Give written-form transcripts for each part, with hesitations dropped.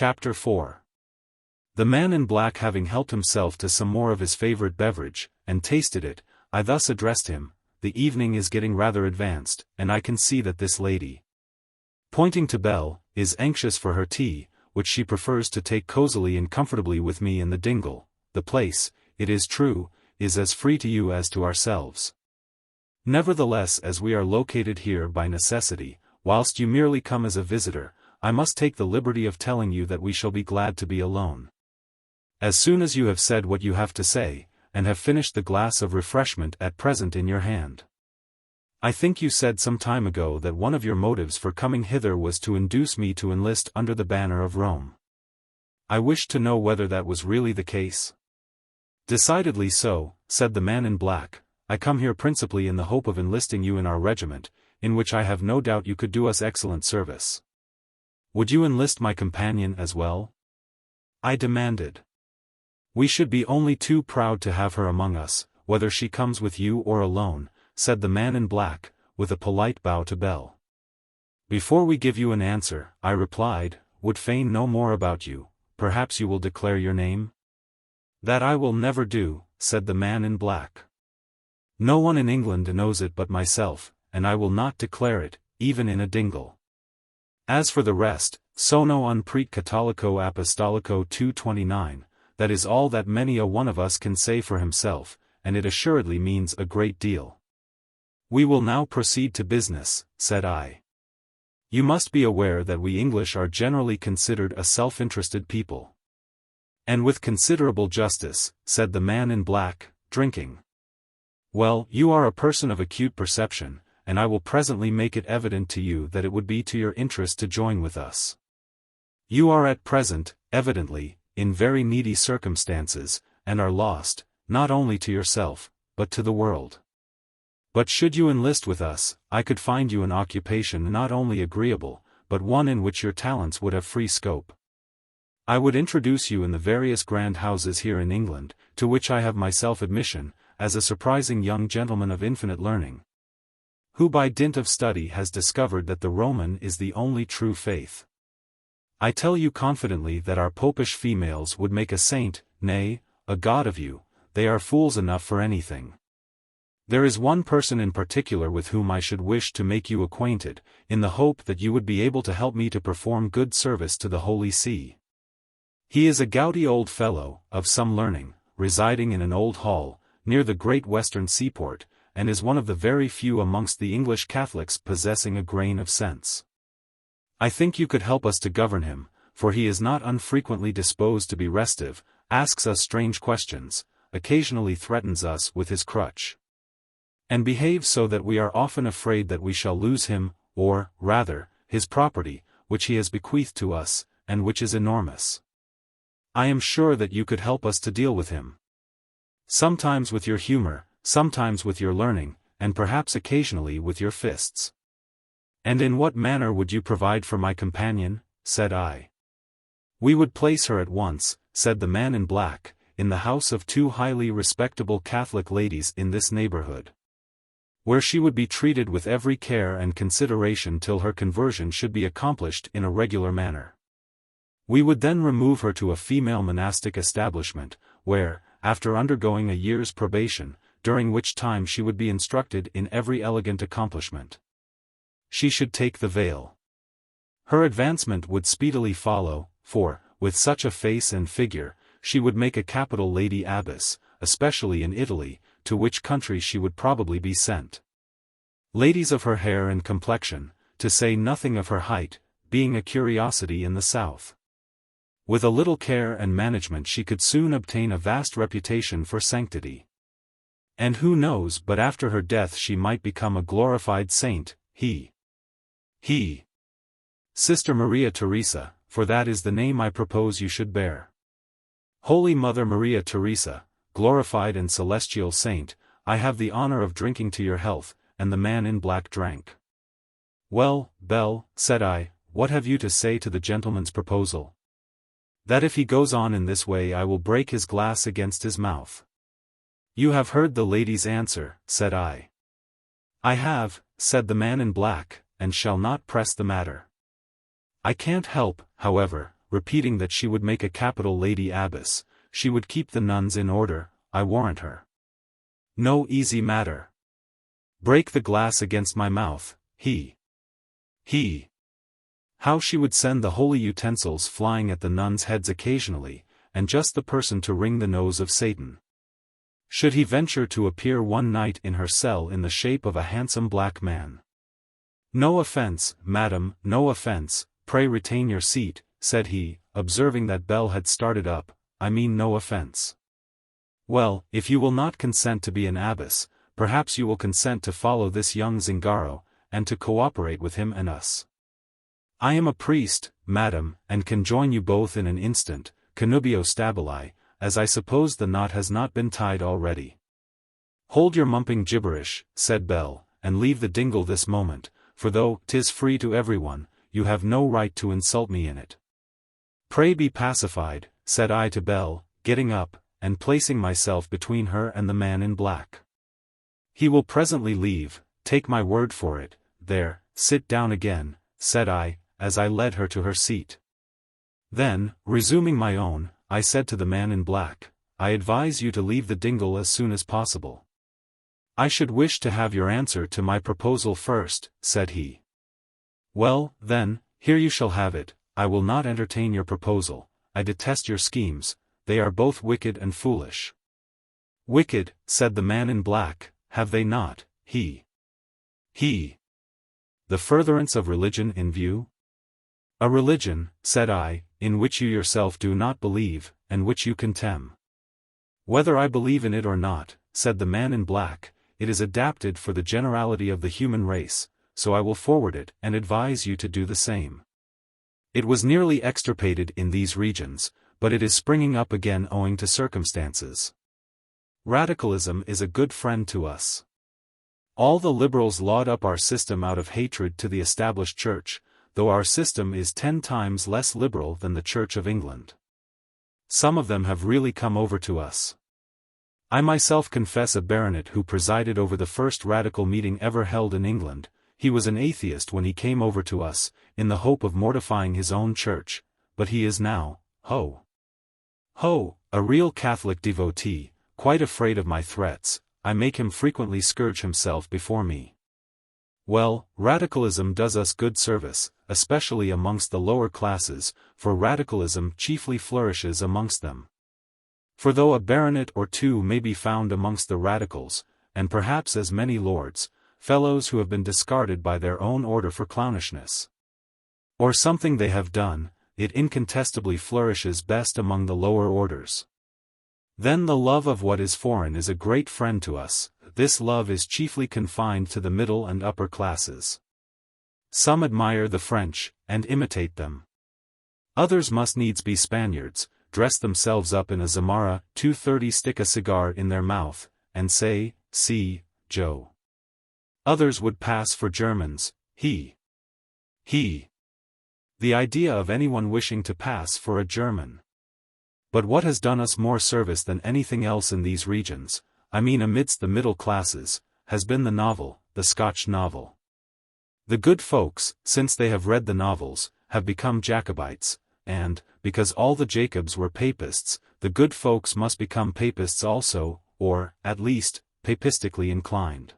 Chapter 4. The man in black having helped himself to some more of his favorite beverage, and tasted it, I thus addressed him: "The evening is getting rather advanced, and I can see that this lady," pointing to Belle, "is anxious for her tea, which she prefers to take cosily and comfortably with me in the dingle. The place, it is true, is as free to you as to ourselves. Nevertheless, as we are located here by necessity, whilst you merely come as a visitor, I must take the liberty of telling you that we shall be glad to be alone. As soon as you have said what you have to say, and have finished the glass of refreshment at present in your hand. I think you said some time ago that one of your motives for coming hither was to induce me to enlist under the banner of Rome. I wish to know whether that was really the case." "Decidedly so," said the man in black. "I come here principally in the hope of enlisting you in our regiment, in which I have no doubt you could do us excellent service." "Would you enlist my companion as well?" I demanded. "We should be only too proud to have her among us, whether she comes with you or alone," said the man in black, with a polite bow to Belle. "Before we give you an answer," I replied, "would fain know more about you. Perhaps you will declare your name?" "That I will never do," said the man in black. "No one in England knows it but myself, and I will not declare it, even in a dingle. As for the rest, sono un prete catholico apostolico 229, that is all that many a one of us can say for himself, and it assuredly means a great deal." "We will now proceed to business," said I. "You must be aware that we English are generally considered a self-interested people." "And with considerable justice," said the man in black, drinking. "Well, you are a person of acute perception, and I will presently make it evident to you that it would be to your interest to join with us. You are at present, evidently, in very needy circumstances, and are lost, not only to yourself, but to the world. But should you enlist with us, I could find you an occupation not only agreeable, but one in which your talents would have free scope. I would introduce you in the various grand houses here in England, to which I have myself admission, as a surprising young gentleman of infinite learning, who by dint of study has discovered that the Roman is the only true faith. I tell you confidently that our popish females would make a saint, nay, a god of you. They are fools enough for anything. There is one person in particular with whom I should wish to make you acquainted, in the hope that you would be able to help me to perform good service to the Holy See. He is a gouty old fellow, of some learning, residing in an old hall, near the great western seaport, and is one of the very few amongst the English Catholics possessing a grain of sense. I think you could help us to govern him, for he is not unfrequently disposed to be restive, asks us strange questions, occasionally threatens us with his crutch, and behaves so that we are often afraid that we shall lose him, or, rather, his property, which he has bequeathed to us, and which is enormous. I am sure that you could help us to deal with him. Sometimes with your humor, sometimes with your learning, and perhaps occasionally with your fists." "And in what manner would you provide for my companion?" said I. "We would place her at once," said the man in black, "in the house of two highly respectable Catholic ladies in this neighborhood, where she would be treated with every care and consideration till her conversion should be accomplished in a regular manner. We would then remove her to a female monastic establishment, where, after undergoing a year's probation, during which time she would be instructed in every elegant accomplishment, she should take the veil. Her advancement would speedily follow, for, with such a face and figure, she would make a capital lady abbess, especially in Italy, to which country she would probably be sent. Ladies of her hair and complexion, to say nothing of her height, being a curiosity in the South. With a little care and management she could soon obtain a vast reputation for sanctity. And who knows but after her death she might become a glorified saint, Sister Maria Theresa, for that is the name I propose you should bear. Holy Mother Maria Theresa, glorified and celestial saint, I have the honor of drinking to your health," and the man in black drank. "Well, Belle," said I, "what have you to say to the gentleman's proposal?" "That if he goes on in this way I will break his glass against his mouth." "You have heard the lady's answer," said I. "I have," said the man in black, "and shall not press the matter. I can't help, however, repeating that she would make a capital lady abbess, she would keep the nuns in order, I warrant her. No easy matter. Break the glass against my mouth, he. How she would send the holy utensils flying at the nuns' heads occasionally, and just the person to wring the nose of Satan. Should he venture to appear one night in her cell in the shape of a handsome black man. No offense, madam, no offense, pray retain your seat, said he, observing that Belle had started up, I mean no offense. Well, if you will not consent to be an abbess, perhaps you will consent to follow this young Zingaro, and to cooperate with him and us. I am a priest, madam, and can join you both in an instant, connubio stabili, as I suppose the knot has not been tied already. Hold your mumping gibberish, said Belle, and leave the dingle this moment, for though 'tis free to everyone, you have no right to insult me in it. Pray be pacified, said I to Belle, getting up, and placing myself between her and the man in black. He will presently leave, take my word for it. There, sit down again, said I, as I led her to her seat. Then, resuming my own, I said to the man in black, I advise you to leave the dingle as soon as possible. I should wish to have your answer to my proposal first, said he. Well, then, here you shall have it, I will not entertain your proposal, I detest your schemes, they are both wicked and foolish. Wicked, said the man in black, have they not, he. The furtherance of religion in view? A religion, said I, in which you yourself do not believe, and which you contemn. Whether I believe in it or not, said the man in black, it is adapted for the generality of the human race, so I will forward it and advise you to do the same. It was nearly extirpated in these regions, but it is springing up again owing to circumstances. Radicalism is a good friend to us. All the liberals laud up our system out of hatred to the established church, though our system is 10 times less liberal than the Church of England. Some of them have really come over to us. I myself confess a baronet who presided over the first radical meeting ever held in England, he was an atheist when he came over to us, in the hope of mortifying his own church, but he is now, a real Catholic devotee, quite afraid of my threats, I make him frequently scourge himself before me. Well, radicalism does us good service, especially amongst the lower classes, for radicalism chiefly flourishes amongst them. For though a baronet or two may be found amongst the radicals, and perhaps as many lords, fellows who have been discarded by their own order for clownishness, or something they have done, it incontestably flourishes best among the lower orders. Then the love of what is foreign is a great friend to us, this love is chiefly confined to the middle and upper classes. Some admire the French, and imitate them. Others must needs be Spaniards, dress themselves up in a zamarra, 2:30 stick a cigar in their mouth, and say, see, Joe. Others would pass for Germans, he. The idea of anyone wishing to pass for a German. But what has done us more service than anything else in these regions, I mean amidst the middle classes, has been the novel, the Scotch novel. The good folks, since they have read the novels, have become Jacobites, and, because all the Jacobs were Papists, the good folks must become Papists also, or, at least, Papistically inclined.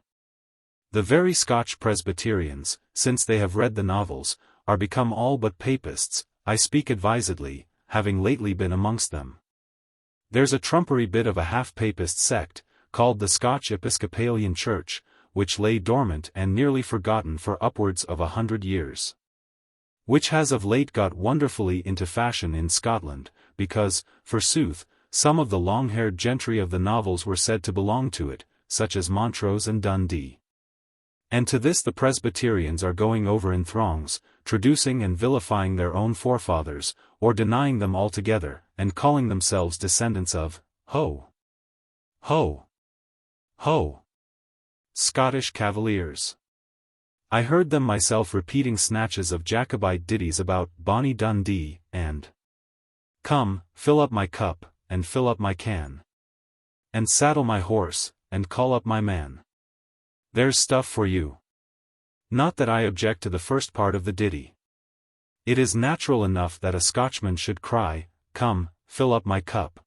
The very Scotch Presbyterians, since they have read the novels, are become all but Papists, I speak advisedly, having lately been amongst them. There's a trumpery bit of a half-Papist sect, called the Scotch Episcopalian Church, which lay dormant and nearly forgotten for upwards of 100 years. Which has of late got wonderfully into fashion in Scotland, because, forsooth, some of the long-haired gentry of the novels were said to belong to it, such as Montrose and Dundee. And to this the Presbyterians are going over in throngs, traducing and vilifying their own forefathers, or denying them altogether, and calling themselves descendants of, Scottish Cavaliers. I heard them myself repeating snatches of Jacobite ditties about Bonnie Dundee, and come, fill up my cup, and fill up my can, and saddle my horse, and call up my man. There's stuff for you. Not that I object to the first part of the ditty. It is natural enough that a Scotchman should cry, "Come, fill up my cup."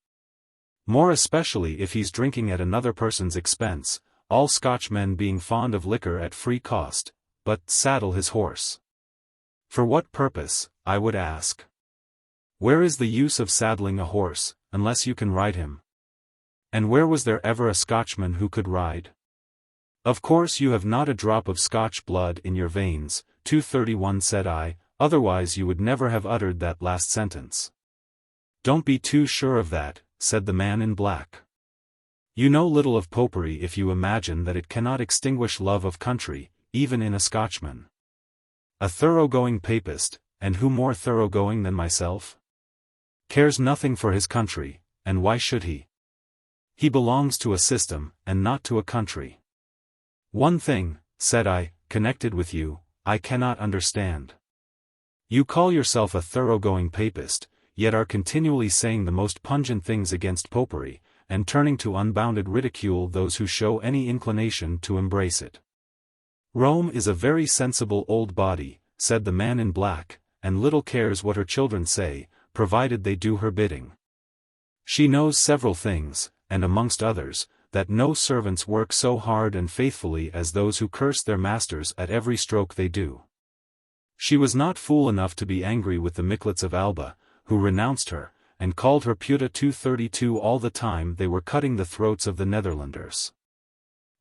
More especially if he's drinking at another person's expense, all Scotchmen being fond of liquor at free cost, but saddle his horse. For what purpose, I would ask? Where is the use of saddling a horse, unless you can ride him? And where was there ever a Scotchman who could ride? Of course you have not a drop of Scotch blood in your veins, 231 said I, otherwise you would never have uttered that last sentence. Don't be too sure of that, said the man in black. You know little of popery if you imagine that it cannot extinguish love of country, even in a Scotchman. A thoroughgoing papist, and who more thoroughgoing than myself? Cares nothing for his country, and why should he? He belongs to a system, and not to a country. One thing, said I, connected with you, I cannot understand. You call yourself a thoroughgoing papist, yet are continually saying the most pungent things against popery, and turning to unbounded ridicule those who show any inclination to embrace it. Rome is a very sensible old body, said the man in black, and little cares what her children say, provided they do her bidding. She knows several things, and amongst others, that no servants work so hard and faithfully as those who curse their masters at every stroke they do. She was not fool enough to be angry with the Micklets of Alba, who renounced her, and called her Puta 232 all the time they were cutting the throats of the Netherlanders.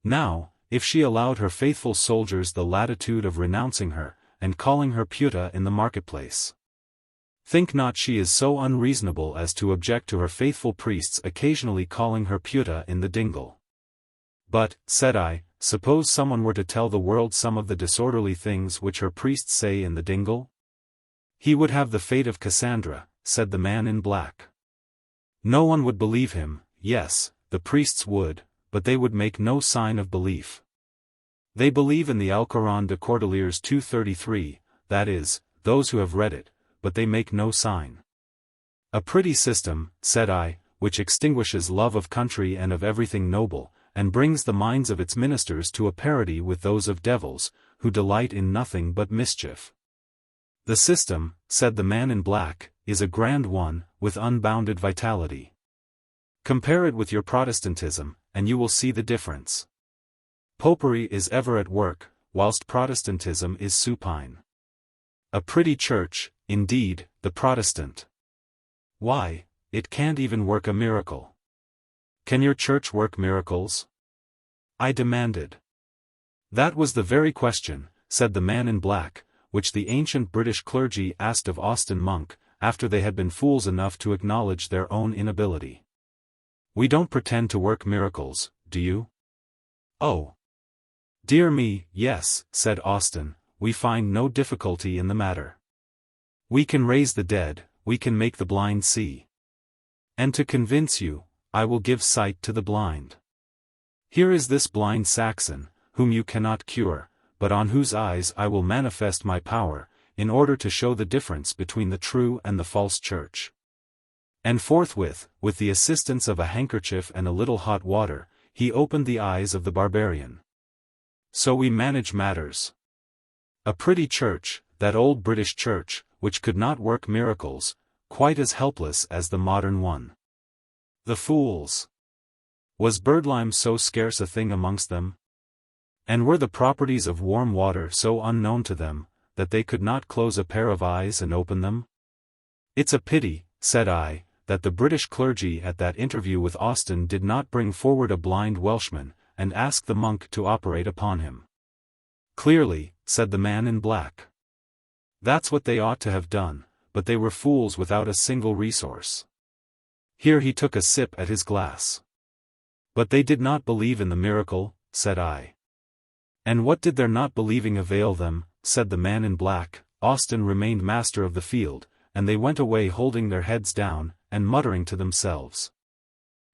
Now, if she allowed her faithful soldiers the latitude of renouncing her, and calling her Puta in the marketplace. Think not she is so unreasonable as to object to her faithful priests occasionally calling her Puta in the dingle. But, said I, suppose someone were to tell the world some of the disorderly things which her priests say in the dingle? He would have the fate of Cassandra, said the man in black. No one would believe him, yes, the priests would, but they would make no sign of belief. They believe in the Alcoran de Cordeliers 233, that is, those who have read it, but they make no sign. A pretty system, said I, which extinguishes love of country and of everything noble, and brings the minds of its ministers to a parity with those of devils, who delight in nothing but mischief. The system, said the man in black, is a grand one, with unbounded vitality. Compare it with your Protestantism, and you will see the difference. Popery is ever at work, whilst Protestantism is supine. A pretty church, indeed, the Protestant. Why, it can't even work a miracle. Can your church work miracles? I demanded. That was the very question, said the man in black, which the ancient British clergy asked of Austin Monk, after they had been fools enough to acknowledge their own inability. We don't pretend to work miracles, do you? Oh. Dear me, yes, said Austin, we find no difficulty in the matter. We can raise the dead, we can make the blind see. And to convince you, I will give sight to the blind. Here is this blind Saxon, whom you cannot cure, but on whose eyes I will manifest my power, in order to show the difference between the true and the false church. And forthwith, with the assistance of a handkerchief and a little hot water, he opened the eyes of the barbarian. So we manage matters. A pretty church, that old British church, which could not work miracles, quite as helpless as the modern one. The fools! Was birdlime so scarce a thing amongst them? And were the properties of warm water so unknown to them, that they could not close a pair of eyes and open them? It's a pity, said I, that the British clergy at that interview with Austin did not bring forward a blind Welshman, and ask the monk to operate upon him. Clearly, said the man in black. That's what they ought to have done, but they were fools without a single resource. Here he took a sip at his glass. But they did not believe in the miracle, said I. And what did their not believing avail them, said the man in black. Austin remained master of the field, and they went away holding their heads down, and muttering to themselves.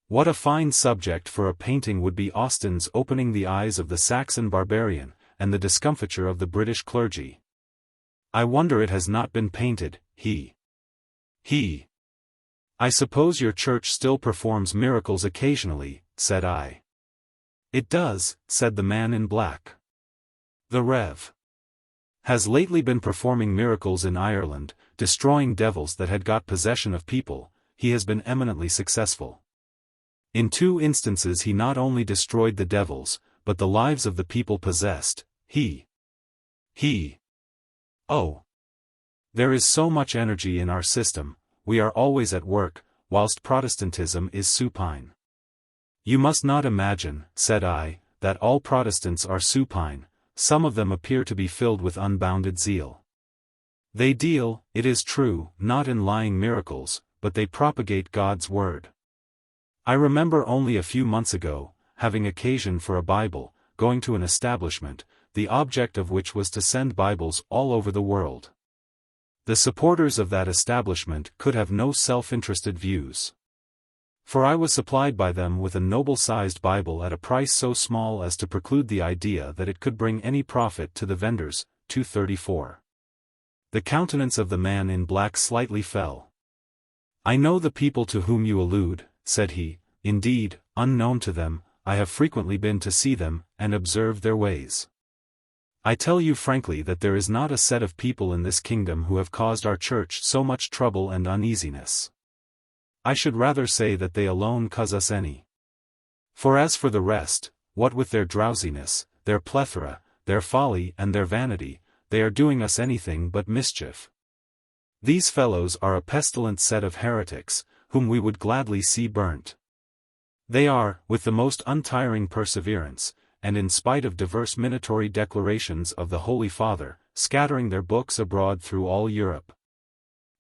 What a fine subject for a painting would be Austin's opening the eyes of the Saxon barbarian, and the discomfiture of the British clergy. I wonder it has not been painted. He. I suppose your church still performs miracles occasionally, said I. It does, said the man in black. The Rev. has lately been performing miracles in Ireland, destroying devils that had got possession of people. He has been eminently successful. In 2 instances he not only destroyed the devils, but the lives of the people possessed. Oh! There is so much energy in our system, we are always at work, whilst Protestantism is supine. You must not imagine, said I, that all Protestants are supine. Some of them appear to be filled with unbounded zeal. They deal, it is true, not in lying miracles, but they propagate God's word. I remember only a few months ago, having occasion for a Bible, going to an establishment, the object of which was to send Bibles all over the world. The supporters of that establishment could have no self-interested views. For I was supplied by them with a noble-sized Bible at a price so small as to preclude the idea that it could bring any profit to the vendors. 234. The countenance of the man in black slightly fell. I know the people to whom you allude, said he. Indeed, unknown to them, I have frequently been to see them, and observed their ways. I tell you frankly that there is not a set of people in this kingdom who have caused our church so much trouble and uneasiness. I should rather say that they alone cause us any. For as for the rest, what with their drowsiness, their plethora, their folly and their vanity, they are doing us anything but mischief. These fellows are a pestilent set of heretics, whom we would gladly see burnt. They are, with the most untiring perseverance, and in spite of diverse minatory declarations of the Holy Father, scattering their books abroad through all Europe.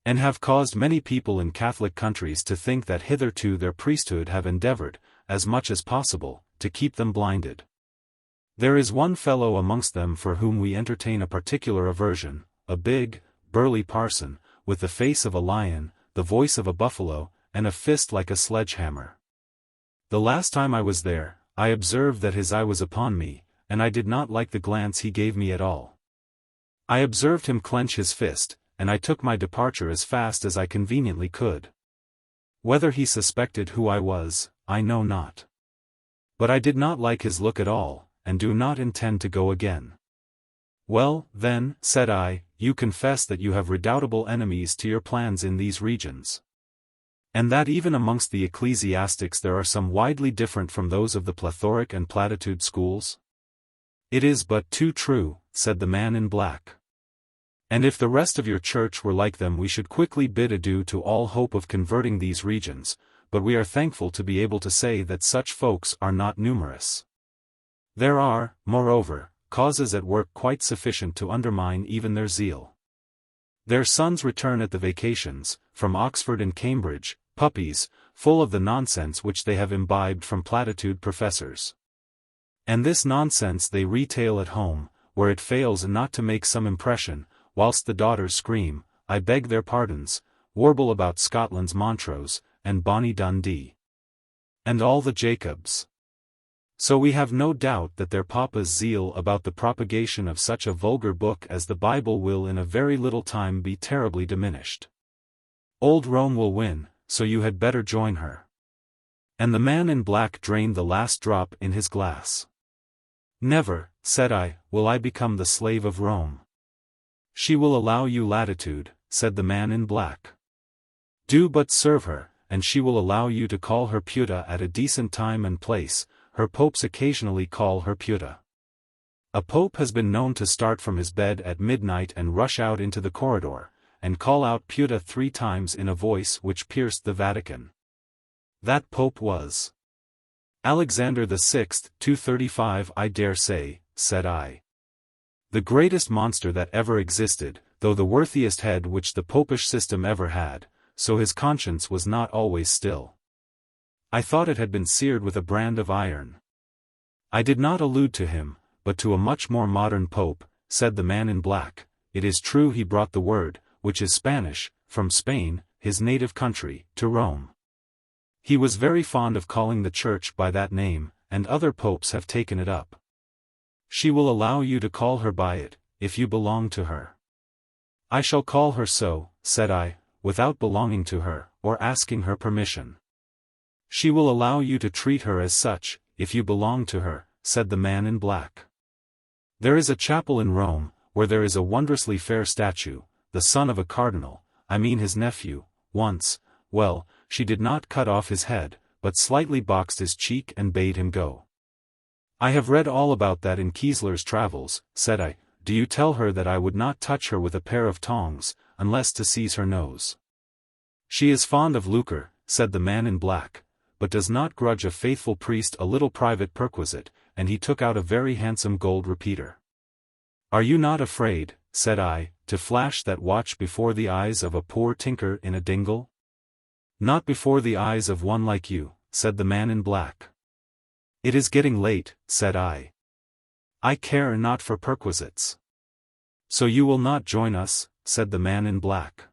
And have caused many people in Catholic countries to think that hitherto their priesthood have endeavored, as much as possible, to keep them blinded. There is one fellow amongst them for whom we entertain a particular aversion, a big, burly parson, with the face of a lion, the voice of a buffalo, and a fist like a sledgehammer. The last time I was there, I observed that his eye was upon me, and I did not like the glance he gave me at all. I observed him clench his fist, and I took my departure as fast as I conveniently could. Whether he suspected who I was, I know not. But I did not like his look at all, and do not intend to go again. Well, then, said I, you confess that you have redoubtable enemies to your plans in these regions. And that even amongst the ecclesiastics there are some widely different from those of the plethoric and platitude schools? It is but too true, said the man in black. And if the rest of your church were like them we should quickly bid adieu to all hope of converting these regions, but we are thankful to be able to say that such folks are not numerous. There are, moreover, causes at work quite sufficient to undermine even their zeal. Their sons return at the vacations, from Oxford and Cambridge, puppies, full of the nonsense which they have imbibed from platitude professors. And this nonsense they retail at home, where it fails not to make some impression, whilst the daughters scream, I beg their pardons, warble about Scotland's Montrose, and Bonnie Dundee. And all the Jacobs. So we have no doubt that their papa's zeal about the propagation of such a vulgar book as the Bible will in a very little time be terribly diminished. Old Rome will win, so you had better join her. And the man in black drained the last drop in his glass. Never, said I, will I become the slave of Rome. She will allow you latitude, said the man in black. Do but serve her, and she will allow you to call her Puta at a decent time and place. Her popes occasionally call her Puta. A pope has been known to start from his bed at midnight and rush out into the corridor, and call out Puta 3 times in a voice which pierced the Vatican. That pope was Alexander VI, 235. I dare say, said I. The greatest monster that ever existed, though the worthiest head which the popish system ever had, so his conscience was not always still. I thought it had been seared with a brand of iron. I did not allude to him, but to a much more modern pope, said the man in black. It is true he brought the word, which is Spanish, from Spain, his native country, to Rome. He was very fond of calling the church by that name, and other popes have taken it up. She will allow you to call her by it, if you belong to her. I shall call her so, said I, without belonging to her, or asking her permission. She will allow you to treat her as such, if you belong to her, said the man in black. There is a chapel in Rome, where there is a wondrously fair statue, the son of a cardinal, I mean his nephew, once, well, she did not cut off his head, but slightly boxed his cheek and bade him go. I have read all about that in Kiesler's Travels, said I. Do you tell her that I would not touch her with a pair of tongs, unless to seize her nose? She is fond of lucre, said the man in black, but does not grudge a faithful priest a little private perquisite, and he took out a very handsome gold repeater. Are you not afraid, said I, to flash that watch before the eyes of a poor tinker in a dingle? Not before the eyes of one like you, said the man in black. It is getting late, said I. I care not for perquisites. So you will not join us, said the man in black.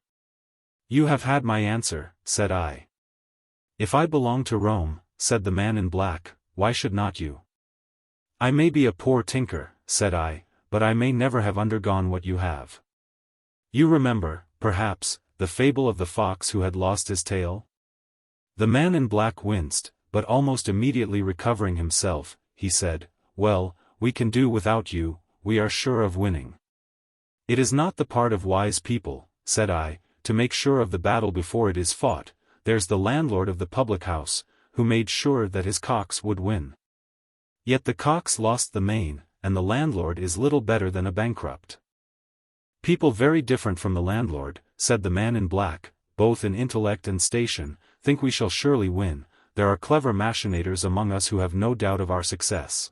You have had my answer, said I. If I belong to Rome, said the man in black, why should not you? I may be a poor tinker, said I, but I may never have undergone what you have. You remember, perhaps, the fable of the fox who had lost his tail? The man in black winced, but almost immediately recovering himself, he said, well, we can do without you, we are sure of winning. It is not the part of wise people, said I, to make sure of the battle before it is fought. There's the landlord of the public house, who made sure that his cocks would win. Yet the cocks lost the main, and the landlord is little better than a bankrupt. People very different from the landlord, said the man in black, both in intellect and station, think we shall surely win. There are clever machinators among us who have no doubt of our success.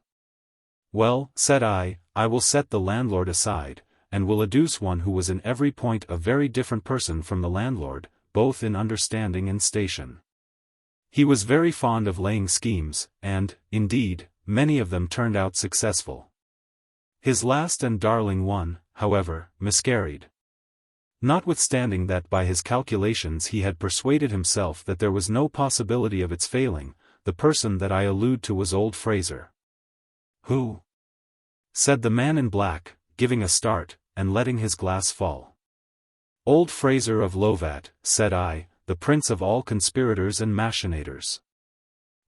Well, said I will set the landlord aside, and will adduce one who was in every point a very different person from the landlord, both in understanding and station. He was very fond of laying schemes, and, indeed, many of them turned out successful. His last and darling one, however, miscarried. Notwithstanding that by his calculations he had persuaded himself that there was no possibility of its failing, the person that I allude to was old Fraser. Who? Said the man in black, giving a start, and letting his glass fall. Old Fraser of Lovat, said I, the prince of all conspirators and machinators.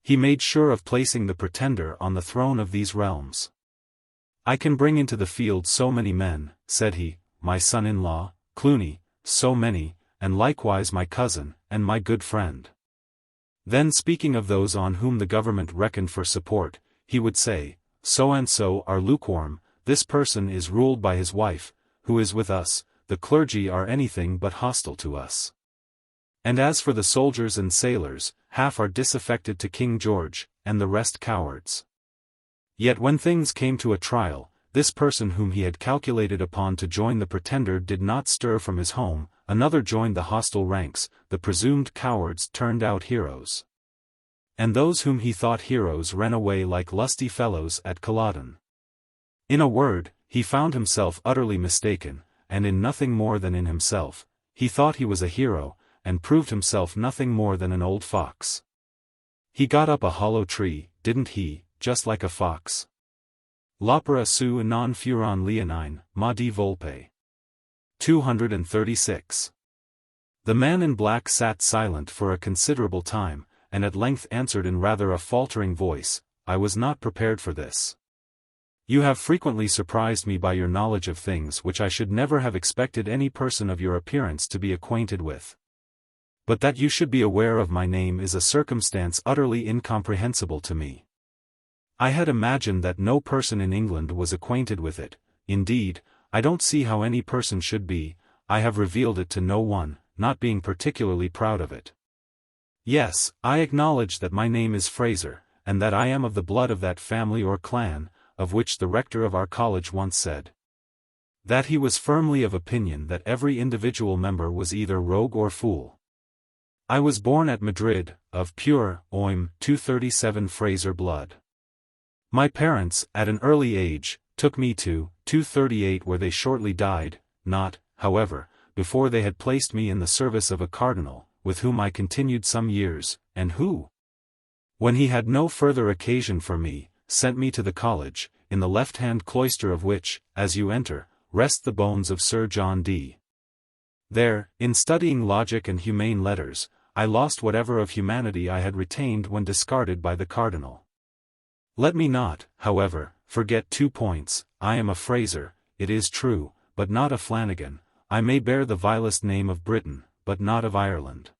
He made sure of placing the pretender on the throne of these realms. I can bring into the field so many men, said he, my son-in-law, Cluny, so many, and likewise my cousin, and my good friend. Then speaking of those on whom the government reckoned for support, he would say, so and so are lukewarm, this person is ruled by his wife, who is with us, the clergy are anything but hostile to us. And as for the soldiers and sailors, half are disaffected to King George, and the rest cowards. Yet when things came to a trial, this person whom he had calculated upon to join the pretender did not stir from his home, another joined the hostile ranks, the presumed cowards turned out heroes. And those whom he thought heroes ran away like lusty fellows at Culloden. In a word, he found himself utterly mistaken, and in nothing more than in himself. He thought he was a hero, and proved himself nothing more than an old fox. He got up a hollow tree, didn't he, just like a fox? L'opera su non furon leonine, ma di volpe. 236. The man in black sat silent for a considerable time, and at length answered in rather a faltering voice, I was not prepared for this. You have frequently surprised me by your knowledge of things which I should never have expected any person of your appearance to be acquainted with. But that you should be aware of my name is a circumstance utterly incomprehensible to me. I had imagined that no person in England was acquainted with it. Indeed, I don't see how any person should be. I have revealed it to no one, not being particularly proud of it. Yes, I acknowledge that my name is Fraser, and that I am of the blood of that family or clan, of which the rector of our college once said that he was firmly of opinion that every individual member was either rogue or fool. I was born at Madrid, of pure, 237 Fraser blood. My parents, at an early age, took me to 238 where they shortly died, not, however, before they had placed me in the service of a cardinal, with whom I continued some years, and who, when he had no further occasion for me, sent me to the college, in the left-hand cloister of which, as you enter, rest the bones of Sir John Dee. There, in studying logic and humane letters, I lost whatever of humanity I had retained when discarded by the cardinal. Let me not, however, forget 2 points. I am a Fraser, it is true, but not a Flanagan. I may bear the vilest name of Britain, but not of Ireland.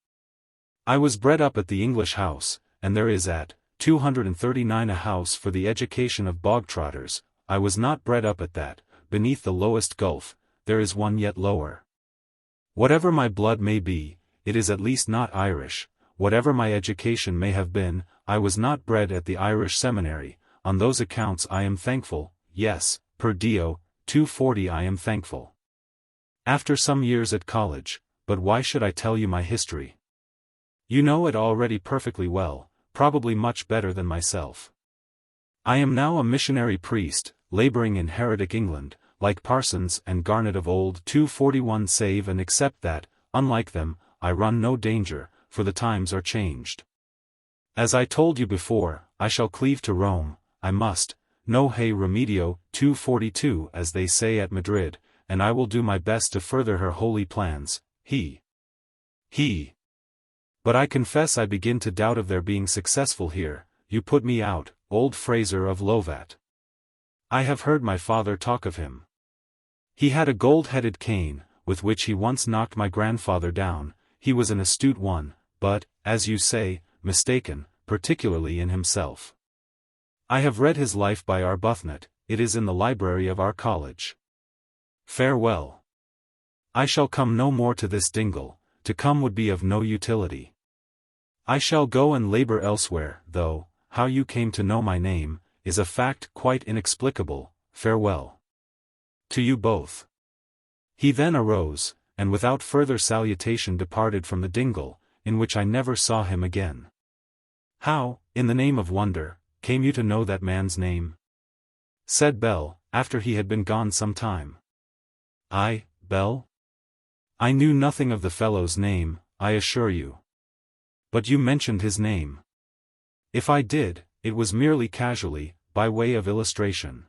I was bred up at the English house, and there is at 239 a house for the education of bog-trotters. I was not bred up at that, beneath the lowest gulf, there is one yet lower. Whatever my blood may be, it is at least not Irish. Whatever my education may have been, I was not bred at the Irish seminary. On those accounts I am thankful, yes, per Dio, 240 I am thankful. After some years at college, but why should I tell you my history? You know it already perfectly well, probably much better than myself. I am now a missionary priest, laboring in heretic England, like Parsons and Garnet of old 241 save and except that, unlike them, I run no danger, for the times are changed. As I told you before, I shall cleave to Rome, I must, no hey remedio, 242 as they say at Madrid, and I will do my best to further her holy plans. But I confess I begin to doubt of their being successful here. You put me out, old Fraser of Lovat. I have heard my father talk of him. He had a gold-headed cane, with which he once knocked my grandfather down. He was an astute one, but, as you say, mistaken, particularly in himself. I have read his life by Arbuthnot, it is in the library of our college. Farewell. I shall come no more to this dingle, to come would be of no utility. I shall go and labor elsewhere, though, how you came to know my name, is a fact quite inexplicable. Farewell. To you both. He then arose, and without further salutation departed from the dingle, in which I never saw him again. How, in the name of wonder, came you to know that man's name? Said Bell, after he had been gone some time. I, Bell? I knew nothing of the fellow's name, I assure you. But you mentioned his name. If I did, it was merely casually, by way of illustration.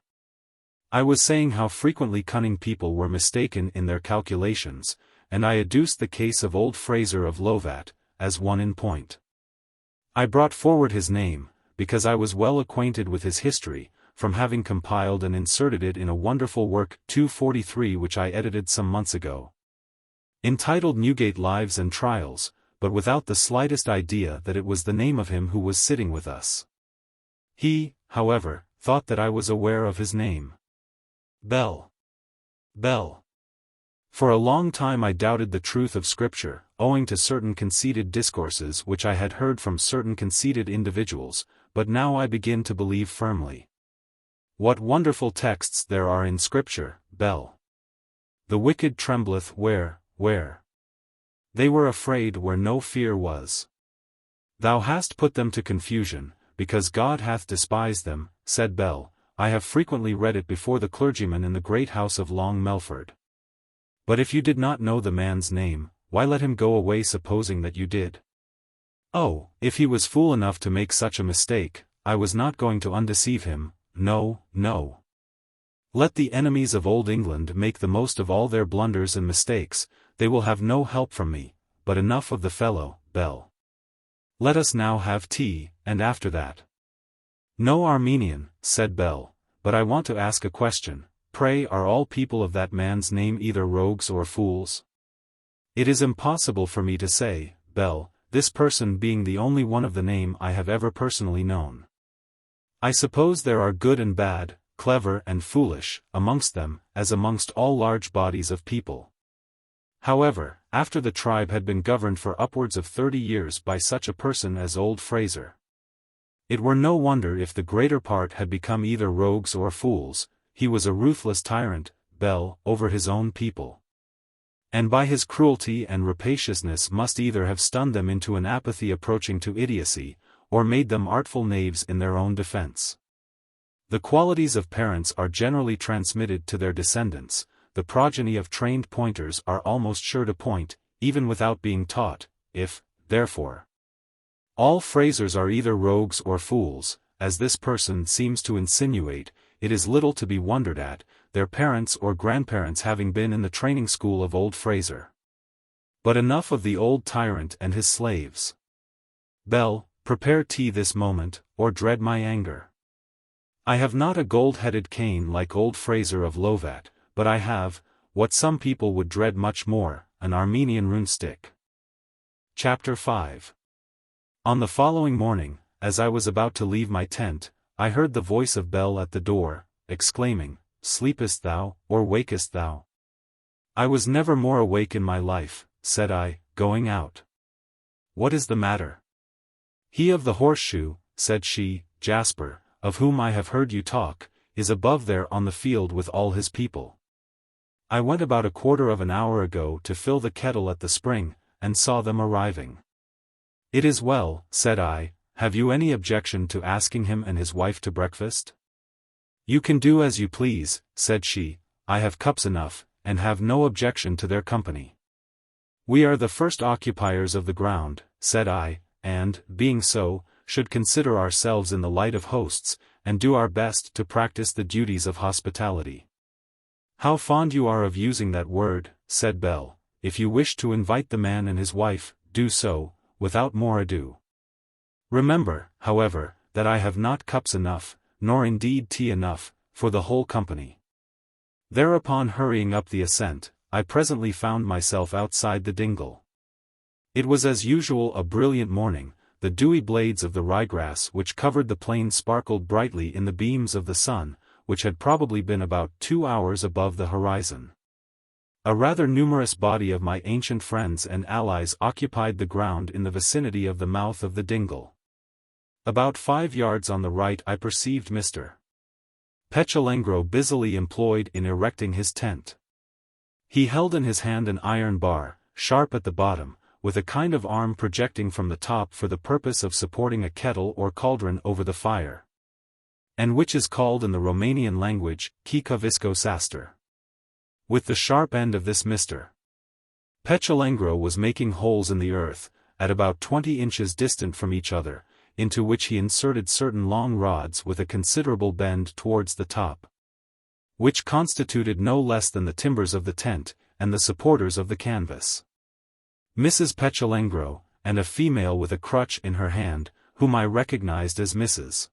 I was saying how frequently cunning people were mistaken in their calculations, and I adduced the case of old Fraser of Lovat, as one in point. I brought forward his name, because I was well acquainted with his history, from having compiled and inserted it in a wonderful work 243 which I edited some months ago. Entitled Newgate Lives and Trials, but without the slightest idea that it was the name of him who was sitting with us. He, however, thought that I was aware of his name. Bell. For a long time I doubted the truth of Scripture, owing to certain conceited discourses which I had heard from certain conceited individuals, but now I begin to believe firmly. What wonderful texts there are in Scripture, Bell! The wicked trembleth where? They were afraid where no fear was. Thou hast put them to confusion, because God hath despised them, said Bell. I have frequently read it before the clergyman in the great house of Long Melford. But if you did not know the man's name, why let him go away supposing that you did? Oh, if he was fool enough to make such a mistake, I was not going to undeceive him, no. Let the enemies of Old England make the most of all their blunders and mistakes, they will have no help from me, but enough of the fellow, Bell. Let us now have tea, and after that. No Armenian, said Bell, but I want to ask a question. Pray, are all people of that man's name either rogues or fools? It is impossible for me to say, Bell, this person being the only one of the name I have ever personally known. I suppose there are good and bad, clever and foolish, amongst them, as amongst all large bodies of people. However, after the tribe had been governed for upwards of 30 years by such a person as old Fraser, it were no wonder if the greater part had become either rogues or fools. He was a ruthless tyrant, Bell, over his own people. And by his cruelty and rapaciousness must either have stunned them into an apathy approaching to idiocy, or made them artful knaves in their own defense. The qualities of parents are generally transmitted to their descendants. The progeny of trained pointers are almost sure to point, even without being taught. If, therefore, all Frasers are either rogues or fools, as this person seems to insinuate, it is little to be wondered at, their parents or grandparents having been in the training school of old Fraser. But enough of the old tyrant and his slaves. Bell, prepare tea this moment, or dread my anger. I have not a gold-headed cane like old Fraser of Lovat, but I have, what some people would dread much more, an Armenian rune stick. Chapter 5. On the following morning, as I was about to leave my tent, I heard the voice of Bell at the door, exclaiming, "Sleepest thou, or wakest thou?" "I was never more awake in my life," said I, going out. "What is the matter?" "He of the horseshoe," said she, "Jasper, of whom I have heard you talk, is above there on the field with all his people. I went about a quarter of an hour ago to fill the kettle at the spring, and saw them arriving." "It is well," said I. "Have you any objection to asking him and his wife to breakfast?" "You can do as you please," said she. "I have cups enough, and have no objection to their company." "We are the first occupiers of the ground," said I, "and, being so, should consider ourselves in the light of hosts, and do our best to practice the duties of hospitality." "How fond you are of using that word," said Bell. "If you wish to invite the man and his wife, do so, without more ado. Remember, however, that I have not cups enough, nor indeed tea enough, for the whole company." Thereupon, hurrying up the ascent, I presently found myself outside the dingle. It was as usual a brilliant morning. The dewy blades of the ryegrass which covered the plain sparkled brightly in the beams of the sun, which had probably been about 2 hours above the horizon. A rather numerous body of my ancient friends and allies occupied the ground in the vicinity of the mouth of the dingle. About 5 yards on the right I perceived Mr. Lavengro busily employed in erecting his tent. He held in his hand an iron bar, sharp at the bottom, with a kind of arm projecting from the top for the purpose of supporting a kettle or cauldron over the fire, and which is called in the Romanian language, chicovisco saster. With the sharp end of this Mr. Lavengro was making holes in the earth, at about 20 inches distant from each other, into which he inserted certain long rods with a considerable bend towards the top, which constituted no less than the timbers of the tent, and the supporters of the canvas. Mrs. Lavengro, and a female with a crutch in her hand, whom I recognized as Mrs.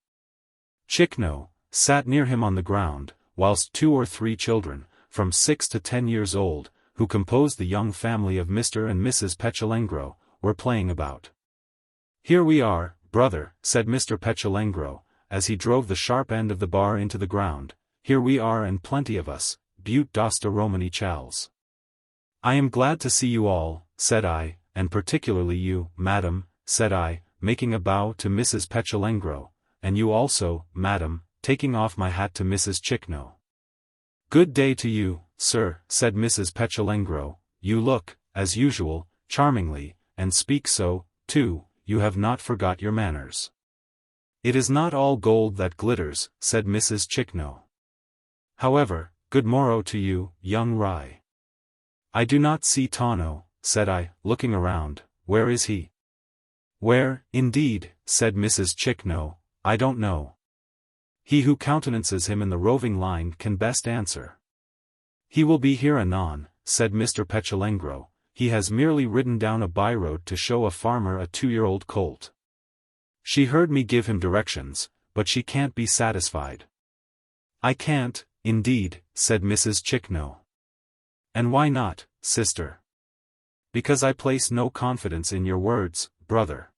Chichno, sat near him on the ground, whilst 2 or 3 children, from 6 to 10 years old, who composed the young family of Mr. and Mrs. Lavengro, were playing about. "Here we are, brother," said Mr. Lavengro, as he drove the sharp end of the bar into the ground. "Here we are, and plenty of us, but dosta Romany chals." "I am glad to see you all," said I, "and particularly you, madam," said I, making a bow to Mrs. Lavengro, "and you also, madam," taking off my hat to Mrs. Chichno. "Good day to you, sir," said Mrs. Lavengro. "You look, as usual, charmingly, and speak so, too. You have not forgot your manners." "It is not all gold that glitters," said Mrs. Chichno. "However, good morrow to you, young rye." "I do not see Tawno," said I, looking around. "Where is he?" "Where, indeed," said Mrs. Chichno, "I don't know. He who countenances him in the roving line can best answer." "He will be here anon," said Mr. Lavengro. "He has merely ridden down a byroad to show a farmer a 2-year-old colt. She heard me give him directions, but she can't be satisfied." "I can't, indeed," said Mrs. Chichno. "And why not, sister?" "Because I place no confidence in your words, brother.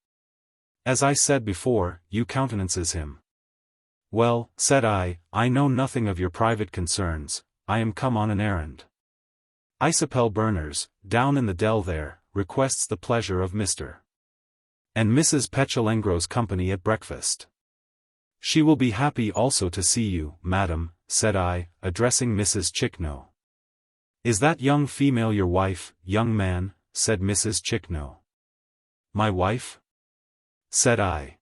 As I said before, you countenances him." "Well," said I know nothing of your private concerns. I am come on an errand. Isabel Berners, down in the dell there, requests the pleasure of Mr. and Mrs. Lavengro's company at breakfast. She will be happy also to see you, madam," said I, addressing Mrs. Chichno. "Is that young female your wife, young man?" said Mrs. Chichno. "My wife?" said I.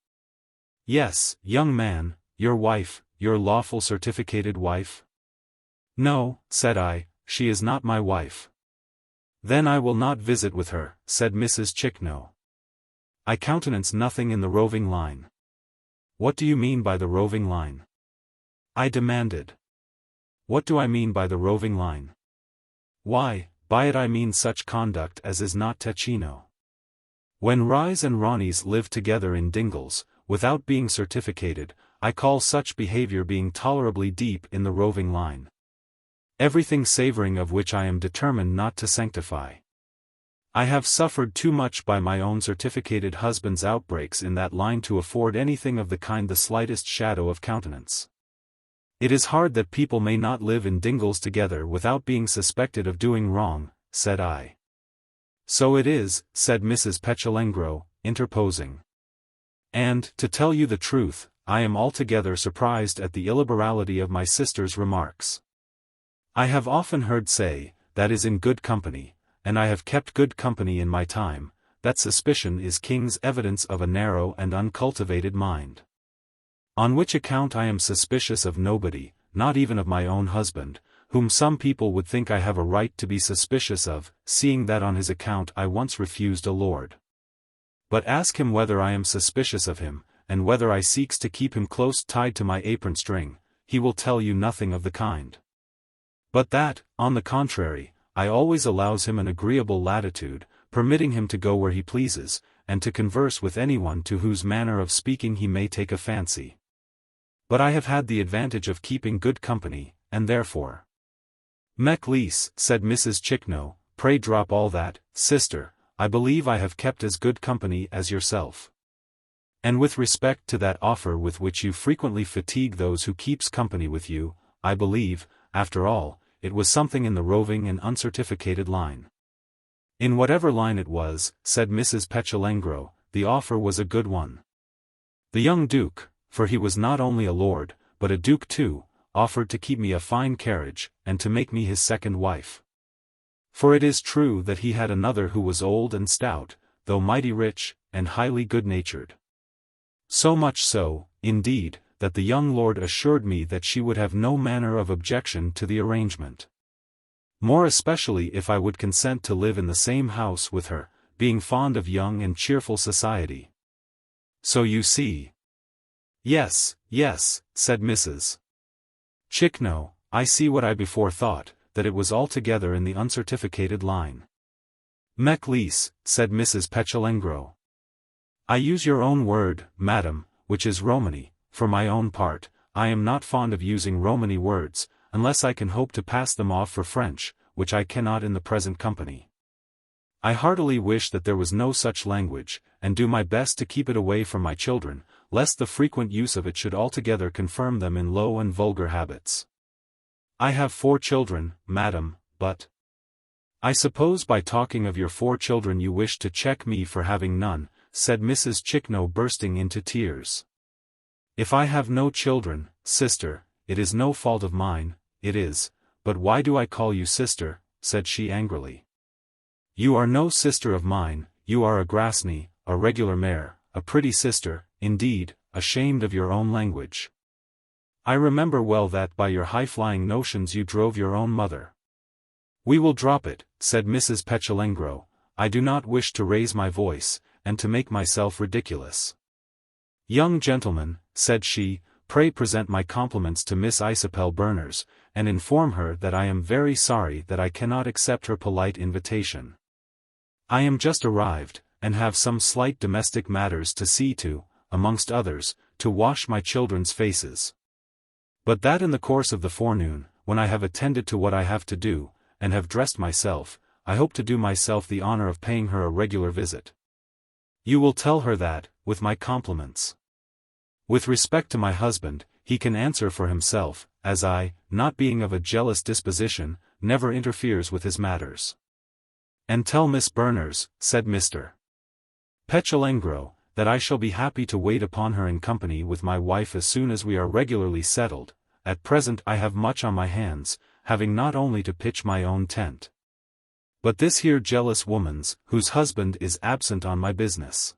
"Yes, young man, your wife, your lawful certificated wife?" "No," said I, "she is not my wife." "Then I will not visit with her," said Mrs. Chichno. "I countenance nothing in the roving line." "What do you mean by the roving line?" I demanded. "What do I mean by the roving line? Why, by it I mean such conduct as is not techino. When Ryes and Ronnies live together in dingles, without being certificated, I call such behavior being tolerably deep in the roving line. everything savoring of which I am determined not to sanctify. I have suffered too much by my own certificated husband's outbreaks in that line to afford anything of the kind the slightest shadow of countenance. It is hard that people may not live in dingles together without being suspected of doing wrong, said I. So it is, said Mrs. Petulengro, interposing. And, to tell you the truth, I am altogether surprised at the illiberality of my sister's remarks. I have often heard say, that is in good company, and I have kept good company in my time, that suspicion is king's evidence of a narrow and uncultivated mind. On which account I am suspicious of nobody, not even of my own husband, whom some people would think I have a right to be suspicious of, seeing that on his account I once refused a lord. But ask him whether I am suspicious of him, and whether I seeks to keep him close tied to my apron string, he will tell you nothing of the kind. But that, on the contrary, I always allows him an agreeable latitude, permitting him to go where he pleases, and to converse with anyone to whose manner of speaking he may take a fancy. But I have had the advantage of keeping good company, and therefore. Mec lease, said Mrs. Chicknow, pray drop all that, sister, I believe I have kept as good company as yourself. And with respect to that offer with which you frequently fatigue those who keeps company with you, I believe, after all, it was something in the roving and uncertificated line. In whatever line it was, said Mrs. Petulengro, the offer was a good one. The young duke, for he was not only a lord, but a duke too, offered to keep me a fine carriage, and to make me his second wife. For it is true that he had another who was old and stout, though mighty rich, and highly good-natured. So much so, indeed, that the young lord assured me that she would have no manner of objection to the arrangement. More especially if I would consent to live in the same house with her, being fond of young and cheerful society. So you see. Yes, yes, said Mrs. Chicknow, I see what I before thought, that it was altogether in the uncertificated line. Mec lease, said Mrs. Petulengro. I use your own word, madam, which is Romany. For my own part, I am not fond of using Romany words, unless I can hope to pass them off for French, which I cannot in the present company. I heartily wish that there was no such language, and do my best to keep it away from my children, lest the frequent use of it should altogether confirm them in low and vulgar habits. I have 4 children, madam, but I suppose by talking of your 4 children you wish to check me for having none, said Mrs. Chicknow bursting into tears. If I have no children, sister, it is no fault of mine, it is, but why do I call you sister, said she angrily. You are no sister of mine, you are a Grasney, a regular mare, a pretty sister, indeed, ashamed of your own language. I remember well that by your high-flying notions you drove your own mother. We will drop it, said Mrs. Petulengro, I do not wish to raise my voice, and to make myself ridiculous. Young gentleman, said she, pray present my compliments to Miss Isabel Berners, and inform her that I am very sorry that I cannot accept her polite invitation. I am just arrived, and have some slight domestic matters to see to, amongst others, to wash my children's faces. But that in the course of the forenoon, when I have attended to what I have to do, and have dressed myself, I hope to do myself the honor of paying her a regular visit. You will tell her that, with my compliments. With respect to my husband, he can answer for himself, as I, not being of a jealous disposition, never interferes with his matters. And tell Miss Berners, said Mr. Petulengro, that I shall be happy to wait upon her in company with my wife as soon as we are regularly settled. At present I have much on my hands, having not only to pitch my own tent, but this here jealous woman's, whose husband is absent on my business.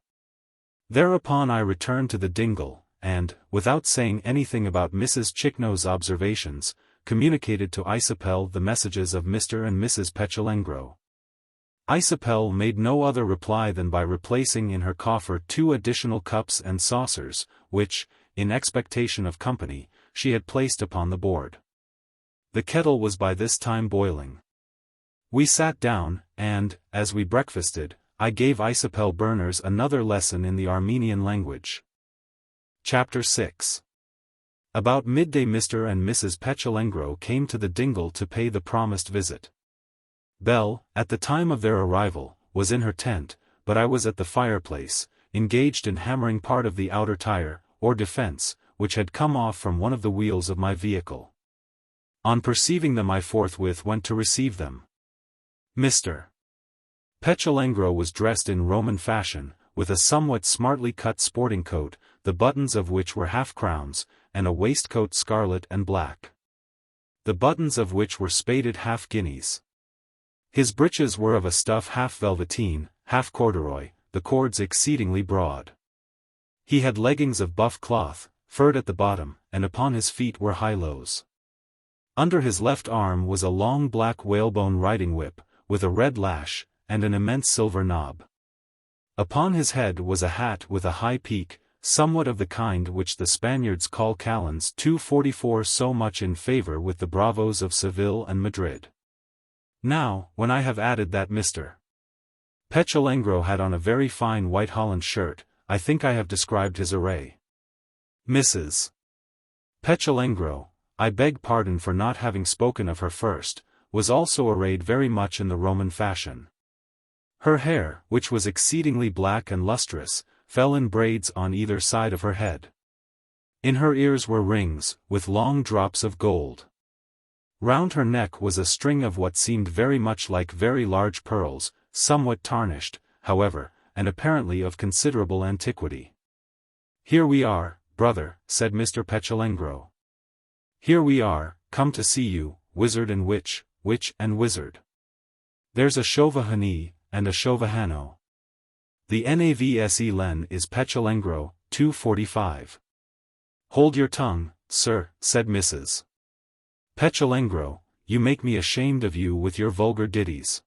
Thereupon I returned to the dingle, and, without saying anything about Mrs. Chicknow's observations, communicated to Isabel the messages of Mr. and Mrs. Petulengro. Isabel made no other reply than by replacing in her coffer 2 additional cups and saucers, which, in expectation of company, she had placed upon the board. The kettle was by this time boiling. We sat down, and, as we breakfasted, I gave Isabel Berners another lesson in the Armenian language. Chapter 6. About midday Mr. and Mrs. Petulengro came to the dingle to pay the promised visit. Belle, at the time of their arrival, was in her tent, but I was at the fireplace, engaged in hammering part of the outer tire, or defense, which had come off from one of the wheels of my vehicle. On perceiving them I forthwith went to receive them. Mr. Petulengro was dressed in Roman fashion, with a somewhat smartly cut sporting coat, the buttons of which were half-crowns, and a waistcoat scarlet and black. The buttons of which were spaded half-guineas. His breeches were of a stuff half-velveteen, half-corduroy, the cords exceedingly broad. He had leggings of buff cloth, furred at the bottom, and upon his feet were high-lows. Under his left arm was a long black whalebone riding whip, with a red lash, and an immense silver knob. Upon his head was a hat with a high peak, somewhat of the kind which the Spaniards call calons, 244, so much in favor with the bravos of Seville and Madrid. Now, when I have added that Mr. Petulengro had on a very fine white holland shirt, I think I have described his array. Mrs. Petulengro, I beg pardon for not having spoken of her first, was also arrayed very much in the Roman fashion. Her hair, which was exceedingly black and lustrous, fell in braids on either side of her head. In her ears were rings, with long drops of gold. Round her neck was a string of what seemed very much like very large pearls, somewhat tarnished, however, and apparently of considerable antiquity. "Here we are, brother," said Mr. Petulengro. "Here we are, come to see you, wizard and witch and wizard. There's a Chauvahani, and a Chauvahano. The Navse is Petulengro, 245. "Hold your tongue, sir," said Mrs. Petulengro, "you make me ashamed of you with your vulgar ditties.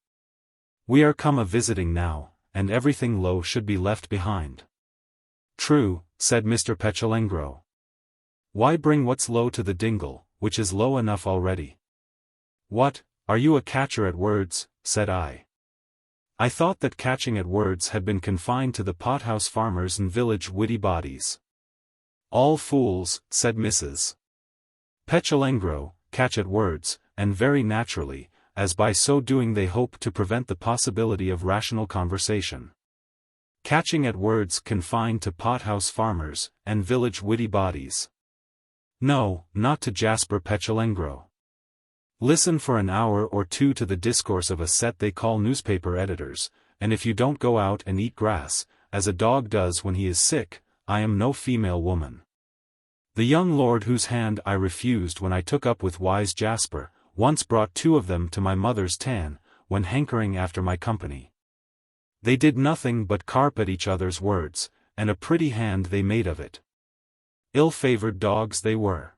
We are come a-visiting now, and everything low should be left behind." "True," said Mr. Petulengro. "Why bring what's low to the dingle, which is low enough already?" "What, are you a catcher at words?" said I. I thought that catching at words had been confined to the pothouse farmers and village witty bodies. "All fools," said Mrs. Petulengro, catch at words, and very naturally, as by so doing they hope to prevent the possibility of rational conversation. Catching at words confined to pothouse farmers, and village witty bodies. No, not to Jasper Petulengro. Listen for an hour or two to the discourse of a set they call newspaper editors, and if you don't go out and eat grass, as a dog does when he is sick, I am no female woman. The young lord whose hand I refused when I took up with wise Jasper, once brought two of them to my mother's tan, when hankering after my company. They did nothing but carp at each other's words, and a pretty hand they made of it. Ill-favored dogs they were.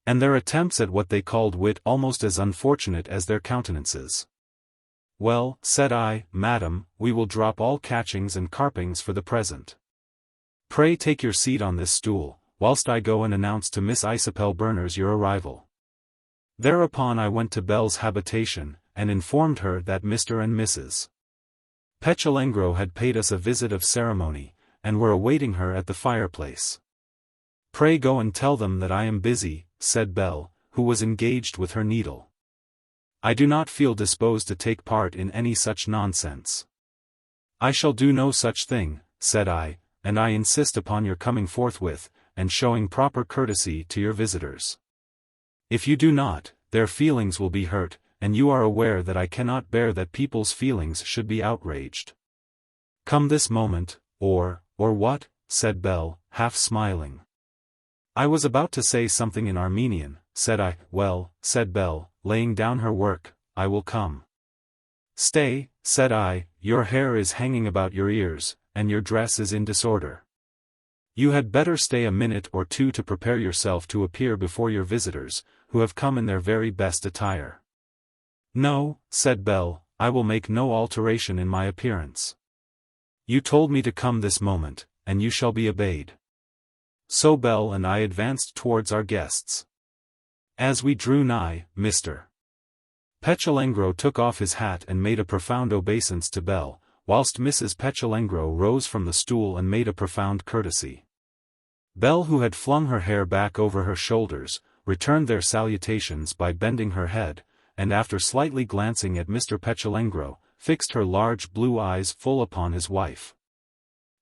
And their attempts at what they called wit almost as unfortunate as their countenances. "Well," said I, "madam, we will drop all catchings and carpings for the present. Pray take your seat on this stool, whilst I go and announce to Miss Isabel Berners your arrival." Thereupon I went to Belle's habitation, and informed her that Mr. and Mrs. Petulengro had paid us a visit of ceremony, and were awaiting her at the fireplace. "Pray go and tell them that I am busy," said Belle, who was engaged with her needle. "I do not feel disposed to take part in any such nonsense." "I shall do no such thing," said I, "and I insist upon your coming forthwith, and showing proper courtesy to your visitors. If you do not, their feelings will be hurt, and you are aware that I cannot bear that people's feelings should be outraged. Come this moment, or what?" said Belle, half smiling. I was about to say something in Armenian, said I. "Well," said Belle, laying down her work, "I will come." "Stay," said I, "your hair is hanging about your ears, and your dress is in disorder. You had better stay a minute or two to prepare yourself to appear before your visitors, who have come in their very best attire." "No," said Belle, "I will make no alteration in my appearance. You told me to come this moment, and you shall be obeyed." So Belle and I advanced towards our guests. As we drew nigh, Mr. Petulengro took off his hat and made a profound obeisance to Belle, whilst Mrs. Petulengro rose from the stool and made a profound courtesy. Belle, who had flung her hair back over her shoulders, returned their salutations by bending her head, and after slightly glancing at Mr. Petulengro, fixed her large blue eyes full upon his wife.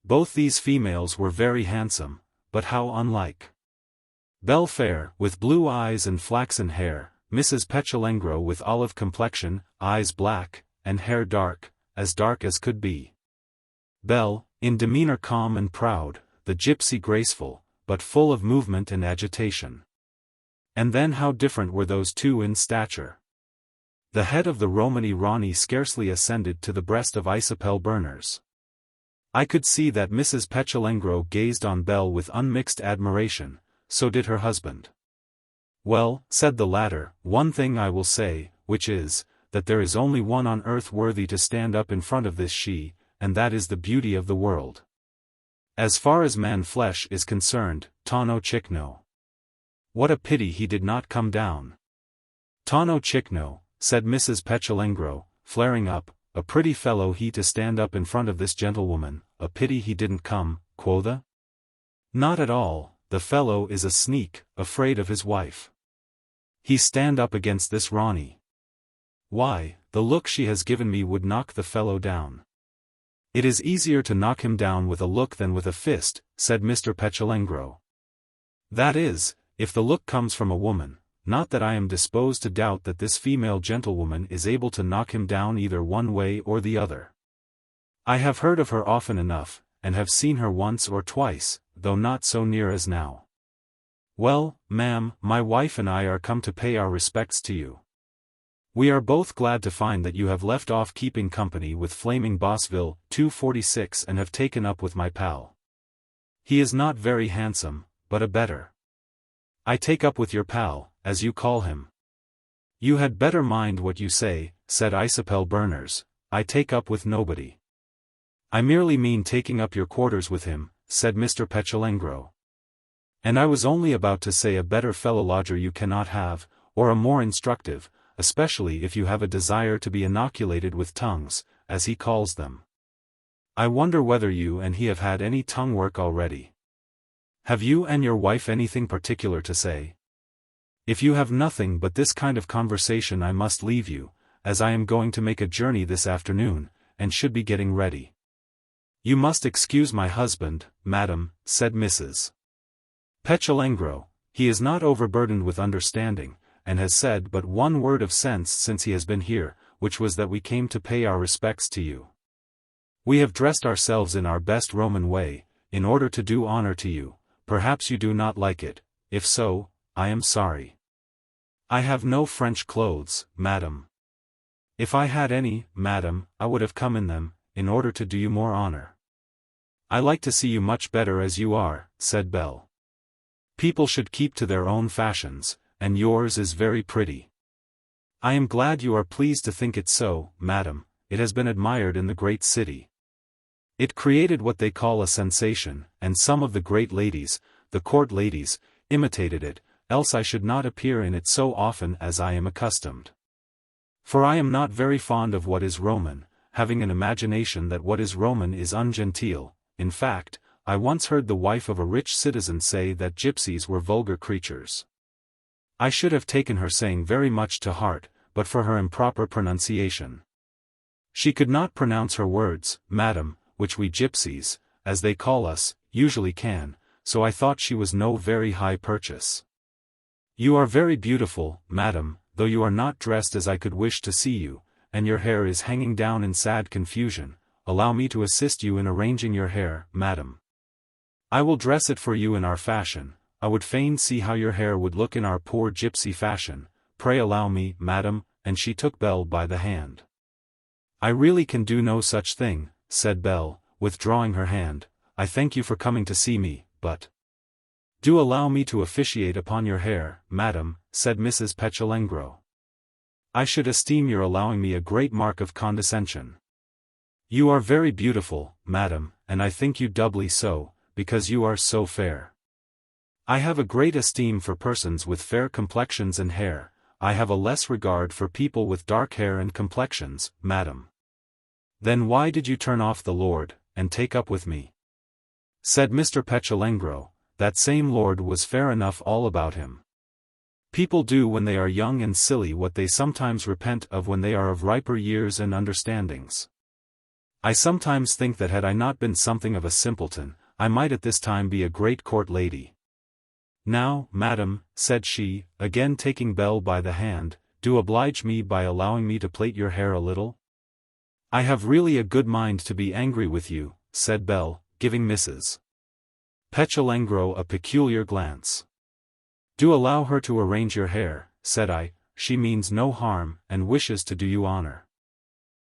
Both these females were very handsome, but how unlike. Belle fair, with blue eyes and flaxen hair, Mrs. Petulengro with olive complexion, eyes black, and hair dark as could be. Belle, in demeanor calm and proud, the gypsy graceful, but full of movement and agitation. And then how different were those two in stature. The head of the Romany Ronnie scarcely ascended to the breast of XXIII Berners. I could see that Mrs. Petulengro gazed on Belle with unmixed admiration, so did her husband. Well, said the latter, one thing I will say, which is, that there is only one on earth worthy to stand up in front of this she, and that is the beauty of the world. As far as man-flesh is concerned, Tonno Chickno. What a pity he did not come down. Tonno Chickno, said Mrs. Petulengro, flaring up, a pretty fellow he to stand up in front of this gentlewoman, a pity he didn't come, quotha? Not at all, the fellow is a sneak, afraid of his wife. He stand up against this Ronnie. Why, the look she has given me would knock the fellow down. It is easier to knock him down with a look than with a fist, said Mr. Petulengro. That is, if the look comes from a woman, not that I am disposed to doubt that this female gentlewoman is able to knock him down either one way or the other. I have heard of her often enough, and have seen her once or twice, though not so near as now. Well, ma'am, my wife and I are come to pay our respects to you. We are both glad to find that you have left off keeping company with Flaming Bossville 246 and have taken up with my pal. He is not very handsome, but a better. I take up with your pal, as you call him. You had better mind what you say, said XXIII Berners, I take up with nobody. I merely mean taking up your quarters with him, said Mr. Petulengro. And I was only about to say a better fellow lodger you cannot have, or a more instructive, especially if you have a desire to be inoculated with tongues, as he calls them. I wonder whether you and he have had any tongue work already. Have you and your wife anything particular to say? If you have nothing but this kind of conversation I must leave you, as I am going to make a journey this afternoon, and should be getting ready. You must excuse my husband, madam, said Mrs. Petulengro, he is not overburdened with understanding, and has said but one word of sense since he has been here, which was that we came to pay our respects to you. We have dressed ourselves in our best Roman way, in order to do honor to you. Perhaps you do not like it, if so, I am sorry. I have no French clothes, madam. If I had any, madam, I would have come in them, in order to do you more honor. I like to see you much better as you are, said Belle. People should keep to their own fashions, and yours is very pretty. I am glad you are pleased to think it so, madam, it has been admired in the great city. It created what they call a sensation, and some of the great ladies, the court ladies, imitated it, else I should not appear in it so often as I am accustomed. For I am not very fond of what is Roman, having an imagination that what is Roman is ungenteel. In fact, I once heard the wife of a rich citizen say that gypsies were vulgar creatures. I should have taken her saying very much to heart, but for her improper pronunciation. She could not pronounce her words, madam, which we gypsies, as they call us, usually can, so I thought she was no very high purchase. You are very beautiful, madam, though you are not dressed as I could wish to see you, and your hair is hanging down in sad confusion. Allow me to assist you in arranging your hair, madam. I will dress it for you in our fashion. I would fain see how your hair would look in our poor gypsy fashion. Pray allow me, madam, and she took Belle by the hand. I really can do no such thing, said Belle, withdrawing her hand. I thank you for coming to see me, but do allow me to officiate upon your hair, madam, said Mrs. Petulengro. I should esteem your allowing me a great mark of condescension. You are very beautiful, madam, and I think you doubly so, because you are so fair. I have a great esteem for persons with fair complexions and hair. I have a less regard for people with dark hair and complexions, madam. Then why did you turn off the Lord, and take up with me? Said Mr. Petulengro, that same lord was fair enough all about him. People do when they are young and silly what they sometimes repent of when they are of riper years and understandings. I sometimes think that had I not been something of a simpleton, I might at this time be a great court lady. Now, madam, said she, again taking Belle by the hand, do oblige me by allowing me to plait your hair a little. I have really a good mind to be angry with you, said Belle, giving Mrs. Lavengro a peculiar glance. Do allow her to arrange your hair, said I, she means no harm, and wishes to do you honor.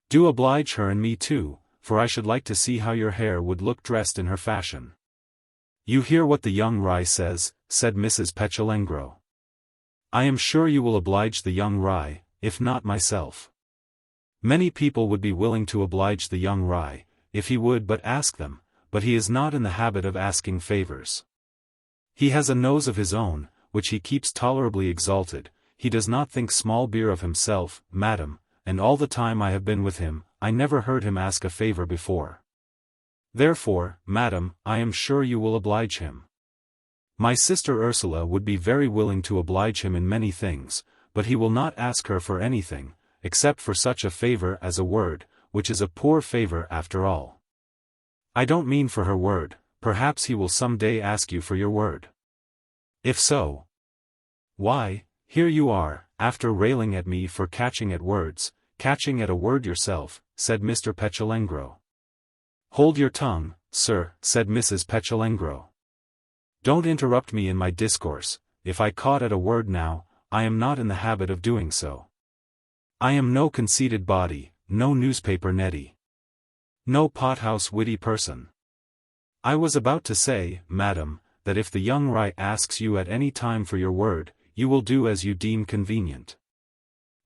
Do oblige her and me too, for I should like to see how your hair would look dressed in her fashion. You hear what the young rye says, said Mrs. Lavengro. I am sure you will oblige the young rye, if not myself. Many people would be willing to oblige the young rye, if he would but ask them, but he is not in the habit of asking favors. He has a nose of his own, which he keeps tolerably exalted, he does not think small beer of himself, madam, and all the time I have been with him, I never heard him ask a favor before. Therefore, madam, I am sure you will oblige him. My sister Ursula would be very willing to oblige him in many things, but he will not ask her for anything, except for such a favor as a word, which is a poor favor after all. I don't mean for her word, perhaps he will some day ask you for your word. If so, why, here you are, after railing at me for catching at words, catching at a word yourself, said Mr. Lavengro. Hold your tongue, sir, said Mrs. Lavengro. Don't interrupt me in my discourse. If I caught at a word now, I am not in the habit of doing so. I am no conceited body, no newspaper neddy. No pothouse witty person. I was about to say, madam, that if the young rye asks you at any time for your word, you will do as you deem convenient.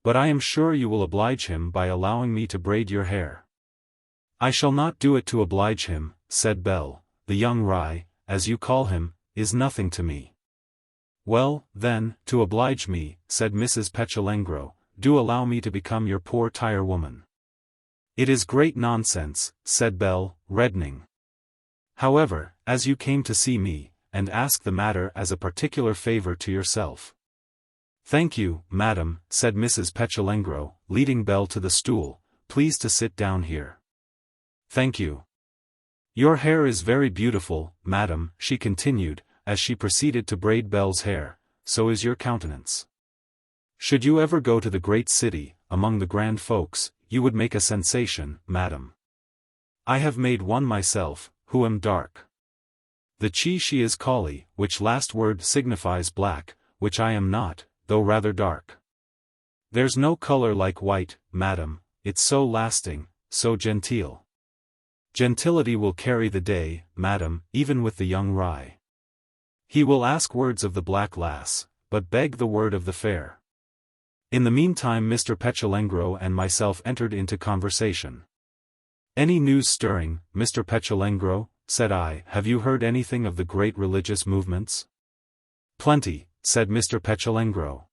But I am sure you will oblige him by allowing me to braid your hair. I shall not do it to oblige him, said Belle, the young rye, as you call him, is nothing to me. Well, then, to oblige me, said Mrs. Lavengro, do allow me to become your poor tire-woman. It is great nonsense, said Belle, reddening. However, as you came to see me, and ask the matter as a particular favor to yourself. Thank you, madam, said Mrs. Lavengro, leading Belle to the stool, please to sit down here. Thank you. Your hair is very beautiful, madam, she continued, as she proceeded to braid Belle's hair, so is your countenance. Should you ever go to the great city, among the grand folks, you would make a sensation, madam. I have made one myself, who am dark. The she is collie, which last word signifies black, which I am not, though rather dark. There's no color like white, madam, it's so lasting, so genteel. Gentility will carry the day, madam, even with the young rye. He will ask words of the black lass, but beg the word of the fair. In the meantime Mr. Lavengro and myself entered into conversation. Any news stirring, Mr. Lavengro, said I, have you heard anything of the great religious movements? Plenty, said Mr. Lavengro.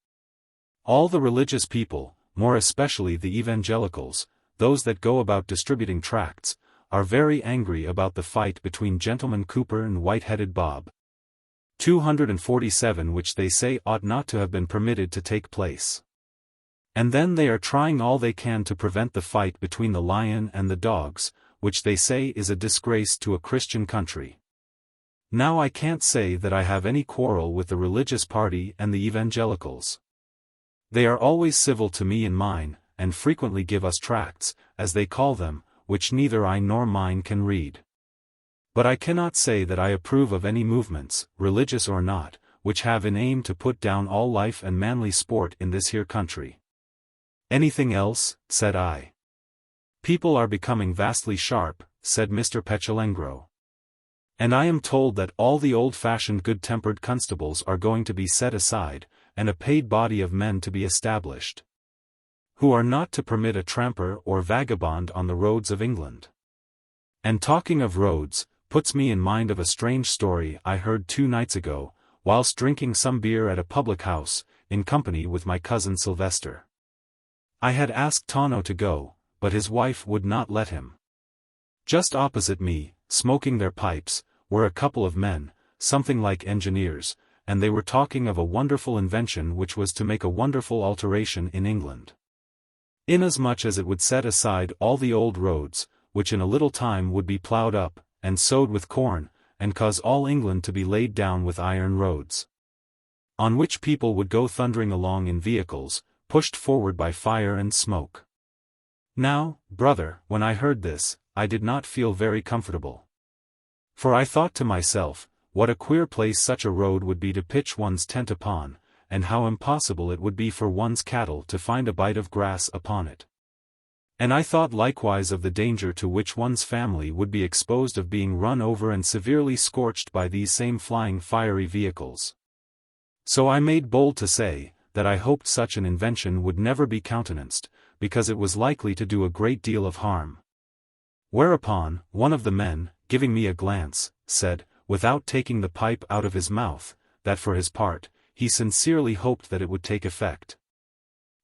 All the religious people, more especially the evangelicals, those that go about distributing tracts, are very angry about the fight between Gentleman Cooper and White-headed Bob. 247 which they say ought not to have been permitted to take place. And then they are trying all they can to prevent the fight between the lion and the dogs, which they say is a disgrace to a Christian country. Now I can't say that I have any quarrel with the religious party and the evangelicals. They are always civil to me and mine, and frequently give us tracts, as they call them, which neither I nor mine can read. But I cannot say that I approve of any movements, religious or not, which have in aim to put down all life and manly sport in this here country. Anything else, said I. People are becoming vastly sharp, said Mr. Lavengro. And I am told that all the old-fashioned good-tempered constables are going to be set aside, and a paid body of men to be established, who are not to permit a tramper or vagabond on the roads of England. And talking of roads, puts me in mind of a strange story I heard 2 nights ago, whilst drinking some beer at a public house, in company with my cousin Sylvester. I had asked Tonno to go, but his wife would not let him. Just opposite me, smoking their pipes, were a couple of men, something like engineers, and they were talking of a wonderful invention which was to make a wonderful alteration in England. Inasmuch as it would set aside all the old roads, which in a little time would be ploughed up, and sowed with corn, and cause all England to be laid down with iron roads, on which people would go thundering along in vehicles, pushed forward by fire and smoke. Now, brother, when I heard this, I did not feel very comfortable. For I thought to myself, what a queer place such a road would be to pitch one's tent upon, and how impossible it would be for one's cattle to find a bite of grass upon it. And I thought likewise of the danger to which one's family would be exposed of being run over and severely scorched by these same flying fiery vehicles. So I made bold to say, that I hoped such an invention would never be countenanced, because it was likely to do a great deal of harm. Whereupon, one of the men, giving me a glance, said, without taking the pipe out of his mouth, that for his part, he sincerely hoped that it would take effect.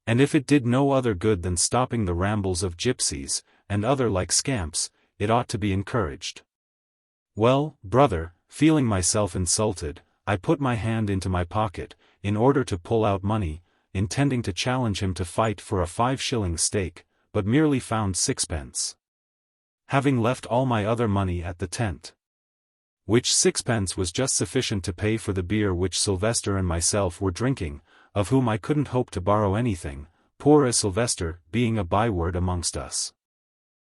And if it did no other good than stopping the rambles of gypsies, and other like scamps, it ought to be encouraged. Well, brother, feeling myself insulted, I put my hand into my pocket, in order to pull out money, intending to challenge him to fight for a 5-shilling stake, but merely found 6pence. Having left all my other money at the tent, which 6pence was just sufficient to pay for the beer which Sylvester and myself were drinking, of whom I couldn't hope to borrow anything, poor as Sylvester being a byword amongst us.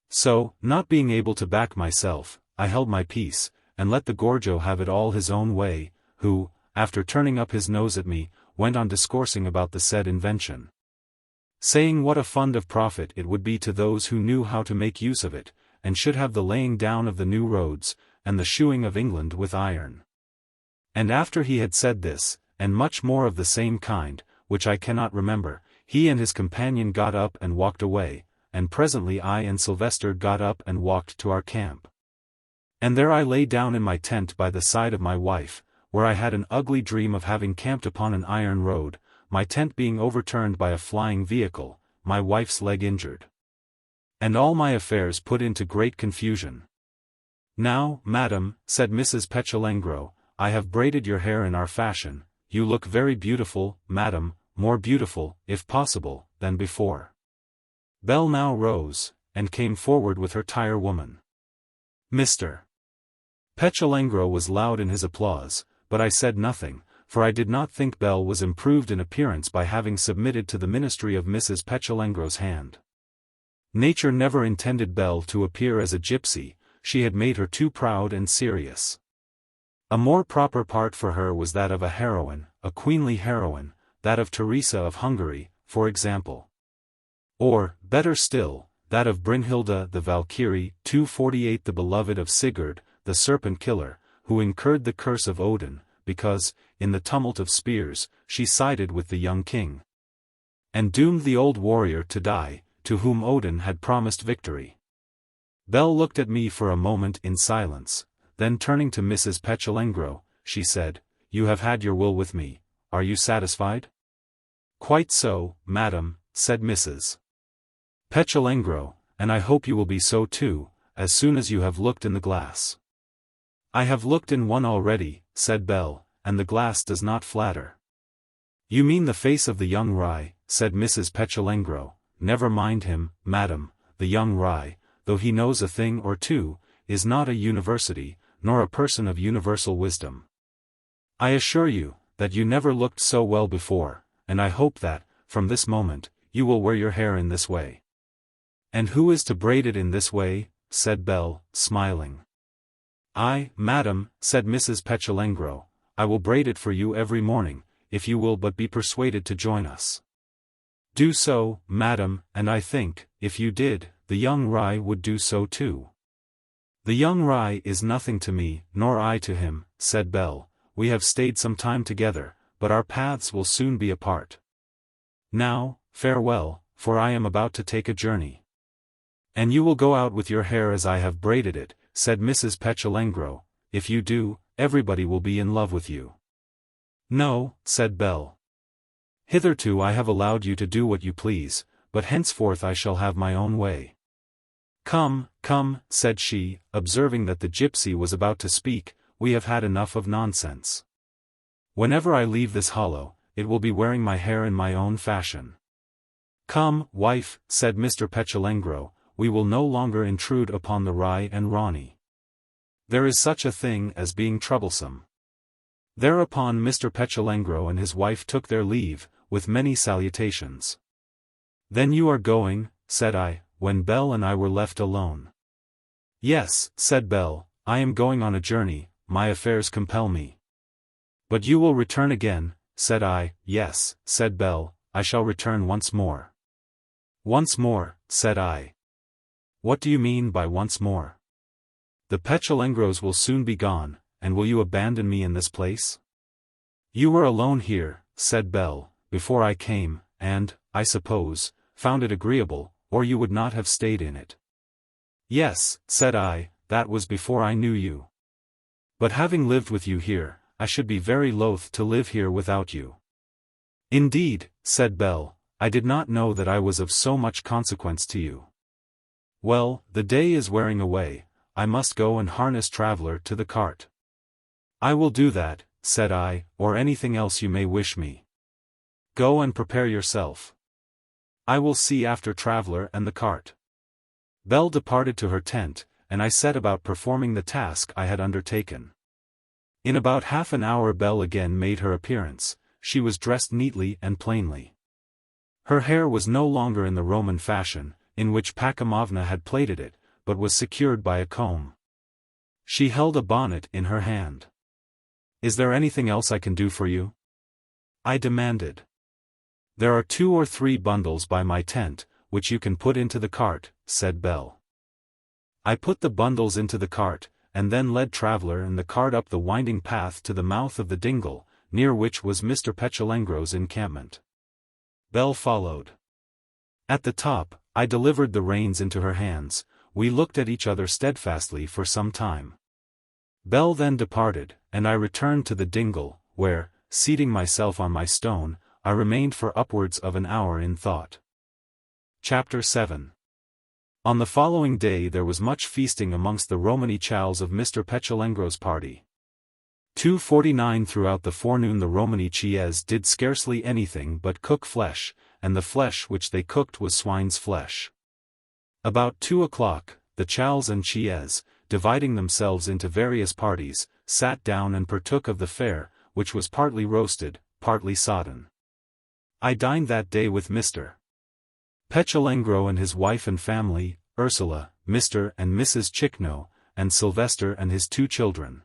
So, not being able to back myself, I held my peace, and let the Gorgio have it all his own way, who, after turning up his nose at me, went on discoursing about the said invention, saying what a fund of profit it would be to those who knew how to make use of it, and should have the laying down of the new roads, and the shoeing of England with iron. And after he had said this, and much more of the same kind, which I cannot remember, he and his companion got up and walked away, and presently I and Sylvester got up and walked to our camp. And there I lay down in my tent by the side of my wife, where I had an ugly dream of having camped upon an iron road, my tent being overturned by a flying vehicle, my wife's leg injured, and all my affairs put into great confusion. Now, madam, said Mrs. Petulengro, I have braided your hair in our fashion. You look very beautiful, madam, more beautiful, if possible, than before. Belle now rose, and came forward with her tire-woman. Mr. Petulengro was loud in his applause, but I said nothing, for I did not think Belle was improved in appearance by having submitted to the ministry of Mrs. Petulengro's hand. Nature never intended Belle to appear as a gypsy, she had made her too proud and serious. A more proper part for her was that of a heroine, a queenly heroine, that of Teresa of Hungary, for example. Or, better still, that of Brynhilda the Valkyrie, 248, the beloved of Sigurd, the serpent killer, who incurred the curse of Odin, because, in the tumult of spears, she sided with the young king, and doomed the old warrior to die, to whom Odin had promised victory. Belle looked at me for a moment in silence, then turning to Mrs. Petulengro, she said, You have had your will with me, are you satisfied? Quite so, madam, said Mrs. Petulengro, and I hope you will be so too, as soon as you have looked in the glass. I have looked in one already, said Belle, and the glass does not flatter. You mean the face of the young rye, said Mrs. Petulengro. Never mind him, madam, the young rye, though he knows a thing or two, is not a university, nor a person of universal wisdom. I assure you, that you never looked so well before, and I hope that, from this moment, you will wear your hair in this way. And who is to braid it in this way? Said Belle, smiling. I, madam, said Mrs. Petulengro, I will braid it for you every morning, if you will but be persuaded to join us. Do so, madam, and I think, if you did, the young rye would do so too. The young rye is nothing to me, nor I to him, said Belle. We have stayed some time together, but our paths will soon be apart. Now, farewell, for I am about to take a journey. And you will go out with your hair as I have braided it, said Mrs. Petulengro. If you do, everybody will be in love with you. No, said Belle. Hitherto I have allowed you to do what you please, but henceforth I shall have my own way. Come, come, said she, observing that the gypsy was about to speak, we have had enough of nonsense. Whenever I leave this hollow, it will be wearing my hair in my own fashion. Come, wife, said Mr. Petulengro, we will no longer intrude upon the Rye and Ronny. There is such a thing as being troublesome. Thereupon Mr. Petulengro and his wife took their leave, with many salutations. Then you are going, said I, when Belle and I were left alone. Yes, said Belle, I am going on a journey, my affairs compel me. But you will return again, said I. Yes, said Belle, I shall return once more. Once more, said I. What do you mean by once more? The Petulengros will soon be gone, and will you abandon me in this place? You were alone here, said Belle, before I came, and, I suppose, found it agreeable, or you would not have stayed in it. Yes, said I, that was before I knew you. But having lived with you here, I should be very loath to live here without you. Indeed, said Belle, I did not know that I was of so much consequence to you. Well, the day is wearing away, I must go and harness Traveller to the cart. I will do that, said I, or anything else you may wish me. Go and prepare yourself. I will see after Traveller and the cart. Belle departed to her tent, and I set about performing the task I had undertaken. In about half an hour Belle again made her appearance. She was dressed neatly and plainly. Her hair was no longer in the Roman fashion, in which Pachymovna had plaited it, but was secured by a comb. She held a bonnet in her hand. Is there anything else I can do for you? I demanded. There are 2 or 3 bundles by my tent, which you can put into the cart, said Belle. I put the bundles into the cart, and then led Traveller and the cart up the winding path to the mouth of the dingle, near which was Mr. Petulengro's encampment. Belle followed. At the top, I delivered the reins into her hands. We looked at each other steadfastly for some time. Belle then departed, and I returned to the dingle, where, seating myself on my stone, I remained for upwards of an hour in thought. Chapter 7. On the following day there was much feasting amongst the Romany chals of Mr. Petulengro's party. 2:49 throughout the forenoon the Romany chies did scarcely anything but cook flesh, and the flesh which they cooked was swine's flesh. About 2 o'clock, the chals and chies, dividing themselves into various parties, sat down and partook of the fare, which was partly roasted, partly sodden. I dined that day with Mr. Petulengro and his wife and family, Ursula, Mr. and Mrs. Chicknow, and Sylvester and his 2 children.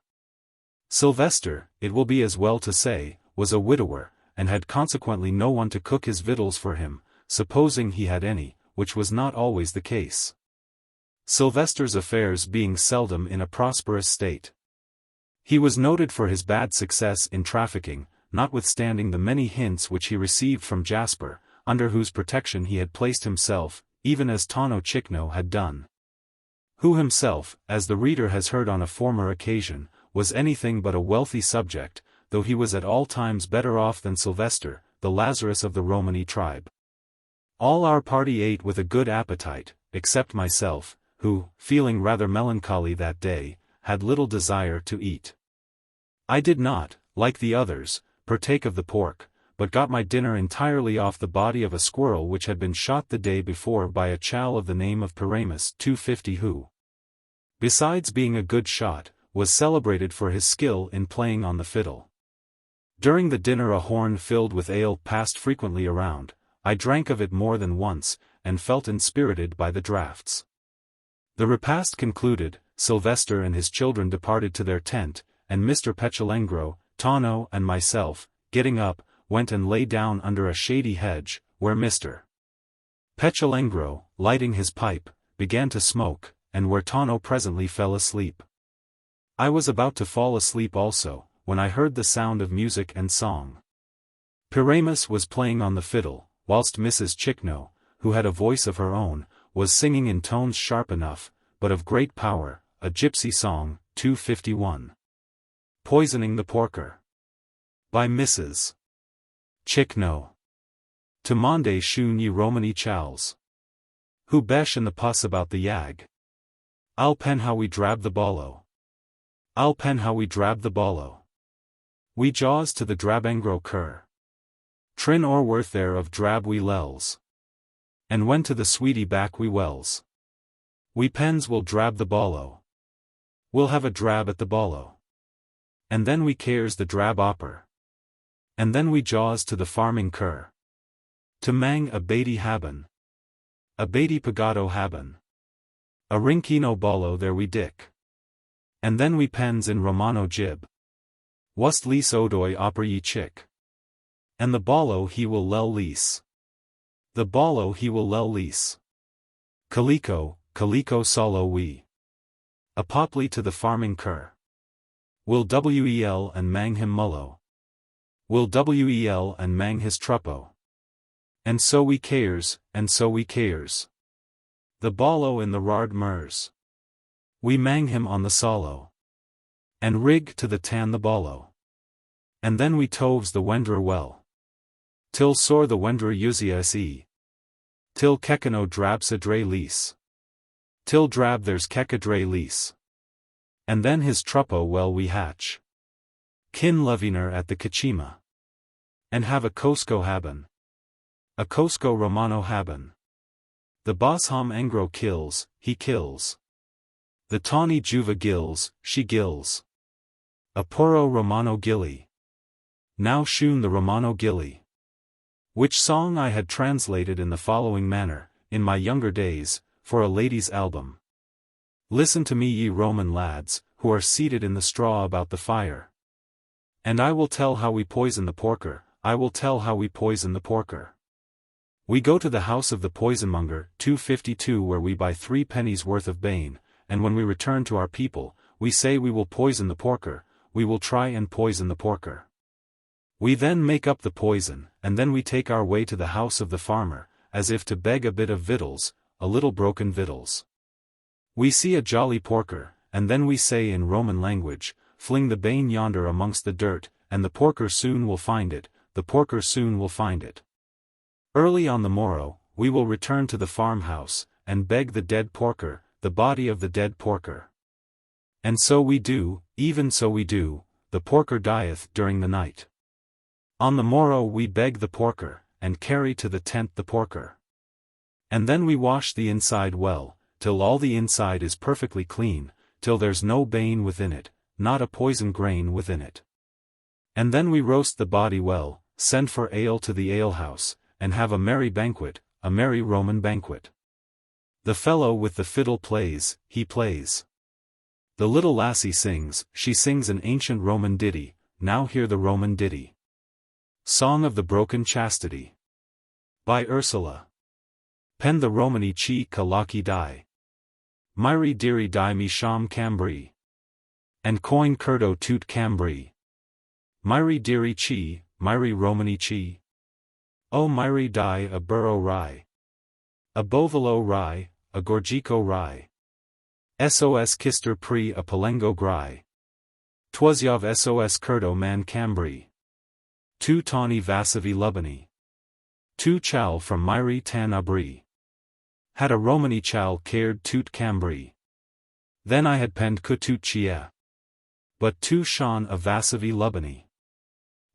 Sylvester, it will be as well to say, was a widower, and had consequently no one to cook his victuals for him, supposing he had any, which was not always the case. Sylvester's affairs being seldom in a prosperous state. He was noted for his bad success in trafficking, notwithstanding the many hints which he received from Jasper, under whose protection he had placed himself, even as Tonno Chicknow had done. Who himself, as the reader has heard on a former occasion, was anything but a wealthy subject, though he was at all times better off than Sylvester, the Lazarus of the Romany tribe. All our party ate with a good appetite, except myself, who, feeling rather melancholy that day, had little desire to eat. I did not, like the others, partake of the pork, but got my dinner entirely off the body of a squirrel which had been shot the day before by a chal of the name of Pyramus 250 who, besides being a good shot, was celebrated for his skill in playing on the fiddle. During the dinner a horn filled with ale passed frequently around. I drank of it more than once, and felt inspirited by the draughts. The repast concluded, Sylvester and his children departed to their tent, and Mr. Petulengro, Tonno and myself, getting up, went and lay down under a shady hedge, where Mr. Petulengro, lighting his pipe, began to smoke, and where Tonno presently fell asleep. I was about to fall asleep also, when I heard the sound of music and song. Pyramus was playing on the fiddle, whilst Mrs. Chicknow, who had a voice of her own, was singing in tones sharp enough, but of great power, a gypsy song, 251. Poisoning the Porker. By Mrs. Chicknow. To Monde shun ye Romany chals. Who besh in the pus about the yag. I'll pen how we drab the bollo. I'll pen how we drab the bollo. We jaws to the Lavengro cur. Trin or worth there of drab we lels. And when to the sweetie back we wells. We pens will drab the bollo. We'll have a drab at the bollo. And then we cares the drab opper. And then we jaws to the farming cur. To mang a baity haben. A baity pagato haben. A rinkino bollo there we dick. And then we pens in Romano jib. Wust lease odoi opera ye chick. And the bollo he will lel lease. The bollo he will lel lease. Calico solo we. A poply to the farming cur. Will wel and mang him mullo. Will wel and mang his truppo. And so we cares, and so we cares. The bollo in the rard mers. We mang him on the solo. And rig to the tan the bollo. And then we toves the wendrer well. Till soar the wendrer usia se. Till kekano drabs a dre lease. Till drab there's keka dre lease. And then his truppo well we hatch. Kin leviner at the kachima. And have a Cosco haben. A Cosco Romano haben. The Bosham Engro kills, he kills. The Tawny Juva gills, she gills. A Poro Romano gilly. Now shoon the Romano gilly. Which song I had translated in the following manner, in my younger days, for a lady's album. Listen to me ye Roman lads, who are seated in the straw about the fire. And I will tell how we poison the porker, I will tell how we poison the porker. We go to the house of the poisonmonger, 252, where we buy 3 pennies worth of bane, and when we return to our people, we say we will poison the porker, we will try and poison the porker. We then make up the poison, and then we take our way to the house of the farmer, as if to beg a bit of victuals, a little broken victuals. We see a jolly porker, and then we say in Roman language, fling the bane yonder amongst the dirt, and the porker soon will find it, the porker soon will find it. Early on the morrow, we will return to the farmhouse, and beg the dead porker, the body of the dead porker. And so we do, even so we do, the porker dieth during the night. On the morrow we beg the porker, and carry to the tent the porker. And then we wash the inside well, till all the inside is perfectly clean, till there's no bane within it, not a poison grain within it. And then we roast the body well, send for ale to the alehouse, and have a merry banquet, a merry Roman banquet. The fellow with the fiddle plays, he plays. The little lassie sings, she sings an ancient Roman ditty, now hear the Roman ditty. Song of the Broken Chastity. By Ursula. Pen the Romany chi kalaki die. Myri diri die mi sham cambri. And coin curdo tut cambri. Myri diri chi, myri Romany chi. O myri die a burro rye. A bovolo rye, a gorgico rye. Sos kister pri a palengo gry. Twasyov sos curdo man cambri. Tu tawny vasavi lubani. Tu chow from myri tan abri. Had a Romany chow cared tut cambri. Then I had penned kutut chia. But tu shan a vasavi lubani.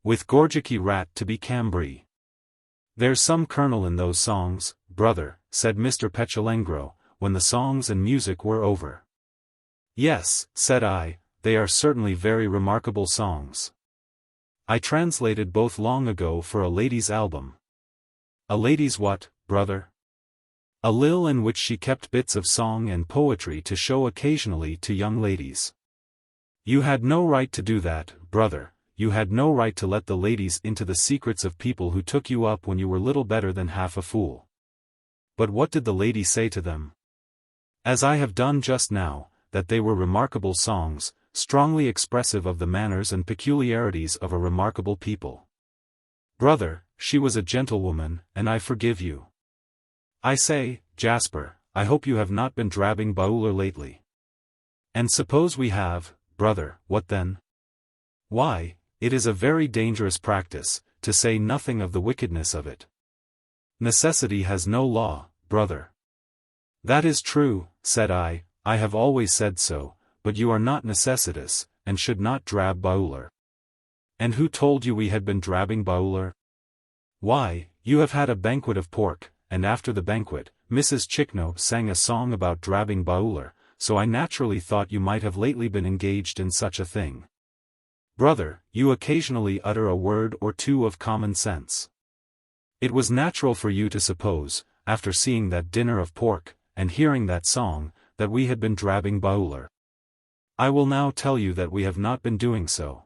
With gorgiki rat to be cambri. There's some kernel in those songs, brother, said Mr. Lavengro, when the songs and music were over. Yes, said I, they are certainly very remarkable songs. I translated both long ago for a lady's album. A lady's what, brother? A lil in which she kept bits of song and poetry to show occasionally to young ladies. You had no right to do that, brother. You had no right to let the ladies into the secrets of people who took you up when you were little better than half a fool. But what did the lady say to them? As I have done just now, that they were remarkable songs, strongly expressive of the manners and peculiarities of a remarkable people. Brother, she was a gentlewoman, and I forgive you. I say, Jasper, I hope you have not been drabbing bowler lately. And suppose we have, brother, what then? Why, it is a very dangerous practice, to say nothing of the wickedness of it. Necessity has no law, brother. That is true, said I have always said so, but you are not necessitous, and should not drab bowler. And who told you we had been drabbing bowler? Why, you have had a banquet of pork, and after the banquet, Mrs. Chicknow sang a song about drabbing bowler, so I naturally thought you might have lately been engaged in such a thing. Brother, you occasionally utter a word or two of common sense. It was natural for you to suppose, after seeing that dinner of pork, and hearing that song, that we had been drabbing bowler. I will now tell you that we have not been doing so.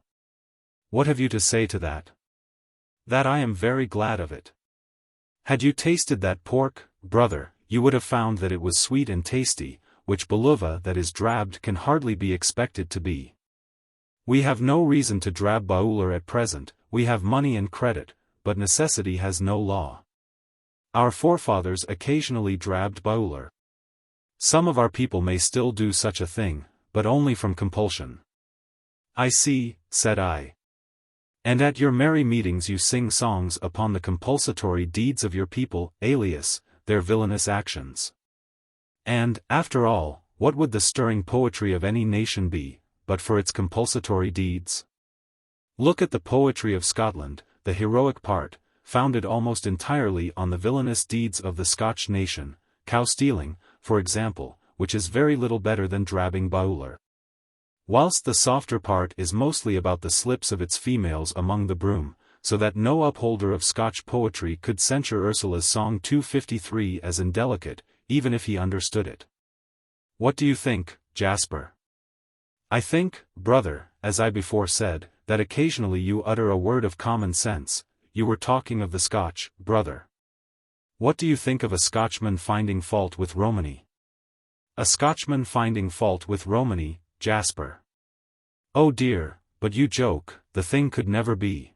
What have you to say to that? That I am very glad of it. Had you tasted that pork, brother, you would have found that it was sweet and tasty, which bowluva that is drabbed can hardly be expected to be. We have no reason to drab bowler at present, we have money and credit, but necessity has no law. Our forefathers occasionally drabbed bowler. Some of our people may still do such a thing, but only from compulsion. I see, said I. And at your merry meetings you sing songs upon the compulsatory deeds of your people, alias, their villainous actions. And, after all, what would the stirring poetry of any nation be, but for its compulsatory deeds? Look at the poetry of Scotland, the heroic part, founded almost entirely on the villainous deeds of the Scotch nation, cow-stealing, for example, which is very little better than drabbing bowler. Whilst the softer part is mostly about the slips of its females among the broom, so that no upholder of Scotch poetry could censure Ursula's Song 253 as indelicate, even if he understood it. What do you think, Jasper? I think, brother, as I before said, that occasionally you utter a word of common sense. You were talking of the Scotch, brother. What do you think of a Scotchman finding fault with Romany? A Scotchman finding fault with Romany, Jasper. Oh dear, but you joke, the thing could never be.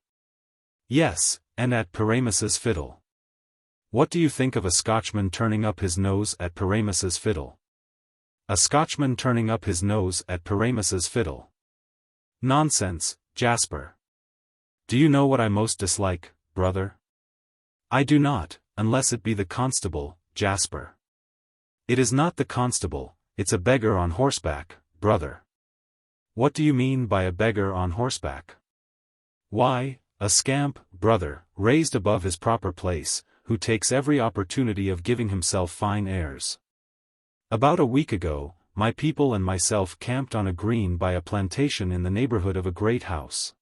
Yes, and at Paramus's fiddle. What do you think of a Scotchman turning up his nose at Paramus's fiddle? A Scotchman turning up his nose at Paramus's fiddle. Nonsense, Jasper. Do you know what I most dislike, brother? I do not, unless it be the constable, Jasper. It is not the constable, it's a beggar on horseback, brother. What do you mean by a beggar on horseback? Why, a scamp, brother, raised above his proper place, who takes every opportunity of giving himself fine airs. About a week ago, my people and myself camped on a green by a plantation in the neighborhood of a great house.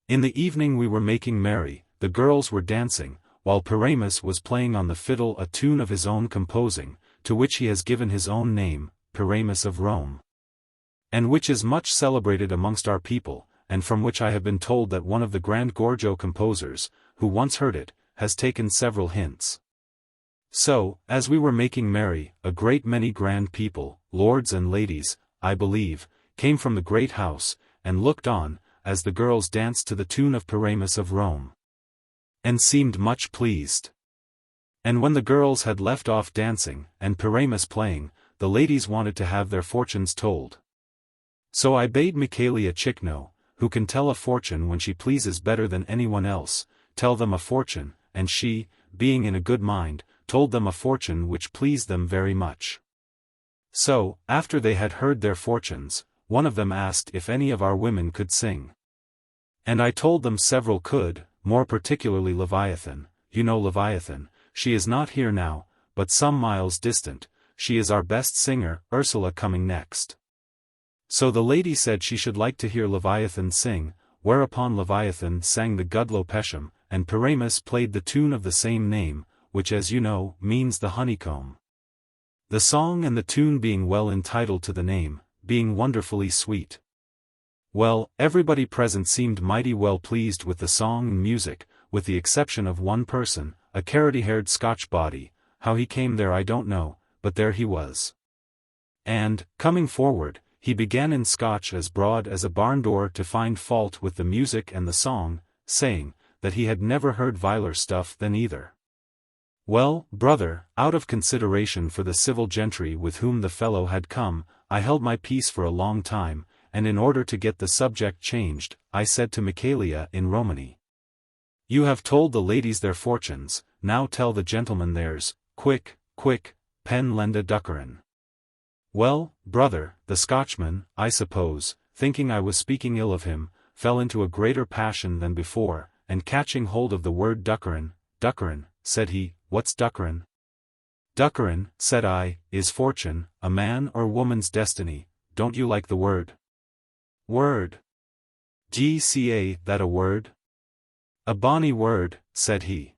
In the evening we were making merry, the girls were dancing, while Paramus was playing on the fiddle a tune of his own composing, to which he has given his own name, Paramus of Rome. And which is much celebrated amongst our people, and from which I have been told that one of the grand Gorgio composers, who once heard it, has taken several hints. So, as we were making merry, a great many grand people, lords and ladies, I believe, came from the great house, and looked on, as the girls danced to the tune of Paramus of Rome. And seemed much pleased. And when the girls had left off dancing, and Paramus playing, the ladies wanted to have their fortunes told. So I bade Michaelia Chicknow, who can tell a fortune when she pleases better than anyone else, tell them a fortune, and she, being in a good mind, told them a fortune which pleased them very much. So, after they had heard their fortunes, one of them asked if any of our women could sing. And I told them several could, more particularly Leviathan. You know Leviathan, she is not here now, but some miles distant, she is our best singer, Ursula coming next. So the lady said she should like to hear Leviathan sing, whereupon Leviathan sang the Gudlo Pesham, and Paramus played the tune of the same name, which as you know, means the honeycomb. The song and the tune being well entitled to the name, being wonderfully sweet. Well, everybody present seemed mighty well pleased with the song and music, with the exception of one person, a carroty-haired Scotch body. How he came there I don't know, but there he was. And, coming forward, he began in Scotch as broad as a barn door to find fault with the music and the song, saying, that he had never heard viler stuff than either. Well, brother, out of consideration for the civil gentry with whom the fellow had come, I held my peace for a long time, and in order to get the subject changed, I said to Michaelia in Romany. You have told the ladies their fortunes, now tell the gentlemen theirs, quick, quick, pen lenda duckerin. Well, brother, the Scotchman, I suppose, thinking I was speaking ill of him, fell into a greater passion than before, and catching hold of the word Duckerin, said he, "What's Duckerin?" "Duckerin," said I, "is fortune, a man or woman's destiny. Don't you like the word?" "Word? Gca, that a word?" "A bonny word," said he.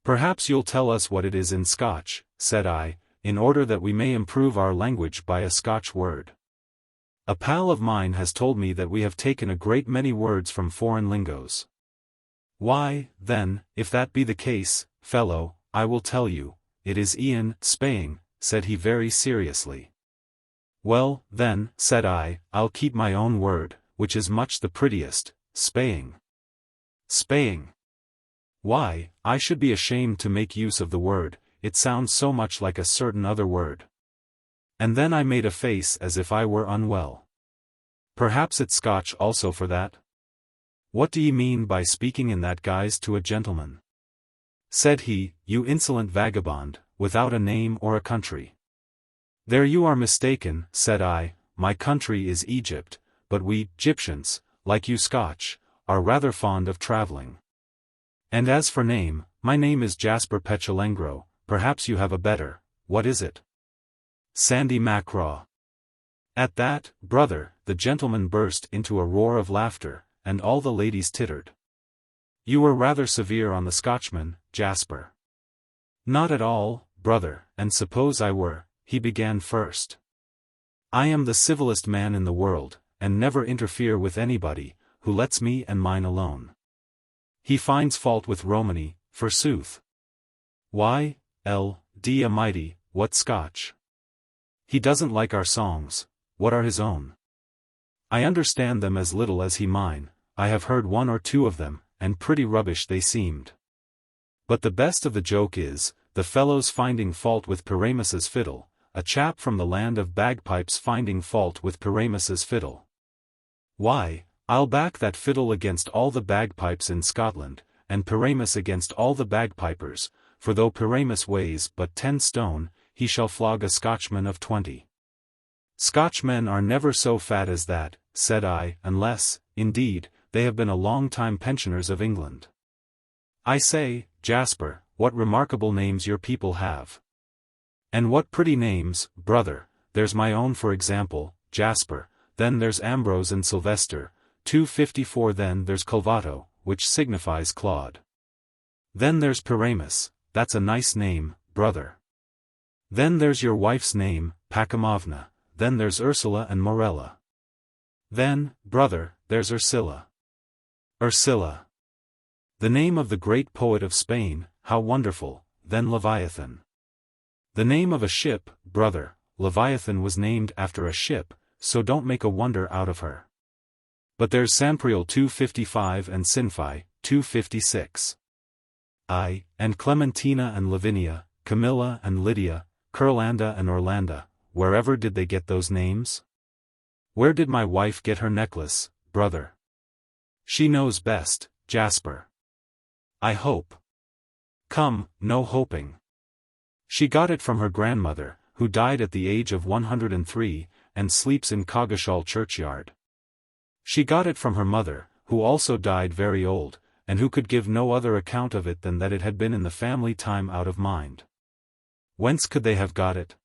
"Perhaps you'll tell us what it is in Scotch," said I, "in order that we may improve our language by a Scotch word. A pal of mine has told me that we have taken a great many words from foreign lingos." "Why, then, if that be the case, fellow, I will tell you, it is Ian, spaying," said he very seriously. "Well, then," said I, "I'll keep my own word, which is much the prettiest, spaying." "Spaying? Why, I should be ashamed to make use of the word, it sounds so much like a certain other word." And then I made a face as if I were unwell. "Perhaps it's Scotch also for that?" "What do ye mean by speaking in that guise to a gentleman?" Said he, "You insolent vagabond, without a name or a country." "There you are mistaken," said I, "my country is Egypt, but we, Gyptians, like you Scotch, are rather fond of travelling. And as for name, my name is Jasper Petulengro, perhaps you have a better. What is it?" "Sandy Macraw." At that, brother, the gentleman burst into a roar of laughter, and all the ladies tittered. "You were rather severe on the Scotchman, Jasper." "Not at all, brother, and suppose I were," he began first. "I am the civilest man in the world, and never interfere with anybody, who lets me and mine alone. He finds fault with Romany, forsooth. Why, L.D. Almighty, what Scotch? He doesn't like our songs. What are his own? I understand them as little as he mine. I have heard one or two of them, and pretty rubbish they seemed. But the best of the joke is, the fellow's finding fault with Pyramus's fiddle, a chap from the land of bagpipes finding fault with Pyramus's fiddle. Why, I'll back that fiddle against all the bagpipes in Scotland, and Pyramus against all the bagpipers, for though Pyramus weighs but 10 stone, he shall flog a Scotchman of 20. "Scotchmen are never so fat as that," said I, "unless, indeed, they have been a long time pensioners of England. I say, Jasper, what remarkable names your people have. And what pretty names, brother, there's my own for example, Jasper, then there's Ambrose and Sylvester, 254 then there's Culvato, which signifies Claude. Then there's Pyramus, that's a nice name, brother. Then there's your wife's name, Pacamovna, then there's Ursula and Morella. Then, brother, there's Ursula. Ursula. The name of the great poet of Spain, how wonderful, then Leviathan. The name of a ship, brother, Leviathan was named after a ship, so don't make a wonder out of her. But there's Sampriel 255 and Sinphi, 256. I, and Clementina and Lavinia, Camilla and Lydia, Curlanda and Orlanda, wherever did they get those names? Where did my wife get her necklace, brother? She knows best, Jasper. I hope. Come, no hoping. She got it from her grandmother, who died at the age of 103, and sleeps in Coggeshall churchyard. She got it from her mother, who also died very old, and who could give no other account of it than that it had been in the family time out of mind. Whence could they have got it?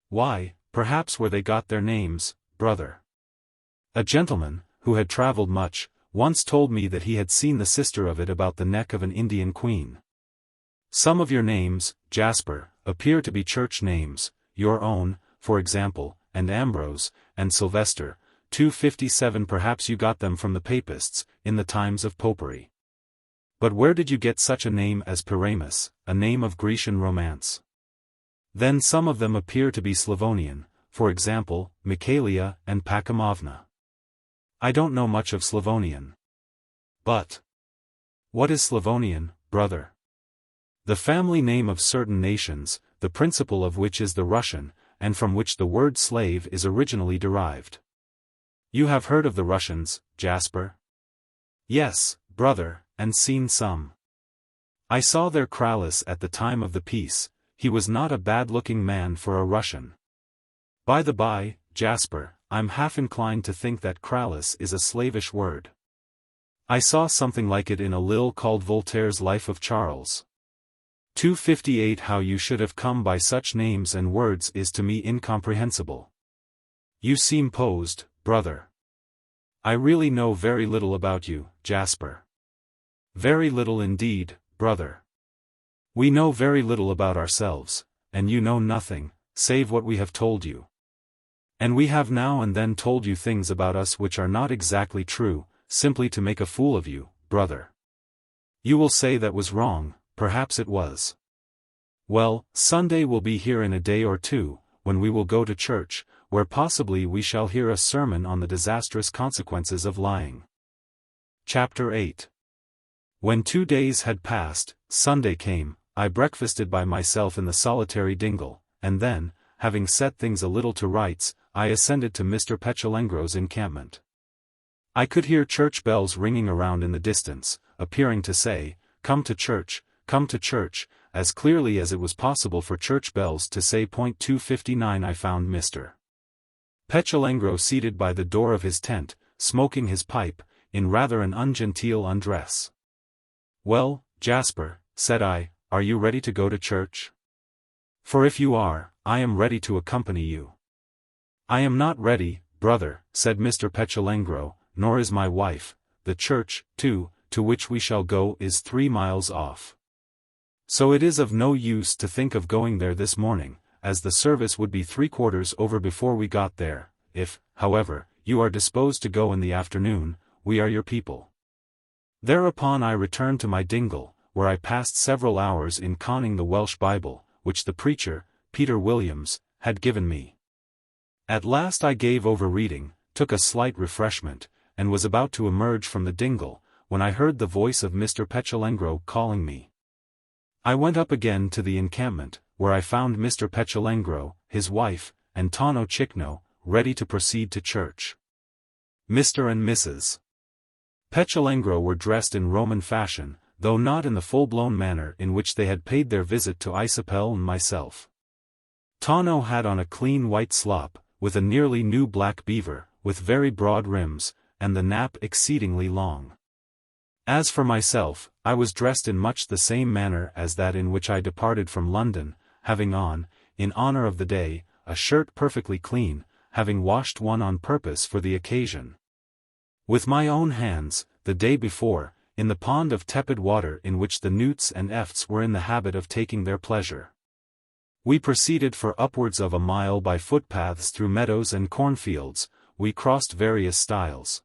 Why, perhaps where they got their names, brother. A gentleman, who had travelled much, once told me that he had seen the sister of it about the neck of an Indian queen. Some of your names, Jasper, appear to be church names, your own, for example, and Ambrose, and Sylvester, 257 perhaps you got them from the papists, in the times of popery. But where did you get such a name as Pyramus, a name of Grecian romance? Then some of them appear to be Slavonian, for example, Michaelia and Pacamovna. I don't know much of Slavonian. But what is Slavonian, brother? The family name of certain nations, the principal of which is the Russian, and from which the word slave is originally derived. You have heard of the Russians, Jasper? Yes, brother, and seen some. I saw their Krallis at the time of the peace. He was not a bad-looking man for a Russian. By the by, Jasper, I'm half inclined to think that kralis is a slavish word. I saw something like it in a lill called Voltaire's Life of Charles. 258. How you should have come by such names and words is to me incomprehensible. You seem posed, brother. I really know very little about you, Jasper. Very little indeed, brother. We know very little about ourselves, and you know nothing, save what we have told you. And we have now and then told you things about us which are not exactly true, simply to make a fool of you, brother. You will say that was wrong, perhaps it was. Well, Sunday will be here in a day or two, when we will go to church, where possibly we shall hear a sermon on the disastrous consequences of lying. Chapter 8. When 2 days had passed, Sunday came. I breakfasted by myself in the solitary dingle, and then, having set things a little to rights, I ascended to Mr. Pechalengro's encampment. I could hear church bells ringing around in the distance, appearing to say, come to church, as clearly as it was possible for church bells to say. 259. I found Mr. Pechalengro seated by the door of his tent, smoking his pipe, in rather an ungenteel undress. Well, Jasper, said I, are you ready to go to church? For if you are, I am ready to accompany you. I am not ready, brother, said Mr. Pechalengro, nor is my wife. The church, too, to which we shall go is 3 miles off. So it is of no use to think of going there this morning, as the service would be 3/4 over before we got there. If, however, you are disposed to go in the afternoon, we are your people. Thereupon I returned to my dingle, where I passed several hours in conning the Welsh Bible, which the preacher, Peter Williams, had given me. At last I gave over reading, took a slight refreshment, and was about to emerge from the dingle, when I heard the voice of Mr. Pechalengro calling me. I went up again to the encampment, where I found Mr. Pechalengro, his wife, and Tonno Chickno, ready to proceed to church. Mr. and Mrs. Pechalengro were dressed in Roman fashion, though not in the full-blown manner in which they had paid their visit to Isabel and myself. Tonno had on a clean white slop, with a nearly new black beaver, with very broad rims, and the nap exceedingly long. As for myself, I was dressed in much the same manner as that in which I departed from London, having on, in honor of the day, a shirt perfectly clean, having washed one on purpose for the occasion. With my own hands, the day before, in the pond of tepid water in which the newts and efts were in the habit of taking their pleasure. We proceeded for upwards of a mile by footpaths through meadows and cornfields. We crossed various stiles.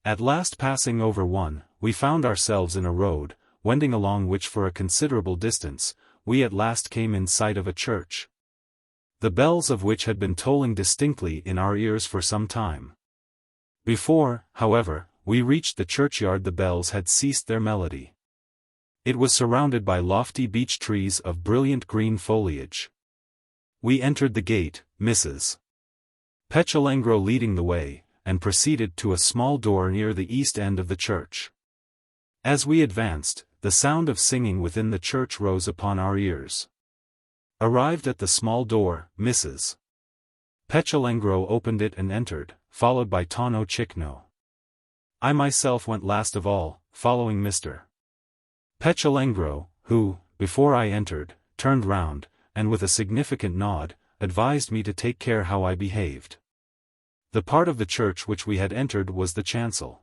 At last, passing over one, we found ourselves in a road, wending along which for a considerable distance, we at last came in sight of a church, the bells of which had been tolling distinctly in our ears for some time. Before, however, we reached the churchyard the bells had ceased their melody. It was surrounded by lofty beech trees of brilliant green foliage. We entered the gate, Mrs. Pechalengro leading the way, and proceeded to a small door near the east end of the church. As we advanced, the sound of singing within the church rose upon our ears. Arrived at the small door, Mrs. Pechalengro opened it and entered, followed by Tonno Chickno. I myself went last of all, following Mr. Pechalengro, who, before I entered, turned round, and with a significant nod, advised me to take care how I behaved. The part of the church which we had entered was the chancel.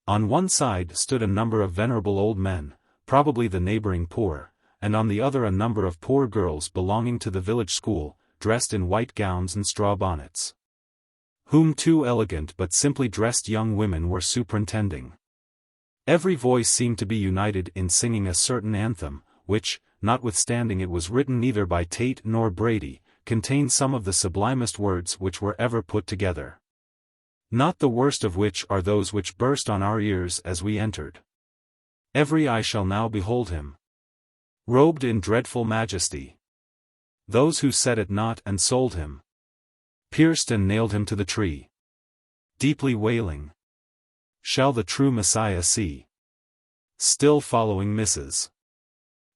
On one side stood a number of venerable old men, probably the neighboring poor, and on the other a number of poor girls belonging to the village school, dressed in white gowns and straw bonnets, whom 2 elegant but simply dressed young women were superintending. Every voice seemed to be united in singing a certain anthem, which, notwithstanding it was written neither by Tate nor Brady, contained some of the sublimest words which were ever put together. Not the worst of which are those which burst on our ears as we entered. Every eye shall now behold him, robed in dreadful majesty. Those who set at naught and sold him, pierced and nailed him to the tree, deeply wailing, shall the true Messiah see. Still following Mrs.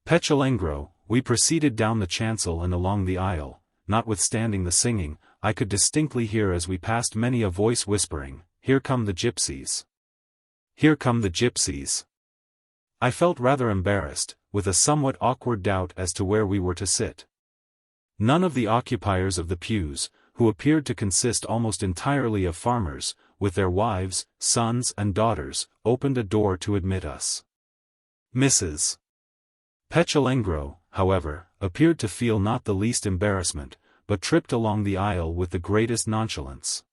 Pechalengro, we proceeded down the chancel and along the aisle. Notwithstanding the singing, I could distinctly hear as we passed many a voice whispering, "Here come the gypsies! Here come the gypsies!" I felt rather embarrassed, with a somewhat awkward doubt as to where we were to sit. None of the occupiers of the pews, who appeared to consist almost entirely of farmers, with their wives, sons and daughters, opened a door to admit us. Mrs. Lavengro, however, appeared to feel not the least embarrassment, but tripped along the aisle with the greatest nonchalance.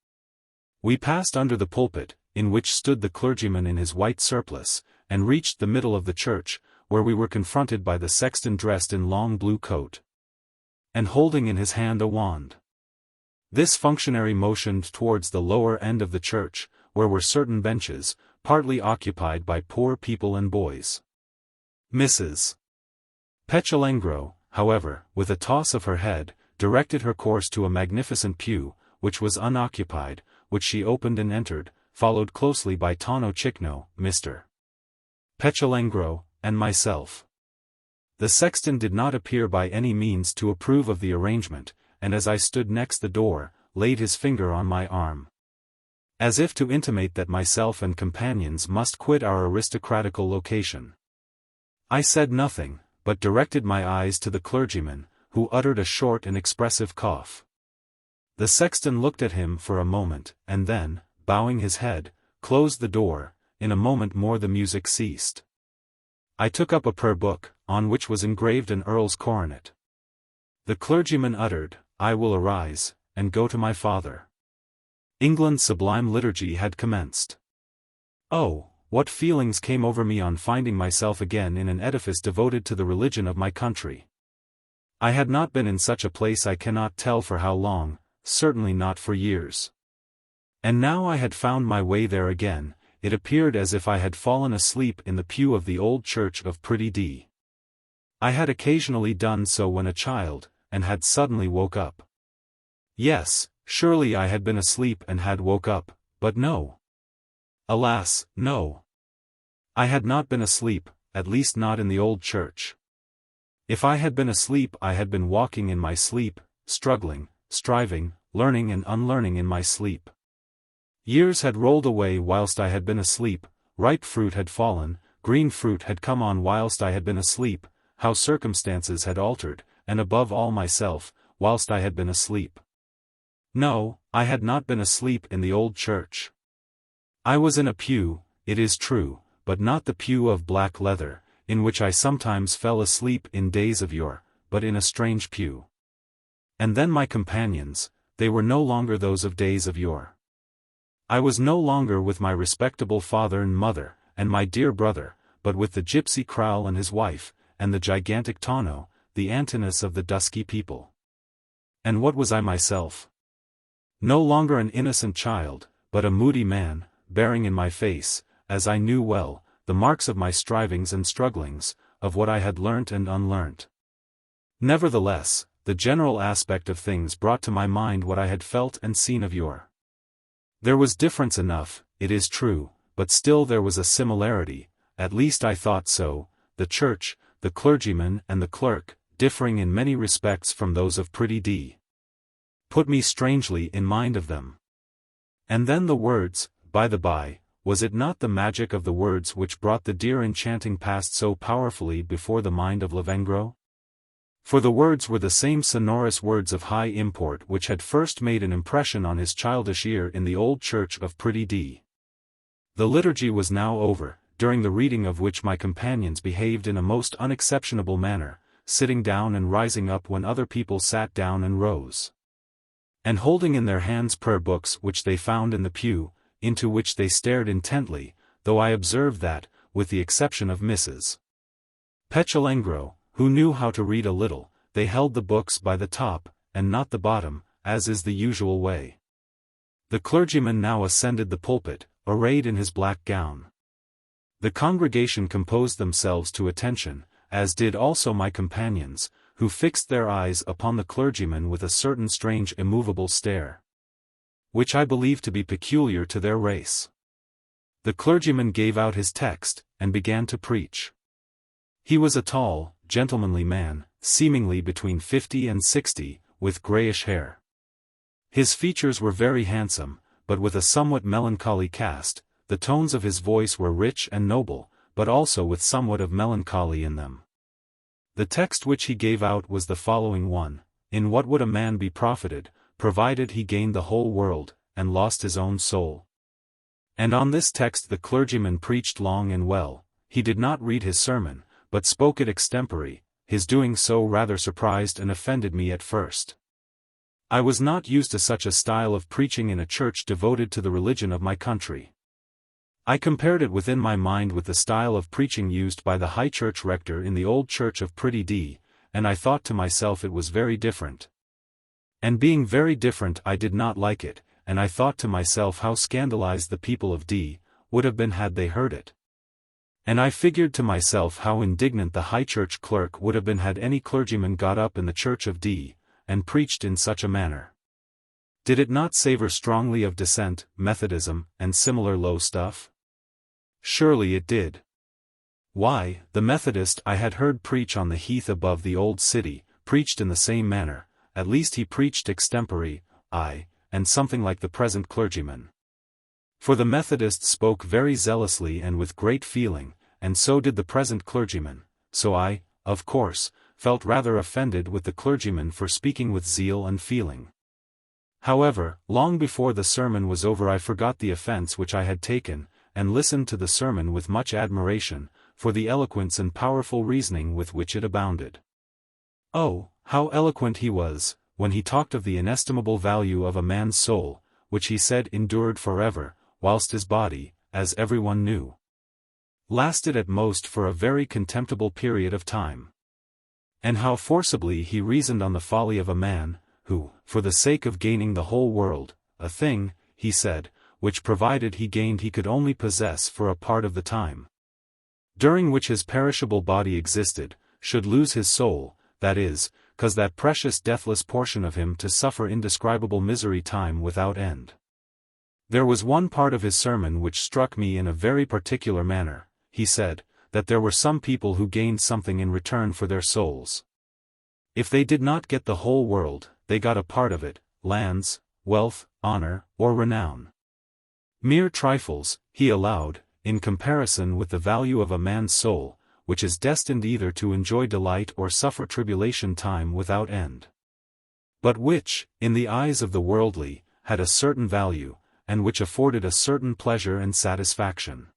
We passed under the pulpit, in which stood the clergyman in his white surplice, and reached the middle of the church, where we were confronted by the sexton dressed in long blue coat, and holding in his hand a wand. This functionary motioned towards the lower end of the church, where were certain benches, partly occupied by poor people and boys. Mrs. Lavengro, however, with a toss of her head, directed her course to a magnificent pew, which was unoccupied, which she opened and entered, followed closely by Tonno Chickno, Mr. Lavengro, and myself. The sexton did not appear by any means to approve of the arrangement, and as I stood next the door, laid his finger on my arm, as if to intimate that myself and companions must quit our aristocratical location. I said nothing, but directed my eyes to the clergyman, who uttered a short and expressive cough. The sexton looked at him for a moment, and then, bowing his head, closed the door. In a moment more the music ceased. I took up a prayer book, on which was engraved an earl's coronet. The clergyman uttered, "I will arise, and go to my father." England's sublime liturgy had commenced. Oh, what feelings came over me on finding myself again in an edifice devoted to the religion of my country. I had not been in such a place I cannot tell for how long, certainly not for years. And now I had found my way there again. It appeared as if I had fallen asleep in the pew of the old church of Pretty D. I had occasionally done so when a child, and had suddenly woke up. Yes, surely I had been asleep and had woke up, but no. Alas, no. I had not been asleep, at least not in the old church. If I had been asleep I had been walking in my sleep, struggling, striving, learning and unlearning in my sleep. Years had rolled away whilst I had been asleep, ripe fruit had fallen, green fruit had come on whilst I had been asleep, how circumstances had altered, and above all myself, whilst I had been asleep. No, I had not been asleep in the old church. I was in a pew, it is true, but not the pew of black leather, in which I sometimes fell asleep in days of yore, but in a strange pew. And then my companions, they were no longer those of days of yore. I was no longer with my respectable father and mother, and my dear brother, but with the gypsy Kraal and his wife, and the gigantic Tonno, the Antinous of the dusky people. And what was I myself? No longer an innocent child, but a moody man, bearing in my face, as I knew well, the marks of my strivings and strugglings, of what I had learnt and unlearnt. Nevertheless, the general aspect of things brought to my mind what I had felt and seen of yore. There was difference enough, it is true, but still there was a similarity, at least I thought so, the church, the clergyman and the clerk, differing in many respects from those of Pretty D, put me strangely in mind of them. And then the words, by the by, was it not the magic of the words which brought the dear enchanting past so powerfully before the mind of Lavengro? For the words were the same sonorous words of high import which had first made an impression on his childish ear in the old church of Pretty D. The liturgy was now over, during the reading of which my companions behaved in a most unexceptionable manner, sitting down and rising up when other people sat down and rose, and holding in their hands prayer books which they found in the pew, into which they stared intently, though I observed that, with the exception of Mrs. Lavengro, who knew how to read a little, they held the books by the top, and not the bottom, as is the usual way. The clergyman now ascended the pulpit, arrayed in his black gown. The congregation composed themselves to attention, as did also my companions, who fixed their eyes upon the clergyman with a certain strange immovable stare, which I believe to be peculiar to their race. The clergyman gave out his text, and began to preach. He was a tall, gentlemanly man, seemingly between 50 and 60, with greyish hair. His features were very handsome, but with a somewhat melancholy cast. The tones of his voice were rich and noble, but also with somewhat of melancholy in them. The text which he gave out was the following one: "In what would a man be profited, provided he gained the whole world, and lost his own soul?" And on this text the clergyman preached long and well. He did not read his sermon, but spoke it extempore. His doing so rather surprised and offended me at first. I was not used to such a style of preaching in a church devoted to the religion of my country. I compared it within my mind with the style of preaching used by the high church rector in the old church of Pretty D, and I thought to myself it was very different. And being very different, I did not like it, and I thought to myself how scandalized the people of D would have been had they heard it. And I figured to myself how indignant the high church clerk would have been had any clergyman got up in the church of D and preached in such a manner. Did it not savor strongly of dissent, Methodism, and similar low stuff? Surely it did. Why, the Methodist I had heard preach on the heath above the old city, preached in the same manner. At least he preached extempore, and something like the present clergyman. For the Methodist spoke very zealously and with great feeling, and so did the present clergyman, so I, of course, felt rather offended with the clergyman for speaking with zeal and feeling. However, long before the sermon was over I forgot the offense which I had taken, and listened to the sermon with much admiration, for the eloquence and powerful reasoning with which it abounded. Oh, how eloquent he was, when he talked of the inestimable value of a man's soul, which he said endured forever, whilst his body, as everyone knew, lasted at most for a very contemptible period of time. And how forcibly he reasoned on the folly of a man, who, for the sake of gaining the whole world, a thing, he said, which provided he gained he could only possess for a part of the time, during which his perishable body existed, should lose his soul, that is, cause that precious deathless portion of him to suffer indescribable misery time without end. There was one part of his sermon which struck me in a very particular manner. He said, that there were some people who gained something in return for their souls. If they did not get the whole world, they got a part of it, lands, wealth, honor, or renown. Mere trifles, he allowed, in comparison with the value of a man's soul, which is destined either to enjoy delight or suffer tribulation time without end. But which, in the eyes of the worldly, had a certain value, and which afforded a certain pleasure and satisfaction.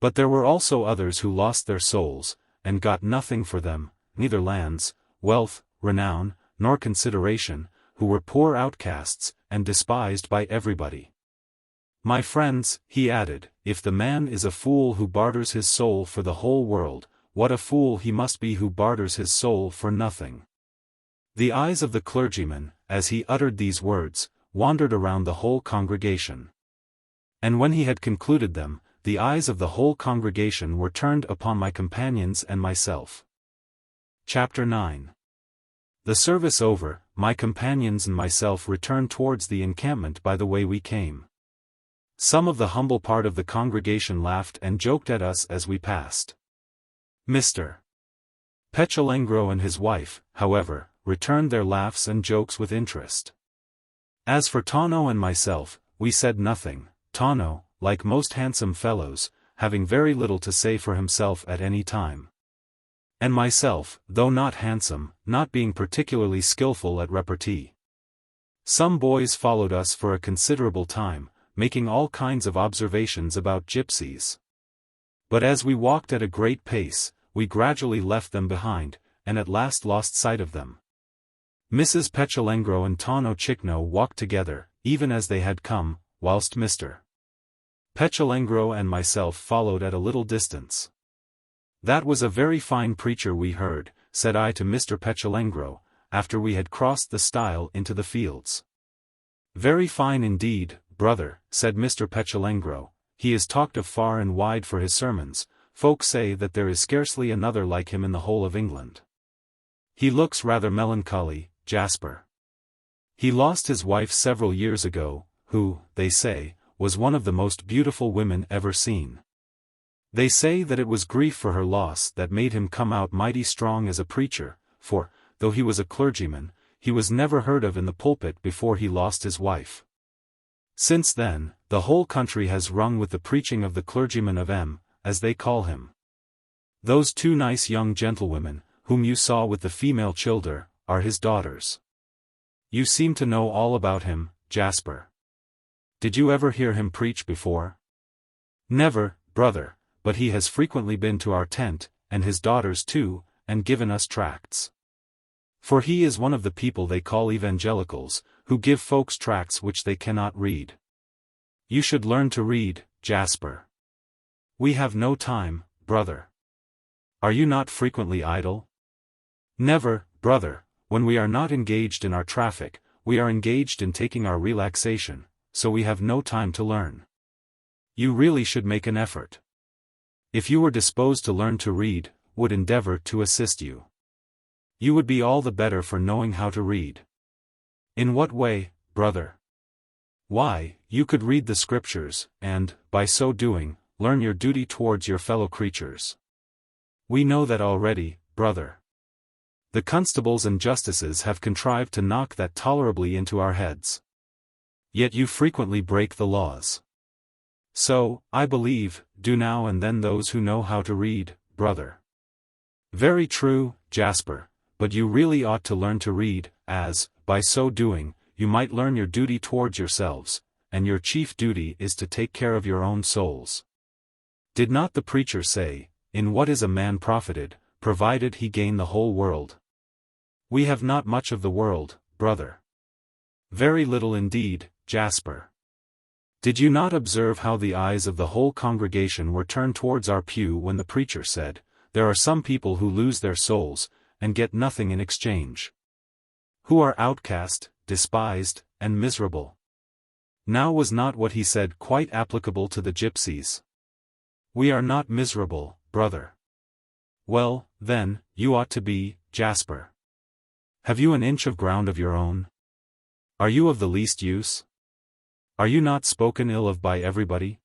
But there were also others who lost their souls, and got nothing for them, neither lands, wealth, renown, nor consideration, who were poor outcasts, and despised by everybody. My friends, he added, if the man is a fool who barters his soul for the whole world, what a fool he must be who barters his soul for nothing. The eyes of the clergyman, as he uttered these words, wandered around the whole congregation. And when he had concluded them, the eyes of the whole congregation were turned upon my companions and myself. Chapter 9. The service over, my companions and myself returned towards the encampment by the way we came. Some of the humble part of the congregation laughed and joked at us as we passed. Mr. Pechalengro and his wife, however, returned their laughs and jokes with interest. As for Tonno and myself, we said nothing, Tonno, like most handsome fellows, having very little to say for himself at any time. And myself, though not handsome, not being particularly skillful at repartee. Some boys followed us for a considerable time, making all kinds of observations about gypsies. But as we walked at a great pace, we gradually left them behind, and at last lost sight of them. Mrs. Pechalengro and Tonno Chikno walked together, even as they had come, whilst Mr. Pechalengro and myself followed at a little distance. That was a very fine preacher we heard, said I to Mr. Pechalengro, after we had crossed the stile into the fields. Very fine indeed, brother, said Mr. Pechalengro, he is talked of far and wide for his sermons, folk say that there is scarcely another like him in the whole of England. He looks rather melancholy, Jasper. He lost his wife several years ago, who, they say, was one of the most beautiful women ever seen. They say that it was grief for her loss that made him come out mighty strong as a preacher, for, though he was a clergyman, he was never heard of in the pulpit before he lost his wife. Since then, the whole country has rung with the preaching of the clergyman of M, as they call him. Those two nice young gentlewomen, whom you saw with the female childer, are his daughters. You seem to know all about him, Jasper. Did you ever hear him preach before? Never, brother, but he has frequently been to our tent, and his daughters too, and given us tracts. For he is one of the people they call evangelicals, who give folks tracts which they cannot read. You should learn to read, Jasper. We have no time, brother. Are you not frequently idle? Never, brother, when we are not engaged in our traffic, we are engaged in taking our relaxation, so we have no time to learn. You really should make an effort. If you were disposed to learn to read, would endeavor to assist you. You would be all the better for knowing how to read. In what way, brother? Why, you could read the Scriptures, and, by so doing, learn your duty towards your fellow creatures. We know that already, brother. The constables and justices have contrived to knock that tolerably into our heads. Yet you frequently break the laws. So, I believe, do now and then those who know how to read, brother. Very true, Jasper, but you really ought to learn to read, as, by so doing, you might learn your duty towards yourselves, and your chief duty is to take care of your own souls. Did not the preacher say, "In what is a man profited, provided he gain the whole world?" We have not much of the world, brother. Very little indeed, Jasper. Did you not observe how the eyes of the whole congregation were turned towards our pew when the preacher said, "There are some people who lose their souls, and get nothing in exchange. Who are outcast, despised, and miserable." Now was not what he said quite applicable to the gypsies? We are not miserable, brother. Well, then, you ought to be, Jasper. Have you an inch of ground of your own? Are you of the least use? Are you not spoken ill of by everybody?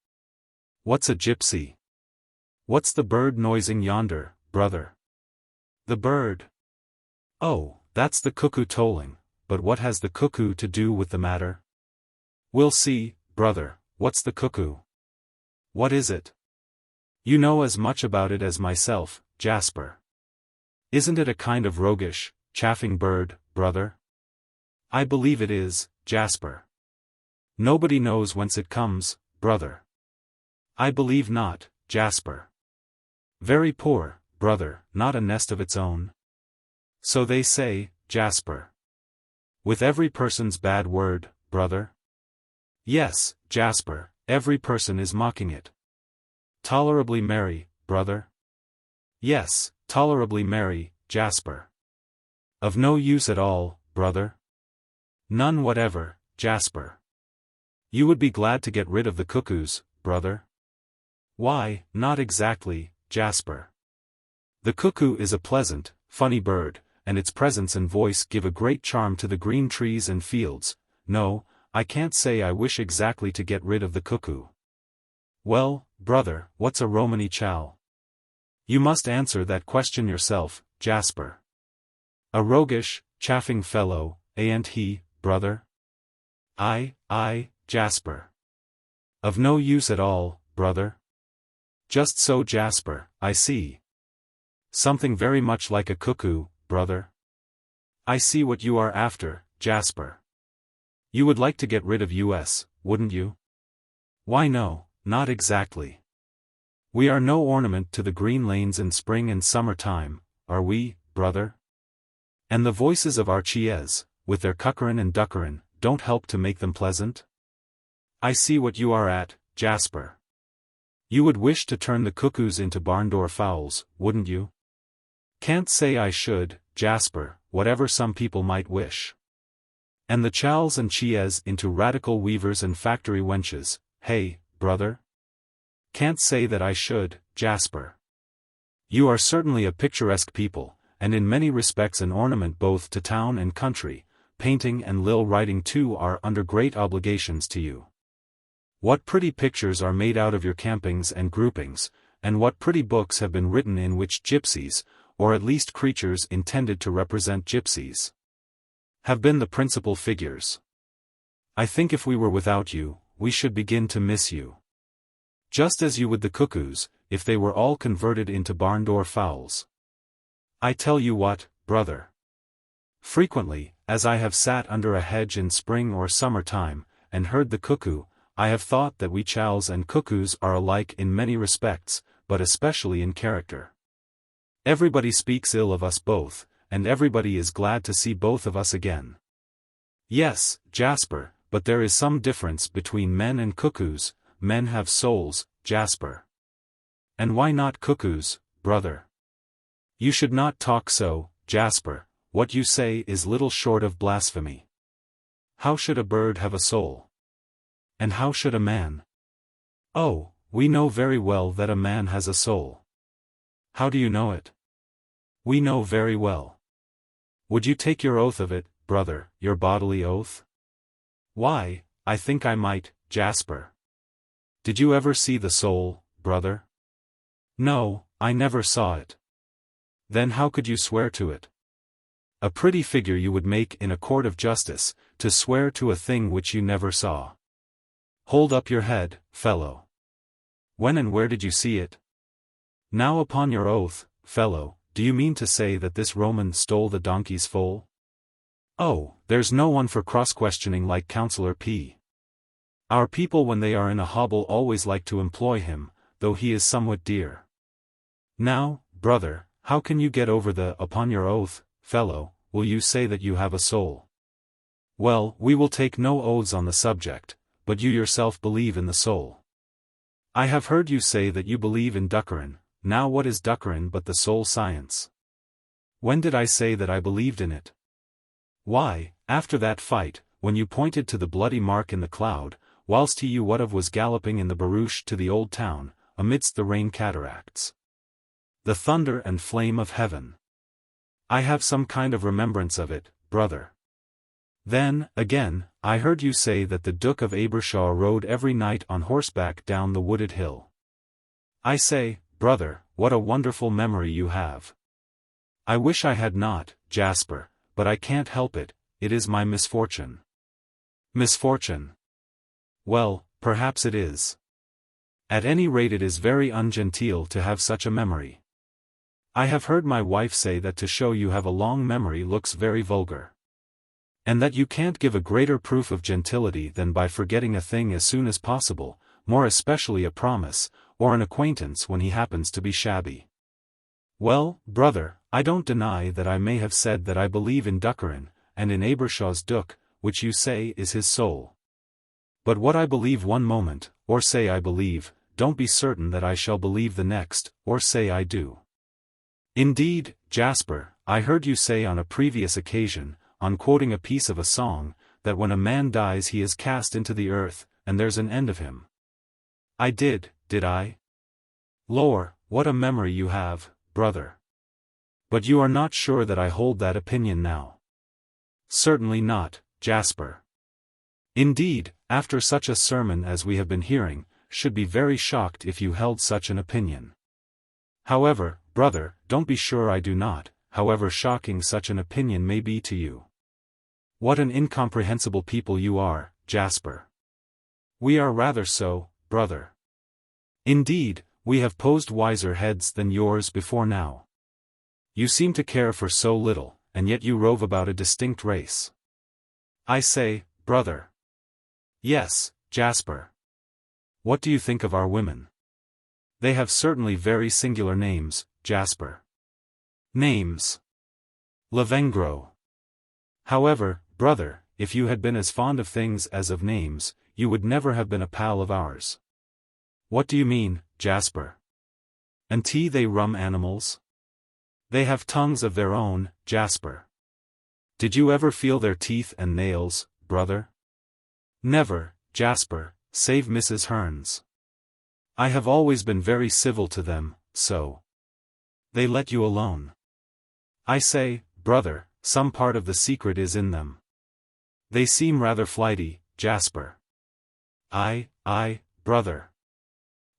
What's a gypsy? What's the bird noising yonder, brother? The bird? Oh, that's the cuckoo tolling, but what has the cuckoo to do with the matter? We'll see, brother, what's the cuckoo? What is it? You know as much about it as myself, Jasper. Isn't it a kind of roguish, chaffing bird, brother? I believe it is, Jasper. Nobody knows whence it comes, brother. I believe not, Jasper. Very poor, brother, not a nest of its own. So they say, Jasper. With every person's bad word, brother? Yes, Jasper, every person is mocking it. Tolerably merry, brother? Yes, tolerably merry, Jasper. Of no use at all, brother? None whatever, Jasper. You would be glad to get rid of the cuckoos, brother? Why, not exactly, Jasper. The cuckoo is a pleasant, funny bird, and its presence and voice give a great charm to the green trees and fields. No, I can't say I wish exactly to get rid of the cuckoo. Well, brother, what's a Romany chow? You must answer that question yourself, Jasper. A roguish, chaffing fellow, ain't he, brother? I, Jasper. Of no use at all, brother? Just so, Jasper, I see. Something very much like a cuckoo, brother? I see what you are after, Jasper. You would like to get rid of us, wouldn't you? Why no, not exactly. We are no ornament to the green lanes in spring and summer time, are we, brother? And the voices of our chies, with their cuckerin and duckerin, don't help to make them pleasant? I see what you are at, Jasper. You would wish to turn the cuckoos into barn-door fowls, wouldn't you? Can't say I should, Jasper, whatever some people might wish. And the chowls and chies into radical weavers and factory wenches, hey, brother? Can't say that I should, Jasper. You are certainly a picturesque people, and in many respects an ornament both to town and country. Painting and writing too are under great obligations to you. What pretty pictures are made out of your campings and groupings, and what pretty books have been written in which gypsies, or at least creatures intended to represent gypsies, have been the principal figures. I think if we were without you, we should begin to miss you. Just as you would the cuckoos, if they were all converted into barn-door fowls. I tell you what, brother. Frequently, as I have sat under a hedge in spring or summer time, and heard the cuckoo, I have thought that we chows and cuckoos are alike in many respects, but especially in character. Everybody speaks ill of us both, and everybody is glad to see both of us again. Yes, Jasper, but there is some difference between men and cuckoos. Men have souls, Jasper. And why not cuckoos, brother? You should not talk so, Jasper, what you say is little short of blasphemy. How should a bird have a soul? And how should a man? Oh, we know very well that a man has a soul. How do you know it? We know very well. Would you take your oath of it, brother, your bodily oath? Why, I think I might, Jasper. Did you ever see the soul, brother? No, I never saw it. Then how could you swear to it? A pretty figure you would make in a court of justice, to swear to a thing which you never saw. Hold up your head, fellow. When and where did you see it? Now upon your oath, fellow, do you mean to say that this Roman stole the donkey's foal? Oh, there's no one for cross-questioning like Counselor P. Our people when they are in a hobble always like to employ him, though he is somewhat dear. Now, brother, how can you get over the upon your oath, fellow, will you say that you have a soul? Well, we will take no oaths on the subject, but you yourself believe in the soul. I have heard you say that you believe in Duckerin. Now what is Duckerin but the soul science? When did I say that I believed in it? Why, after that fight, when you pointed to the bloody mark in the cloud, whilst he whatever was galloping in the barouche to the old town, amidst the rain cataracts. The thunder and flame of heaven. I have some kind of remembrance of it, brother. Then, again, I heard you say that the Duke of Abershaw rode every night on horseback down the wooded hill. I say, brother, what a wonderful memory you have. I wish I had not, Jasper, but I can't help it, it is my misfortune. Misfortune? Well, perhaps it is. At any rate it is very ungenteel to have such a memory. I have heard my wife say that to show you have a long memory looks very vulgar. And that you can't give a greater proof of gentility than by forgetting a thing as soon as possible, more especially a promise, or an acquaintance when he happens to be shabby. Well, brother, I don't deny that I may have said that I believe in Duckerin, and in Abershaw's Duke, which you say is his soul. But what I believe one moment, or say I believe, don't be certain that I shall believe the next, or say I do. Indeed, Jasper, I heard you say on a previous occasion, on quoting a piece of a song, that when a man dies he is cast into the earth, and there's an end of him. I did I? Lord, what a memory you have, brother. But you are not sure that I hold that opinion now? Certainly not, Jasper. Indeed, after such a sermon as we have been hearing, should be very shocked if you held such an opinion. However, brother, don't be sure I do not, however shocking such an opinion may be to you. What an incomprehensible people you are, Jasper. We are rather so, brother. Indeed, we have posed wiser heads than yours before now. You seem to care for so little, and yet you rove about a distinct race. I say, brother. Yes, Jasper. What do you think of our women? They have certainly very singular names, Jasper. Names. Lavengro. However, brother, if you had been as fond of things as of names, you would never have been a pal of ours. What do you mean, Jasper? An't they rum animals? They have tongues of their own, Jasper. Did you ever feel their teeth and nails, brother? Never, Jasper, save Mrs. Hearn's. I have always been very civil to them, so. They let you alone. I say, brother, some part of the secret is in them. They seem rather flighty, Jasper. I, brother.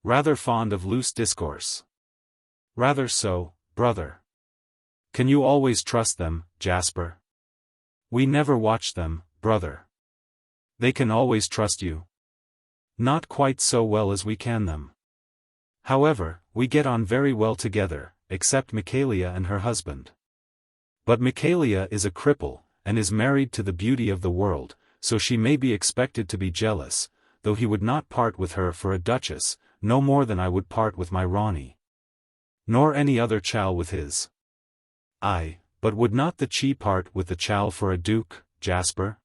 Rather fond of loose discourse. Rather so, brother. Can you always trust them, Jasper? We never watch them, brother. They can always trust you. Not quite so well as we can them. However, we get on very well together, except Michaelia and her husband. But Michaelia is a cripple, and is married to the beauty of the world, so she may be expected to be jealous, though he would not part with her for a duchess, no more than I would part with my Ronnie. Nor any other chal with his. Aye, but would not the Chi part with the chal for a duke, Jasper?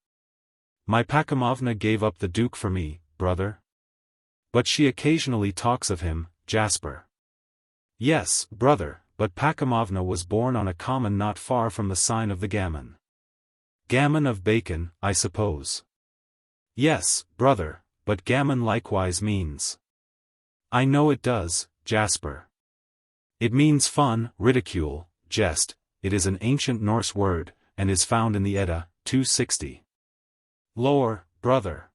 My Pakimovna gave up the duke for me, brother. But she occasionally talks of him, Jasper. Yes, brother, but Pakimovna was born on a common not far from the sign of the gammon. Gammon of bacon, I suppose. Yes, brother, but gammon likewise means. I know it does, Jasper. It means fun, ridicule, jest. It is an ancient Norse word, and is found in the Edda, 260. Lore, brother.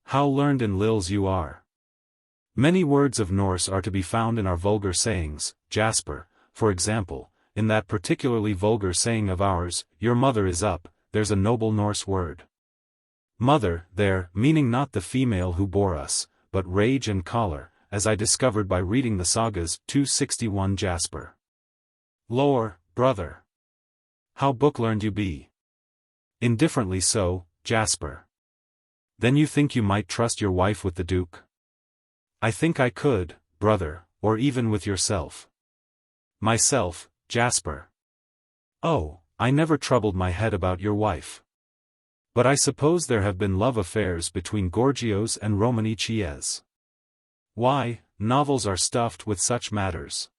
How learned in Lils you are. Many words of Norse are to be found in our vulgar sayings, Jasper. For example, in that particularly vulgar saying of ours, your mother is up, there's a noble Norse word. Mother, there, meaning not the female who bore us, but rage and choler, as I discovered by reading the sagas, 261 Jasper. Lore, brother. How book-learned you be. Indifferently so, Jasper. Then you think you might trust your wife with the duke? I think I could, brother, or even with yourself. Myself, Jasper. Oh, I never troubled my head about your wife. But I suppose there have been love affairs between Gorgios and Romany Chiez. Why, novels are stuffed with such matters.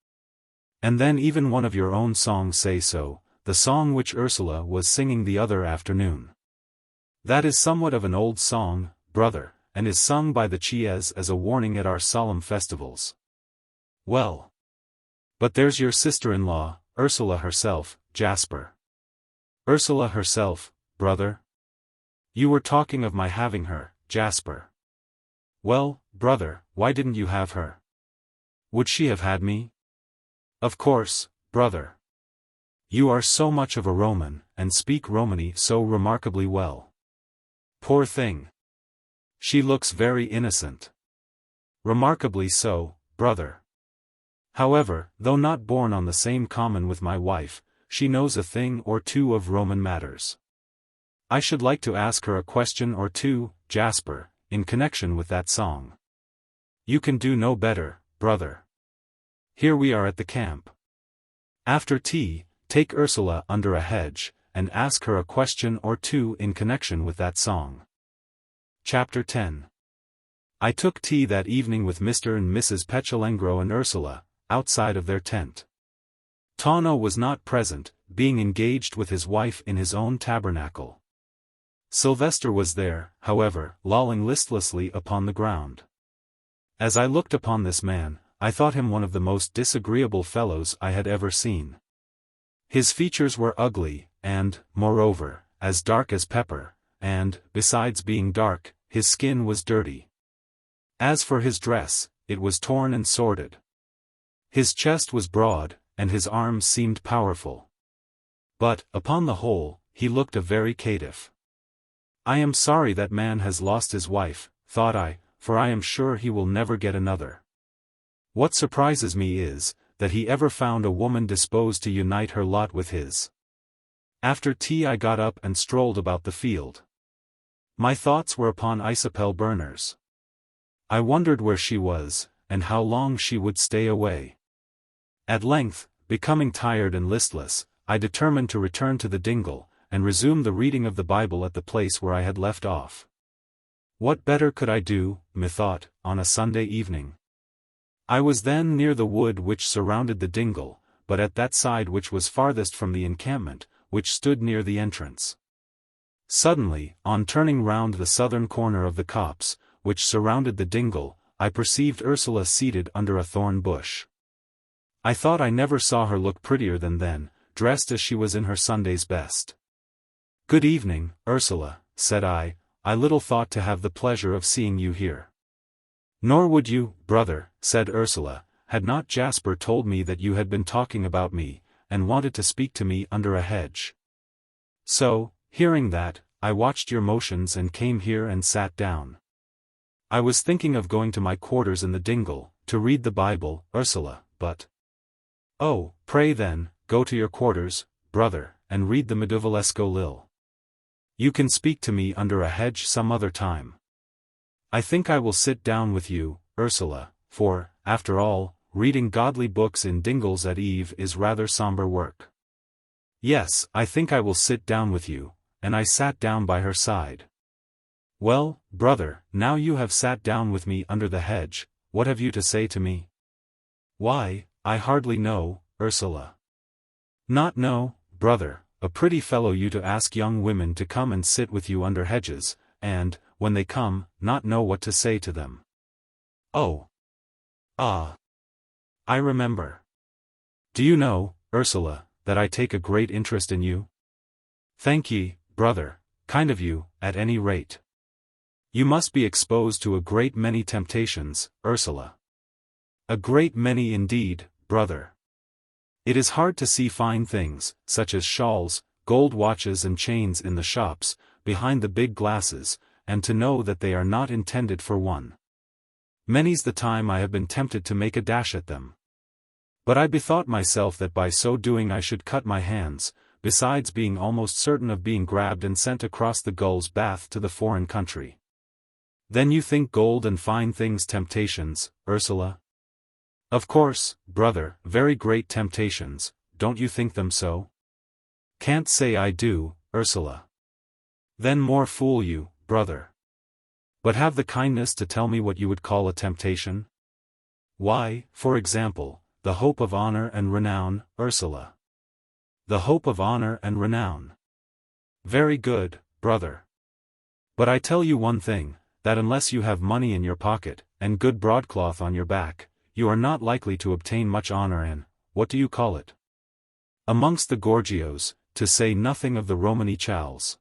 And then even one of your own songs say so, the song which Ursula was singing the other afternoon. That is somewhat of an old song, brother, and is sung by the Chiez as a warning at our solemn festivals. Well. But there's your sister-in-law, Ursula herself, Jasper. Ursula herself, brother? You were talking of my having her, Jasper. Well, brother, why didn't you have her? Would she have had me? Of course, brother. You are so much of a Roman, and speak Romany so remarkably well. Poor thing. She looks very innocent. Remarkably so, brother. However, though not born on the same common with my wife, she knows a thing or two of Roman matters. I should like to ask her a question or two, Jasper, in connection with that song. You can do no better, brother. Here we are at the camp. After tea, take Ursula under a hedge, and ask her a question or two in connection with that song. Chapter 10. I took tea that evening with Mr. and Mrs. Lavengro and Ursula, outside of their tent. Tawno was not present, being engaged with his wife in his own tabernacle. Sylvester was there, however, lolling listlessly upon the ground. As I looked upon this man, I thought him one of the most disagreeable fellows I had ever seen. His features were ugly, and, moreover, as dark as pepper, and, besides being dark, his skin was dirty. As for his dress, it was torn and sordid. His chest was broad, and his arms seemed powerful. But, upon the whole, he looked a very caitiff. I am sorry that man has lost his wife, thought I, for I am sure he will never get another. What surprises me is, that he ever found a woman disposed to unite her lot with his. After tea I got up and strolled about the field. My thoughts were upon Isabel Berners. I wondered where she was, and how long she would stay away. At length, becoming tired and listless, I determined to return to the dingle, and resume the reading of the Bible at the place where I had left off. What better could I do, methought, on a Sunday evening? I was then near the wood which surrounded the dingle, but at that side which was farthest from the encampment, which stood near the entrance. Suddenly, on turning round the southern corner of the copse, which surrounded the dingle, I perceived Ursula seated under a thorn bush. I thought I never saw her look prettier than then, dressed as she was in her Sunday's best. Good evening, Ursula, said I little thought to have the pleasure of seeing you here. Nor would you, brother, said Ursula, had not Jasper told me that you had been talking about me, and wanted to speak to me under a hedge. So, Hearing that, I watched your motions and came here and sat down. I was thinking of going to my quarters in the dingle, to read the Bible, Ursula, but— Oh, pray then, go to your quarters, brother, and read the Medievalesco Lil. You can speak to me under a hedge some other time. I think I will sit down with you, Ursula, for, after all, reading godly books in dingles at eve is rather somber work. Yes, I think I will sit down with you, and I sat down by her side. Well, brother, now you have sat down with me under the hedge, what have you to say to me? Why, I hardly know, Ursula. Not know, brother, a pretty fellow you to ask young women to come and sit with you under hedges, and, when they come, not know what to say to them. Oh. Ah. I remember. Do you know, Ursula, that I take a great interest in you? Thank ye, brother, kind of you, at any rate. You must be exposed to a great many temptations, Ursula. A great many indeed, brother. It is hard to see fine things, such as shawls, gold watches and chains in the shops, behind the big glasses, and to know that they are not intended for one. Many's the time I have been tempted to make a dash at them. But I bethought myself that by so doing I should cut my hands, besides being almost certain of being grabbed and sent across the Gull's Bath to the foreign country. Then you think gold and fine things temptations, Ursula? Of course, brother, very great temptations, don't you think them so? Can't say I do, Ursula. Then more fool you, brother. But have the kindness to tell me what you would call a temptation? Why, for example, the hope of honor and renown, Ursula. The hope of honor and renown. Very good, brother. But I tell you one thing, that unless you have money in your pocket, and good broadcloth on your back, you are not likely to obtain much honor and, what do you call it? Amongst the Gorgios, to say nothing of the Romany chals.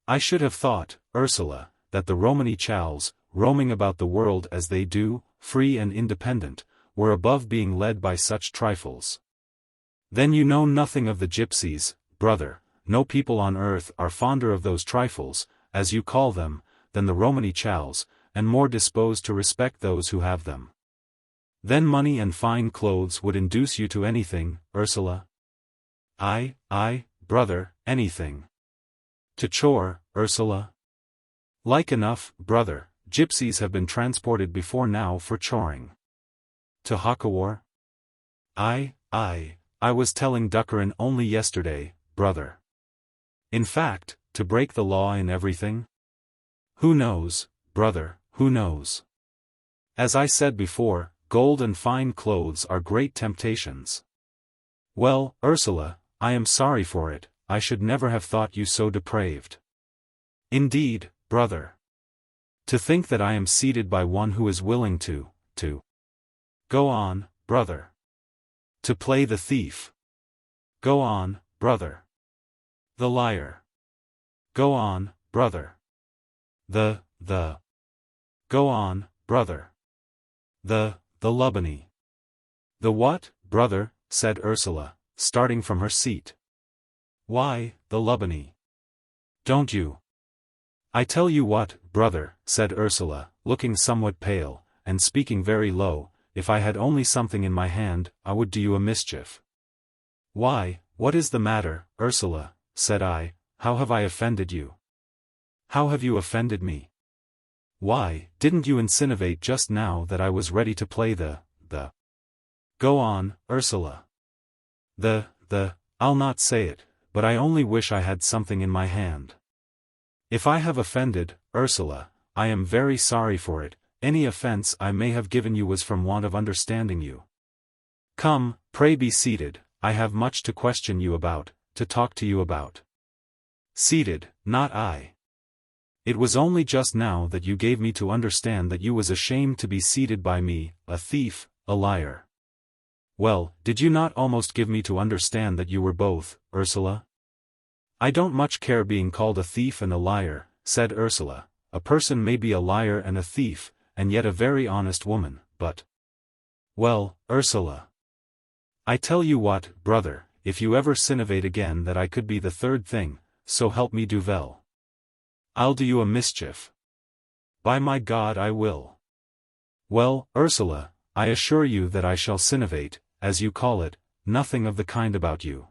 I should have thought, Ursula, that the Romany chals, roaming about the world as they do, free and independent, were above being led by such trifles. Then you know nothing of the gypsies, brother, no people on earth are fonder of those trifles, as you call them, than the Romany chals, and more disposed to respect those who have them. Then money and fine clothes would induce you to anything, Ursula? Aye, brother, anything. To chore, Ursula? Like enough, brother, gypsies have been transported before now for choring. To Hakawar? Aye, I was telling Duckerin only yesterday, brother. In fact, to break the law in everything? Who knows, brother, who knows? As I said before, gold and fine clothes are great temptations. Well, Ursula, I am sorry for it, I should never have thought you so depraved. Indeed, brother. To think that I am seated by one who is willing to. Go on, brother. To play the thief. Go on, brother. The liar. Go on, brother. The. Go on, brother. The lubany. The what, brother, said Ursula, starting from her seat. Why, the lubany. Don't you? I tell you what, brother, said Ursula, looking somewhat pale, and speaking very low, if I had only something in my hand, I would do you a mischief. Why, what is the matter, Ursula, said I, how have I offended you? How have you offended me? Why, didn't you insinuate just now that I was ready to play the. Go on, Ursula. I'll not say it, but I only wish I had something in my hand. If I have offended, Ursula, I am very sorry for it, any offense I may have given you was from want of understanding you. Come, pray be seated, I have much to question you about, to talk to you about. Seated, not I. It was only just now that you gave me to understand that you was ashamed to be seated by me, a thief, a liar. Well, did you not almost give me to understand that you were both, Ursula? I don't much care being called a thief and a liar, said Ursula. A person may be a liar and a thief, and yet a very honest woman, but— Well, Ursula. I tell you what, brother, if you ever sinovate again that I could be the third thing, so help me Duvel. I'll do you a mischief. By my God I will. Well, Ursula, I assure you that I shall sinovate, as you call it, nothing of the kind about you.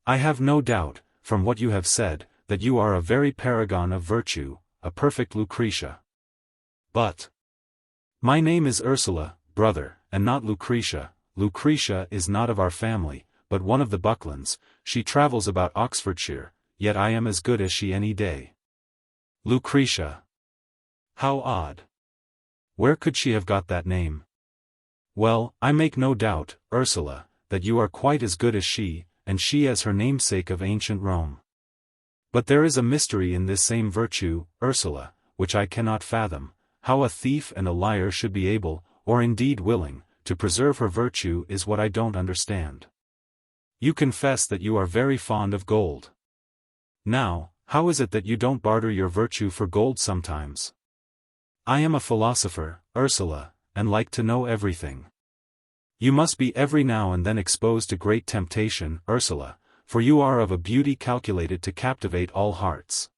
I have no doubt, from what you have said, that you are a very paragon of virtue, a perfect Lucretia. But my name is Ursula, brother, and not Lucretia. Lucretia is not of our family, but one of the Bucklands. She travels about Oxfordshire, yet I am as good as she any day. Lucretia. How odd. Where could she have got that name? Well, I make no doubt, Ursula, that you are quite as good as she, and she as her namesake of ancient Rome. But there is a mystery in this same virtue, Ursula, which I cannot fathom, how a thief and a liar should be able, or indeed willing, to preserve her virtue is what I don't understand. You confess that you are very fond of gold. Now, how is it that you don't barter your virtue for gold sometimes? I am a philosopher, Ursula, and like to know everything. You must be every now and then exposed to great temptation, Ursula, for you are of a beauty calculated to captivate all hearts.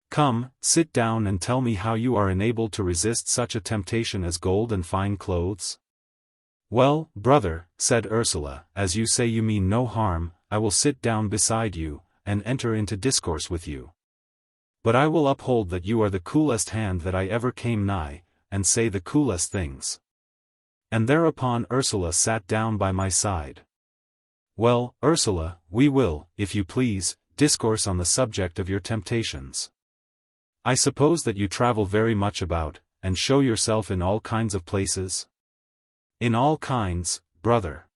Come, sit down and tell me how you are enabled to resist such a temptation as gold and fine clothes. Well, brother, said Ursula, as you say you mean no harm, I will sit down beside you, and enter into discourse with you. But I will uphold that you are the coolest hand that I ever came nigh, and say the coolest things. And thereupon Ursula sat down by my side. Well, Ursula, we will, if you please, discourse on the subject of your temptations. I suppose that you travel very much about, and show yourself in all kinds of places? In all kinds, brother.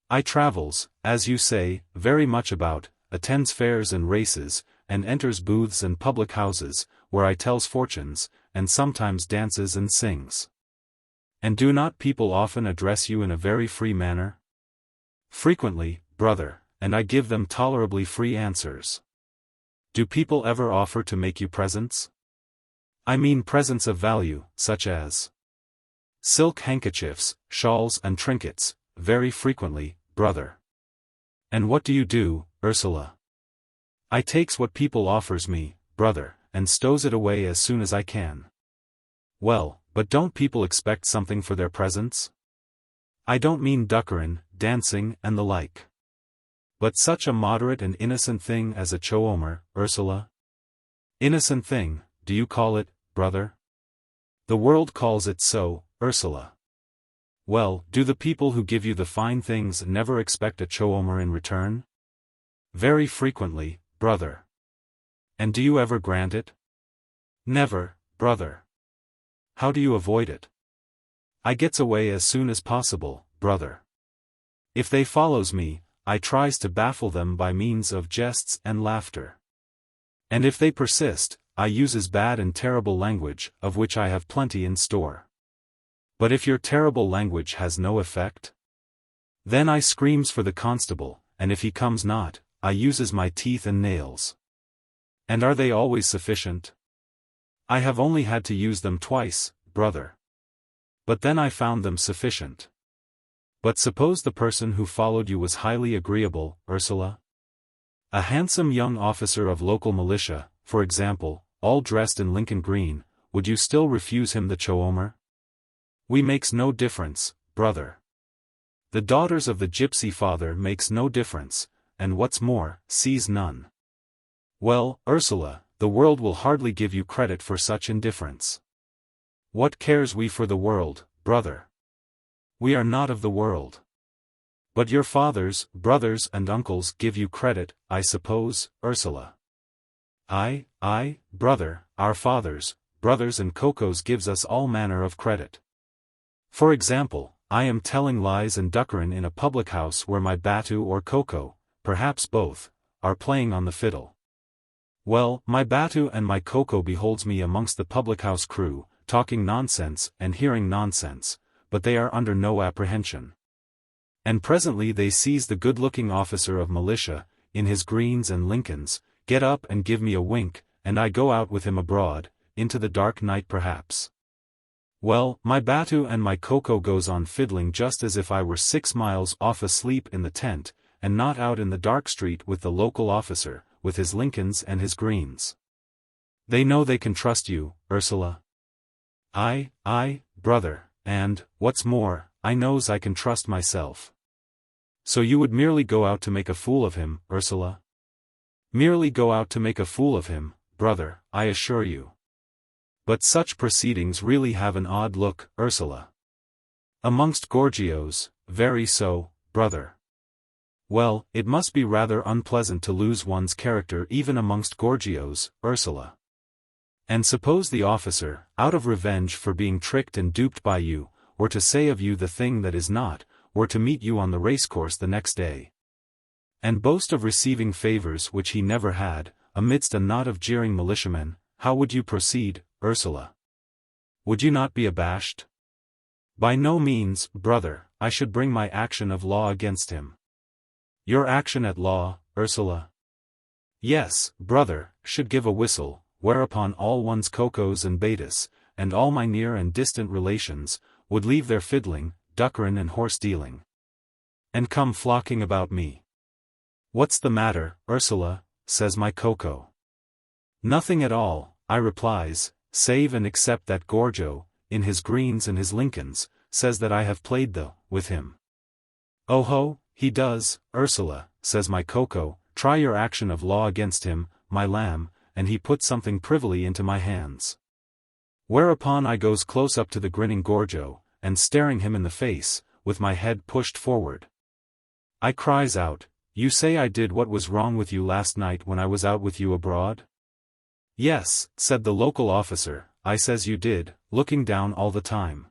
I travels, as you say, very much about, attends fairs and races, and enters booths and public houses, where I tells fortunes, and sometimes dances and sings. And do not people often address you in a very free manner? Frequently, brother, and I give them tolerably free answers. Do people ever offer to make you presents? I mean presents of value, such as silk handkerchiefs, shawls and trinkets, very frequently, brother. And what do you do, Ursula? I takes what people offers me, brother, and stows it away as soon as I can. Well, but don't people expect something for their presents? I don't mean duckerin, dancing and the like. But such a moderate and innocent thing as a choomer, Ursula? Innocent thing, do you call it, brother? The world calls it so, Ursula. Well, do the people who give you the fine things never expect a choomer in return? Very frequently, brother. And do you ever grant it? Never, brother. How do you avoid it? I gets away as soon as possible, brother. If they follows me, I tries to baffle them by means of jests and laughter. And if they persist, I uses bad and terrible language, of which I have plenty in store. But if your terrible language has no effect? Then I screams for the constable, and if he comes not, I uses my teeth and nails. And are they always sufficient? I have only had to use them twice, brother. But then I found them sufficient. But suppose the person who followed you was highly agreeable, Ursula? A handsome young officer of local militia, for example, all dressed in Lincoln green, would you still refuse him the choomer? We makes no difference, brother. The daughters of the Gypsy father makes no difference, and what's more, sees none. Well, Ursula, the world will hardly give you credit for such indifference. What cares we for the world, brother? We are not of the world. But your fathers, brothers and uncles give you credit, I suppose, Ursula. Aye, brother, our fathers, brothers and cocos gives us all manner of credit. For example, I am telling lies and duckerin in a public house where my batu or coco, perhaps both, are playing on the fiddle. Well, my batu and my coco beholds me amongst the public house crew, talking nonsense and hearing nonsense, but they are under no apprehension. And presently they sees the good-looking officer of militia, in his greens and Lincolns, get up and give me a wink, and I go out with him abroad, into the dark night perhaps. Well, my batu and my coco goes on fiddling just as if I were 6 miles off asleep in the tent, and not out in the dark street with the local officer, with his Lincolns and his Greens. They know they can trust you, Ursula. I, brother, and, what's more, I knows I can trust myself. So you would merely go out to make a fool of him, Ursula? Merely go out to make a fool of him, brother, I assure you. But such proceedings really have an odd look, Ursula. Amongst gorgios, very so, brother. Well, it must be rather unpleasant to lose one's character even amongst gorgios, Ursula. And suppose the officer, out of revenge for being tricked and duped by you, were to say of you the thing that is not, were to meet you on the racecourse the next day, and boast of receiving favors which he never had, amidst a knot of jeering militiamen, how would you proceed, Ursula? Would you not be abashed? By no means, brother, I should bring my action of law against him. Your action at law, Ursula? Yes, brother, should give a whistle, whereupon all one's cocos and betas, and all my near and distant relations, would leave their fiddling, duckerin and horse-dealing, and come flocking about me. What's the matter, Ursula, says my coco. Nothing at all, I replies, save and except that Gorgio, in his Greens and his Lincolns, says that I have played with him. Oh ho, he does, Ursula, says my coco, try your action of law against him, my lamb, and he put something privily into my hands. Whereupon I goes close up to the grinning Gorgio, and staring him in the face, with my head pushed forward, I cries out, you say I did what was wrong with you last night when I was out with you abroad? Yes, said the local officer, I says you did, looking down all the time.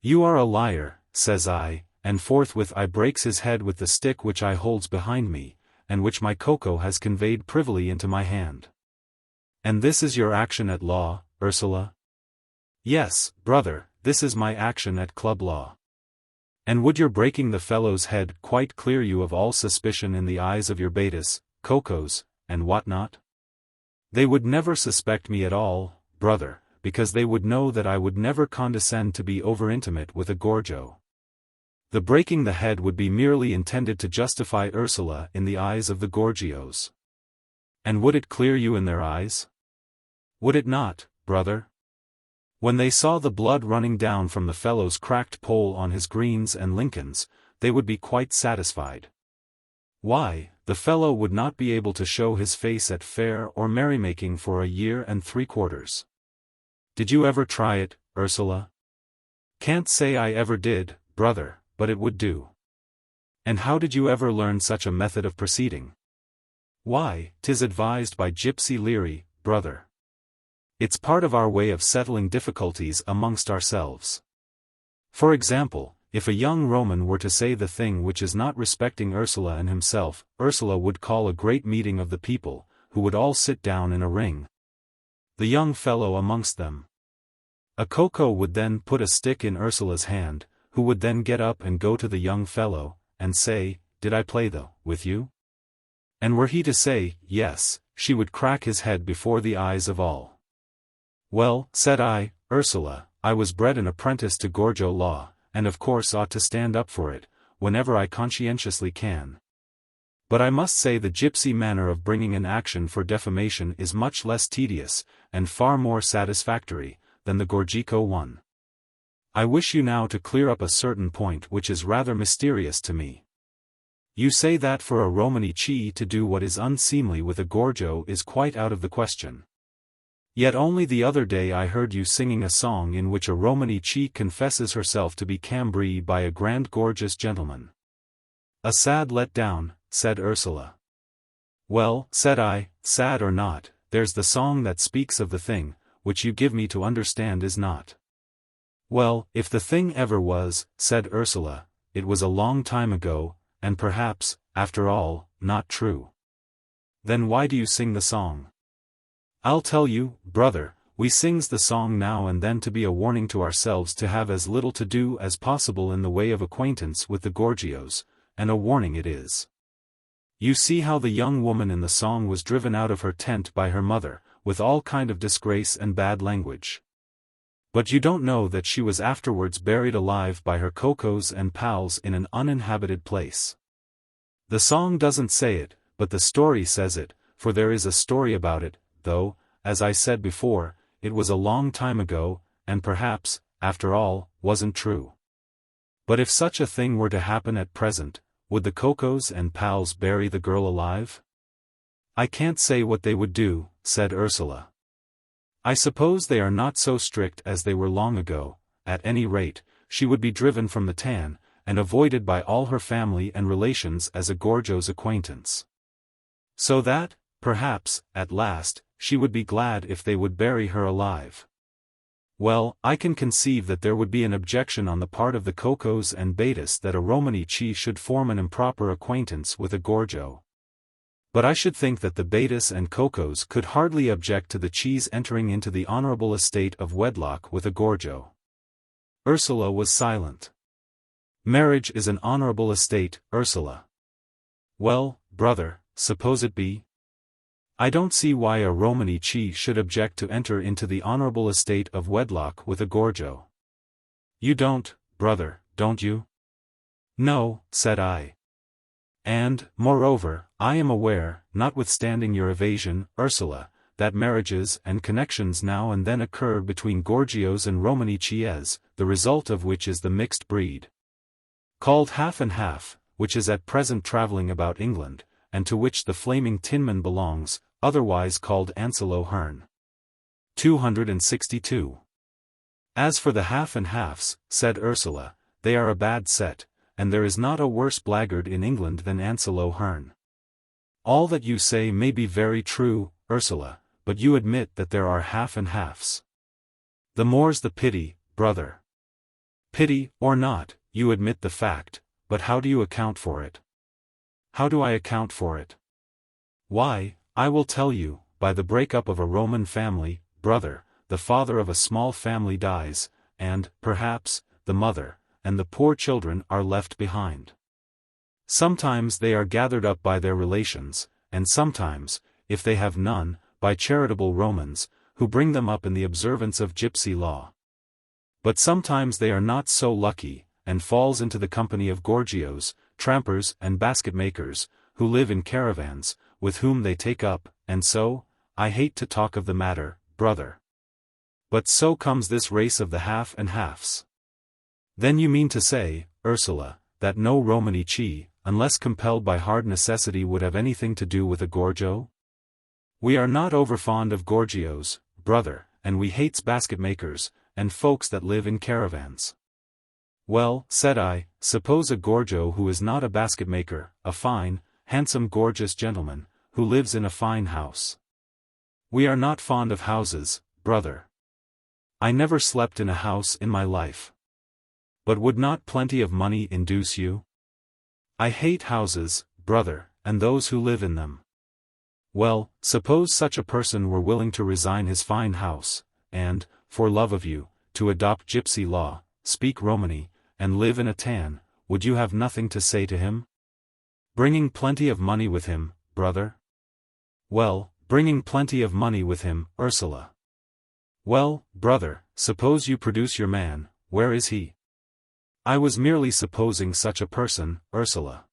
You are a liar, says I, and forthwith I breaks his head with the stick which I holds behind me, and which my coco has conveyed privily into my hand. And this is your action at law, Ursula? Yes, brother, this is my action at club law. And would your breaking the fellow's head quite clear you of all suspicion in the eyes of your betas, cocos, and what not? They would never suspect me at all, brother, because they would know that I would never condescend to be over-intimate with a Gorgio. The breaking the head would be merely intended to justify Ursula in the eyes of the Gorgios. And would it clear you in their eyes? Would it not, brother? When they saw the blood running down from the fellow's cracked poll on his Greens and Lincolns, they would be quite satisfied. Why, the fellow would not be able to show his face at fair or merrymaking for 1 year and 3/4. Did you ever try it, Ursula? Can't say I ever did, brother, but it would do. And how did you ever learn such a method of proceeding? Why, 'tis advised by Gypsy Leary, brother. It's part of our way of settling difficulties amongst ourselves. For example, if a young Roman were to say the thing which is not respecting Ursula and himself, Ursula would call a great meeting of the people, who would all sit down in a ring, the young fellow amongst them. A coco would then put a stick in Ursula's hand, who would then get up and go to the young fellow, and say, did I play with you? And were he to say, yes, she would crack his head before the eyes of all. Well, said I, Ursula, I was bred an apprentice to Gorgio law, and of course ought to stand up for it, whenever I conscientiously can. But I must say the gypsy manner of bringing an action for defamation is much less tedious, and far more satisfactory, than the Gorgico one. I wish you now to clear up a certain point which is rather mysterious to me. You say that for a Romany chi to do what is unseemly with a Gorgio is quite out of the question. Yet only the other day I heard you singing a song in which a Romany chi confesses herself to be Cambry by a grand gorgeous gentleman. A sad let-down, said Ursula. Well, said I, sad or not, there's the song that speaks of the thing, which you give me to understand is not. Well, if the thing ever was, said Ursula, it was a long time ago, and perhaps, after all, not true. Then why do you sing the song? I'll tell you, brother, we sings the song now and then to be a warning to ourselves to have as little to do as possible in the way of acquaintance with the Gorgios, and a warning it is. You see how the young woman in the song was driven out of her tent by her mother, with all kind of disgrace and bad language. But you don't know that she was afterwards buried alive by her cocos and pals in an uninhabited place. The song doesn't say it, but the story says it, for there is a story about it, though, as I said before, it was a long time ago, and perhaps, after all, wasn't true. But if such a thing were to happen at present, would the Cocos and pals bury the girl alive? I can't say what they would do, said Ursula. I suppose they are not so strict as they were long ago. At any rate, she would be driven from the tan, and avoided by all her family and relations as a Gorgio's acquaintance. So that, perhaps, at last, she would be glad if they would bury her alive. Well, I can conceive that there would be an objection on the part of the Cocos and Beatus that a Romany chief should form an improper acquaintance with a Gorgio. But I should think that the Beatus and Cocos could hardly object to the Chi's entering into the honorable estate of wedlock with a Gorgio. Ursula was silent. Marriage is an honorable estate, Ursula. Well, brother, suppose it be? I don't see why a Romany chief should object to enter into the honorable estate of wedlock with a Gorgio. You don't, brother, don't you? No, said I. And, moreover, I am aware, notwithstanding your evasion, Ursula, that marriages and connections now and then occur between Gorgios and Romany chiefs, the result of which is the mixed breed, called half and half, which is at present travelling about England, and to which the flaming tinman belongs, otherwise called Ancelo Hearn. 262. As for the half and halves, said Ursula, they are a bad set, and there is not a worse blackguard in England than Ancelo Hearn. All that you say may be very true, Ursula, but you admit that there are half and halves. The more's the pity, brother. Pity, or not, you admit the fact, but how do you account for it? How do I account for it? Why, I will tell you, by the break-up of a Roman family, brother, the father of a small family dies, and, perhaps, the mother, and the poor children are left behind. Sometimes they are gathered up by their relations, and sometimes, if they have none, by charitable Romans, who bring them up in the observance of Gypsy law. But sometimes they are not so lucky, and falls into the company of Gorgios, trampers and basket-makers, who live in caravans, with whom they take up, and so, I hate to talk of the matter, brother. But so comes this race of the half and halves. Then you mean to say, Ursula, that no Romany chief, unless compelled by hard necessity, would have anything to do with a Gorgio? We are not overfond of Gorgios, brother, and we hates basket-makers, and folks that live in caravans. Well, said I, suppose a Gorgio who is not a basket-maker, a fine, handsome gorgeous gentleman, who lives in a fine house. We are not fond of houses, brother. I never slept in a house in my life. But would not plenty of money induce you? I hate houses, brother, and those who live in them. Well, suppose such a person were willing to resign his fine house, and, for love of you, to adopt Gypsy law, speak Romany, and live in a tan, would you have nothing to say to him? Bringing plenty of money with him, brother? Well, bringing plenty of money with him, Ursula. Well, brother, suppose you produce your man, where is he? I was merely supposing such a person, Ursula.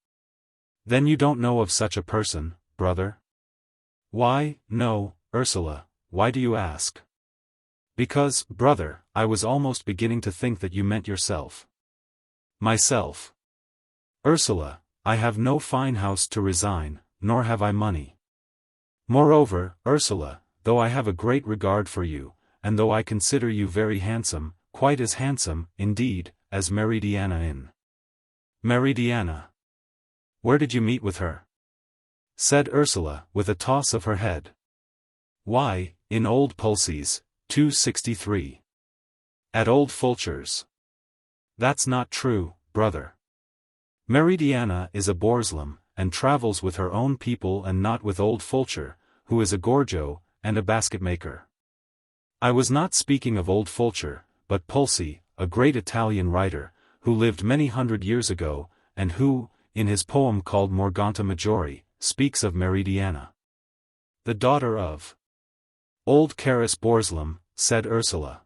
Then you don't know of such a person, brother? Why, no, Ursula, why do you ask? Because, brother, I was almost beginning to think that you meant yourself. Myself. Ursula, I have no fine house to resign, nor have I money. Moreover, Ursula, though I have a great regard for you, and though I consider you very handsome, quite as handsome, indeed, as Meridiana in. Meridiana. Where did you meet with her? Said Ursula, with a toss of her head. Why, in Old Pulcy's, 263. At Old Fulcher's. That's not true, brother. Meridiana is a Borslam, and travels with her own people and not with old Fulcher, who is a Gorgio, and a basket-maker. I was not speaking of old Fulcher, but Pulcy, a great Italian writer, who lived many hundred years ago, and who, in his poem called Morganta Maggiore, speaks of Meridiana. The daughter of old Carus Borslam, said Ursula.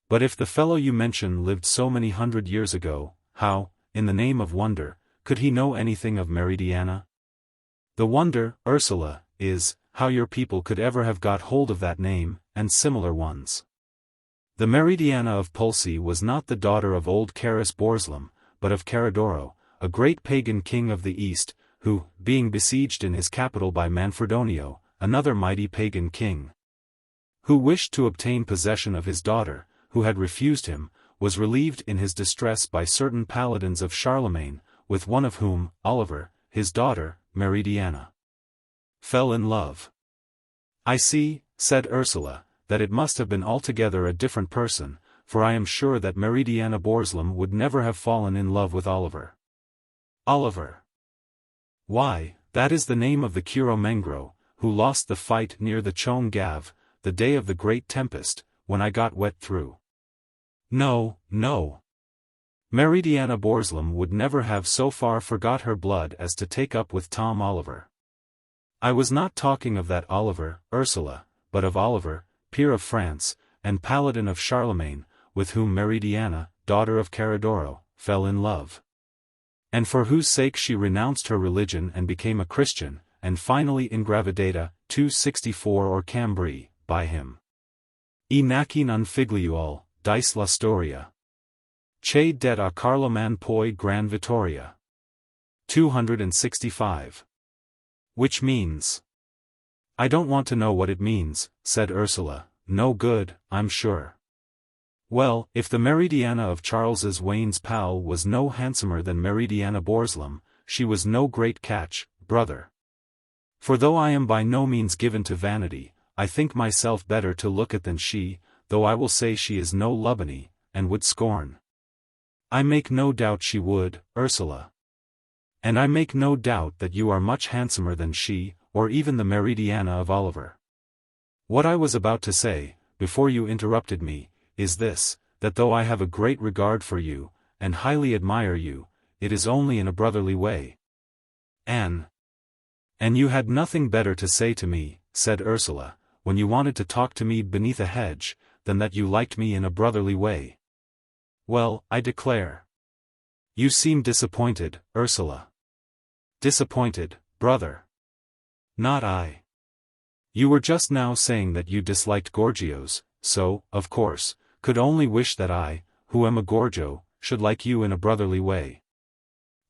But if the fellow you mention lived so many hundred years ago, how, in the name of wonder, could he know anything of Meridiana? The wonder, Ursula, is, how your people could ever have got hold of that name, and similar ones. The Meridiana of Pulci was not the daughter of old Caris Borslam, but of Caradoro, a great pagan king of the East, who, being besieged in his capital by Manfredonio, another mighty pagan king, who wished to obtain possession of his daughter, who had refused him, was relieved in his distress by certain paladins of Charlemagne, with one of whom, Oliver, his daughter, Meridiana, fell in love. I see, said Ursula, that it must have been altogether a different person, for I am sure that Meridiana Borslam would never have fallen in love with Oliver. Oliver. Why, that is the name of the Curomengro, who lost the fight near the Chone Gav, the day of the great tempest, when I got wet through. No, no. Meridiana Borslam would never have so far forgot her blood as to take up with Tom Oliver. I was not talking of that Oliver, Ursula, but of Oliver, peer of France, and paladin of Charlemagne, with whom Meridiana, daughter of Caradoro, fell in love, and for whose sake she renounced her religion and became a Christian, and finally ingravidata, 264 or Cambri, by him. E naci non figliuol, dice la storia. Che det a Carloman poi gran vittoria. 265. Which means. I don't want to know what it means, said Ursula, no good, I'm sure. Well, if the Meridiana of Charles's Wayne's pal was no handsomer than Meridiana Borslam, she was no great catch, brother. For though I am by no means given to vanity, I think myself better to look at than she, though I will say she is no lubbony, and would scorn. I make no doubt she would, Ursula. And I make no doubt that you are much handsomer than she, or even the Meridiana of Oliver. What I was about to say, before you interrupted me, is this, that though I have a great regard for you, and highly admire you, it is only in a brotherly way. And you had nothing better to say to me, said Ursula, when you wanted to talk to me beneath a hedge, than that you liked me in a brotherly way. Well, I declare. You seem disappointed, Ursula. Disappointed, brother. Not I. You were just now saying that you disliked Gorgios, so, of course, could only wish that I, who am a Gorgio, should like you in a brotherly way.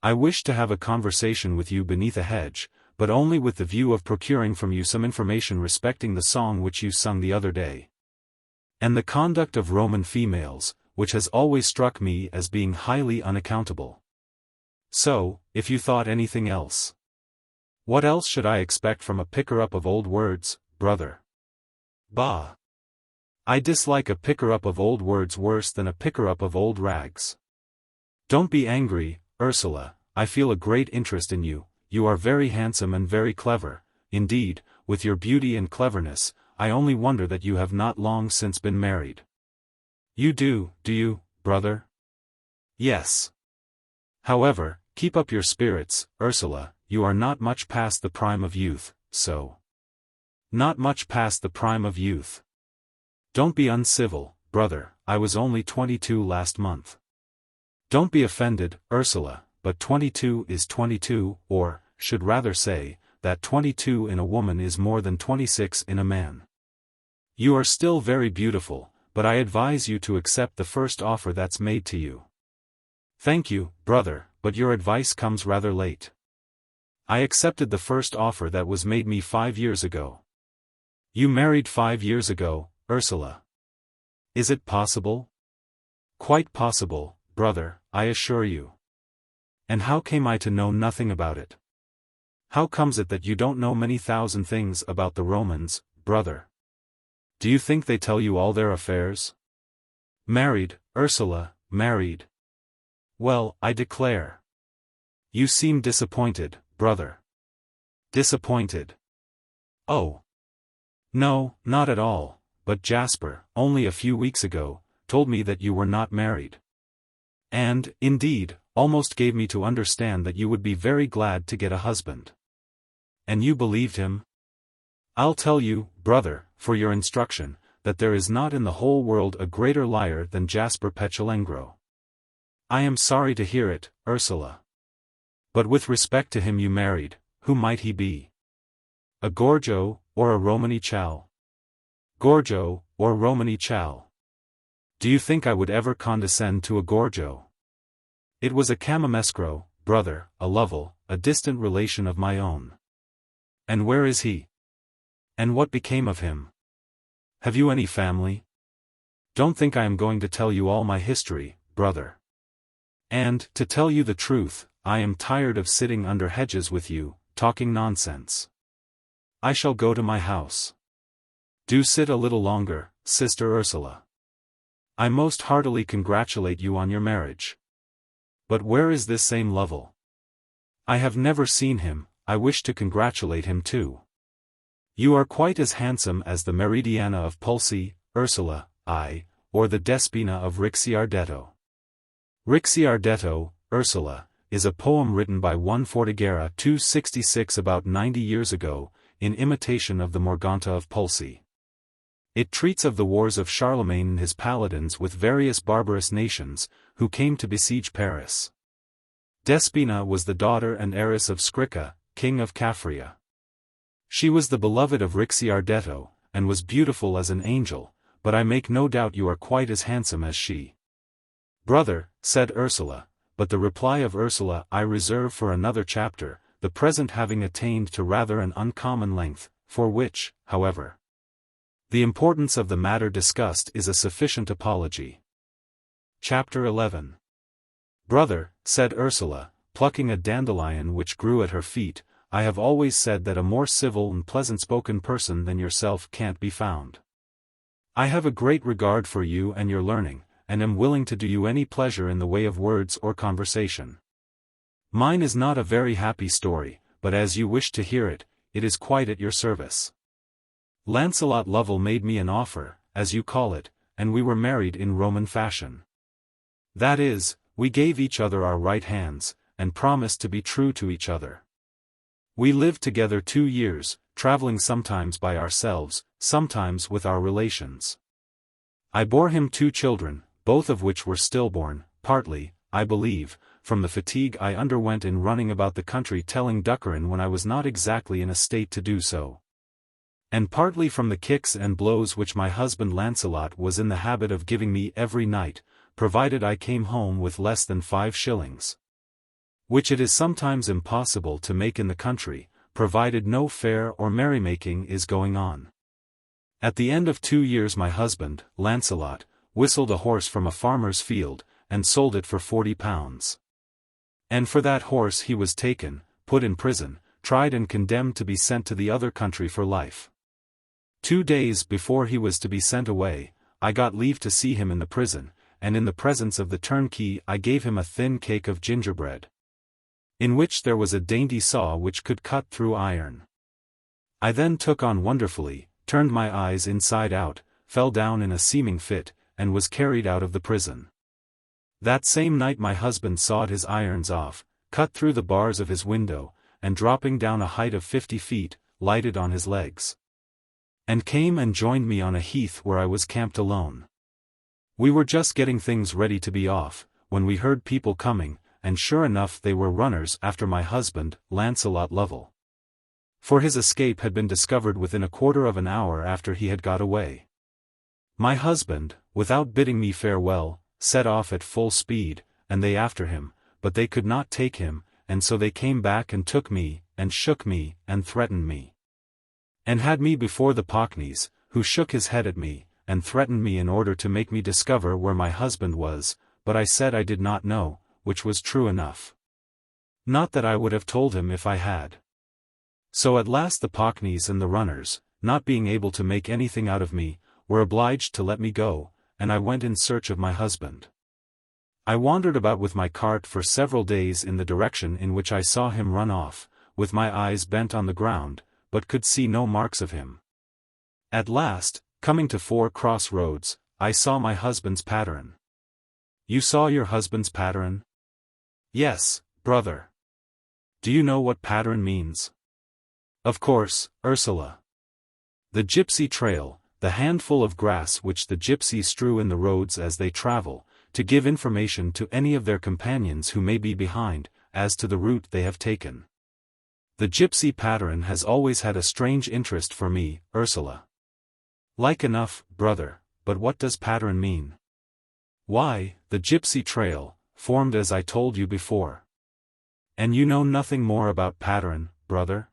I wished to have a conversation with you beneath a hedge, but only with the view of procuring from you some information respecting the song which you sung the other day, and the conduct of Roman females, which has always struck me as being highly unaccountable. So, if you thought anything else. What else should I expect from a picker-up of old words, brother? Bah! I dislike a picker-up of old words worse than a picker-up of old rags. Don't be angry, Ursula, I feel a great interest in you, you are very handsome and very clever, indeed, with your beauty and cleverness, I only wonder that you have not long since been married. You do you, brother? Yes. However, keep up your spirits, Ursula, you are not much past the prime of youth, so. Not much past the prime of youth. Don't be uncivil, brother, I was only 22 last month. Don't be offended, Ursula, but 22 is 22, or, should rather say, that 22 in a woman is more than 26 in a man. You are still very beautiful, but I advise you to accept the first offer that's made to you. Thank you, brother, but your advice comes rather late. I accepted the first offer that was made me 5 years ago. You married 5 years ago, Ursula. Is it possible? Quite possible, brother, I assure you. And how came I to know nothing about it? How comes it that you don't know many thousand things about the Romans, brother? Do you think they tell you all their affairs? Married, Ursula, married. Well, I declare. You seem disappointed, brother. Disappointed? Oh. No, not at all. But Jasper, only a few weeks ago, told me that you were not married. And, indeed, almost gave me to understand that you would be very glad to get a husband. And you believed him? I'll tell you, brother, for your instruction, that there is not in the whole world a greater liar than Jasper Petulengro. I am sorry to hear it, Ursula. But with respect to him you married, who might he be? A Gorgio, or a Romany chal? Gorgio, or Romany chal? Do you think I would ever condescend to a Gorgio? It was a Camamescro, brother, a Lovell, a distant relation of my own. And where is he? And what became of him? Have you any family? Don't think I am going to tell you all my history, brother. And, to tell you the truth, I am tired of sitting under hedges with you, talking nonsense. I shall go to my house. Do sit a little longer, Sister Ursula. I most heartily congratulate you on your marriage. But where is this same Lovell? I have never seen him. I wish to congratulate him too. You are quite as handsome as the Meridiana of Pulci, Ursula, or the Despina of Ricciardetto. Ricciardetto, Ursula, is a poem written by one Fortigera 266 about 90 years ago, in imitation of the Morganta of Pulci. It treats of the wars of Charlemagne and his paladins with various barbarous nations, who came to besiege Paris. Despina was the daughter and heiress of Scricca, king of Caffrea. She was the beloved of Ricciardetto, and was beautiful as an angel, but I make no doubt you are quite as handsome as she. Brother, said Ursula, but the reply of Ursula I reserve for another chapter, the present having attained to rather an uncommon length, for which, however, the importance of the matter discussed is a sufficient apology. Chapter 11. Brother, said Ursula, plucking a dandelion which grew at her feet, I have always said that a more civil and pleasant-spoken person than yourself can't be found. I have a great regard for you and your learning, and am willing to do you any pleasure in the way of words or conversation. Mine is not a very happy story, but as you wish to hear it, it is quite at your service. Lancelot Lovell made me an offer, as you call it, and we were married in Roman fashion. That is, we gave each other our right hands, and promised to be true to each other. We lived together 2 years, traveling sometimes by ourselves, sometimes with our relations. I bore him 2 children, both of which were stillborn, partly, I believe, from the fatigue I underwent in running about the country telling Dukkerin when I was not exactly in a state to do so, and partly from the kicks and blows which my husband Lancelot was in the habit of giving me every night, provided I came home with less than 5 shillings. Which it is sometimes impossible to make in the country, provided no fair or merrymaking is going on. At the end of 2 years my husband, Lancelot, whistled a horse from a farmer's field, and sold it for £40. And for that horse he was taken, put in prison, tried and condemned to be sent to the other country for life. 2 days before he was to be sent away, I got leave to see him in the prison, and in the presence of the turnkey I gave him a thin cake of gingerbread, in which there was a dainty saw which could cut through iron. I then took on wonderfully, turned my eyes inside out, fell down in a seeming fit, and was carried out of the prison. That same night my husband sawed his irons off, cut through the bars of his window, and dropping down a height of 50 feet, lighted on his legs, and came and joined me on a heath where I was camped alone. We were just getting things ready to be off, when we heard people coming, and sure enough they were runners after my husband, Lancelot Lovell. For his escape had been discovered within a quarter of an hour after he had got away. My husband, without bidding me farewell, set off at full speed, and they after him, but they could not take him, and so they came back and took me, and shook me, and threatened me, and had me before the Pockneys, who shook his head at me, and threatened me in order to make me discover where my husband was, but I said I did not know, which was true enough. Not that I would have told him if I had. So at last the Pockneys and the runners, not being able to make anything out of me, were obliged to let me go, and I went in search of my husband. I wandered about with my cart for several days in the direction in which I saw him run off, with my eyes bent on the ground, but could see no marks of him. At last, coming to 4 cross-roads, I saw my husband's pattern. You saw your husband's pattern? Yes, brother. Do you know what pattern means? Of course, Ursula. The gypsy trail, the handful of grass which the gypsies strew in the roads as they travel, to give information to any of their companions who may be behind, as to the route they have taken. The gypsy pattern has always had a strange interest for me, Ursula. Like enough, brother, but what does pattern mean? Why, the gypsy trail, formed as I told you before. And you know nothing more about pattern, brother?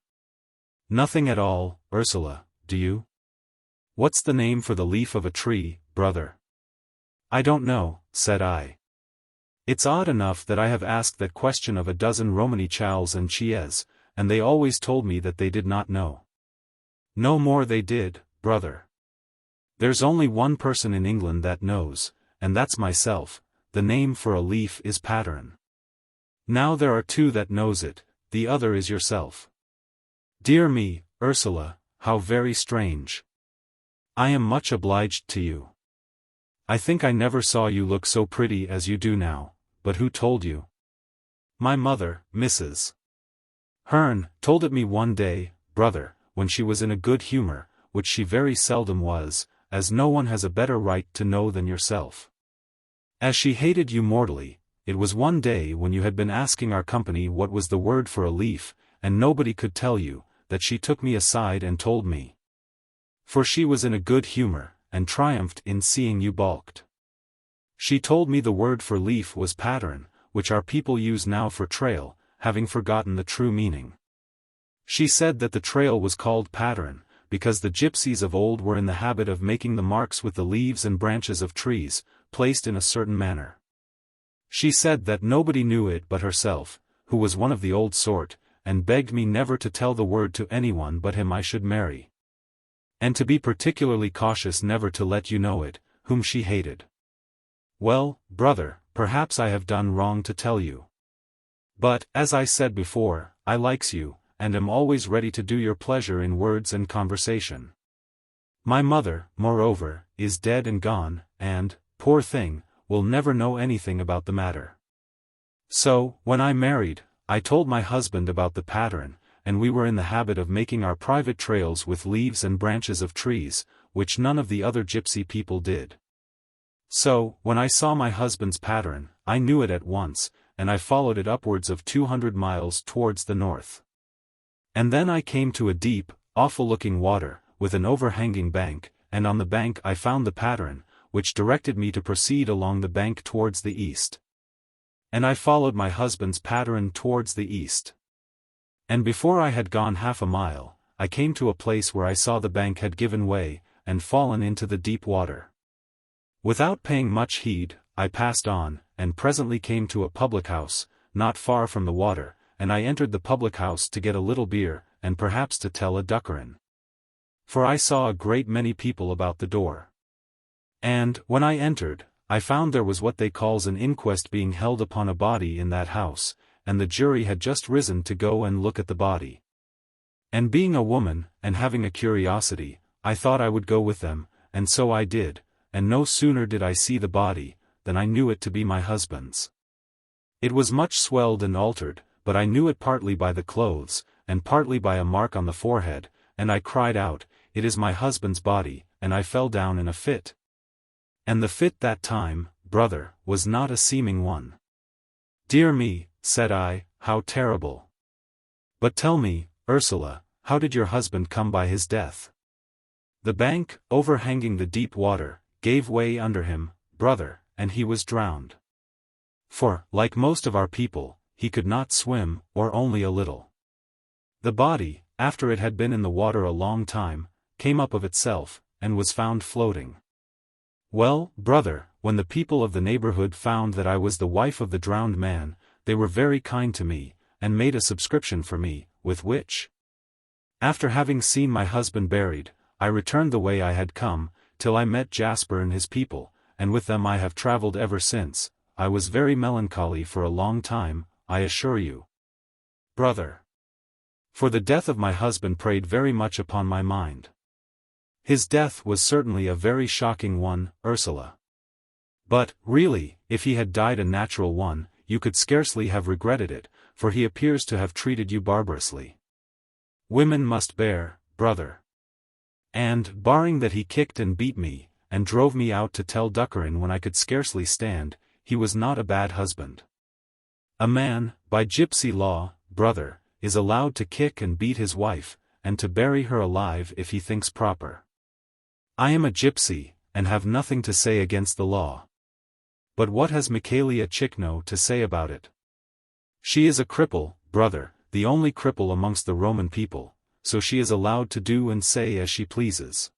Nothing at all, Ursula, do you? What's the name for the leaf of a tree, brother? I don't know, said I. It's odd enough that I have asked that question of a dozen Romany chals and chies, and they always told me that they did not know. No more they did, brother. There's only one person in England that knows, and that's myself. The name for a leaf is pattern. Now there are two that knows it, the other is yourself. Dear me, Ursula, how very strange. I am much obliged to you. I think I never saw you look so pretty as you do now, but who told you? My mother, Mrs. Hearn, told it me one day, brother, when she was in a good humor, which she very seldom was, as no one has a better right to know than yourself. As she hated you mortally, it was one day when you had been asking our company what was the word for a leaf, and nobody could tell you, that she took me aside and told me. For she was in a good humor, and triumphed in seeing you balked. She told me the word for leaf was pattern, which our people use now for trail, having forgotten the true meaning. She said that the trail was called pattern, because the gypsies of old were in the habit of making the marks with the leaves and branches of trees, placed in a certain manner. She said that nobody knew it but herself, who was one of the old sort, and begged me never to tell the word to anyone but him I should marry. And to be particularly cautious never to let you know it, whom she hated. Well, brother, perhaps I have done wrong to tell you. But, as I said before, I likes you, and am always ready to do your pleasure in words and conversation. My mother, moreover, is dead and gone, and, poor thing, will never know anything about the matter. So, when I married, I told my husband about the pattern, and we were in the habit of making our private trails with leaves and branches of trees, which none of the other gypsy people did. So, when I saw my husband's pattern, I knew it at once, and I followed it upwards of 200 miles towards the north. And then I came to a deep, awful-looking water, with an overhanging bank, and on the bank I found the pattern, which directed me to proceed along the bank towards the east. And I followed my husband's pattern towards the east. And before I had gone half a mile, I came to a place where I saw the bank had given way, and fallen into the deep water. Without paying much heed, I passed on, and presently came to a public house, not far from the water, and I entered the public house to get a little beer, and perhaps to tell a dukkerin. For I saw a great many people about the door. And, when I entered, I found there was what they calls an inquest being held upon a body in that house, and the jury had just risen to go and look at the body. And being a woman, and having a curiosity, I thought I would go with them, and so I did, and no sooner did I see the body, than I knew it to be my husband's. It was much swelled and altered, but I knew it partly by the clothes, and partly by a mark on the forehead, and I cried out, "It is my husband's body," and I fell down in a fit. And the fit that time, brother, was not a seeming one. Dear me, said I, how terrible. But tell me, Ursula, how did your husband come by his death? The bank, overhanging the deep water, gave way under him, brother, and he was drowned. For, like most of our people, he could not swim, or only a little. The body, after it had been in the water a long time, came up of itself, and was found floating. Well, brother, when the people of the neighborhood found that I was the wife of the drowned man, they were very kind to me, and made a subscription for me, with which, after having seen my husband buried, I returned the way I had come, till I met Jasper and his people, and with them I have traveled ever since. I was very melancholy for a long time, I assure you, brother. For the death of my husband preyed very much upon my mind. His death was certainly a very shocking one, Ursula. But, really, if he had died a natural one, you could scarcely have regretted it, for he appears to have treated you barbarously. Women must bear, brother. And, barring that he kicked and beat me, and drove me out to tell Dukkerin when I could scarcely stand, he was not a bad husband. A man, by gypsy law, brother, is allowed to kick and beat his wife, and to bury her alive if he thinks proper. I am a gypsy, and have nothing to say against the law. But what has Michaelia Chichno to say about it? She is a cripple, brother, the only cripple amongst the Roman people, so she is allowed to do and say as she pleases.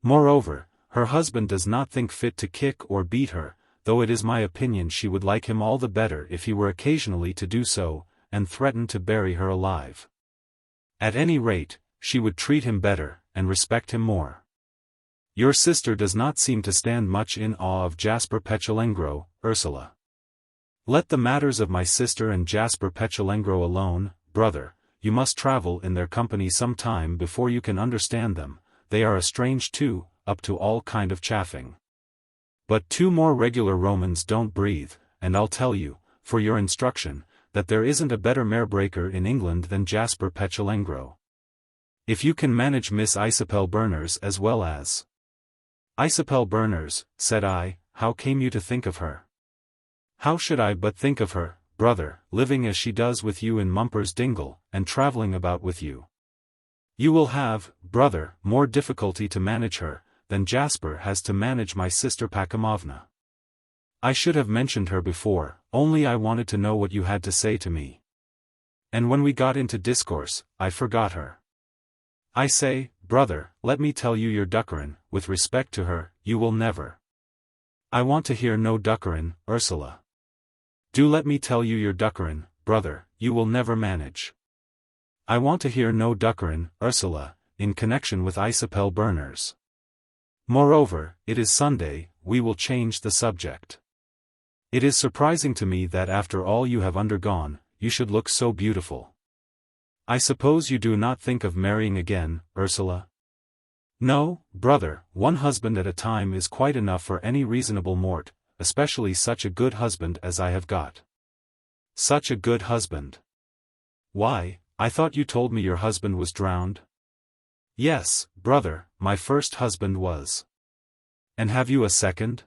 Moreover, her husband does not think fit to kick or beat her, though it is my opinion she would like him all the better if he were occasionally to do so, and threaten to bury her alive. At any rate, she would treat him better, and respect him more. Your sister does not seem to stand much in awe of Jasper Petulengro, Ursula. Let the matters of my sister and Jasper Petulengro alone, brother, you must travel in their company some time before you can understand them, they are estranged too, up to all kind of chaffing. But 2 more regular Romans don't breathe, and I'll tell you, for your instruction, that there isn't a better mare-breaker in England than Jasper Petulengro. If you can manage Miss Isabel Berners as well as... Isabel Berners, said I, how came you to think of her? How should I but think of her, brother, living as she does with you in Mumper's Dingle, and travelling about with you? You will have, brother, more difficulty to manage her, than Jasper has to manage my sister Pakimovna. I should have mentioned her before, only I wanted to know what you had to say to me. And when we got into discourse, I forgot her. I say, brother, let me tell you your duckerin, with respect to her, you will never. I want to hear no duckerin, Ursula. Do let me tell you your duckerin, brother, you will never manage. I want to hear no duckerin, Ursula, in connection with Isabel Berners. Moreover, it is Sunday, we will change the subject. It is surprising to me that after all you have undergone, you should look so beautiful. I suppose you do not think of marrying again, Ursula? No, brother, one husband at a time is quite enough for any reasonable mort, especially such a good husband as I have got. Such a good husband. Why, I thought you told me your husband was drowned? Yes, brother, my first husband was. And have you a second?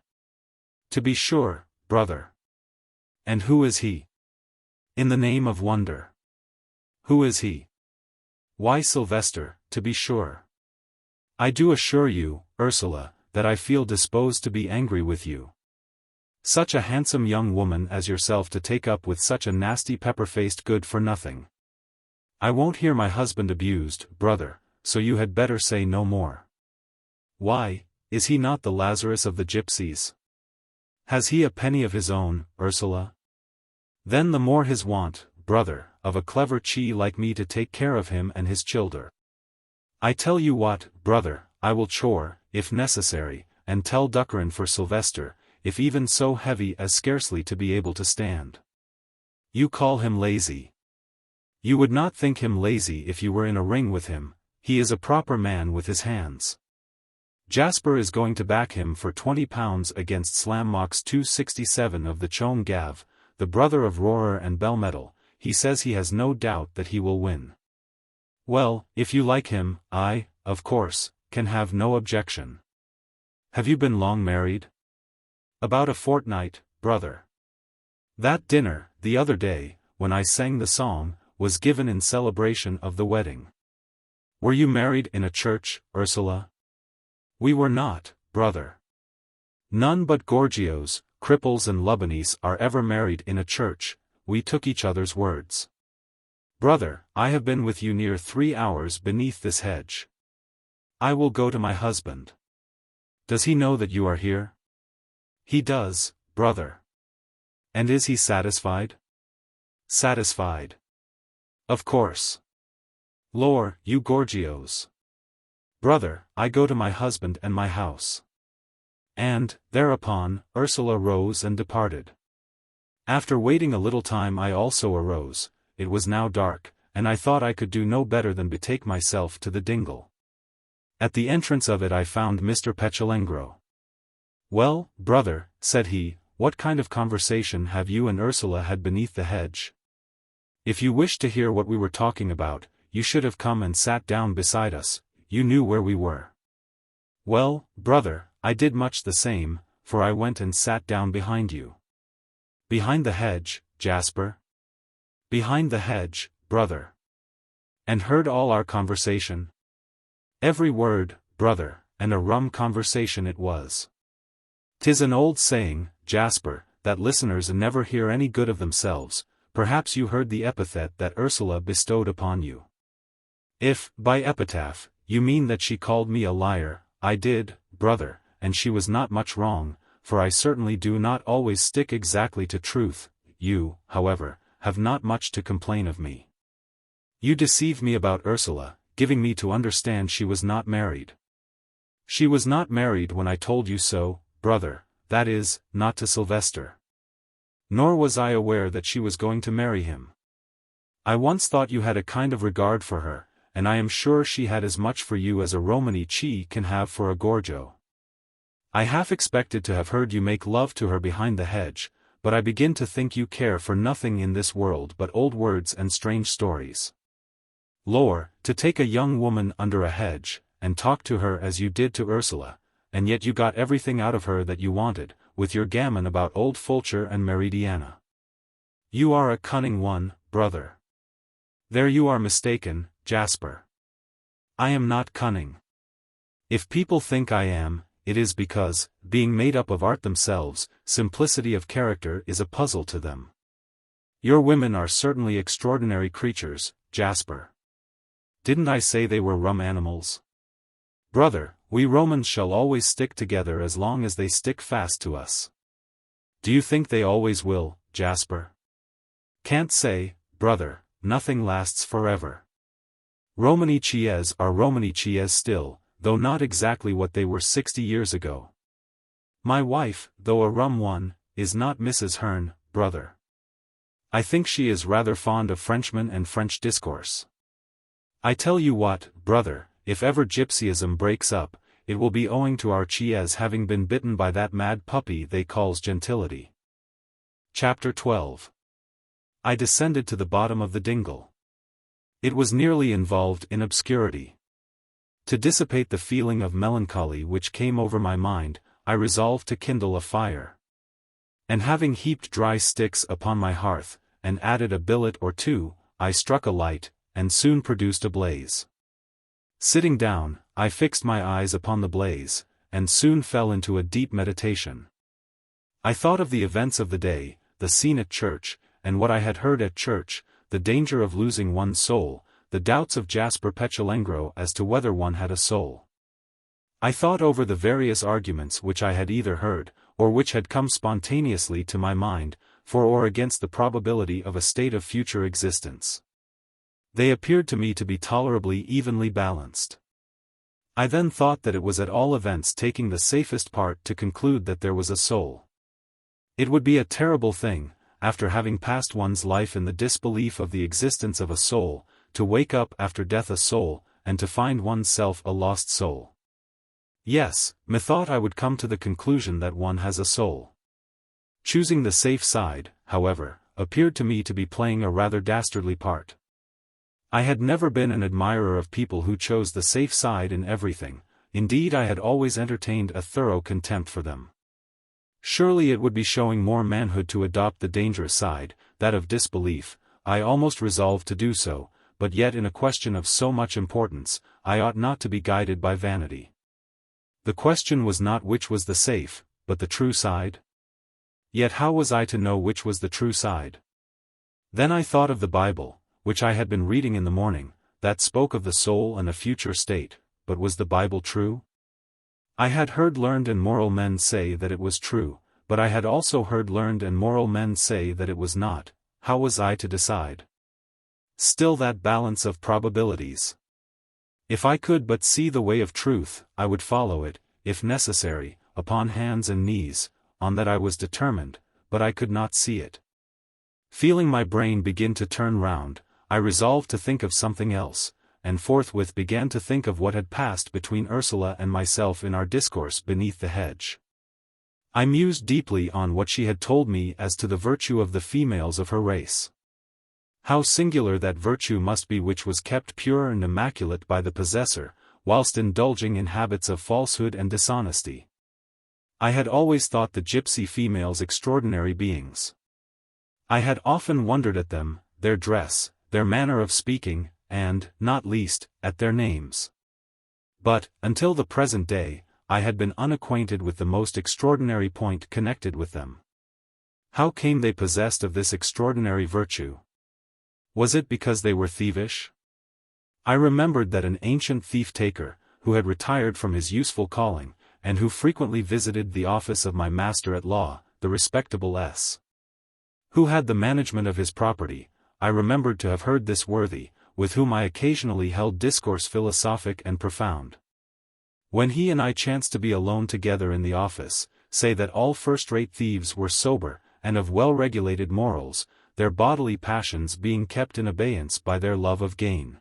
To be sure, brother. And who is he? In the name of wonder. Who is he? Why, Sylvester, to be sure. I do assure you, Ursula, that I feel disposed to be angry with you. Such a handsome young woman as yourself to take up with such a nasty pepper-faced good-for-nothing. I won't hear my husband abused, brother, so you had better say no more. Why, is he not the Lazarus of the gypsies? Has he a penny of his own, Ursula? Then the more his want, brother, of a clever chee like me to take care of him and his childer. I tell you what, brother, I will chore, if necessary, and tell duckerin for Sylvester, if even so heavy as scarcely to be able to stand. You call him lazy. You would not think him lazy if you were in a ring with him, he is a proper man with his hands. Jasper is going to back him for £20 against Slammox 267 of the Chone Gav, the brother of Roarer and Belmetal. He says he has no doubt that he will win. Well, if you like him, I, of course, can have no objection. Have you been long married? About a fortnight, brother. That dinner, the other day, when I sang the song, was given in celebration of the wedding. Were you married in a church, Ursula? We were not, brother. None but gorgios, cripples and lubanies are ever married in a church. We took each other's words. Brother, I have been with you near 3 hours beneath this hedge. I will go to my husband. Does he know that you are here? He does, brother. And is he satisfied? Satisfied. Of course. Lor, you gorgios. Brother, I go to my husband and my house. And, thereupon, Ursula rose and departed. After waiting a little time I also arose. It was now dark, and I thought I could do no better than betake myself to the dingle. At the entrance of it I found Mr. Petulengro. Well, brother, said he, what kind of conversation have you and Ursula had beneath the hedge? If you wished to hear what we were talking about, you should have come and sat down beside us, you knew where we were. Well, brother, I did much the same, for I went and sat down behind you. Behind the hedge, Jasper? Behind the hedge, brother. And heard all our conversation? Every word, brother, and a rum conversation it was. 'Tis an old saying, Jasper, that listeners never hear any good of themselves. Perhaps you heard the epithet that Ursula bestowed upon you. If, by epitaph, you mean that she called me a liar, I did, brother, and she was not much wrong, for I certainly do not always stick exactly to truth. You, however, have not much to complain of me. You deceived me about Ursula, giving me to understand she was not married. She was not married when I told you so, brother, that is, not to Sylvester. Nor was I aware that she was going to marry him. I once thought you had a kind of regard for her, and I am sure she had as much for you as a Romany can have for a Gorgio. I half expected to have heard you make love to her behind the hedge, but I begin to think you care for nothing in this world but old words and strange stories. Lor, to take a young woman under a hedge, and talk to her as you did to Ursula, and yet you got everything out of her that you wanted, with your gammon about old Fulcher and Meridiana. You are a cunning one, brother. There you are mistaken, Jasper. I am not cunning. If people think I am, it is because, being made up of art themselves, simplicity of character is a puzzle to them. Your women are certainly extraordinary creatures, Jasper. Didn't I say they were rum animals? Brother, we Romans shall always stick together as long as they stick fast to us. Do you think they always will, Jasper? Can't say, brother, nothing lasts forever. Romany are Romany still, though not exactly what they were 60 years ago. My wife, though a rum one, is not Mrs. Hearn, brother. I think she is rather fond of Frenchmen and French discourse. I tell you what, brother, if ever Gypsyism breaks up, it will be owing to our Chiez having been bitten by that mad puppy they calls gentility. Chapter 12. I descended to the bottom of the dingle. It was nearly involved in obscurity. To dissipate the feeling of melancholy which came over my mind, I resolved to kindle a fire. And having heaped dry sticks upon my hearth, and added a billet or two, I struck a light, and soon produced a blaze. Sitting down, I fixed my eyes upon the blaze, and soon fell into a deep meditation. I thought of the events of the day, the scene at church, and what I had heard at church, the danger of losing one's soul, the doubts of Jasper Lavengro as to whether one had a soul. I thought over the various arguments which I had either heard, or which had come spontaneously to my mind, for or against the probability of a state of future existence. They appeared to me to be tolerably evenly balanced. I then thought that it was at all events taking the safest part to conclude that there was a soul. It would be a terrible thing, after having passed one's life in the disbelief of the existence of a soul, to wake up after death a soul, and to find one's self a lost soul. Yes, methought I would come to the conclusion that one has a soul. Choosing the safe side, however, appeared to me to be playing a rather dastardly part. I had never been an admirer of people who chose the safe side in everything, indeed I had always entertained a thorough contempt for them. Surely it would be showing more manhood to adopt the dangerous side, that of disbelief. I almost resolved to do so, but yet in a question of so much importance, I ought not to be guided by vanity. The question was not which was the safe, but the true side. Yet how was I to know which was the true side? Then I thought of the Bible, which I had been reading in the morning, that spoke of the soul and a future state, but was the Bible true? I had heard learned and moral men say that it was true, but I had also heard learned and moral men say that it was not. How was I to decide? Still that balance of probabilities. If I could but see the way of truth, I would follow it, if necessary, upon hands and knees, on that I was determined, but I could not see it. Feeling my brain begin to turn round, I resolved to think of something else, and forthwith began to think of what had passed between Ursula and myself in our discourse beneath the hedge. I mused deeply on what she had told me as to the virtue of the females of her race. How singular that virtue must be which was kept pure and immaculate by the possessor, whilst indulging in habits of falsehood and dishonesty. I had always thought the gypsy females extraordinary beings. I had often wondered at them, their dress, their manner of speaking, and, not least, at their names. But, until the present day, I had been unacquainted with the most extraordinary point connected with them. How came they possessed of this extraordinary virtue? Was it because they were thievish? I remembered that an ancient thief-taker, who had retired from his useful calling, and who frequently visited the office of my master at law, the respectable S. who had the management of his property, I remembered to have heard this worthy, with whom I occasionally held discourse philosophic and profound. When he and I chanced to be alone together in the office, say that all first-rate thieves were sober, and of well-regulated morals, their bodily passions being kept in abeyance by their love of gain.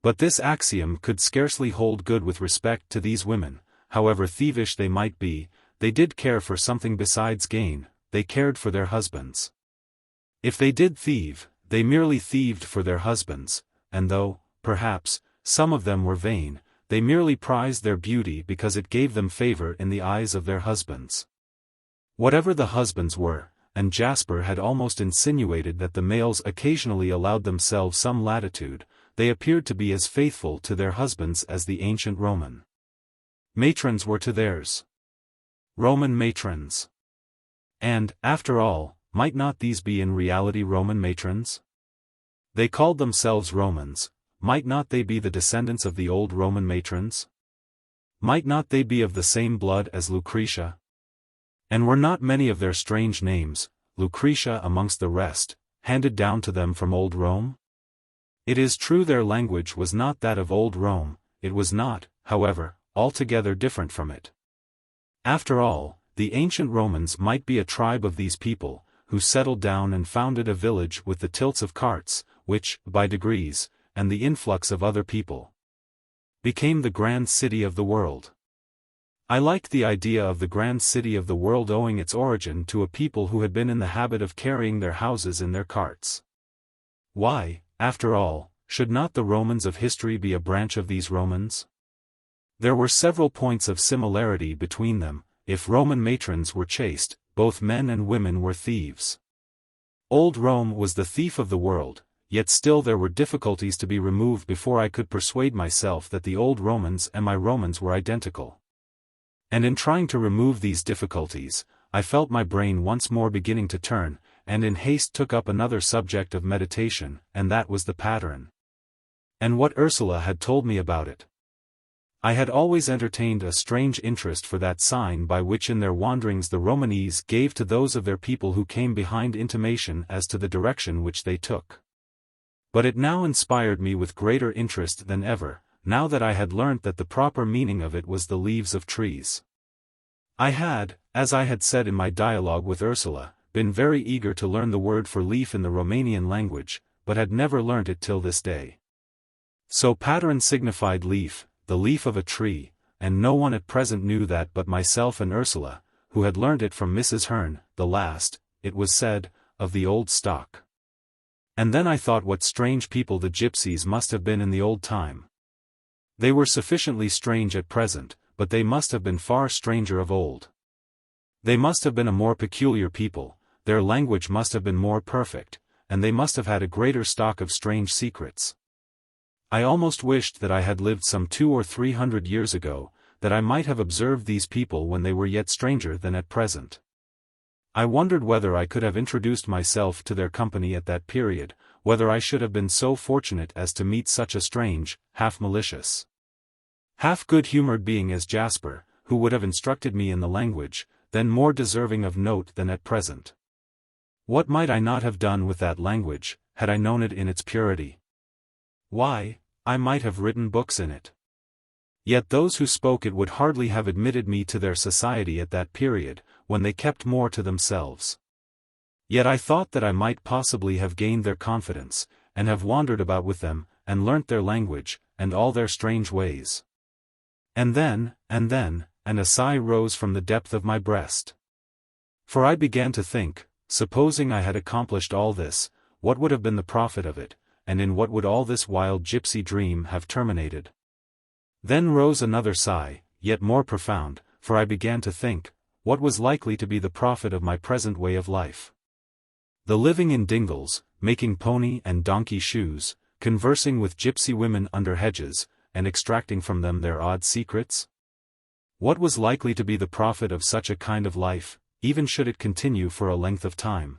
But this axiom could scarcely hold good with respect to these women. However thievish they might be, they did care for something besides gain, they cared for their husbands. If they did thieve, they merely thieved for their husbands, and though, perhaps, some of them were vain, they merely prized their beauty because it gave them favor in the eyes of their husbands. Whatever the husbands were, and Jasper had almost insinuated that the males occasionally allowed themselves some latitude, they appeared to be as faithful to their husbands as the ancient Roman matrons were to theirs. Roman matrons. And, after all, might not these be in reality Roman matrons? They called themselves Romans, might not they be the descendants of the old Roman matrons? Might not they be of the same blood as Lucretia? And were not many of their strange names, Lucretia amongst the rest, handed down to them from old Rome? It is true their language was not that of old Rome, it was not, however, altogether different from it. After all, the ancient Romans might be a tribe of these people, who settled down and founded a village with the tilts of carts, which, by degrees, and the influx of other people, became the grand city of the world. I liked the idea of the grand city of the world owing its origin to a people who had been in the habit of carrying their houses in their carts. Why, after all, should not the Romans of history be a branch of these Romans? There were several points of similarity between them. If Roman matrons were chaste, both men and women were thieves. Old Rome was the thief of the world, yet still there were difficulties to be removed before I could persuade myself that the old Romans and my Romans were identical. And in trying to remove these difficulties, I felt my brain once more beginning to turn, and in haste took up another subject of meditation, and that was the pattern. And what Ursula had told me about it. I had always entertained a strange interest for that sign by which in their wanderings the Romanese gave to those of their people who came behind intimation as to the direction which they took. But it now inspired me with greater interest than ever, now that I had learnt that the proper meaning of it was the leaves of trees. I had, as I had said in my dialogue with Ursula, been very eager to learn the word for leaf in the Romanian language, but had never learnt it till this day. So pattern signified leaf, the leaf of a tree, and no one at present knew that but myself and Ursula, who had learnt it from Mrs. Hearn, the last, it was said, of the old stock. And then I thought what strange people the Gypsies must have been in the old time. They were sufficiently strange at present, but they must have been far stranger of old. They must have been a more peculiar people, their language must have been more perfect, and they must have had a greater stock of strange secrets. I almost wished that I had lived some 200 or 300 years ago, that I might have observed these people when they were yet stranger than at present. I wondered whether I could have introduced myself to their company at that period, whether I should have been so fortunate as to meet such a strange, half-malicious, half-good-humored being as Jasper, who would have instructed me in the language, then more deserving of note than at present. What might I not have done with that language, had I known it in its purity? Why, I might have written books in it. Yet those who spoke it would hardly have admitted me to their society at that period, when they kept more to themselves. Yet I thought that I might possibly have gained their confidence, and have wandered about with them, and learnt their language, and all their strange ways. And then, and a sigh rose from the depth of my breast. For I began to think, supposing I had accomplished all this, what would have been the profit of it, and in what would all this wild gypsy dream have terminated? Then rose another sigh, yet more profound, for I began to think, what was likely to be the profit of my present way of life? The living in Dingles, making pony and donkey shoes, conversing with gypsy women under hedges, and extracting from them their odd secrets? What was likely to be the profit of such a kind of life, even should it continue for a length of time?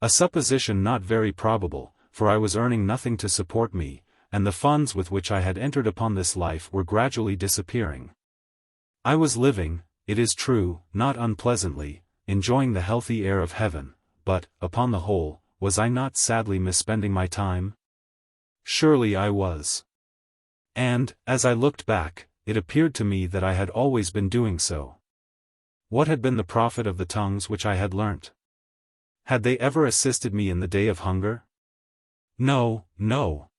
A supposition not very probable, for I was earning nothing to support me, and the funds with which I had entered upon this life were gradually disappearing. I was living, it is true, not unpleasantly, enjoying the healthy air of heaven, but, upon the whole, was I not sadly misspending my time? Surely I was. And, as I looked back, it appeared to me that I had always been doing so. What had been the profit of the tongues which I had learnt? Had they ever assisted me in the day of hunger? No, no.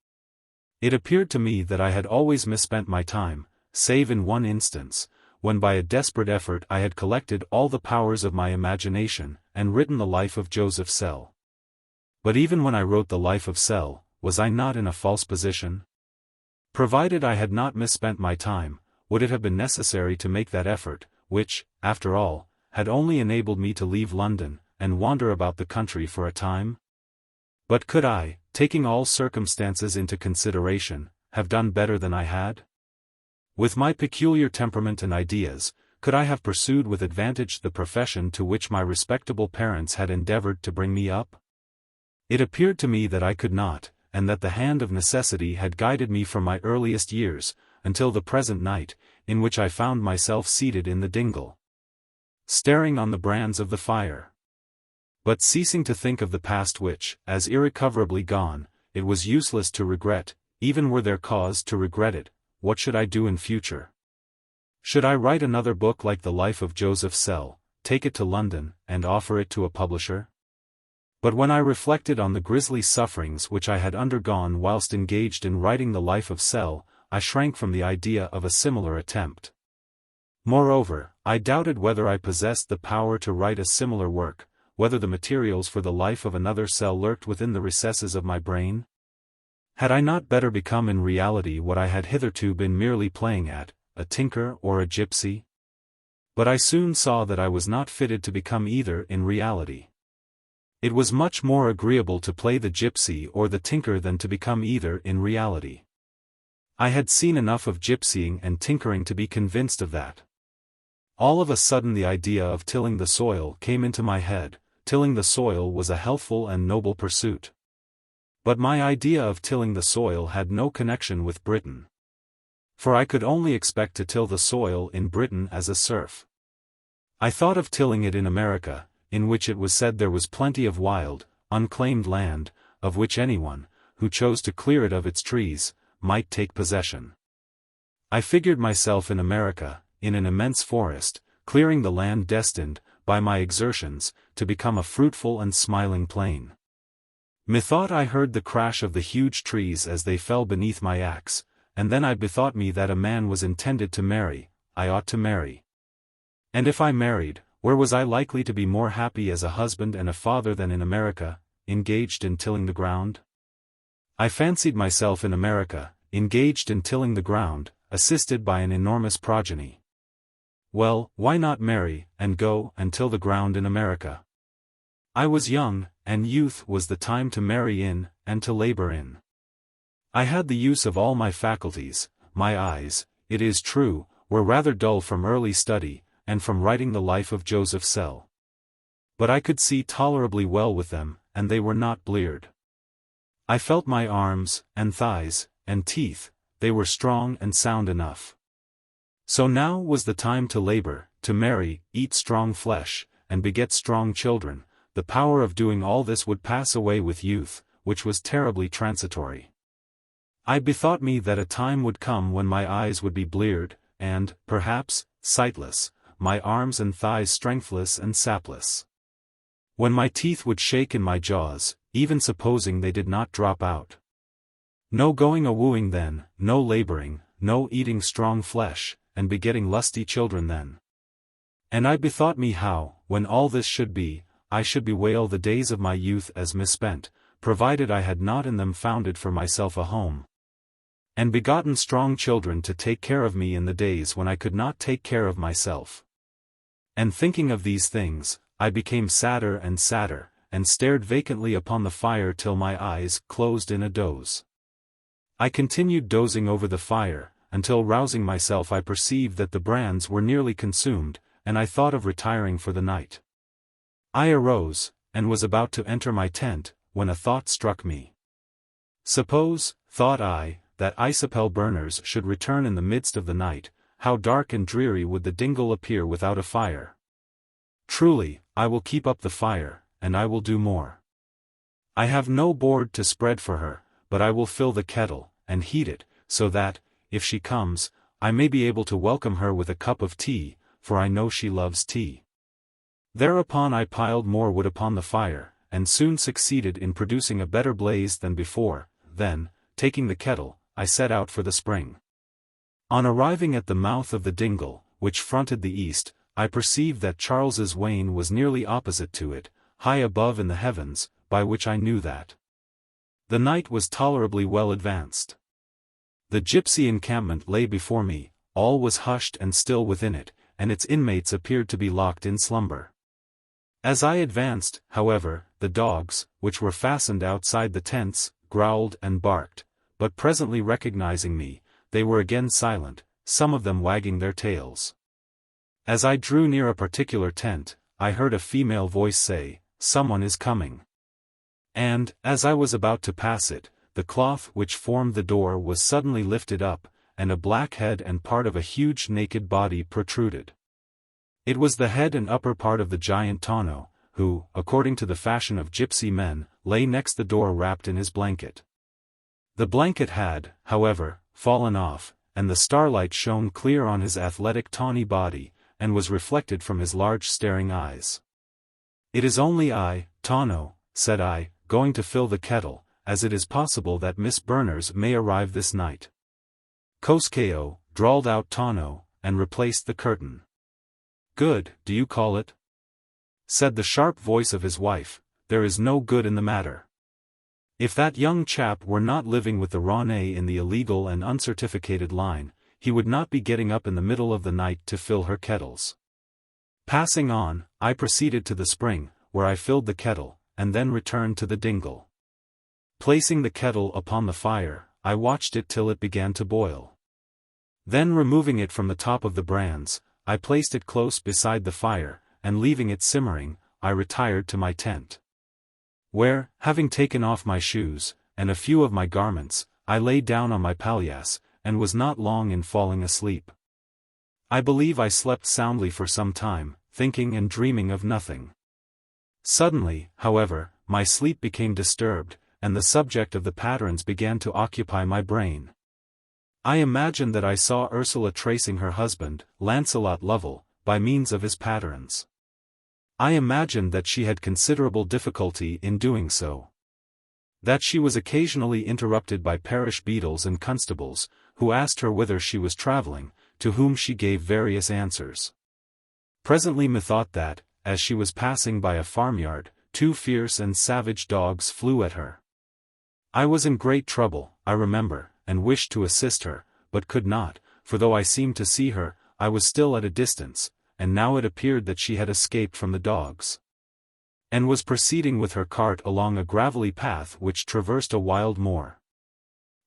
It appeared to me that I had always misspent my time, save in one instance, when by a desperate effort I had collected all the powers of my imagination, and written the life of Joseph Sell. But even when I wrote the life of Sell, was I not in a false position? Provided I had not misspent my time, would it have been necessary to make that effort, which, after all, had only enabled me to leave London, and wander about the country for a time? But could I, taking all circumstances into consideration, have done better than I had? With my peculiar temperament and ideas, could I have pursued with advantage the profession to which my respectable parents had endeavored to bring me up? It appeared to me that I could not, and that the hand of necessity had guided me from my earliest years, until the present night, in which I found myself seated in the dingle, staring on the brands of the fire. But ceasing to think of the past which, as irrecoverably gone, it was useless to regret, even were there cause to regret it, what should I do in future? Should I write another book like the life of Joseph Sell, take it to London, and offer it to a publisher? But when I reflected on the grisly sufferings which I had undergone whilst engaged in writing the life of Sell, I shrank from the idea of a similar attempt. Moreover, I doubted whether I possessed the power to write a similar work, whether the materials for the life of another Sell lurked within the recesses of my brain. Had I not better become in reality what I had hitherto been merely playing at, a tinker or a gypsy? But I soon saw that I was not fitted to become either in reality. It was much more agreeable to play the gypsy or the tinker than to become either in reality. I had seen enough of gypsying and tinkering to be convinced of that. All of a sudden the idea of tilling the soil came into my head. Tilling the soil was a healthful and noble pursuit. But my idea of tilling the soil had no connection with Britain. For I could only expect to till the soil in Britain as a serf. I thought of tilling it in America, in which it was said there was plenty of wild, unclaimed land, of which anyone, who chose to clear it of its trees, might take possession. I figured myself in America, in an immense forest, clearing the land destined, by my exertions, to become a fruitful and smiling plain. Methought I heard the crash of the huge trees as they fell beneath my axe, and then I bethought me that a man was intended to marry, I ought to marry. And if I married, where was I likely to be more happy as a husband and a father than in America, engaged in tilling the ground? I fancied myself in America, engaged in tilling the ground, assisted by an enormous progeny. Well, why not marry, and go and till the ground in America? I was young, and youth was the time to marry in, and to labor in. I had the use of all my faculties. My eyes, it is true, were rather dull from early study, and from writing the life of Joseph Sell. But I could see tolerably well with them, and they were not bleared. I felt my arms, and thighs, and teeth, they were strong and sound enough. So now was the time to labor, to marry, eat strong flesh, and beget strong children. The power of doing all this would pass away with youth, which was terribly transitory. I bethought me that a time would come when my eyes would be bleared, and, perhaps, sightless, my arms and thighs strengthless and sapless. When my teeth would shake in my jaws, even supposing they did not drop out. No going a-wooing then, no laboring, no eating strong flesh, and begetting lusty children then. And I bethought me how, when all this should be, I should bewail the days of my youth as misspent, provided I had not in them founded for myself a home, and begotten strong children to take care of me in the days when I could not take care of myself. And thinking of these things, I became sadder, and stared vacantly upon the fire till my eyes closed in a doze. I continued dozing over the fire, until rousing myself I perceived that the brands were nearly consumed, and I thought of retiring for the night. I arose, and was about to enter my tent, when a thought struck me. Suppose, thought I, that XXIII burners should return in the midst of the night, how dark and dreary would the dingle appear without a fire. Truly, I will keep up the fire, and I will do more. I have no board to spread for her, but I will fill the kettle, and heat it, so that, if she comes, I may be able to welcome her with a cup of tea, for I know she loves tea. Thereupon I piled more wood upon the fire, and soon succeeded in producing a better blaze than before. Then, taking the kettle, I set out for the spring. On arriving at the mouth of the dingle, which fronted the east, I perceived that Charles's Wain was nearly opposite to it, high above in the heavens, by which I knew that the night was tolerably well advanced. The Gypsy encampment lay before me, all was hushed and still within it, and its inmates appeared to be locked in slumber. As I advanced, however, the dogs, which were fastened outside the tents, growled and barked, but presently recognizing me, they were again silent, some of them wagging their tails. As I drew near a particular tent, I heard a female voice say, "Someone is coming." And, as I was about to pass it, the cloth which formed the door was suddenly lifted up, and a black head and part of a huge naked body protruded. It was the head and upper part of the giant Tonno, who, according to the fashion of gypsy men, lay next the door wrapped in his blanket. The blanket had, however, fallen off, and the starlight shone clear on his athletic tawny body, and was reflected from his large staring eyes. "It is only I, Tonno," said I, going to fill the kettle, "as it is possible that Miss Berners may arrive this night." "Koskeo," drawled out Tonno, and replaced the curtain. "Good, do you call it?" said the sharp voice of his wife. "There is no good in the matter. If that young chap were not living with the Romany in the illegal and uncertificated line, he would not be getting up in the middle of the night to fill her kettles." Passing on, I proceeded to the spring, where I filled the kettle, and then returned to the dingle. Placing the kettle upon the fire, I watched it till it began to boil. Then removing it from the top of the brands, I placed it close beside the fire, and leaving it simmering, I retired to my tent, where, having taken off my shoes, and a few of my garments, I lay down on my palliasse, and was not long in falling asleep. I believe I slept soundly for some time, thinking and dreaming of nothing. Suddenly, however, my sleep became disturbed, and the subject of the patterns began to occupy my brain. I imagined that I saw Ursula tracing her husband, Lancelot Lovell, by means of his patterns. I imagined that she had considerable difficulty in doing so. That she was occasionally interrupted by parish beadles and constables, who asked her whither she was travelling, to whom she gave various answers. Presently methought that, as she was passing by a farmyard, two fierce and savage dogs flew at her. I was in great trouble, I remember, and wished to assist her, but could not, for though I seemed to see her, I was still at a distance, and now it appeared that she had escaped from the dogs, and was proceeding with her cart along a gravelly path which traversed a wild moor.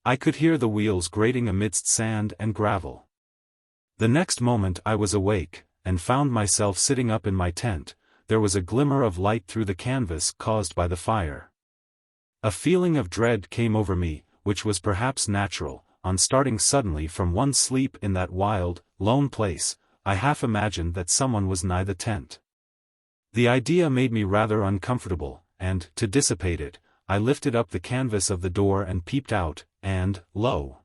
I could hear the wheels grating amidst sand and gravel. The next moment I was awake, and found myself sitting up in my tent. There was a glimmer of light through the canvas caused by the fire. A feeling of dread came over me, which was perhaps natural. On starting suddenly from one sleep in that wild, lone place, I half imagined that someone was nigh the tent. The idea made me rather uncomfortable, and, to dissipate it, I lifted up the canvas of the door and peeped out, and, lo!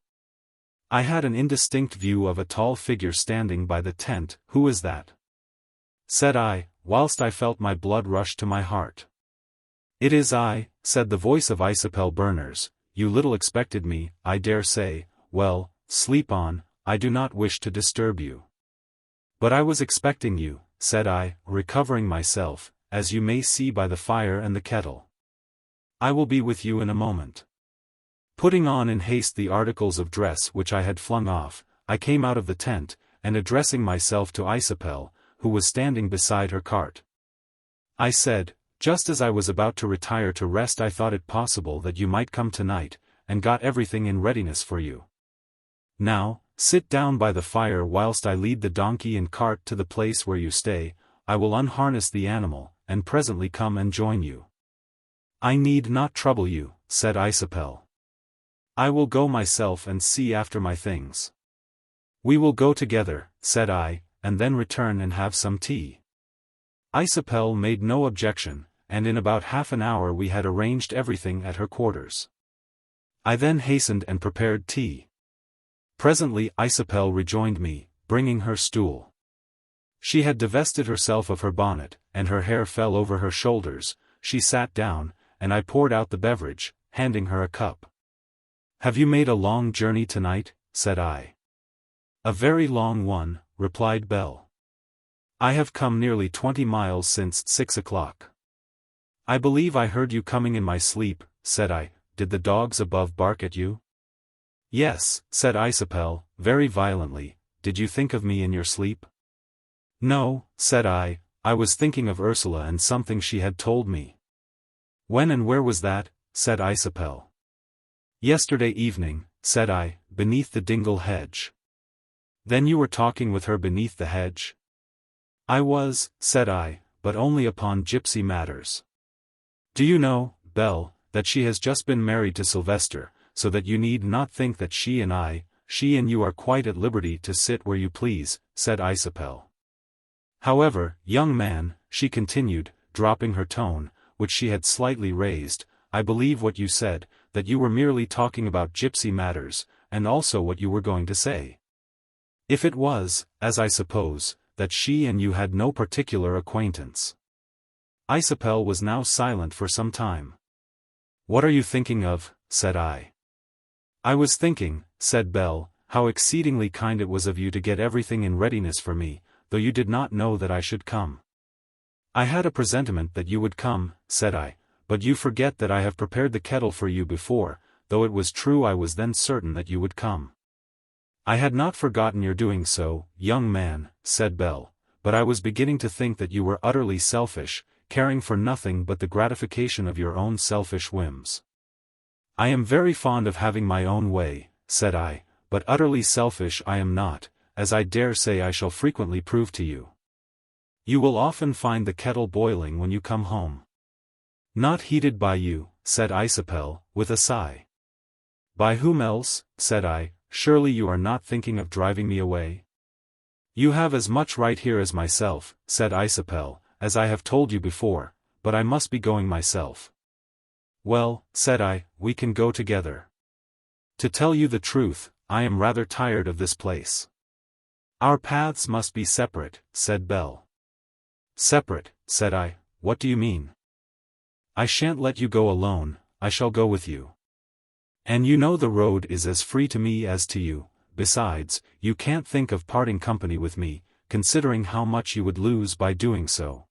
I had an indistinct view of a tall figure standing by the tent. "Who is that?" said I, whilst I felt my blood rush to my heart. "It is I," said the voice of XXIII Berners. "You little expected me, I dare say. Well, sleep on, I do not wish to disturb you." "But I was expecting you," said I, recovering myself, "as you may see by the fire and the kettle. I will be with you in a moment." Putting on in haste the articles of dress which I had flung off, I came out of the tent, and addressing myself to XXIII, who was standing beside her cart, I said, Just as I was about to retire to rest, I thought it possible that you might come tonight, and got everything in readiness for you. Now, sit down by the fire whilst I lead the donkey and cart to the place where you stay. I will unharness the animal, and presently come and join you." "I need not trouble you," said Isabel. "I will go myself and see after my things." "We will go together," said I, "and then return and have some tea." Isabel made no objection, and in about half an hour we had arranged everything at her quarters. I then hastened and prepared tea. Presently Isabel rejoined me, bringing her stool. She had divested herself of her bonnet, and her hair fell over her shoulders. She sat down, and I poured out the beverage, handing her a cup. "Have you made a long journey tonight?" said I. "A very long one," replied Belle. "I have come nearly 20 miles since 6 o'clock. "I believe I heard you coming in my sleep," said I. "Did the dogs above bark at you?" "Yes," said Isabel, very violently. "Did you think of me in your sleep?" "No," said I was thinking of Ursula and something she had told me." "When and where was that?" said Isabel. "Yesterday evening," said I, "beneath the dingle hedge." "Then you were talking with her beneath the hedge?" "I was," said I, "but only upon Gypsy matters. Do you know, Belle, that she has just been married to Sylvester, so that you need not think that she and you are quite at liberty to sit where you please," said Isabel. "However, young man," she continued, dropping her tone, which she had slightly raised, "I believe what you said, that you were merely talking about Gypsy matters, and also what you were going to say. If it was, as I suppose, that she and you had no particular acquaintance." Isabel was now silent for some time. "What are you thinking of?" said I. "I was thinking," said Belle, "how exceedingly kind it was of you to get everything in readiness for me, though you did not know that I should come." "I had a presentiment that you would come," said I, "but you forget that I have prepared the kettle for you before, though it was true I was then certain that you would come." "I had not forgotten your doing so, young man," said Belle, "but I was beginning to think that you were utterly selfish, caring for nothing but the gratification of your own selfish whims." "I am very fond of having my own way," said I, "but utterly selfish I am not, as I dare say I shall frequently prove to you. You will often find the kettle boiling when you come home." "Not heated by you," said Isabel, with a sigh. "By whom else?" said I. "Surely you are not thinking of driving me away?" "You have as much right here as myself," said Isabel, "as I have told you before, but I must be going myself." "Well," said I, "we can go together. To tell you the truth, I am rather tired of this place." "Our paths must be separate," said Belle. "Separate," said I, "what do you mean?" "I shan't let you go alone, I shall go with you. And you know the road is as free to me as to you. Besides, you can't think of parting company with me, considering how much you would lose by doing so.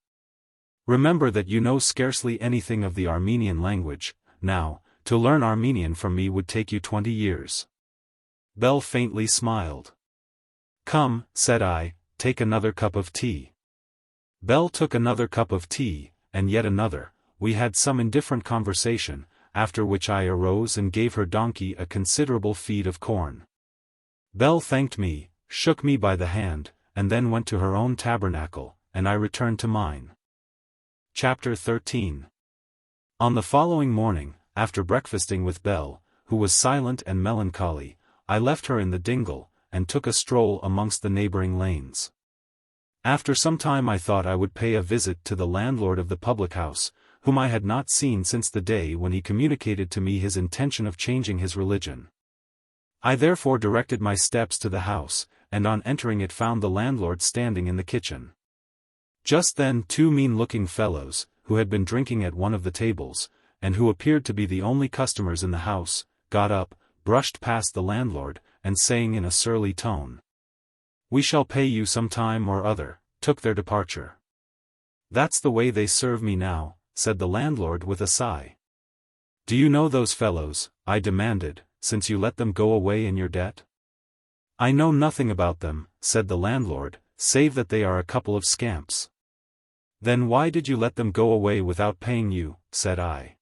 Remember that you know scarcely anything of the Armenian language. Now, to learn Armenian from me would take you 20 years. Belle faintly smiled. "Come," said I, "take another cup of tea." Belle took another cup of tea, and yet another. We had some indifferent conversation, after which I arose and gave her donkey a considerable feed of corn. Belle thanked me, shook me by the hand, and then went to her own tabernacle, and I returned to mine. Chapter 13. On the following morning, after breakfasting with Belle, who was silent and melancholy, I left her in the dingle, and took a stroll amongst the neighboring lanes. After some time I thought I would pay a visit to the landlord of the public house, whom I had not seen since the day when he communicated to me his intention of changing his religion. I therefore directed my steps to the house, and on entering it found the landlord standing in the kitchen. Just then 2 mean-looking fellows, who had been drinking at one of the tables, and who appeared to be the only customers in the house, got up, brushed past the landlord, and saying in a surly tone, "We shall pay you some time or other," took their departure. "That's the way they serve me now," said the landlord with a sigh. "Do you know those fellows?" I demanded, "since you let them go away in your debt?" "I know nothing about them," said the landlord, "save that they are a couple of scamps." Then why did you let them go away without paying you? Said I.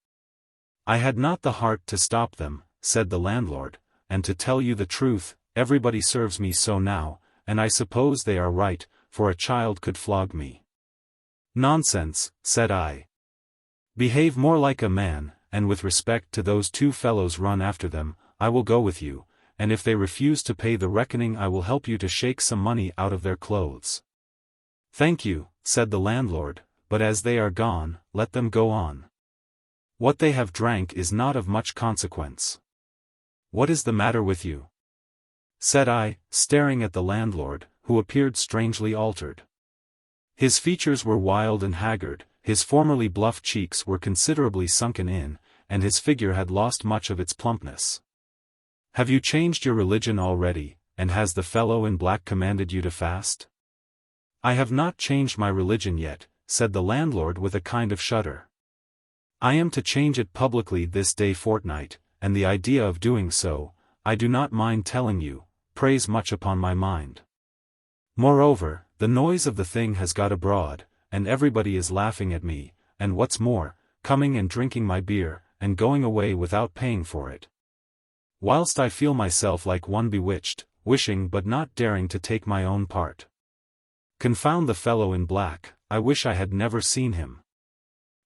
I had not the heart to stop them, said the landlord, and to tell you the truth, everybody serves me so now, and I suppose they are right, for a child could flog me. Nonsense, said I. Behave more like a man, and with respect to those two fellows run after them, I will go with you, and if they refuse to pay the reckoning I will help you to shake some money out of their clothes. Thank you, said the landlord, but as they are gone, let them go on. What they have drank is not of much consequence. What is the matter with you? Said I, staring at the landlord, who appeared strangely altered. His features were wild and haggard, his formerly bluff cheeks were considerably sunken in, and his figure had lost much of its plumpness. Have you changed your religion already, and has the fellow in black commanded you to fast? I have not changed my religion yet, said the landlord with a kind of shudder. I am to change it publicly this day fortnight, and the idea of doing so, I do not mind telling you, preys much upon my mind. Moreover, the noise of the thing has got abroad, and everybody is laughing at me, and what's more, coming and drinking my beer, and going away without paying for it. Whilst I feel myself like one bewitched, wishing but not daring to take my own part. Confound the fellow in black, I wish I had never seen him.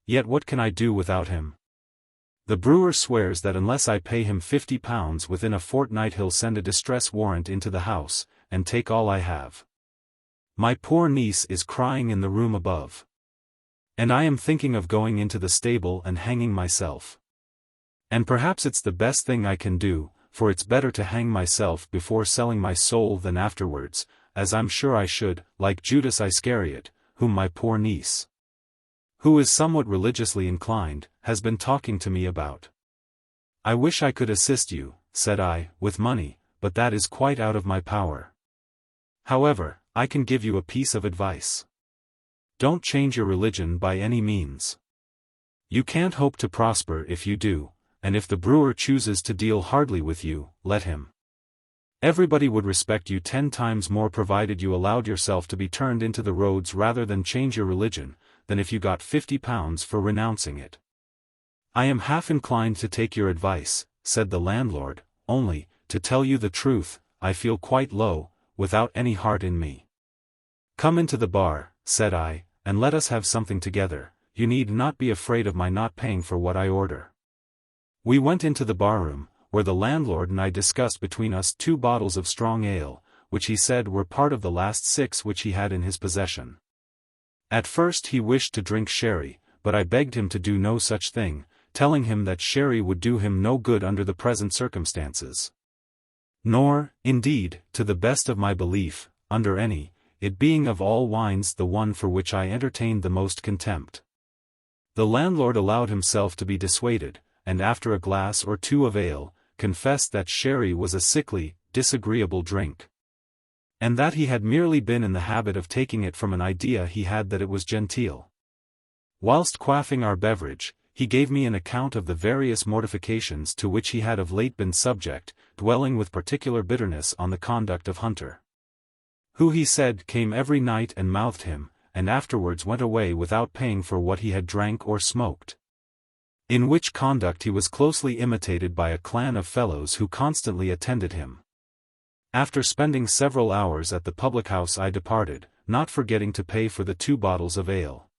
Yet what can I do without him? The brewer swears that unless I pay him £50 within a fortnight he'll send a distress warrant into the house, and take all I have. My poor niece is crying in the room above. And I am thinking of going into the stable and hanging myself. And perhaps it's the best thing I can do, for it's better to hang myself before selling my soul than afterwards, as I'm sure I should, like Judas Iscariot, whom my poor niece, who is somewhat religiously inclined, has been talking to me about. I wish I could assist you, said I, with money, but that is quite out of my power. However, I can give you a piece of advice. Don't change your religion by any means. You can't hope to prosper if you do, and if the brewer chooses to deal hardly with you, let him. Everybody would respect you 10 times more provided you allowed yourself to be turned into the roads rather than change your religion, than if you got £50 for renouncing it. I am half inclined to take your advice, said the landlord, only, to tell you the truth, I feel quite low, without any heart in me. Come into the bar, said I, and let us have something together, you need not be afraid of my not paying for what I order. We went into the barroom, where the landlord and I discussed between us 2 bottles of strong ale, which he said were part of the last 6 which he had in his possession. At first he wished to drink sherry, but I begged him to do no such thing, telling him that sherry would do him no good under the present circumstances. Nor, indeed, to the best of my belief, under any, it being of all wines the one for which I entertained the most contempt. The landlord allowed himself to be dissuaded, and after a glass or 2 of ale, confessed that sherry was a sickly, disagreeable drink. And that he had merely been in the habit of taking it from an idea he had that it was genteel. Whilst quaffing our beverage, he gave me an account of the various mortifications to which he had of late been subject, dwelling with particular bitterness on the conduct of Hunter, who he said came every night and mouthed him, and afterwards went away without paying for what he had drank or smoked. In which conduct he was closely imitated by a clan of fellows who constantly attended him. After spending several hours at the public-house I departed, not forgetting to pay for the 2 bottles of ale.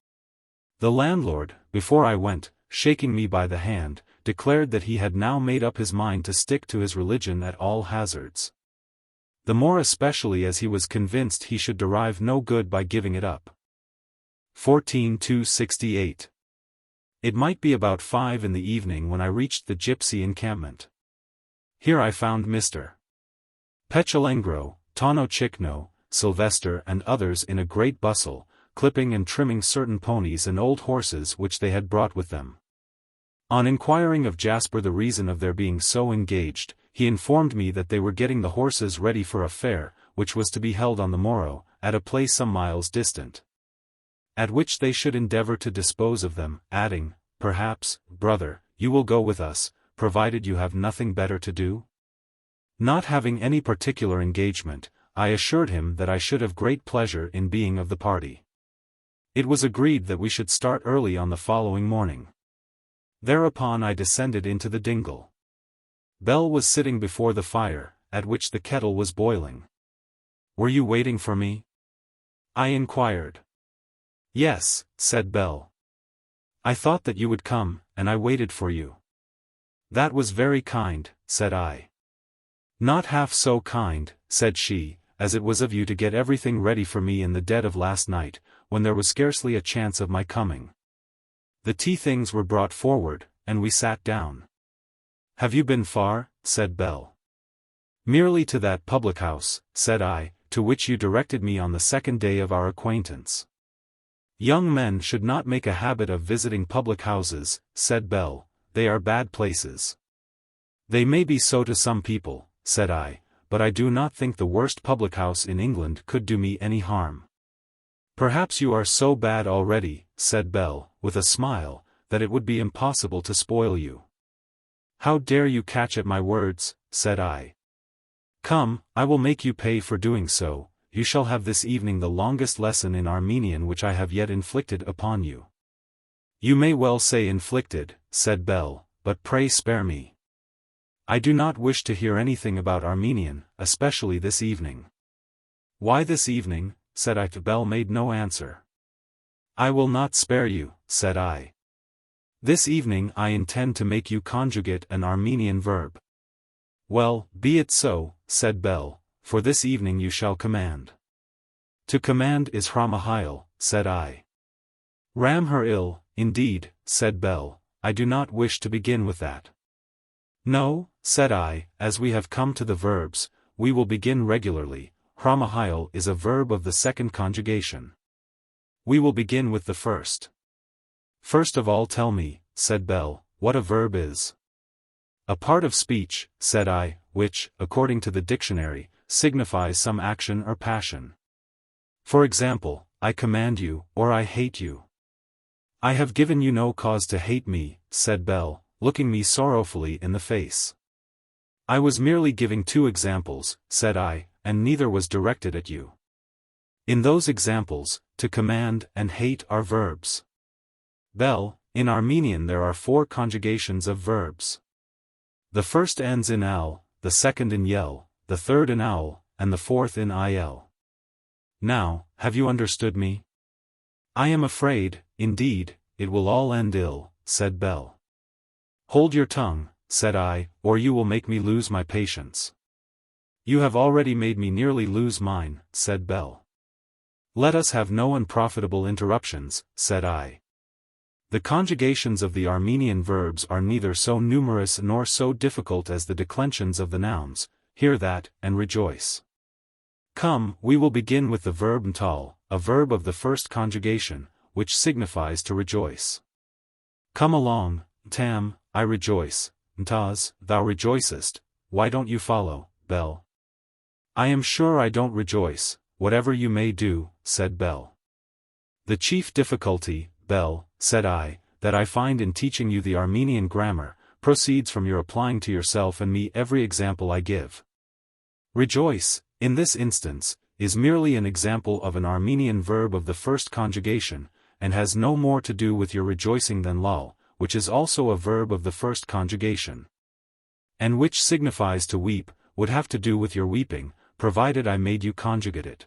The landlord, before I went, shaking me by the hand, declared that he had now made up his mind to stick to his religion at all hazards. The more especially as he was convinced he should derive no good by giving it up. 14:68. It might be about 5 in the evening when I reached the Gypsy encampment. Here I found Mr. Lavengro, Tonno Chickno, Sylvester and others in a great bustle, clipping and trimming certain ponies and old horses which they had brought with them. On inquiring of Jasper the reason of their being so engaged, he informed me that they were getting the horses ready for a fair, which was to be held on the morrow, at a place some miles distant, at which they should endeavor to dispose of them, adding, "Perhaps, brother, you will go with us, provided you have nothing better to do?" Not having any particular engagement, I assured him that I should have great pleasure in being of the party. It was agreed that we should start early on the following morning. Thereupon I descended into the dingle. Bell was sitting before the fire, at which the kettle was boiling. "Were you waiting for me?" I inquired. "Yes," said Bell. "I thought that you would come, and I waited for you." "That was very kind," said I. "Not half so kind," said she, "as it was of you to get everything ready for me in the dead of last night, when there was scarcely a chance of my coming." The tea things were brought forward, and we sat down. "Have you been far?" said Bell. "Merely to that public house," said I, "to which you directed me on the second day of our acquaintance." "Young men should not make a habit of visiting public houses," said Bell, "they are bad places." "They may be so to some people," said I, "but I do not think the worst public house in England could do me any harm." "Perhaps you are so bad already," said Bell, with a smile, "that it would be impossible to spoil you." "How dare you catch at my words?" said I. "Come, I will make you pay for doing so. You shall have this evening the longest lesson in Armenian which I have yet inflicted upon you." "You may well say inflicted," said Bell, "but pray spare me. I do not wish to hear anything about Armenian, especially this evening." "Why this evening?" said I. Bell made no answer. "I will not spare you," said I. "This evening I intend to make you conjugate an Armenian verb." "Well, be it so," said Bell, "for this evening you shall command." "To command is Hramahile," said I. "Ram her ill, indeed," said Bell, "I do not wish to begin with that." "No," said I, "as we have come to the verbs, we will begin regularly. Hramahile is a verb of the second conjugation. We will begin with the first." "First of all tell me," said Bell, "what a verb is." "A part of speech," said I, "which, according to the dictionary, signifies some action or passion. For example, I command you, or I hate you." "I have given you no cause to hate me," said Bell, looking me sorrowfully in the face. "I was merely giving two examples," said I, "and neither was directed at you. In those examples, to command and hate are verbs." "Bell, in Armenian there are 4 conjugations of verbs. The first ends in al, the second in yel, the third in owl, and the fourth in il. Now, have you understood me?" "I am afraid, indeed, it will all end ill," said Bell. "Hold your tongue," said I, "or you will make me lose my patience." "You have already made me nearly lose mine," said Bell. "Let us have no unprofitable interruptions," said I. "The conjugations of the Armenian verbs are neither so numerous nor so difficult as the declensions of the nouns. Hear that, and rejoice. Come, we will begin with the verb ntal, a verb of the first conjugation, which signifies to rejoice. Come along, tam, I rejoice, ntaz, thou rejoicest. Why don't you follow, Bell?" "I am sure I don't rejoice, whatever you may do," said Bell. "The chief difficulty, Bell," said I, "that I find in teaching you the Armenian grammar, proceeds from your applying to yourself and me every example I give. Rejoice, in this instance, is merely an example of an Armenian verb of the first conjugation, and has no more to do with your rejoicing than lull, which is also a verb of the first conjugation. And which signifies to weep, would have to do with your weeping, provided I made you conjugate it.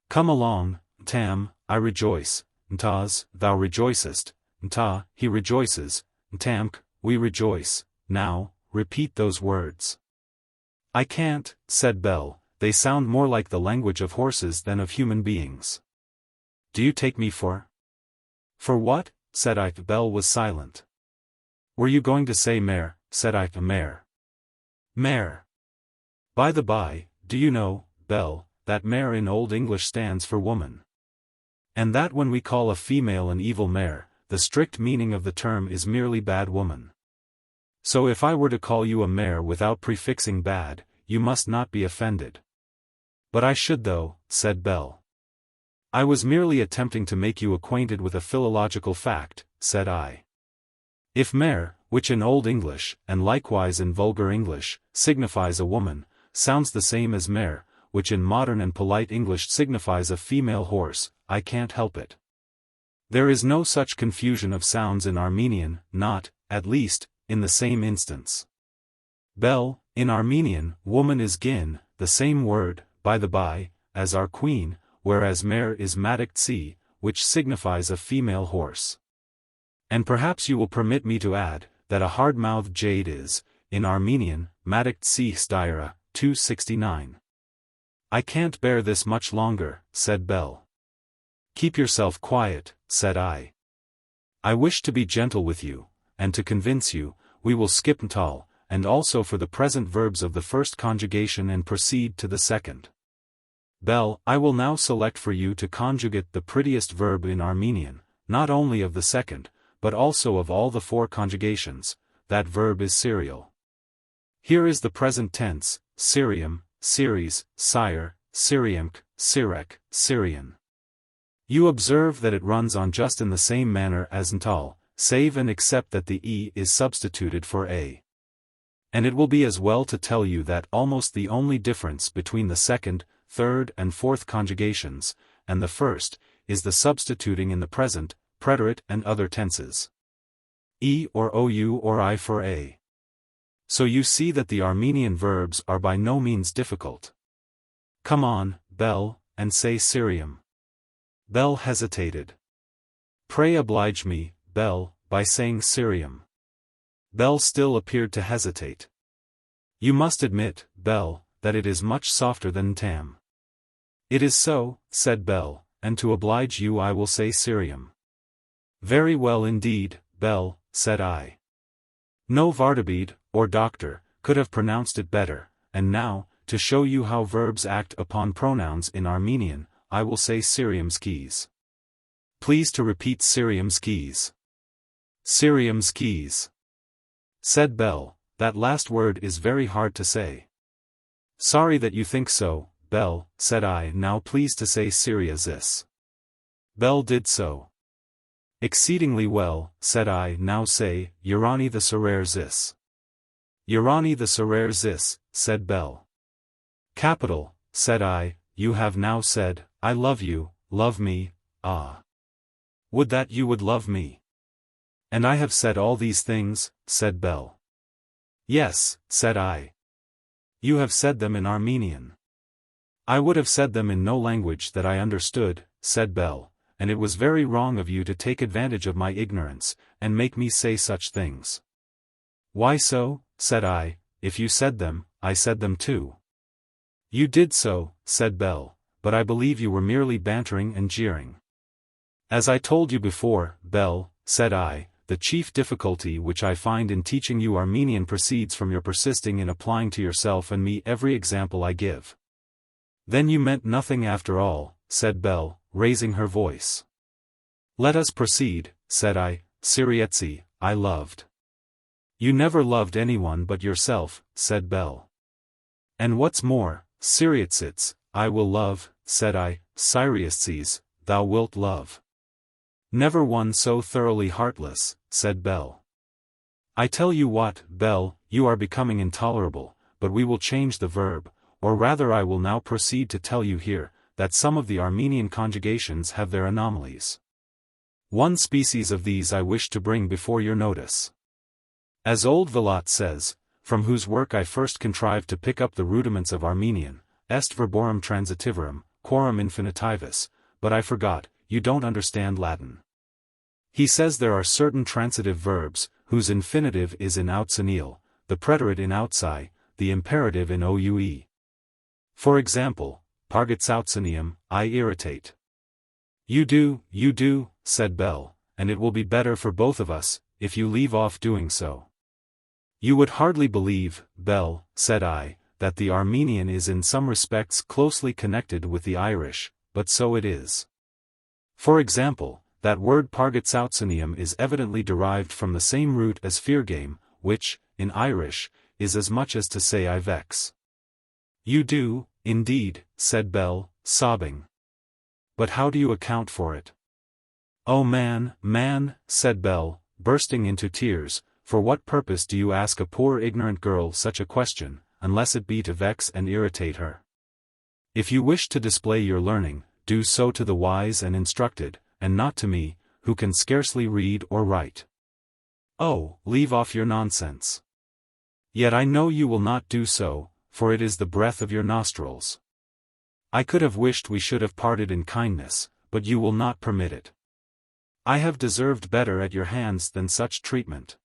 Come along, tam, I rejoice, ntaz, thou rejoicest, nta, he rejoices, ntamk, we rejoice. Now, repeat those words." "I can't," said Bell, "they sound more like the language of horses than of human beings." "Do you take me for—" "For what?" said I. Bell was silent. "Were you going to say mare?" said I. "Mare." "Mare. By the by, do you know, Bell, that mare in Old English stands for woman? And that when we call a female an evil mare, the strict meaning of the term is merely bad woman. So if I were to call you a mare without prefixing bad, you must not be offended." "But I should though," said Bell. "I was merely attempting to make you acquainted with a philological fact," said I. "If mare, which in Old English, and likewise in vulgar English, signifies a woman, sounds the same as mare, which in modern and polite English signifies a female horse, I can't help it. There is no such confusion of sounds in Armenian, not, at least, in the same instance. Bel, in Armenian, woman is gin, the same word, by the by, as our queen, whereas mare is matic, which signifies a female horse. And perhaps you will permit me to add, that a hard-mouthed jade is, in Armenian, matic styra, 269. I can't bear this much longer, said Bel. Keep yourself quiet, said I. I wish to be gentle with you, and to convince you, we will skip ntal, and also for the present verbs of the first conjugation and proceed to the second. Bel, I will now select for you to conjugate the prettiest verb in Armenian, not only of the second, but also of all the four conjugations. That verb is serial. Here is the present tense, Syrium, Syries, Sire, Syriemk, Sirek, Syrian. You observe that it runs on just in the same manner as ntal, save and except that the e is substituted for a. And it will be as well to tell you that almost the only difference between the second, third and fourth conjugations, and the first, is the substituting in the present, preterite and other tenses. E or ou or I for a. So you see that the Armenian verbs are by no means difficult. Come on, Bel, and say Syrium. Bel hesitated. Pray oblige me, Bel, by saying Syrium. Bel still appeared to hesitate. You must admit, Bel, that it is much softer than tam. It is so, said Bel, and to oblige you I will say Syrium. Very well indeed, Bel, said I. No Vardabid, or doctor, could have pronounced it better, and now, to show you how verbs act upon pronouns in Armenian, I will say Syrium's keys. Please to repeat Syrium's keys. Syrium's keys. Said Bel, that last word is very hard to say. Sorry that you think so, Bel, said I. Now please to say Syria zis. Bel did so. Exceedingly well, said I. Now say, Urani the Sarer zis. Urani the Sarer zis, said Bel. Capital, said I. You have now said, I love you, love me, ah. Would that you would love me. And I have said all these things, said Bel. Yes, said I. You have said them in Armenian. I would have said them in no language that I understood, said Bel, and it was very wrong of you to take advantage of my ignorance, and make me say such things. Why so, said I, if you said them, I said them too. You did so, said Bel, but I believe you were merely bantering and jeering. As I told you before, Bel, said I, the chief difficulty which I find in teaching you Armenian proceeds from your persisting in applying to yourself and me every example I give. Then you meant nothing after all, said Bel, raising her voice. Let us proceed, said I. Syrietsi, I loved. You never loved anyone but yourself, said Bel. And what's more, Syrietsits, I will love, said I. Syrietsis, thou wilt love. Never one so thoroughly heartless, said Bel. I tell you what, Bel, you are becoming intolerable, but we will change the verb, or rather I will now proceed to tell you here, that some of the Armenian conjugations have their anomalies. One species of these I wish to bring before your notice. As old Vilat says, from whose work I first contrived to pick up the rudiments of Armenian, est verborum transitivorum, quorum infinitivus, but I forgot, you don't understand Latin. He says there are certain transitive verbs, whose infinitive is in outsinil, the preterite in outsai, the imperative in oue. For example, pargitsoutsinium, I irritate. You do, said Bel, and it will be better for both of us, if you leave off doing so. You would hardly believe, Bel, said I, that the Armenian is in some respects closely connected with the Irish, but so it is. For example, that word pargitsoutsinium is evidently derived from the same root as feargame, which, in Irish, is as much as to say I vex. You do, indeed, said Bel, sobbing. But how do you account for it? Oh man, said Bel, bursting into tears, for what purpose do you ask a poor ignorant girl such a question, unless it be to vex and irritate her? If you wish to display your learning, do so to the wise and instructed, and not to me, who can scarcely read or write. Oh, leave off your nonsense. Yet I know you will not do so, for it is the breath of your nostrils. I could have wished we should have parted in kindness, but you will not permit it. I have deserved better at your hands than such treatment.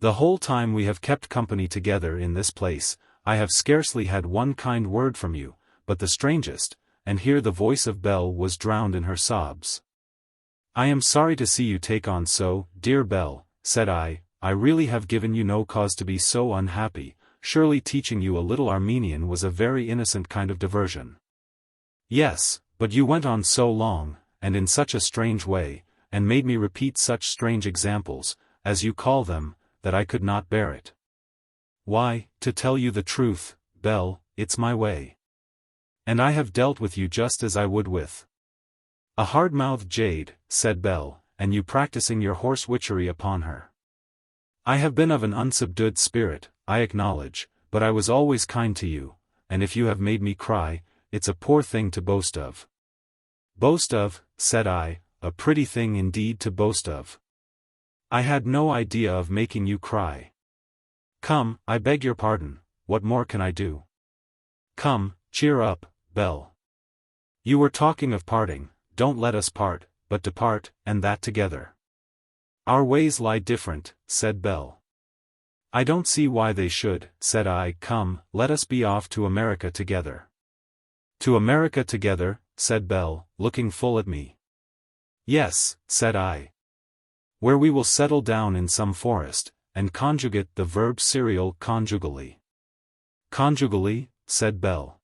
The whole time we have kept company together in this place, I have scarcely had one kind word from you, but the strangest, and here the voice of Belle was drowned in her sobs. I am sorry to see you take on so, dear Belle, said I really have given you no cause to be so unhappy. Surely teaching you a little Armenian was a very innocent kind of diversion. Yes, but you went on so long, and in such a strange way, and made me repeat such strange examples, as you call them, that I could not bear it. Why, to tell you the truth, Belle, it's my way. And I have dealt with you just as I would with a hard-mouthed jade, said Belle, and you practicing your horse witchery upon her. I have been of an unsubdued spirit, I acknowledge, but I was always kind to you, and if you have made me cry, it's a poor thing to boast of. Boast of, said I, a pretty thing indeed to boast of. I had no idea of making you cry. Come, I beg your pardon, what more can I do? Come, cheer up, Belle. You were talking of parting, don't let us part, but depart, and that together. Our ways lie different, said Belle. I don't see why they should, said I. Come, let us be off to America together. To America together, said Belle, looking full at me. Yes, said I. Where we will settle down in some forest, and conjugate the verb serial conjugally. Conjugally, said Belle.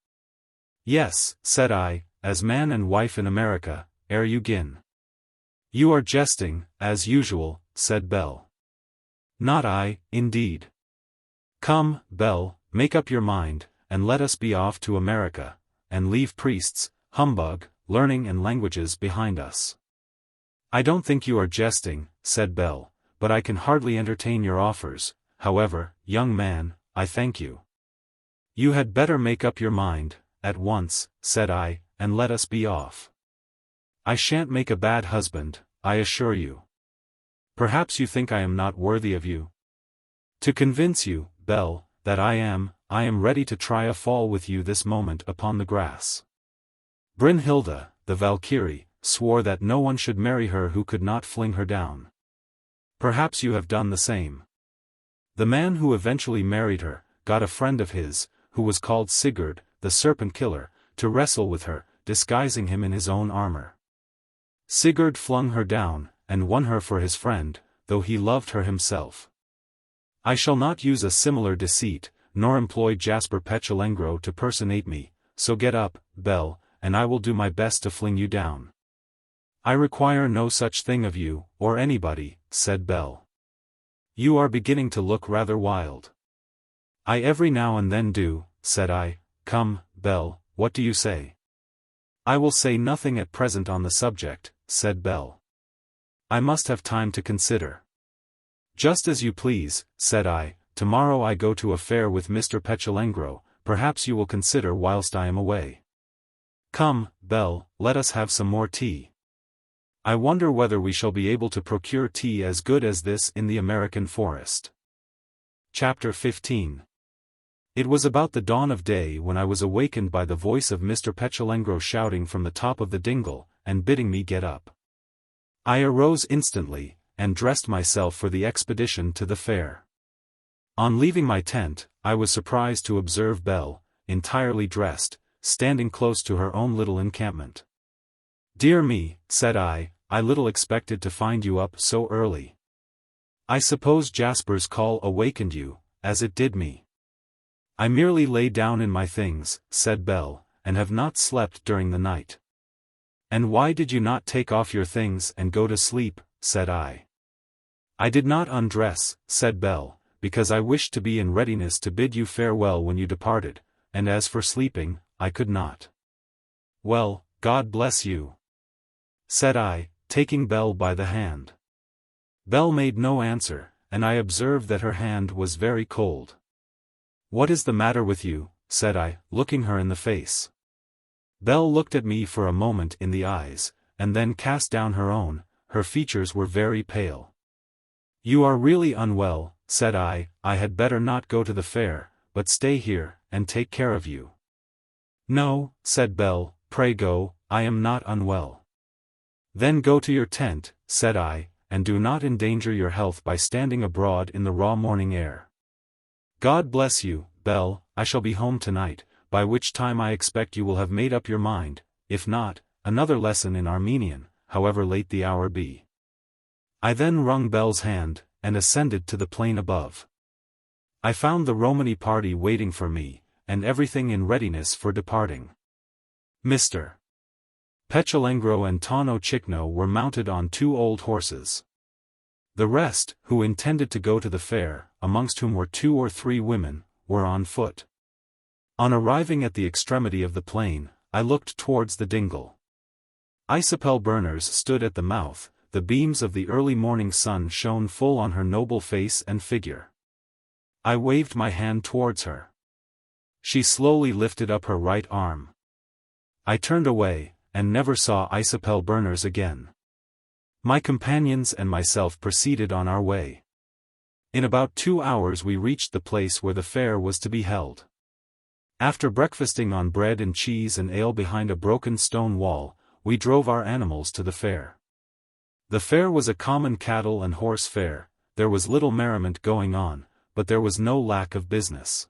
Yes, said I, as man and wife in America, ere you gin. You are jesting, as usual, said Belle. Not I, indeed. Come, Belle, make up your mind, and let us be off to America, and leave priests, humbug, learning and languages behind us. I don't think you are jesting, said Belle, but I can hardly entertain your offers. However, young man, I thank you. You had better make up your mind, at once, said I, and let us be off. I shan't make a bad husband, I assure you. Perhaps you think I am not worthy of you? To convince you, Belle, that I am ready to try a fall with you this moment upon the grass. Brynhilda, the Valkyrie, swore that no one should marry her who could not fling her down. Perhaps you have done the same. The man who eventually married her, got a friend of his, who was called Sigurd, the serpent killer, to wrestle with her, disguising him in his own armor. Sigurd flung her down, and won her for his friend, though he loved her himself. I shall not use a similar deceit, nor employ Jasper Petulengro to personate me, so get up, Belle, and I will do my best to fling you down. I require no such thing of you, or anybody, said Belle. You are beginning to look rather wild. I every now and then do, said I. Come, Belle, what do you say? I will say nothing at present on the subject, said Belle. I must have time to consider. Just as you please, said I. Tomorrow I go to a fair with Mr. Petulengro, perhaps you will consider whilst I am away. Come, Belle, let us have some more tea. I wonder whether we shall be able to procure tea as good as this in the American forest. Chapter 15. It was about the dawn of day when I was awakened by the voice of Mr. Petulengro shouting from the top of the dingle, and bidding me get up. I arose instantly, and dressed myself for the expedition to the fair. On leaving my tent, I was surprised to observe Belle, entirely dressed, standing close to her own little encampment. Dear me, said I little expected to find you up so early. I suppose Jasper's call awakened you, as it did me. I merely lay down in my things, said Belle, and have not slept during the night. And why did you not take off your things and go to sleep, said I. I did not undress, said Belle, because I wished to be in readiness to bid you farewell when you departed, and as for sleeping, I could not. Well, God bless you, said I, taking Belle by the hand. Belle made no answer, and I observed that her hand was very cold. What is the matter with you, said I, looking her in the face. Belle looked at me for a moment in the eyes, and then cast down her own, her features were very pale. "You are really unwell," said I had better not go to the fair, but stay here, and take care of you. "No," said Belle, "pray go, I am not unwell." "Then go to your tent," said I, "and do not endanger your health by standing abroad in the raw morning air." "God bless you, Belle, I shall be home tonight, by which time I expect you will have made up your mind, if not, another lesson in Armenian, however late the hour be." I then wrung Belle's hand, and ascended to the plain above. I found the Romany party waiting for me, and everything in readiness for departing. Mr. Pechalengro and Tonno Chikno were mounted on 2 old horses. The rest, who intended to go to the fair, amongst whom were 2 or 3 women, were on foot. On arriving at the extremity of the plain, I looked towards the dingle. Isabel Berners stood at the mouth, the beams of the early morning sun shone full on her noble face and figure. I waved my hand towards her. She slowly lifted up her right arm. I turned away, and never saw Isabel Berners again. My companions and myself proceeded on our way. In about 2 hours we reached the place where the fair was to be held. After breakfasting on bread and cheese and ale behind a broken stone wall, we drove our animals to the fair. The fair was a common cattle and horse fair. There was little merriment going on, but there was no lack of business.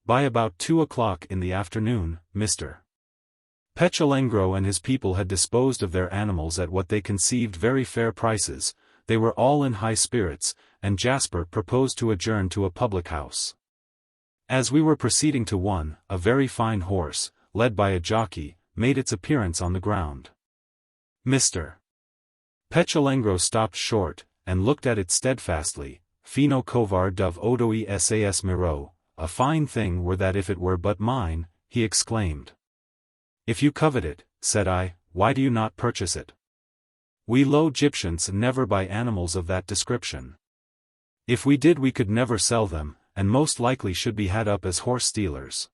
By about 2 o'clock in the afternoon, Mr. Pechalengro and his people had disposed of their animals at what they conceived very fair prices. They were all in high spirits, and Jasper proposed to adjourn to a public house. As we were proceeding to one, a very fine horse, led by a jockey, made its appearance on the ground. Mr. Pechalengro stopped short, and looked at it steadfastly. "Fino kovar dov odoi sas miro, a fine thing were that if it were but mine," he exclaimed. "If you covet it," said I, "why do you not purchase it? We low Gypsians never buy animals of that description. If we did we could never sell them, and most likely should be had up as horse stealers."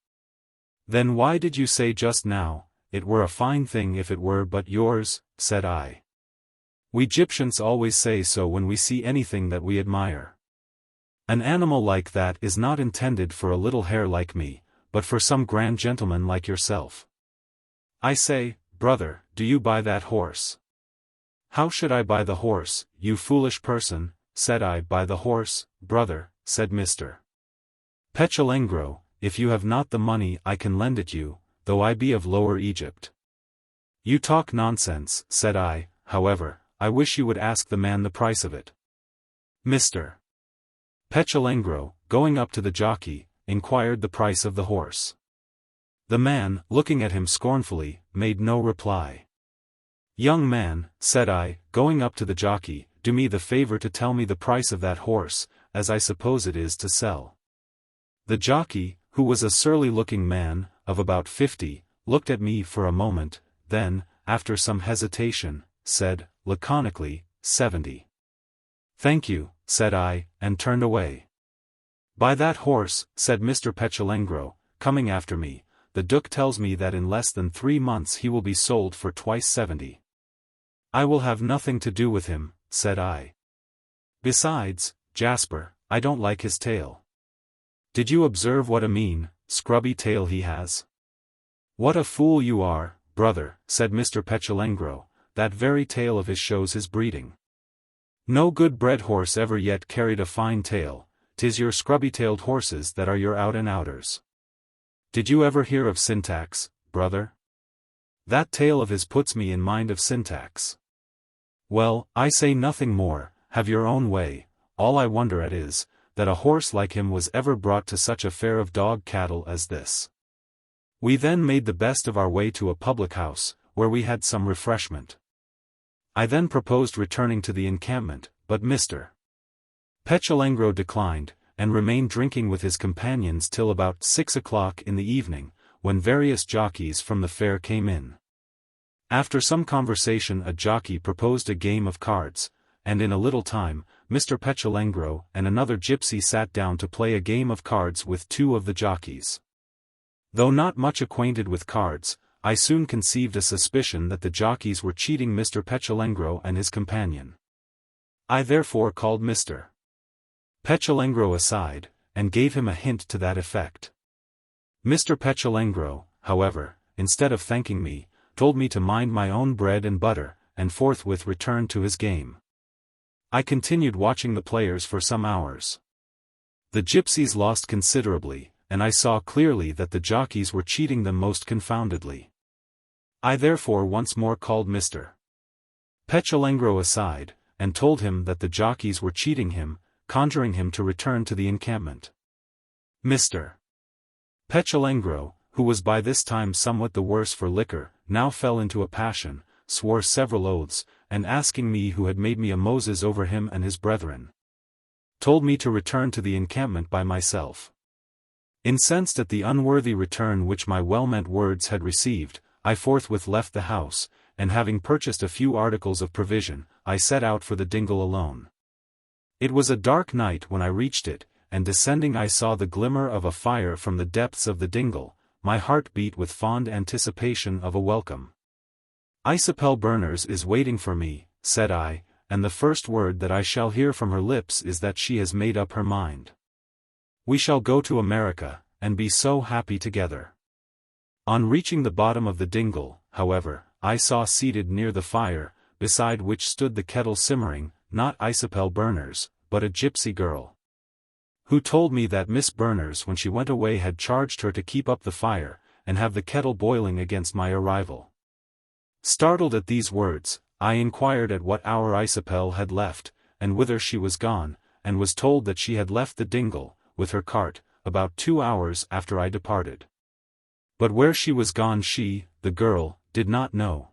"Then why did you say just now, it were a fine thing if it were but yours?" said I. "We Gypsians always say so when we see anything that we admire. An animal like that is not intended for a little hare like me, but for some grand gentleman like yourself. I say, brother, do you buy that horse?" "How should I buy the horse, you foolish person?" said I. "Buy the horse, brother," said Mr. Pechalengro, "if you have not the money I can lend it you, though I be of Lower Egypt." "You talk nonsense," said I. "However, I wish you would ask the man the price of it." Mr. Pechalengro, going up to the jockey, inquired the price of the horse. The man, looking at him scornfully, made no reply. "Young man," said I, going up to the jockey, "do me the favor to tell me the price of that horse, as I suppose it is to sell." The jockey, who was a surly-looking man, of about 50, looked at me for a moment, then, after some hesitation, said, laconically, 70. "Thank you," said I, and turned away. "Buy that horse," said Mr. Pechalengro, coming after me. "The Duke tells me that in less than 3 months he will be sold for twice 70. "I will have nothing to do with him," said I. "Besides, Jasper, I don't like his tail. Did you observe what a mean, scrubby tail he has?" "What a fool you are, brother," said Mr. Pechalengro, "that very tail of his shows his breeding. No good-bred horse ever yet carried a fine tail. 'Tis your scrubby-tailed horses that are your out-and-outers. Did you ever hear of Syntax, brother? That tail of his puts me in mind of Syntax. Well, I say nothing more, have your own way. All I wonder at is, that a horse like him was ever brought to such a fair of dog cattle as this." We then made the best of our way to a public house, where we had some refreshment. I then proposed returning to the encampment, but Mr. Pechalengro declined, and remained drinking with his companions till about 6 o'clock in the evening, when various jockeys from the fair came in. After some conversation a jockey proposed a game of cards, and in a little time, Mr. Pechalengro and another gypsy sat down to play a game of cards with 2 of the jockeys. Though not much acquainted with cards, I soon conceived a suspicion that the jockeys were cheating Mr. Petulengro and his companion. I therefore called Mr. Petulengro aside, and gave him a hint to that effect. Mr. Petulengro, however, instead of thanking me, told me to mind my own bread and butter, and forthwith returned to his game. I continued watching the players for some hours. The gypsies lost considerably, and I saw clearly that the jockeys were cheating them most confoundedly. I therefore once more called Mr. Petulengro aside, and told him that the jockeys were cheating him, conjuring him to return to the encampment. Mr. Petulengro, who was by this time somewhat the worse for liquor, now fell into a passion, swore several oaths, and asking me who had made me a Moses over him and his brethren, told me to return to the encampment by myself. Incensed at the unworthy return which my well-meant words had received, I forthwith left the house, and having purchased a few articles of provision, I set out for the dingle alone. It was a dark night when I reached it, and descending I saw the glimmer of a fire from the depths of the dingle. My heart beat with fond anticipation of a welcome. "Isabel Berners is waiting for me," said I, "and the first word that I shall hear from her lips is that she has made up her mind. We shall go to America, and be so happy together." On reaching the bottom of the dingle, however, I saw seated near the fire, beside which stood the kettle simmering, not Isabel Berners, but a gypsy girl, who told me that Miss Berners when she went away had charged her to keep up the fire, and have the kettle boiling against my arrival. Startled at these words, I inquired at what hour Isabel had left, and whither she was gone, and was told that she had left the dingle, with her cart, about 2 hours after I departed. But where she was gone she, the girl, did not know.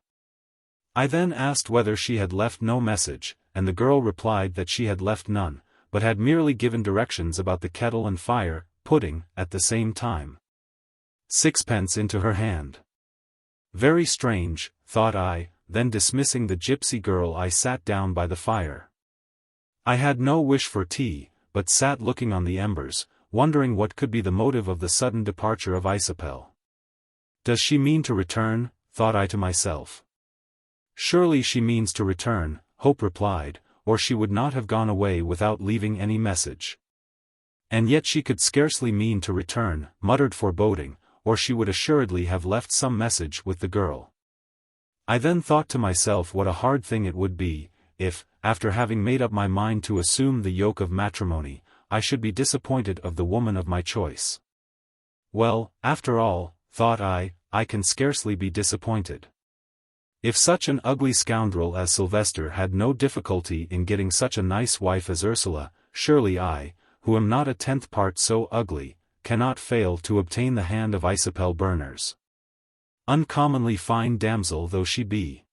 I then asked whether she had left no message, and the girl replied that she had left none, but had merely given directions about the kettle and fire, putting, at the same time, 6 pence into her hand. Very strange, thought I, then dismissing the gypsy girl I sat down by the fire. I had no wish for tea, but sat looking on the embers, wondering what could be the motive of the sudden departure of Isabel. Does she mean to return, thought I to myself. Surely she means to return, hope replied, or she would not have gone away without leaving any message. And yet she could scarcely mean to return, muttered foreboding, or she would assuredly have left some message with the girl. I then thought to myself what a hard thing it would be, if, after having made up my mind to assume the yoke of matrimony, I should be disappointed of the woman of my choice. Well, after all, thought I can scarcely be disappointed. If such an ugly scoundrel as Sylvester had no difficulty in getting such a nice wife as Ursula, surely I, who am not a 10th part so ugly, cannot fail to obtain the hand of Isabel Berners. Uncommonly fine damsel though she be.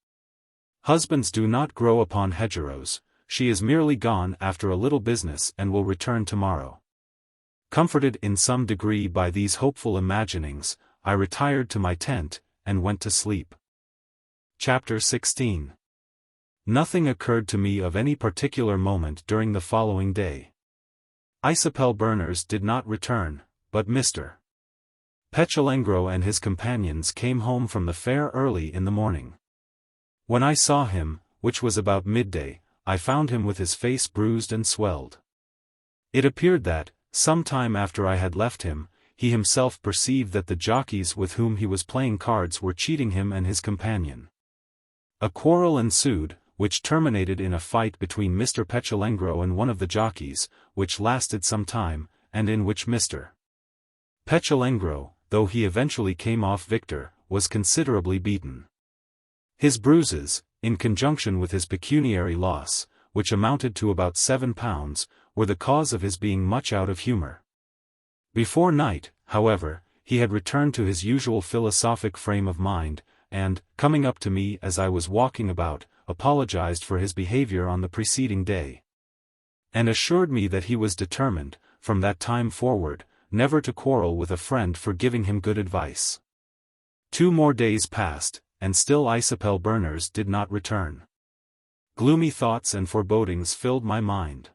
Husbands do not grow upon hedgerows, she is merely gone after a little business and will return tomorrow. Comforted in some degree by these hopeful imaginings, I retired to my tent, and went to sleep. Chapter 16. Nothing occurred to me of any particular moment during the following day. Isabel Berners did not return, but Mr. Petulengro and his companions came home from the fair early in the morning. When I saw him, which was about midday, I found him with his face bruised and swelled. It appeared that, some time after I had left him, he himself perceived that the jockeys with whom he was playing cards were cheating him and his companion. A quarrel ensued, which terminated in a fight between Mr. Petulengro and one of the jockeys, which lasted some time, and in which Mr. Petulengro, though he eventually came off victor, was considerably beaten. His bruises, in conjunction with his pecuniary loss, which amounted to about £7, were the cause of his being much out of humor. Before night, however, he had returned to his usual philosophic frame of mind, and, coming up to me as I was walking about, apologized for his behavior on the preceding day, and assured me that he was determined, from that time forward, never to quarrel with a friend for giving him good advice. 2 more days passed, and still Isabel Berners did not return. Gloomy thoughts and forebodings filled my mind.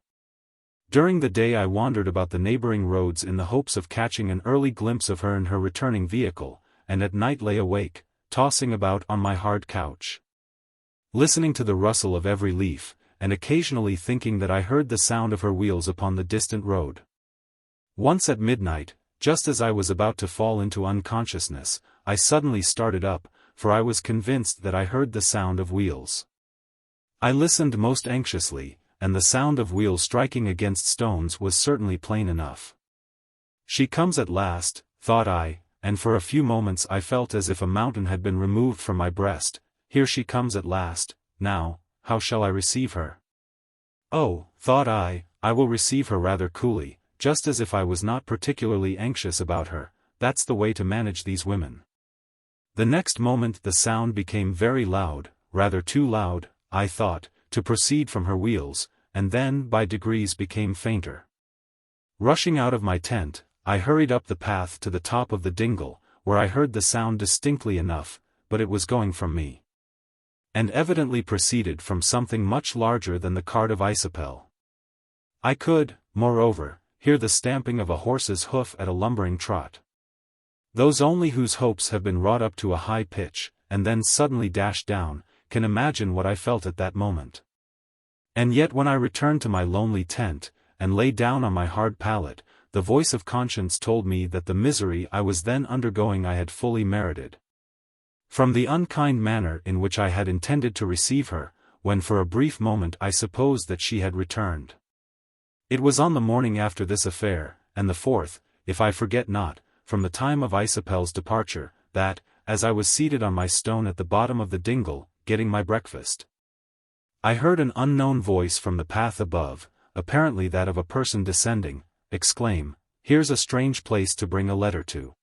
During the day I wandered about the neighboring roads in the hopes of catching an early glimpse of her in her returning vehicle, and at night lay awake, tossing about on my hard couch, listening to the rustle of every leaf, and occasionally thinking that I heard the sound of her wheels upon the distant road. Once at midnight, just as I was about to fall into unconsciousness, I suddenly started up, for I was convinced that I heard the sound of wheels. I listened most anxiously, and the sound of wheels striking against stones was certainly plain enough. She comes at last, thought I, and for a few moments I felt as if a mountain had been removed from my breast. Here she comes at last. Now, how shall I receive her? Oh, thought I will receive her rather coolly, just as if I was not particularly anxious about her. That's the way to manage these women. The next moment the sound became very loud, rather too loud, I thought, to proceed from her wheels, and then by degrees became fainter. Rushing out of my tent, I hurried up the path to the top of the dingle, where I heard the sound distinctly enough, but it was going from me, and evidently proceeded from something much larger than the cart of XXIII. I could, moreover, hear the stamping of a horse's hoof at a lumbering trot. Those only whose hopes have been wrought up to a high pitch, and then suddenly dashed down, can imagine what I felt at that moment. And yet when I returned to my lonely tent, and lay down on my hard pallet, the voice of conscience told me that the misery I was then undergoing I had fully merited. From the unkind manner in which I had intended to receive her, when for a brief moment I supposed that she had returned. It was on the morning after this affair, and the fourth, if I forget not, from the time of XXIII's departure, that, as I was seated on my stone at the bottom of the dingle, getting my breakfast, I heard an unknown voice from the path above, apparently that of a person descending, exclaim, "Here's a strange place to bring a letter to."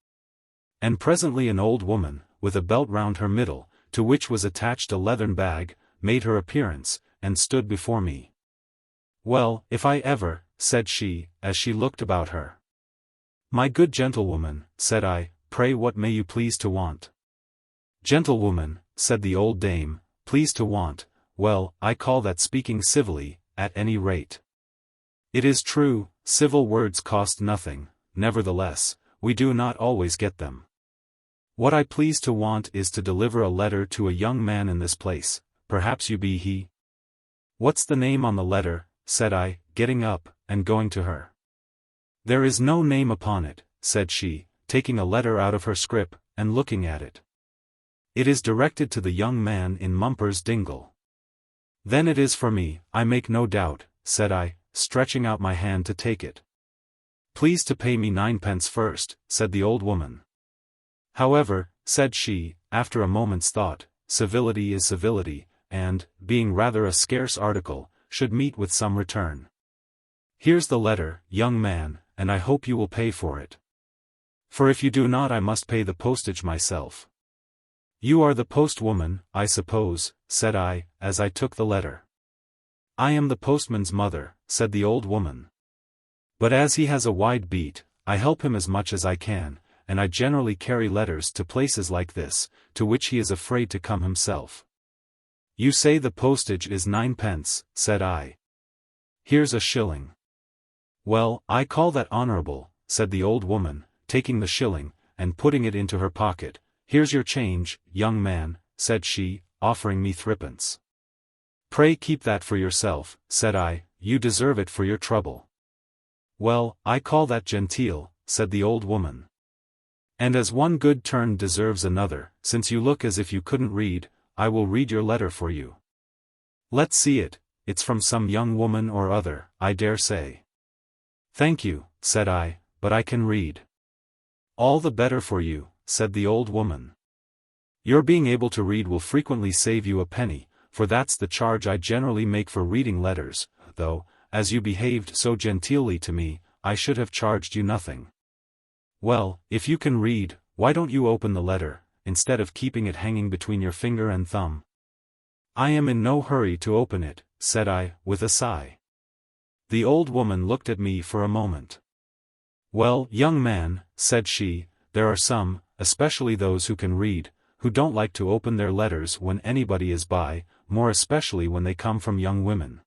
And presently an old woman, with a belt round her middle, to which was attached a leathern bag, made her appearance, and stood before me. "Well, if I ever," said she, as she looked about her. "My good gentlewoman," said I, "pray what may you please to want?" "Gentlewoman," said the old dame, "please to want, well, I call that speaking civilly, at any rate. It is true, civil words cost nothing, nevertheless, we do not always get them. What I please to want is to deliver a letter to a young man in this place, perhaps you be he." "What's the name on the letter?" said I, getting up, and going to her. "There is no name upon it," said she, taking a letter out of her scrip, and looking at it. "It is directed to the young man in Mumper's dingle." "Then it is for me, I make no doubt," said I, stretching out my hand to take it. "Please to pay me 9 pence first," said the old woman. "However," said she, after a moment's thought, "civility is civility, and, being rather a scarce article, should meet with some return. Here's the letter, young man, and I hope you will pay for it. For if you do not I must pay the postage myself." "You are the postwoman, I suppose," said I, as I took the letter. "I am the postman's mother," said the old woman. "But as he has a wide beat, I help him as much as I can, and I generally carry letters to places like this, to which he is afraid to come himself." "You say the postage is 9 pence, said I. "Here's a shilling." "Well, I call that honorable," said the old woman, taking the shilling, and putting it into her pocket. "Here's your change, young man," said she, offering me 3 pence. "Pray keep that for yourself," said I, "you deserve it for your trouble." "Well, I call that genteel," said the old woman. "And as one good turn deserves another, since you look as if you couldn't read, I will read your letter for you." "Let's see it, it's from some young woman or other, I dare say." "Thank you," said I, "but I can read." "All the better for you," said the old woman. "Your being able to read will frequently save you a penny, for that's the charge I generally make for reading letters, though, as you behaved so genteelly to me, I should have charged you nothing." "Well, if you can read, why don't you open the letter, instead of keeping it hanging between your finger and thumb?" "I am in no hurry to open it," said I, with a sigh. The old woman looked at me for a moment. "Well, young man," said she, "there are some, especially those who can read, who don't like to open their letters when anybody is by, more especially when they come from young women.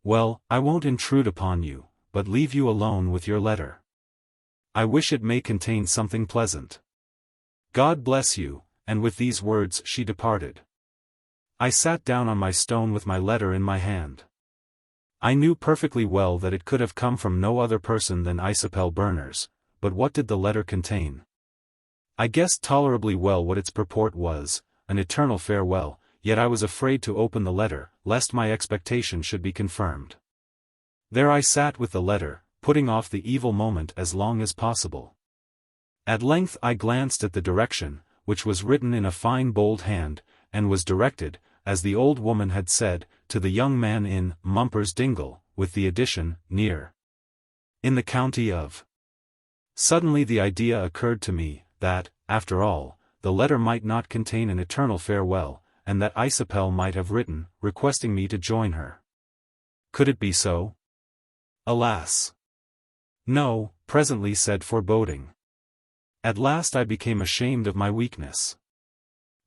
Well, I won't intrude upon you, but leave you alone with your letter. I wish it may contain something pleasant. God bless you, and with these words she departed. I sat down on my stone with my letter in my hand. I knew perfectly well that it could have come from no other person than Isabel Berners, but what did the letter contain? I guessed tolerably well what its purport was, an eternal farewell, yet I was afraid to open the letter, lest my expectation should be confirmed. There I sat with the letter, putting off the evil moment as long as possible. At length I glanced at the direction, which was written in a fine bold hand, and was directed, as the old woman had said, to the young man in Mumper's Dingle, with the addition, near. In the county of. Suddenly the idea occurred to me, that, after all, the letter might not contain an eternal farewell, and that Isabel might have written, requesting me to join her. Could it be so? Alas! No, presently said foreboding. At last I became ashamed of my weakness.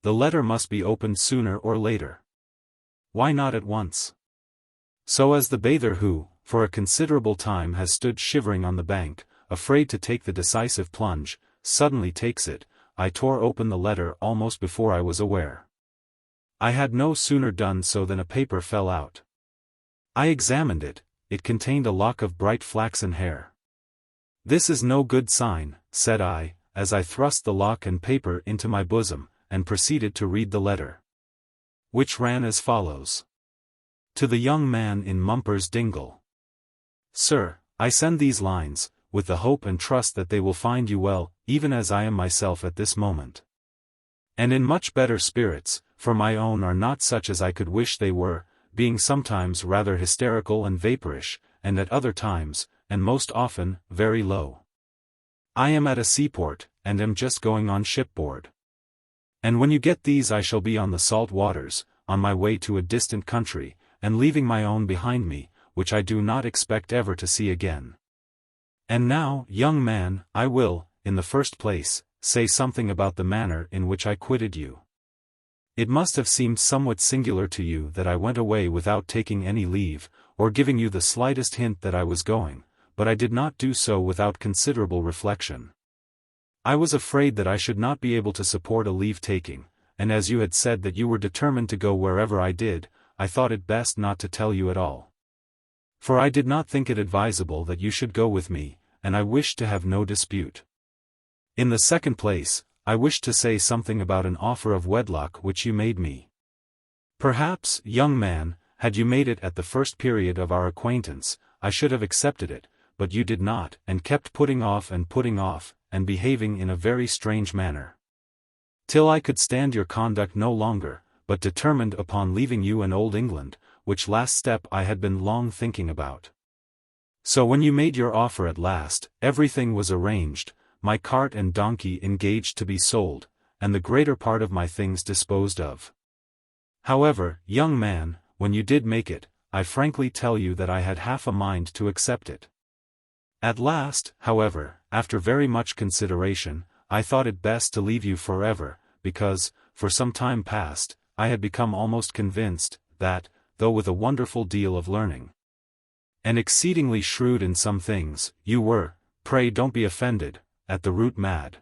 The letter must be opened sooner or later. Why not at once? So as the bather who, for a considerable time has stood shivering on the bank, afraid to take the decisive plunge, suddenly takes it, I tore open the letter almost before I was aware. I had no sooner done so than a paper fell out. I examined it, it contained a lock of bright flaxen hair. This is no good sign, said I, as I thrust the lock and paper into my bosom, and proceeded to read the letter. Which ran as follows. To the young man in Mumper's Dingle. Sir, I send these lines, with the hope and trust that they will find you well, even as I am myself at this moment. And in much better spirits, for my own are not such as I could wish they were, being sometimes rather hysterical and vaporish, and at other times, and most often, very low. I am at a seaport, and am just going on shipboard. And when you get these I shall be on the salt waters, on my way to a distant country, and leaving my own behind me, which I do not expect ever to see again. And now, young man, I will, in the first place, say something about the manner in which I quitted you. It must have seemed somewhat singular to you that I went away without taking any leave, or giving you the slightest hint that I was going, but I did not do so without considerable reflection. I was afraid that I should not be able to support a leave-taking, and as you had said that you were determined to go wherever I did, I thought it best not to tell you at all. For I did not think it advisable that you should go with me, and I wished to have no dispute. In the second place, I wished to say something about an offer of wedlock which you made me. Perhaps, young man, had you made it at the first period of our acquaintance, I should have accepted it, but you did not, and kept putting off, and behaving in a very strange manner. Till I could stand your conduct no longer, but determined upon leaving you and old England, which last step I had been long thinking about. So when you made your offer at last, everything was arranged, my cart and donkey engaged to be sold, and the greater part of my things disposed of. However, young man, when you did make it, I frankly tell you that I had half a mind to accept it. At last, however, after very much consideration, I thought it best to leave you forever, because, for some time past, I had become almost convinced, that, though with a wonderful deal of learning, and exceedingly shrewd in some things, you were, pray don't be offended, at the root mad.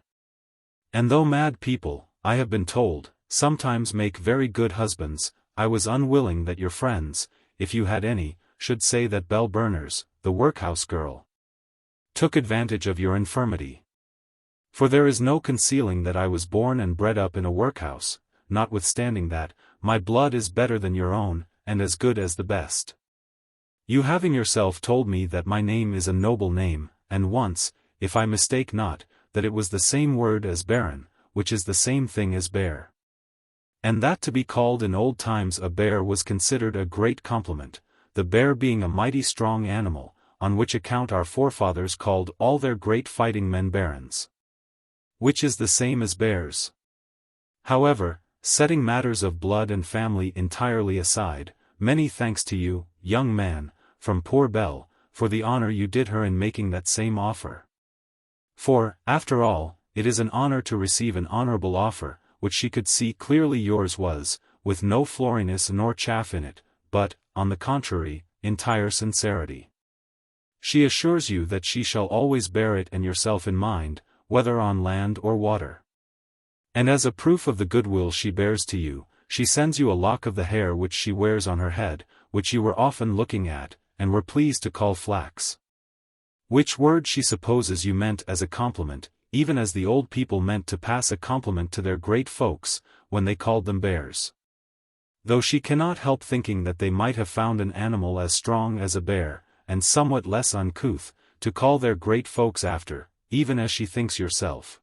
And though mad people, I have been told, sometimes make very good husbands, I was unwilling that your friends, if you had any, should say that Belle Berners, the workhouse girl, took advantage of your infirmity. For there is no concealing that I was born and bred up in a workhouse, notwithstanding that, my blood is better than your own, and as good as the best. You having yourself told me that my name is a noble name, and once, if I mistake not, that it was the same word as baron, which is the same thing as bear. And that to be called in old times a bear was considered a great compliment, the bear being a mighty strong animal, on which account our forefathers called all their great fighting men barons. Which is the same as bears. However, setting matters of blood and family entirely aside, many thanks to you, young man, from poor Belle, for the honor you did her in making that same offer. For, after all, it is an honor to receive an honorable offer, which she could see clearly yours was, with no floriness nor chaff in it, but, on the contrary, entire sincerity. She assures you that she shall always bear it and yourself in mind, whether on land or water. And as a proof of the goodwill she bears to you, she sends you a lock of the hair which she wears on her head, which you were often looking at, and were pleased to call flax. Which word she supposes you meant as a compliment, even as the old people meant to pass a compliment to their great folks, when they called them bears. Though she cannot help thinking that they might have found an animal as strong as a bear, and somewhat less uncouth, to call their great folks after, even as she thinks yourself.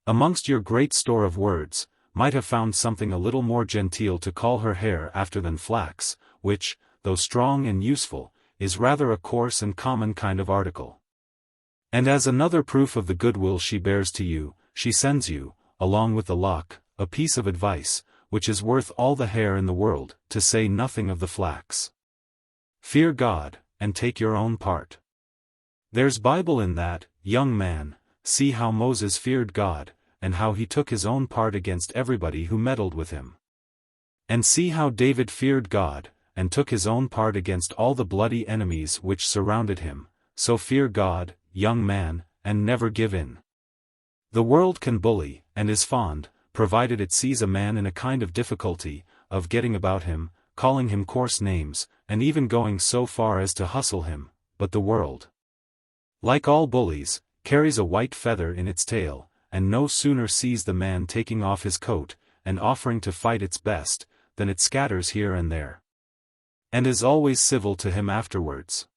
Amongst your great store of words, might have found something a little more genteel to call her hair after than flax, which, though strong and useful, is rather a coarse and common kind of article. And as another proof of the goodwill she bears to you, she sends you, along with the lock, a piece of advice, which is worth all the hair in the world, to say nothing of the flax. Fear God, and take your own part. There's Bible in that, young man. See how Moses feared God, and how he took his own part against everybody who meddled with him. And see how David feared God, and took his own part against all the bloody enemies which surrounded him. So fear God, young man, and never give in. The world can bully, and is fond, provided it sees a man in a kind of difficulty, of getting about him, calling him coarse names, and even going so far as to hustle him, but the world, like all bullies, carries a white feather in its tail, and no sooner sees the man taking off his coat, and offering to fight its best, than it scatters here and there, and is always civil to him afterwards.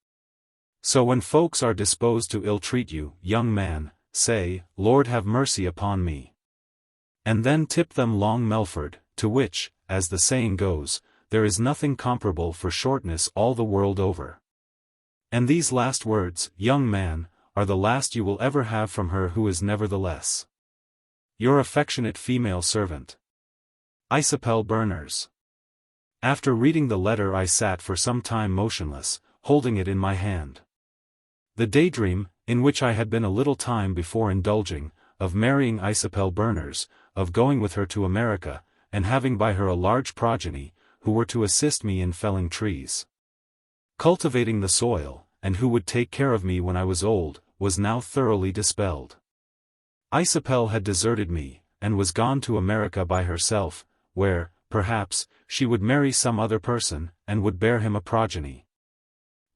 So when folks are disposed to ill-treat you, young man, say, Lord have mercy upon me. And then tip them long Melford, to which, as the saying goes, there is nothing comparable for shortness all the world over. And these last words, young man, are the last you will ever have from her who is nevertheless your affectionate female servant, Isabel Berners. After reading the letter I sat for some time motionless, holding it in my hand. The daydream, in which I had been a little time before indulging, of marrying Isabel Berners, of going with her to America, and having by her a large progeny, who were to assist me in felling trees, cultivating the soil, and who would take care of me when I was old, was now thoroughly dispelled. Isabel had deserted me, and was gone to America by herself, where, perhaps, she would marry some other person, and would bear him a progeny,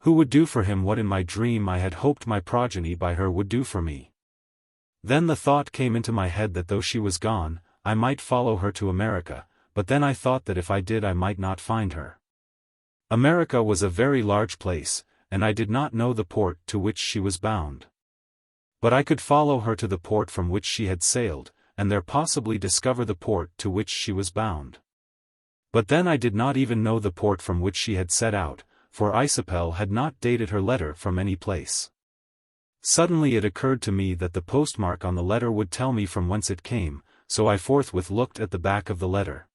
who would do for him what in my dream I had hoped my progeny by her would do for me. Then the thought came into my head that though she was gone, I might follow her to America, but then I thought that if I did I might not find her. America was a very large place, and I did not know the port to which she was bound. But I could follow her to the port from which she had sailed, and there possibly discover the port to which she was bound. But then I did not even know the port from which she had set out, for Isabel had not dated her letter from any place. Suddenly it occurred to me that the postmark on the letter would tell me from whence it came, so I forthwith looked at the back of the letter.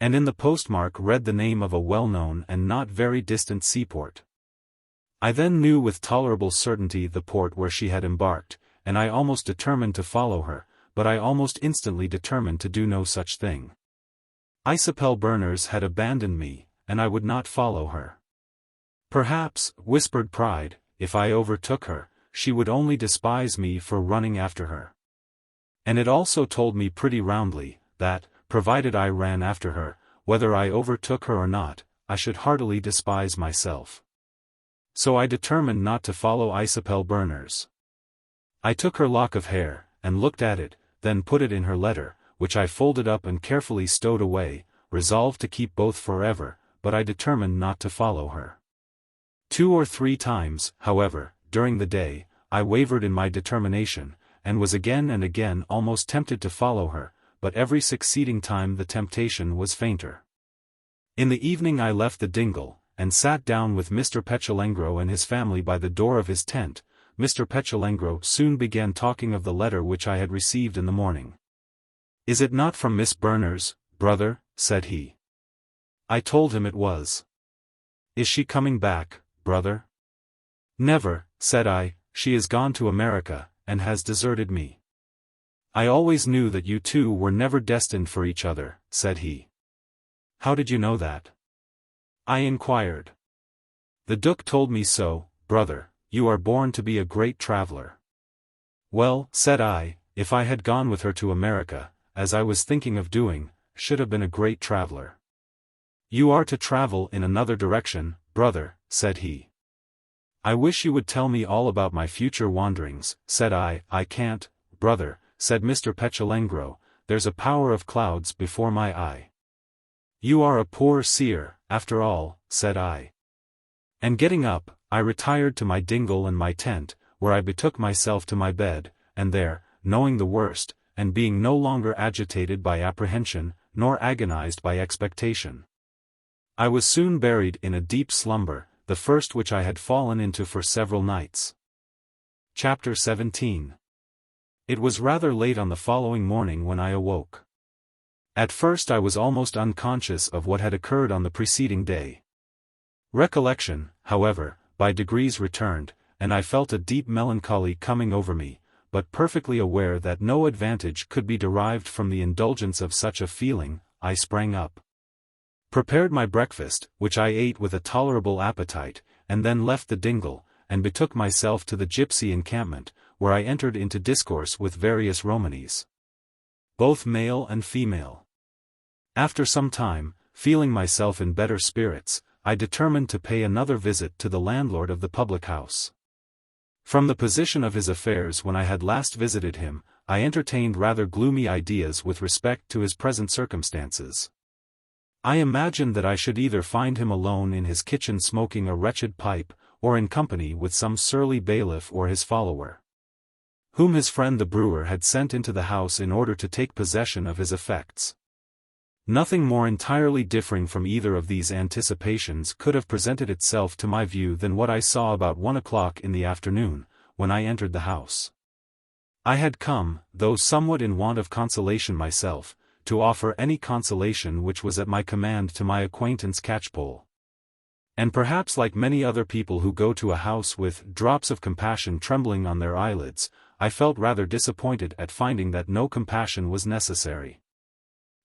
And in the postmark read the name of a well-known and not very distant seaport. I then knew with tolerable certainty the port where she had embarked, and I almost determined to follow her, but I almost instantly determined to do no such thing. Isabel Berners had abandoned me, and I would not follow her. Perhaps, whispered pride, if I overtook her, she would only despise me for running after her. And it also told me pretty roundly, that, provided I ran after her, whether I overtook her or not, I should heartily despise myself. So I determined not to follow Isabel Berners. I took her lock of hair, and looked at it, then put it in her letter, which I folded up and carefully stowed away, resolved to keep both forever, but I determined not to follow her. 2 or 3 times, however, during the day, I wavered in my determination, and was again and again almost tempted to follow her, but every succeeding time the temptation was fainter. In the evening I left the dingle, and sat down with Mr. Lavengro and his family by the door of his tent. Mr. Lavengro soon began talking of the letter which I had received in the morning. "Is it not from Miss Berners, brother?" said he. I told him it was. "Is she coming back, brother?" "Never," said I, "she is gone to America, and has deserted me." "I always knew that you two were never destined for each other," said he. "How did you know that?" I inquired. "The Duke told me so, brother. You are born to be a great traveler." "Well," said I, "if I had gone with her to America, as I was thinking of doing, should have been a great traveler. "You are to travel in another direction, brother," said he. "I wish you would tell me all about my future wanderings," said I. "I can't, brother," said Mr. Lavengro, "there's a power of clouds before my eye." "You are a poor seer, after all," said I. And getting up, I retired to my dingle and my tent, where I betook myself to my bed, and there, knowing the worst, and being no longer agitated by apprehension, nor agonized by expectation, I was soon buried in a deep slumber, the first which I had fallen into for several nights. Chapter 17. It was rather late on the following morning when I awoke. At first I was almost unconscious of what had occurred on the preceding day. Recollection, however, by degrees returned, and I felt a deep melancholy coming over me, but perfectly aware that no advantage could be derived from the indulgence of such a feeling, I sprang up, prepared my breakfast, which I ate with a tolerable appetite, and then left the dingle, and betook myself to the Gypsy encampment, where I entered into discourse with various Romanys, both male and female. After some time, feeling myself in better spirits, I determined to pay another visit to the landlord of the public house. From the position of his affairs when I had last visited him, I entertained rather gloomy ideas with respect to his present circumstances. I imagined that I should either find him alone in his kitchen smoking a wretched pipe, or in company with some surly bailiff or his follower, whom his friend the brewer had sent into the house in order to take possession of his effects. Nothing more entirely differing from either of these anticipations could have presented itself to my view than what I saw about 1 o'clock in the afternoon, when I entered the house. I had come, though somewhat in want of consolation myself, to offer any consolation which was at my command to my acquaintance Catchpole. And perhaps like many other people who go to a house with drops of compassion trembling on their eyelids, I felt rather disappointed at finding that no compassion was necessary.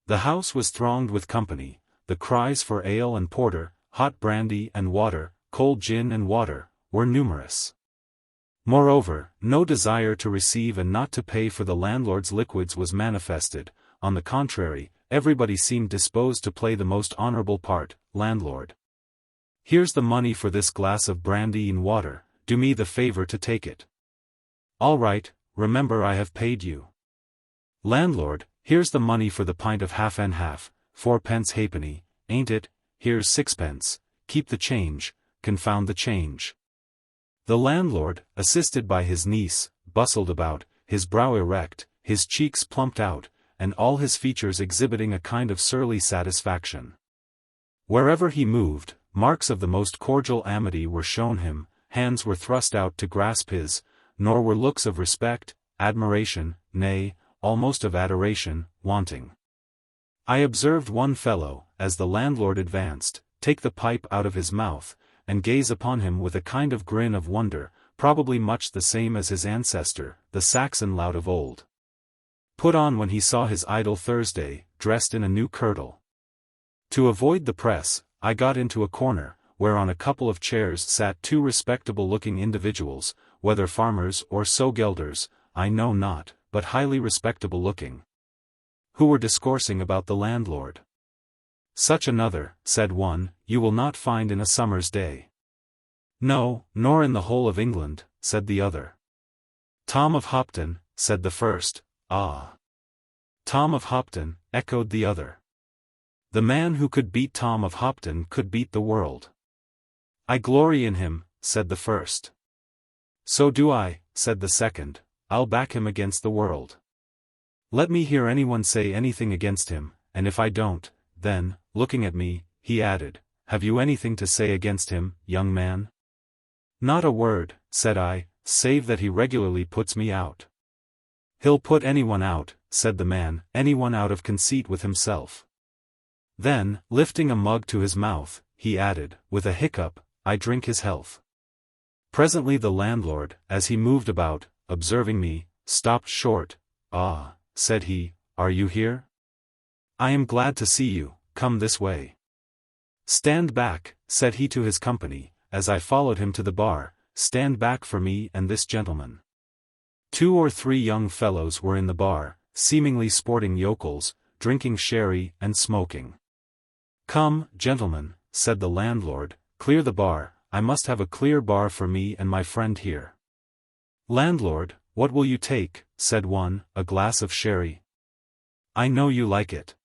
The house was thronged with company, the cries for ale and porter, hot brandy and water, cold gin and water, were numerous. Moreover, no desire to receive and not to pay for the landlord's liquids was manifested. On the contrary, everybody seemed disposed to play the most honorable part. "Landlord, here's the money for this glass of brandy and water, do me the favor to take it." "All right, remember I have paid you." "Landlord, here's the money for the pint of half and half, 4 pence halfpenny, ain't it? Here's 6 pence, keep the change, confound the change." The landlord, assisted by his niece, bustled about, his brow erect, his cheeks plumped out, and all his features exhibiting a kind of surly satisfaction. Wherever he moved, marks of the most cordial amity were shown him, hands were thrust out to grasp his, nor were looks of respect, admiration, nay, almost of adoration, wanting. I observed one fellow, as the landlord advanced, take the pipe out of his mouth, and gaze upon him with a kind of grin of wonder, probably much the same as his ancestor, the Saxon lout of old, put on when he saw his idol Thursday, dressed in a new kirtle. To avoid the press, I got into a corner, where on a couple of chairs sat 2 respectable-looking individuals, whether farmers or sogelders, I know not, but highly respectable-looking, who were discoursing about the landlord. "Such another," said one, "you will not find in a summer's day." "No, nor in the whole of England," said the other. "Tom of Hopton," said the first. "Ah! Tom of Hopton," echoed the other. "The man who could beat Tom of Hopton could beat the world." "I glory in him," said the first. "So do I," said the second. "I'll back him against the world. Let me hear anyone say anything against him, and if I don't, then," looking at me, he added, "have you anything to say against him, young man?" "Not a word," said I, "save that he regularly puts me out." "He'll put anyone out," said the man, "anyone out of conceit with himself." Then, lifting a mug to his mouth, he added, with a hiccup, "I drink his health." Presently the landlord, as he moved about, observing me, stopped short. "Ah," said he, "are you here? I am glad to see you, come this way." "Stand back," said he to his company, as I followed him to the bar, "stand back for me and this gentleman." 2 or 3 young fellows were in the bar, seemingly sporting yokels, drinking sherry and smoking. "Come, gentlemen," said the landlord, "clear the bar, I must have a clear bar for me and my friend here." "Landlord, what will you take?" said one, "a glass of sherry?" "I know you like it."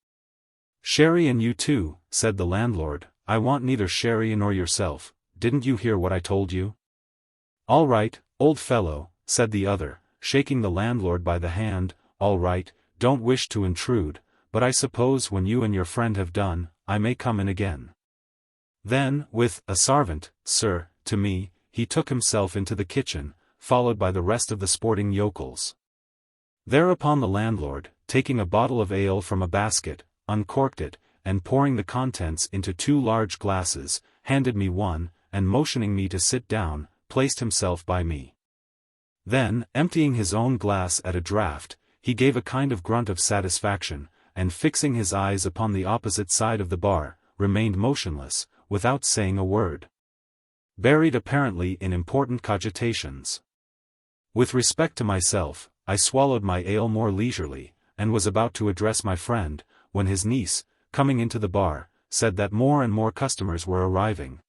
"Sherry and you too," said the landlord, "I want neither sherry nor yourself, didn't you hear what I told you?" "All right, old fellow," said the other, shaking the landlord by the hand, "all right, don't wish to intrude, but I suppose when you and your friend have done, I may come in again." Then, with "a servant, sir," to me, he took himself into the kitchen, followed by the rest of the sporting yokels. Thereupon the landlord, taking a bottle of ale from a basket, uncorked it, and pouring the contents into 2 large glasses, handed me one, and motioning me to sit down, placed himself by me. Then, emptying his own glass at a draught, he gave a kind of grunt of satisfaction, and fixing his eyes upon the opposite side of the bar, remained motionless, without saying a word. Buried apparently in important cogitations. With respect to myself, I swallowed my ale more leisurely, and was about to address my friend, when his niece, coming into the bar, said that more and more customers were arriving.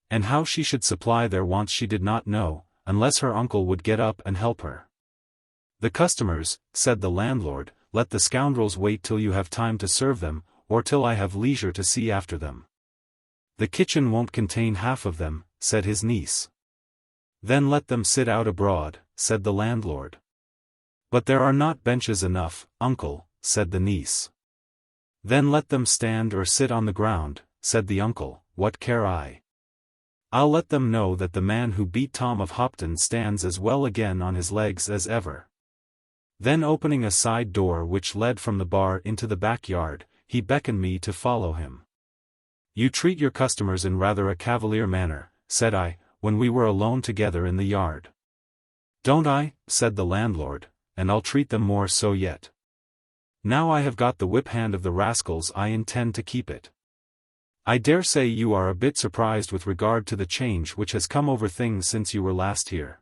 And how she should supply their wants she did not know, unless her uncle would get up and help her. "The customers," said the landlord, "let the scoundrels wait till you have time to serve them, or till I have leisure to see after them." "The kitchen won't contain half of them," said his niece. "Then let them sit out abroad," said the landlord. "But there are not benches enough, uncle," said the niece. "Then let them stand or sit on the ground," said the uncle, "what care I? I'll let them know that the man who beat Tom of Hopton stands as well again on his legs as ever." Then opening a side door which led from the bar into the backyard, he beckoned me to follow him. "You treat your customers in rather a cavalier manner," said I, when we were alone together in the yard. "Don't I?" said the landlord, "and I'll treat them more so yet. Now I have got the whip hand of the rascals I intend to keep it. I dare say you are a bit surprised with regard to the change which has come over things since you were last here.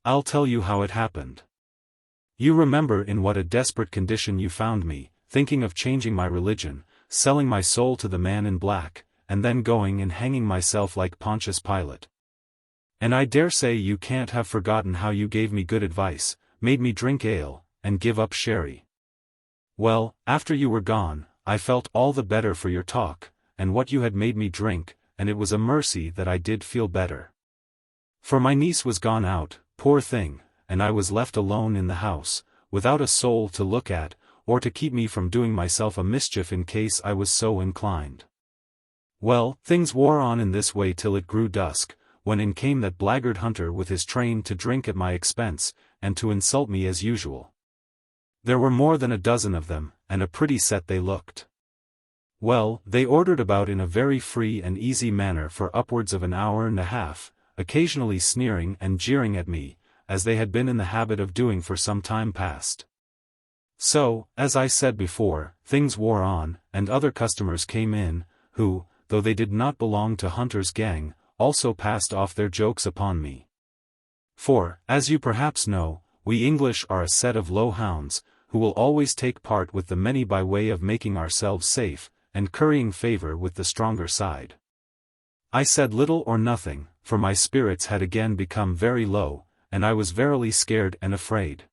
I'll tell you how it happened. You remember in what a desperate condition you found me, thinking of changing my religion, selling my soul to the man in black, and then going and hanging myself like Pontius Pilate. And I dare say you can't have forgotten how you gave me good advice, made me drink ale, and give up sherry. Well, after you were gone, I felt all the better for your talk, and what you had made me drink, and it was a mercy that I did feel better. For my niece was gone out, poor thing, and I was left alone in the house, without a soul to look at, or to keep me from doing myself a mischief in case I was so inclined. Well, things wore on in this way till it grew dusk, when in came that blackguard Hunter with his train to drink at my expense, and to insult me as usual. There were more than a dozen of them, and a pretty set they looked. Well, they ordered about in a very free and easy manner for upwards of an hour and a half, occasionally sneering and jeering at me, as they had been in the habit of doing for some time past. So, as I said before, things wore on, and other customers came in, who, though they did not belong to Hunter's gang, also passed off their jokes upon me. For, as you perhaps know, we English are a set of low hounds, who will always take part with the many by way of making ourselves safe, and currying favor with the stronger side. I said little or nothing, for my spirits had again become very low, and I was verily scared and afraid.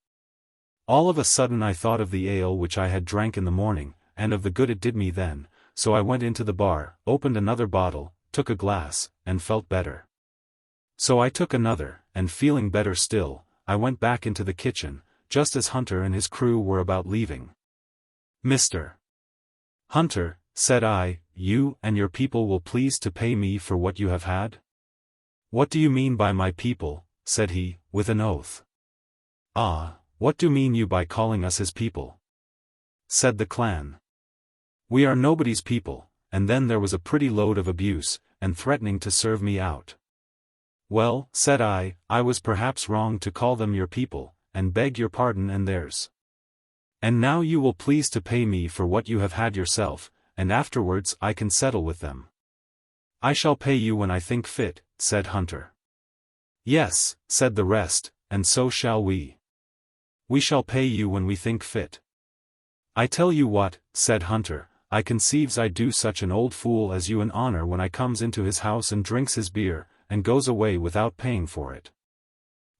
All of a sudden I thought of the ale which I had drank in the morning, and of the good it did me then, so I went into the bar, opened another bottle, took a glass, and felt better. So I took another, and feeling better still, I went back into the kitchen, just as Hunter and his crew were about leaving. "Mr. Hunter," said I, "you and your people will please to pay me for what you have had?" "What do you mean by my people?" said he, with an oath. "Ah, what do mean you by calling us his people?" said the clan. "We are nobody's people," and then there was a pretty load of abuse, and threatening to serve me out. "Well," said I was perhaps wrong to call them your people, and beg your pardon and theirs. And now you will please to pay me for what you have had yourself, and afterwards I can settle with them." "I shall pay you when I think fit," said Hunter. "Yes," said the rest, "and so shall we." We shall pay you when we think fit. I tell you what, said Hunter, I conceives I do such an old fool as you an honor when I comes into his house and drinks his beer, and goes away without paying for it.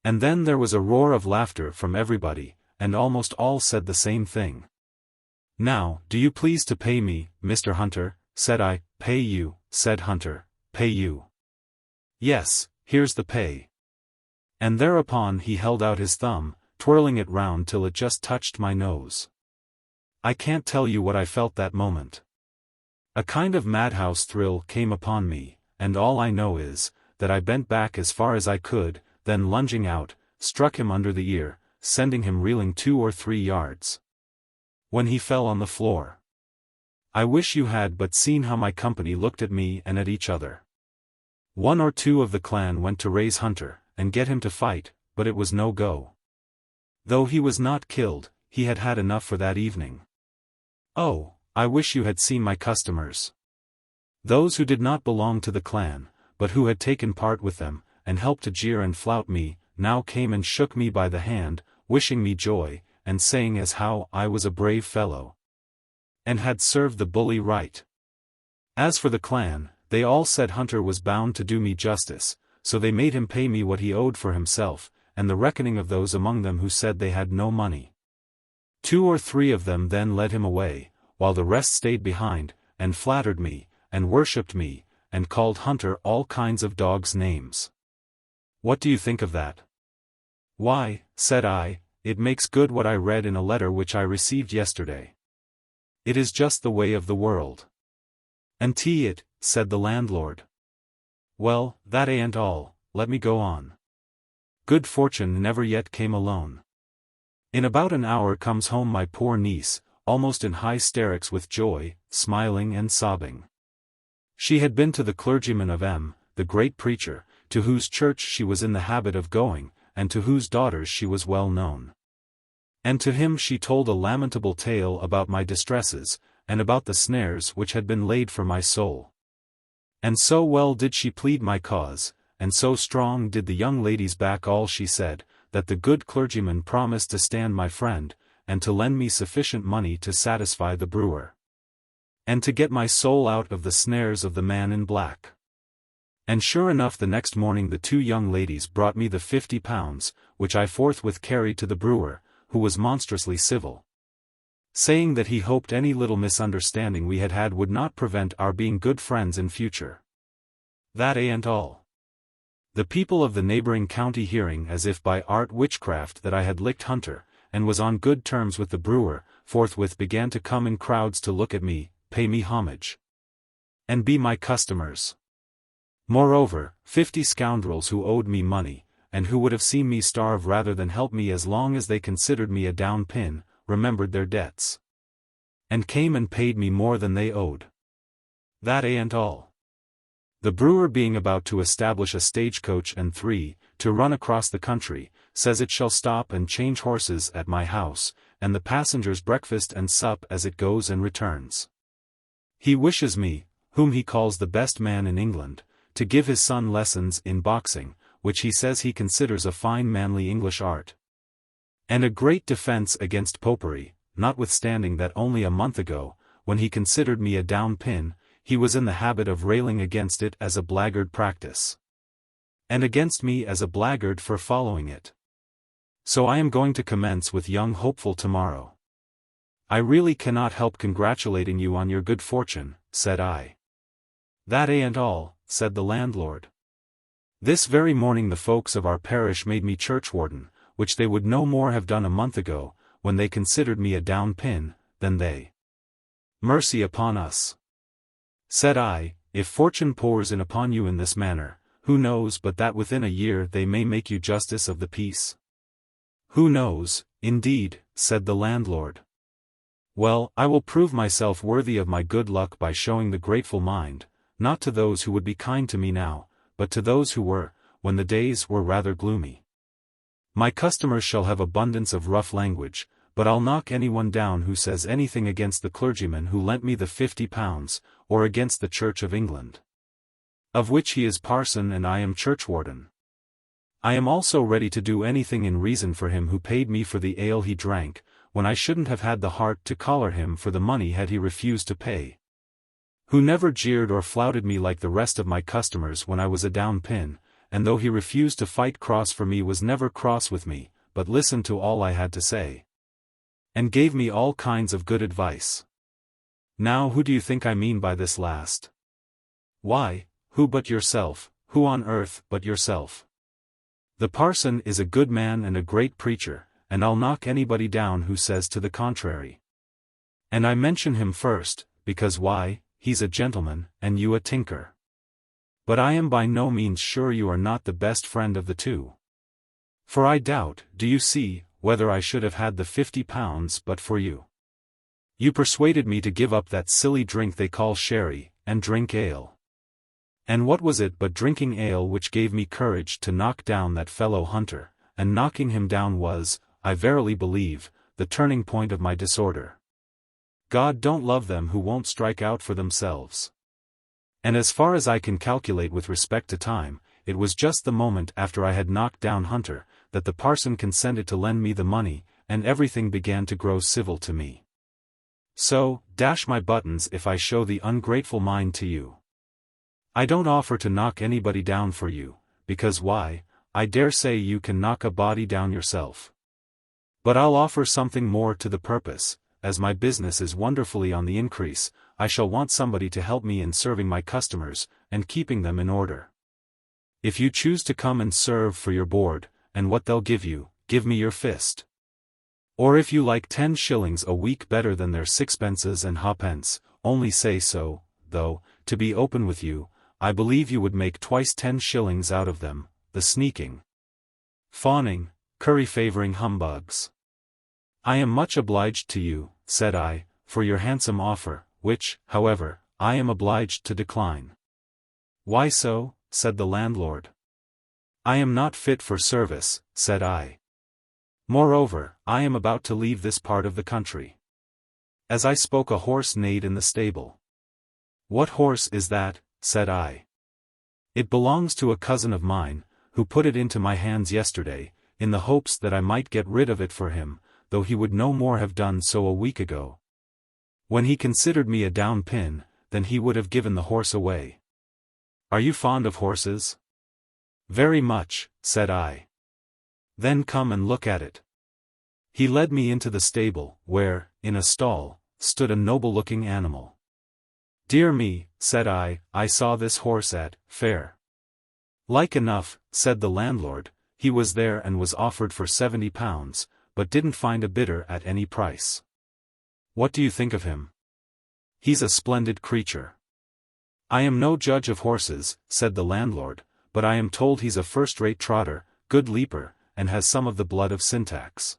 And then there was a roar of laughter from everybody, and almost all said the same thing. Now, do you please to pay me, Mr. Hunter, said I. Pay you, said Hunter, pay you. Yes, here's the pay. And thereupon he held out his thumb, twirling it round till it just touched my nose. I can't tell you what I felt that moment. A kind of madhouse thrill came upon me, and all I know is, that I bent back as far as I could, then lunging out, struck him under the ear, sending him reeling 2 or 3 yards. When he fell on the floor. I wish you had but seen how my company looked at me and at each other. 1 or 2 of the clan went to raise Hunter, and get him to fight, but it was no go. Though he was not killed, he had had enough for that evening. Oh, I wish you had seen my customers. Those who did not belong to the clan, but who had taken part with them, and helped to jeer and flout me, now came and shook me by the hand, wishing me joy, and saying as how I was a brave fellow, and had served the bully right. As for the clan, they all said Hunter was bound to do me justice, so they made him pay me what he owed for himself, and the reckoning of those among them who said they had no money. 2 or 3 of them then led him away, while the rest stayed behind, and flattered me, and worshipped me, and called Hunter all kinds of dogs' names. What do you think of that? Why, said I, it makes good what I read in a letter which I received yesterday. It is just the way of the world. And it, said the landlord. Well, that ain't all, let me go on. Good fortune never yet came alone. In about an hour comes home my poor niece, almost in hysterics with joy, smiling and sobbing. She had been to the clergyman of the great preacher, to whose church she was in the habit of going, and to whose daughters she was well known. And to him she told a lamentable tale about my distresses, and about the snares which had been laid for my soul. And so well did she plead my cause, and so strong did the young ladies back all she said, that the good clergyman promised to stand my friend, and to lend me sufficient money to satisfy the brewer, and to get my soul out of the snares of the man in black. And sure enough the next morning the 2 young ladies brought me the £50, which I forthwith carried to the brewer, who was monstrously civil, saying that he hoped any little misunderstanding we had had would not prevent our being good friends in future. That ain't all. The people of the neighboring county hearing as if by art witchcraft that I had licked Hunter, and was on good terms with the brewer, forthwith began to come in crowds to look at me, pay me homage, and be my customers. Moreover, 50 scoundrels who owed me money, and who would have seen me starve rather than help me as long as they considered me a down pin, remembered their debts, and came and paid me more than they owed. That ain't all. The brewer being about to establish a stagecoach and 3, to run across the country, says it shall stop and change horses at my house, and the passengers breakfast and sup as it goes and returns. He wishes me, whom he calls the best man in England, to give his son lessons in boxing, which he says he considers a fine manly English art, and a great defense against popery, notwithstanding that only a month ago, when he considered me a down pin, he was in the habit of railing against it as a blackguard practice, and against me as a blackguard for following it. So I am going to commence with young hopeful tomorrow. I really cannot help congratulating you on your good fortune, said I. That ain't all, said the landlord. This very morning the folks of our parish made me churchwarden, which they would no more have done a month ago, when they considered me a down pin, than they. Mercy upon us, said I, if fortune pours in upon you in this manner, who knows but that within a year they may make you justice of the peace? Who knows, indeed, said the landlord. Well, I will prove myself worthy of my good luck by showing the grateful mind, not to those who would be kind to me now, but to those who were, when the days were rather gloomy. My customers shall have abundance of rough language, but I'll knock anyone down who says anything against the clergyman who lent me the £50, or against the Church of England, of which he is parson and I am churchwarden. I am also ready to do anything in reason for him who paid me for the ale he drank, when I shouldn't have had the heart to collar him for the money had he refused to pay. Who never jeered or flouted me like the rest of my customers when I was a down pin, and though he refused to fight cross for me was never cross with me, but listened to all I had to say. And gave me all kinds of good advice. Now who do you think I mean by this last? Why, who but yourself, who on earth but yourself? The parson is a good man and a great preacher, and I'll knock anybody down who says to the contrary. And I mention him first, because why, he's a gentleman, and you a tinker. But I am by no means sure you are not the best friend of the two. For I doubt, do you see, whether I should have had the £50 but for you. You persuaded me to give up that silly drink they call sherry, and drink ale. And what was it but drinking ale which gave me courage to knock down that fellow hunter, and knocking him down was, I verily believe, the turning point of my disorder. God don't love them who won't strike out for themselves. And as far as I can calculate with respect to time, it was just the moment after I had knocked down Hunter, that the parson consented to lend me the money, and everything began to grow civil to me. So, dash my buttons if I show the ungrateful mind to you. I don't offer to knock anybody down for you, because why, I dare say you can knock a body down yourself. But I'll offer something more to the purpose. As my business is wonderfully on the increase, I shall want somebody to help me in serving my customers, and keeping them in order. If you choose to come and serve for your board, and what they'll give you, give me your fist. Or if you like 10 shillings a week better than their sixpences and ha'pence, only say so, though, to be open with you, I believe you would make twice 10 shillings out of them, the sneaking, fawning, curry-favouring humbugs. I am much obliged to you, said I, for your handsome offer, which, however, I am obliged to decline. Why so? Said the landlord. I am not fit for service, said I. Moreover, I am about to leave this part of the country. As I spoke a horse neighed in the stable. What horse is that? Said I. It belongs to a cousin of mine, who put it into my hands yesterday, in the hopes that I might get rid of it for him, though he would no more have done so a week ago. When he considered me a down pin, then he would have given the horse away. Are you fond of horses? Very much, said I. Then come and look at it. He led me into the stable, where, in a stall, stood a noble-looking animal. Dear me, said I saw this horse at fair. Like enough, said the landlord, he was there and was offered for £70, but didn't find a bidder at any price. What do you think of him? He's a splendid creature. I am no judge of horses, said the landlord, but I am told he's a first-rate trotter, good leaper, and has some of the blood of Syntax.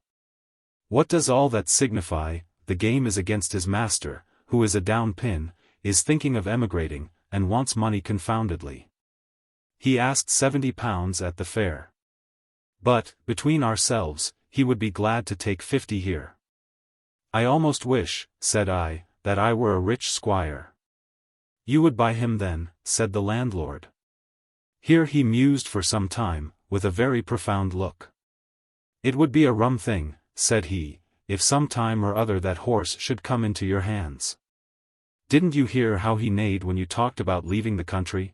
What does all that signify? The game is against his master, who is a down pin, is thinking of emigrating, and wants money confoundedly. He asked £70 at the fair. But, between ourselves, he would be glad to take 50 here. I almost wish, said I, that I were a rich squire. You would buy him then, said the landlord. Here he mused for some time, with a very profound look. It would be a rum thing, said he, if some time or other that horse should come into your hands. Didn't you hear how he neighed when you talked about leaving the country?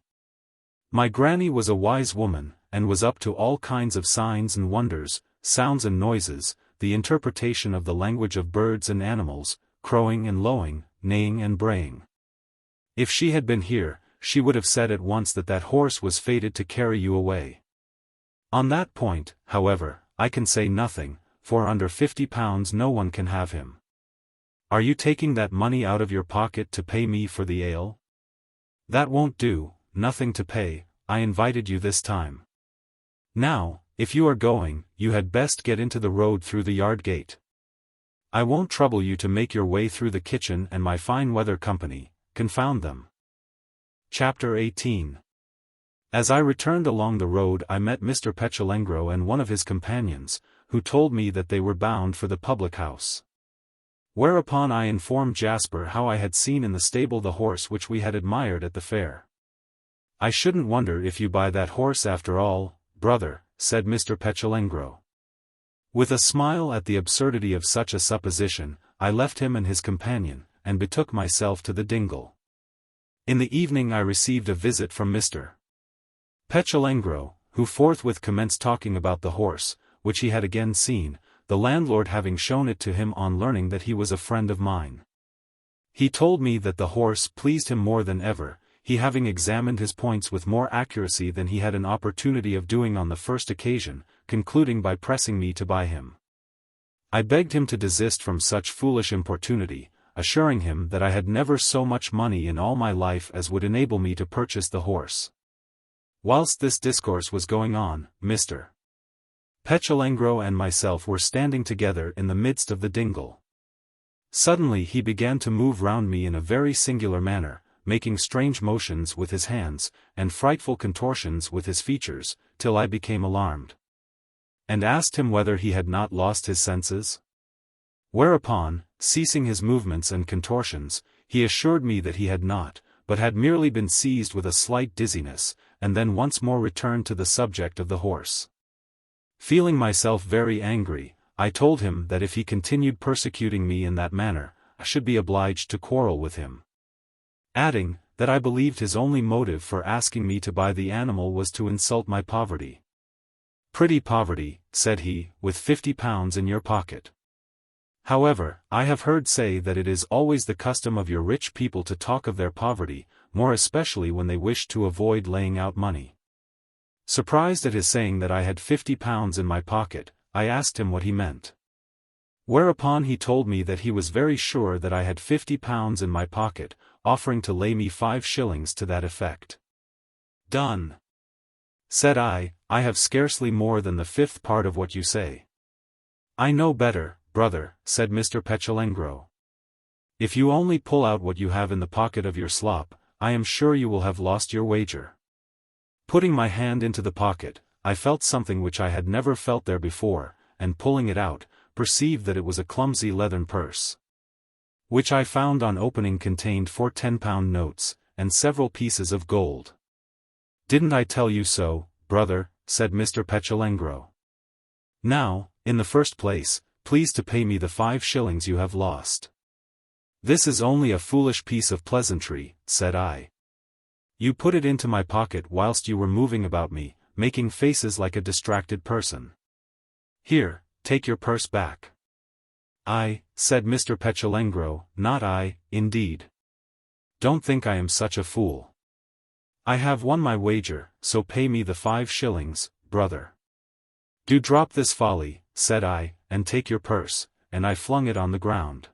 My granny was a wise woman, and was up to all kinds of signs and wonders, sounds and noises, the interpretation of the language of birds and animals, crowing and lowing, neighing and braying. If she had been here, she would have said at once that that horse was fated to carry you away. On that point, however, I can say nothing, for under £50 no one can have him. Are you taking that money out of your pocket to pay me for the ale? That won't do, nothing to pay, I invited you this time. Now, if you are going, you had best get into the road through the yard gate. I won't trouble you to make your way through the kitchen and my fine weather company, confound them. Chapter 18. As I returned along the road I met Mr. Lavengro and one of his companions, who told me that they were bound for the public house. Whereupon I informed Jasper how I had seen in the stable the horse which we had admired at the fair. I shouldn't wonder if you buy that horse after all, brother, said Mr. Petulengro. With a smile at the absurdity of such a supposition, I left him and his companion, and betook myself to the dingle. In the evening I received a visit from Mr. Petulengro, who forthwith commenced talking about the horse, which he had again seen, the landlord having shown it to him on learning that he was a friend of mine. He told me that the horse pleased him more than ever, he having examined his points with more accuracy than he had an opportunity of doing on the first occasion, concluding by pressing me to buy him. I begged him to desist from such foolish importunity, assuring him that I had never so much money in all my life as would enable me to purchase the horse. Whilst this discourse was going on, Mr. Petulengro and myself were standing together in the midst of the dingle. Suddenly he began to move round me in a very singular manner, making strange motions with his hands, and frightful contortions with his features, till I became alarmed, and asked him whether he had not lost his senses. Whereupon, ceasing his movements and contortions, he assured me that he had not, but had merely been seized with a slight dizziness, and then once more returned to the subject of the horse. Feeling myself very angry, I told him that if he continued persecuting me in that manner, I should be obliged to quarrel with him, adding, that I believed his only motive for asking me to buy the animal was to insult my poverty. "Pretty poverty," said he, "with £50 in your pocket. However, I have heard say that it is always the custom of your rich people to talk of their poverty, more especially when they wish to avoid laying out money." Surprised at his saying that I had £50 in my pocket, I asked him what he meant. Whereupon he told me that he was very sure that I had £50 in my pocket, offering to lay me 5 shillings to that effect. "Done," said I have scarcely more than the 5th part of what you say. "I know better, brother," said Mr. Petulengro. "If you only pull out what you have in the pocket of your slop, I am sure you will have lost your wager." Putting my hand into the pocket, I felt something which I had never felt there before, and pulling it out, perceived that it was a clumsy leathern purse, which I found on opening contained 4 £10 notes, and several pieces of gold. "Didn't I tell you so, brother?" said Mr. Petulengro. "Now, in the first place, please to pay me the 5 shillings you have lost." "This is only a foolish piece of pleasantry," said I. "You put it into my pocket whilst you were moving about me, making faces like a distracted person. Here, take your purse back." "I," said Mr. Petulengro, "not I, indeed. Don't think I am such a fool. I have won my wager, so pay me the 5 shillings, brother." "Do drop this folly," said I, "and take your purse," and I flung it on the ground.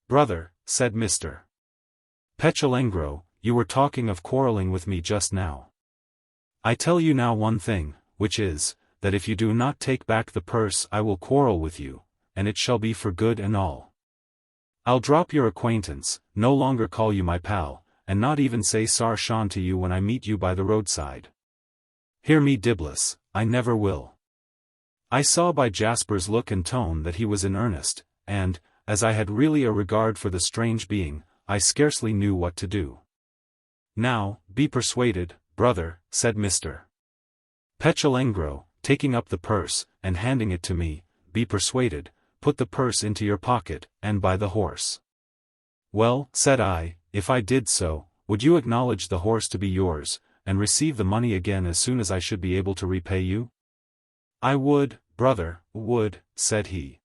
"Brother," said Mr. Petulengro, "you were talking of quarreling with me just now. I tell you now one thing, which is, that if you do not take back the purse I will quarrel with you, and it shall be for good and all. I'll drop your acquaintance, no longer call you my pal, and not even say Sar Shan to you when I meet you by the roadside. Hear me Diblis, I never will." I saw by Jasper's look and tone that he was in earnest, and, as I had really a regard for the strange being, I scarcely knew what to do. "Now, be persuaded, brother," said Mr. Petulengro, taking up the purse, and handing it to me, "be persuaded, put the purse into your pocket, and buy the horse." "Well," said I, "if I did so, would you acknowledge the horse to be yours, and receive the money again as soon as I should be able to repay you?" "I would, brother, would," said he.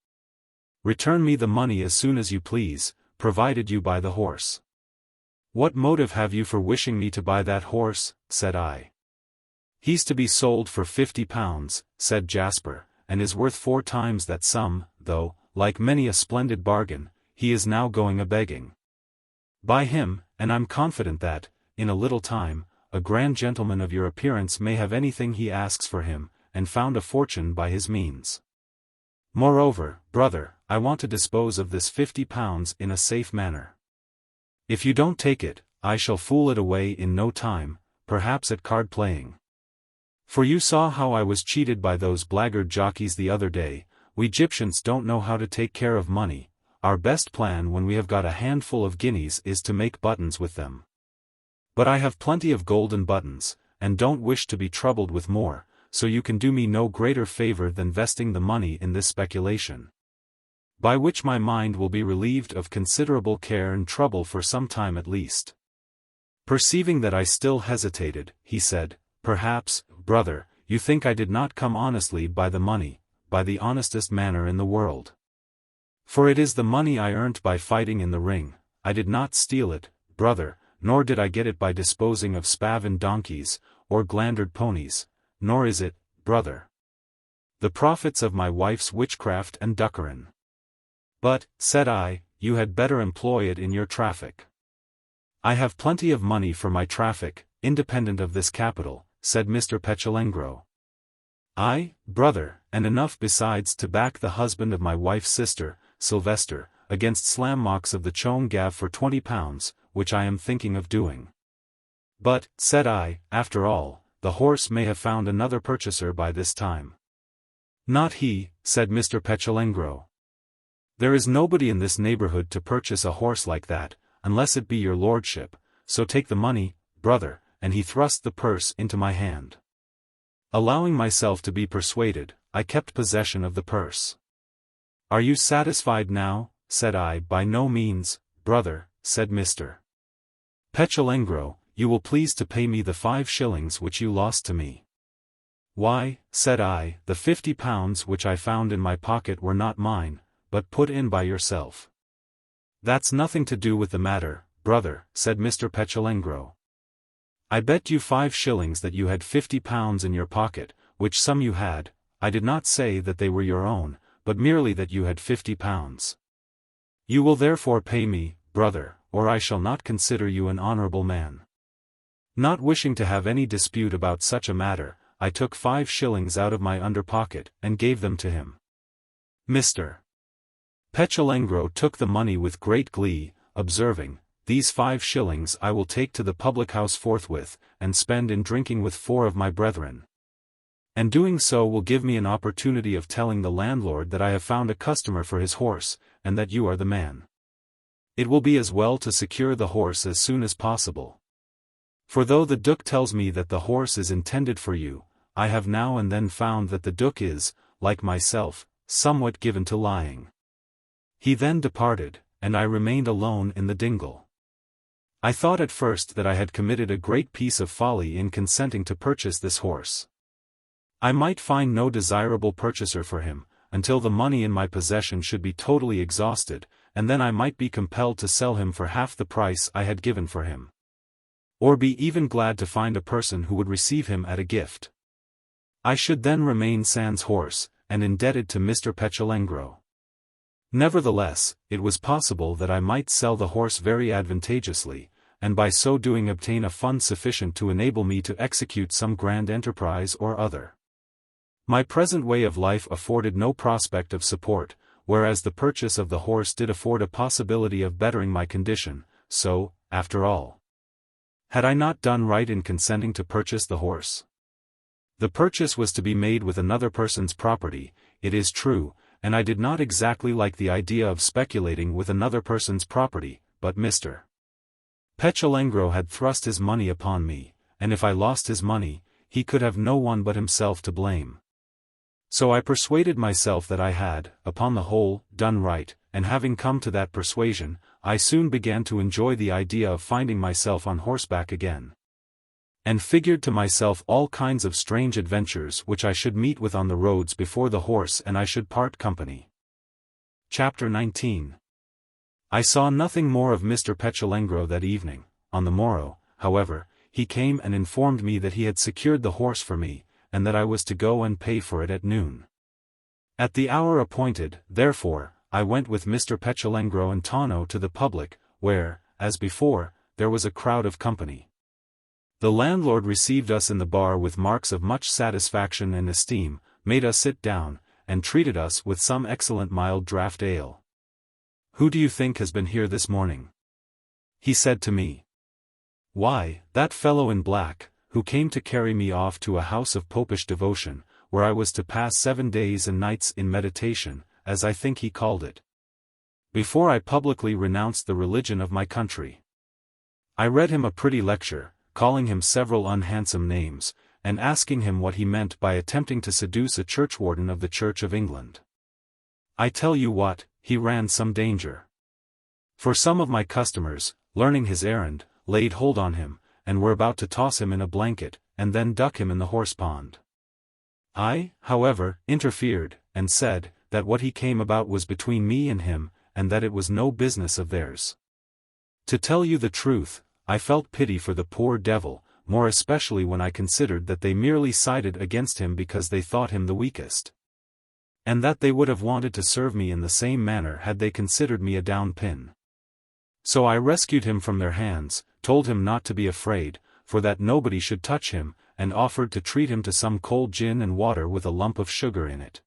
"Return me the money as soon as you please, provided you buy the horse." "What motive have you for wishing me to buy that horse?" said I. "He's to be sold for £50, said Jasper, "and is worth 4 times that sum, though, like many a splendid bargain, he is now going a-begging. Buy him, and I'm confident that, in a little time, a grand gentleman of your appearance may have anything he asks for him, and found a fortune by his means. Moreover, brother, I want to dispose of this £50 in a safe manner. If you don't take it, I shall fool it away in no time, perhaps at card playing. For you saw how I was cheated by those blackguard jockeys the other day. We Gypsians don't know how to take care of money. Our best plan when we have got a handful of guineas is to make buttons with them. But I have plenty of golden buttons, and don't wish to be troubled with more, so you can do me no greater favor than vesting the money in this speculation, by which my mind will be relieved of considerable care and trouble for some time at least." Perceiving that I still hesitated, he said, "Perhaps, brother, you think I did not come honestly by the money, by the honestest manner in the world. For it is the money I earned by fighting in the ring. I did not steal it, brother, nor did I get it by disposing of spavined donkeys, or glandered ponies, nor is it, brother, the profits of my wife's witchcraft and duckerin. But, said I, you had better employ it in your traffic." "I have plenty of money for my traffic, independent of this capital," said Mr. Petulengro. "Aye, brother, and enough besides to back the husband of my wife's sister, Sylvester, against Slammocks of the Chone Gav for £20, which I am thinking of doing. But, said I, after all, the horse may have found another purchaser by this time." "Not he," said Mr. Petulengro. "There is nobody in this neighborhood to purchase a horse like that, unless it be your lordship, so take the money, brother," and he thrust the purse into my hand. Allowing myself to be persuaded, I kept possession of the purse. "Are you satisfied now?" said I. "By no means, brother," said Mr. Petulengro, "you will please to pay me the 5 shillings which you lost to me." "Why," said I, "the £50 which I found in my pocket were not mine, but put in by yourself." "That's nothing to do with the matter, brother," said Mr. Petulengro. "I bet you 5 shillings that you had £50 in your pocket, which some you had. I did not say that they were your own, but merely that you had £50. You will therefore pay me, brother, or I shall not consider you an honorable man." Not wishing to have any dispute about such a matter, I took 5 shillings out of my under pocket, and gave them to him. Mr. Petulengro took the money with great glee, observing, "These 5 shillings I will take to the public-house forthwith, and spend in drinking with 4 of my brethren. And doing so will give me an opportunity of telling the landlord that I have found a customer for his horse, and that you are the man. It will be as well to secure the horse as soon as possible. For though the Duke tells me that the horse is intended for you, I have now and then found that the Duke is, like myself, somewhat given to lying." He then departed, and I remained alone in the dingle. I thought at first that I had committed a great piece of folly in consenting to purchase this horse. I might find no desirable purchaser for him, until the money in my possession should be totally exhausted, and then I might be compelled to sell him for half the price I had given for him. Or be even glad to find a person who would receive him at a gift. I should then remain sans horse, and indebted to Mr. Petulengro. Nevertheless, it was possible that I might sell the horse very advantageously, and by so doing obtain a fund sufficient to enable me to execute some grand enterprise or other. My present way of life afforded no prospect of support, whereas the purchase of the horse did afford a possibility of bettering my condition, so, after all, had I not done right in consenting to purchase the horse? The purchase was to be made with another person's property, it is true, and I did not exactly like the idea of speculating with another person's property, but Mr. Petulengro had thrust his money upon me, and if I lost his money, he could have no one but himself to blame. So I persuaded myself that I had, upon the whole, done right, and having come to that persuasion, I soon began to enjoy the idea of finding myself on horseback again. And figured to myself all kinds of strange adventures which I should meet with on the roads before the horse and I should part company. Chapter 19. I saw nothing more of Mr. Petulengro that evening. On the morrow, however, he came and informed me that he had secured the horse for me, and that I was to go and pay for it at noon. At the hour appointed, therefore, I went with Mr. Petulengro and Tonno to the public, where, as before, there was a crowd of company. The landlord received us in the bar with marks of much satisfaction and esteem, made us sit down, and treated us with some excellent mild draught ale. "Who do you think has been here this morning?" he said to me. "Why, that fellow in black, who came to carry me off to a house of popish devotion, where I was to pass 7 days and nights in meditation, as I think he called it, before I publicly renounced the religion of my country. I read him a pretty lecture, calling him several unhandsome names, and asking him what he meant by attempting to seduce a churchwarden of the Church of England. I tell you what, he ran some danger. For some of my customers, learning his errand, laid hold on him, and were about to toss him in a blanket, and then duck him in the horse pond. I, however, interfered, and said, that what he came about was between me and him, and that it was no business of theirs. To tell you the truth, I felt pity for the poor devil, more especially when I considered that they merely sided against him because they thought him the weakest. And that they would have wanted to serve me in the same manner had they considered me a down pin. So I rescued him from their hands, told him not to be afraid, for that nobody should touch him, and offered to treat him to some cold gin and water with a lump of sugar in it.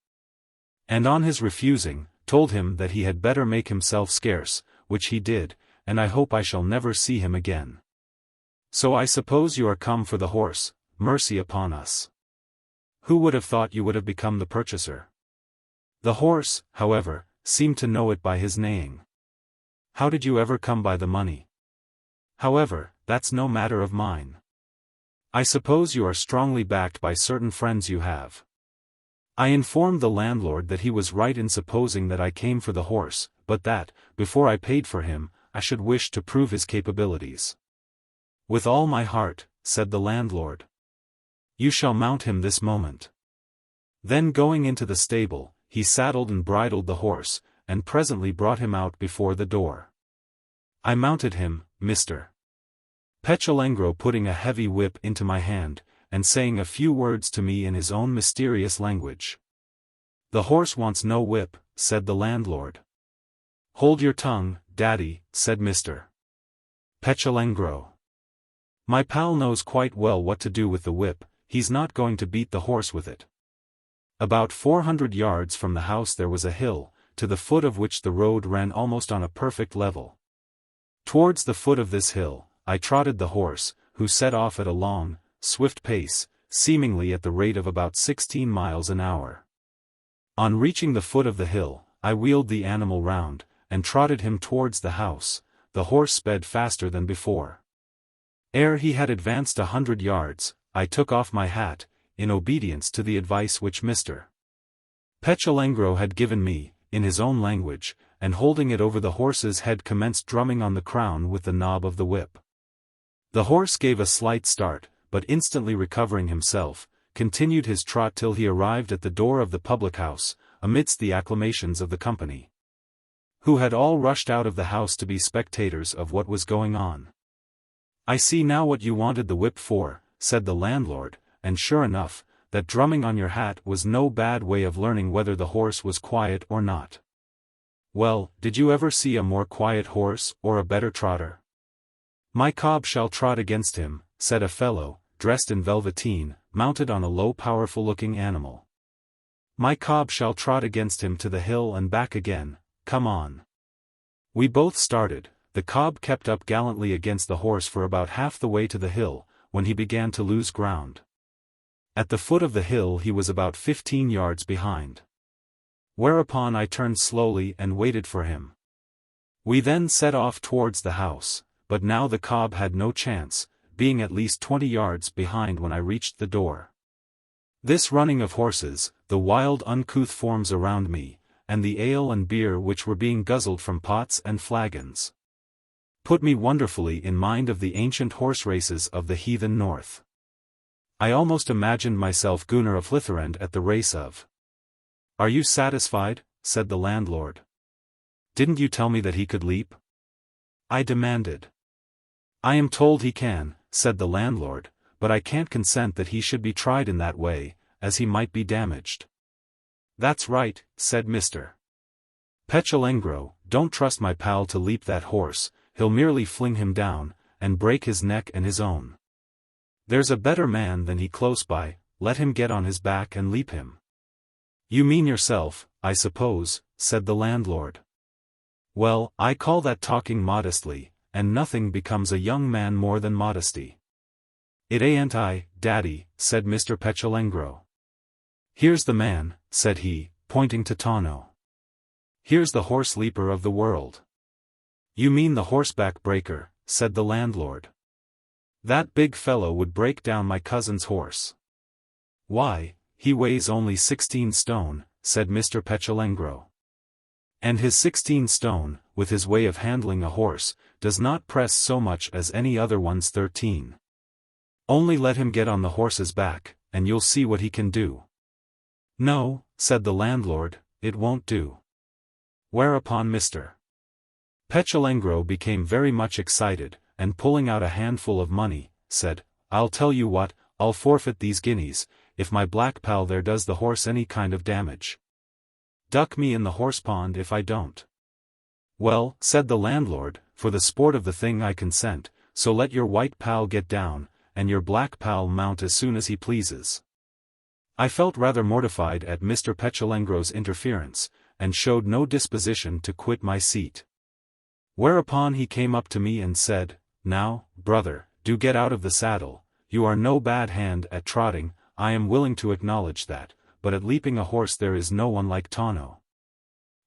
And on his refusing, told him that he had better make himself scarce, which he did, and I hope I shall never see him again. So I suppose you are come for the horse, mercy upon us. Who would have thought you would have become the purchaser? The horse, however, seemed to know it by his neighing. How did you ever come by the money? However, that's no matter of mine. I suppose you are strongly backed by certain friends you have. I informed the landlord that he was right in supposing that I came for the horse, but that, before I paid for him, I should wish to prove his capabilities. With all my heart, said the landlord. You shall mount him this moment. Then going into the stable, he saddled and bridled the horse, and presently brought him out before the door. I mounted him, Mr. Lavengro putting a heavy whip into my hand, and saying a few words to me in his own mysterious language. The horse wants no whip, said the landlord. Hold your tongue, Daddy, said Mr. Lavengro. My pal knows quite well what to do with the whip, he's not going to beat the horse with it. About 400 yards from the house there was a hill, to the foot of which the road ran almost on a perfect level. Towards the foot of this hill, I trotted the horse, who set off at a long, swift pace, seemingly at the rate of about 16 miles an hour. On reaching the foot of the hill, I wheeled the animal round, and trotted him towards the house. The horse sped faster than before. Ere he had advanced 100 yards, I took off my hat, in obedience to the advice which Mr. Lavengro had given me, in his own language, and holding it over the horse's head commenced drumming on the crown with the knob of the whip. The horse gave a slight start, but instantly recovering himself, continued his trot till he arrived at the door of the public house, amidst the acclamations of the company, who had all rushed out of the house to be spectators of what was going on. I see now what you wanted the whip for, said the landlord, and sure enough, that drumming on your hat was no bad way of learning whether the horse was quiet or not. Well, did you ever see a more quiet horse, or a better trotter? My cob shall trot against him, said a fellow, dressed in velveteen, mounted on a low powerful-looking animal. My cob shall trot against him to the hill and back again, come on. We both started, the cob kept up gallantly against the horse for about half the way to the hill, when he began to lose ground. At the foot of the hill he was about 15 yards behind. Whereupon I turned slowly and waited for him. We then set off towards the house, but now the cob had no chance, being at least 20 yards behind when I reached the door. This running of horses, the wild uncouth forms around me, and the ale and beer which were being guzzled from pots and flagons, put me wonderfully in mind of the ancient horse races of the heathen north. I almost imagined myself Gunnar of Litherend at the race of. Are you satisfied? Said the landlord. Didn't you tell me that he could leap? I demanded. I am told he can, said the landlord, but I can't consent that he should be tried in that way, as he might be damaged. That's right, said Mr. Lavengro, don't trust my pal to leap that horse, he'll merely fling him down, and break his neck and his own. There's a better man than he close by, let him get on his back and leap him. You mean yourself, I suppose, said the landlord. Well, I call that talking modestly, and nothing becomes a young man more than modesty. It ain't I, Daddy, said Mr. Lavengro. Here's the man, said he, pointing to Tonno. Here's the horse leaper of the world. You mean the horseback breaker, said the landlord. That big fellow would break down my cousin's horse. "Why, he weighs only 16 stone, said Mr. Petulengro. "And his 16 stone, with his way of handling a horse, does not press so much as any other one's 13. Only let him get on the horse's back, and you'll see what he can do." "No," said the landlord, "it won't do." Whereupon Mr. Petulengro became very much excited, and pulling out a handful of money, said, "I'll tell you what, I'll forfeit these guineas, if my black pal there does the horse any kind of damage. Duck me in the horse pond if I don't." "Well," said the landlord, "for the sport of the thing I consent, so let your white pal get down, and your black pal mount as soon as he pleases." I felt rather mortified at Mr. Petulengro's interference, and showed no disposition to quit my seat. Whereupon he came up to me and said, "Now, brother, do get out of the saddle. You are no bad hand at trotting, I am willing to acknowledge that, but at leaping a horse there is no one like Tonno.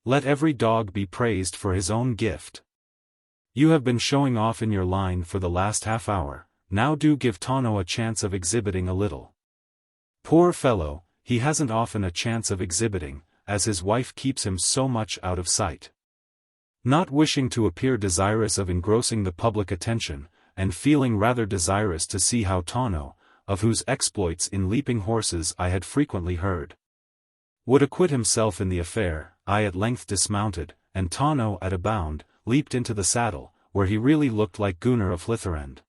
Let every dog be praised for his own gift. You have been showing off in your line for the last half hour, now do give Tonno a chance of exhibiting a little. Poor fellow, he hasn't often a chance of exhibiting, as his wife keeps him so much out of sight." Not wishing to appear desirous of engrossing the public attention, and feeling rather desirous to see how Tonno, of whose exploits in leaping horses I had frequently heard, would acquit himself in the affair, I at length dismounted, and Tonno at a bound, leaped into the saddle, where he really looked like Gunnar of Hlitherend.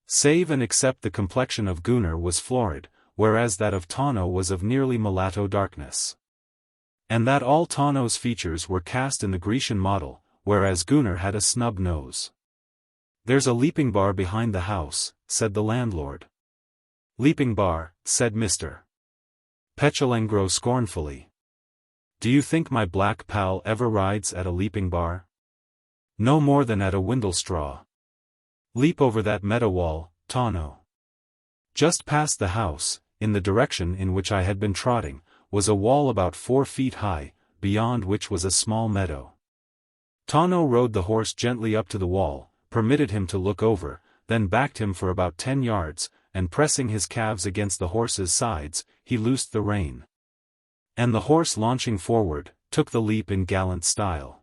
Save and except the complexion of Gunnar was florid, whereas that of Tonno was of nearly mulatto darkness. And that all Tonno's features were cast in the Grecian model, whereas Gunnar had a snub nose. "There's a leaping bar behind the house," said the landlord. "Leaping bar," said Mr. Petulengro scornfully. "Do you think my black pal ever rides at a leaping bar? No more than at a windlestraw. Leap over that meadow wall, Tonno." Just past the house, in the direction in which I had been trotting, was a wall about 4 feet high, beyond which was a small meadow. Tonno rode the horse gently up to the wall, permitted him to look over, then backed him for about 10 yards, and pressing his calves against the horse's sides, he loosed the rein. And the horse launching forward, took the leap in gallant style.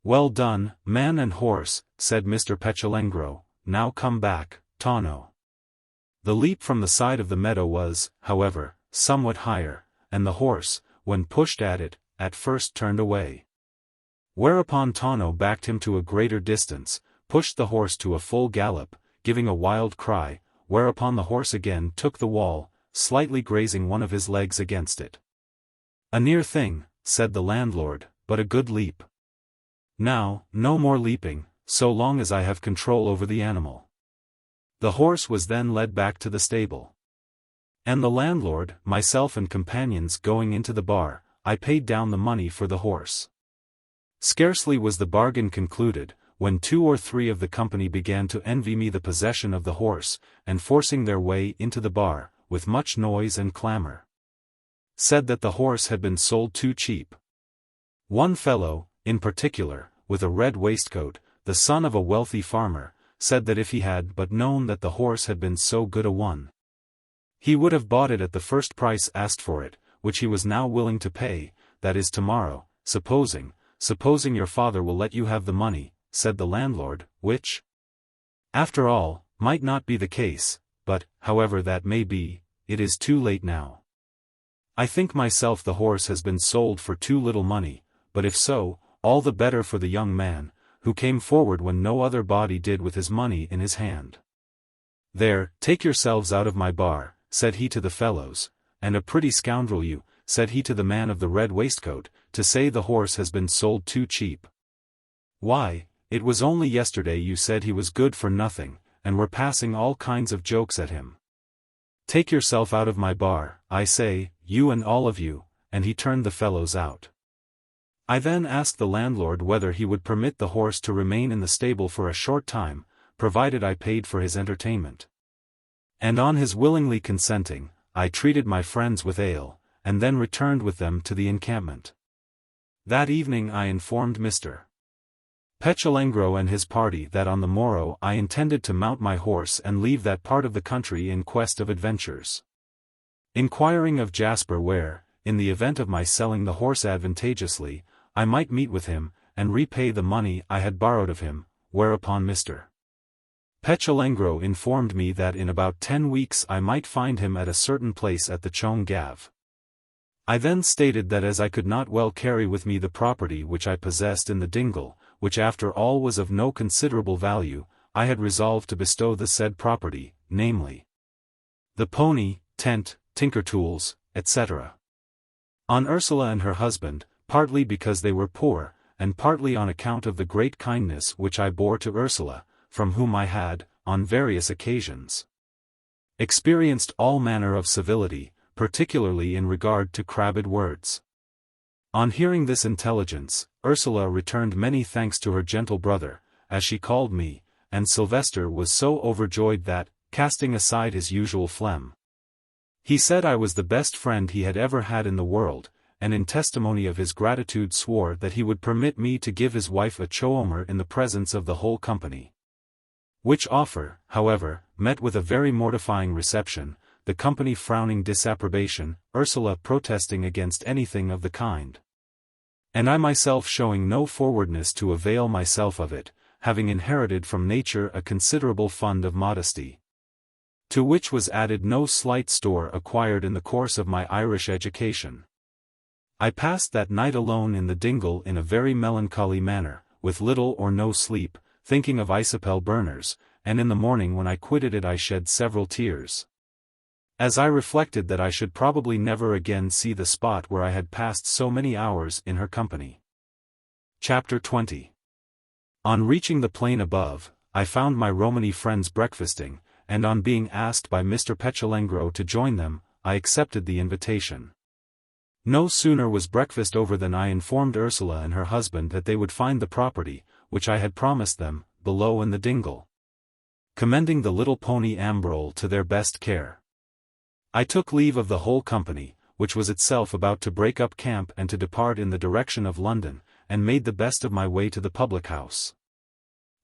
"Well done, man and horse," said Mr. Petulengro, "now come back, Tonno." The leap from the side of the meadow was, however, somewhat higher, and the horse, when pushed at it, at first turned away. Whereupon Tonno backed him to a greater distance, pushed the horse to a full gallop, giving a wild cry, whereupon the horse again took the wall, slightly grazing one of his legs against it. "A near thing," said the landlord, "but a good leap. Now, no more leaping, so long as I have control over the animal." The horse was then led back to the stable. And the landlord, myself and companions going into the bar, I paid down the money for the horse. Scarcely was the bargain concluded, when 2 or 3 of the company began to envy me the possession of the horse, and forcing their way into the bar, with much noise and clamor, said that the horse had been sold too cheap. One fellow, in particular, with a red waistcoat, the son of a wealthy farmer, said that if he had but known that the horse had been so good a one, he would have bought it at the first price asked for it, which he was now willing to pay, that is tomorrow, supposing your father will let you have the money, said the landlord, which, after all, might not be the case, but, however that may be, it is too late now. I think myself the horse has been sold for too little money, but if so, all the better for the young man, who came forward when no other body did with his money in his hand. "There, take yourselves out of my bar," said he to the fellows, "and a pretty scoundrel you," said he to the man of the red waistcoat, "to say the horse has been sold too cheap. Why, it was only yesterday you said he was good for nothing, and were passing all kinds of jokes at him. Take yourself out of my bar, I say, you and all of you," and he turned the fellows out. I then asked the landlord whether he would permit the horse to remain in the stable for a short time, provided I paid for his entertainment. And on his willingly consenting, I treated my friends with ale, and then returned with them to the encampment. That evening I informed Mr. Petulengro and his party that on the morrow I intended to mount my horse and leave that part of the country in quest of adventures. inquiring of Jasper where, in the event of my selling the horse advantageously, I might meet with him, and repay the money I had borrowed of him, whereupon Mr. Lavengro informed me that in about 10 weeks I might find him at a certain place at the Chong Gav. I then stated that as I could not well carry with me the property which I possessed in the dingle, which after all was of no considerable value, I had resolved to bestow the said property, namely, the pony, tent, tinker tools, etc., on Ursula and her husband, partly because they were poor, and partly on account of the great kindness which I bore to Ursula, from whom I had, on various occasions, experienced all manner of civility, particularly in regard to crabbed words. On hearing this intelligence, Ursula returned many thanks to her gentle brother, as she called me, and Sylvester was so overjoyed that, casting aside his usual phlegm, he said I was the best friend he had ever had in the world, and in testimony of his gratitude swore that he would permit me to give his wife a choomer in the presence of the whole company. Which offer, however, met with a very mortifying reception, the company frowning disapprobation, Ursula protesting against anything of the kind, and I myself showing no forwardness to avail myself of it, having inherited from nature a considerable fund of modesty, to which was added no slight store acquired in the course of my Irish education. I passed that night alone in the dingle in a very melancholy manner, with little or no sleep, thinking of Isabel Berners, and in the morning when I quitted it I shed several tears, as I reflected that I should probably never again see the spot where I had passed so many hours in her company. Chapter 20. On reaching the plain above, I found my Romany friends breakfasting, and on being asked by Mr. Lavengro to join them, I accepted the invitation. No sooner was breakfast over than I informed Ursula and her husband that they would find the property, which I had promised them, below in the dingle, commending the little pony Ambrol to their best care. I took leave of the whole company, which was itself about to break up camp and to depart in the direction of London, and made the best of my way to the public house.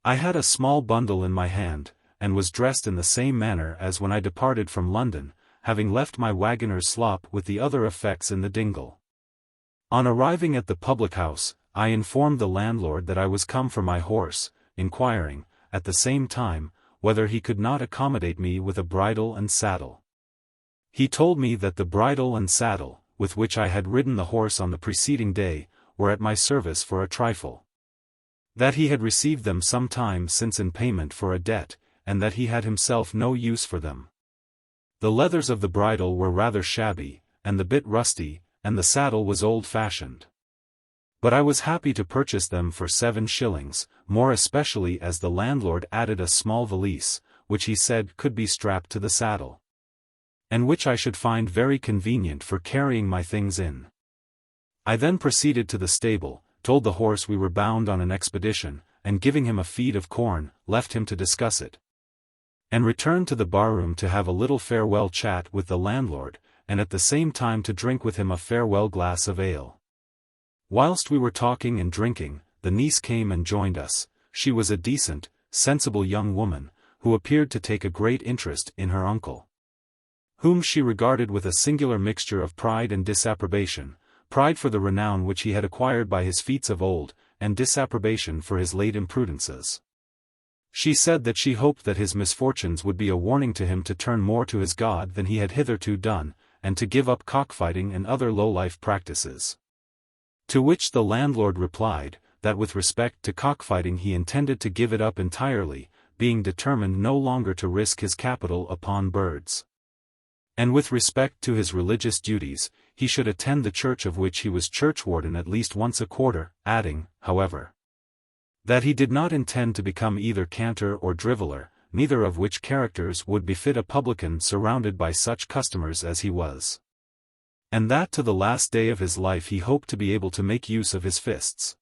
I had a small bundle in my hand, and was dressed in the same manner as when I departed from London, having left my waggoner's slop with the other effects in the dingle. On arriving at the public house, I informed the landlord that I was come for my horse, inquiring, at the same time, whether he could not accommodate me with a bridle and saddle. He told me that the bridle and saddle, with which I had ridden the horse on the preceding day, were at my service for a trifle, that he had received them some time since in payment for a debt, and that he had himself no use for them. The leathers of the bridle were rather shabby, and the bit rusty, and the saddle was old-fashioned. But I was happy to purchase them for 7 shillings, more especially as the landlord added a small valise, which he said could be strapped to the saddle, and which I should find very convenient for carrying my things in. I then proceeded to the stable, told the horse we were bound on an expedition, and giving him a feed of corn, left him to discuss it, and returned to the bar-room to have a little farewell chat with the landlord, and at the same time to drink with him a farewell glass of ale. Whilst we were talking and drinking, the niece came and joined us. She was a decent, sensible young woman, who appeared to take a great interest in her uncle, whom she regarded with a singular mixture of pride and disapprobation, pride for the renown which he had acquired by his feats of old, and disapprobation for his late imprudences. She said that she hoped that his misfortunes would be a warning to him to turn more to his God than he had hitherto done, and to give up cockfighting and other low-life practices. To which the landlord replied, that with respect to cockfighting he intended to give it up entirely, being determined no longer to risk his capital upon birds. And with respect to his religious duties, he should attend the church of which he was churchwarden at least once a quarter, adding, however, that he did not intend to become either cantor or driveller, neither of which characters would befit a publican surrounded by such customers as he was, and that to the last day of his life he hoped to be able to make use of his fists.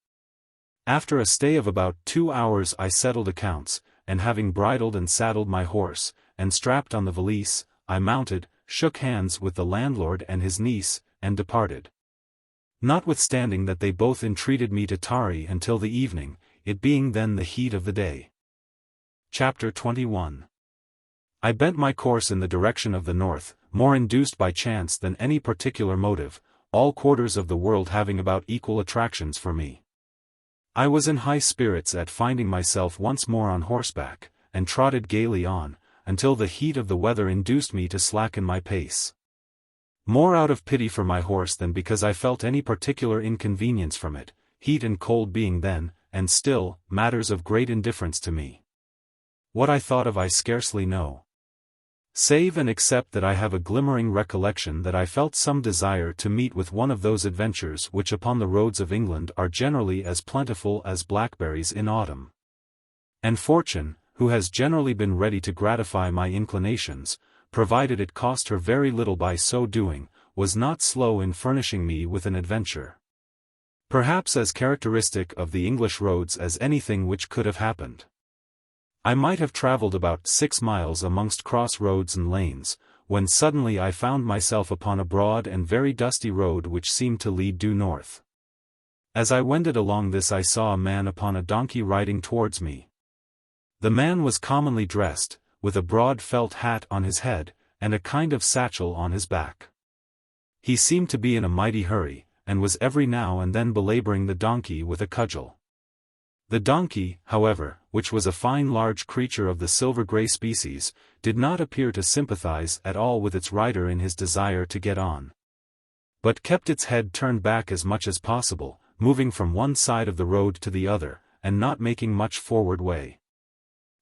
After a stay of about 2 hours I settled accounts, and having bridled and saddled my horse, and strapped on the valise, I mounted, shook hands with the landlord and his niece, and departed. Notwithstanding that they both entreated me to tarry until the evening, it being then the heat of the day. Chapter 21. I bent my course in the direction of the north, more induced by chance than any particular motive, all quarters of the world having about equal attractions for me. I was in high spirits at finding myself once more on horseback, and trotted gaily on, until the heat of the weather induced me to slacken my pace. More out of pity for my horse than because I felt any particular inconvenience from it, heat and cold being then, and still, matters of great indifference to me. What I thought of I scarcely know. Save and except that I have a glimmering recollection that I felt some desire to meet with one of those adventures which upon the roads of England are generally as plentiful as blackberries in autumn. And fortune, who has generally been ready to gratify my inclinations, provided it cost her very little by so doing, was not slow in furnishing me with an adventure. Perhaps as characteristic of the English roads as anything which could have happened. I might have travelled about 6 miles amongst cross roads and lanes, when suddenly I found myself upon a broad and very dusty road which seemed to lead due north. As I wended along this I saw a man upon a donkey riding towards me. The man was commonly dressed, with a broad felt hat on his head, and a kind of satchel on his back. He seemed to be in a mighty hurry, and was every now and then belabouring the donkey with a cudgel. The donkey, however, which was a fine large creature of the silver-grey species, did not appear to sympathize at all with its rider in his desire to get on, but kept its head turned back as much as possible, moving from one side of the road to the other, and not making much forward way.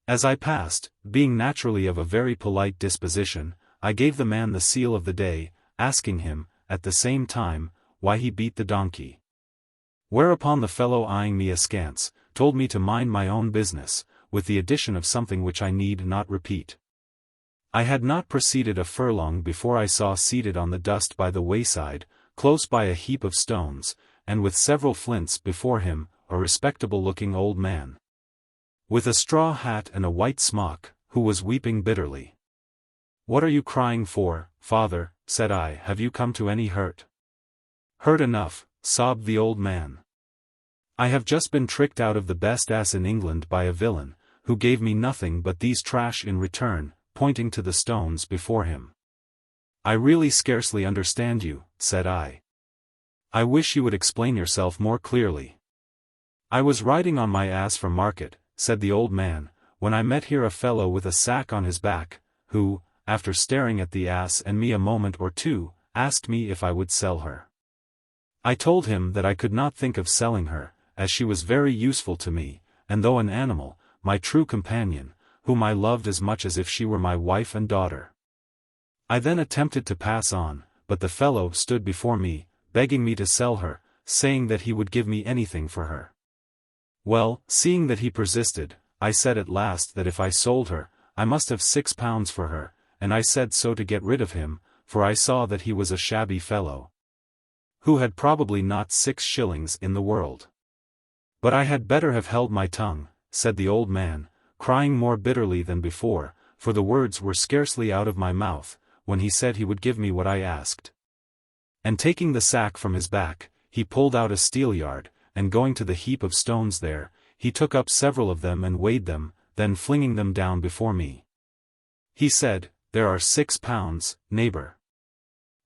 As I passed, being naturally of a very polite disposition, I gave the man the seal of the day, asking him, at the same time, why he beat the donkey. Whereupon the fellow, eyeing me askance, told me to mind my own business, with the addition of something which I need not repeat. I had not proceeded a furlong before I saw seated on the dust by the wayside, close by a heap of stones, and with several flints before him, a respectable-looking old man, with a straw hat and a white smock, who was weeping bitterly. "What are you crying for, father?" said I. "Have you come to any hurt?" "Hurt enough," sobbed the old man. "I have just been tricked out of the best ass in England by a villain, who gave me nothing but these trash in return," pointing to the stones before him. "I really scarcely understand you," said I. "I wish you would explain yourself more clearly." "I was riding on my ass from market," said the old man, "when I met here a fellow with a sack on his back, who, after staring at the ass and me a moment or two, asked me if I would sell her. I told him that I could not think of selling her, as she was very useful to me, and though an animal, my true companion, whom I loved as much as if she were my wife and daughter. I then attempted to pass on, but the fellow stood before me, begging me to sell her, saying that he would give me anything for her. Well, seeing that he persisted, I said at last that if I sold her, I must have £6 for her, and I said so to get rid of him, for I saw that he was a shabby fellow, who had probably not 6 shillings in the world. "But I had better have held my tongue," said the old man, crying more bitterly than before, for the words were scarcely out of my mouth, when he said he would give me what I asked. And taking the sack from his back, he pulled out a steelyard, and going to the heap of stones there, he took up several of them and weighed them, then flinging them down before me, he said, "There are £6, neighbour.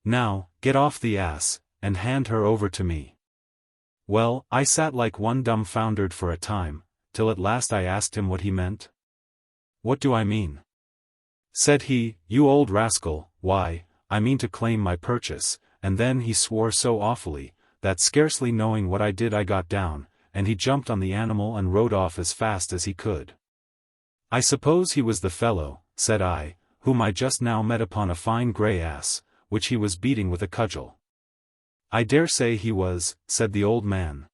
Now, get off the ass, and hand her over to me." Well, I sat like one dumbfoundered for a time, till at last I asked him what he meant. "What do I mean?" said he. "You old rascal, why, I mean to claim my purchase," and then he swore so awfully, that scarcely knowing what I did I got down, and he jumped on the animal and rode off as fast as he could. "I suppose he was the fellow," said I, "whom I just now met upon a fine grey ass, which he was beating with a cudgel." "I dare say he was," said the old man.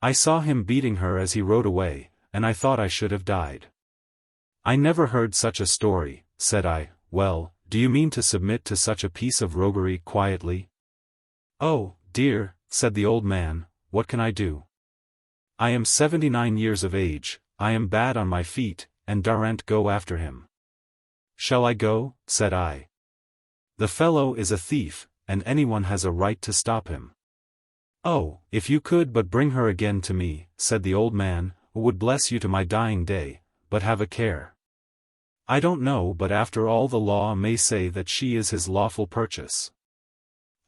"I saw him beating her as he rode away, and I thought I should have died." "I never heard such a story," said I. "Well, do you mean to submit to such a piece of roguery quietly?" "Oh, dear," said the old man, "what can I do? I am 79 years of age, I am bad on my feet, and daren't go after him." "Shall I go?" said I. "The fellow is a thief, and anyone has a right to stop him." "Oh, if you could but bring her again to me," said the old man, "who would bless you to my dying day, but have a care." I don't know, but after all the law may say that she is his lawful purchase.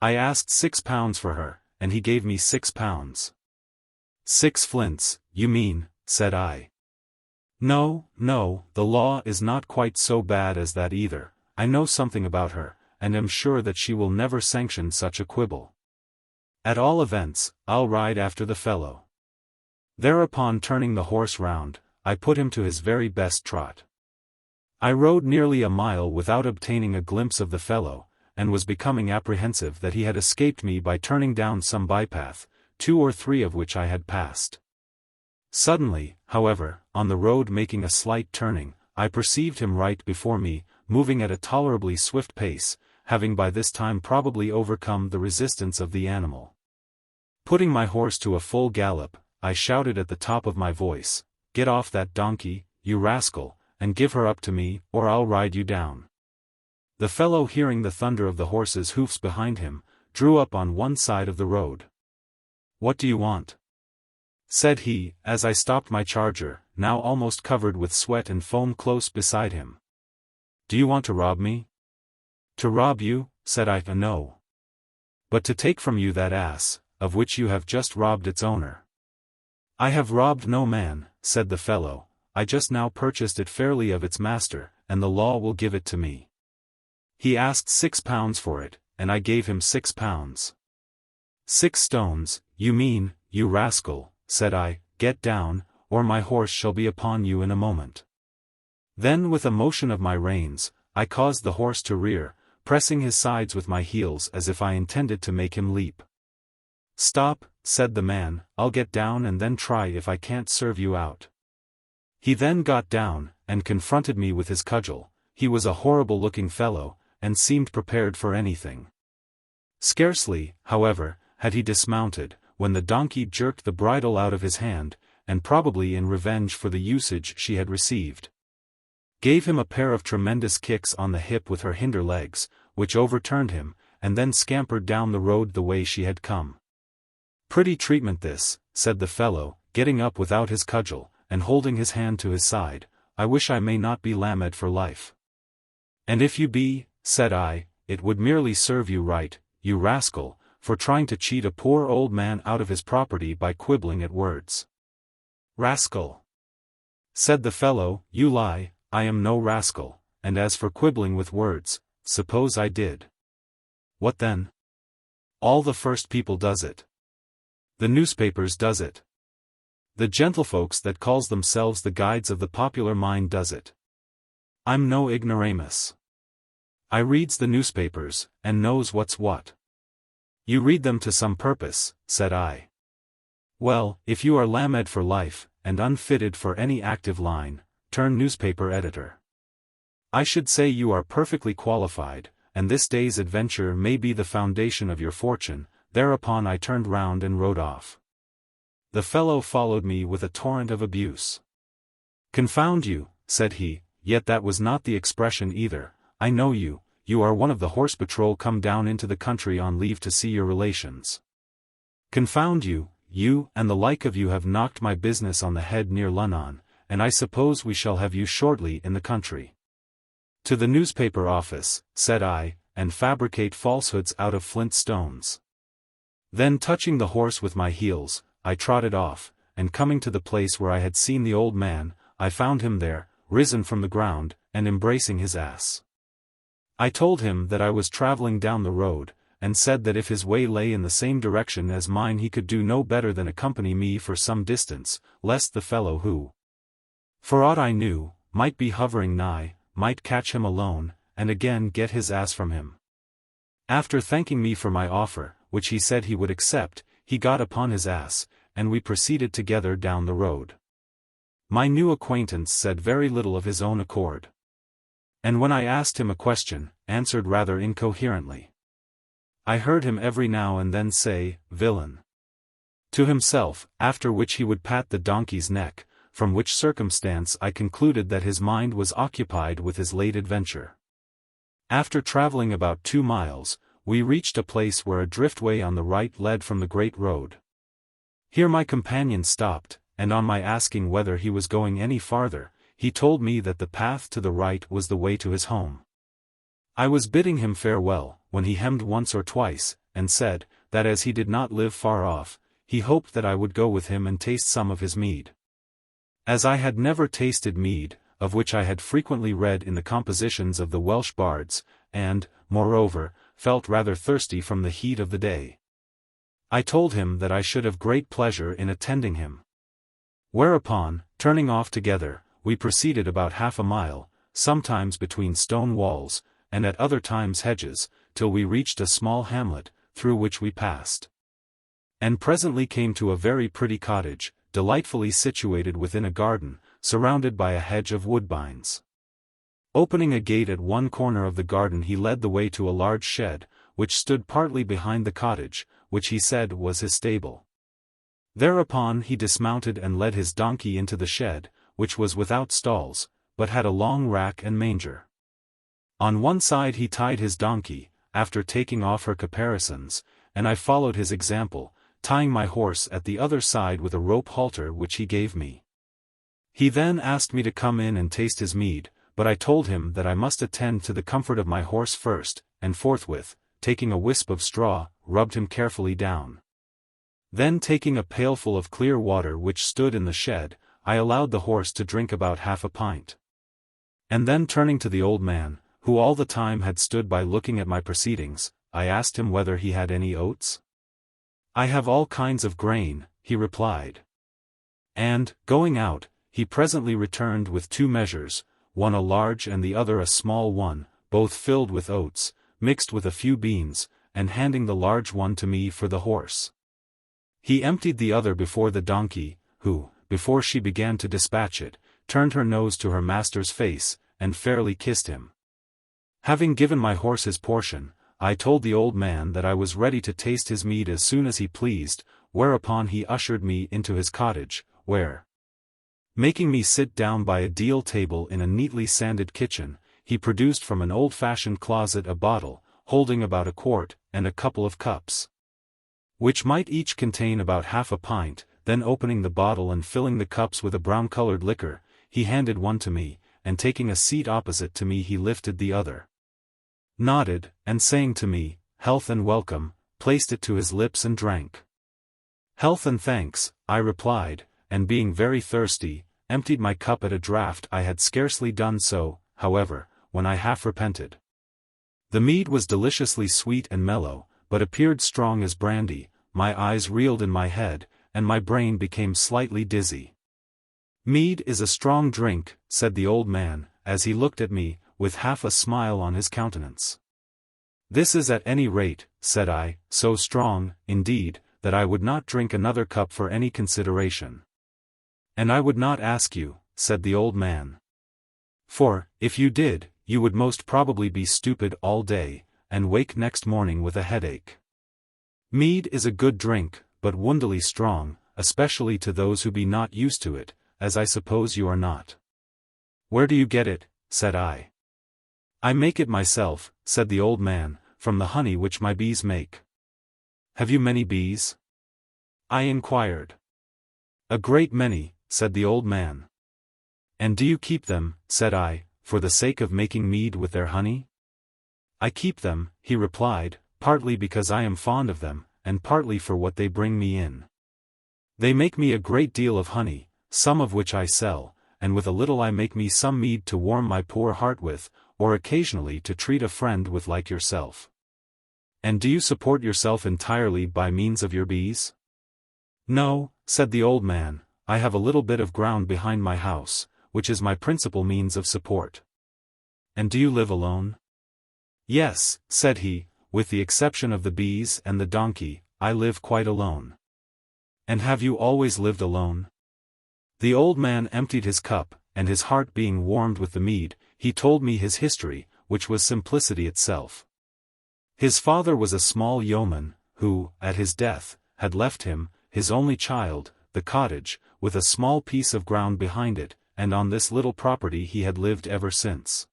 I asked £6 for her, and he gave me £6. 6 flints, you mean, said I. No, no, the law is not quite so bad as that either. I know something about her, and am sure that she will never sanction such a quibble. At all events, I'll ride after the fellow. Thereupon, turning the horse round, I put him to his very best trot. I rode nearly a mile without obtaining a glimpse of the fellow, and was becoming apprehensive that he had escaped me by turning down some bypath, 2 or 3 of which I had passed. Suddenly, however, on the road making a slight turning, I perceived him right before me, moving at a tolerably swift pace, having by this time probably overcome the resistance of the animal. Putting my horse to a full gallop, I shouted at the top of my voice, "Get off that donkey, you rascal, and give her up to me, or I'll ride you down." The fellow, hearing the thunder of the horse's hoofs behind him, drew up on one side of the road. "What do you want?" said he, as I stopped my charger, now almost covered with sweat and foam, close beside him. "Do you want to rob me?" "To rob you?" said I. "No. But to take from you that ass, of which you have just robbed its owner." "I have robbed no man," said the fellow. "I just now purchased it fairly of its master, and the law will give it to me." He asked £6 for it, and I gave him £6. 6 stones, you mean, you rascal, said I. "Get down, or my horse shall be upon you in a moment." Then, with a motion of my reins, I caused the horse to rear, pressing his sides with my heels as if I intended to make him leap. "Stop," said the man, "I'll get down and then try if I can't serve you out." He then got down, and confronted me with his cudgel. He was a horrible-looking fellow, and seemed prepared for anything. Scarcely, however, had he dismounted, when the donkey jerked the bridle out of his hand, and probably in revenge for the usage she had received, gave him a pair of tremendous kicks on the hip with her hinder legs, which overturned him, and then scampered down the road the way she had come. "Pretty treatment this," said the fellow, getting up without his cudgel, and holding his hand to his side. "I wish I may not be lamed for life." "And if you be," said I, "it would merely serve you right, you rascal, for trying to cheat a poor old man out of his property by quibbling at words." "Rascal," said the fellow, "you lie, I am no rascal, and as for quibbling with words, suppose I did. What then? All the first people does it. The newspapers does it. The gentlefolks that calls themselves the guides of the popular mind does it. I'm no ignoramus. I reads the newspapers, and knows what's what." "You read them to some purpose," said I. "Well, if you are lamed for life, and unfitted for any active line, turn newspaper editor. I should say you are perfectly qualified, and this day's adventure may be the foundation of your fortune." Thereupon I turned round and rode off. The fellow followed me with a torrent of abuse. "Confound you," said he, "yet that was not the expression either. I know you, you are one of the horse patrol come down into the country on leave to see your relations. Confound you, you and the like of you have knocked my business on the head near Lunnon, and I suppose we shall have you shortly in the country. To the newspaper office," said I, "and fabricate falsehoods out of flint stones." Then, touching the horse with my heels, I trotted off, and coming to the place where I had seen the old man, I found him there, risen from the ground, and embracing his ass. I told him that I was traveling down the road, and said that if his way lay in the same direction as mine he could do no better than accompany me for some distance, lest the fellow who, for aught I knew, might be hovering nigh, might catch him alone, and again get his ass from him. After thanking me for my offer, which he said he would accept, he got upon his ass, and we proceeded together down the road. My new acquaintance said very little of his own accord, and when I asked him a question, answered rather incoherently. I heard him every now and then say, "Villain," to himself, after which he would pat the donkey's neck, from which circumstance I concluded that his mind was occupied with his late adventure. After traveling about 2 miles, we reached a place where a driftway on the right led from the great road. Here my companion stopped, and on my asking whether he was going any farther, he told me that the path to the right was the way to his home. I was bidding him farewell, when he hemmed once or twice, and said, that as he did not live far off, he hoped that I would go with him and taste some of his mead. As I had never tasted mead, of which I had frequently read in the compositions of the Welsh bards, and, moreover, felt rather thirsty from the heat of the day, I told him that I should have great pleasure in attending him. Whereupon, turning off together, we proceeded about half a mile, sometimes between stone walls, and at other times hedges, till we reached a small hamlet, through which we passed. And presently came to a very pretty cottage, delightfully situated within a garden, surrounded by a hedge of woodbines. Opening a gate at one corner of the garden, he led the way to a large shed, which stood partly behind the cottage, which he said was his stable. Thereupon he dismounted and led his donkey into the shed, which was without stalls, but had a long rack and manger. On one side he tied his donkey, after taking off her caparisons, and I followed his example, tying my horse at the other side with a rope halter which he gave me. He then asked me to come in and taste his mead, but I told him that I must attend to the comfort of my horse first, and forthwith, taking a wisp of straw, rubbed him carefully down. Then taking a pailful of clear water which stood in the shed, I allowed the horse to drink about half a pint. And then turning to the old man, who all the time had stood by looking at my proceedings, I asked him whether he had any oats. I have all kinds of grain, he replied. And, going out, he presently returned with 2 measures, one a large and the other a small one, both filled with oats, mixed with a few beans, and handing the large one to me for the horse. He emptied the other before the donkey, who, before she began to dispatch it, turned her nose to her master's face, and fairly kissed him. Having given my horse his portion, I told the old man that I was ready to taste his mead as soon as he pleased, whereupon he ushered me into his cottage, where, making me sit down by a deal table in a neatly sanded kitchen, he produced from an old-fashioned closet a bottle, holding about a quart, and a couple of cups, which might each contain about half a pint. Then opening the bottle and filling the cups with a brown-colored liquor, he handed one to me, and taking a seat opposite to me he lifted the other, nodded, and saying to me, "Health and welcome," placed it to his lips and drank. "Health and thanks," I replied, and being very thirsty, emptied my cup at a draught. I had scarcely done so, however, when I half repented. The mead was deliciously sweet and mellow, but appeared strong as brandy. My eyes reeled in my head, and my brain became slightly dizzy. "Mead is a strong drink," said the old man, as he looked at me, with half a smile on his countenance. "This is at any rate," said I, "so strong, indeed, that I would not drink another cup for any consideration." "And I would not ask you," said the old man. "For, if you did, you would most probably be stupid all day, and wake next morning with a headache. Mead is a good drink, but wondally strong, especially to those who be not used to it, as I suppose you are not." "Where do you get it?" said I. "I make it myself," said the old man, "from the honey which my bees make." "Have you many bees?" I inquired. "A great many," said the old man. "And do you keep them," said I, "for the sake of making mead with their honey?" "I keep them," he replied, "partly because I am fond of them, and partly for what they bring me in. They make me a great deal of honey, some of which I sell, and with a little I make me some mead to warm my poor heart with, or occasionally to treat a friend with like yourself." "And do you support yourself entirely by means of your bees?" "No," said the old man, "I have a little bit of ground behind my house, which is my principal means of support." "And do you live alone?" "Yes," said he, "with the exception of the bees and the donkey, I live quite alone." "And have you always lived alone?" The old man emptied his cup, and his heart being warmed with the mead, he told me his history, which was simplicity itself. His father was a small yeoman, who, at his death, had left him, his only child, the cottage, with a small piece of ground behind it, and on this little property he had lived ever since.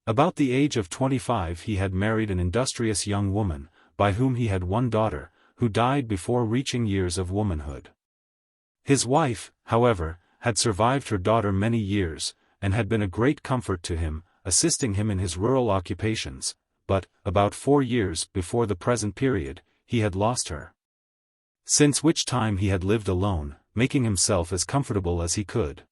About the age of 25 he had married an industrious young woman, by whom he had one daughter, who died before reaching years of womanhood. His wife, however, had survived her daughter many years, and had been a great comfort to him, assisting him in his rural occupations, but, about 4 years before the present period, he had lost her. Since which time he had lived alone, making himself as comfortable as he could.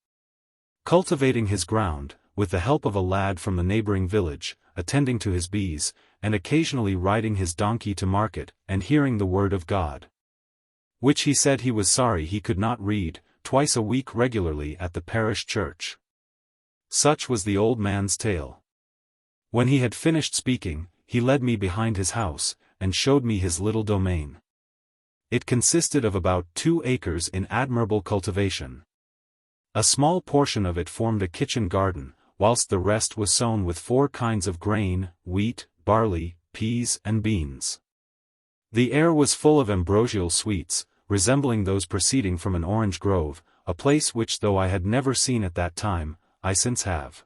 Cultivating his ground, with the help of a lad from the neighboring village, attending to his bees, and occasionally riding his donkey to market, and hearing the word of God, which he said he was sorry he could not read, twice a week regularly at the parish church. Such was the old man's tale. When he had finished speaking, he led me behind his house, and showed me his little domain. It consisted of about 2 acres in admirable cultivation. A small portion of it formed a kitchen garden, whilst the rest was sown with 4 kinds of grain, wheat, barley, peas and beans. The air was full of ambrosial sweets, resembling those proceeding from an orange grove, a place which though I had never seen at that time, I since have.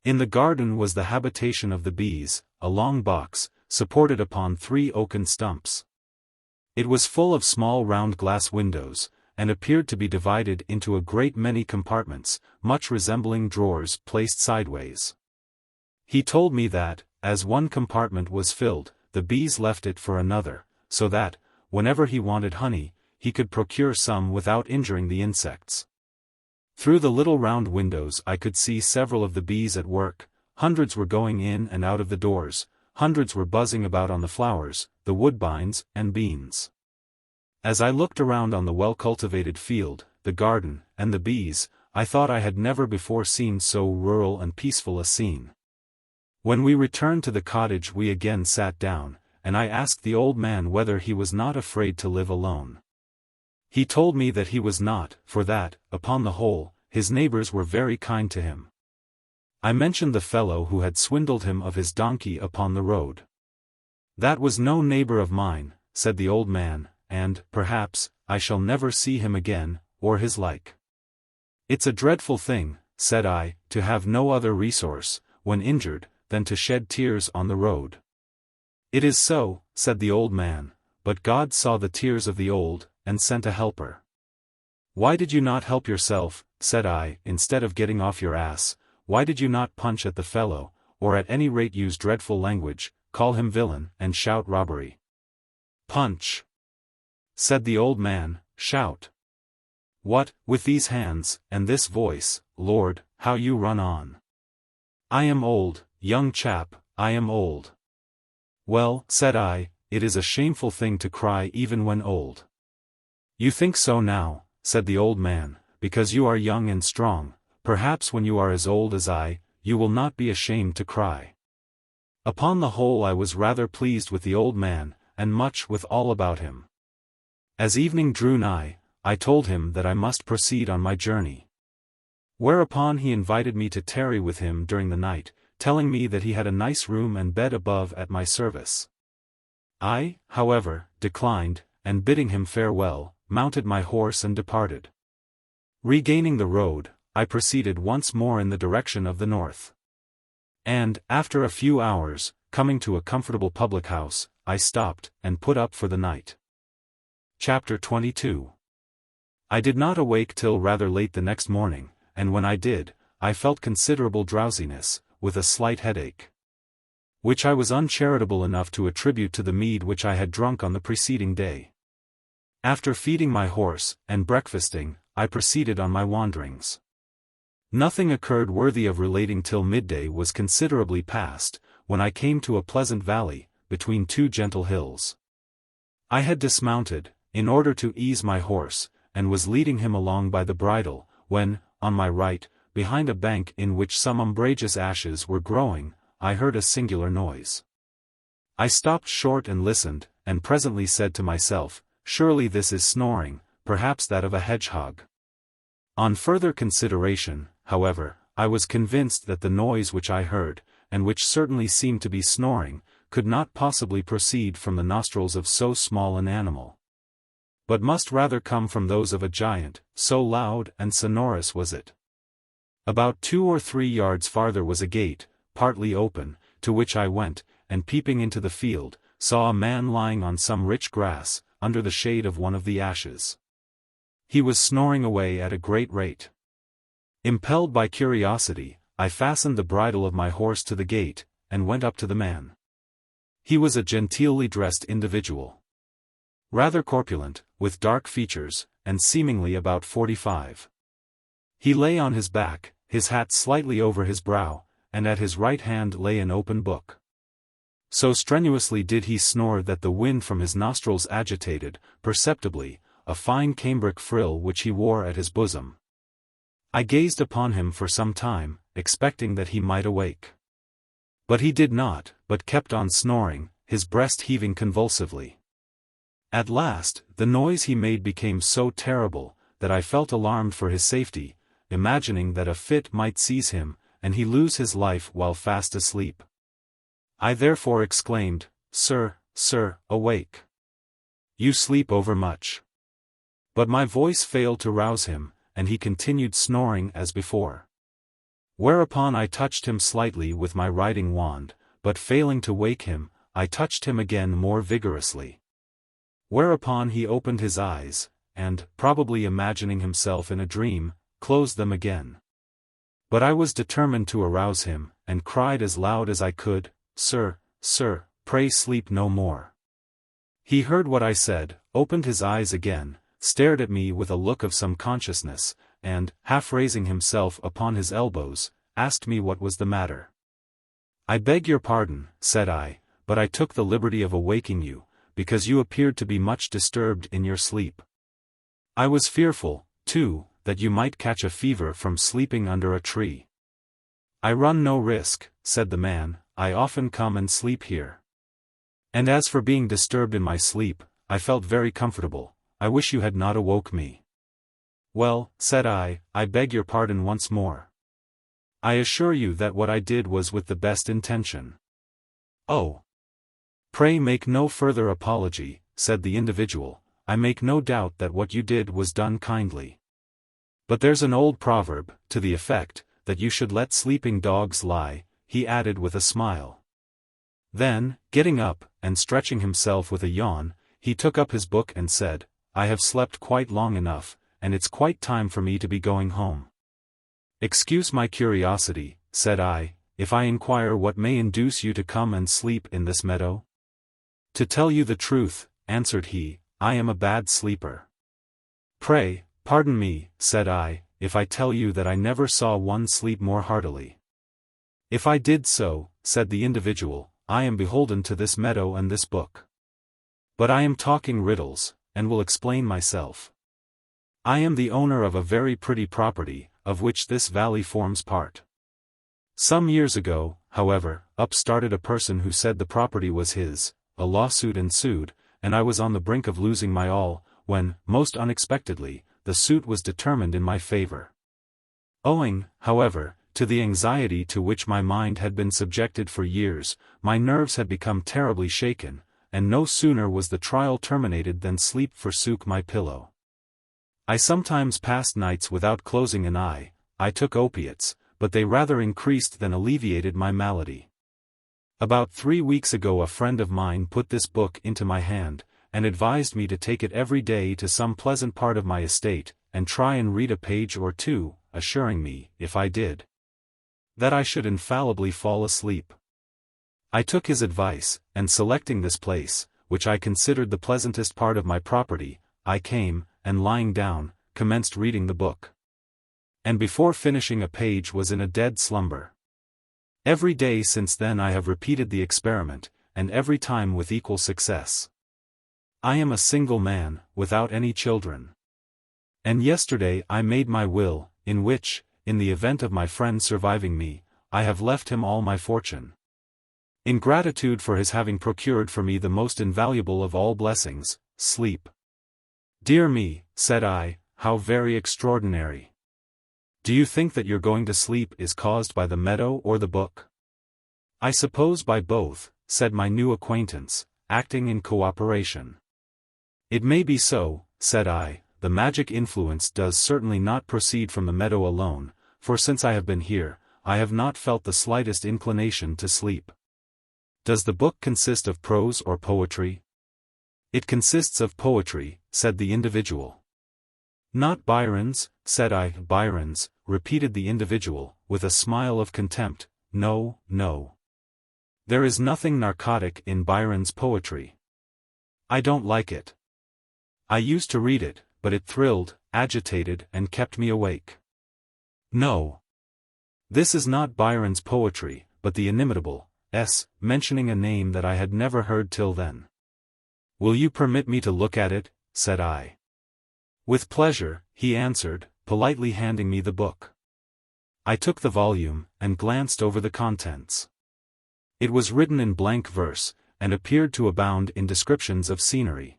In the garden was the habitation of the bees, a long box, supported upon 3 oaken stumps. It was full of small round glass windows, and appeared to be divided into a great many compartments, much resembling drawers placed sideways. He told me that, as one compartment was filled, the bees left it for another, so that, whenever he wanted honey, he could procure some without injuring the insects. Through the little round windows I could see several of the bees at work, hundreds were going in and out of the doors, hundreds were buzzing about on the flowers, the woodbines, and beans. As I looked around on the well-cultivated field, the garden, and the bees, I thought I had never before seen so rural and peaceful a scene. When we returned to the cottage we again sat down, and I asked the old man whether he was not afraid to live alone. He told me that he was not, for that, upon the whole, his neighbors were very kind to him. I mentioned the fellow who had swindled him of his donkey upon the road. "That was no neighbor of mine," said the old man, "and, perhaps, I shall never see him again, or his like." "It's a dreadful thing," said I, "to have no other resource, when injured, than to shed tears on the road." "It is so," said the old man, "but God saw the tears of the old, and sent a helper." "Why did you not help yourself?" said I, "instead of getting off your ass? Why did you not punch at the fellow, or at any rate use dreadful language, call him villain, and shout robbery?" "Punch," said the old man, "shout. What, with these hands, and this voice, Lord, how you run on. I am old, young chap, I am old." "Well," said I, "it is a shameful thing to cry even when old." "You think so now," said the old man, "because you are young and strong. Perhaps when you are as old as I, you will not be ashamed to cry." Upon the whole I was rather pleased with the old man, and much with all about him. As evening drew nigh, I told him that I must proceed on my journey. Whereupon he invited me to tarry with him during the night, telling me that he had a nice room and bed above at my service. I, however, declined, and bidding him farewell, mounted my horse and departed. Regaining the road, I proceeded once more in the direction of the north. And, after a few hours, coming to a comfortable public house, I stopped, and put up for the night. Chapter 22. I did not awake till rather late the next morning, and when I did, I felt considerable drowsiness, with a slight headache, which I was uncharitable enough to attribute to the mead which I had drunk on the preceding day. After feeding my horse, and breakfasting, I proceeded on my wanderings. Nothing occurred worthy of relating till midday was considerably past, when I came to a pleasant valley, between 2 gentle hills. I had dismounted, in order to ease my horse, and was leading him along by the bridle, when, on my right, behind a bank in which some umbrageous ashes were growing, I heard a singular noise. I stopped short and listened, and presently said to myself, "Surely this is snoring, perhaps that of a hedgehog." On further consideration, however, I was convinced that the noise which I heard, and which certainly seemed to be snoring, could not possibly proceed from the nostrils of so small an animal, but must rather come from those of a giant, so loud and sonorous was it. About 2 or 3 yards farther was a gate, partly open, to which I went, and peeping into the field, saw a man lying on some rich grass, under the shade of one of the ashes. He was snoring away at a great rate. Impelled by curiosity, I fastened the bridle of my horse to the gate, and went up to the man. He was a genteelly dressed individual. Rather corpulent, with dark features, and seemingly about 45. He lay on his back, his hat slightly over his brow, and at his right hand lay an open book. So strenuously did he snore that the wind from his nostrils agitated, perceptibly, a fine cambric frill which he wore at his bosom. I gazed upon him for some time, expecting that he might awake. But he did not, but kept on snoring, his breast heaving convulsively. At last, the noise he made became so terrible, that I felt alarmed for his safety, imagining that a fit might seize him, and he lose his life while fast asleep. I therefore exclaimed, "Sir, awake. You sleep overmuch." But my voice failed to rouse him, and he continued snoring as before. Whereupon I touched him slightly with my riding wand, but failing to wake him, I touched him again more vigorously. Whereupon he opened his eyes, and, probably imagining himself in a dream, closed them again. But I was determined to arouse him, and cried as loud as I could, Sir, pray sleep no more." He heard what I said, opened his eyes again, stared at me with a look of some consciousness, and, half raising himself upon his elbows, asked me what was the matter. "I beg your pardon," said I, "but I took the liberty of awaking you, because you appeared to be much disturbed in your sleep. I was fearful, too, that you might catch a fever from sleeping under a tree." "I run no risk," said the man, "I often come and sleep here. And as for being disturbed in my sleep, I felt very comfortable. I wish you had not awoke me." "Well," said I beg your pardon once more. I assure you that what I did was with the best intention." "Oh. Pray make no further apology," said the individual. "I make no doubt that what you did was done kindly. But there's an old proverb, to the effect, that you should let sleeping dogs lie," he added with a smile. Then, getting up, and stretching himself with a yawn, he took up his book and said, "I have slept quite long enough, and it's quite time for me to be going home." "Excuse my curiosity," said I, "if I inquire what may induce you to come and sleep in this meadow?" "To tell you the truth," answered he, "I am a bad sleeper." "Pray, pardon me," said I, "if I tell you that I never saw one sleep more heartily." "If I did so," said the individual, "I am beholden to this meadow and this book. But I am talking riddles, and will explain myself. I am the owner of a very pretty property, of which this valley forms part. Some years ago, however, up started a person who said the property was his, a lawsuit ensued, and I was on the brink of losing my all, when, most unexpectedly, the suit was determined in my favor. Owing, however, to the anxiety to which my mind had been subjected for years, my nerves had become terribly shaken, and no sooner was the trial terminated than sleep forsook my pillow. I sometimes passed nights without closing an eye. I took opiates, but they rather increased than alleviated my malady. About 3 weeks ago a friend of mine put this book into my hand, and advised me to take it every day to some pleasant part of my estate, and try and read a page or two, assuring me, if I did, that I should infallibly fall asleep. I took his advice, and selecting this place, which I considered the pleasantest part of my property, I came, and lying down, commenced reading the book. And before finishing a page was in a dead slumber. Every day since then I have repeated the experiment, and every time with equal success. I am a single man, without any children. And yesterday I made my will, in which, in the event of my friend surviving me, I have left him all my fortune. In gratitude for his having procured for me the most invaluable of all blessings, sleep. "Dear me," said I, "how very extraordinary. Do you think that your going to sleep is caused by the meadow or the book?" "I suppose by both," said my new acquaintance, acting in cooperation. "It may be so," said I, "the magic influence does certainly not proceed from the meadow alone, for since I have been here, I have not felt the slightest inclination to sleep." "Does the book consist of prose or poetry?" "It consists of poetry," said the individual. Not Byron's, said I. Byron's, repeated the individual, with a smile of contempt. No, no. There is nothing narcotic in Byron's poetry. I don't like it. I used to read it, but it thrilled, agitated, and kept me awake. No. This is not Byron's poetry, but the inimitable S, mentioning a name that I had never heard till then. Will you permit me to look at it? Said I. With pleasure, he answered, politely handing me the book. I took the volume, and glanced over the contents. It was written in blank verse, and appeared to abound in descriptions of scenery.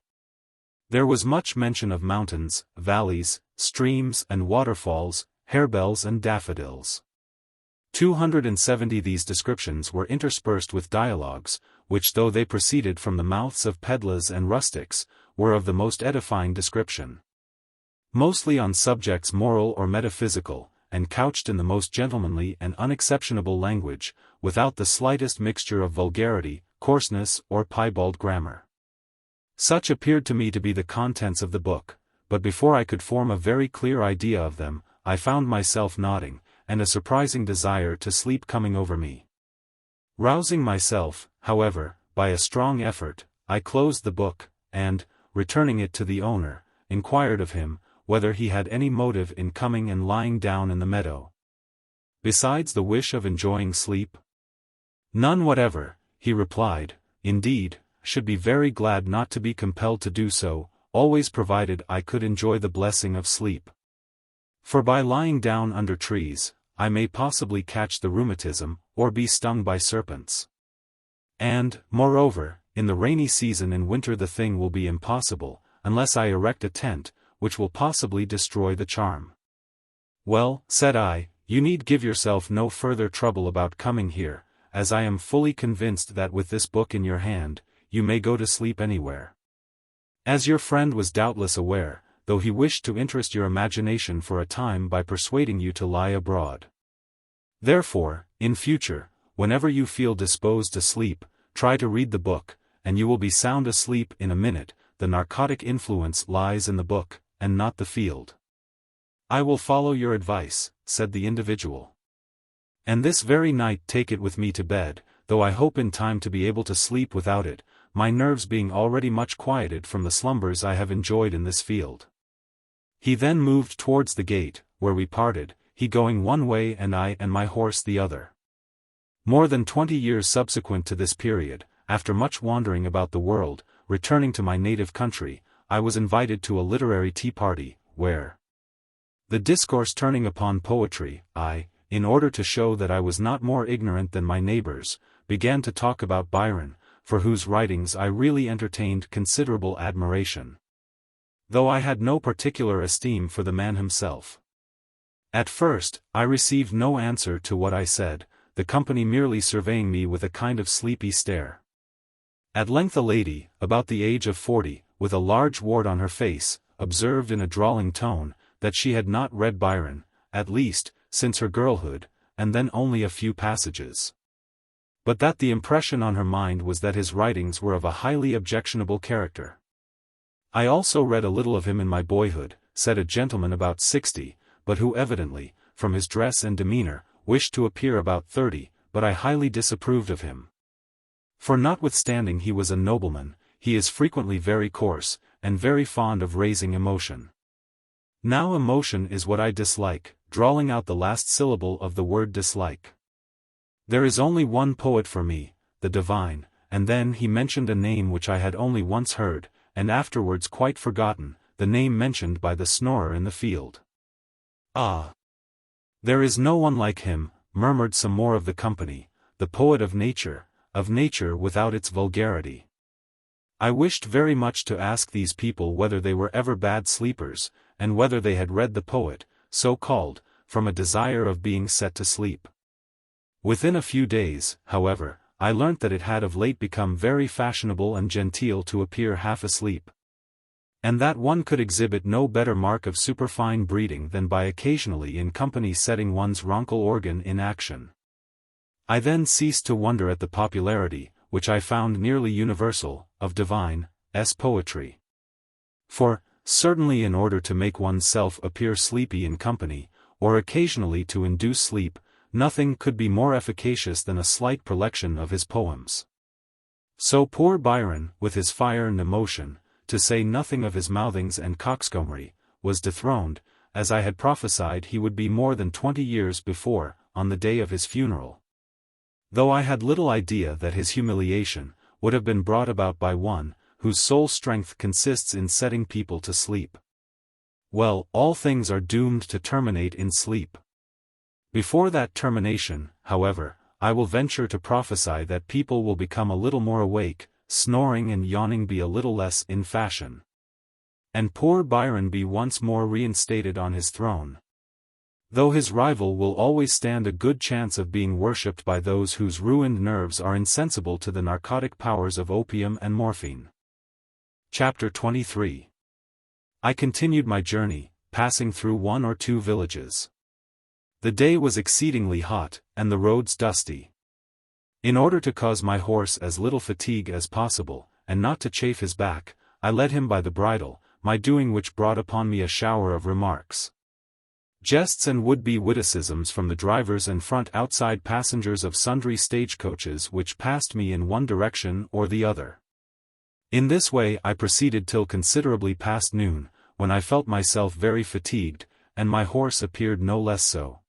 There was much mention of mountains, valleys, streams and waterfalls, harebells and daffodils. 270 these descriptions were interspersed with dialogues, which though they proceeded from the mouths of pedlars and rustics, were of the most edifying description. Mostly on subjects moral or metaphysical, and couched in the most gentlemanly and unexceptionable language, without the slightest mixture of vulgarity, coarseness or piebald grammar. Such appeared to me to be the contents of the book, but before I could form a very clear idea of them, I found myself nodding, and a surprising desire to sleep coming over me. Rousing myself, however, by a strong effort, I closed the book, and, returning it to the owner, inquired of him, whether he had any motive in coming and lying down in the meadow. Besides the wish of enjoying sleep? None whatever, he replied. Indeed, should be very glad not to be compelled to do so, always provided I could enjoy the blessing of sleep. For by lying down under trees, I may possibly catch the rheumatism, or be stung by serpents. And, moreover, in the rainy season in winter the thing will be impossible, unless I erect a tent, which will possibly destroy the charm. Well, said I, you need give yourself no further trouble about coming here, as I am fully convinced that with this book in your hand, you may go to sleep anywhere. As your friend was doubtless aware, though he wished to interest your imagination for a time by persuading you to lie abroad. Therefore, in future, whenever you feel disposed to sleep, try to read the book, and you will be sound asleep in a minute. The narcotic influence lies in the book, and not the field. I will follow your advice, said the individual. And this very night take it with me to bed, though I hope in time to be able to sleep without it, my nerves being already much quieted from the slumbers I have enjoyed in this field. He then moved towards the gate, where we parted, he going one way and I and my horse the other. More than 20 years subsequent to this period, after much wandering about the world, returning to my native country, I was invited to a literary tea party, where, the discourse turning upon poetry, I, in order to show that I was not more ignorant than my neighbors, began to talk about Byron, for whose writings I really entertained considerable admiration, though I had no particular esteem for the man himself. At first, I received no answer to what I said, the company merely surveying me with a kind of sleepy stare. At length a lady, about the age of 40, with a large wart on her face, observed in a drawling tone, that she had not read Byron, at least, since her girlhood, and then only a few passages. But that the impression on her mind was that his writings were of a highly objectionable character. I also read a little of him in my boyhood, said a gentleman about 60, but who evidently, from his dress and demeanor, wished to appear about 30, but I highly disapproved of him. For notwithstanding he was a nobleman, he is frequently very coarse, and very fond of raising emotion. Now emotion is what I dislike, drawling out the last syllable of the word dislike. There is only one poet for me, the divine, and then he mentioned a name which I had only once heard, and afterwards quite forgotten, the name mentioned by the snorer in the field. Ah! There is no one like him, murmured some more of the company, the poet of nature without its vulgarity. I wished very much to ask these people whether they were ever bad sleepers, and whether they had read the poet, so called, from a desire of being set to sleep. Within a few days, however, I learnt that it had of late become very fashionable and genteel to appear half asleep, and that one could exhibit no better mark of superfine breeding than by occasionally in company setting one's roncal organ in action. I then ceased to wonder at the popularity, which I found nearly universal, of Divine's poetry. For, certainly in order to make one's self appear sleepy in company, or occasionally to induce sleep, nothing could be more efficacious than a slight prelection of his poems. So poor Byron, with his fire and emotion, to say nothing of his mouthings and coxcombry, was dethroned, as I had prophesied he would be more than 20 years before, on the day of his funeral. Though I had little idea that his humiliation would have been brought about by one whose sole strength consists in setting people to sleep. Well, all things are doomed to terminate in sleep. Before that termination, however, I will venture to prophesy that people will become a little more awake, snoring and yawning be a little less in fashion, and poor Byron be once more reinstated on his throne. Though his rival will always stand a good chance of being worshipped by those whose ruined nerves are insensible to the narcotic powers of opium and morphine. Chapter 23. I continued my journey, passing through one or two villages. The day was exceedingly hot, and the roads dusty. In order to cause my horse as little fatigue as possible, and not to chafe his back, I led him by the bridle, my doing which brought upon me a shower of remarks, jests and would-be witticisms from the drivers and front outside passengers of sundry stagecoaches which passed me in one direction or the other. In this way I proceeded till considerably past noon, when I felt myself very fatigued, and my horse appeared no less so.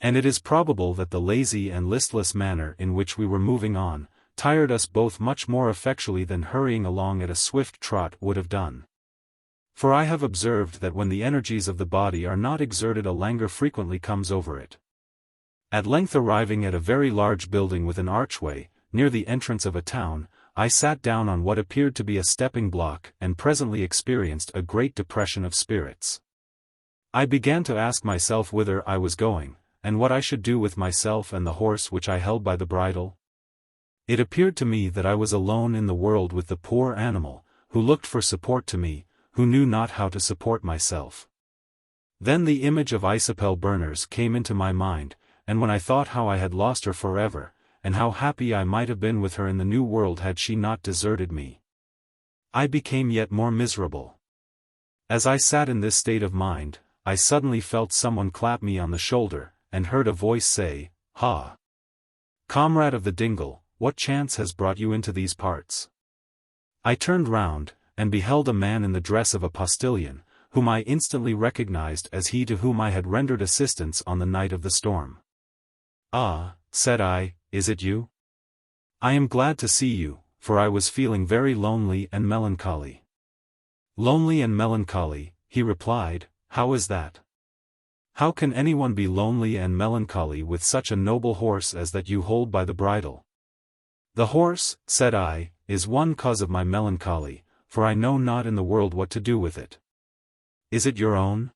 And it is probable that the lazy and listless manner in which we were moving on, tired us both much more effectually than hurrying along at a swift trot would have done. For I have observed that when the energies of the body are not exerted a languor frequently comes over it. At length arriving at a very large building with an archway, near the entrance of a town, I sat down on what appeared to be a stepping block and presently experienced a great depression of spirits. I began to ask myself whither I was going, and what I should do with myself and the horse which I held by the bridle. It appeared to me that I was alone in the world with the poor animal, who looked for support to me, who knew not how to support myself. Then the image of Isabel Berners came into my mind, and when I thought how I had lost her forever, and how happy I might have been with her in the new world had she not deserted me, I became yet more miserable. As I sat in this state of mind, I suddenly felt someone clap me on the shoulder, and heard a voice say, "Ha! Comrade of the dingle, what chance has brought you into these parts?" I turned round, and beheld a man in the dress of a postilion, whom I instantly recognized as he to whom I had rendered assistance on the night of the storm. "Ah," said I, "is it you? I am glad to see you, for I was feeling very lonely and melancholy." "Lonely and melancholy," he replied, "how is that? How can anyone be lonely and melancholy with such a noble horse as that you hold by the bridle?" "The horse," said I, "is one cause of my melancholy, for I know not in the world what to do with it." "Is it your own?"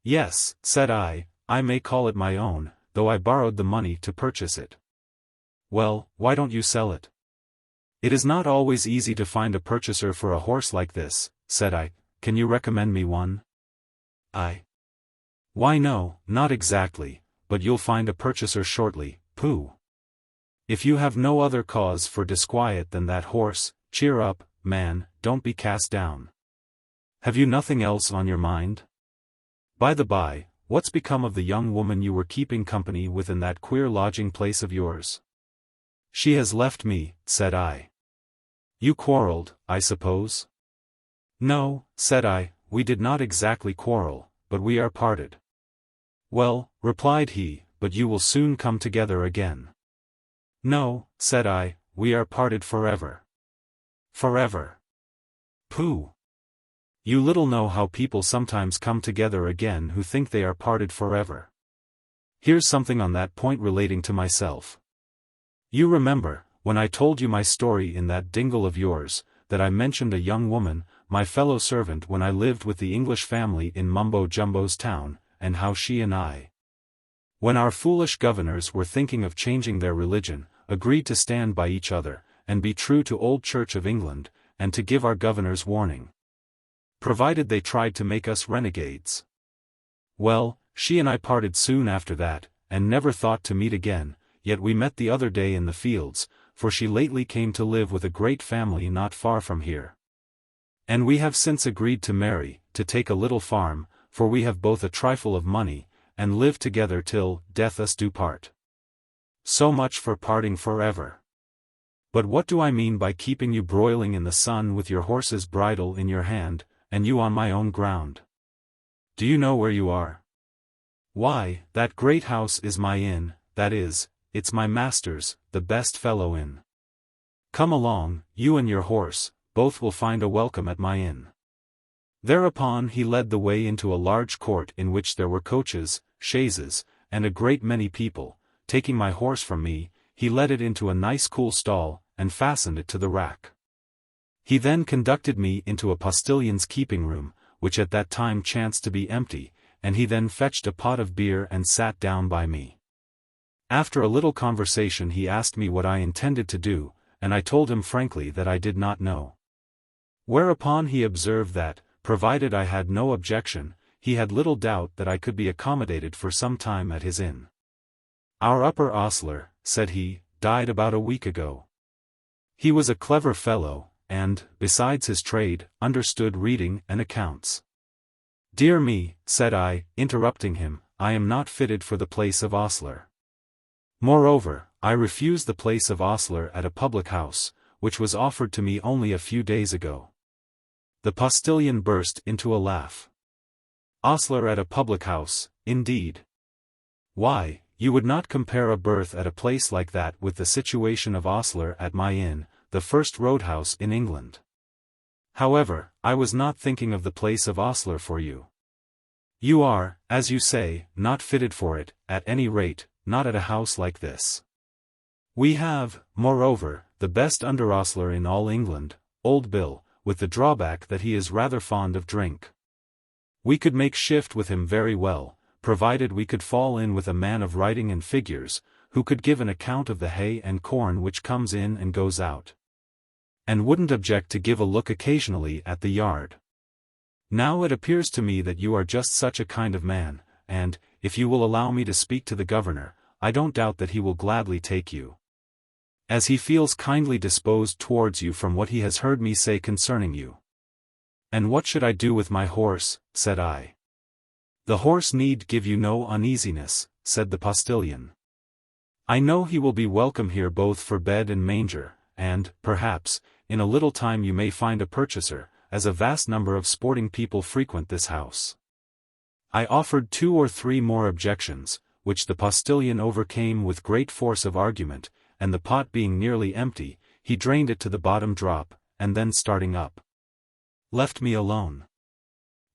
"Yes," said I may call it my own, though I borrowed the money to purchase it." "Well, why don't you sell it?" "It is not always easy to find a purchaser for a horse like this," said I. "Can you recommend me one?" "Why no, not exactly, but you'll find a purchaser shortly." "Pooh! If you have no other cause for disquiet than that horse, cheer up, man, don't be cast down. Have you nothing else on your mind? By the by, what's become of the young woman you were keeping company with in that queer lodging place of yours?" "She has left me," said I. "You quarreled, I suppose?" "No," said I, "we did not exactly quarrel, but we are parted." "Well," replied he, "but you will soon come together again." "No," said I, "we are parted forever." "Forever? Pooh! You little know how people sometimes come together again who think they are parted forever. Here's something on that point relating to myself. You remember, when I told you my story in that dingle of yours, that I mentioned a young woman, my fellow servant when I lived with the English family in Mumbo Jumbo's town, and how she and I, when our foolish governors were thinking of changing their religion, agreed to stand by each other, and be true to old Church of England, and to give our governors warning, provided they tried to make us renegades. Well, she and I parted soon after that, and never thought to meet again, yet we met the other day in the fields, for she lately came to live with a great family not far from here. And we have since agreed to marry, to take a little farm, for we have both a trifle of money, and live together till death us do part. So much for parting forever. But what do I mean by keeping you broiling in the sun with your horse's bridle in your hand, and you on my own ground? Do you know where you are? Why, that great house is my inn, that is, it's my master's, the best fellow in. Come along, you and your horse, both will find a welcome at my inn. Thereupon he led the way into a large court in which there were coaches, chaises, and a great many people. Taking my horse from me, he led it into a nice cool stall, and fastened it to the rack. He then conducted me into a postilion's keeping room, which at that time chanced to be empty, and he then fetched a pot of beer and sat down by me. After a little conversation he asked me what I intended to do, and I told him frankly that I did not know. Whereupon he observed that, provided I had no objection, he had little doubt that I could be accommodated for some time at his inn. Our upper ostler, said he, died about a week ago. He was a clever fellow, and, besides his trade, understood reading and accounts. Dear me, said I, interrupting him, I am not fitted for the place of ostler. Moreover, I refused the place of ostler at a public house, which was offered to me only a few days ago. The postillion burst into a laugh. Ostler at a public house, indeed. Why, you would not compare a berth at a place like that with the situation of ostler at my inn, the first roadhouse in England. However, I was not thinking of the place of ostler for you. You are, as you say, not fitted for it, at any rate, not at a house like this. We have, moreover, the best under ostler in all England, Old Bill, with the drawback that he is rather fond of drink. We could make shift with him very well, provided we could fall in with a man of writing and figures, who could give an account of the hay and corn which comes in and goes out, and wouldn't object to give a look occasionally at the yard. Now it appears to me that you are just such a kind of man, and, if you will allow me to speak to the governor, I don't doubt that he will gladly take you, as he feels kindly disposed towards you from what he has heard me say concerning you. And what should I do with my horse, said I. The horse need give you no uneasiness, said the postillion. I know he will be welcome here both for bed and manger, and, perhaps, in a little time you may find a purchaser, as a vast number of sporting people frequent this house. I offered 2 or 3 more objections, which the postillion overcame with great force of argument, and the pot being nearly empty, he drained it to the bottom drop, and then starting up, left me alone.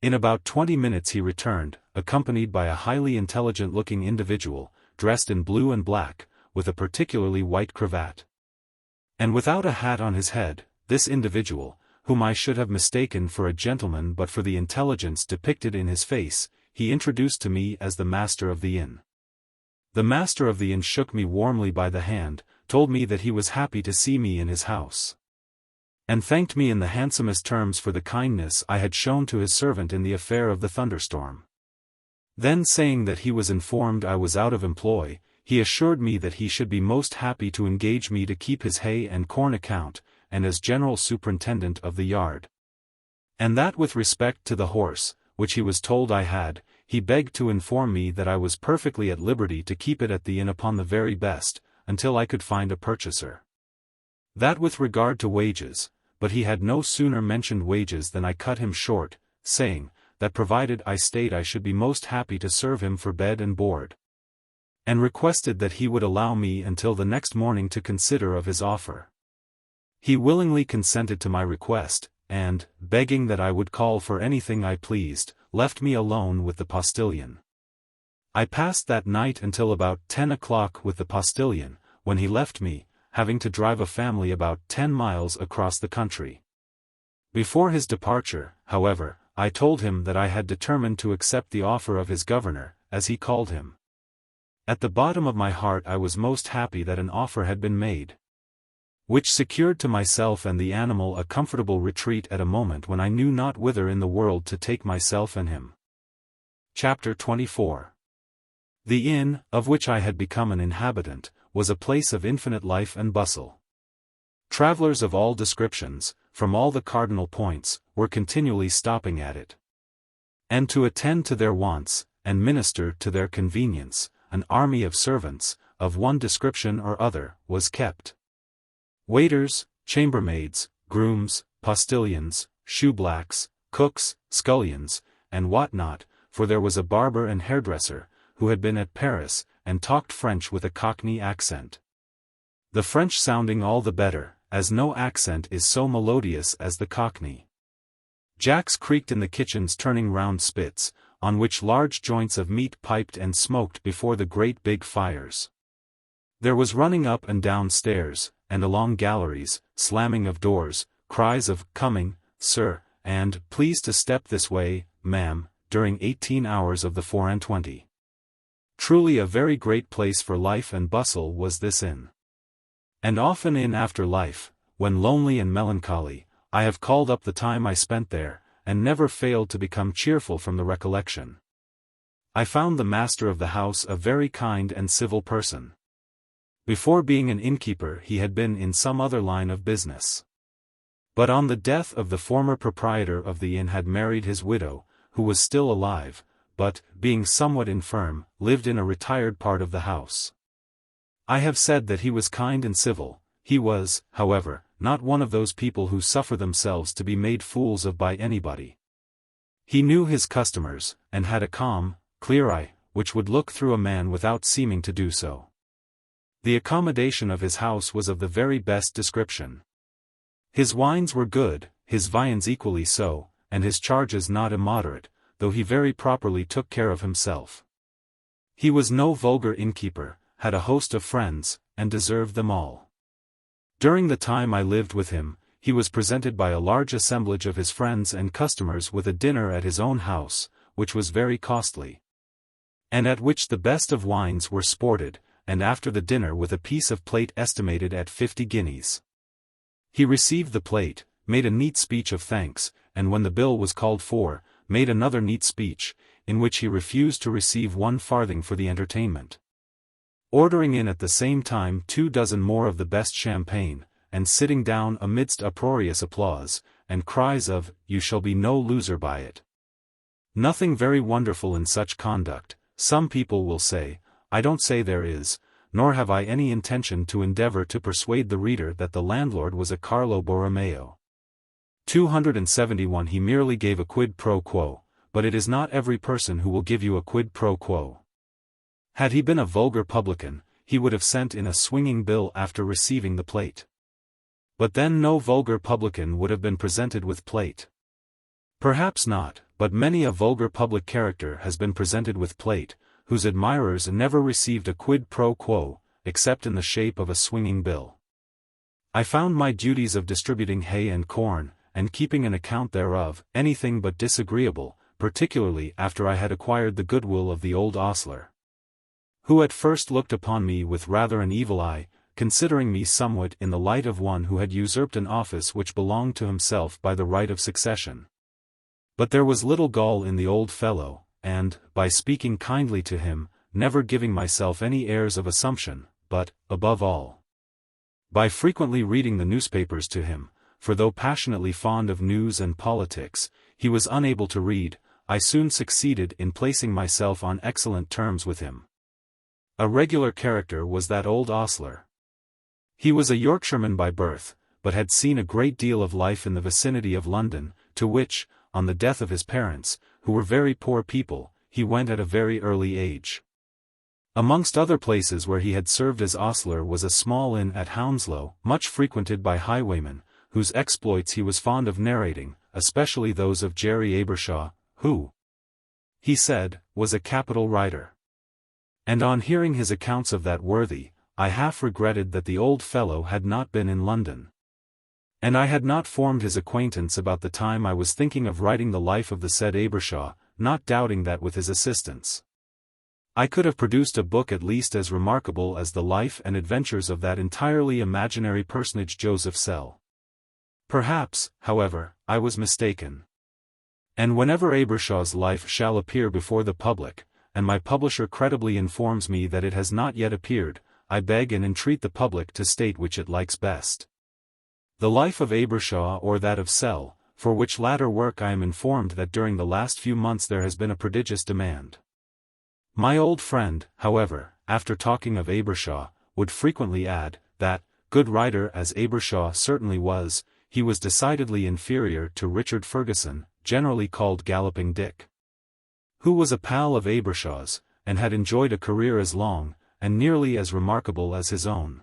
In about 20 minutes he returned, accompanied by a highly intelligent-looking individual, dressed in blue and black, with a particularly white cravat, and without a hat on his head. This individual, whom I should have mistaken for a gentleman but for the intelligence depicted in his face, he introduced to me as the master of the inn. The master of the inn shook me warmly by the hand, told me that he was happy to see me in his house, and thanked me in the handsomest terms for the kindness I had shown to his servant in the affair of the thunderstorm. Then saying that he was informed I was out of employ, he assured me that he should be most happy to engage me to keep his hay and corn account, and as general superintendent of the yard. And that with respect to the horse, which he was told I had, he begged to inform me that I was perfectly at liberty to keep it at the inn upon the very best, until I could find a purchaser. That with regard to wages, but he had no sooner mentioned wages than I cut him short, saying, that provided I stayed I should be most happy to serve him for bed and board, and requested that he would allow me until the next morning to consider of his offer. He willingly consented to my request, and, begging that I would call for anything I pleased, left me alone with the postillion. I passed that night until about 10 o'clock with the postillion, when he left me, having to drive a family about 10 miles across the country. Before his departure, however, I told him that I had determined to accept the offer of his governor, as he called him. At the bottom of my heart I was most happy that an offer had been made, which secured to myself and the animal a comfortable retreat at a moment when I knew not whither in the world to take myself and him. Chapter 24. The inn, of which I had become an inhabitant, was a place of infinite life and bustle. Travelers of all descriptions, from all the cardinal points, were continually stopping at it. And to attend to their wants, and minister to their convenience, an army of servants, of one description or other, was kept. Waiters, chambermaids, grooms, postilions, shoeblacks, cooks, scullions, and what not, for there was a barber and hairdresser, who had been at Paris, and talked French with a Cockney accent. The French sounding all the better, as no accent is so melodious as the Cockney. Jacks creaked in the kitchens turning round spits, on which large joints of meat piped and smoked before the great big fires. There was running up and down stairs, and along galleries, slamming of doors, cries of "Coming, sir," and "Please to step this way, ma'am," during 18 hours of the 24. Truly a very great place for life and bustle was this inn. And often in after life, when lonely and melancholy, I have called up the time I spent there, and never failed to become cheerful from the recollection. I found the master of the house a very kind and civil person. Before being an innkeeper he had been in some other line of business. But on the death of the former proprietor of the inn had married his widow, who was still alive, but, being somewhat infirm, lived in a retired part of the house. I have said that he was kind and civil. He was, however, not one of those people who suffer themselves to be made fools of by anybody. He knew his customers, and had a calm, clear eye, which would look through a man without seeming to do so. The accommodation of his house was of the very best description. His wines were good, his viands equally so, and his charges not immoderate, though he very properly took care of himself. He was no vulgar innkeeper, had a host of friends, and deserved them all. During the time I lived with him, he was presented by a large assemblage of his friends and customers with a dinner at his own house, which was very costly, and at which the best of wines were sported, and after the dinner with a piece of plate estimated at 50 guineas. He received the plate, made a neat speech of thanks, and when the bill was called for, made another neat speech, in which he refused to receive 1 farthing for the entertainment. Ordering in at the same time 2 dozen more of the best champagne, and sitting down amidst uproarious applause, and cries of, "You shall be no loser by it." Nothing very wonderful in such conduct, some people will say. I don't say there is, nor have I any intention to endeavor to persuade the reader that the landlord was a Carlo Borromeo. 271 He merely gave a quid pro quo, but it is not every person who will give you a quid pro quo. Had he been a vulgar publican, he would have sent in a swinging bill after receiving the plate. But then no vulgar publican would have been presented with plate. Perhaps not, but many a vulgar public character has been presented with plate, whose admirers never received a quid pro quo, except in the shape of a swinging bill. I found my duties of distributing hay and corn, and keeping an account thereof, anything but disagreeable, particularly after I had acquired the goodwill of the old ostler, who at first looked upon me with rather an evil eye, considering me somewhat in the light of one who had usurped an office which belonged to himself by the right of succession. But there was little gall in the old fellow, and, by speaking kindly to him, never giving myself any airs of assumption, but, above all, by frequently reading the newspapers to him, for though passionately fond of news and politics, he was unable to read, I soon succeeded in placing myself on excellent terms with him. A regular character was that old ostler. He was a Yorkshireman by birth, but had seen a great deal of life in the vicinity of London, to which, on the death of his parents, who were very poor people, he went at a very early age. Amongst other places where he had served as ostler was a small inn at Hounslow, much frequented by highwaymen, whose exploits he was fond of narrating, especially those of Jerry Abershaw, who, he said, was a capital writer. And on hearing his accounts of that worthy, I half regretted that the old fellow had not been in London. And I had not formed his acquaintance about the time I was thinking of writing the life of the said Abershaw, not doubting that with his assistance I could have produced a book at least as remarkable as the life and adventures of that entirely imaginary personage Joseph Sell. Perhaps, however, I was mistaken. And whenever Abershaw's life shall appear before the public, and my publisher credibly informs me that it has not yet appeared, I beg and entreat the public to state which it likes best. The Life of Abrashaw or that of Sell, for which latter work I am informed that during the last few months there has been a prodigious demand. My old friend, however, after talking of Abrashaw, would frequently add, that, good writer as Abrashaw certainly was, he was decidedly inferior to Richard Ferguson, generally called Galloping Dick, who was a pal of Abrashaw's, and had enjoyed a career as long, and nearly as remarkable as his own.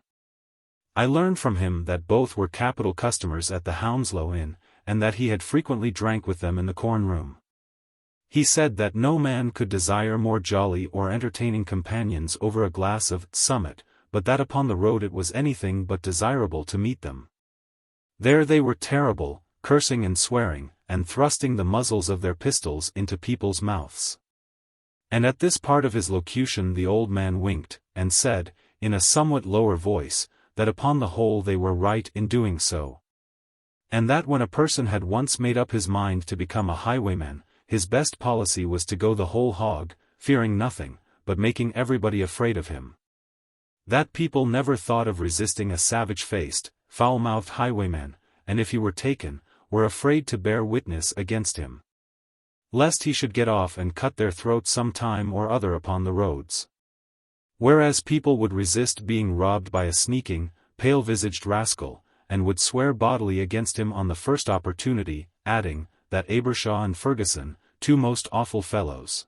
I learned from him that both were capital customers at the Hounslow Inn, and that he had frequently drank with them in the corn-room. He said that no man could desire more jolly or entertaining companions over a glass of Summit, but that upon the road it was anything but desirable to meet them. There they were terrible, cursing and swearing, and thrusting the muzzles of their pistols into people's mouths. And at this part of his locution the old man winked, and said, in a somewhat lower voice, that upon the whole they were right in doing so. And that when a person had once made up his mind to become a highwayman, his best policy was to go the whole hog, fearing nothing, but making everybody afraid of him. That people never thought of resisting a savage-faced, foul-mouthed highwayman, and if he were taken, were afraid to bear witness against him, lest he should get off and cut their throats some time or other upon the roads. Whereas people would resist being robbed by a sneaking, pale-visaged rascal, and would swear bodily against him on the first opportunity, adding, that Abrashaw and Ferguson, two most awful fellows,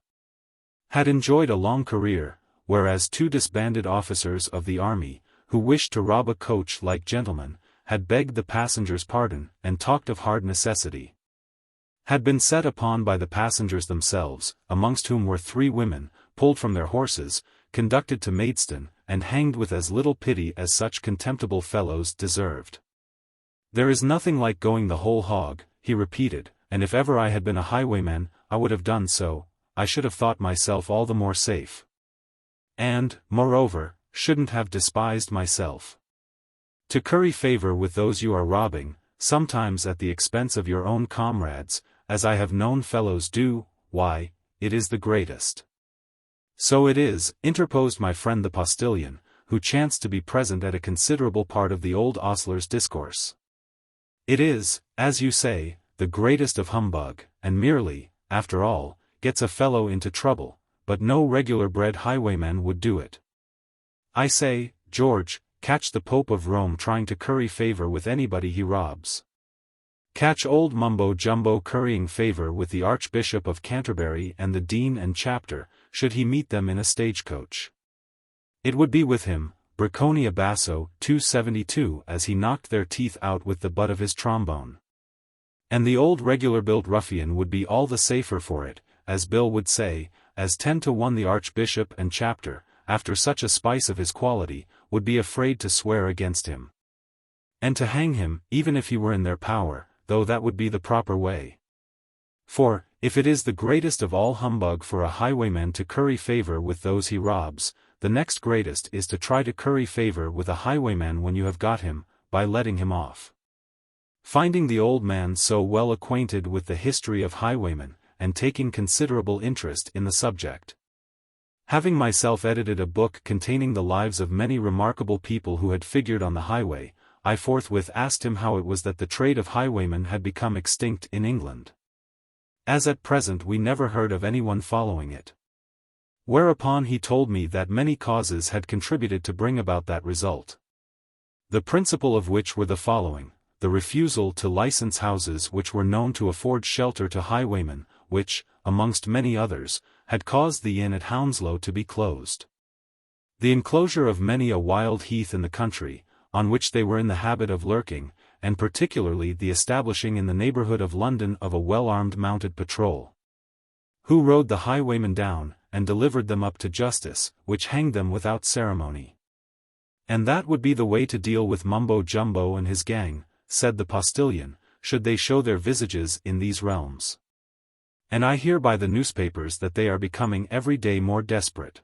had enjoyed a long career, whereas two disbanded officers of the army, who wished to rob a coach like gentlemen, had begged the passengers' pardon, and talked of hard necessity, had been set upon by the passengers themselves, amongst whom were 3 women, pulled from their horses, conducted to Maidstone, and hanged with as little pity as such contemptible fellows deserved. There is nothing like going the whole hog, he repeated, and if ever I had been a highwayman, I would have done so. I should have thought myself all the more safe, and, moreover, shouldn't have despised myself. To curry favor with those you are robbing, sometimes at the expense of your own comrades, as I have known fellows do, why, it is the greatest. So it is, interposed my friend the postillion, who chanced to be present at a considerable part of the old ostler's discourse. It is, as you say, the greatest of humbug, and merely, after all, gets a fellow into trouble, but no regular-bred highwayman would do it. I say, George, catch the Pope of Rome trying to curry favor with anybody he robs. Catch old Mumbo-Jumbo currying favor with the Archbishop of Canterbury and the Dean and Chapter, should he meet them in a stagecoach. It would be with him, Bricconia Basso, 272, as he knocked their teeth out with the butt of his trombone. And the old regular-built ruffian would be all the safer for it, as Bill would say, as 10-to-1 the Archbishop and Chapter, after such a spice of his quality, would be afraid to swear against him, and to hang him, even if he were in their power, though that would be the proper way. For, if it is the greatest of all humbug for a highwayman to curry favor with those he robs, the next greatest is to try to curry favor with a highwayman when you have got him, by letting him off. Finding the old man so well acquainted with the history of highwaymen, and taking considerable interest in the subject, having myself edited a book containing the lives of many remarkable people who had figured on the highway, I forthwith asked him how it was that the trade of highwaymen had become extinct in England, as at present we never heard of anyone following it. Whereupon he told me that many causes had contributed to bring about that result, the principal of which were the following: the refusal to license houses which were known to afford shelter to highwaymen, which, amongst many others, had caused the inn at Hounslow to be closed; the enclosure of many a wild heath in the country, on which they were in the habit of lurking, and particularly the establishing in the neighborhood of London of a well-armed mounted patrol, who rode the highwaymen down, and delivered them up to justice, which hanged them without ceremony. And that would be the way to deal with Mumbo-Jumbo and his gang, said the postillion, should they show their visages in these realms. And I hear by the newspapers that they are becoming every day more desperate.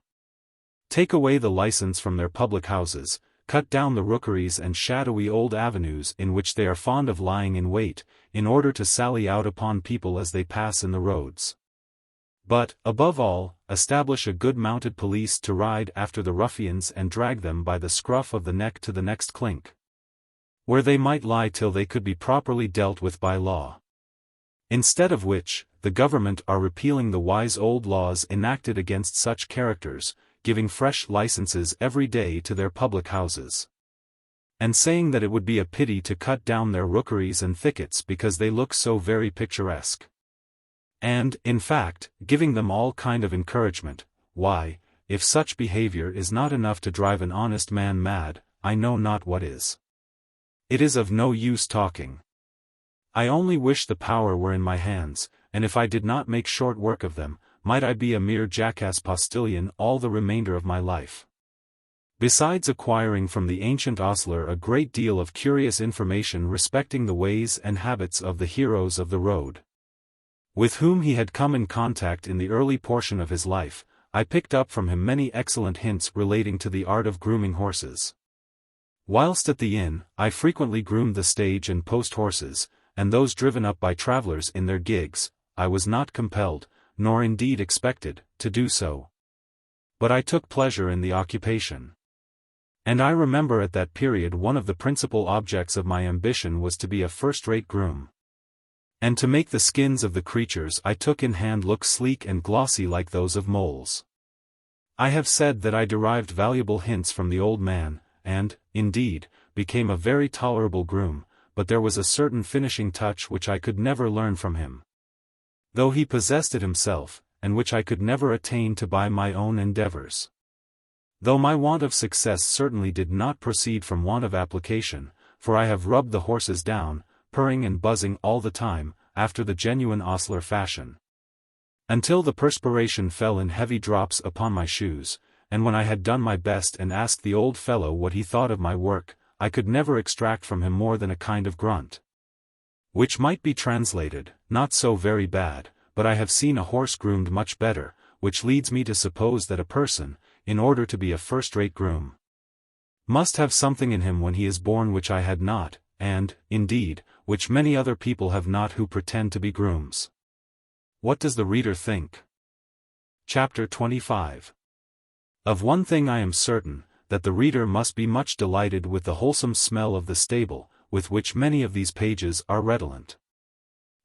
Take away the license from their public houses, cut down the rookeries and shadowy old avenues in which they are fond of lying in wait, in order to sally out upon people as they pass in the roads. But, above all, establish a good mounted police to ride after the ruffians and drag them by the scruff of the neck to the next clink. where they might lie till they could be properly dealt with by law. Instead of which, the government are repealing the wise old laws enacted against such characters, giving fresh licenses every day to their public houses, and saying that it would be a pity to cut down their rookeries and thickets because they look so very picturesque. And, in fact, giving them all kind of encouragement. Why, if such behavior is not enough to drive an honest man mad, I know not what is. It is of no use talking. I only wish the power were in my hands, and if I did not make short work of them, might I be a mere jackass postilion all the remainder of my life. Besides acquiring from the ancient ostler a great deal of curious information respecting the ways and habits of the heroes of the road, with whom he had come in contact in the early portion of his life, I picked up from him many excellent hints relating to the art of grooming horses. Whilst at the inn, I frequently groomed the stage and post horses, and those driven up by travellers in their gigs. I was not compelled, nor indeed expected, to do so. But I took pleasure in the occupation. And I remember at that period one of the principal objects of my ambition was to be a first-rate groom, and to make the skins of the creatures I took in hand look sleek and glossy like those of moles. I have said that I derived valuable hints from the old man, and, indeed, became a very tolerable groom, but there was a certain finishing touch which I could never learn from him, though he possessed it himself, and which I could never attain to by my own endeavors. Though my want of success certainly did not proceed from want of application, for I have rubbed the horses down, purring and buzzing all the time, after the genuine ostler fashion, until the perspiration fell in heavy drops upon my shoes, and when I had done my best and asked the old fellow what he thought of my work, I could never extract from him more than a kind of grunt, which might be translated, "Not so very bad, but I have seen a horse groomed much better," which leads me to suppose that a person, in order to be a first-rate groom, must have something in him when he is born which I had not, and, indeed, which many other people have not who pretend to be grooms. What does the reader think? Chapter 25. Of one thing I am certain, that the reader must be much delighted with the wholesome smell of the stable, with which many of these pages are redolent.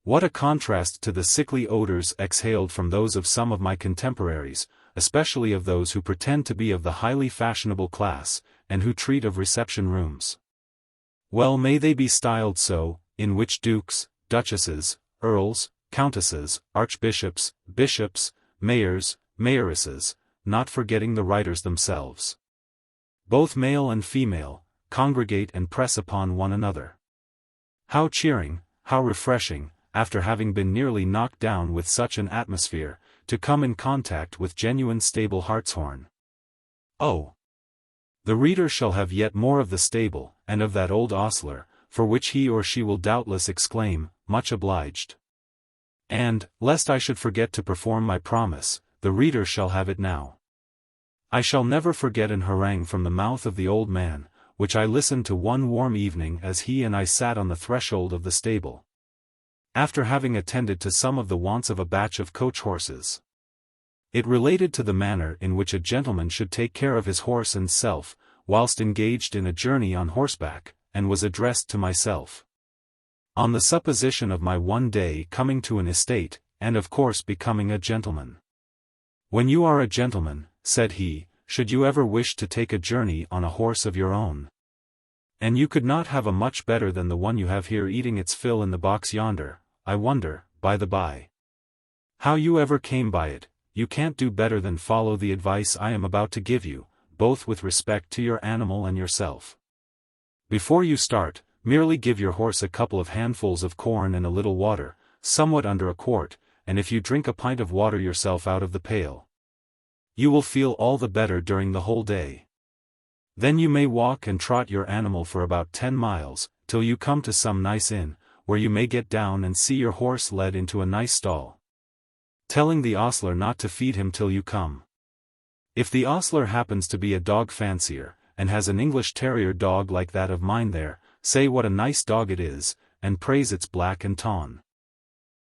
What a contrast to the sickly odors exhaled from those of some of my contemporaries, especially of those who pretend to be of the highly fashionable class, and who treat of reception rooms. Well may they be styled so, in which dukes, duchesses, earls, countesses, archbishops, bishops, mayors, mayoresses, not forgetting the writers themselves, both male and female, congregate and press upon one another. How cheering, how refreshing, after having been nearly knocked down with such an atmosphere, to come in contact with genuine stable hartshorn. Oh! The reader shall have yet more of the stable, and of that old ostler, for which he or she will doubtless exclaim, "Much obliged." And, lest I should forget to perform my promise, the reader shall have it now. I shall never forget an harangue from the mouth of the old man, which I listened to one warm evening as he and I sat on the threshold of the stable, after having attended to some of the wants of a batch of coach horses. It related to the manner in which a gentleman should take care of his horse and self, whilst engaged in a journey on horseback, and was addressed to myself, on the supposition of my one day coming to an estate, and of course becoming a gentleman. "When you are a gentleman," said he, "should you ever wish to take a journey on a horse of your own? And you could not have a much better than the one you have here eating its fill in the box yonder. I wonder, by the by, how you ever came by it. You can't do better than follow the advice I am about to give you, both with respect to your animal and yourself. Before you start, merely give your horse a couple of handfuls of corn and a little water, somewhat under a quart, and if you drink a pint of water yourself out of the pail, you will feel all the better during the whole day. Then you may walk and trot your animal for about 10 miles, till you come to some nice inn, where you may get down and see your horse led into a nice stall, telling the ostler not to feed him till you come. If the ostler happens to be a dog fancier, and has an English terrier dog like that of mine there, say what a nice dog it is, and praise its black and tan.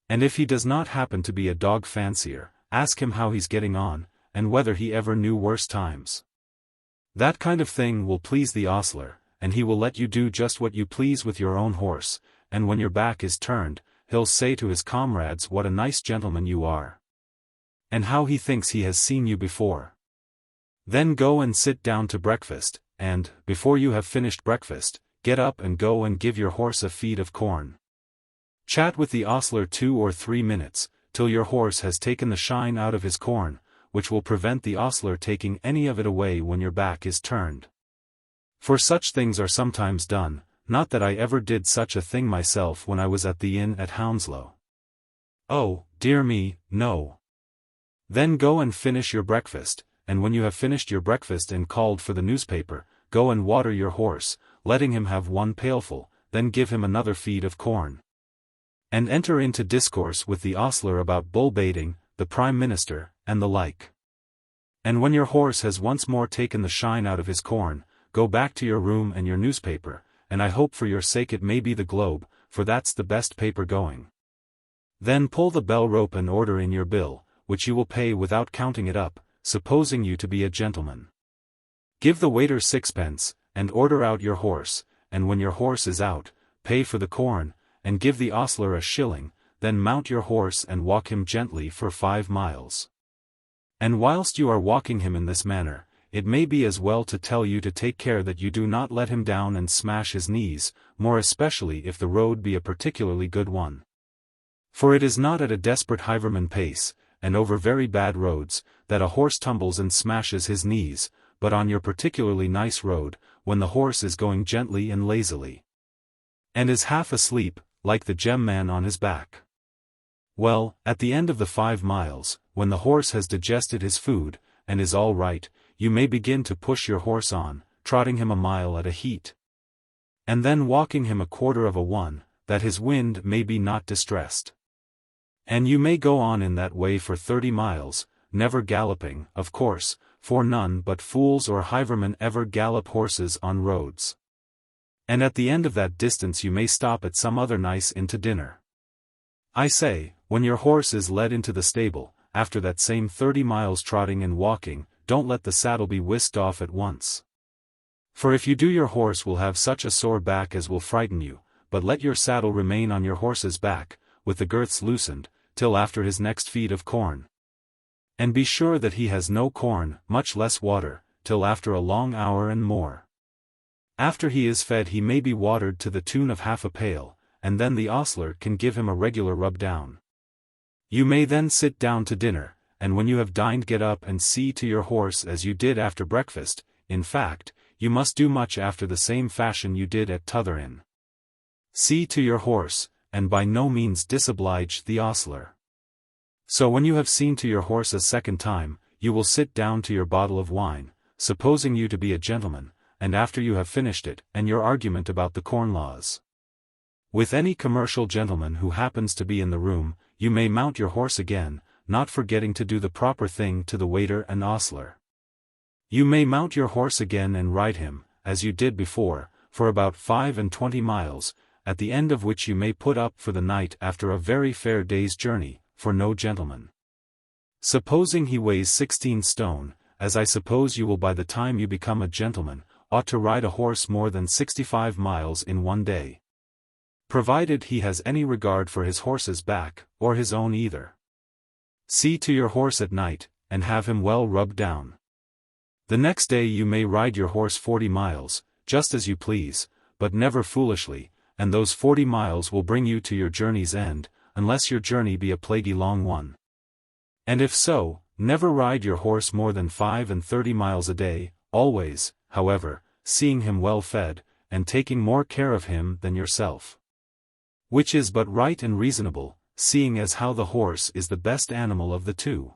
And if he does not happen to be a dog fancier, ask him how he's getting on, and whether he ever knew worse times. That kind of thing will please the ostler, and he will let you do just what you please with your own horse, and when your back is turned, he'll say to his comrades what a nice gentleman you are, and how he thinks he has seen you before. Then go and sit down to breakfast, and, before you have finished breakfast, get up and go and give your horse a feed of corn. Chat with the ostler 2 or 3 minutes, till your horse has taken the shine out of his corn, which will prevent the ostler taking any of it away when your back is turned. For such things are sometimes done, not that I ever did such a thing myself when I was at the inn at Hounslow. Oh, dear me, no. Then go and finish your breakfast, and when you have finished your breakfast and called for the newspaper, go and water your horse, letting him have 1 pailful, then give him another feed of corn. And enter into discourse with the ostler about bull baiting, the Prime Minister, and the like. And when your horse has once more taken the shine out of his corn, go back to your room and your newspaper, and I hope for your sake it may be the Globe, for that's the best paper going. Then pull the bell rope and order in your bill, which you will pay without counting it up, supposing you to be a gentleman. Give the waiter 6pence, and order out your horse, and when your horse is out, pay for the corn, and give the ostler a shilling, then mount your horse and walk him gently for 5 miles. And whilst you are walking him in this manner, it may be as well to tell you to take care that you do not let him down and smash his knees, more especially if the road be a particularly good one. For it is not at a desperate highwayman pace, and over very bad roads, that a horse tumbles and smashes his knees, but on your particularly nice road, when the horse is going gently and lazily, and is half asleep, like the gem man on his back. Well, at the end of the 5 miles, when the horse has digested his food, and is all right, you may begin to push your horse on, trotting him a mile at a heat, and then walking him 1/4 of a one, that his wind may be not distressed. And you may go on in that way for 30 miles, never galloping, of course, for none but fools or highwaymen ever gallop horses on roads. And at the end of that distance you may stop at some other nice inn to dinner. I say, when your horse is led into the stable, after that same 30 miles trotting and walking, don't let the saddle be whisked off at once. For if you do your horse will have such a sore back as will frighten you, but let your saddle remain on your horse's back, with the girths loosened, till after his next feed of corn. And be sure that he has no corn, much less water, till after a long hour and more. After he is fed he may be watered to the tune of half a pail, and then the ostler can give him a regular rub down. You may then sit down to dinner, and when you have dined get up and see to your horse as you did after breakfast. In fact, you must do much after the same fashion you did at t'other inn. See to your horse, and by no means disoblige the ostler. So when you have seen to your horse a second time, you will sit down to your bottle of wine, supposing you to be a gentleman, and after you have finished it, and your argument about the corn laws with any commercial gentleman who happens to be in the room, you may mount your horse again, not forgetting to do the proper thing to the waiter and ostler. You may mount your horse again and ride him, as you did before, for about 25 miles, at the end of which you may put up for the night after a very fair day's journey, for no gentleman, supposing he weighs 16 stone, as I suppose you will by the time you become a gentleman, ought to ride a horse more than 65 miles in one day, provided he has any regard for his horse's back, or his own either. See to your horse at night, and have him well rubbed down. The next day you may ride your horse 40 miles, just as you please, but never foolishly, and those 40 miles will bring you to your journey's end, unless your journey be a plaguey long one. And if so, never ride your horse more than 35 miles a day, always, however, seeing him well fed, and taking more care of him than yourself. Which is but right and reasonable, seeing as how the horse is the best animal of the two.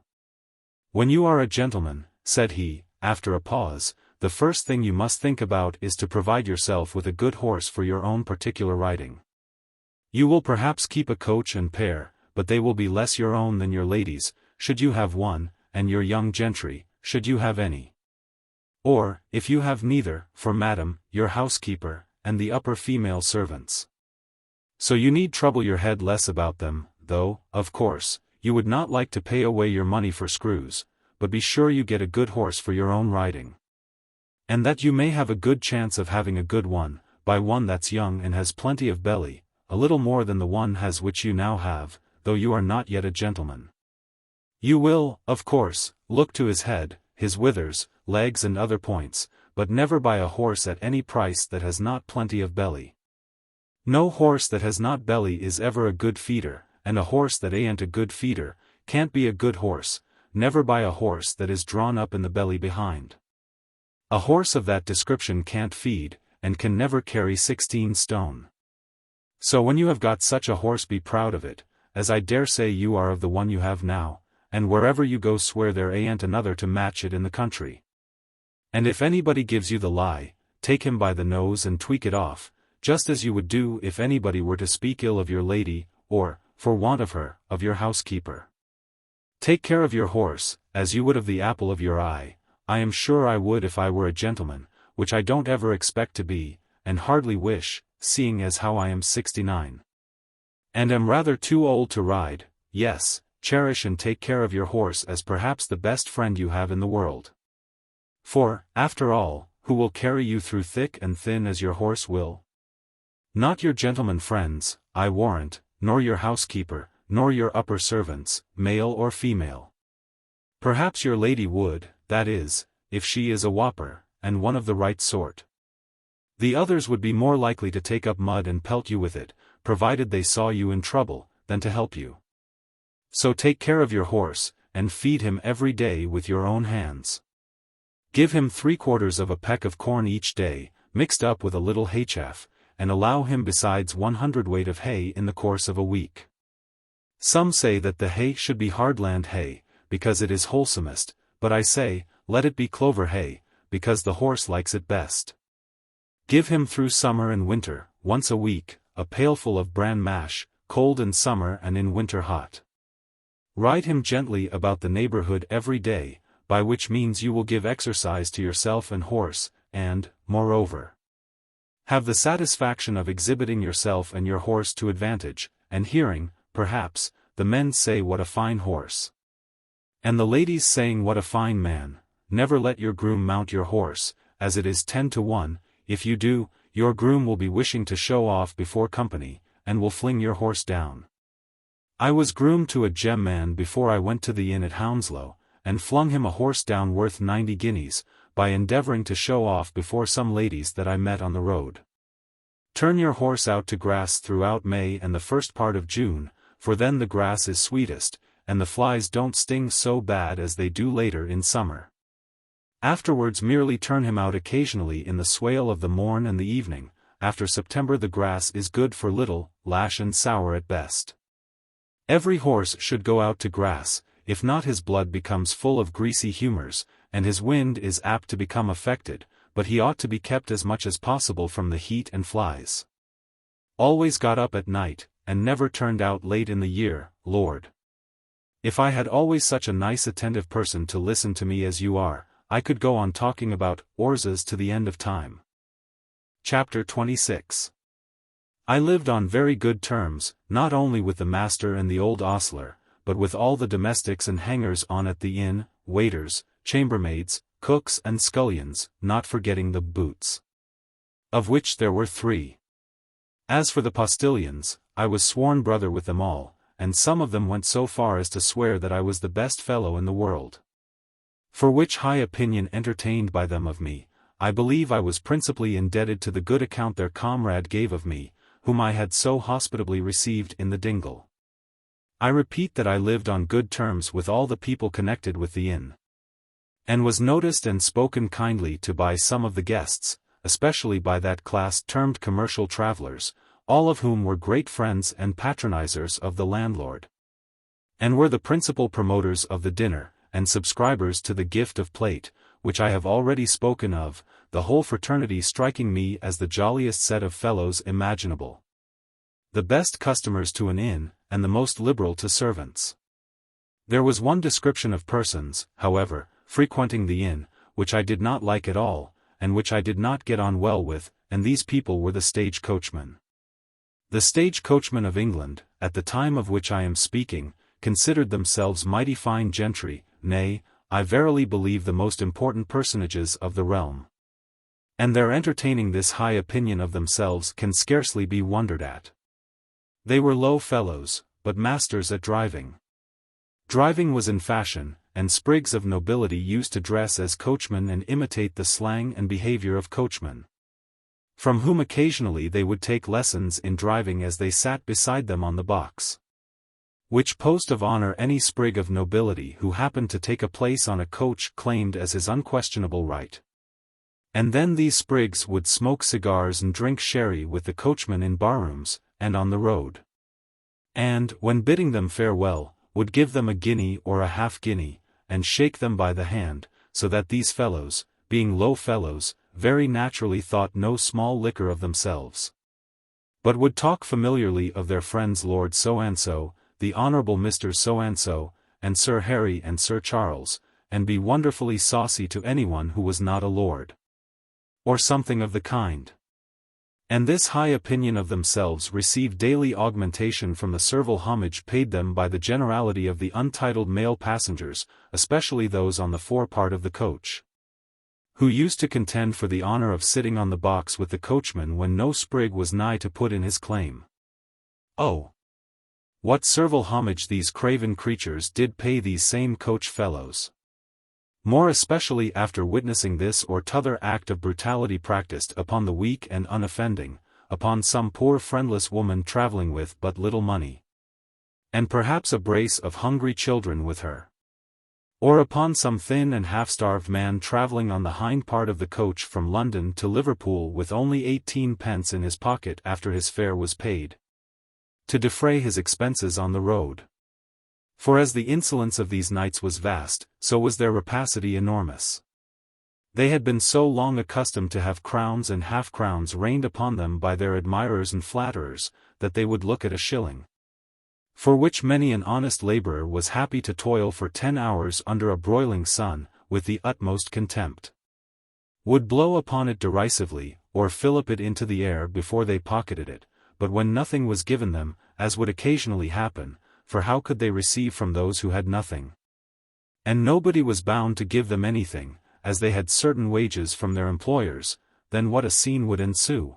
When you are a gentleman, said he, after a pause, the first thing you must think about is to provide yourself with a good horse for your own particular riding. You will perhaps keep a coach and pair, but they will be less your own than your ladies, should you have one, and your young gentry, should you have any. Or, if you have neither, for madam, your housekeeper, and the upper female servants. So you need trouble your head less about them, though, of course, you would not like to pay away your money for screws, but be sure you get a good horse for your own riding. And that you may have a good chance of having a good one, buy one that's young and has plenty of belly, a little more than the one has which you now have, though you are not yet a gentleman. You will, of course, look to his head, his withers, legs and other points, but never buy a horse at any price that has not plenty of belly. No horse that has not belly is ever a good feeder, and a horse that ain't a good feeder, can't be a good horse. Never buy a horse that is drawn up in the belly behind. A horse of that description can't feed, and can never carry 16 stone. So when you have got such a horse, be proud of it, as I dare say you are of the one you have now, and wherever you go swear there ain't another to match it in the country. And if anybody gives you the lie, take him by the nose and tweak it off, just as you would do if anybody were to speak ill of your lady, or, for want of her, of your housekeeper. Take care of your horse, as you would of the apple of your eye. I am sure I would if I were a gentleman, which I don't ever expect to be, and hardly wish, seeing as how I am 69. And am rather too old to ride. Yes, cherish and take care of your horse as perhaps the best friend you have in the world. For, after all, who will carry you through thick and thin as your horse will? Not your gentleman friends, I warrant, nor your housekeeper, nor your upper servants, male or female. Perhaps your lady would, that is, if she is a whopper, and one of the right sort. The others would be more likely to take up mud and pelt you with it, provided they saw you in trouble, than to help you. So take care of your horse, and feed him every day with your own hands. Give him 3/4 of a peck of corn each day, mixed up with a little hay-chaff, and allow him besides 100 weight of hay in the course of a week. Some say that the hay should be hardland hay, because it is wholesomest, but I say, let it be clover hay, because the horse likes it best. Give him through summer and winter, once a week, a pailful of bran mash, cold in summer and in winter hot. Ride him gently about the neighborhood every day, by which means you will give exercise to yourself and horse, and, moreover, have the satisfaction of exhibiting yourself and your horse to advantage, and hearing, perhaps, the men say what a fine horse, and the ladies saying what a fine man. Never let your groom mount your horse, as it is 10 to 1, if you do, your groom will be wishing to show off before company, and will fling your horse down. I was groomed to a gem man before I went to the inn at Hounslow, and flung him a horse down worth 90 guineas, by endeavouring to show off before some ladies that I met on the road. Turn your horse out to grass throughout May and the first part of June, for then the grass is sweetest, and the flies don't sting so bad as they do later in summer. Afterwards merely turn him out occasionally in the swale of the morn and the evening. After September the grass is good for little, lash and sour at best. Every horse should go out to grass, if not his blood becomes full of greasy humours, and his wind is apt to become affected, but he ought to be kept as much as possible from the heat and flies. Always got up at night, and never turned out late in the year, Lord. If I had always such a nice attentive person to listen to me as you are, I could go on talking about horses to the end of time. Chapter 26. I lived on very good terms, not only with the master and the old ostler, but with all the domestics and hangers-on at the inn, waiters, chambermaids, cooks and scullions, not forgetting the boots, of which there were 3. As for the postilions, I was sworn brother with them all, and some of them went so far as to swear that I was the best fellow in the world. For which high opinion entertained by them of me, I believe I was principally indebted to the good account their comrade gave of me, whom I had so hospitably received in the dingle. I repeat that I lived on good terms with all the people connected with the inn, and was noticed and spoken kindly to by some of the guests, especially by that class termed commercial travellers, all of whom were great friends and patronizers of the landlord, and were the principal promoters of the dinner, and subscribers to the gift of plate, which I have already spoken of, the whole fraternity striking me as the jolliest set of fellows imaginable, the best customers to an inn, and the most liberal to servants. There was one description of persons, however, frequenting the inn, which I did not like at all, and which I did not get on well with, and these people were the stage-coachmen. The stage-coachmen of England, at the time of which I am speaking, considered themselves mighty fine gentry, nay, I verily believe the most important personages of the realm. And their entertaining this high opinion of themselves can scarcely be wondered at. They were low fellows, but masters at driving. Driving was in fashion, and sprigs of nobility used to dress as coachmen and imitate the slang and behavior of coachmen, from whom occasionally they would take lessons in driving as they sat beside them on the box. Which post of honor any sprig of nobility who happened to take a place on a coach claimed as his unquestionable right. And then these sprigs would smoke cigars and drink sherry with the coachmen in barrooms, and on the road. And, when bidding them farewell, would give them a guinea or a half-guinea, and shake them by the hand, so that these fellows, being low fellows, very naturally thought no small liquor of themselves, but would talk familiarly of their friends Lord So-and-so, the Honourable Mr. So-and-so, and Sir Harry and Sir Charles, and be wonderfully saucy to anyone who was not a lord, or something of the kind. And this high opinion of themselves received daily augmentation from the servile homage paid them by the generality of the untitled male passengers, especially those on the forepart of the coach, who used to contend for the honour of sitting on the box with the coachman when no sprig was nigh to put in his claim. Oh! What servile homage these craven creatures did pay these same coach fellows! More especially after witnessing this or t'other act of brutality practiced upon the weak and unoffending, upon some poor friendless woman travelling with but little money, and perhaps a brace of hungry children with her, or upon some thin and half-starved man travelling on the hind part of the coach from London to Liverpool with only 18 pence in his pocket after his fare was paid, to defray his expenses on the road. For as the insolence of these knights was vast, so was their rapacity enormous. They had been so long accustomed to have crowns and half-crowns rained upon them by their admirers and flatterers, that they would look at a shilling, for which many an honest labourer was happy to toil for 10 hours under a broiling sun, with the utmost contempt, would blow upon it derisively, or fillip it into the air before they pocketed it, but when nothing was given them, as would occasionally happen, for how could they receive from those who had nothing? And nobody was bound to give them anything, as they had certain wages from their employers, then what a scene would ensue!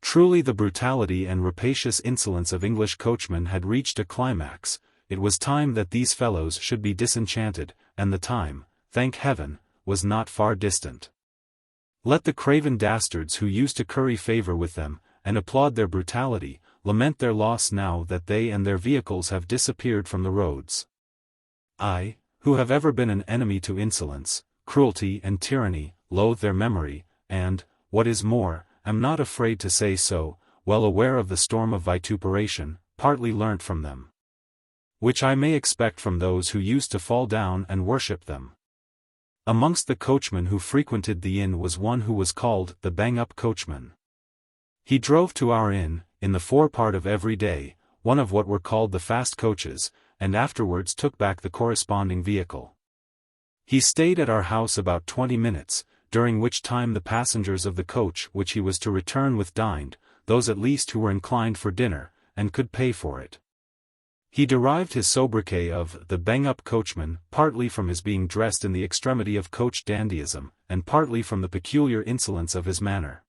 Truly the brutality and rapacious insolence of English coachmen had reached a climax. It was time that these fellows should be disenchanted, and the time, thank heaven, was not far distant. Let the craven dastards who used to curry favour with them, and applaud their brutality, lament their loss now that they and their vehicles have disappeared from the roads. I, who have ever been an enemy to insolence, cruelty and tyranny, loathe their memory, and, what is more, am not afraid to say so, well aware of the storm of vituperation, partly learnt from them, which I may expect from those who used to fall down and worship them. Amongst the coachmen who frequented the inn was one who was called the bang-up coachman. He drove to our inn, in the forepart of every day, one of what were called the fast coaches, and afterwards took back the corresponding vehicle. He stayed at our house about 20 minutes, during which time the passengers of the coach which he was to return with dined, those at least who were inclined for dinner, and could pay for it. He derived his sobriquet of the bang-up coachman, partly from his being dressed in the extremity of coach dandyism, and partly from the peculiar insolence of his manner,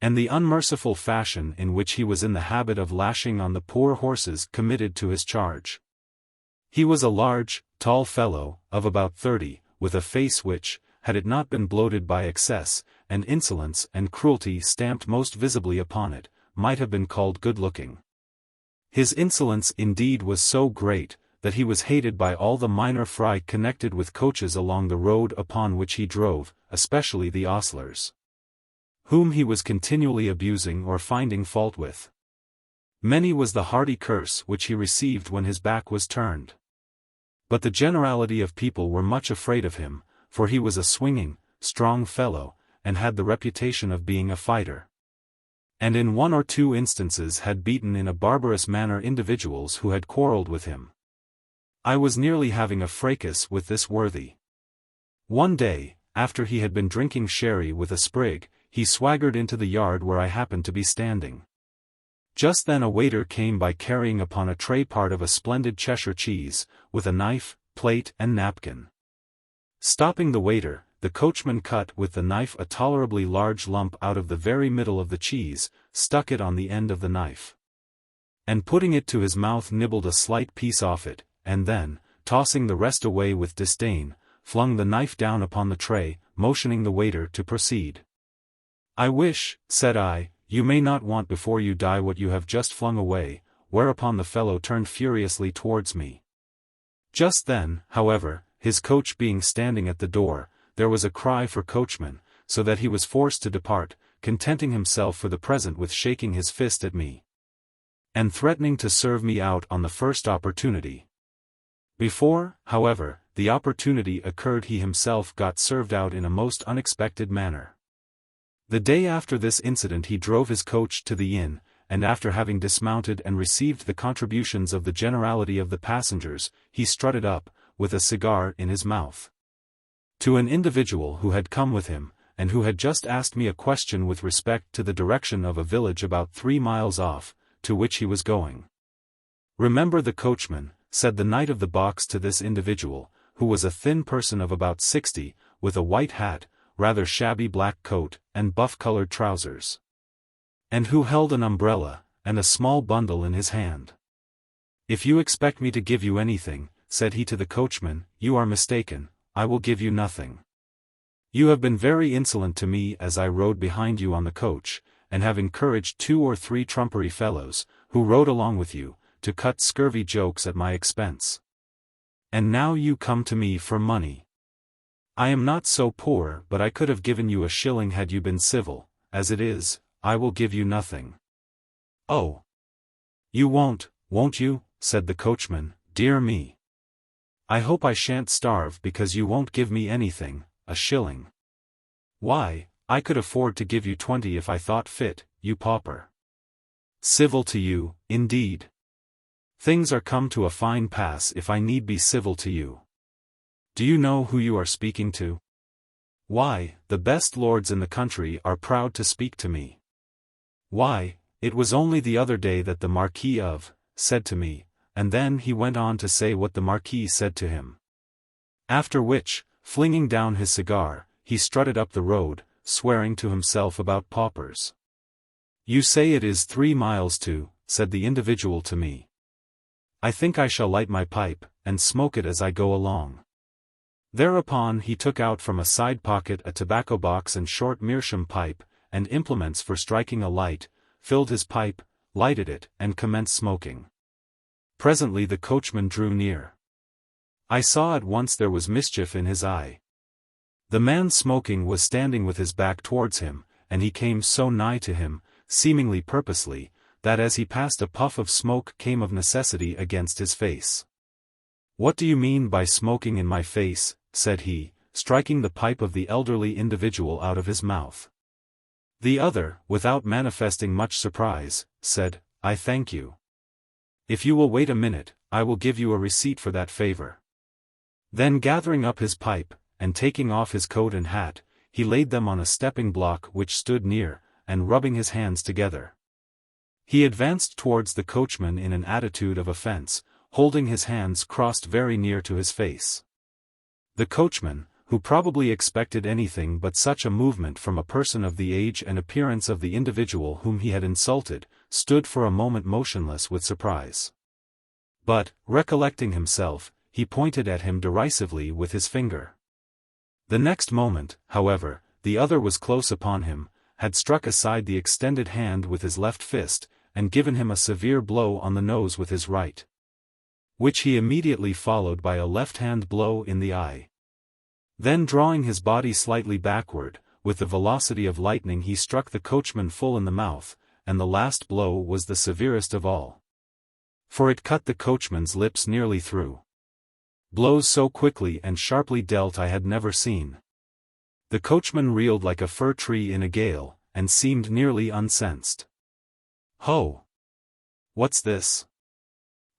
and the unmerciful fashion in which he was in the habit of lashing on the poor horses committed to his charge. He was a large, tall fellow, of about 30, with a face which, had it not been bloated by excess, and insolence and cruelty stamped most visibly upon it, might have been called good-looking. His insolence indeed was so great, that he was hated by all the minor fry connected with coaches along the road upon which he drove, especially the ostlers, whom he was continually abusing or finding fault with. Many was the hearty curse which he received when his back was turned. But the generality of people were much afraid of him, for he was a swinging, strong fellow, and had the reputation of being a fighter, and in 1 or 2 instances had beaten in a barbarous manner individuals who had quarrelled with him. I was nearly having a fracas with this worthy. One day, after he had been drinking sherry with a sprig, he swaggered into the yard where I happened to be standing. Just then a waiter came by carrying upon a tray part of a splendid Cheshire cheese, with a knife, plate and napkin. Stopping the waiter, the coachman cut with the knife a tolerably large lump out of the very middle of the cheese, stuck it on the end of the knife, and putting it to his mouth nibbled a slight piece off it, and then, tossing the rest away with disdain, flung the knife down upon the tray, motioning the waiter to proceed. "I wish," said I, "you may not want before you die what you have just flung away," whereupon the fellow turned furiously towards me. Just then, however, his coach being standing at the door, there was a cry for coachman, so that he was forced to depart, contenting himself for the present with shaking his fist at me, and threatening to serve me out on the first opportunity. Before, however, the opportunity occurred he himself got served out in a most unexpected manner. The day after this incident he drove his coach to the inn, and after having dismounted and received the contributions of the generality of the passengers, he strutted up, with a cigar in his mouth, to an individual who had come with him, and who had just asked me a question with respect to the direction of a village about 3 miles off, to which he was going. "Remember the coachman," said the knight of the box to this individual, who was a thin person of about 60, with a white hat, rather shabby black coat, and buff-colored trousers, and who held an umbrella, and a small bundle in his hand. "If you expect me to give you anything," said he to the coachman, "you are mistaken, I will give you nothing. You have been very insolent to me as I rode behind you on the coach, and have encouraged 2 or 3 trumpery fellows, who rode along with you, to cut scurvy jokes at my expense. And now you come to me for money. I am not so poor but I could have given you a shilling had you been civil. As it is, I will give you nothing." "Oh! You won't you?" said the coachman, "dear me. I hope I shan't starve because you won't give me anything, a shilling. Why, I could afford to give you 20 if I thought fit, you pauper. Civil to you, indeed. Things are come to a fine pass if I need be civil to you. Do you know who you are speaking to? Why, the best lords in the country are proud to speak to me. Why, it was only the other day that the Marquis of, said to me," and then he went on to say what the Marquis said to him. After which, flinging down his cigar, he strutted up the road, swearing to himself about paupers. "You say it is 3 miles to," said the individual to me. "I think I shall light my pipe, and smoke it as I go along." Thereupon he took out from a side pocket a tobacco box and short meerschaum pipe, and implements for striking a light, filled his pipe, lighted it, and commenced smoking. Presently the coachman drew near. I saw at once there was mischief in his eye. The man smoking was standing with his back towards him, and he came so nigh to him, seemingly purposely, that as he passed a puff of smoke came of necessity against his face. "What do you mean by smoking in my face?" said he, striking the pipe of the elderly individual out of his mouth. The other, without manifesting much surprise, said, "I thank you. If you will wait a minute, I will give you a receipt for that favor." Then gathering up his pipe, and taking off his coat and hat, he laid them on a stepping block which stood near, and rubbing his hands together, he advanced towards the coachman in an attitude of offense, holding his hands crossed very near to his face. The coachman, who probably expected anything but such a movement from a person of the age and appearance of the individual whom he had insulted, stood for a moment motionless with surprise. But, recollecting himself, he pointed at him derisively with his finger. The next moment, however, the other was close upon him, had struck aside the extended hand with his left fist, and given him a severe blow on the nose with his right, which he immediately followed by a left-hand blow in the eye. Then drawing his body slightly backward, with the velocity of lightning he struck the coachman full in the mouth, and the last blow was the severest of all, for it cut the coachman's lips nearly through. Blows so quickly and sharply dealt I had never seen. The coachman reeled like a fir tree in a gale, and seemed nearly unsensed. "Ho! What's this?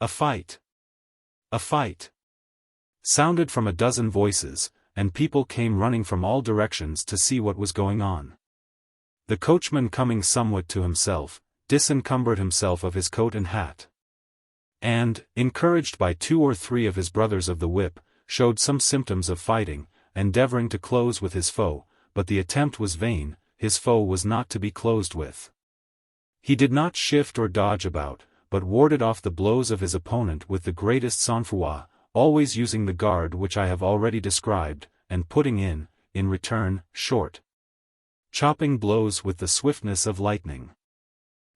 A fight! A fight!" sounded from a dozen voices, and people came running from all directions to see what was going on. The coachman, coming somewhat to himself, disencumbered himself of his coat and hat, and, encouraged by 2 or 3 of his brothers of the whip, showed some symptoms of fighting, endeavoring to close with his foe, but the attempt was vain, his foe was not to be closed with. He did not shift or dodge about, but warded off the blows of his opponent with the greatest sang-froid, always using the guard which I have already described, and putting in return, short, chopping blows with the swiftness of lightning.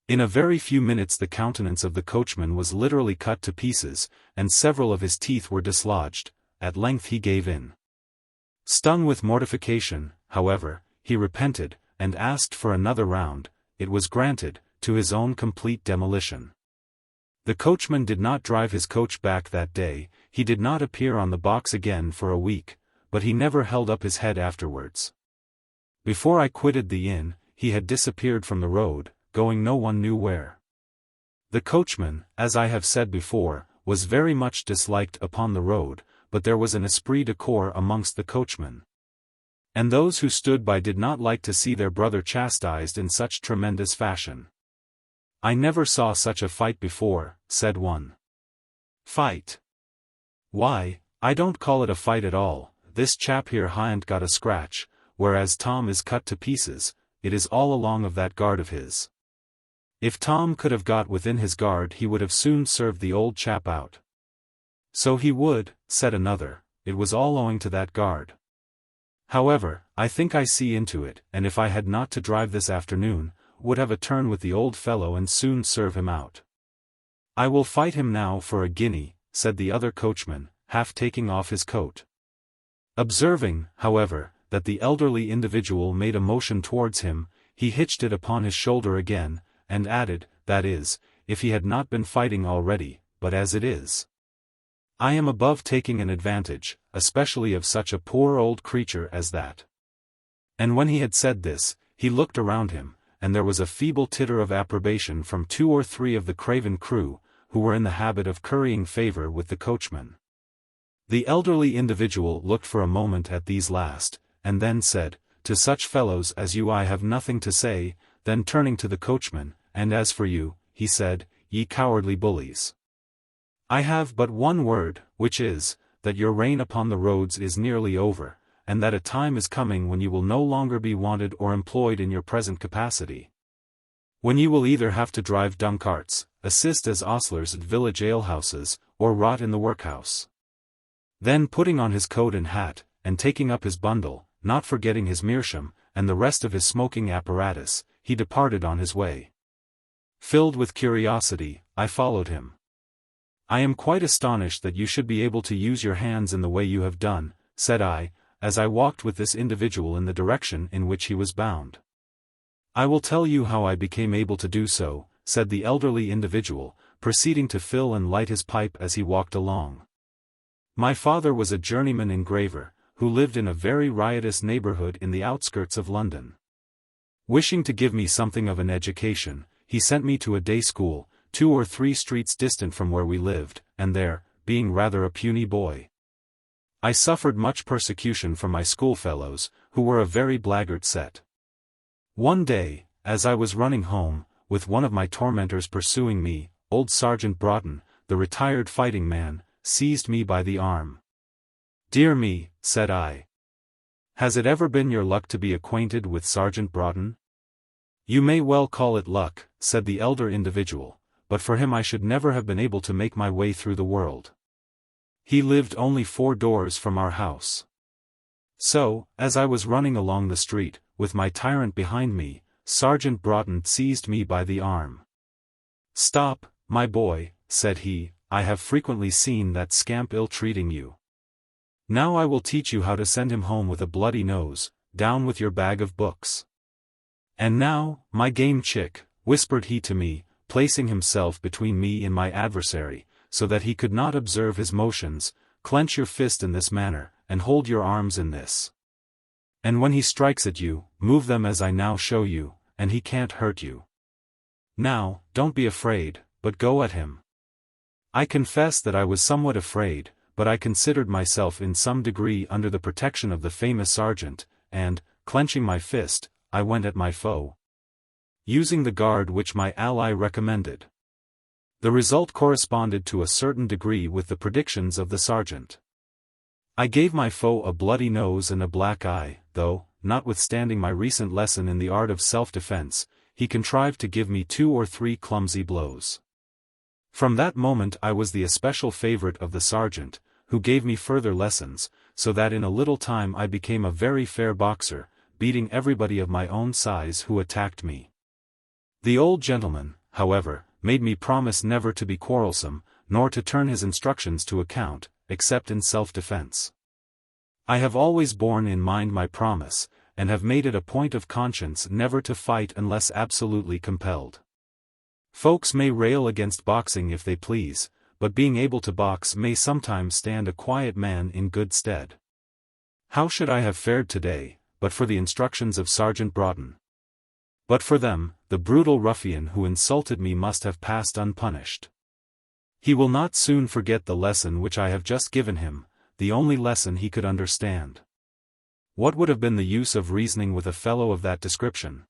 In a very few minutes the countenance of the coachman was literally cut to pieces, and several of his teeth were dislodged. At length he gave in. Stung with mortification, however, he repented, and asked for another round. It was granted, to his own complete demolition. The coachman did not drive his coach back that day, he did not appear on the box again for a week, but he never held up his head afterwards. Before I quitted the inn, he had disappeared from the road, going no one knew where. The coachman, as I have said before, was very much disliked upon the road, but there was an esprit de corps amongst the coachmen. And those who stood by did not like to see their brother chastised in such tremendous fashion. "I never saw such a fight before," said one. "Fight? Why, I don't call it a fight at all. This chap here ha'n't got a scratch, whereas Tom is cut to pieces. It is all along of that guard of his. If Tom could have got within his guard he would have soon served the old chap out." "So he would," said another, "it was all owing to that guard. However, I think I see into it, and if I had not to drive this afternoon, would have a turn with the old fellow and soon serve him out." "I will fight him now for a guinea," said the other coachman, half taking off his coat. Observing, however, that the elderly individual made a motion towards him, he hitched it upon his shoulder again, and added, "That is, if he had not been fighting already, but as it is, I am above taking an advantage, especially of such a poor old creature as that." And when he had said this, he looked around him, and there was a feeble titter of approbation from 2 or 3 of the craven crew, who were in the habit of currying favor with the coachman. The elderly individual looked for a moment at these last, and then said, "To such fellows as you I have nothing to say." Then turning to the coachman, "And as for you," he said, "ye cowardly bullies, I have but one word, which is, that your reign upon the roads is nearly over, and that a time is coming when you will no longer be wanted or employed in your present capacity. When you will either have to drive dung carts, assist as ostlers at village alehouses, or rot in the workhouse." Then putting on his coat and hat, and taking up his bundle, not forgetting his meerschaum, and the rest of his smoking apparatus, he departed on his way. Filled with curiosity, I followed him. "I am quite astonished that you should be able to use your hands in the way you have done," said I, as I walked with this individual in the direction in which he was bound. "I will tell you how I became able to do so," said the elderly individual, proceeding to fill and light his pipe as he walked along. "My father was a journeyman engraver, who lived in a very riotous neighborhood in the outskirts of London. Wishing to give me something of an education, he sent me to a day school, 2 or 3 streets distant from where we lived, and there, being rather a puny boy, I suffered much persecution from my schoolfellows, who were a very blackguard set. One day, as I was running home, with one of my tormentors pursuing me, old Sergeant Broughton, the retired fighting man, seized me by the arm. 'Dear me,' said I. 'Has it ever been your luck to be acquainted with Sergeant Broughton?' 'You may well call it luck,' said the elder individual, 'but for him I should never have been able to make my way through the world. He lived only 4 doors from our house.' So, as I was running along the street, with my tyrant behind me, Sergeant Broughton seized me by the arm. 'Stop, my boy,' said he, 'I have frequently seen that scamp ill-treating you. Now I will teach you how to send him home with a bloody nose. Down with your bag of books. And now, my game chick,' whispered he to me, placing himself between me and my adversary, so that he could not observe his motions, 'clench your fist in this manner, and hold your arms in this. And when he strikes at you, move them as I now show you, and he can't hurt you. Now, don't be afraid, but go at him.' I confess that I was somewhat afraid, but I considered myself in some degree under the protection of the famous sergeant, and, clenching my fist, I went at my foe, using the guard which my ally recommended. The result corresponded to a certain degree with the predictions of the sergeant. I gave my foe a bloody nose and a black eye, though, notwithstanding my recent lesson in the art of self-defense, he contrived to give me 2 or 3 clumsy blows. From that moment I was the especial favorite of the sergeant, who gave me further lessons, so that in a little time I became a very fair boxer, beating everybody of my own size who attacked me. The old gentleman, however, made me promise never to be quarrelsome, nor to turn his instructions to account, except in self-defense. I have always borne in mind my promise, and have made it a point of conscience never to fight unless absolutely compelled. Folks may rail against boxing if they please, but being able to box may sometimes stand a quiet man in good stead. How should I have fared today, but for the instructions of Sergeant Broughton? But for them, the brutal ruffian who insulted me must have passed unpunished. He will not soon forget the lesson which I have just given him, the only lesson he could understand. What would have been the use of reasoning with a fellow of that description?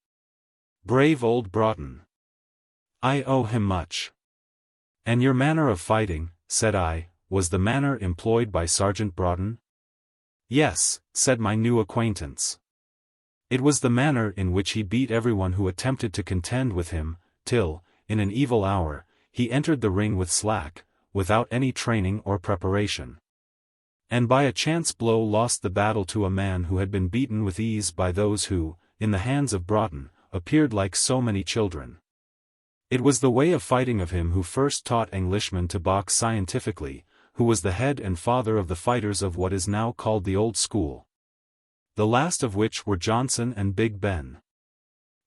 Brave old Broughton! I owe him much. And your manner of fighting, said I, was the manner employed by Sergeant Broughton? Yes, said my new acquaintance. It was the manner in which he beat everyone who attempted to contend with him, till, in an evil hour, he entered the ring with slack, without any training or preparation. And by a chance blow lost the battle to a man who had been beaten with ease by those who, in the hands of Broughton, appeared like so many children. It was the way of fighting of him who first taught Englishmen to box scientifically, who was the head and father of the fighters of what is now called the Old School. The last of which were Johnson and Big Ben.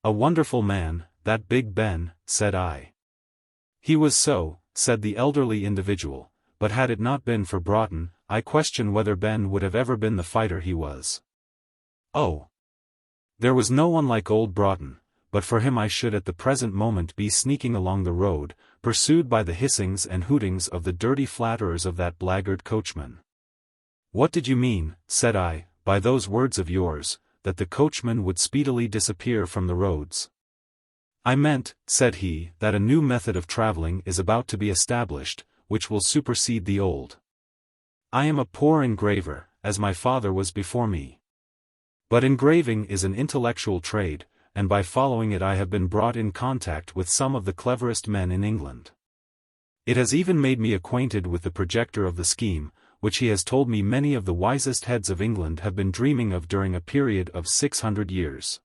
A wonderful man, that Big Ben, said I. He was so, said the elderly individual, but had it not been for Broughton, I question whether Ben would have ever been the fighter he was. Oh! There was no one like old Broughton, but for him I should at the present moment be sneaking along the road, pursued by the hissings and hootings of the dirty flatterers of that blackguard coachman. What did you mean, said I, by those words of yours, that the coachman would speedily disappear from the roads? I meant, said he, that a new method of travelling is about to be established, which will supersede the old. I am a poor engraver, as my father was before me. But engraving is an intellectual trade, and by following it I have been brought in contact with some of the cleverest men in England. It has even made me acquainted with the projector of the scheme, which he has told me many of the wisest heads of England have been dreaming of during a period of 600 years.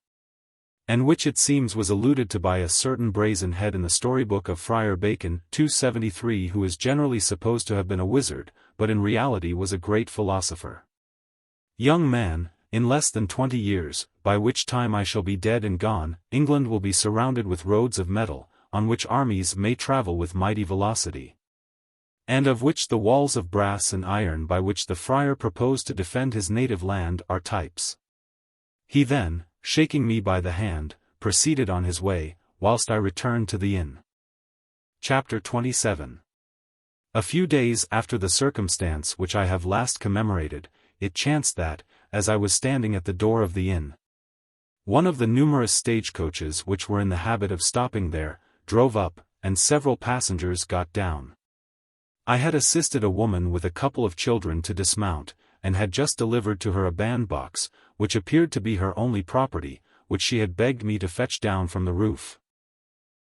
And which it seems was alluded to by a certain brazen head in the storybook of Friar Bacon, 273, who is generally supposed to have been a wizard, but in reality was a great philosopher. Young man, in less than 20 years, by which time I shall be dead and gone, England will be surrounded with roads of metal, on which armies may travel with mighty velocity, and of which the walls of brass and iron by which the friar proposed to defend his native land are types. He then, shaking me by the hand, proceeded on his way, whilst I returned to the inn. Chapter 27. A few days after the circumstance which I have last commemorated, it chanced that, as I was standing at the door of the inn, one of the numerous stagecoaches which were in the habit of stopping there, drove up, and several passengers got down. I had assisted a woman with a couple of children to dismount, and had just delivered to her a bandbox, which appeared to be her only property, which she had begged me to fetch down from the roof.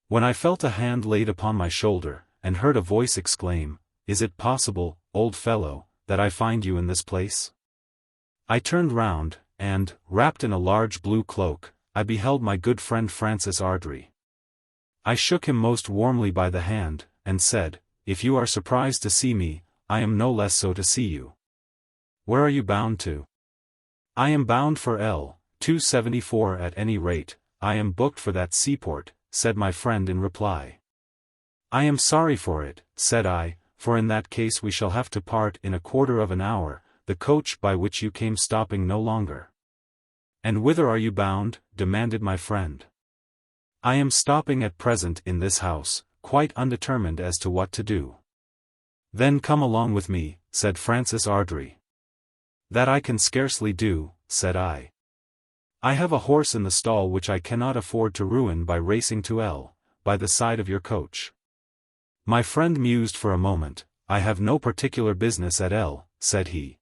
When I felt a hand laid upon my shoulder, and heard a voice exclaim, "Is it possible, old fellow, that I find you in this place?" I turned round, and, wrapped in a large blue cloak, I beheld my good friend Francis Ardrey. I shook him most warmly by the hand, and said, "If you are surprised to see me, I am no less so to see you. Where are you bound to?" "I am bound for L. 274 at any rate, I am booked for that seaport," said my friend in reply. "I am sorry for it," said I, "for in that case we shall have to part in a quarter of an hour, the coach by which you came stopping no longer." "And whither are you bound?" demanded my friend. "I am stopping at present in this house, quite undetermined as to what to do." "Then come along with me," said Francis Ardrey. "That I can scarcely do," said I. "I have a horse in the stall which I cannot afford to ruin by racing to L. by the side of your coach." My friend mused for a moment. "I have no particular business at L," said he.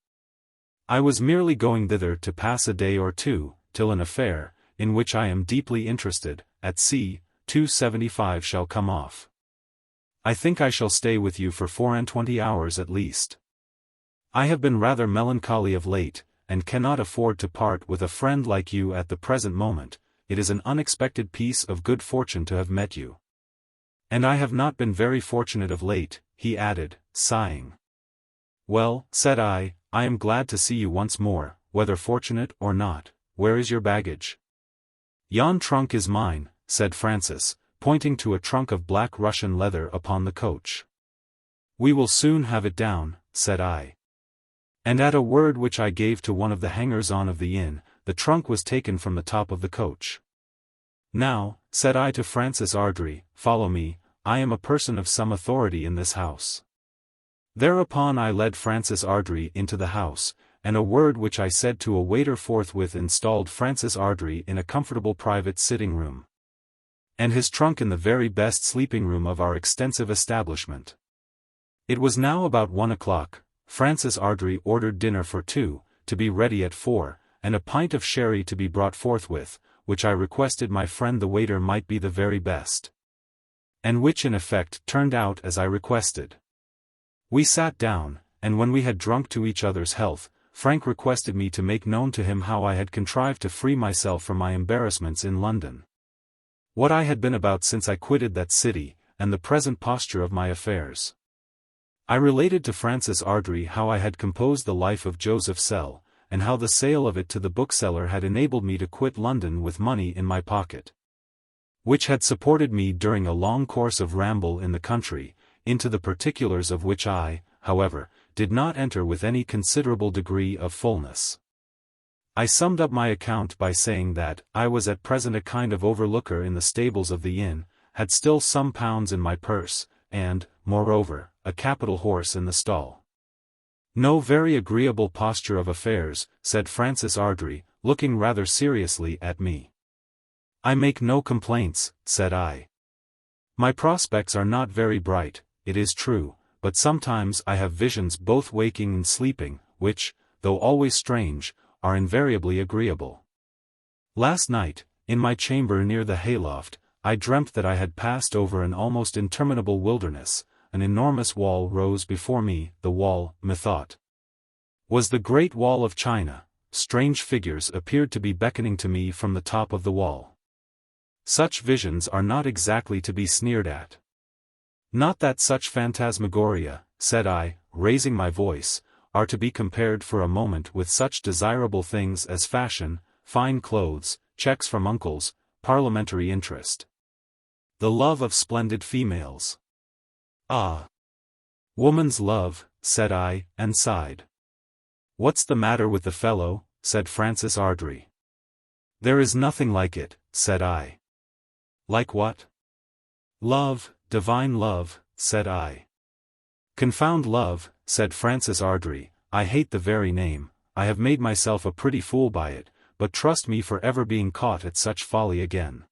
I was merely going thither to pass a day or two, till an affair, in which I am deeply interested, at c. 275 shall come off. I think I shall stay with you for 24 hours at least. I have been rather melancholy of late, and cannot afford to part with a friend like you at the present moment. It is an unexpected piece of good fortune to have met you. And I have not been very fortunate of late, he added, sighing. Well, said I am glad to see you once more, whether fortunate or not. Where is your baggage? Yon trunk is mine, said Francis, pointing to a trunk of black Russian leather upon the coach. We will soon have it down, said I. And at a word which I gave to one of the hangers-on of the inn, the trunk was taken from the top of the coach. Now, said I to Francis Ardrey, follow me, I am a person of some authority in this house. Thereupon I led Francis Ardrey into the house, and a word which I said to a waiter forthwith installed Francis Ardrey in a comfortable private sitting room, and his trunk in the very best sleeping room of our extensive establishment. It was now about 1 o'clock. Francis Ardrey ordered dinner for 2, to be ready at 4, and a pint of sherry to be brought forthwith, which I requested my friend the waiter might be the very best. And which in effect turned out as I requested. We sat down, and when we had drunk to each other's health, Frank requested me to make known to him how I had contrived to free myself from my embarrassments in London. What I had been about since I quitted that city, and the present posture of my affairs. I related to Francis Ardrey how I had composed the life of Joseph Sell, and how the sale of it to the bookseller had enabled me to quit London with money in my pocket, which had supported me during a long course of ramble in the country, into the particulars of which I, however, did not enter with any considerable degree of fullness. I summed up my account by saying that I was at present a kind of overlooker in the stables of the inn, had still some pounds in my purse, and, moreover, a capital horse in the stall. No very agreeable posture of affairs, said Francis Ardrey, looking rather seriously at me. I make no complaints, said I. My prospects are not very bright, it is true, but sometimes I have visions both waking and sleeping, which, though always strange, are invariably agreeable. Last night, in my chamber near the hayloft, I dreamt that I had passed over an almost interminable wilderness. An enormous wall rose before me. The wall, methought, was the Great Wall of China. Strange figures appeared to be beckoning to me from the top of the wall. Such visions are not exactly to be sneered at. Not that such phantasmagoria, said I, raising my voice, are to be compared for a moment with such desirable things as fashion, fine clothes, checks from uncles, parliamentary interest, the love of splendid females. Ah! Woman's love, said I, and sighed. What's the matter with the fellow, said Francis Ardrey. There is nothing like it, said I. Like what? Love, divine love, said I. Confound love, said Francis Ardrey, I hate the very name. I have made myself a pretty fool by it, but trust me for ever being caught at such folly again.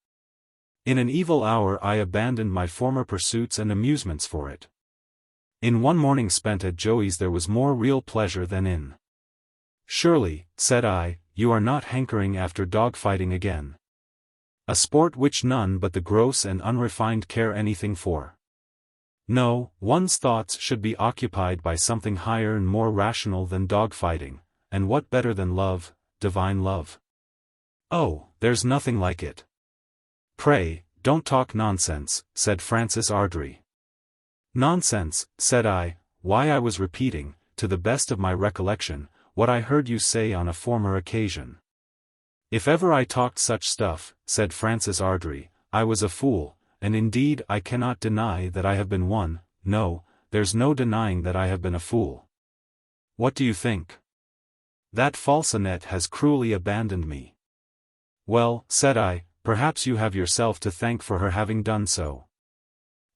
In an evil hour I abandoned my former pursuits and amusements for it. In one morning spent at Joey's there was more real pleasure than in. Surely, said I, you are not hankering after dog-fighting again. A sport which none but the gross and unrefined care anything for. No, one's thoughts should be occupied by something higher and more rational than dog-fighting, and what better than love, divine love? Oh, there's nothing like it. Pray, don't talk nonsense, said Francis Ardrey. Nonsense, said I, why I was repeating, to the best of my recollection, what I heard you say on a former occasion. If ever I talked such stuff, said Francis Ardrey, I was a fool, and indeed I cannot deny that I have been one. No, there's no denying that I have been a fool. What do you think? That false Annette has cruelly abandoned me. Well, said I, perhaps you have yourself to thank for her having done so.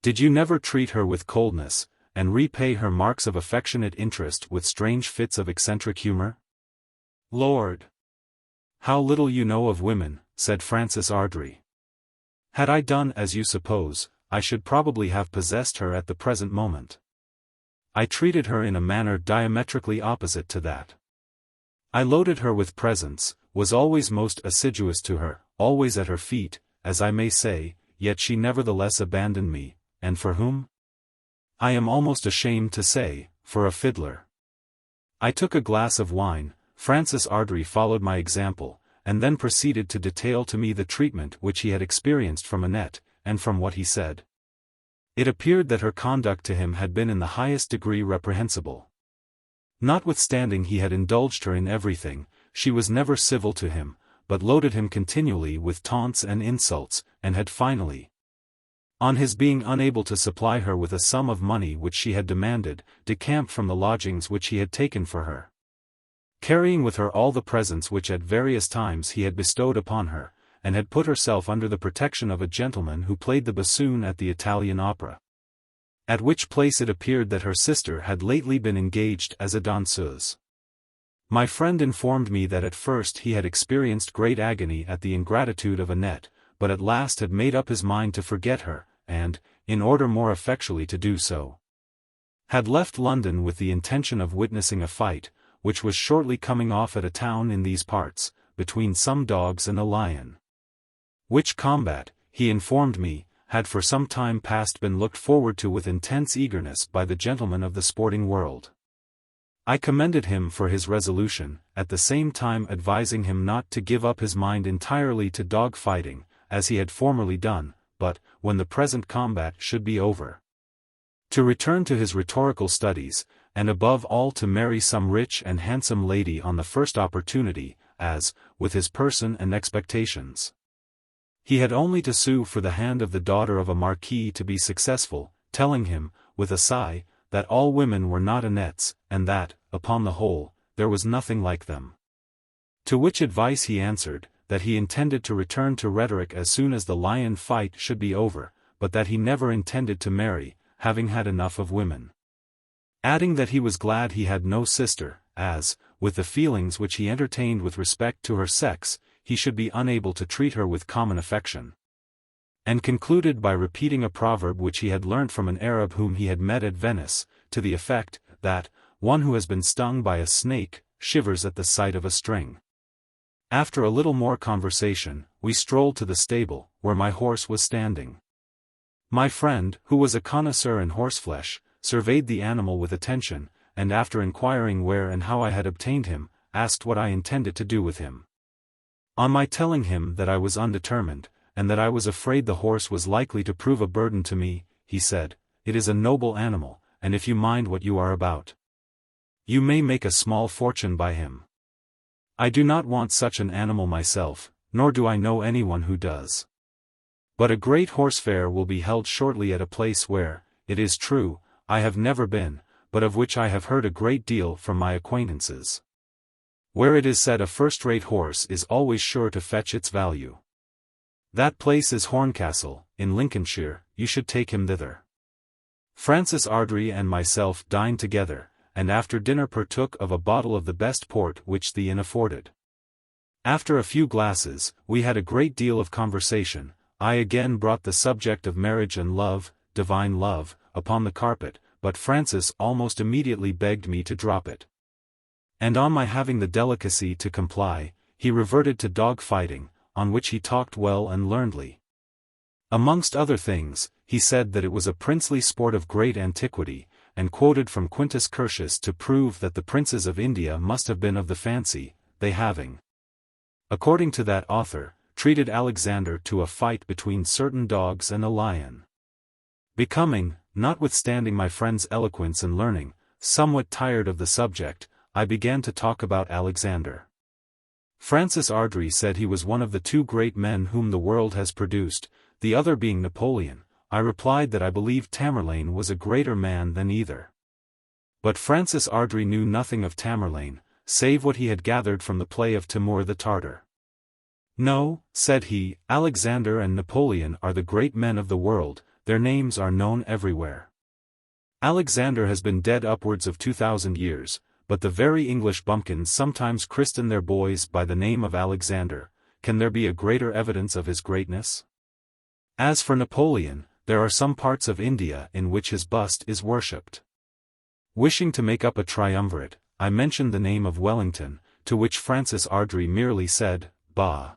Did you never treat her with coldness, and repay her marks of affectionate interest with strange fits of eccentric humor? Lord! How little you know of women, said Francis Ardrey. Had I done as you suppose, I should probably have possessed her at the present moment. I treated her in a manner diametrically opposite to that. I loaded her with presents, was always most assiduous to her, always at her feet, as I may say, yet she nevertheless abandoned me, and for whom? I am almost ashamed to say, for a fiddler. I took a glass of wine, Francis Ardrey followed my example, and then proceeded to detail to me the treatment which he had experienced from Annette, and from what he said, it appeared that her conduct to him had been in the highest degree reprehensible. Notwithstanding he had indulged her in everything, she was never civil to him, but loaded him continually with taunts and insults, and had finally, on his being unable to supply her with a sum of money which she had demanded, decamped from the lodgings which he had taken for her, carrying with her all the presents which at various times he had bestowed upon her, and had put herself under the protection of a gentleman who played the bassoon at the Italian opera. At which place it appeared that her sister had lately been engaged as a danseuse. My friend informed me that at first he had experienced great agony at the ingratitude of Annette, but at last had made up his mind to forget her, and, in order more effectually to do so, had left London with the intention of witnessing a fight, which was shortly coming off at a town in these parts, between some dogs and a lion. Which combat, he informed me, had for some time past been looked forward to with intense eagerness by the gentlemen of the sporting world. I commended him for his resolution, at the same time advising him not to give up his mind entirely to dog fighting, as he had formerly done, but, when the present combat should be over, to return to his rhetorical studies, and above all to marry some rich and handsome lady on the first opportunity, as, with his person and expectations, he had only to sue for the hand of the daughter of a marquis to be successful, telling him, with a sigh, that all women were not Annettes, and that, upon the whole, there was nothing like them. To which advice he answered, that he intended to return to rhetoric as soon as the lion fight should be over, but that he never intended to marry, having had enough of women. Adding that he was glad he had no sister, as, with the feelings which he entertained with respect to her sex, he should be unable to treat her with common affection. And concluded by repeating a proverb which he had learnt from an Arab whom he had met at Venice, to the effect, that, one who has been stung by a snake, shivers at the sight of a string. After a little more conversation, we strolled to the stable, where my horse was standing. My friend, who was a connoisseur in horseflesh, surveyed the animal with attention, and after inquiring where and how I had obtained him, asked what I intended to do with him. On my telling him that I was undetermined, and that I was afraid the horse was likely to prove a burden to me, he said, "It is a noble animal, and if you mind what you are about, you may make a small fortune by him. I do not want such an animal myself, nor do I know anyone who does. But a great horse fair will be held shortly at a place where, it is true, I have never been, but of which I have heard a great deal from my acquaintances. Where it is said a first-rate horse is always sure to fetch its value. That place is Horncastle, in Lincolnshire, you should take him thither." Francis Ardrey and myself dined together, and after dinner partook of a bottle of the best port which the inn afforded. After a few glasses, we had a great deal of conversation. I again brought the subject of marriage and love, divine love, upon the carpet, but Francis almost immediately begged me to drop it. And on my having the delicacy to comply, he reverted to dog fighting, on which he talked well and learnedly. Amongst other things, he said that it was a princely sport of great antiquity, and quoted from Quintus Curtius to prove that the princes of India must have been of the fancy, they having, according to that author, treated Alexander to a fight between certain dogs and a lion. Becoming, notwithstanding my friend's eloquence and learning, somewhat tired of the subject, I began to talk about Alexander. Francis Ardrey said he was one of the two great men whom the world has produced, the other being Napoleon. I replied that I believed Tamerlane was a greater man than either. But Francis Ardrey knew nothing of Tamerlane, save what he had gathered from the play of Timur the Tartar. "No," said he, "Alexander and Napoleon are the great men of the world, their names are known everywhere. Alexander has been dead upwards of 2,000 years, but the very English bumpkins sometimes christen their boys by the name of Alexander. Can there be a greater evidence of his greatness? As for Napoleon, there are some parts of India in which his bust is worshipped." Wishing to make up a triumvirate, I mentioned the name of Wellington, to which Francis Ardrey merely said, "Bah,"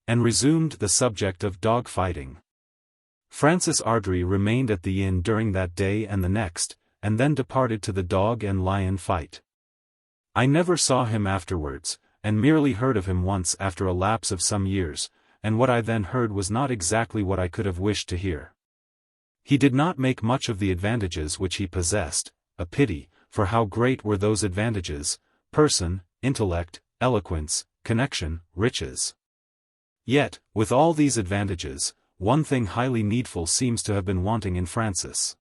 and resumed the subject of dog-fighting. Francis Ardrey remained at the inn during that day and the next, and then departed to the dog and lion fight. I never saw him afterwards, and merely heard of him once after a lapse of some years, and what I then heard was not exactly what I could have wished to hear. He did not make much of the advantages which he possessed, a pity, for how great were those advantages: person, intellect, eloquence, connection, riches. Yet, with all these advantages, one thing highly needful seems to have been wanting in Francis.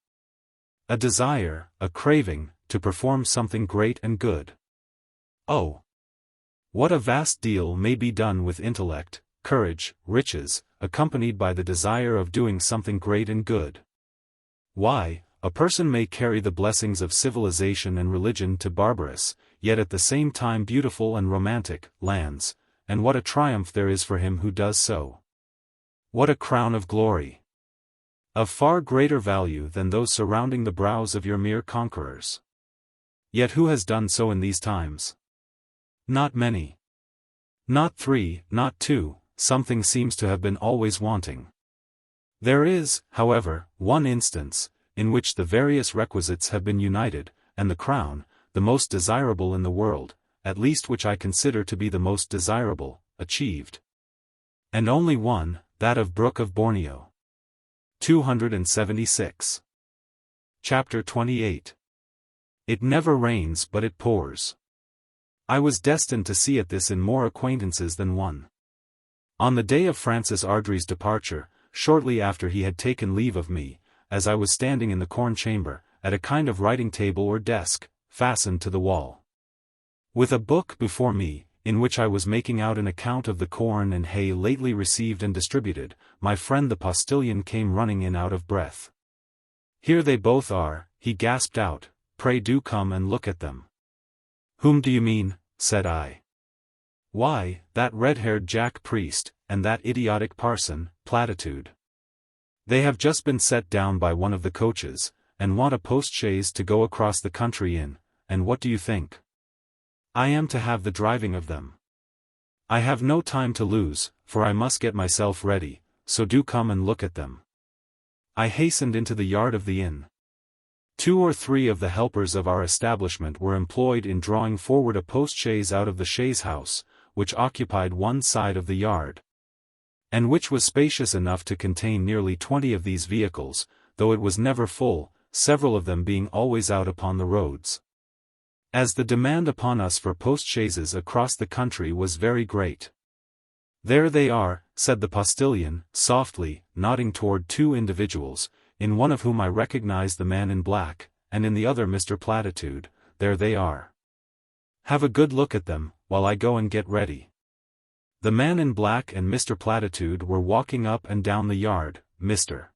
A desire, a craving, to perform something great and good. Oh! What a vast deal may be done with intellect, courage, riches, accompanied by the desire of doing something great and good. Why, a person may carry the blessings of civilization and religion to barbarous, yet at the same time beautiful and romantic, lands, and what a triumph there is for him who does so. What a crown of glory! Of far greater value than those surrounding the brows of your mere conquerors. Yet who has done so in these times? Not many. Not 3, not 2, something seems to have been always wanting. There is, however, one instance, in which the various requisites have been united, and the crown, the most desirable in the world, at least which I consider to be the most desirable, achieved. And only one, that of Brooke of Borneo. 276. Chapter 28. It never rains but it pours. I was destined to see at this in more acquaintances than one. On the day of Francis Ardrey's departure, shortly after he had taken leave of me, as I was standing in the corn chamber, at a kind of writing table or desk, fastened to the wall, with a book before me, in which I was making out an account of the corn and hay lately received and distributed, my friend the postilion came running in out of breath. "Here they both are," he gasped out, "pray do come and look at them." "Whom do you mean?" said I. "Why, that red-haired Jack priest, and that idiotic parson, Platitude. They have just been set down by one of the coaches, and want a post-chaise to go across the country in, and what do you think? I am to have the driving of them. I have no time to lose, for I must get myself ready, so do come and look at them." I hastened into the yard of the inn. 2 or 3 of the helpers of our establishment were employed in drawing forward a post-chaise out of the chaise house, which occupied one side of the yard, and which was spacious enough to contain nearly 20 of these vehicles, though it was never full, several of them being always out upon the roads. As the demand upon us for post-chaises across the country was very great. "There they are," said the postilion, softly, nodding toward 2 individuals, in one of whom I recognized the man in black, and in the other Mr. Platitude. "There they are. Have a good look at them, while I go and get ready." The man in black and Mr. Platitude were walking up and down the yard. Mr.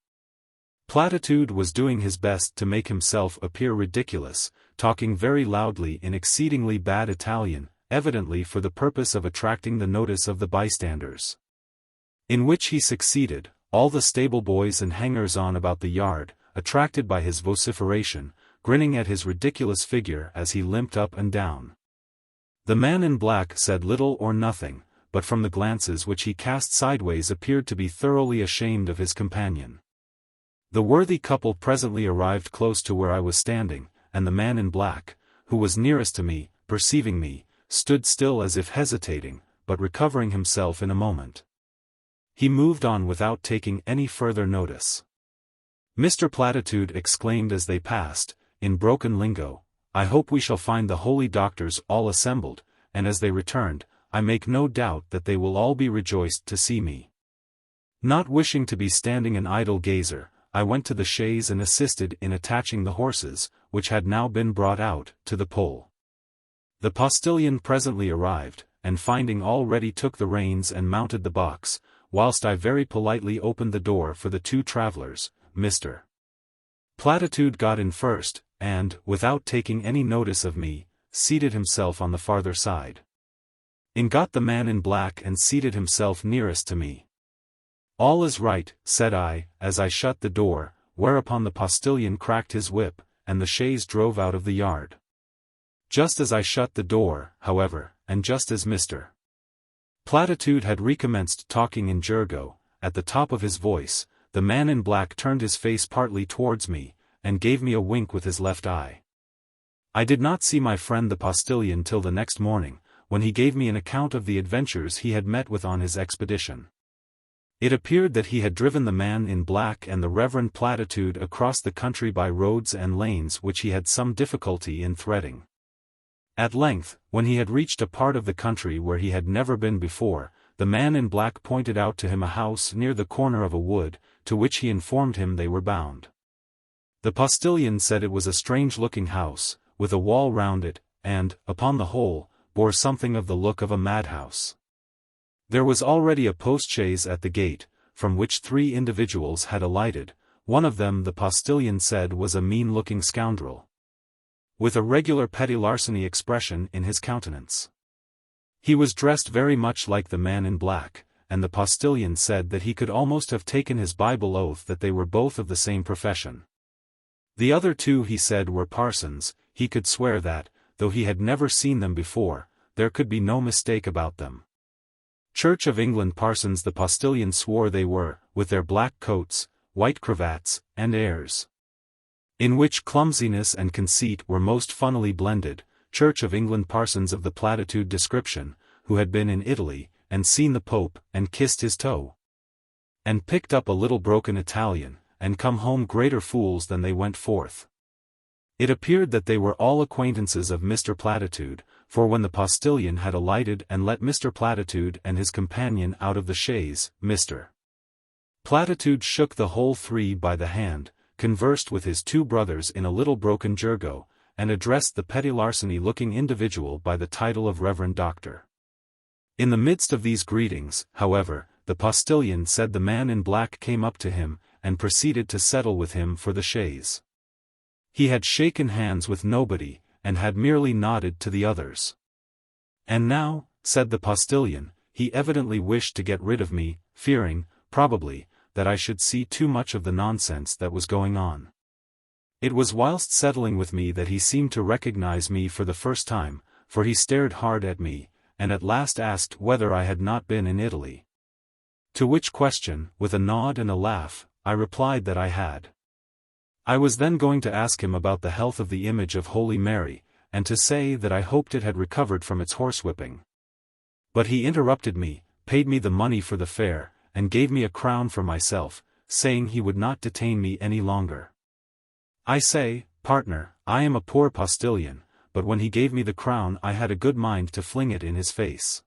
Platitude was doing his best to make himself appear ridiculous, talking very loudly in exceedingly bad Italian, evidently for the purpose of attracting the notice of the bystanders. In which he succeeded, all the stable boys and hangers-on about the yard, attracted by his vociferation, grinning at his ridiculous figure as he limped up and down. The man in black said little or nothing, but from the glances which he cast sideways appeared to be thoroughly ashamed of his companion. The worthy couple presently arrived close to where I was standing, and the man in black, who was nearest to me, perceiving me, stood still as if hesitating, but recovering himself in a moment, he moved on without taking any further notice. Mr. Platitude exclaimed as they passed, in broken lingo, "I hope we shall find the holy doctors all assembled," and as they returned, I make no doubt that they will all be rejoiced to see me. Not wishing to be standing an idle gazer, I went to the chaise and assisted in attaching the horses, which had now been brought out, to the pole. The postilion presently arrived, and finding all ready took the reins and mounted the box, whilst I very politely opened the door for the 2 travelers. Mr. Platitude got in first, and, without taking any notice of me, seated himself on the farther side. In got the man in black and seated himself nearest to me. "All is right," said I, as I shut the door, whereupon the postilion cracked his whip, and the chaise drove out of the yard. Just as I shut the door, however, and just as Mr. Platitude had recommenced talking in Jergo, at the top of his voice, the man in black turned his face partly towards me, and gave me a wink with his left eye. I did not see my friend the postilion till the next morning, when he gave me an account of the adventures he had met with on his expedition. It appeared that he had driven the man in black and the Reverend Platitude across the country by roads and lanes which he had some difficulty in threading. At length, when he had reached a part of the country where he had never been before, the man in black pointed out to him a house near the corner of a wood, to which he informed him they were bound. The postilion said it was a strange-looking house, with a wall round it, and, upon the whole, bore something of the look of a madhouse. There was already a post-chaise at the gate, from which 3 individuals had alighted. One of them the postilion said was a mean-looking scoundrel, with a regular petty larceny expression in his countenance. He was dressed very much like the man in black, and the postilion said that he could almost have taken his Bible oath that they were both of the same profession. The other 2 he said were parsons. He could swear that, though he had never seen them before, there could be no mistake about them. Church of England parsons the postilion swore they were, with their black coats, white cravats, and airs, in which clumsiness and conceit were most funnily blended. Church of England parsons of the Platitude description, who had been in Italy, and seen the Pope, and kissed his toe, and picked up a little broken Italian, and come home greater fools than they went forth. It appeared that they were all acquaintances of Mr. Platitude, for when the postilion had alighted and let Mr. Platitude and his companion out of the chaise, Mr. Platitude shook the whole 3 by the hand, conversed with his 2 brothers in a little broken Jergo, and addressed the petty larceny-looking individual by the title of Reverend Doctor. In the midst of these greetings, however, the postilion said the man in black came up to him, and proceeded to settle with him for the chaise. He had shaken hands with nobody, and had merely nodded to the others. And now, said the postilion, he evidently wished to get rid of me, fearing, probably, that I should see too much of the nonsense that was going on. It was whilst settling with me that he seemed to recognize me for the first time, for he stared hard at me, and at last asked whether I had not been in Italy. To which question, with a nod and a laugh, I replied that I had. I was then going to ask him about the health of the image of Holy Mary, and to say that I hoped it had recovered from its horsewhipping. But he interrupted me, paid me the money for the fare, and gave me a crown for myself, saying he would not detain me any longer. I say, partner, I am a poor postilion, but when he gave me the crown I had a good mind to fling it in his face.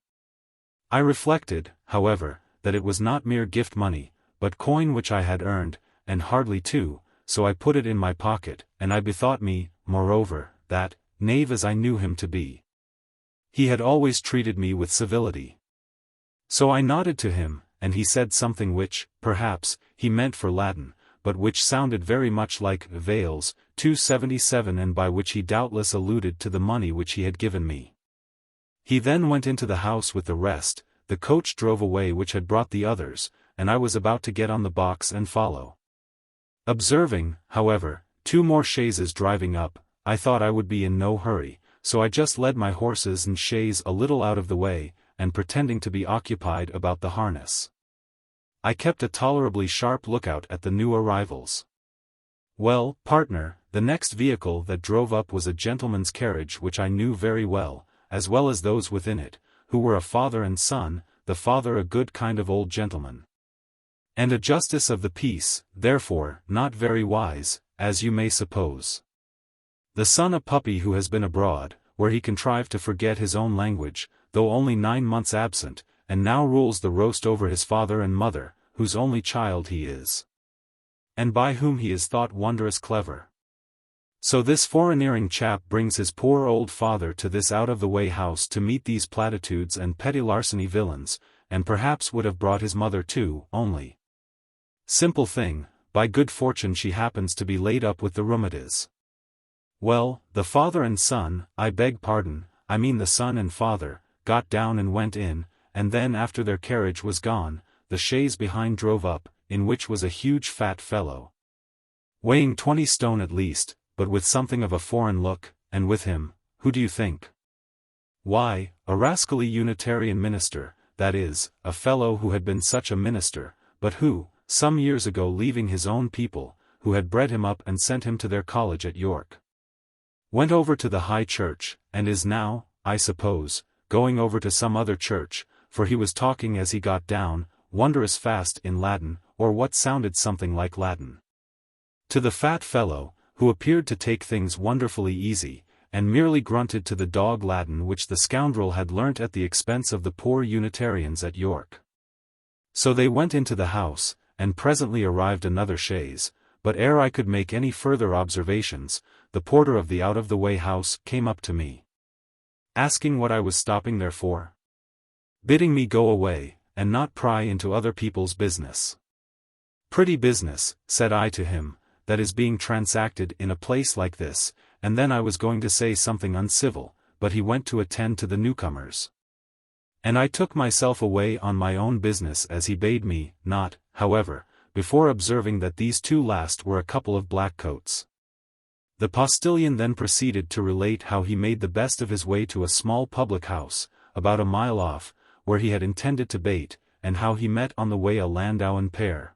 I reflected, however, that it was not mere gift money, but coin which I had earned, and hardly too, so I put it in my pocket, and I bethought me, moreover, that, knave as I knew him to be, he had always treated me with civility. So I nodded to him, and he said something which, perhaps, he meant for Latin, but which sounded very much like Vales, 277, and by which he doubtless alluded to the money which he had given me. He then went into the house with the rest. The coach drove away which had brought the others, and I was about to get on the box and follow. Observing, however, 2 more chaises driving up, I thought I would be in no hurry, so I just led my horses and chaise a little out of the way, and pretending to be occupied about the harness, I kept a tolerably sharp lookout at the new arrivals. Well, partner, the next vehicle that drove up was a gentleman's carriage which I knew very well as those within it, who were a father and son, the father a good kind of old gentleman, and a justice of the peace, therefore, not very wise, as you may suppose. The son a puppy who has been abroad, where he contrived to forget his own language, though only 9 months absent, and now rules the roast over his father and mother, whose only child he is, and by whom he is thought wondrous clever. So this foreigneering chap brings his poor old father to this out-of-the-way house to meet these platitudes and petty larceny villains, and perhaps would have brought his mother too, only, simple thing, by good fortune she happens to be laid up with the rheumatiz. Well, the father and son, I beg pardon, I mean the son and father, got down and went in, and then after their carriage was gone, the chaise behind drove up, in which was a huge fat fellow, weighing 20 stone at least, but with something of a foreign look, and with him, Who do you think? Why, a rascally Unitarian minister, that is, a fellow who had been such a minister, but who, some years ago leaving his own people, who had bred him up and sent him to their college at York, went over to the High Church, and is now, I suppose, going over to some other church, for he was talking as he got down, wondrous fast in Latin, or what sounded something like Latin. To the fat fellow, who appeared to take things wonderfully easy, and merely grunted to the dog Latin which the scoundrel had learnt at the expense of the poor Unitarians at York. So they went into the house, and presently arrived another chaise, but ere I could make any further observations, the porter of the out-of-the-way house came up to me, asking what I was stopping there for, bidding me go away, and not pry into other people's business. Pretty business, said I to him, that is being transacted in a place like this, and then I was going to say something uncivil, but he went to attend to the newcomers. And I took myself away on my own business as he bade me, not, however, before observing that these two last were a couple of black coats. The postilion then proceeded to relate how he made the best of his way to a small public house, about a mile off, where he had intended to bait, and how he met on the way a Landauan pair,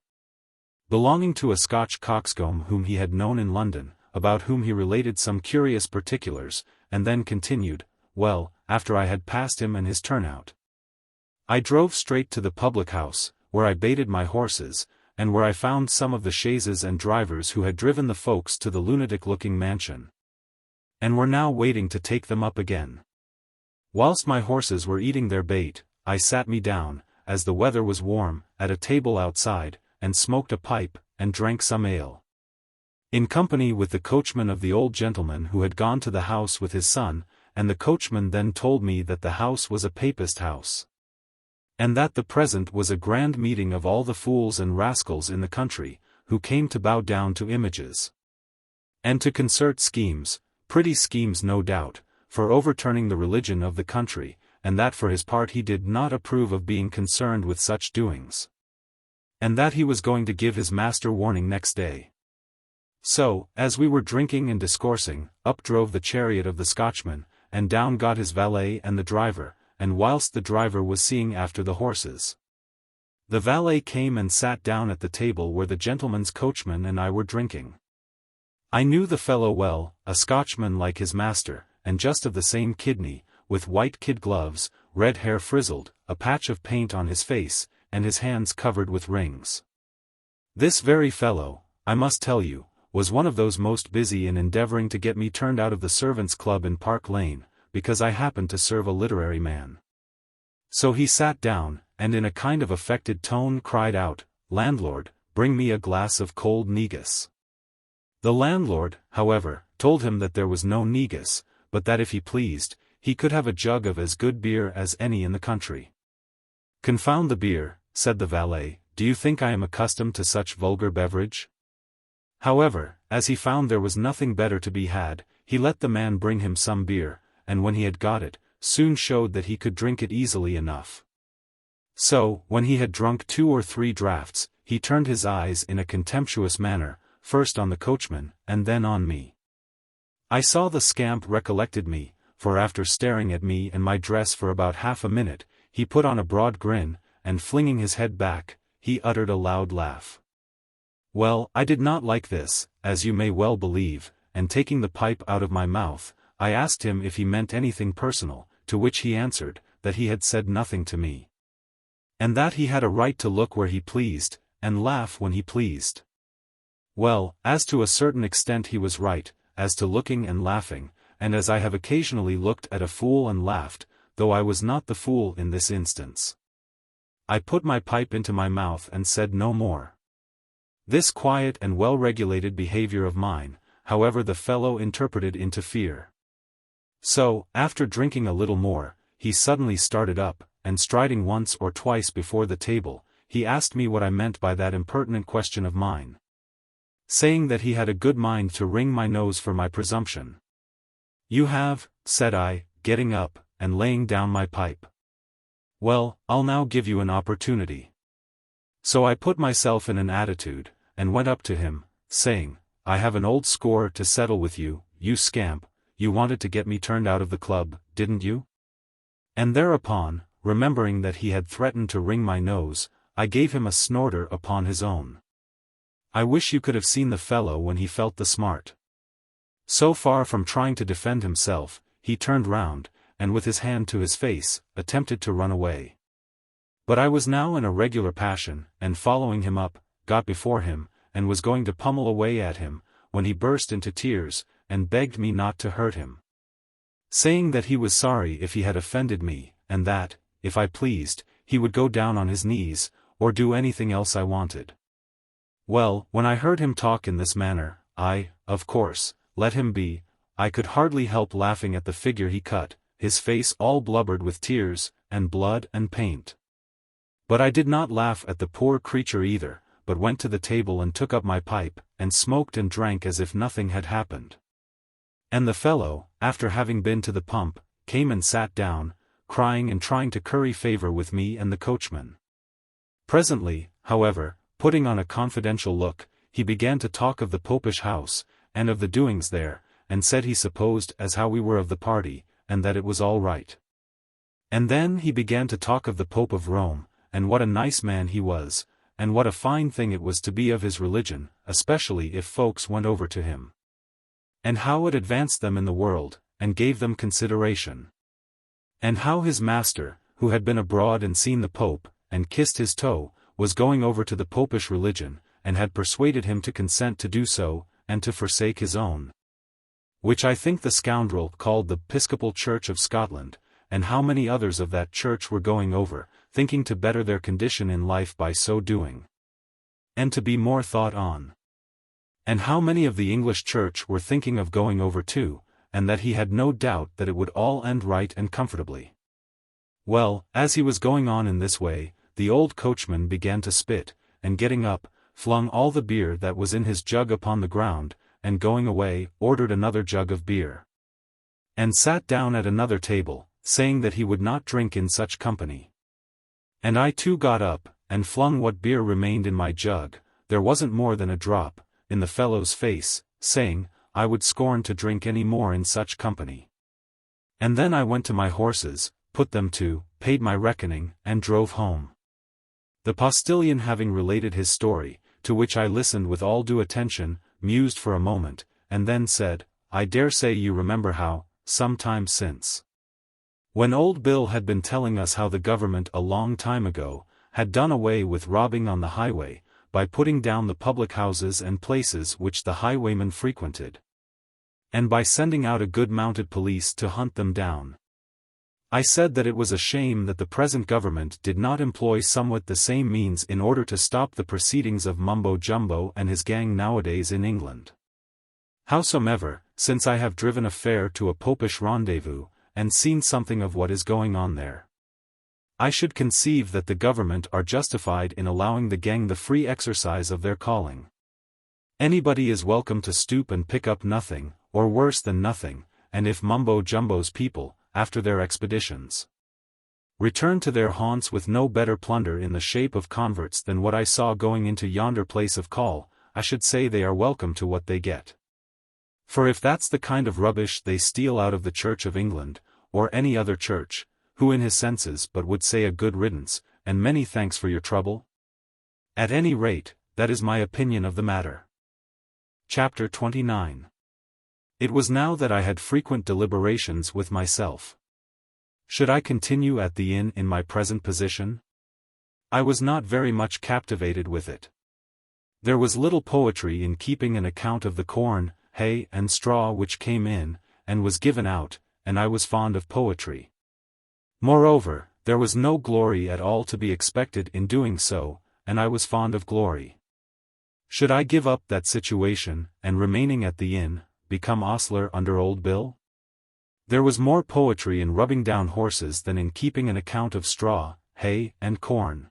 belonging to a Scotch coxcomb whom he had known in London, about whom he related some curious particulars, and then continued, well, after I had passed him and his turnout, I drove straight to the public house, where I baited my horses, and where I found some of the chaises and drivers who had driven the folks to the lunatic-looking mansion, and were now waiting to take them up again. Whilst my horses were eating their bait, I sat me down, as the weather was warm, at a table outside, and smoked a pipe, and drank some ale, in company with the coachman of the old gentleman who had gone to the house with his son, and the coachman then told me that the house was a Papist house, and that the present was a grand meeting of all the fools and rascals in the country, who came to bow down to images, and to concert schemes, pretty schemes no doubt, for overturning the religion of the country, and that for his part he did not approve of being concerned with such doings, and that he was going to give his master warning next day. So, as we were drinking and discoursing, up drove the chariot of the Scotchman, and down got his valet and the driver, and whilst the driver was seeing after the horses, the valet came and sat down at the table where the gentleman's coachman and I were drinking. I knew the fellow well, a Scotchman like his master, and just of the same kidney, with white kid gloves, red hair frizzled, a patch of paint on his face, and his hands covered with rings. This very fellow, I must tell you, was one of those most busy in endeavouring to get me turned out of the servants' club in Park Lane, because I happened to serve a literary man. So he sat down, and in a kind of affected tone cried out, "Landlord, bring me a glass of cold negus." The landlord, however, told him that there was no negus, but that if he pleased, he could have a jug of as good beer as any in the country. "Confound the beer," said the valet, "do you think I am accustomed to such vulgar beverage?" However, as he found there was nothing better to be had, he let the man bring him some beer, and when he had got it, soon showed that he could drink it easily enough. So, when he had drunk 2 or 3 draughts, he turned his eyes in a contemptuous manner, first on the coachman, and then on me. I saw the scamp recollected me, for after staring at me and my dress for about half a minute, he put on a broad grin, and flinging his head back, he uttered a loud laugh. Well, I did not like this, as you may well believe, and taking the pipe out of my mouth, I asked him if he meant anything personal, to which he answered, that he had said nothing to me, and that he had a right to look where he pleased, and laugh when he pleased. Well, as to a certain extent he was right, as to looking and laughing, and as I have occasionally looked at a fool and laughed, though I was not the fool in this instance. I put my pipe into my mouth and said no more. This quiet and well-regulated behavior of mine, however, the fellow interpreted into fear. So, after drinking a little more, he suddenly started up, and striding once or twice before the table, he asked me what I meant by that impertinent question of mine, saying that he had a good mind to wring my nose for my presumption. "You have," said I, getting up, and laying down my pipe. "Well, I'll now give you an opportunity." So I put myself in an attitude, and went up to him, saying, "I have an old score to settle with you, you scamp, you wanted to get me turned out of the club, didn't you?" And thereupon, remembering that he had threatened to wring my nose, I gave him a snorter upon his own. I wish you could have seen the fellow when he felt the smart. So far from trying to defend himself, he turned round, and with his hand to his face, attempted to run away. But I was now in a regular passion, and following him up, got before him, and was going to pummel away at him, when he burst into tears, and begged me not to hurt him, saying that he was sorry if he had offended me, and that, if I pleased, he would go down on his knees, or do anything else I wanted. Well, when I heard him talk in this manner, I, of course, let him be. I could hardly help laughing at the figure he cut, his face all blubbered with tears, and blood and paint. But I did not laugh at the poor creature either, but went to the table and took up my pipe, and smoked and drank as if nothing had happened. And the fellow, after having been to the pump, came and sat down, crying and trying to curry favor with me and the coachman. Presently, however, putting on a confidential look, he began to talk of the Popish house, and of the doings there, and said he supposed as how we were of the party, and that it was all right. And then he began to talk of the Pope of Rome, and what a nice man he was, and what a fine thing it was to be of his religion, especially if folks went over to him. And how it advanced them in the world, and gave them consideration. And how his master, who had been abroad and seen the Pope, and kissed his toe, was going over to the Popish religion, and had persuaded him to consent to do so, and to forsake his own, which I think the scoundrel called the Episcopal Church of Scotland, and how many others of that church were going over, thinking to better their condition in life by so doing, and to be more thought on. And how many of the English church were thinking of going over too, and that he had no doubt that it would all end right and comfortably. Well, as he was going on in this way, the old coachman began to spit, and getting up, flung all the beer that was in his jug upon the ground, and going away, ordered another jug of beer, and sat down at another table, saying that he would not drink in such company. And I too got up, and flung what beer remained in my jug, there wasn't more than a drop, in the fellow's face, saying, I would scorn to drink any more in such company. And then I went to my horses, put them to, paid my reckoning, and drove home. The postillion having related his story, to which I listened with all due attention, mused for a moment, and then said, I dare say you remember how, some time since, when old Bill had been telling us how the government a long time ago, had done away with robbing on the highway, by putting down the public houses and places which the highwaymen frequented, and by sending out a good mounted police to hunt them down. I said that it was a shame that the present government did not employ somewhat the same means in order to stop the proceedings of Mumbo Jumbo and his gang nowadays in England. Howsomever, since I have driven a fare to a Popish rendezvous, and seen something of what is going on there, I should conceive that the government are justified in allowing the gang the free exercise of their calling. Anybody is welcome to stoop and pick up nothing, or worse than nothing, and if Mumbo Jumbo's people, after their expeditions, return to their haunts with no better plunder in the shape of converts than what I saw going into yonder place of call, I should say they are welcome to what they get. For if that's the kind of rubbish they steal out of the Church of England, or any other church, who in his senses but would say a good riddance, and many thanks for your trouble? At any rate, that is my opinion of the matter. Chapter 29. It was now that I had frequent deliberations with myself. Should I continue at the inn in my present position? I was not very much captivated with it. There was little poetry in keeping an account of the corn, hay and straw which came in, and was given out, and I was fond of poetry. Moreover, there was no glory at all to be expected in doing so, and I was fond of glory. Should I give up that situation, and remaining at the inn, become ostler under old Bill? There was more poetry in rubbing down horses than in keeping an account of straw, hay, and corn.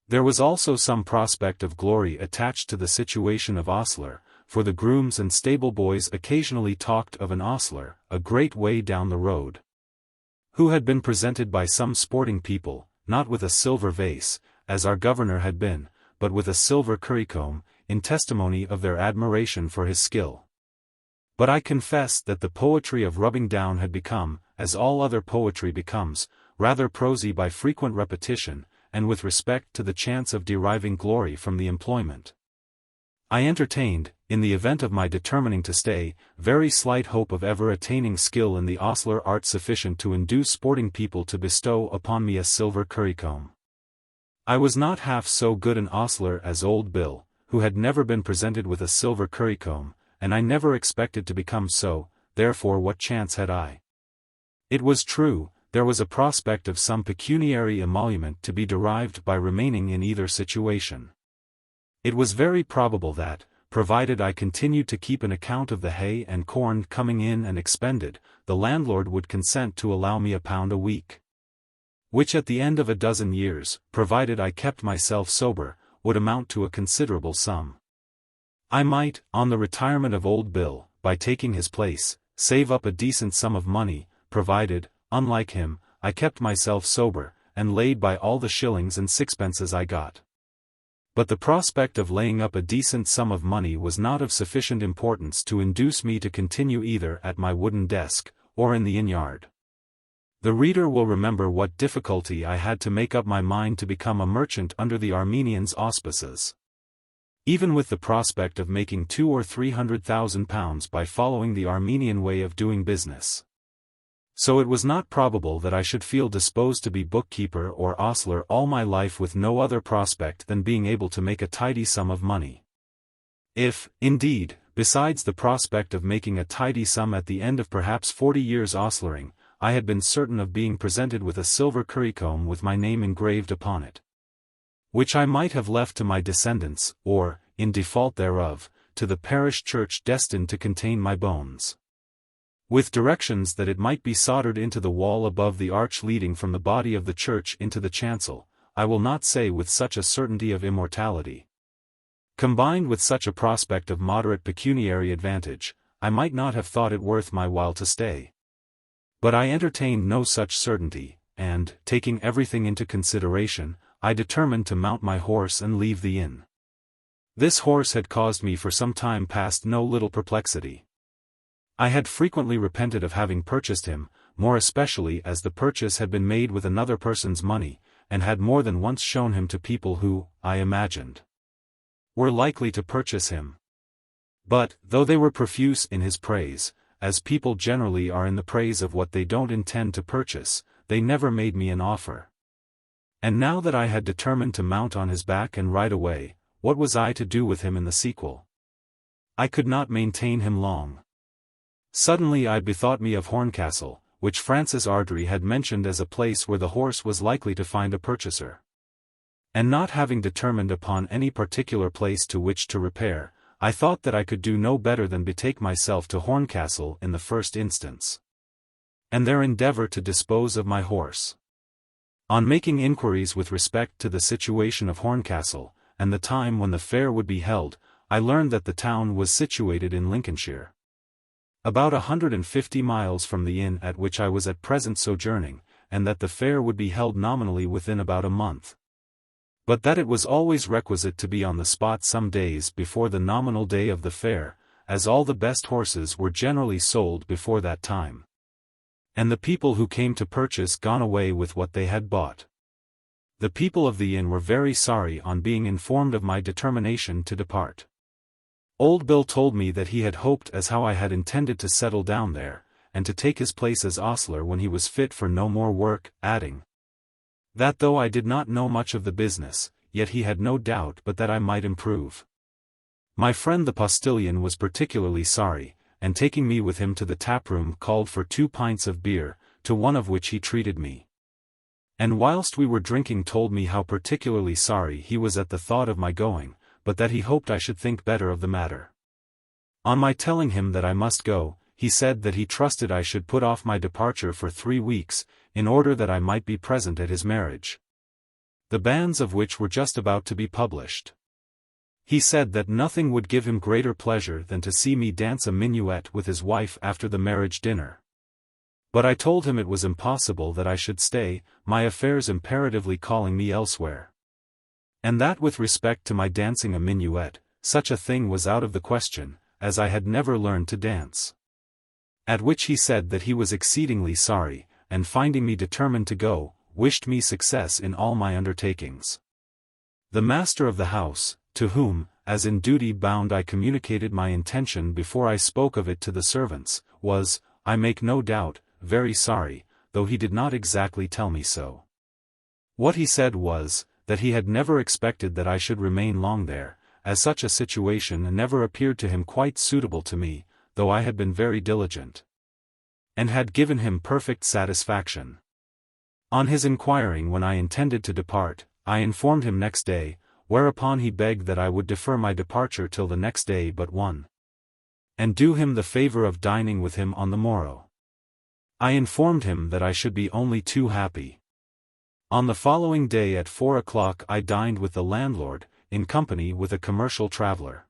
There was also some prospect of glory attached to the situation of ostler, for the grooms and stable boys occasionally talked of an ostler, a great way down the road, who had been presented by some sporting people, not with a silver vase, as our governor had been, but with a silver currycomb, in testimony of their admiration for his skill. But I confess that the poetry of rubbing down had become, as all other poetry becomes, rather prosy by frequent repetition, and with respect to the chance of deriving glory from the employment. I entertained, in the event of my determining to stay, very slight hope of ever attaining skill in the ostler art sufficient to induce sporting people to bestow upon me a silver currycomb. I was not half so good an ostler as Old Bill, who had never been presented with a silver currycomb, and I never expected to become so, therefore what chance had I? It was true, there was a prospect of some pecuniary emolument to be derived by remaining in either situation. It was very probable that, provided I continued to keep an account of the hay and corn coming in and expended, the landlord would consent to allow me £1 a week. Which at the end of a dozen years, provided I kept myself sober, would amount to a considerable sum. I might, on the retirement of Old Bill, by taking his place, save up a decent sum of money, provided, unlike him, I kept myself sober, and laid by all the shillings and sixpences I got. But the prospect of laying up a decent sum of money was not of sufficient importance to induce me to continue either at my wooden desk, or in the inn-yard. The reader will remember what difficulty I had to make up my mind to become a merchant under the Armenian's auspices. Even with the prospect of making £200,000 or £300,000 by following the Armenian way of doing business. So it was not probable that I should feel disposed to be bookkeeper or ostler all my life with no other prospect than being able to make a tidy sum of money. If, indeed, besides the prospect of making a tidy sum at the end of perhaps 40 years ostlering, I had been certain of being presented with a silver currycomb with my name engraved upon it, which I might have left to my descendants, or, in default thereof, to the parish church destined to contain my bones, with directions that it might be soldered into the wall above the arch leading from the body of the church into the chancel, I will not say with such a certainty of immortality. Combined with such a prospect of moderate pecuniary advantage, I might not have thought it worth my while to stay. But I entertained no such certainty, and, taking everything into consideration, I determined to mount my horse and leave the inn. This horse had caused me for some time past no little perplexity. I had frequently repented of having purchased him, more especially as the purchase had been made with another person's money, and had more than once shown him to people who, I imagined, were likely to purchase him. But, though they were profuse in his praise, as people generally are in the praise of what they don't intend to purchase, they never made me an offer. And now that I had determined to mount on his back and ride away, what was I to do with him in the sequel? I could not maintain him long. Suddenly I bethought me of Horncastle, which Francis Ardrey had mentioned as a place where the horse was likely to find a purchaser. And not having determined upon any particular place to which to repair, I thought that I could do no better than betake myself to Horncastle in the first instance, and there endeavour to dispose of my horse. On making inquiries with respect to the situation of Horncastle, and the time when the fair would be held, I learned that the town was situated in Lincolnshire, about 150 miles from the inn at which I was at present sojourning, and that the fair would be held nominally within about a month, but that it was always requisite to be on the spot some days before the nominal day of the fair, as all the best horses were generally sold before that time, and the people who came to purchase gone away with what they had bought. The people of the inn were very sorry on being informed of my determination to depart. Old Bill told me that he had hoped as how I had intended to settle down there, and to take his place as ostler when he was fit for no more work, adding, that though I did not know much of the business, yet he had no doubt but that I might improve. My friend the postillion was particularly sorry, and taking me with him to the tap-room called for 2 pints of beer, to one of which he treated me. And whilst we were drinking told me how particularly sorry he was at the thought of my going, but that he hoped I should think better of the matter. On my telling him that I must go, he said that he trusted I should put off my departure for 3 weeks, in order that I might be present at his marriage, the banns of which were just about to be published. He said that nothing would give him greater pleasure than to see me dance a minuet with his wife after the marriage dinner. But I told him it was impossible that I should stay, my affairs imperatively calling me elsewhere, and that with respect to my dancing a minuet, such a thing was out of the question, as I had never learned to dance. At which he said that he was exceedingly sorry, and finding me determined to go, wished me success in all my undertakings. The master of the house, to whom, as in duty bound I communicated my intention before I spoke of it to the servants, was, I make no doubt, very sorry, though he did not exactly tell me so. What he said was, that he had never expected that I should remain long there, as such a situation never appeared to him quite suitable to me, though I had been very diligent, and had given him perfect satisfaction. On his inquiring when I intended to depart, I informed him next day, whereupon he begged that I would defer my departure till the next day but one, and do him the favor of dining with him on the morrow. I informed him that I should be only too happy. On the following day at 4 o'clock I dined with the landlord, in company with a commercial traveler.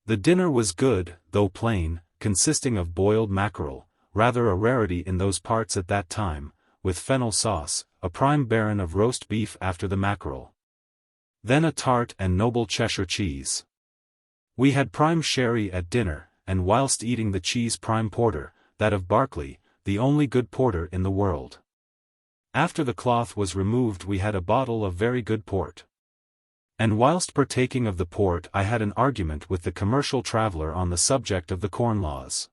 The dinner was good, though plain, consisting of boiled mackerel, rather a rarity in those parts at that time, with fennel sauce, a prime baron of roast beef after the mackerel. Then a tart and noble Cheshire cheese. We had prime sherry at dinner, and whilst eating the cheese prime porter, that of Barclay, the only good porter in the world. After the cloth was removed we had a bottle of very good port. And whilst partaking of the port I had an argument with the commercial traveller on the subject of the corn laws.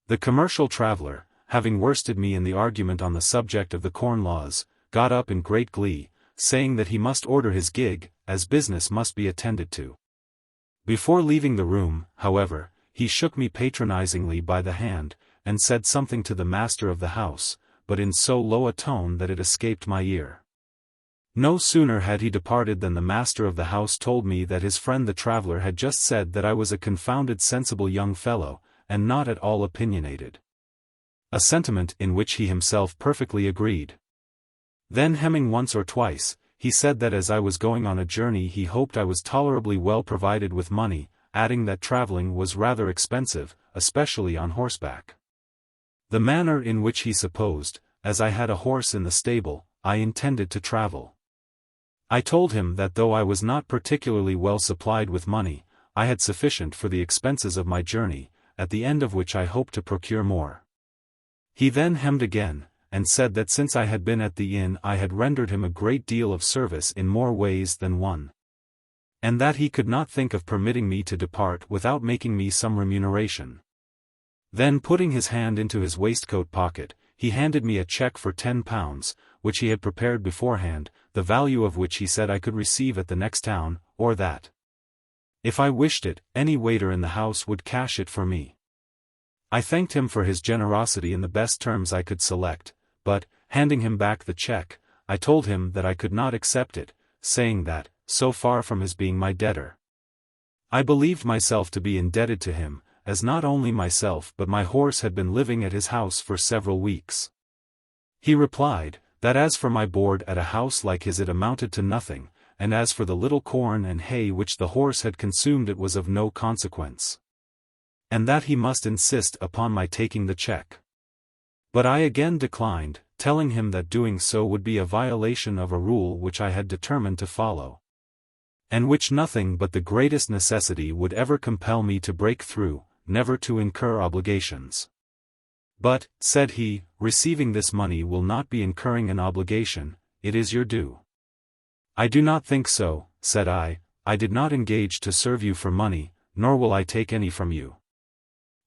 The commercial traveller, having worsted me in the argument on the subject of the corn laws, got up in great glee, saying that he must order his gig, as business must be attended to. Before leaving the room, however, he shook me patronizingly by the hand, and said something to the master of the house, but in so low a tone that it escaped my ear. No sooner had he departed than the master of the house told me that his friend the traveller had just said that I was a confounded sensible young fellow, and not at all opinionated. A sentiment in which he himself perfectly agreed. Then hemming once or twice, he said that as I was going on a journey he hoped I was tolerably well provided with money, adding that travelling was rather expensive, especially on horseback. The manner in which he supposed, as I had a horse in the stable, I intended to travel. I told him that though I was not particularly well supplied with money, I had sufficient for the expenses of my journey, at the end of which I hoped to procure more. He then hemmed again, and said that since I had been at the inn I had rendered him a great deal of service in more ways than one, and that he could not think of permitting me to depart without making me some remuneration. Then putting his hand into his waistcoat pocket, he handed me a cheque for £10, which he had prepared beforehand, the value of which he said I could receive at the next town, or that, if I wished it, any waiter in the house would cash it for me. I thanked him for his generosity in the best terms I could select, but, handing him back the cheque, I told him that I could not accept it, saying that, so far from his being my debtor, I believed myself to be indebted to him, as not only myself but my horse had been living at his house for several weeks. He replied, that as for my board at a house like his it amounted to nothing, and as for the little corn and hay which the horse had consumed it was of no consequence, and that he must insist upon my taking the cheque. But I again declined, telling him that doing so would be a violation of a rule which I had determined to follow, and which nothing but the greatest necessity would ever compel me to break through, never to incur obligations. But, said he, receiving this money will not be incurring an obligation, it is your due. I do not think so, said I did not engage to serve you for money, nor will I take any from you.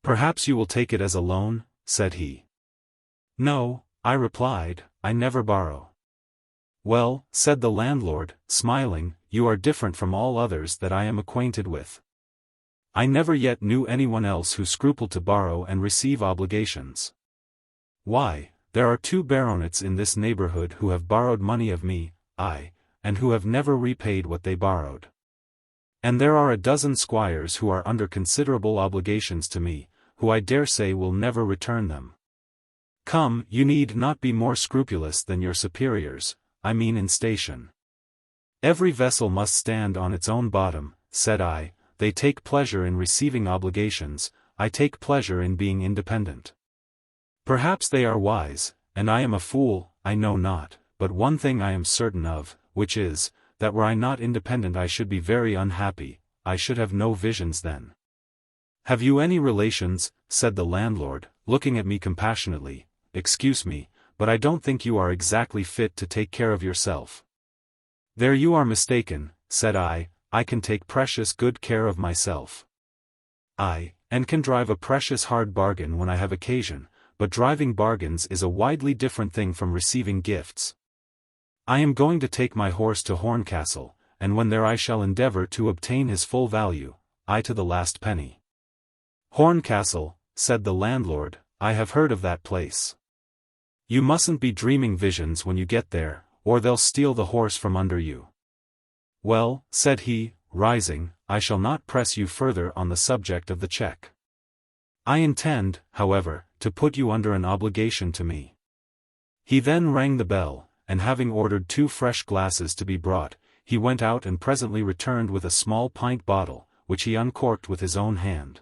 Perhaps you will take it as a loan, said he. No, I replied, I never borrow. Well, said the landlord, smiling, you are different from all others that I am acquainted with. I never yet knew anyone else who scrupled to borrow and receive obligations. Why, there are 2 baronets in this neighborhood who have borrowed money of me, and who have never repaid what they borrowed. And there are a dozen squires who are under considerable obligations to me, who I dare say will never return them. Come, you need not be more scrupulous than your superiors, I mean in station. Every vessel must stand on its own bottom, said I. They take pleasure in receiving obligations, I take pleasure in being independent. Perhaps they are wise, and I am a fool, I know not, but one thing I am certain of, which is, that were I not independent I should be very unhappy, I should have no visions then. "Have you any relations?" said the landlord, looking at me compassionately. "Excuse me, but I don't think you are exactly fit to take care of yourself." "There you are mistaken," said I can take precious good care of myself. And can drive a precious hard bargain when I have occasion, but driving bargains is a widely different thing from receiving gifts. I am going to take my horse to Horncastle, and when there I shall endeavour to obtain his full value, to the last penny." "Horncastle," said the landlord, "I have heard of that place. You mustn't be dreaming visions when you get there, or they'll steal the horse from under you." "Well," said he, rising, "I shall not press you further on the subject of the cheque. I intend, however, to put you under an obligation to me." He then rang the bell, and having ordered 2 fresh glasses to be brought, he went out and presently returned with a small pint bottle, which he uncorked with his own hand.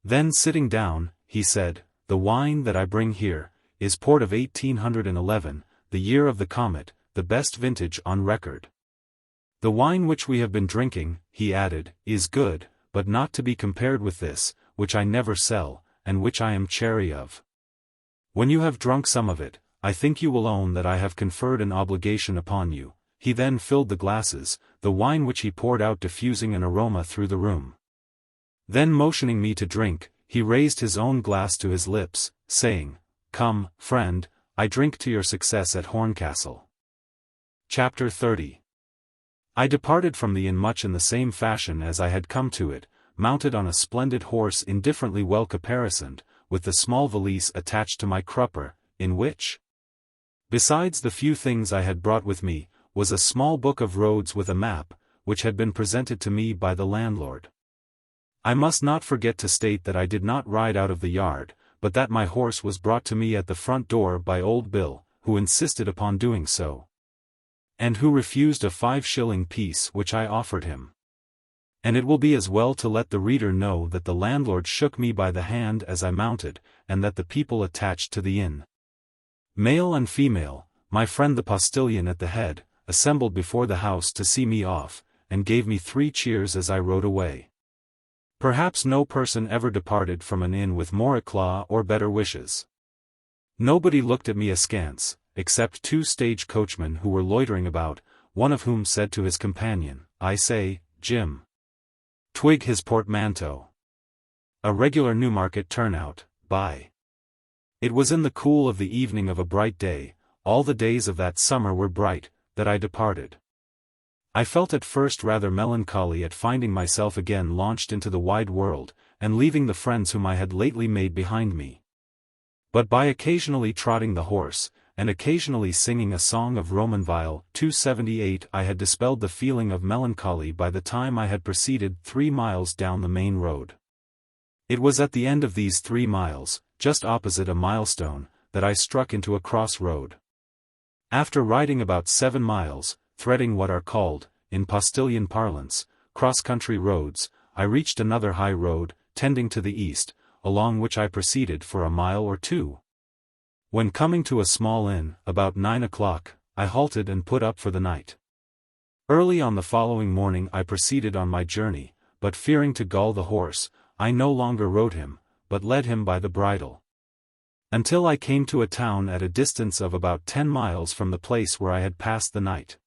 Then sitting down, he said, "The wine that I bring here, is port of 1811, the year of the comet, the best vintage on record. The wine which we have been drinking," he added, "is good, but not to be compared with this, which I never sell, and which I am chary of. When you have drunk some of it, I think you will own that I have conferred an obligation upon you." He then filled the glasses, the wine which he poured out diffusing an aroma through the room. Then motioning me to drink, he raised his own glass to his lips, saying, "Come, friend, I drink to your success at Horncastle." Chapter 30. I departed from the inn much in the same fashion as I had come to it, mounted on a splendid horse indifferently well caparisoned, with the small valise attached to my crupper, in which, besides the few things I had brought with me, was a small book of roads with a map, which had been presented to me by the landlord. I must not forget to state that I did not ride out of the yard, but that my horse was brought to me at the front door by old Bill, who insisted upon doing so, and who refused a 5-shilling piece which I offered him. And it will be as well to let the reader know that the landlord shook me by the hand as I mounted, and that the people attached to the inn, male and female, my friend the postilion at the head, assembled before the house to see me off, and gave me 3 cheers as I rode away. Perhaps no person ever departed from an inn with more éclat or better wishes. Nobody looked at me askance, except 2 stage coachmen who were loitering about, one of whom said to his companion, "I say, Jim, twig his portmanteau. A regular Newmarket turnout, by." It was in the cool of the evening of a bright day, all the days of that summer were bright, that I departed. I felt at first rather melancholy at finding myself again launched into the wide world, and leaving the friends whom I had lately made behind me. But by occasionally trotting the horse, and occasionally singing a song of Romanville 278, I had dispelled the feeling of melancholy by the time I had proceeded 3 miles down the main road. It was at the end of these 3 miles, just opposite a milestone, that I struck into a cross road. After riding about 7 miles, threading what are called, in postilion parlance, cross-country roads, I reached another high road, tending to the east, along which I proceeded for a mile or 2. When coming to a small inn, about 9 o'clock, I halted and put up for the night. Early on the following morning I proceeded on my journey, but fearing to gall the horse, I no longer rode him, but led him by the bridle, until I came to a town at a distance of about 10 miles from the place where I had passed the night.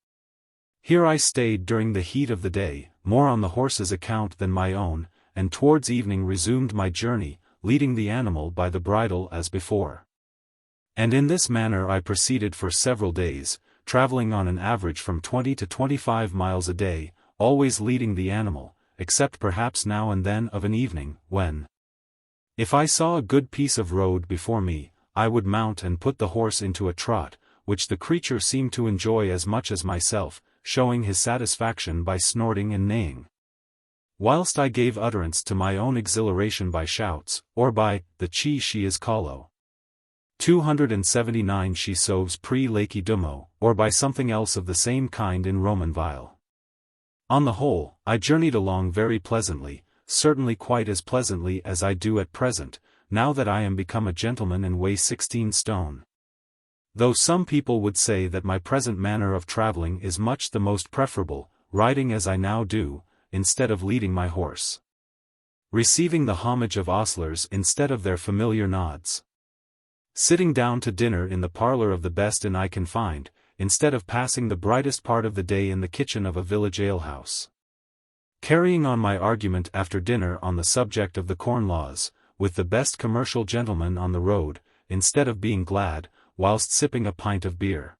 Here I stayed during the heat of the day, more on the horse's account than my own, and towards evening resumed my journey, leading the animal by the bridle as before. And in this manner I proceeded for several days, traveling on an average from 20 to 25 miles a day, always leading the animal, except perhaps now and then of an evening, when, if I saw a good piece of road before me, I would mount and put the horse into a trot, which the creature seemed to enjoy as much as myself, showing his satisfaction by snorting and neighing, whilst I gave utterance to my own exhilaration by shouts, or by, the chi she is colo. 279 she sauves pre Lakey Dumo, or by something else of the same kind in Romanville. On the whole, I journeyed along very pleasantly, certainly quite as pleasantly as I do at present, now that I am become a gentleman and weigh 16 stone. Though some people would say that my present manner of travelling is much the most preferable, riding as I now do, instead of leading my horse. receiving the homage of ostlers instead of their familiar nods. Sitting down to dinner in the parlor of the best inn I can find, instead of passing the brightest part of the day in the kitchen of a village alehouse. Carrying on my argument after dinner on the subject of the Corn Laws, with the best commercial gentlemen on the road, instead of being glad, whilst sipping a pint of beer,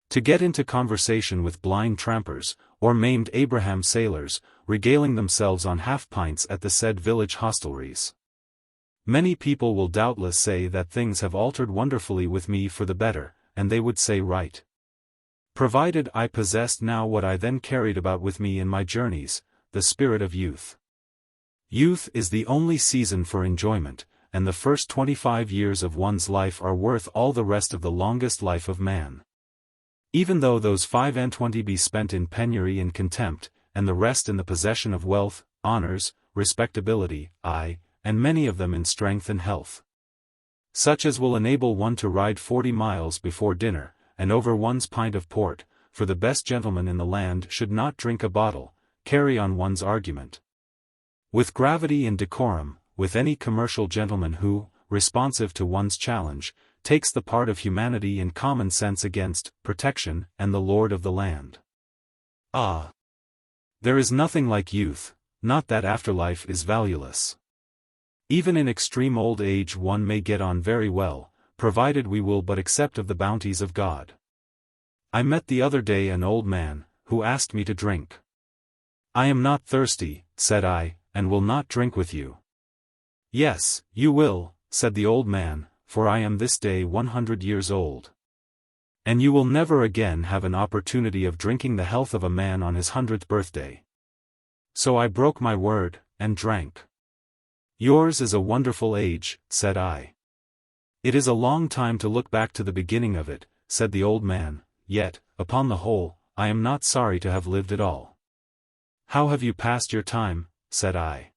to get into conversation with blind trampers, or maimed Abraham sailors, regaling themselves on half-pints at the said village hostelries. Many people will doubtless say that things have altered wonderfully with me for the better, and they would say right. Provided I possessed now what I then carried about with me in my journeys, the spirit of youth. Youth is the only season for enjoyment, and the first 25 years of one's life are worth all the rest of the longest life of man. Even though those 25 be spent in penury and contempt, and the rest in the possession of wealth, honors, respectability, and many of them in strength and health, such as will enable one to ride 40 miles before dinner, and over one's pint of port, for the best gentleman in the land should not drink a bottle, carry on one's argument with gravity and decorum, with any commercial gentleman who, responsive to one's challenge, takes the part of humanity and common sense against protection and the lord of the land. Ah! There is nothing like youth, not that afterlife is valueless. Even in extreme old age one may get on very well, provided we will but accept of the bounties of God. I met the other day an old man, who asked me to drink. I am not thirsty, said I, and will not drink with you. Yes, you will, said the old man, for I am this day 100 years old. And you will never again have an opportunity of drinking the health of a man on his 100th birthday. So I broke my word, and drank. Yours is a wonderful age, said I. It is a long time to look back to the beginning of it, said the old man, yet, upon the whole, I am not sorry to have lived at all. How have you passed your time, said I.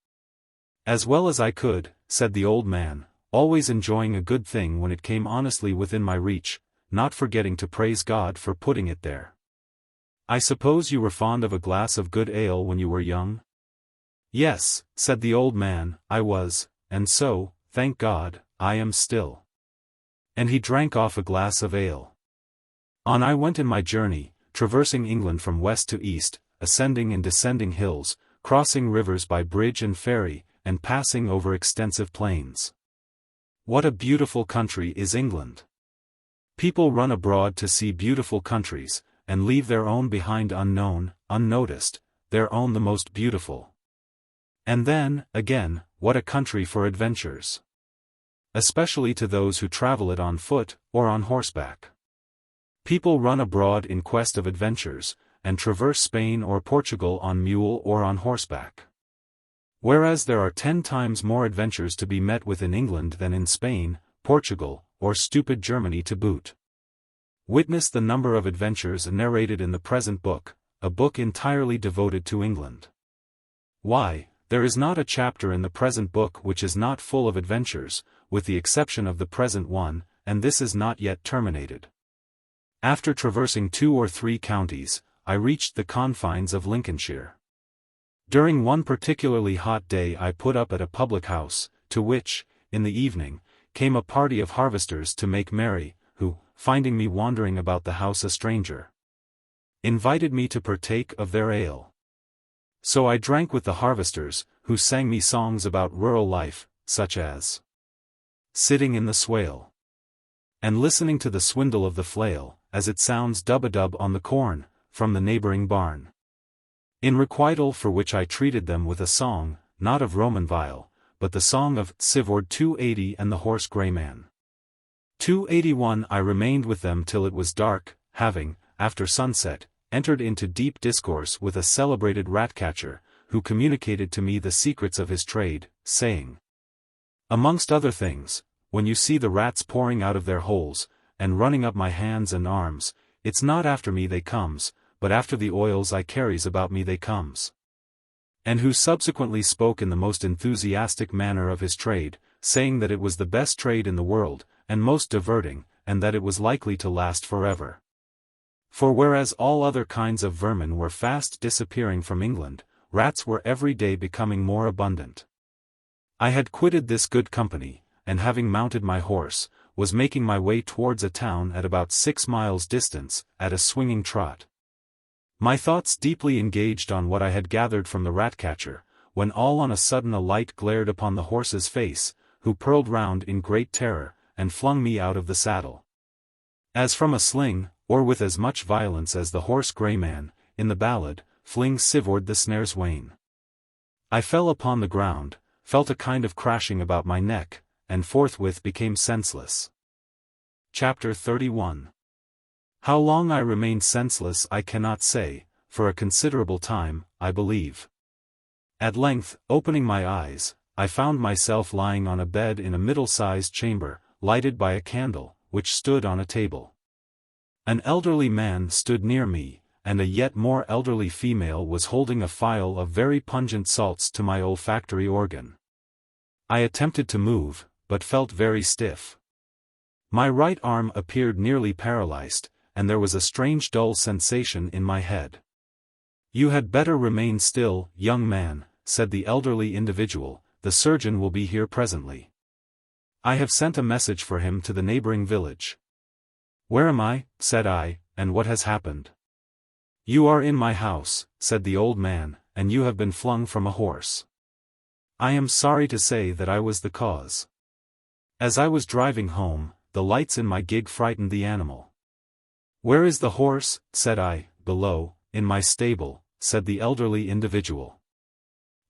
As well as I could, said the old man, always enjoying a good thing when it came honestly within my reach, not forgetting to praise God for putting it there. I suppose you were fond of a glass of good ale when you were young? Yes, said the old man, I was, and so, thank God, I am still. And he drank off a glass of ale. On I went in my journey, traversing England from west to east, ascending and descending hills, crossing rivers by bridge and ferry, and passing over extensive plains. What a beautiful country is England! People run abroad to see beautiful countries, and leave their own behind unknown, unnoticed, their own the most beautiful. And then, again, what a country for adventures! Especially to those who travel it on foot, or on horseback. People run abroad in quest of adventures, and traverse Spain or Portugal on mule or on horseback. Whereas there are 10 times more adventures to be met with in England than in Spain, Portugal, or stupid Germany to boot. Witness the number of adventures narrated in the present book, a book entirely devoted to England. Why, there is not a chapter in the present book which is not full of adventures, with the exception of the present one, and this is not yet terminated. After traversing 2 or 3 counties, I reached the confines of Lincolnshire. During one particularly hot day I put up at a public house, to which, in the evening, came a party of harvesters to make merry, who, finding me wandering about the house a stranger, invited me to partake of their ale. So I drank with the harvesters, who sang me songs about rural life, such as sitting in the swale, and listening to the swindle of the flail, as it sounds dub-a-dub on the corn, from the neighboring barn. In requital for which I treated them with a song, not of Romanville, but the song of Sivord 280 and the Horse Grey Man. 281 I remained with them till it was dark, having, after sunset, entered into deep discourse with a celebrated rat-catcher, who communicated to me the secrets of his trade, saying, amongst other things, when you see the rats pouring out of their holes, and running up my hands and arms, it's not after me they comes, but after the oils I carries about me they comes. And who subsequently spoke in the most enthusiastic manner of his trade, saying that it was the best trade in the world, and most diverting, and that it was likely to last forever. For whereas all other kinds of vermin were fast disappearing from England, rats were every day becoming more abundant. I had quitted this good company, and having mounted my horse, was making my way towards a town at about 6 miles distance, at a swinging trot. My thoughts deeply engaged on what I had gathered from the rat-catcher, when all on a sudden a light glared upon the horse's face, who purled round in great terror, and flung me out of the saddle. As from a sling, or with as much violence as the horse grey man, in the ballad, fling sivord the snares wane. I fell upon the ground, felt a kind of crashing about my neck, and forthwith became senseless. Chapter 31. How long I remained senseless I cannot say, for a considerable time, I believe. At length, opening my eyes, I found myself lying on a bed in a middle-sized chamber, lighted by a candle, which stood on a table. An elderly man stood near me, and a yet more elderly female was holding a phial of very pungent salts to my olfactory organ. I attempted to move, but felt very stiff. My right arm appeared nearly paralyzed, and there was a strange dull sensation in my head. "You had better remain still, young man," said the elderly individual, "the surgeon will be here presently. I have sent a message for him to the neighboring village." "Where am I?" said I, "and what has happened?" "You are in my house," said the old man, "and you have been flung from a horse. I am sorry to say that I was the cause. As I was driving home, the lights in my gig frightened the animal." "Where is the horse?" said I. "Below, in my stable," said the elderly individual.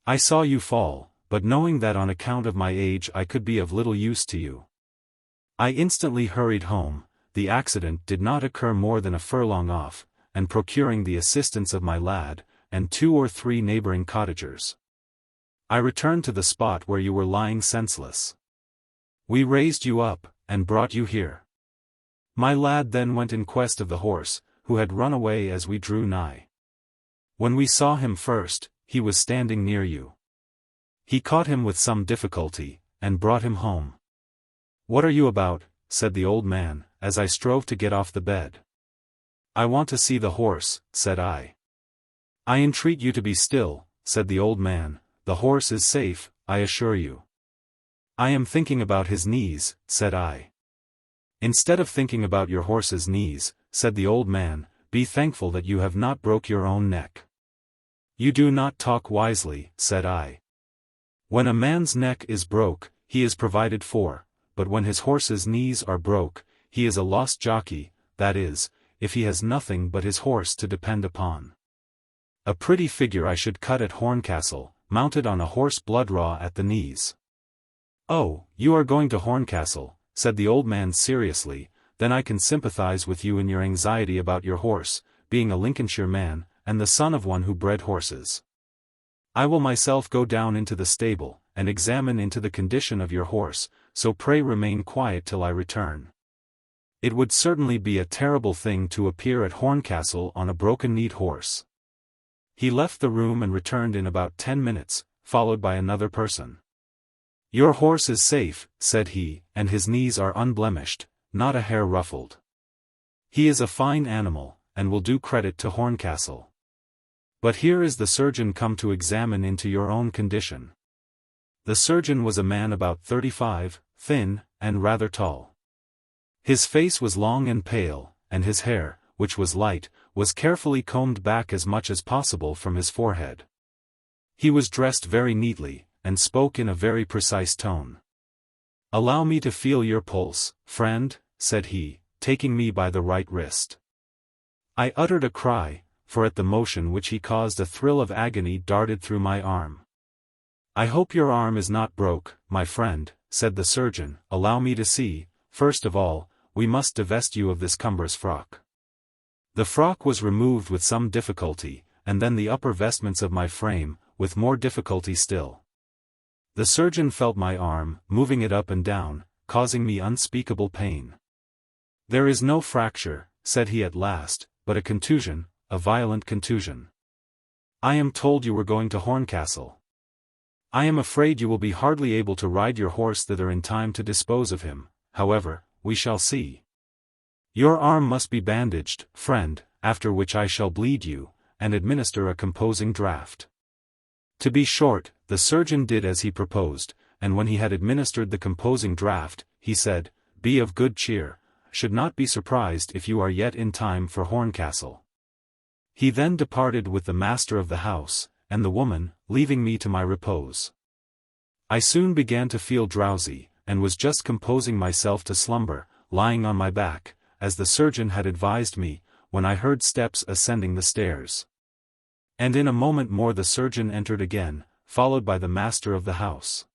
"I saw you fall, but knowing that on account of my age I could be of little use to you, I instantly hurried home. The accident did not occur more than a furlong off, and procuring the assistance of my lad, and 2 or 3 neighboring cottagers, I returned to the spot where you were lying senseless. We raised you up, and brought you here. My lad then went in quest of the horse, who had run away as we drew nigh. When we saw him first, he was standing near you. He caught him with some difficulty, and brought him home." "What are you about?" said the old man, as I strove to get off the bed. "I want to see the horse," said I. "I entreat you to be still," said the old man, "the horse is safe, I assure you." "I am thinking about his knees," said I. "Instead of thinking about your horse's knees," said the old man, "be thankful that you have not broke your own neck." "You do not talk wisely," said I. "When a man's neck is broke, he is provided for, but when his horse's knees are broke, he is a lost jockey, that is, if he has nothing but his horse to depend upon. A pretty figure I should cut at Horncastle, mounted on a horse blood-raw at the knees." "Oh, you are going to Horncastle," said the old man seriously, "then I can sympathize with you in your anxiety about your horse, being a Lincolnshire man, and the son of one who bred horses. I will myself go down into the stable, and examine into the condition of your horse, so pray remain quiet till I return. It would certainly be a terrible thing to appear at Horncastle on a broken-kneed horse." He left the room and returned in about 10 minutes, followed by another person. "Your horse is safe," said he, "and his knees are unblemished, not a hair ruffled. He is a fine animal, and will do credit to Horncastle. But here is the surgeon come to examine into your own condition." The surgeon was a man about 35, thin, and rather tall. His face was long and pale, and his hair, which was light, was carefully combed back as much as possible from his forehead. He was dressed very neatly, and spoke in a very precise tone. "Allow me to feel your pulse, friend," said he, taking me by the right wrist. I uttered a cry, for at the motion which he caused a thrill of agony darted through my arm. "I hope your arm is not broke, my friend," said the surgeon. "Allow me to see. First of all, we must divest you of this cumbrous frock." The frock was removed with some difficulty, and then the upper vestments of my frame, with more difficulty still. The surgeon felt my arm, moving it up and down, causing me unspeakable pain. "There is no fracture," said he at last, "but a contusion, a violent contusion. I am told you were going to Horncastle. I am afraid you will be hardly able to ride your horse thither in time to dispose of him. However, we shall see. Your arm must be bandaged, friend, after which I shall bleed you, and administer a composing draught." To be short, the surgeon did as he proposed, and when he had administered the composing draught, he said, "Be of good cheer, should not be surprised if you are yet in time for Horncastle." He then departed with the master of the house, and the woman, leaving me to my repose. I soon began to feel drowsy, and was just composing myself to slumber, lying on my back, as the surgeon had advised me, when I heard steps ascending the stairs. And in a moment more the surgeon entered again, followed by the master of the house.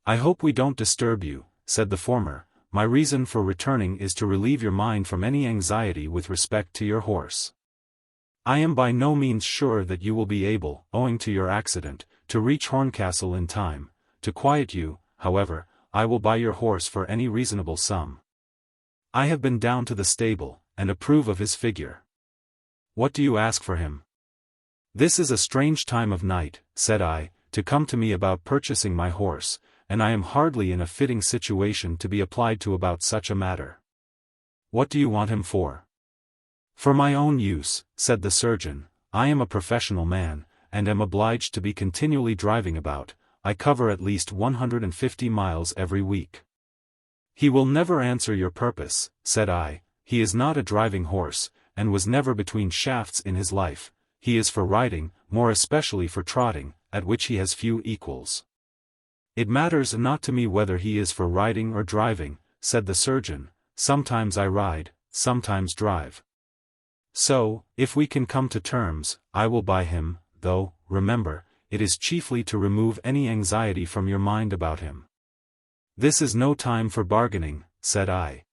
"I hope we don't disturb you," said the former. "My reason for returning is to relieve your mind from any anxiety with respect to your horse. I am by no means sure that you will be able, owing to your accident, to reach Horncastle in time. To quiet you, however, I will buy your horse for any reasonable sum. I have been down to the stable, and approve of his figure. What do you ask for him?" "This is a strange time of night," said I, "to come to me about purchasing my horse, and I am hardly in a fitting situation to be applied to about such a matter." "What do you want him for?" "For my own use," said the surgeon. "I am a professional man, and am obliged to be continually driving about. I cover at least 150 miles every week." "He will never answer your purpose," said I. "He is not a driving horse, and was never between shafts in his life. He is for riding, more especially for trotting, at which he has few equals." "It matters not to me whether he is for riding or driving," said the surgeon. "Sometimes I ride, sometimes drive. So, if we can come to terms, I will buy him, though, remember, it is chiefly to remove any anxiety from your mind about him." "This is no time for bargaining," said I.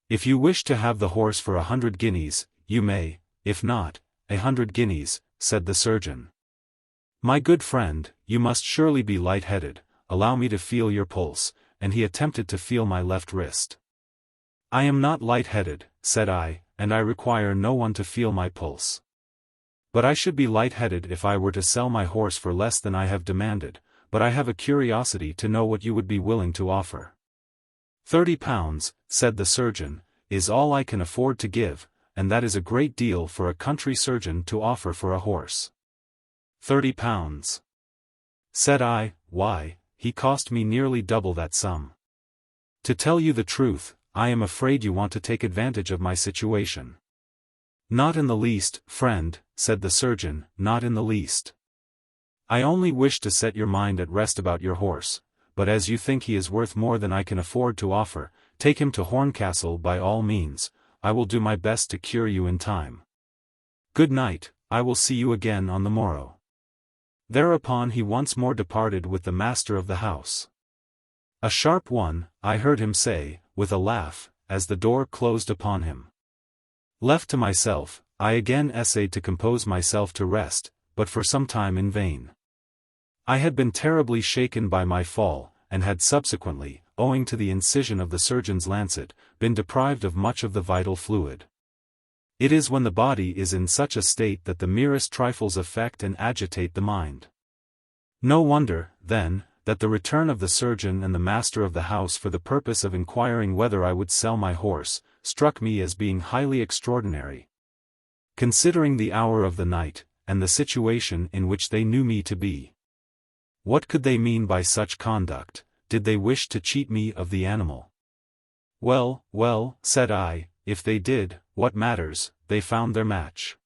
"If you wish to have the horse for 100 guineas, you may; if not, 100 guineas, said the surgeon. "My good friend, you must surely be light-headed, allow me to feel your pulse," and he attempted to feel my left wrist. "I am not light-headed," said I, "and I require no one to feel my pulse. But I should be light-headed if I were to sell my horse for less than I have demanded, but I have a curiosity to know what you would be willing to offer." £30, said the surgeon, "is all I can afford to give, and that is a great deal for a country surgeon to offer for a horse." £30. Said I, "Why, he cost me nearly double that sum. To tell you the truth, I am afraid you want to take advantage of my situation." "Not in the least, friend," said the surgeon, "not in the least. I only wish to set your mind at rest about your horse, but as you think he is worth more than I can afford to offer, take him to Horncastle by all means. I will do my best to cure you in time. Good night, I will see you again on the morrow." Thereupon he once more departed with the master of the house. "A sharp one," I heard him say, with a laugh, as the door closed upon him. Left to myself, I again essayed to compose myself to rest, but for some time in vain. I had been terribly shaken by my fall, and had subsequently, owing to the incision of the surgeon's lancet, been deprived of much of the vital fluid. It is when the body is in such a state that the merest trifles affect and agitate the mind. No wonder, then, that the return of the surgeon and the master of the house for the purpose of inquiring whether I would sell my horse, struck me as being highly extraordinary. Considering the hour of the night, and the situation in which they knew me to be. What could they mean by such conduct? Did they wish to cheat me of the animal? "Well, well," said I, "if they did, what matters, they found their match."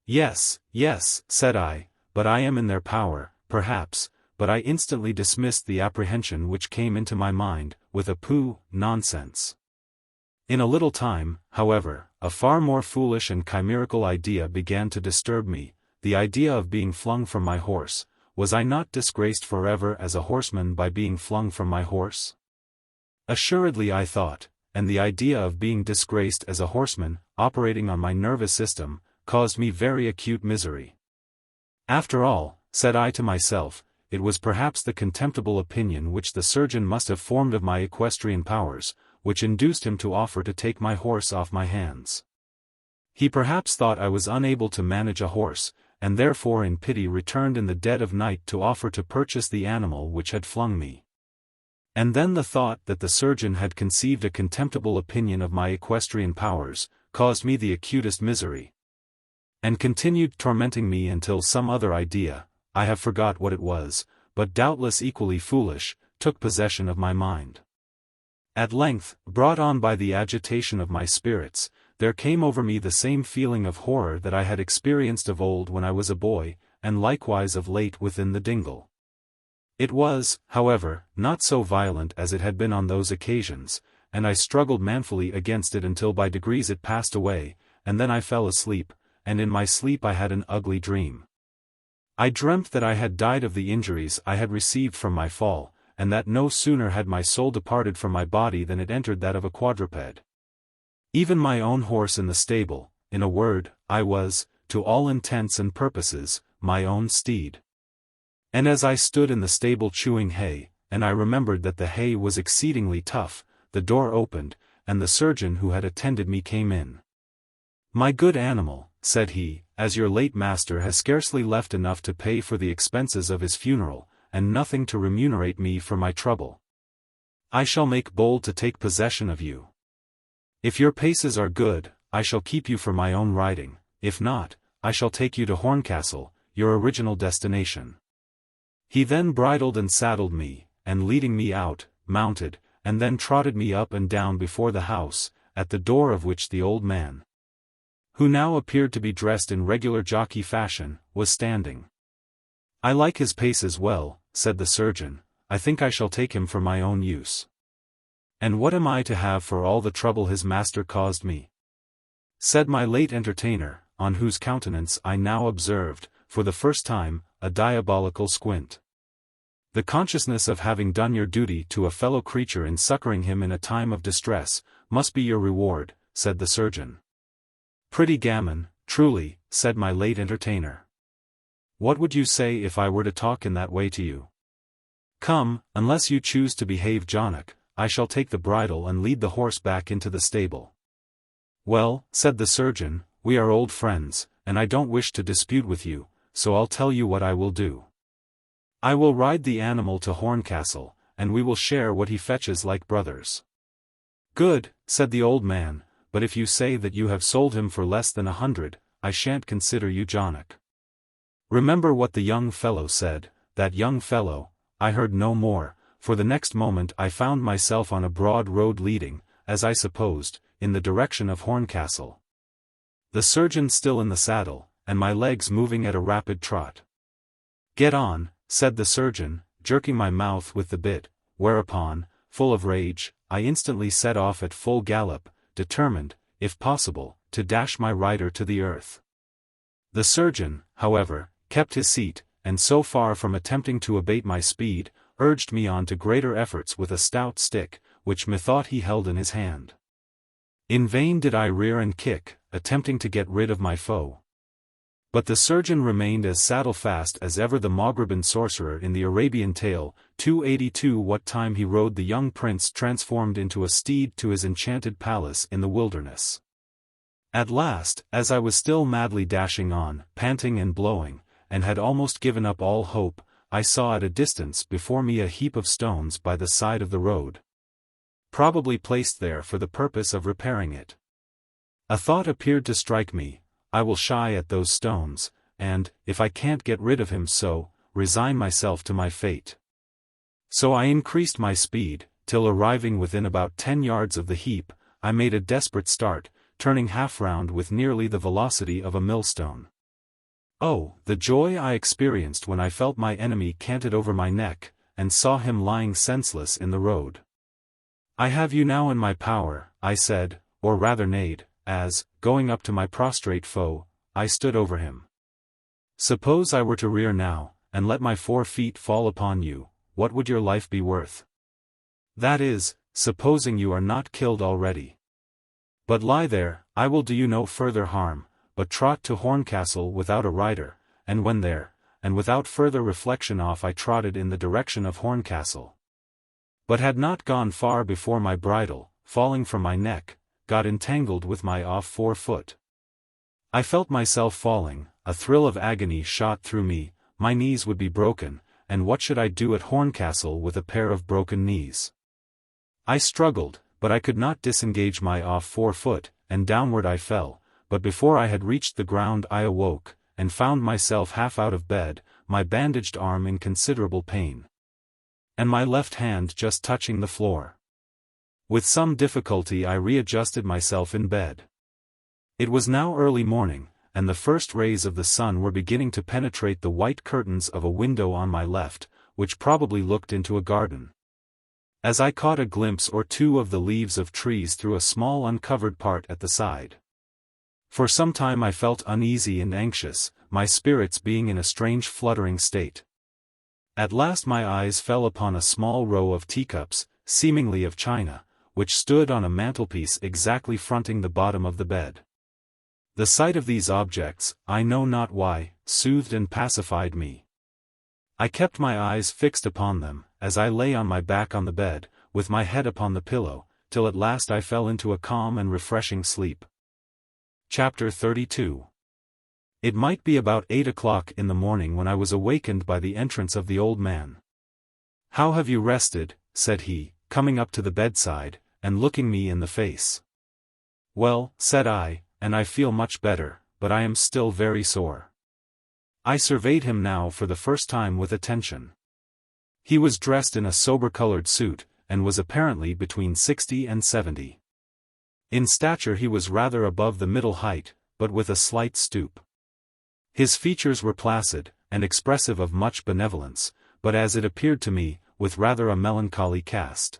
"Yes, yes," said I, "but I am in their power, perhaps," but I instantly dismissed the apprehension which came into my mind, with a "pooh, nonsense." In a little time, however, a far more foolish and chimerical idea began to disturb me, the idea of being flung from my horse. Was I not disgraced forever as a horseman by being flung from my horse? Assuredly, I thought, and the idea of being disgraced as a horseman, operating on my nervous system, caused me very acute misery. After all, said I to myself, it was perhaps the contemptible opinion which the surgeon must have formed of my equestrian powers, which induced him to offer to take my horse off my hands. He perhaps thought I was unable to manage a horse, and therefore in pity returned in the dead of night to offer to purchase the animal which had flung me. And then the thought that the surgeon had conceived a contemptible opinion of my equestrian powers, caused me the acutest misery, and continued tormenting me until some other idea, I have forgot what it was, but doubtless equally foolish, took possession of my mind. At length, brought on by the agitation of my spirits, there came over me the same feeling of horror that I had experienced of old when I was a boy, and likewise of late within the dingle. It was, however, not so violent as it had been on those occasions, and I struggled manfully against it until by degrees it passed away, and then I fell asleep, and in my sleep I had an ugly dream. I dreamt that I had died of the injuries I had received from my fall, and that no sooner had my soul departed from my body than it entered that of a quadruped. Even my own horse in the stable, in a word, I was, to all intents and purposes, my own steed. And as I stood in the stable chewing hay, and I remembered that the hay was exceedingly tough, the door opened, and the surgeon who had attended me came in. "My good animal," said he, "as your late master has scarcely left enough to pay for the expenses of his funeral, and nothing to remunerate me for my trouble, I shall make bold to take possession of you. If your paces are good, I shall keep you for my own riding, if not, I shall take you to Horncastle, your original destination." He then bridled and saddled me, and leading me out, mounted, and then trotted me up and down before the house, at the door of which the old man, who now appeared to be dressed in regular jockey fashion, was standing. "I like his paces well," said the surgeon, "I think I shall take him for my own use. And what am I to have for all the trouble his master caused me?" said my late entertainer, on whose countenance I now observed, for the first time, a diabolical squint. "The consciousness of having done your duty to a fellow creature in succoring him in a time of distress, must be your reward," said the surgeon. "Pretty gammon, truly," said my late entertainer. "What would you say if I were to talk in that way to you? Come, unless you choose to behave Jonock, I shall take the bridle and lead the horse back into the stable." "Well," said the surgeon, "we are old friends, and I don't wish to dispute with you, so I'll tell you what I will do. I will ride the animal to Horncastle, and we will share what he fetches like brothers." "Good," said the old man, "but if you say that you have sold him for less than 100, I shan't consider you Jonock." Remember what the young fellow said. That young fellow, I heard no more, for the next moment I found myself on a broad road leading, as I supposed, in the direction of Horncastle. The surgeon still in the saddle, and my legs moving at a rapid trot. "Get on," said the surgeon, jerking my mouth with the bit, whereupon, full of rage, I instantly set off at full gallop, determined, if possible, to dash my rider to the earth. The surgeon, however, kept his seat, and so far from attempting to abate my speed, urged me on to greater efforts with a stout stick, which methought he held in his hand. In vain did I rear and kick, attempting to get rid of my foe. But the surgeon remained as saddle-fast as ever the Mogrebin sorcerer in the Arabian tale, 282. What time he rode the young prince transformed into a steed to his enchanted palace in the wilderness. At last, as I was still madly dashing on, panting and blowing, and had almost given up all hope, I saw at a distance before me a heap of stones by the side of the road, probably placed there for the purpose of repairing it. A thought appeared to strike me: I will shy at those stones, and, if I can't get rid of him so, resign myself to my fate. So I increased my speed, till arriving within about 10 yards of the heap, I made a desperate start, turning half round with nearly the velocity of a millstone. Oh, the joy I experienced when I felt my enemy canted over my neck, and saw him lying senseless in the road. "I have you now in my power," I said, or rather neighed, as, going up to my prostrate foe, I stood over him. "Suppose I were to rear now, and let my 4 feet fall upon you, what would your life be worth? That is, supposing you are not killed already. But lie there, I will do you no further harm, but trot to Horncastle without a rider," and when there, and without further reflection off I trotted in the direction of Horncastle. But had not gone far before my bridle, falling from my neck, got entangled with my off 4 foot. I felt myself falling, a thrill of agony shot through me, my knees would be broken, and what should I do at Horncastle with a pair of broken knees? I struggled, but I could not disengage my off 4 foot, and downward I fell, but before I had reached the ground I awoke, and found myself half out of bed, my bandaged arm in considerable pain, and my left hand just touching the floor. With some difficulty I readjusted myself in bed. It was now early morning, and the first rays of the sun were beginning to penetrate the white curtains of a window on my left, which probably looked into a garden. As I caught a glimpse or two of the leaves of trees through a small uncovered part at the side. For some time I felt uneasy and anxious, my spirits being in a strange fluttering state. At last my eyes fell upon a small row of teacups, seemingly of china, which stood on a mantelpiece exactly fronting the bottom of the bed. The sight of these objects, I know not why, soothed and pacified me. I kept my eyes fixed upon them, as I lay on my back on the bed, with my head upon the pillow, till at last I fell into a calm and refreshing sleep. Chapter 32. It might be about 8 o'clock in the morning when I was awakened by the entrance of the old man. "How have you rested?" said he, coming up to the bedside, and looking me in the face. "Well," said I, "and I feel much better, but I am still very sore." I surveyed him now for the first time with attention. He was dressed in a sober-colored suit, and was apparently between 60 and 70. In stature he was rather above the middle height, but with a slight stoop. His features were placid, and expressive of much benevolence, but as it appeared to me, with rather a melancholy cast.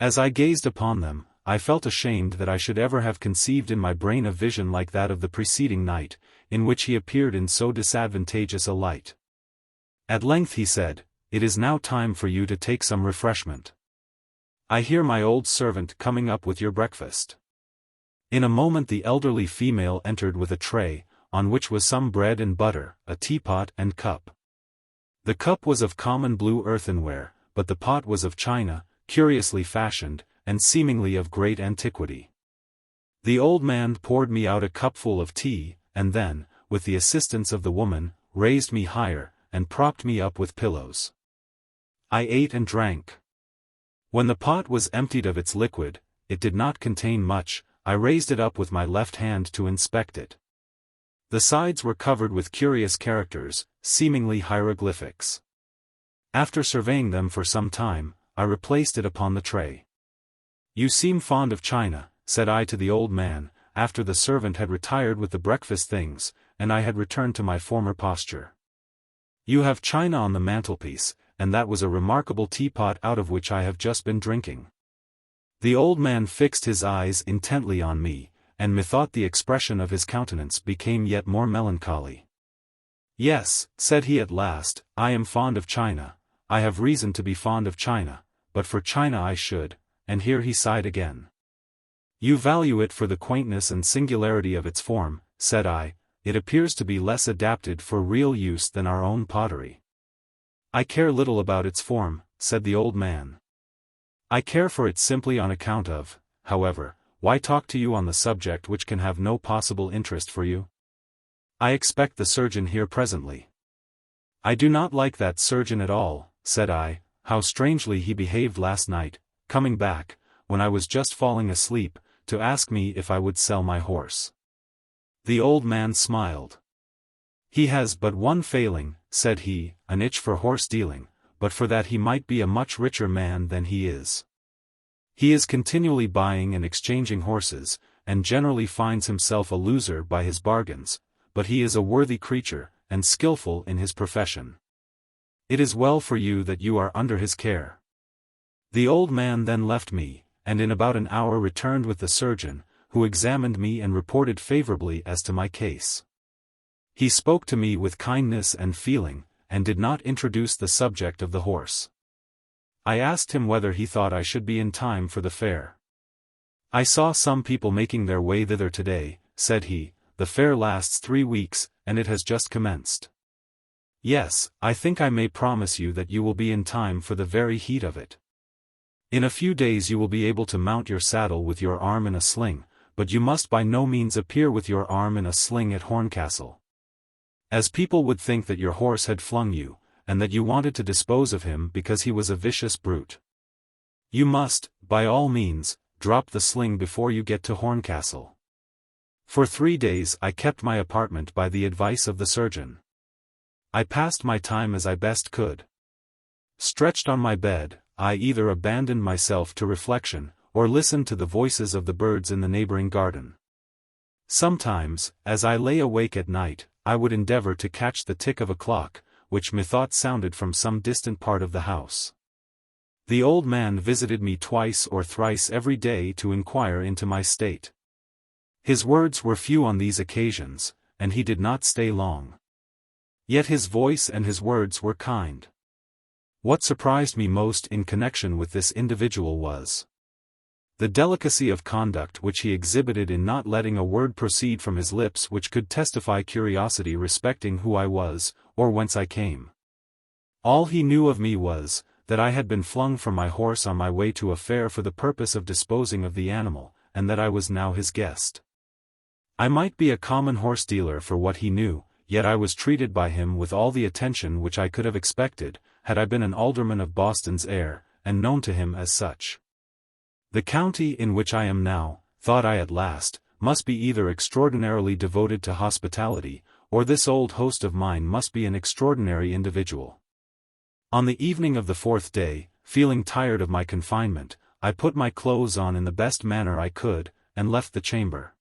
As I gazed upon them, I felt ashamed that I should ever have conceived in my brain a vision like that of the preceding night, in which he appeared in so disadvantageous a light. At length he said, "It is now time for you to take some refreshment. I hear my old servant coming up with your breakfast." In a moment the elderly female entered with a tray, on which was some bread and butter, a teapot and cup. The cup was of common blue earthenware, but the pot was of china, curiously fashioned, and seemingly of great antiquity. The old man poured me out a cupful of tea, and then, with the assistance of the woman, raised me higher, and propped me up with pillows. I ate and drank. When the pot was emptied of its liquid, it did not contain much, I raised it up with my left hand to inspect it. The sides were covered with curious characters, seemingly hieroglyphics. After surveying them for some time, I replaced it upon the tray. "You seem fond of china," said I to the old man, after the servant had retired with the breakfast things, and I had returned to my former posture. "You have china on the mantelpiece, and that was a remarkable teapot out of which I have just been drinking." The old man fixed his eyes intently on me, and methought the expression of his countenance became yet more melancholy. "Yes," said he at last, "I am fond of china, I have reason to be fond of china, but for china I should," and here he sighed again. "You value it for the quaintness and singularity of its form," said I, "it appears to be less adapted for real use than our own pottery." "I care little about its form," said the old man. "I care for it simply on account of, however, why talk to you on the subject which can have no possible interest for you? I expect the surgeon here presently." "I do not like that surgeon at all," said I. "How strangely he behaved last night, coming back, when I was just falling asleep, to ask me if I would sell my horse." The old man smiled. "He has but one failing," said he, "an itch for horse dealing, but for that he might be a much richer man than he is. He is continually buying and exchanging horses, and generally finds himself a loser by his bargains, but he is a worthy creature, and skillful in his profession. It is well for you that you are under his care." The old man then left me, and in about an hour returned with the surgeon, who examined me and reported favorably as to my case. He spoke to me with kindness and feeling, and did not introduce the subject of the horse. I asked him whether he thought I should be in time for the fair. "I saw some people making their way thither today," said he. "The fair lasts 3 weeks, and it has just commenced." "Yes, I think I may promise you that you will be in time for the very heat of it. In a few days you will be able to mount your saddle with your arm in a sling, but you must by no means appear with your arm in a sling at Horncastle, as people would think that your horse had flung you, and that you wanted to dispose of him because he was a vicious brute. You must, by all means, drop the sling before you get to Horncastle." For 3 days I kept my apartment by the advice of the surgeon. I passed my time as I best could. Stretched on my bed, I either abandoned myself to reflection, or listened to the voices of the birds in the neighboring garden. Sometimes, as I lay awake at night, I would endeavor to catch the tick of a clock, which methought sounded from some distant part of the house. The old man visited me twice or thrice every day to inquire into my state. His words were few on these occasions, and he did not stay long. Yet his voice and his words were kind. What surprised me most in connection with this individual was the delicacy of conduct which he exhibited in not letting a word proceed from his lips which could testify curiosity respecting who I was, or whence I came. All he knew of me was, that I had been flung from my horse on my way to a fair for the purpose of disposing of the animal, and that I was now his guest. I might be a common horse dealer for what he knew, yet I was treated by him with all the attention which I could have expected, had I been an alderman of Boston's heir, and known to him as such. The county in which I am now, thought I at last, must be either extraordinarily devoted to hospitality, or this old host of mine must be an extraordinary individual. On the evening of the fourth day, feeling tired of my confinement, I put my clothes on in the best manner I could, and left the chamber.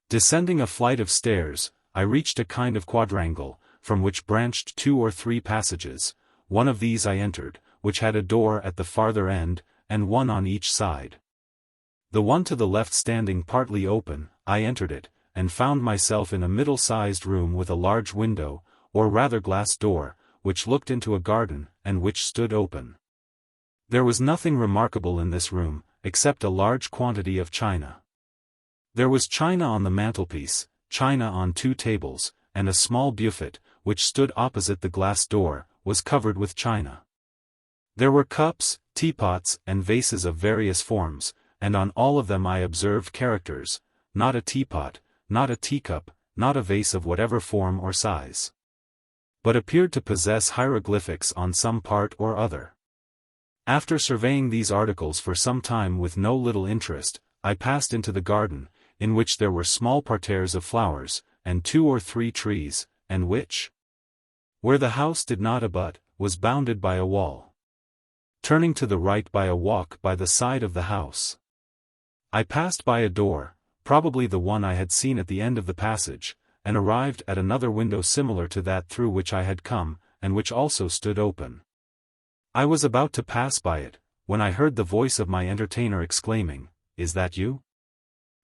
Descending a flight of stairs, I reached a kind of quadrangle, from which branched 2 or 3 passages. One of these I entered, which had a door at the farther end, and one on each side. The one to the left standing partly open, I entered it, and found myself in a middle-sized room with a large window, or rather glass door, which looked into a garden, and which stood open. There was nothing remarkable in this room, except a large quantity of china. There was china on the mantelpiece, china on 2 tables, and a small buffet, which stood opposite the glass door, was covered with china. There were cups, teapots, and vases of various forms, and on all of them I observed characters: not a teapot, not a teacup, not a vase of whatever form or size, but appeared to possess hieroglyphics on some part or other. After surveying these articles for some time with no little interest, I passed into the garden, in which there were small parterres of flowers, and 2 or 3 trees, and which, where the house did not abut, was bounded by a wall, turning to the right by a walk by the side of the house. I passed by a door, probably the one I had seen at the end of the passage, and arrived at another window similar to that through which I had come, and which also stood open. I was about to pass by it, when I heard the voice of my entertainer exclaiming, "Is that you?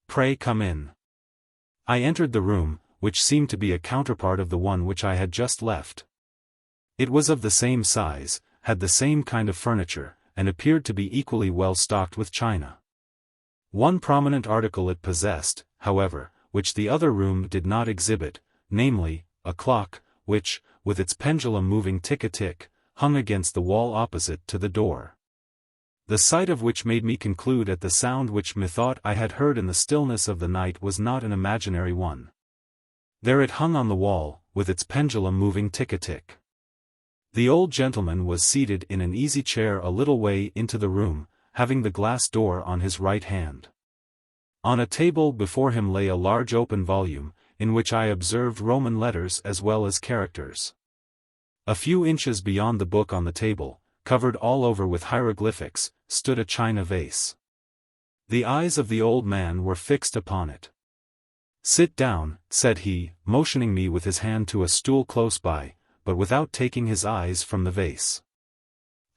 Pray come in." I entered the room, which seemed to be a counterpart of the one which I had just left. It was of the same size, had the same kind of furniture, and appeared to be equally well stocked with china. One prominent article it possessed, however, which the other room did not exhibit, namely, a clock, which, with its pendulum moving tick-a-tick, hung against the wall opposite to the door. The sight of which made me conclude that the sound which methought I had heard in the stillness of the night was not an imaginary one. There it hung on the wall, with its pendulum moving tick-a-tick. The old gentleman was seated in an easy chair a little way into the room, having the glass door on his right hand. On a table before him lay a large open volume, in which I observed Roman letters as well as characters. A few inches beyond the book on the table, covered all over with hieroglyphics, stood a china vase. The eyes of the old man were fixed upon it. "Sit down," said he, motioning me with his hand to a stool close by, but without taking his eyes from the vase.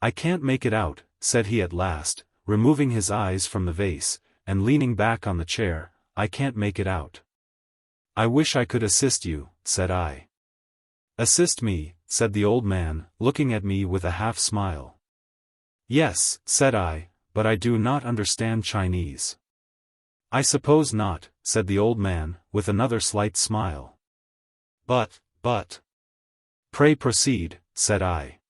"I can't make it out," said he at last, removing his eyes from the vase, and leaning back on the chair. "I can't make it out." "I wish I could assist you," said I. "Assist me," said the old man, looking at me with a half-smile. "Yes," said I, "but I do not understand Chinese." "I suppose not," said the old man, with another slight smile. But. "Pray proceed," said I.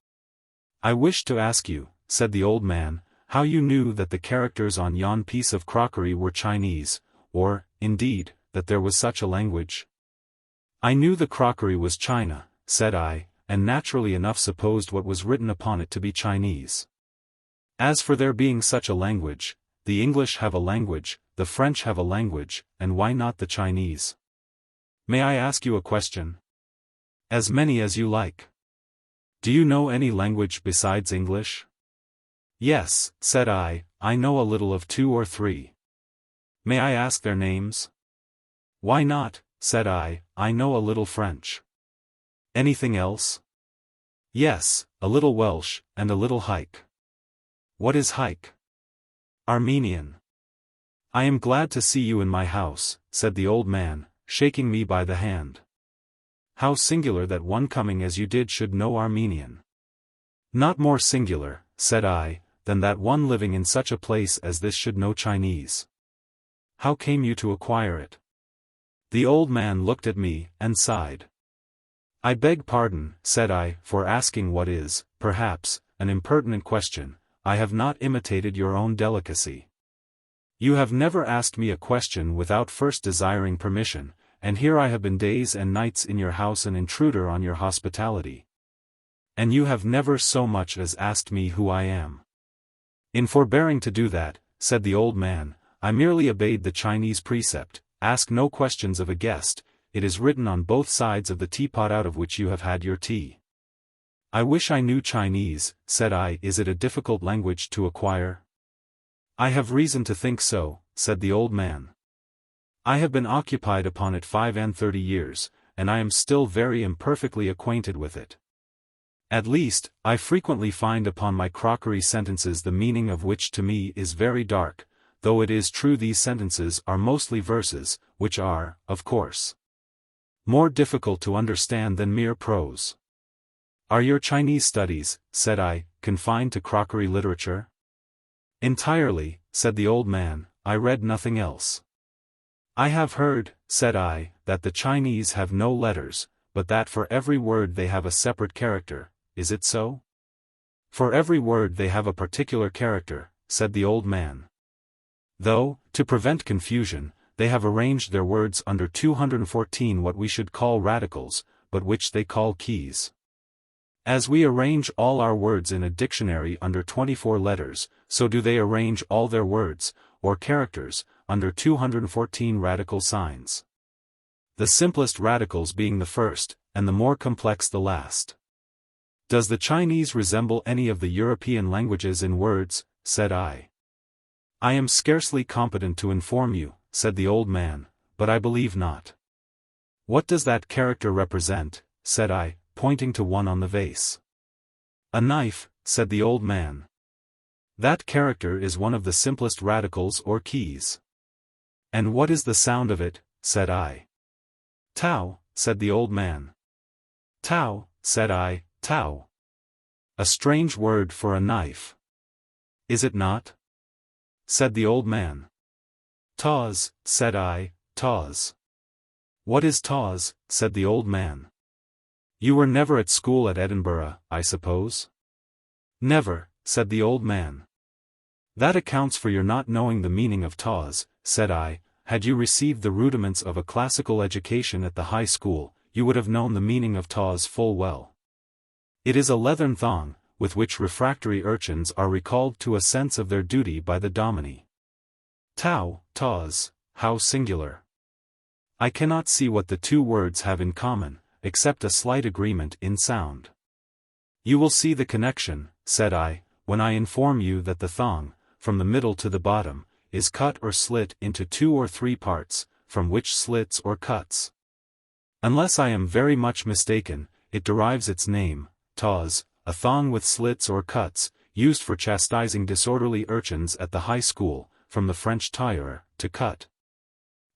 "I wish to ask you," said the old man, "how you knew that the characters on yon piece of crockery were Chinese, or, indeed, that there was such a language." "I knew the crockery was china," said I, "and naturally enough supposed what was written upon it to be Chinese. As for there being such a language, the English have a language, the French have a language, and why not the Chinese? May I ask you a question?" As many as you like. Do you know any language besides English? Yes, said I know a little of 2 or 3. May I ask their names? Why not, said I know a little French. Anything else? Yes, a little Welsh, and a little Hike. What is Hike? Armenian. I am glad to see you in my house, said the old man, shaking me by the hand. How singular that one coming as you did should know Armenian. Not more singular, said I, than that one living in such a place as this should know Chinese. How came you to acquire it? The old man looked at me, and sighed. I beg pardon, said I, for asking what is, perhaps, an impertinent question. I have not imitated your own delicacy. You have never asked me a question without first desiring permission, and here I have been days and nights in your house an intruder on your hospitality. And you have never so much as asked me who I am. In forbearing to do that, said the old man, I merely obeyed the Chinese precept, ask no questions of a guest. It is written on both sides of the teapot out of which you have had your tea. I wish I knew Chinese, said I. Is it a difficult language to acquire? I have reason to think so, said the old man. I have been occupied upon it 35 years, and I am still very imperfectly acquainted with it. At least, I frequently find upon my crockery sentences the meaning of which to me is very dark, though it is true these sentences are mostly verses, which are, of course, more difficult to understand than mere prose. Are your Chinese studies, said I, confined to crockery literature? Entirely, said the old man, I read nothing else. I have heard, said I, that the Chinese have no letters, but that for every word they have a separate character. Is it so? For every word they have a particular character, said the old man. Though, to prevent confusion, they have arranged their words under 214 what we should call radicals, but which they call keys. As we arrange all our words in a dictionary under 24 letters, so do they arrange all their words, or characters, under 214 radical signs. The simplest radicals being the first, and the more complex the last. Does the Chinese resemble any of the European languages in words, said I. I am scarcely competent to inform you, said the old man, but I believe not. What does that character represent, said I, pointing to one on the vase. A knife, said the old man. That character is one of the simplest radicals or keys. And what is the sound of it, said I. Tao, said the old man. Tao, said I, Tao. A strange word for a knife. Is it not? Said the old man. Taws, said I, taws. What is taws, said the old man. You were never at school at Edinburgh, I suppose? Never, said the old man. That accounts for your not knowing the meaning of taws, said I. Had you received the rudiments of a classical education at the high school, you would have known the meaning of taws full well. It is a leathern thong, with which refractory urchins are recalled to a sense of their duty by the dominie. Tao, taws, how singular. I cannot see what the two words have in common, except a slight agreement in sound. You will see the connection, said I, when I inform you that the thong, from the middle to the bottom, is cut or slit into 2 or 3 parts, from which slits or cuts. Unless I am very much mistaken, it derives its name, taws, a thong with slits or cuts, used for chastising disorderly urchins at the high school, from the French tailleur, to cut.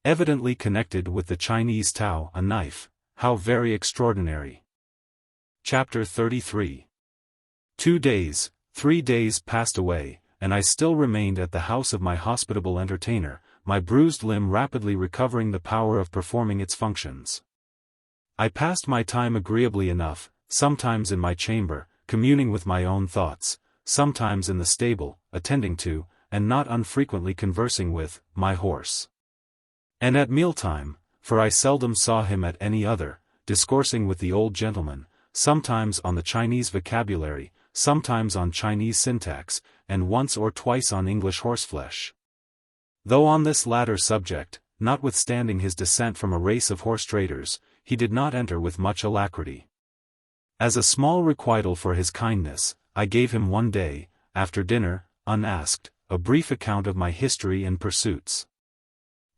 Evidently connected with the Chinese tao, a knife. How very extraordinary. Chapter 33. 2 days, 3 days passed away, and I still remained at the house of my hospitable entertainer, my bruised limb rapidly recovering the power of performing its functions. I passed my time agreeably enough, sometimes in my chamber, communing with my own thoughts, sometimes in the stable, attending to, and not unfrequently conversing with, my horse. And at mealtime, for I seldom saw him at any other, discoursing with the old gentleman, sometimes on the Chinese vocabulary, sometimes on Chinese syntax, and once or twice on English horseflesh. Though on this latter subject, notwithstanding his descent from a race of horse traders, he did not enter with much alacrity. As a small requital for his kindness, I gave him one day, after dinner, unasked, a brief account of my history and pursuits.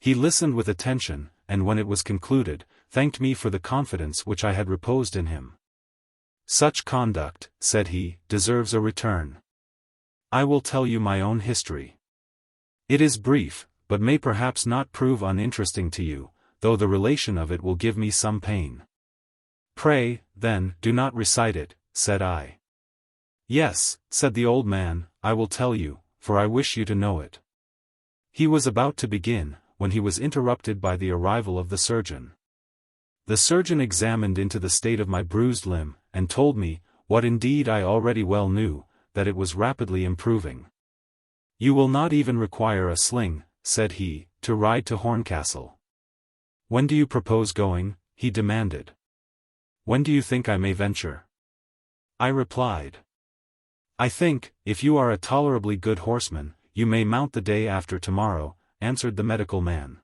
He listened with attention, and when it was concluded, thanked me for the confidence which I had reposed in him. "Such conduct," said he, "deserves a return. I will tell you my own history. It is brief, but may perhaps not prove uninteresting to you, though the relation of it will give me some pain." "Pray, then, do not recite it," said I. "Yes," said the old man, "I will tell you, for I wish you to know it." He was about to begin, when he was interrupted by the arrival of the surgeon. The surgeon examined into the state of my bruised limb, and told me, what indeed I already well knew, that it was rapidly improving. "You will not even require a sling," said he, "to ride to Horncastle." "When do you propose going?" he demanded. "When do you think I may venture?" I replied. "I think, if you are a tolerably good horseman, you may mount the day after tomorrow," answered the medical man.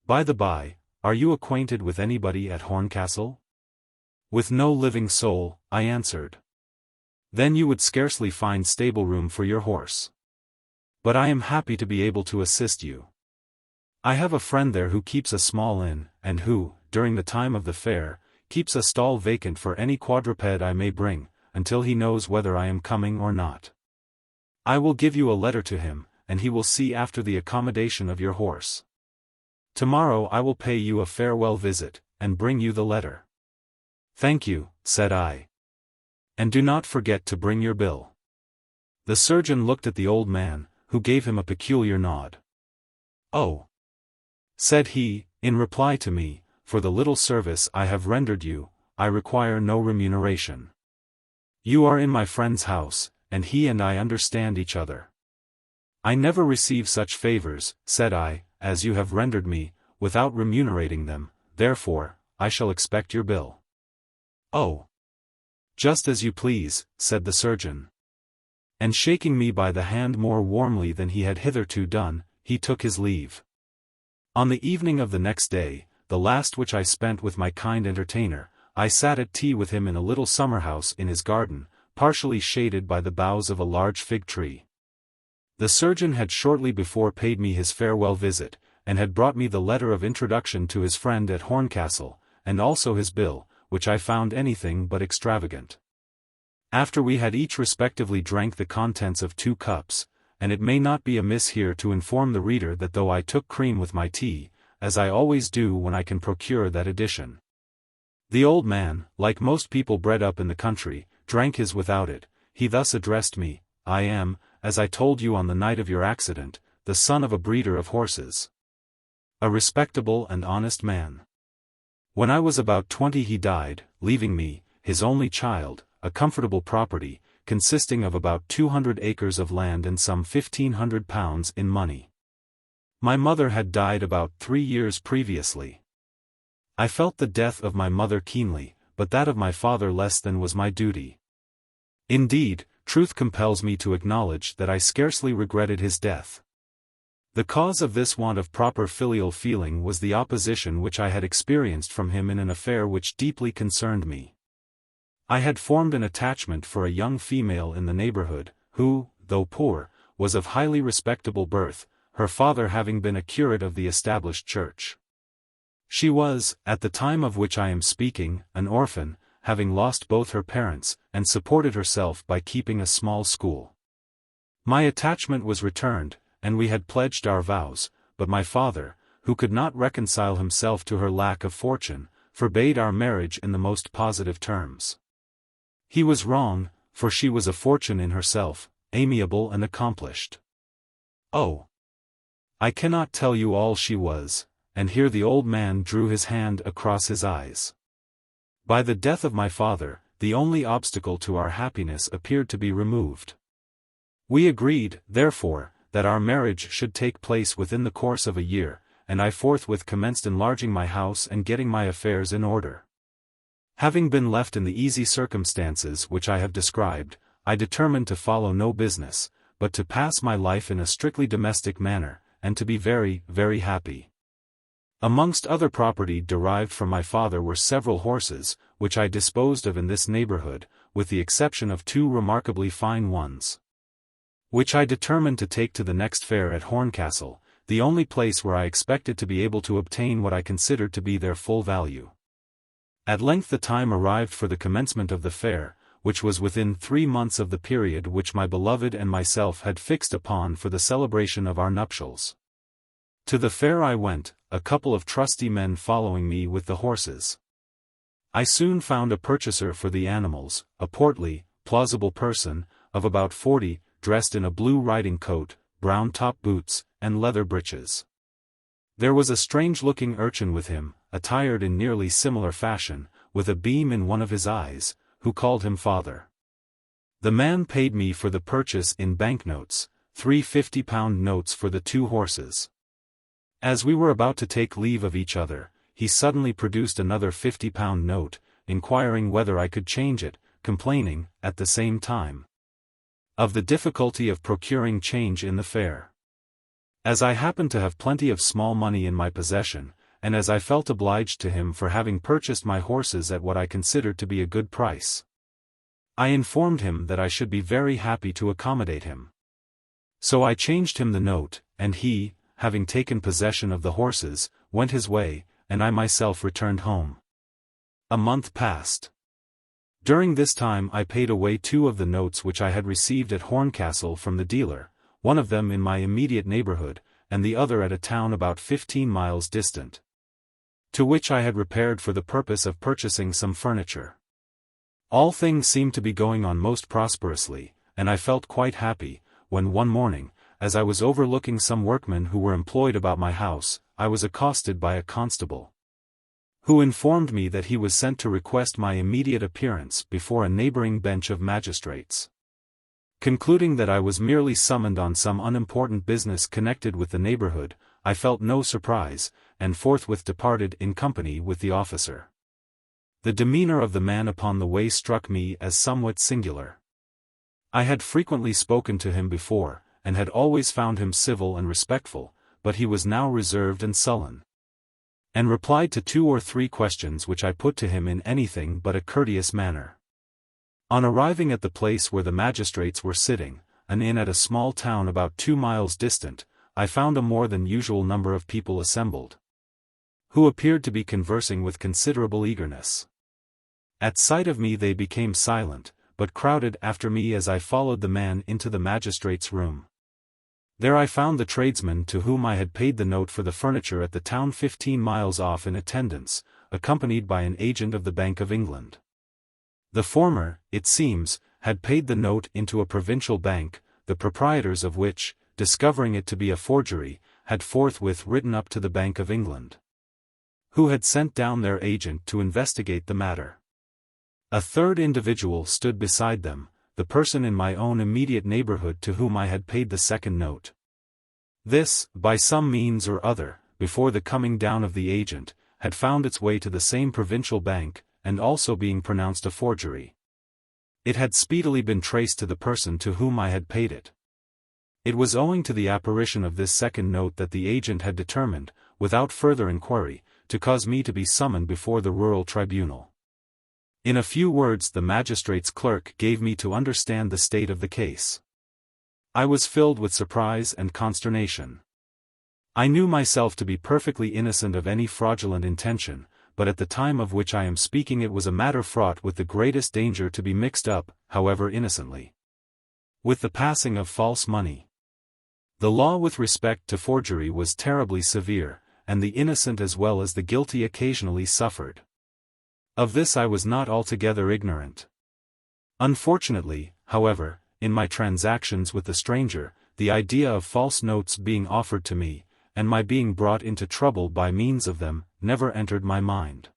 "By the by, are you acquainted with anybody at Horncastle?" "With no living soul," I answered. "Then you would scarcely find stable room for your horse. But I am happy to be able to assist you. I have a friend there who keeps a small inn, and who, during the time of the fair, keeps a stall vacant for any quadruped I may bring, until he knows whether I am coming or not. I will give you a letter to him, and he will see after the accommodation of your horse. Tomorrow I will pay you a farewell visit, and bring you the letter." "Thank you," said I. "And do not forget to bring your bill." The surgeon looked at the old man, who gave him a peculiar nod. "Oh," said he, in reply to me, "for the little service I have rendered you, I require no remuneration. You are in my friend's house, and he and I understand each other." "I never receive such favors," said I, "as you have rendered me, without remunerating them, therefore, I shall expect your bill." "Oh, just as you please," said the surgeon. And shaking me by the hand more warmly than he had hitherto done, he took his leave. On the evening of the next day, the last which I spent with my kind entertainer, I sat at tea with him in a little summer-house in his garden, partially shaded by the boughs of a large fig tree. The surgeon had shortly before paid me his farewell visit, and had brought me the letter of introduction to his friend at Horncastle, and also his bill, which I found anything but extravagant. After we had each respectively drank the contents of 2 cups, and it may not be amiss here to inform the reader that though I took cream with my tea, as I always do when I can procure that addition, the old man, like most people bred up in the country, drank his without it. He thus addressed me: "I am, as I told you on the night of your accident, the son of a breeder of horses. A respectable and honest man. When I was about 20 he died, leaving me, his only child, a comfortable property, consisting of about 200 acres of land and some £1,500 in money. My mother had died about 3 years previously. I felt the death of my mother keenly, but that of my father less than was my duty. Indeed, truth compels me to acknowledge that I scarcely regretted his death. The cause of this want of proper filial feeling was the opposition which I had experienced from him in an affair which deeply concerned me. I had formed an attachment for a young female in the neighborhood, who, though poor, was of highly respectable birth, her father having been a curate of the established church. She was, at the time of which I am speaking, an orphan, having lost both her parents, and supported herself by keeping a small school. My attachment was returned, and we had pledged our vows, but my father, who could not reconcile himself to her lack of fortune, forbade our marriage in the most positive terms. He was wrong, for she was a fortune in herself, amiable and accomplished. Oh, I cannot tell you all she was, and here the old man drew his hand across his eyes. By the death of my father, the only obstacle to our happiness appeared to be removed. We agreed, therefore, that our marriage should take place within the course of a year, and I forthwith commenced enlarging my house and getting my affairs in order. Having been left in the easy circumstances which I have described, I determined to follow no business, but to pass my life in a strictly domestic manner, and to be very, very happy. Amongst other property derived from my father were several horses, which I disposed of in this neighborhood, with the exception of 2 remarkably fine ones, which I determined to take to the next fair at Horncastle, the only place where I expected to be able to obtain what I considered to be their full value. At length the time arrived for the commencement of the fair, which was within 3 months of the period which my beloved and myself had fixed upon for the celebration of our nuptials. To the fair I went, a couple of trusty men following me with the horses. I soon found a purchaser for the animals, a portly, plausible person, of about 40, dressed in a blue riding coat, brown top boots, and leather breeches. There was a strange-looking urchin with him, attired in nearly similar fashion, with a beam in one of his eyes, who called him father. The man paid me for the purchase in banknotes, 3 50-pound notes for the 2 horses. As we were about to take leave of each other, he suddenly produced another 50-pound note, inquiring whether I could change it, complaining, at the same time, of the difficulty of procuring change in the fair. As I happened to have plenty of small money in my possession, and as I felt obliged to him for having purchased my horses at what I considered to be a good price, I informed him that I should be very happy to accommodate him. So I changed him the note, and he, having taken possession of the horses, went his way, and I myself returned home. A month passed. During this time I paid away 2 of the notes which I had received at Horncastle from the dealer, one of them in my immediate neighborhood, and the other at a town about 15 miles distant, to which I had repaired for the purpose of purchasing some furniture. All things seemed to be going on most prosperously, and I felt quite happy, when one morning, as I was overlooking some workmen who were employed about my house, I was accosted by a constable, who informed me that he was sent to request my immediate appearance before a neighboring bench of magistrates. Concluding that I was merely summoned on some unimportant business connected with the neighborhood, I felt no surprise, and forthwith departed in company with the officer. The demeanor of the man upon the way struck me as somewhat singular. I had frequently spoken to him before, and had always found him civil and respectful, but he was now reserved and sullen, and replied to 2 or 3 questions which I put to him in anything but a courteous manner. On arriving at the place where the magistrates were sitting, an inn at a small town about 2 miles distant, I found a more than usual number of people assembled, who appeared to be conversing with considerable eagerness. At sight of me they became silent, but crowded after me as I followed the man into the magistrate's room. There I found the tradesman to whom I had paid the note for the furniture at the town 15 miles off in attendance, accompanied by an agent of the Bank of England. The former, it seems, had paid the note into a provincial bank, the proprietors of which, discovering it to be a forgery, had forthwith written up to the Bank of England, who had sent down their agent to investigate the matter. A third individual stood beside them, the person in my own immediate neighborhood to whom I had paid the second note. This, by some means or other, before the coming down of the agent, had found its way to the same provincial bank, and also being pronounced a forgery, it had speedily been traced to the person to whom I had paid it. It was owing to the apparition of this second note that the agent had determined, without further inquiry, to cause me to be summoned before the rural tribunal. In a few words the magistrate's clerk gave me to understand the state of the case. I was filled with surprise and consternation. I knew myself to be perfectly innocent of any fraudulent intention, but at the time of which I am speaking it was a matter fraught with the greatest danger to be mixed up, however innocently, with the passing of false money. The law with respect to forgery was terribly severe, and the innocent as well as the guilty occasionally suffered. Of this I was not altogether ignorant. Unfortunately, however, in my transactions with the stranger, the idea of false notes being offered to me, and my being brought into trouble by means of them, never entered my mind.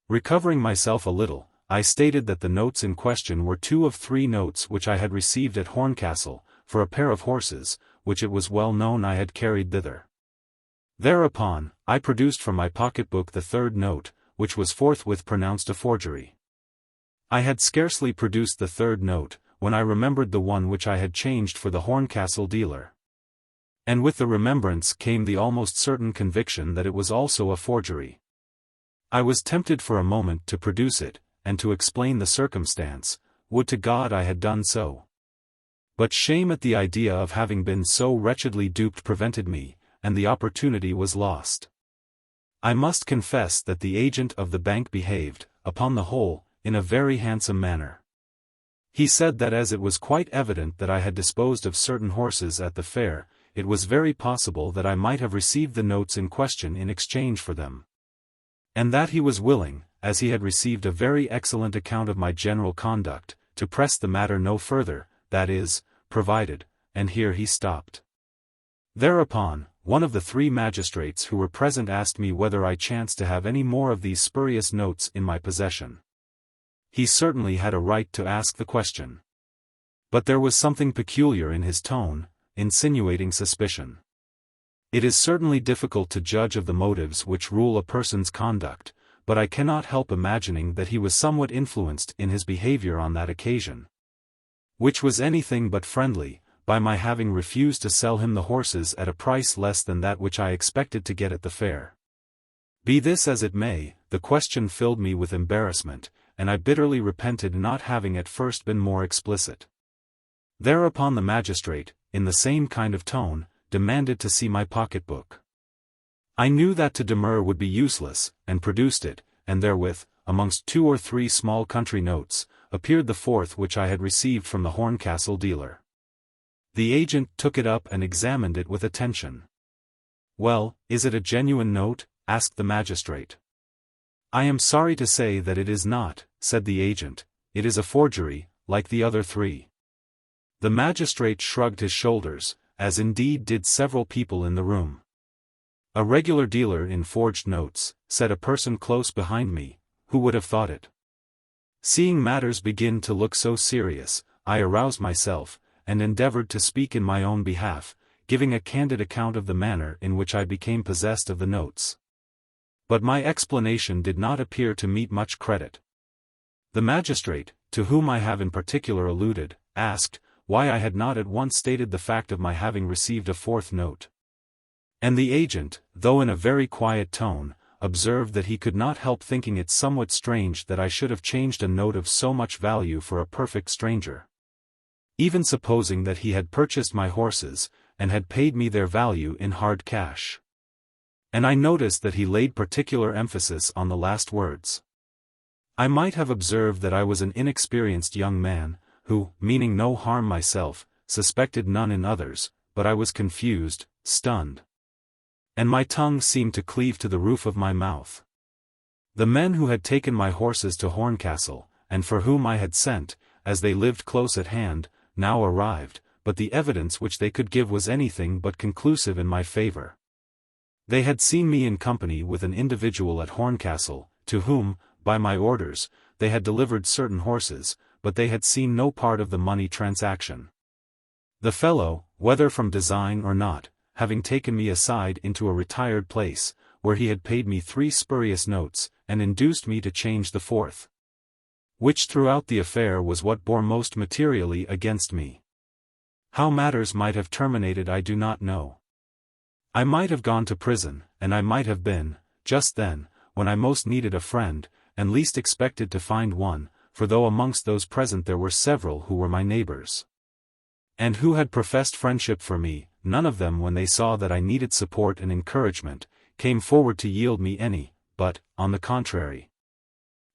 Recovering myself a little, I stated that the notes in question were 2 of 3 notes which I had received at Horncastle, for a pair of horses, which it was well known I had carried thither. Thereupon, I produced from my pocketbook the 3rd note, which was forthwith pronounced a forgery. I had scarcely produced the 3rd note, when I remembered the one which I had changed for the Horncastle dealer. And with the remembrance came the almost certain conviction that it was also a forgery. I was tempted for a moment to produce it, and to explain the circumstance. Would to God I had done so. But shame at the idea of having been so wretchedly duped prevented me, and the opportunity was lost. I must confess that the agent of the bank behaved, upon the whole, in a very handsome manner. He said that as it was quite evident that I had disposed of certain horses at the fair, it was very possible that I might have received the notes in question in exchange for them. And that he was willing, as he had received a very excellent account of my general conduct, to press the matter no further, that is, provided, and here he stopped. Thereupon, one of the 3 magistrates who were present asked me whether I chanced to have any more of these spurious notes in my possession. He certainly had a right to ask the question. But there was something peculiar in his tone, insinuating suspicion. It is certainly difficult to judge of the motives which rule a person's conduct, but I cannot help imagining that he was somewhat influenced in his behavior on that occasion, which was anything but friendly, by my having refused to sell him the horses at a price less than that which I expected to get at the fair. Be this as it may, the question filled me with embarrassment, and I bitterly repented not having at first been more explicit. Thereupon the magistrate, in the same kind of tone, demanded to see my pocketbook. I knew that to demur would be useless, and produced it, and therewith, amongst 2 or 3 small country notes, appeared the 4th which I had received from the Horncastle dealer. The agent took it up and examined it with attention. "Well, is it a genuine note?" asked the magistrate. "I am sorry to say that it is not," said the agent. "It is a forgery, like the other 3. The magistrate shrugged his shoulders, as indeed did several people in the room. "A regular dealer in forged notes," said a person close behind me. "Who would have thought it?" Seeing matters begin to look so serious, I aroused myself, and endeavored to speak in my own behalf, giving a candid account of the manner in which I became possessed of the notes. But my explanation did not appear to meet much credit. The magistrate, to whom I have in particular alluded, asked, why I had not at once stated the fact of my having received a 4th note. And the agent, though in a very quiet tone, observed that he could not help thinking it somewhat strange that I should have changed a note of so much value for a perfect stranger. Even supposing that he had purchased my horses, and had paid me their value in hard cash. And I noticed that he laid particular emphasis on the last words. I might have observed that I was an inexperienced young man, who, meaning no harm myself, suspected none in others, but I was confused, stunned. And my tongue seemed to cleave to the roof of my mouth. The men who had taken my horses to Horncastle, and for whom I had sent, as they lived close at hand, now arrived, but the evidence which they could give was anything but conclusive in my favor. They had seen me in company with an individual at Horncastle, to whom, by my orders, they had delivered certain horses, but they had seen no part of the money transaction. The fellow, whether from design or not, having taken me aside into a retired place, where he had paid me 3 spurious notes, and induced me to change the 4th. Which throughout the affair was what bore most materially against me. How matters might have terminated I do not know. I might have gone to prison, and I might have been, just then, when I most needed a friend, and least expected to find one, for though amongst those present there were several who were my neighbors, and who had professed friendship for me, none of them when they saw that I needed support and encouragement, came forward to yield me any, but, on the contrary,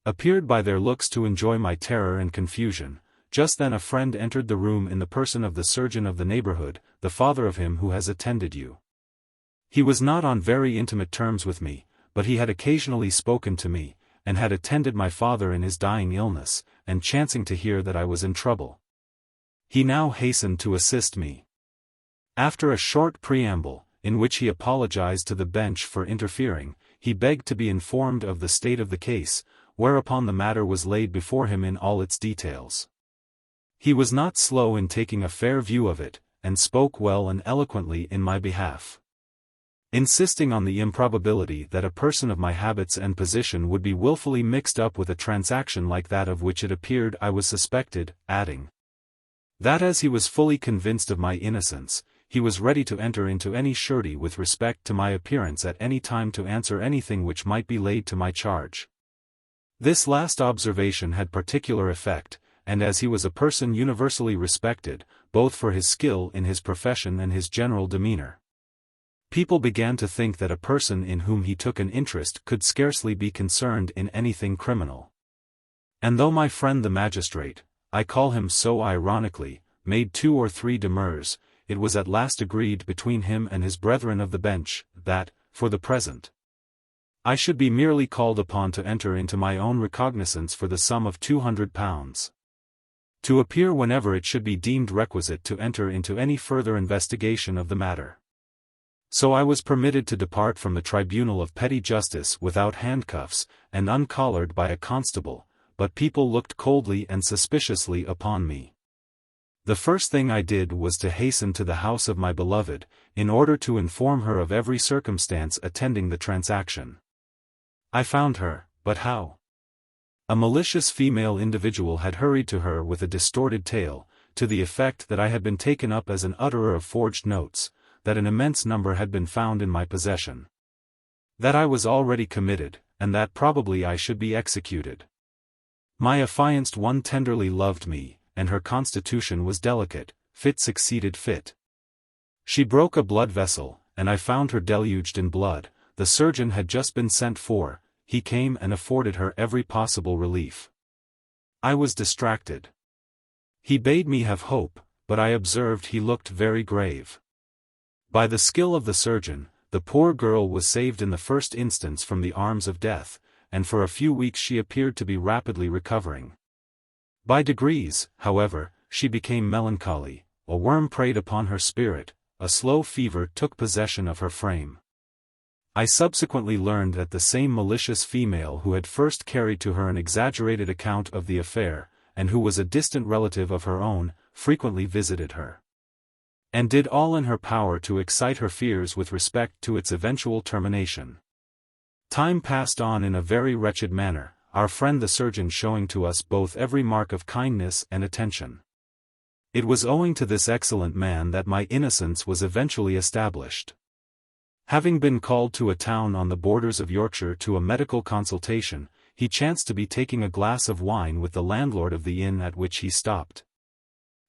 appeared by their looks to enjoy my terror and confusion. Just then a friend entered the room in the person of the surgeon of the neighborhood, the father of him who has attended you. He was not on very intimate terms with me, but he had occasionally spoken to me, and had attended my father in his dying illness, and chancing to hear that I was in trouble, he now hastened to assist me. After a short preamble, in which he apologized to the bench for interfering, he begged to be informed of the state of the case, whereupon the matter was laid before him in all its details. He was not slow in taking a fair view of it, and spoke well and eloquently in my behalf, insisting on the improbability that a person of my habits and position would be willfully mixed up with a transaction like that of which it appeared I was suspected, adding, that as he was fully convinced of my innocence, he was ready to enter into any surety with respect to my appearance at any time to answer anything which might be laid to my charge. This last observation had particular effect, and as he was a person universally respected, both for his skill in his profession and his general demeanor, people began to think that a person in whom he took an interest could scarcely be concerned in anything criminal. And though my friend the magistrate, I call him so ironically, made 2 or 3 demurs, it was at last agreed between him and his brethren of the bench, that, for the present, I should be merely called upon to enter into my own recognizance for the sum of £200, to appear whenever it should be deemed requisite to enter into any further investigation of the matter. So I was permitted to depart from the tribunal of petty justice without handcuffs, and uncollared by a constable, but people looked coldly and suspiciously upon me. The first thing I did was to hasten to the house of my beloved, in order to inform her of every circumstance attending the transaction. I found her, but how? A malicious female individual had hurried to her with a distorted tale, to the effect that I had been taken up as an utterer of forged notes, that an immense number had been found in my possession, that I was already committed, and that probably I should be executed. My affianced one tenderly loved me, and her constitution was delicate. Fit succeeded fit. She broke a blood vessel, and I found her deluged in blood. The surgeon had just been sent for, he came and afforded her every possible relief. I was distracted. He bade me have hope, but I observed he looked very grave. By the skill of the surgeon, the poor girl was saved in the first instance from the arms of death, and for a few weeks she appeared to be rapidly recovering. By degrees, however, she became melancholy, a worm preyed upon her spirit, a slow fever took possession of her frame. I subsequently learned that the same malicious female who had first carried to her an exaggerated account of the affair, and who was a distant relative of her own, frequently visited her, and did all in her power to excite her fears with respect to its eventual termination. Time passed on in a very wretched manner, our friend the surgeon showing to us both every mark of kindness and attention. It was owing to this excellent man that my innocence was eventually established. Having been called to a town on the borders of Yorkshire to a medical consultation, he chanced to be taking a glass of wine with the landlord of the inn at which he stopped,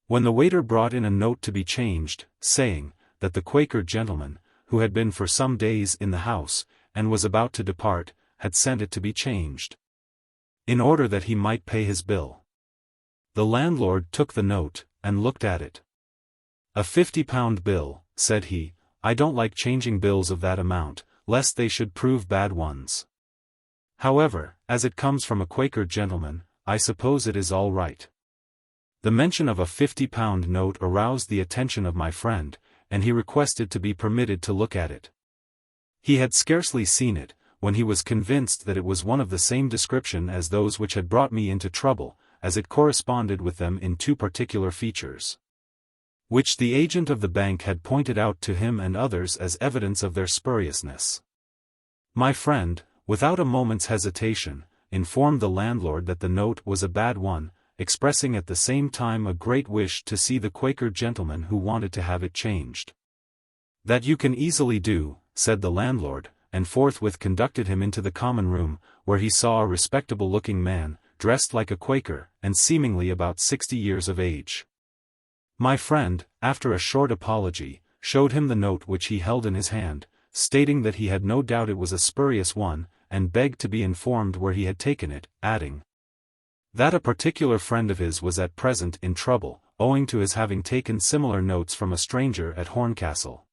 when the waiter brought in a note to be changed, saying, that the Quaker gentleman, who had been for some days in the house, and was about to depart, had sent it to be changed, in order that he might pay his bill. The landlord took the note, and looked at it. "A £50 bill," said he. "I don't like changing bills of that amount, lest they should prove bad ones. However, as it comes from a Quaker gentleman, I suppose it is all right." The mention of a £50 note aroused the attention of my friend, and he requested to be permitted to look at it. He had scarcely seen it, when he was convinced that it was one of the same description as those which had brought me into trouble, as it corresponded with them in 2 particular features, which the agent of the bank had pointed out to him and others as evidence of their spuriousness. My friend, without a moment's hesitation, informed the landlord that the note was a bad one, expressing at the same time a great wish to see the Quaker gentleman who wanted to have it changed. "That you can easily do," said the landlord, and forthwith conducted him into the common room, where he saw a respectable-looking man, dressed like a Quaker, and seemingly about 60 years of age. My friend, after a short apology, showed him the note which he held in his hand, stating that he had no doubt it was a spurious one, and begged to be informed where he had taken it, adding that a particular friend of his was at present in trouble, owing to his having taken similar notes from a stranger at Horncastle,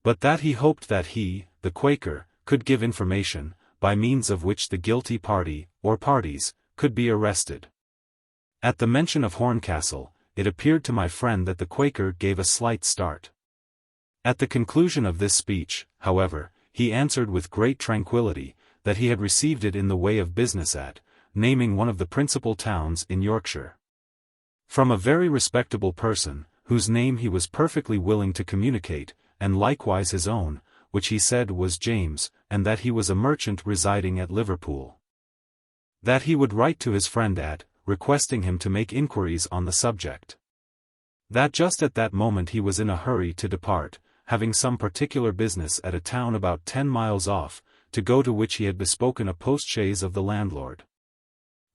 but that he hoped that he, the Quaker, could give information, by means of which the guilty party, or parties, could be arrested. At the mention of Horncastle, it appeared to my friend that the Quaker gave a slight start. At the conclusion of this speech, however, he answered with great tranquillity, that he had received it in the way of business at, naming one of the principal towns in Yorkshire, from a very respectable person, whose name he was perfectly willing to communicate, and likewise his own, which he said was James, and that he was a merchant residing at Liverpool. That he would write to his friend at, requesting him to make inquiries on the subject. That just at that moment he was in a hurry to depart, having some particular business at a town about 10 miles off, to go to which he had bespoken a postchaise of the landlord.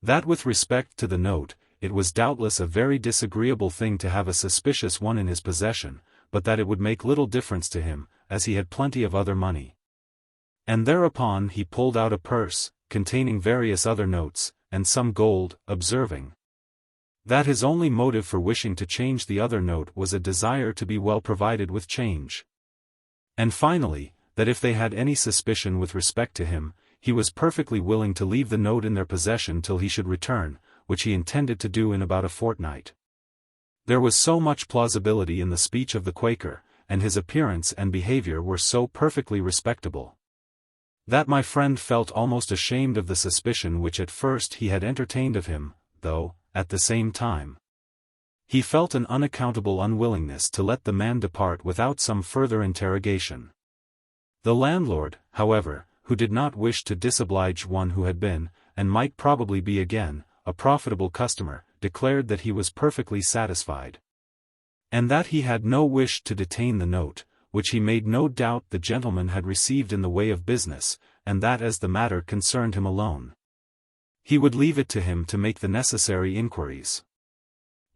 That with respect to the note, it was doubtless a very disagreeable thing to have a suspicious one in his possession, but that it would make little difference to him, as he had plenty of other money. And thereupon he pulled out a purse, containing various other notes, and some gold, observing that his only motive for wishing to change the other note was a desire to be well provided with change. And finally, that if they had any suspicion with respect to him, he was perfectly willing to leave the note in their possession till he should return, which he intended to do in about a fortnight. There was so much plausibility in the speech of the Quaker, and his appearance and behavior were so perfectly respectable, that my friend felt almost ashamed of the suspicion which at first he had entertained of him, though, at the same time, he felt an unaccountable unwillingness to let the man depart without some further interrogation. The landlord, however, who did not wish to disoblige one who had been, and might probably be again, a profitable customer, declared that he was perfectly satisfied, and that he had no wish to detain the note, which he made no doubt the gentleman had received in the way of business, and that as the matter concerned him alone, he would leave it to him to make the necessary inquiries.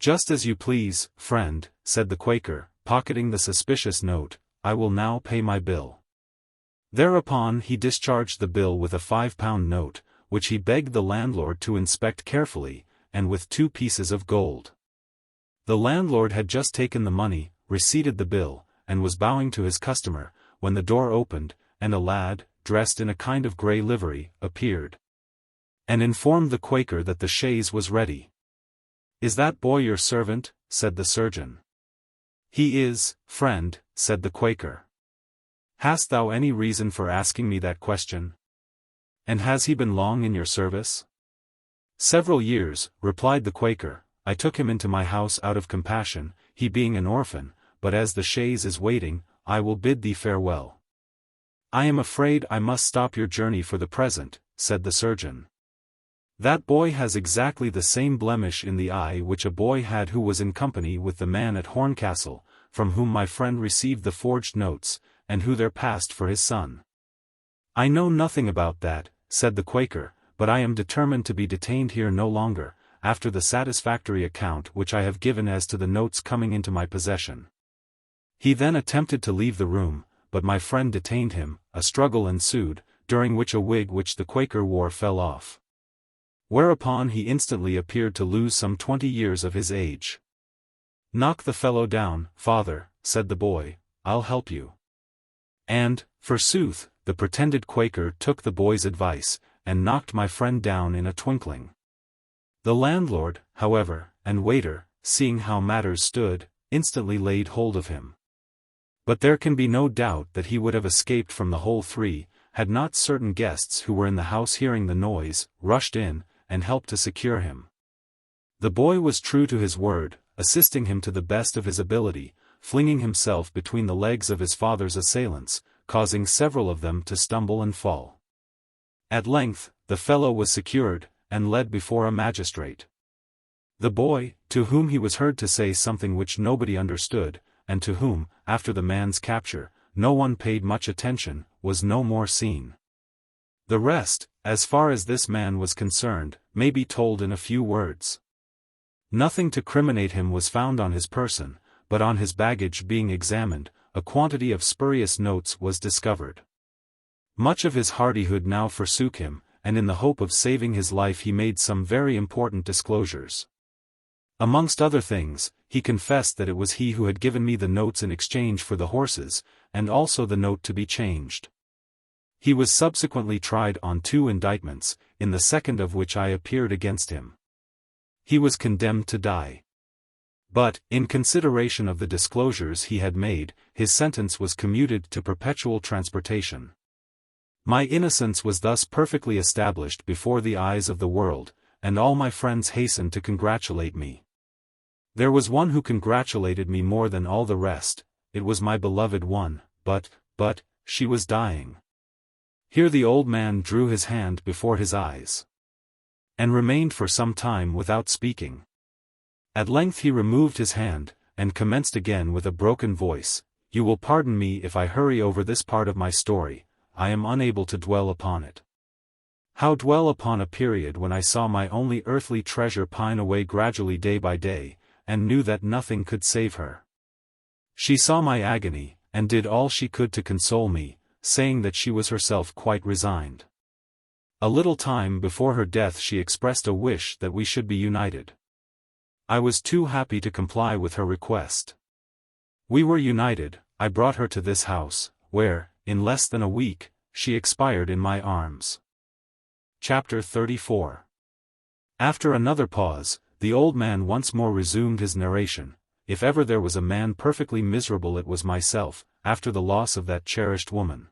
"Just as you please, friend," said the Quaker, pocketing the suspicious note, "I will now pay my bill." Thereupon he discharged the bill with a £5 note, which he begged the landlord to inspect carefully, and with 2 pieces of gold. The landlord had just taken the money, receipted the bill, and was bowing to his customer, when the door opened, and a lad, dressed in a kind of grey livery, appeared, and informed the Quaker that the chaise was ready. "Is that boy your servant?" said the surgeon. "He is, friend," said the Quaker. "Hast thou any reason for asking me that question? And has he been long in your service?" "Several years," replied the Quaker. "I took him into my house out of compassion, he being an orphan, but as the chaise is waiting, I will bid thee farewell." "I am afraid I must stop your journey for the present," said the surgeon. "That boy has exactly the same blemish in the eye which a boy had who was in company with the man at Horncastle, from whom my friend received the forged notes, and who there passed for his son." "I know nothing about that," said the Quaker, "but I am determined to be detained here no longer, after the satisfactory account which I have given as to the notes coming into my possession." He then attempted to leave the room, but my friend detained him. A struggle ensued, during which a wig which the Quaker wore fell off, whereupon he instantly appeared to lose some 20 years of his age. "Knock the fellow down, father," said the boy, "I'll help you." And, forsooth, the pretended Quaker took the boy's advice, and knocked my friend down in a twinkling. The landlord, however, and waiter, seeing how matters stood, instantly laid hold of him. But there can be no doubt that he would have escaped from the whole 3, had not certain guests who were in the house hearing the noise, rushed in, and helped to secure him. The boy was true to his word, assisting him to the best of his ability, flinging himself between the legs of his father's assailants, causing several of them to stumble and fall. At length, the fellow was secured, and led before a magistrate. The boy, to whom he was heard to say something which nobody understood, and to whom, after the man's capture, no one paid much attention, was no more seen. The rest, as far as this man was concerned, may be told in a few words. Nothing to criminate him was found on his person, but on his baggage being examined, a quantity of spurious notes was discovered. Much of his hardihood now forsook him, and in the hope of saving his life he made some very important disclosures. Amongst other things, he confessed that it was he who had given me the notes in exchange for the horses, and also the note to be changed. He was subsequently tried on 2 indictments, in the second of which I appeared against him. He was condemned to die. But, in consideration of the disclosures he had made, his sentence was commuted to perpetual transportation. My innocence was thus perfectly established before the eyes of the world, and all my friends hastened to congratulate me. There was one who congratulated me more than all the rest. It was my beloved one, but, she was dying. Here the old man drew his hand before his eyes, and remained for some time without speaking. At length he removed his hand, and commenced again with a broken voice, "You will pardon me if I hurry over this part of my story, I am unable to dwell upon it. How dwell upon a period when I saw my only earthly treasure pine away gradually day by day, and knew that nothing could save her. She saw my agony, and did all she could to console me, saying that she was herself quite resigned. A little time before her death she expressed a wish that we should be united. I was too happy to comply with her request. We were united. I brought her to this house, where, in less than a week, she expired in my arms." Chapter 34. After another pause, the old man once more resumed his narration. "If ever there was a man perfectly miserable it was myself, after the loss of that cherished woman.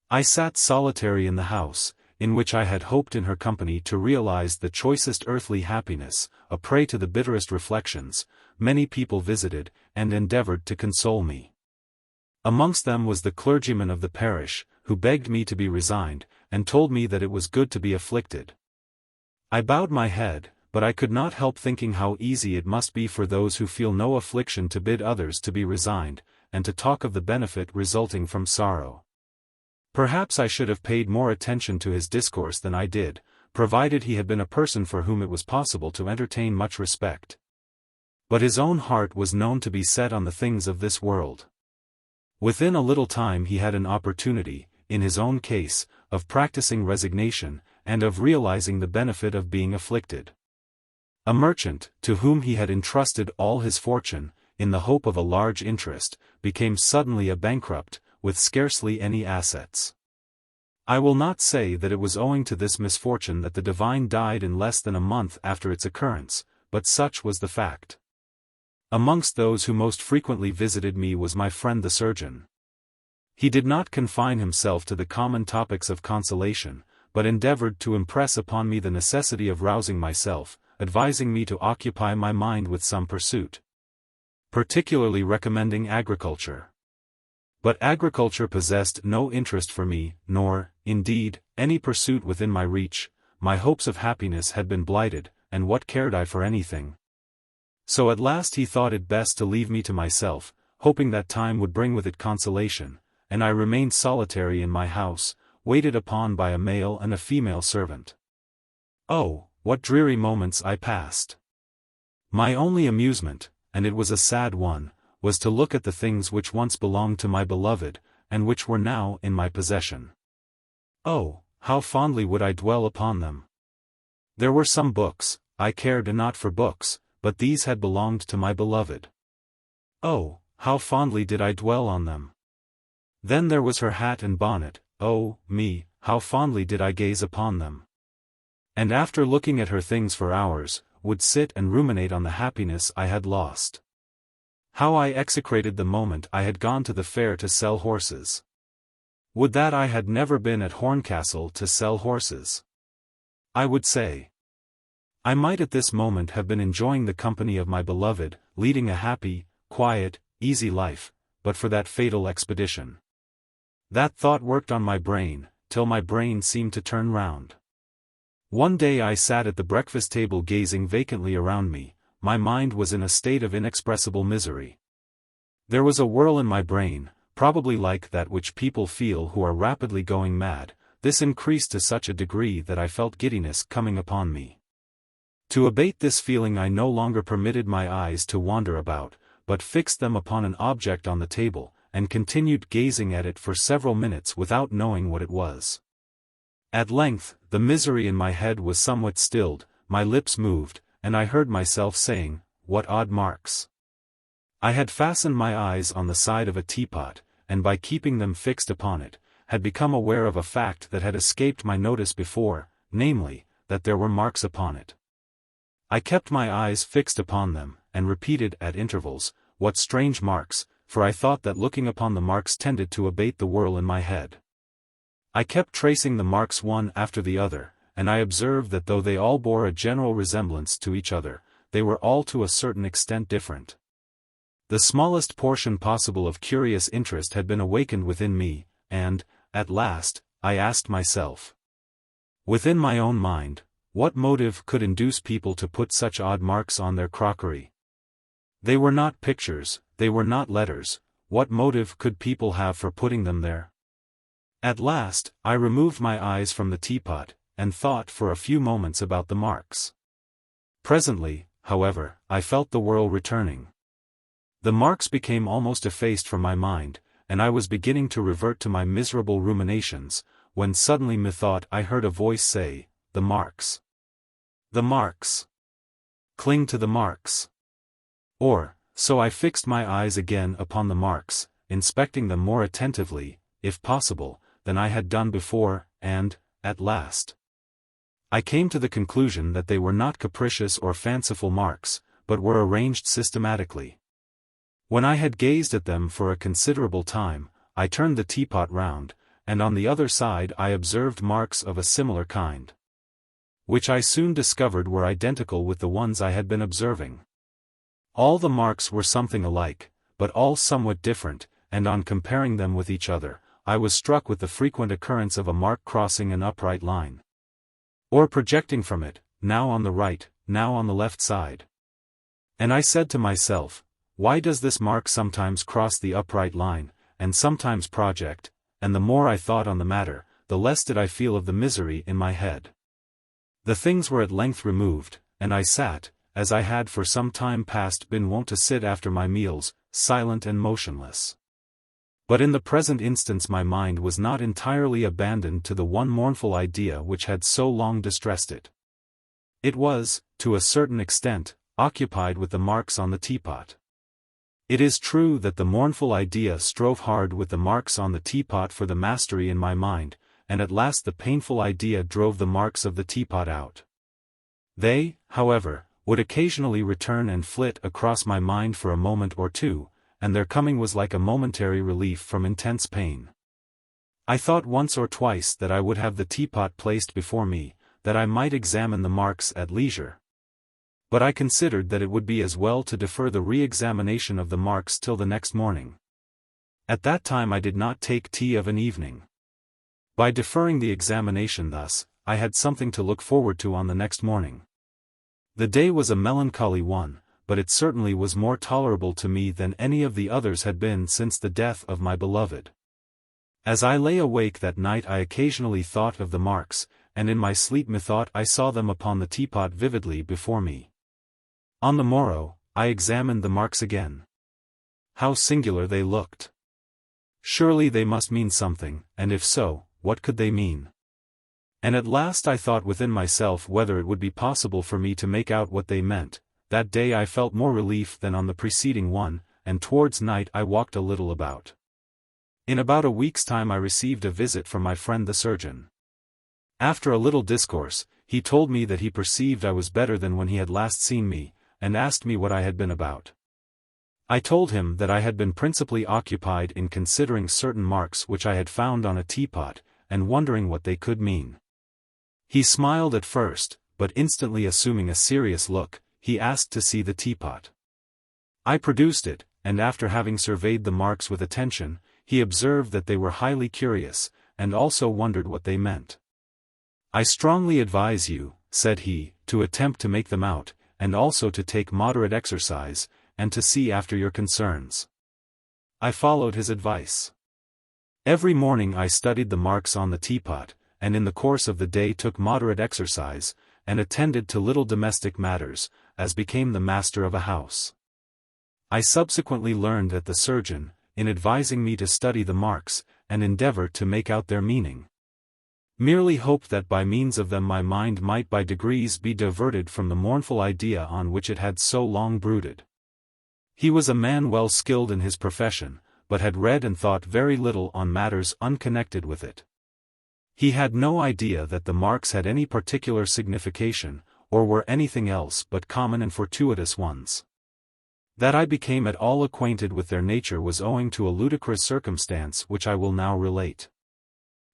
I sat solitary in the house, in which I had hoped in her company to realize the choicest earthly happiness, a prey to the bitterest reflections. Many people visited, and endeavored to console me. Amongst them was the clergyman of the parish, who begged me to be resigned, and told me that it was good to be afflicted. I bowed my head, but I could not help thinking how easy it must be for those who feel no affliction to bid others to be resigned, and to talk of the benefit resulting from sorrow. Perhaps I should have paid more attention to his discourse than I did, provided he had been a person for whom it was possible to entertain much respect. But his own heart was known to be set on the things of this world. Within a little time he had an opportunity, in his own case, of practicing resignation, and of realizing the benefit of being afflicted. A merchant, to whom he had entrusted all his fortune, in the hope of a large interest, became suddenly a bankrupt, with scarcely any assets. I will not say that it was owing to this misfortune that the divine died in less than a month after its occurrence, but such was the fact. Amongst those who most frequently visited me was my friend the surgeon. He did not confine himself to the common topics of consolation, but endeavored to impress upon me the necessity of rousing myself, advising me to occupy my mind with some pursuit. Particularly recommending agriculture. But agriculture possessed no interest for me, nor, indeed, any pursuit within my reach. My hopes of happiness had been blighted, and what cared I for anything? So at last he thought it best to leave me to myself, hoping that time would bring with it consolation, and I remained solitary in my house, waited upon by a male and a female servant. Oh, what dreary moments I passed! My only amusement, and it was a sad one, was to look at the things which once belonged to my beloved, and which were now in my possession. Oh, how fondly would I dwell upon them! There were some books. I cared not for books, but these had belonged to my beloved. Oh, how fondly did I dwell on them! Then there was her hat and bonnet. Oh, me, how fondly did I gaze upon them! And after looking at her things for hours, would sit and ruminate on the happiness I had lost. How I execrated the moment I had gone to the fair to sell horses! Would that I had never been at Horncastle to sell horses! I would say, I might at this moment have been enjoying the company of my beloved, leading a happy, quiet, easy life, but for that fatal expedition. That thought worked on my brain, till my brain seemed to turn round. One day I sat at the breakfast table gazing vacantly around me. My mind was in a state of inexpressible misery. There was a whirl in my brain, probably like that which people feel who are rapidly going mad. This increased to such a degree that I felt giddiness coming upon me. To abate this feeling I no longer permitted my eyes to wander about, but fixed them upon an object on the table, and continued gazing at it for several minutes without knowing what it was. At length, the misery in my head was somewhat stilled, my lips moved, and I heard myself saying, "What odd marks!" I had fastened my eyes on the side of a teapot, and by keeping them fixed upon it, had become aware of a fact that had escaped my notice before, namely, that there were marks upon it. I kept my eyes fixed upon them, and repeated at intervals, "What strange marks," for I thought that looking upon the marks tended to abate the whirl in my head. I kept tracing the marks one after the other, and I observed that though they all bore a general resemblance to each other, they were all to a certain extent different. The smallest portion possible of curious interest had been awakened within me, and, at last, I asked myself, within my own mind, what motive could induce people to put such odd marks on their crockery? They were not pictures, they were not letters. What motive could people have for putting them there? At last, I removed my eyes from the teapot, and thought for a few moments about the marks. Presently, however, I felt the whirl returning. The marks became almost effaced from my mind, and I was beginning to revert to my miserable ruminations, when suddenly methought I heard a voice say, "The marks. The marks. Cling to the marks." Or, so I fixed my eyes again upon the marks, inspecting them more attentively, if possible, than I had done before, and, at last, I came to the conclusion that they were not capricious or fanciful marks, but were arranged systematically. When I had gazed at them for a considerable time, I turned the teapot round, and on the other side I observed marks of a similar kind, which I soon discovered were identical with the ones I had been observing. All the marks were something alike, but all somewhat different, and on comparing them with each other, I was struck with the frequent occurrence of a mark crossing an upright line, or projecting from it, now on the right, now on the left side. And I said to myself, why does this mark sometimes cross the upright line, and sometimes project? And the more I thought on the matter, the less did I feel of the misery in my head. The things were at length removed, and I sat, as I had for some time past been wont to sit after my meals, silent and motionless. But in the present instance my mind was not entirely abandoned to the one mournful idea which had so long distressed it. It was, to a certain extent, occupied with the marks on the teapot. It is true that the mournful idea strove hard with the marks on the teapot for the mastery in my mind, and at last the painful idea drove the marks of the teapot out. They, however, would occasionally return and flit across my mind for a moment or two, and their coming was like a momentary relief from intense pain. I thought once or twice that I would have the teapot placed before me, that I might examine the marks at leisure. But I considered that it would be as well to defer the re-examination of the marks till the next morning. At that time I did not take tea of an evening. By deferring the examination thus, I had something to look forward to on the next morning. The day was a melancholy one, but it certainly was more tolerable to me than any of the others had been since the death of my beloved. As I lay awake that night I occasionally thought of the marks, and in my sleep methought I saw them upon the teapot vividly before me. On the morrow, I examined the marks again. How singular they looked! Surely they must mean something, and if so, what could they mean? And at last I thought within myself whether it would be possible for me to make out what they meant. That day I felt more relief than on the preceding one, and towards night I walked a little about. In about a week's time I received a visit from my friend the surgeon. After a little discourse, he told me that he perceived I was better than when he had last seen me, and asked me what I had been about. I told him that I had been principally occupied in considering certain marks which I had found on a teapot, and wondering what they could mean. He smiled at first, but instantly assuming a serious look, he asked to see the teapot. I produced it, and after having surveyed the marks with attention, he observed that they were highly curious, and also wondered what they meant. I strongly advise you, said he, to attempt to make them out, and also to take moderate exercise, and to see after your concerns. I followed his advice. Every morning I studied the marks on the teapot, and in the course of the day took moderate exercise, and attended to little domestic matters, as became the master of a house. I subsequently learned that the surgeon, in advising me to study the marks, and endeavor to make out their meaning, merely hoped that by means of them my mind might by degrees be diverted from the mournful idea on which it had so long brooded. He was a man well skilled in his profession, but had read and thought very little on matters unconnected with it. He had no idea that the marks had any particular signification, or were anything else but common and fortuitous ones. That I became at all acquainted with their nature was owing to a ludicrous circumstance which I will now relate.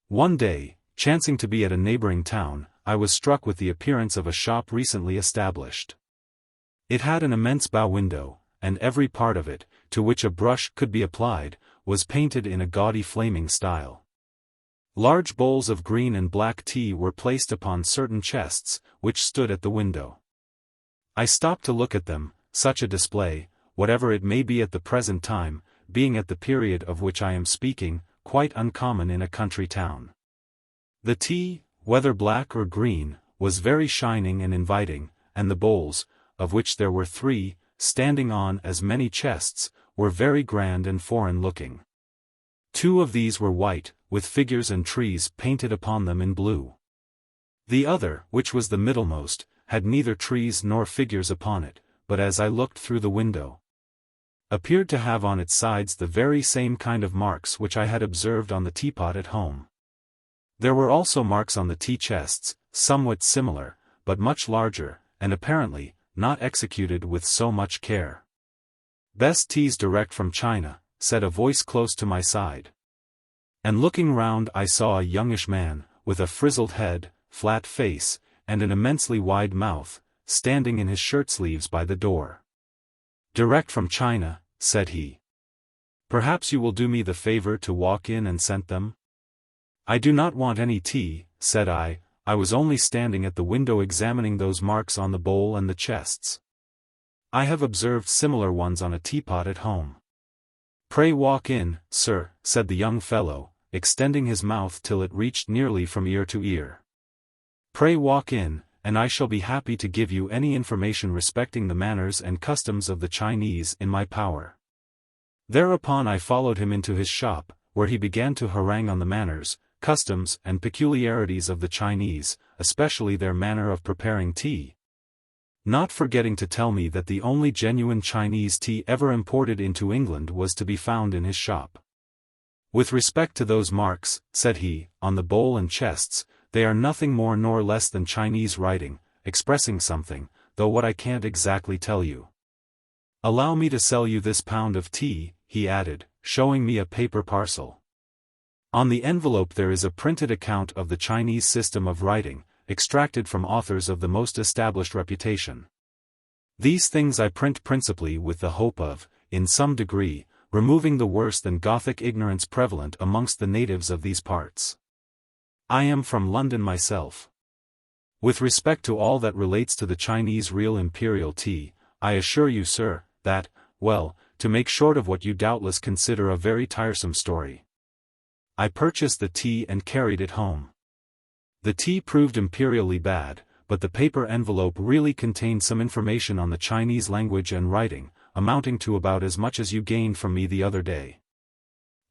One day, chancing to be at a neighboring town, I was struck with the appearance of a shop recently established. It had an immense bow window, and every part of it, to which a brush could be applied, was painted in a gaudy flaming style. Large bowls of green and black tea were placed upon certain chests, which stood at the window. I stopped to look at them. Such a display, whatever it may be at the present time, being at the period of which I am speaking, quite uncommon in a country town. The tea, whether black or green, was very shining and inviting, and the bowls, of which there were 3, standing on as many chests, were very grand and foreign-looking. 2 of these were white, with figures and trees painted upon them in blue. The other, which was the middlemost, had neither trees nor figures upon it, but as I looked through the window, appeared to have on its sides the very same kind of marks which I had observed on the teapot at home. There were also marks on the tea chests, somewhat similar, but much larger, and apparently, not executed with so much care. "Best teas direct from China," said a voice close to my side. And looking round I saw a youngish man, with a frizzled head, flat face, and an immensely wide mouth, standing in his shirt-sleeves by the door. "Direct from China," said he. "Perhaps you will do me the favor to walk in and send them?" "I do not want any tea," said I was only standing at the window examining those marks on the bowl and the chests. "I have observed similar ones on a teapot at home." "Pray walk in, sir," said the young fellow, extending his mouth till it reached nearly from ear to ear. "Pray walk in, and I shall be happy to give you any information respecting the manners and customs of the Chinese in my power." Thereupon I followed him into his shop, where he began to harangue on the manners, customs and peculiarities of the Chinese, especially their manner of preparing tea, not forgetting to tell me that the only genuine Chinese tea ever imported into England was to be found in his shop. "With respect to those marks," said he, "on the bowl and chests, they are nothing more nor less than Chinese writing, expressing something, though what I can't exactly tell you. Allow me to sell you this pound of tea," he added, showing me a paper parcel. On the envelope there is a printed account of the Chinese system of writing, extracted from authors of the most established reputation. These things I print principally with the hope of, in some degree, removing the worse than Gothic ignorance prevalent amongst the natives of these parts. I am from London myself. With respect to all that relates to the Chinese real imperial tea, I assure you, sir, that, well, to make short of what you doubtless consider a very tiresome story, I purchased the tea and carried it home. The tea proved imperially bad, but the paper envelope really contained some information on the Chinese language and writing, amounting to about as much as you gained from me the other day.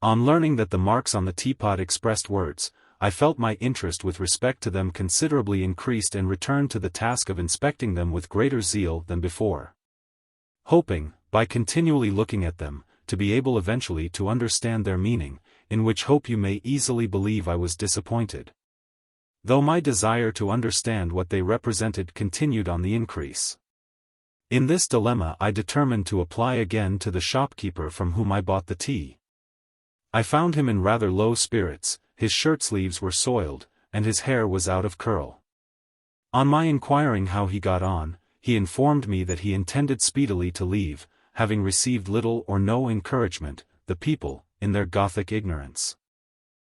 On learning that the marks on the teapot expressed words, I felt my interest with respect to them considerably increased and returned to the task of inspecting them with greater zeal than before, hoping, by continually looking at them, to be able eventually to understand their meaning, in which hope you may easily believe I was disappointed, though my desire to understand what they represented continued on the increase. In this dilemma I determined to apply again to the shopkeeper from whom I bought the tea. I found him in rather low spirits, his shirt-sleeves were soiled, and his hair was out of curl. On my inquiring how he got on, he informed me that he intended speedily to leave, having received little or no encouragement, the people, in their Gothic ignorance,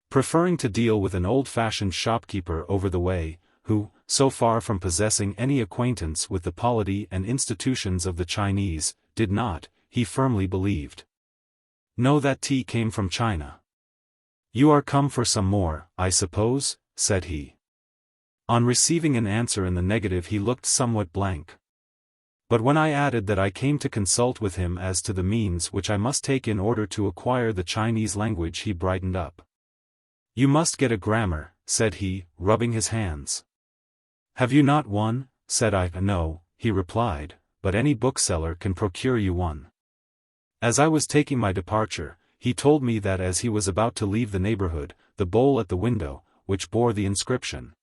preferring to deal with an old-fashioned shopkeeper over the way, who, so far from possessing any acquaintance with the polity and institutions of the Chinese, did not, he firmly believed, know that tea came from China. "You are come for some more, I suppose?" said he. On receiving an answer in the negative he looked somewhat blank. But when I added that I came to consult with him as to the means which I must take in order to acquire the Chinese language, he brightened up. "You must get a grammar," said he, rubbing his hands. "Have you not one?" said I. "No," he replied, "but any bookseller can procure you one." As I was taking my departure, he told me that as he was about to leave the neighborhood, the bowl at the window, which bore the inscription,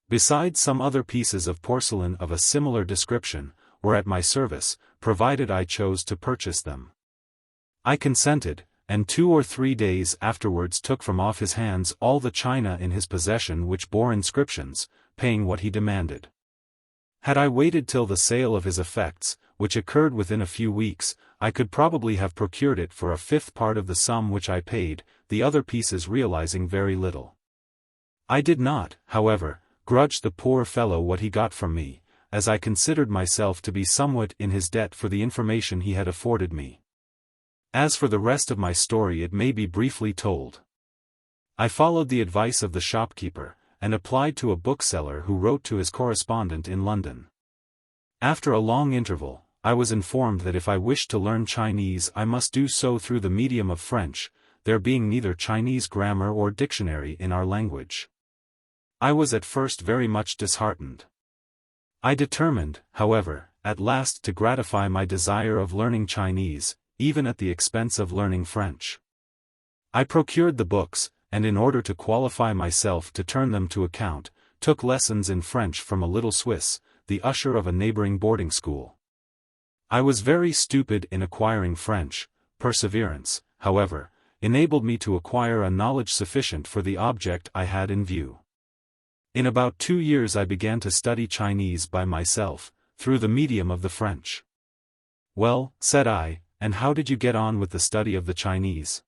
besides some other pieces of porcelain of a similar description, were at my service, provided I chose to purchase them. I consented, and 2 or 3 days afterwards took from off his hands all the china in his possession which bore inscriptions, paying what he demanded. Had I waited till the sale of his effects, which occurred within a few weeks, I could probably have procured it for a 5th part of the sum which I paid, the other pieces realizing very little. I did not, however, grudge the poor fellow what he got from me, as I considered myself to be somewhat in his debt for the information he had afforded me. As for the rest of my story, it may be briefly told. I followed the advice of the shopkeeper, and applied to a bookseller who wrote to his correspondent in London. After a long interval, I was informed that if I wished to learn Chinese I must do so through the medium of French, there being neither Chinese grammar or dictionary in our language. I was at first very much disheartened. I determined, however, at last to gratify my desire of learning Chinese, even at the expense of learning French. I procured the books, and in order to qualify myself to turn them to account, took lessons in French from a little Swiss, the usher of a neighboring boarding school. I was very stupid in acquiring French. Perseverance, however, enabled me to acquire a knowledge sufficient for the object I had in view. In about 2 years I began to study Chinese by myself, through the medium of the French. "Well," said I, "and how did you get on with the study of the Chinese?"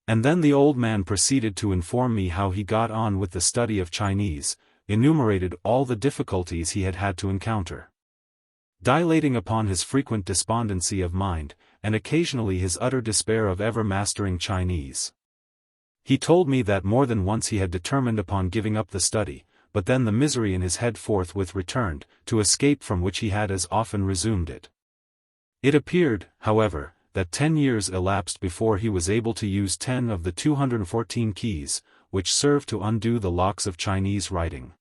And then the old man proceeded to inform me how he got on with the study of Chinese, enumerated all the difficulties he had had to encounter, dilating upon his frequent despondency of mind, and occasionally his utter despair of ever mastering Chinese. He told me that more than once he had determined upon giving up the study, but then the misery in his head forthwith returned, to escape from which he had as often resumed it. It appeared, however, that 10 years elapsed before he was able to use 10 of the 214 keys, which serve to undo the locks of Chinese writing.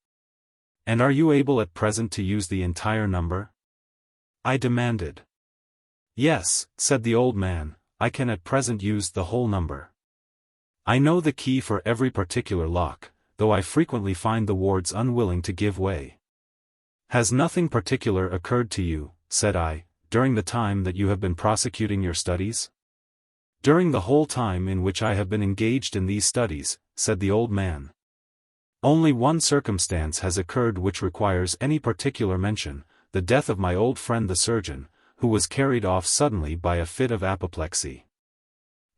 "And are you able at present to use the entire number?" I demanded. "Yes," said the old man, "I can at present use the whole number. I know the key for every particular lock, though I frequently find the wards unwilling to give way." "Has nothing particular occurred to you," said I, "during the time that you have been prosecuting your studies?" "During the whole time in which I have been engaged in these studies," said the old man, "only one circumstance has occurred which requires any particular mention, the death of my old friend the surgeon, who was carried off suddenly by a fit of apoplexy.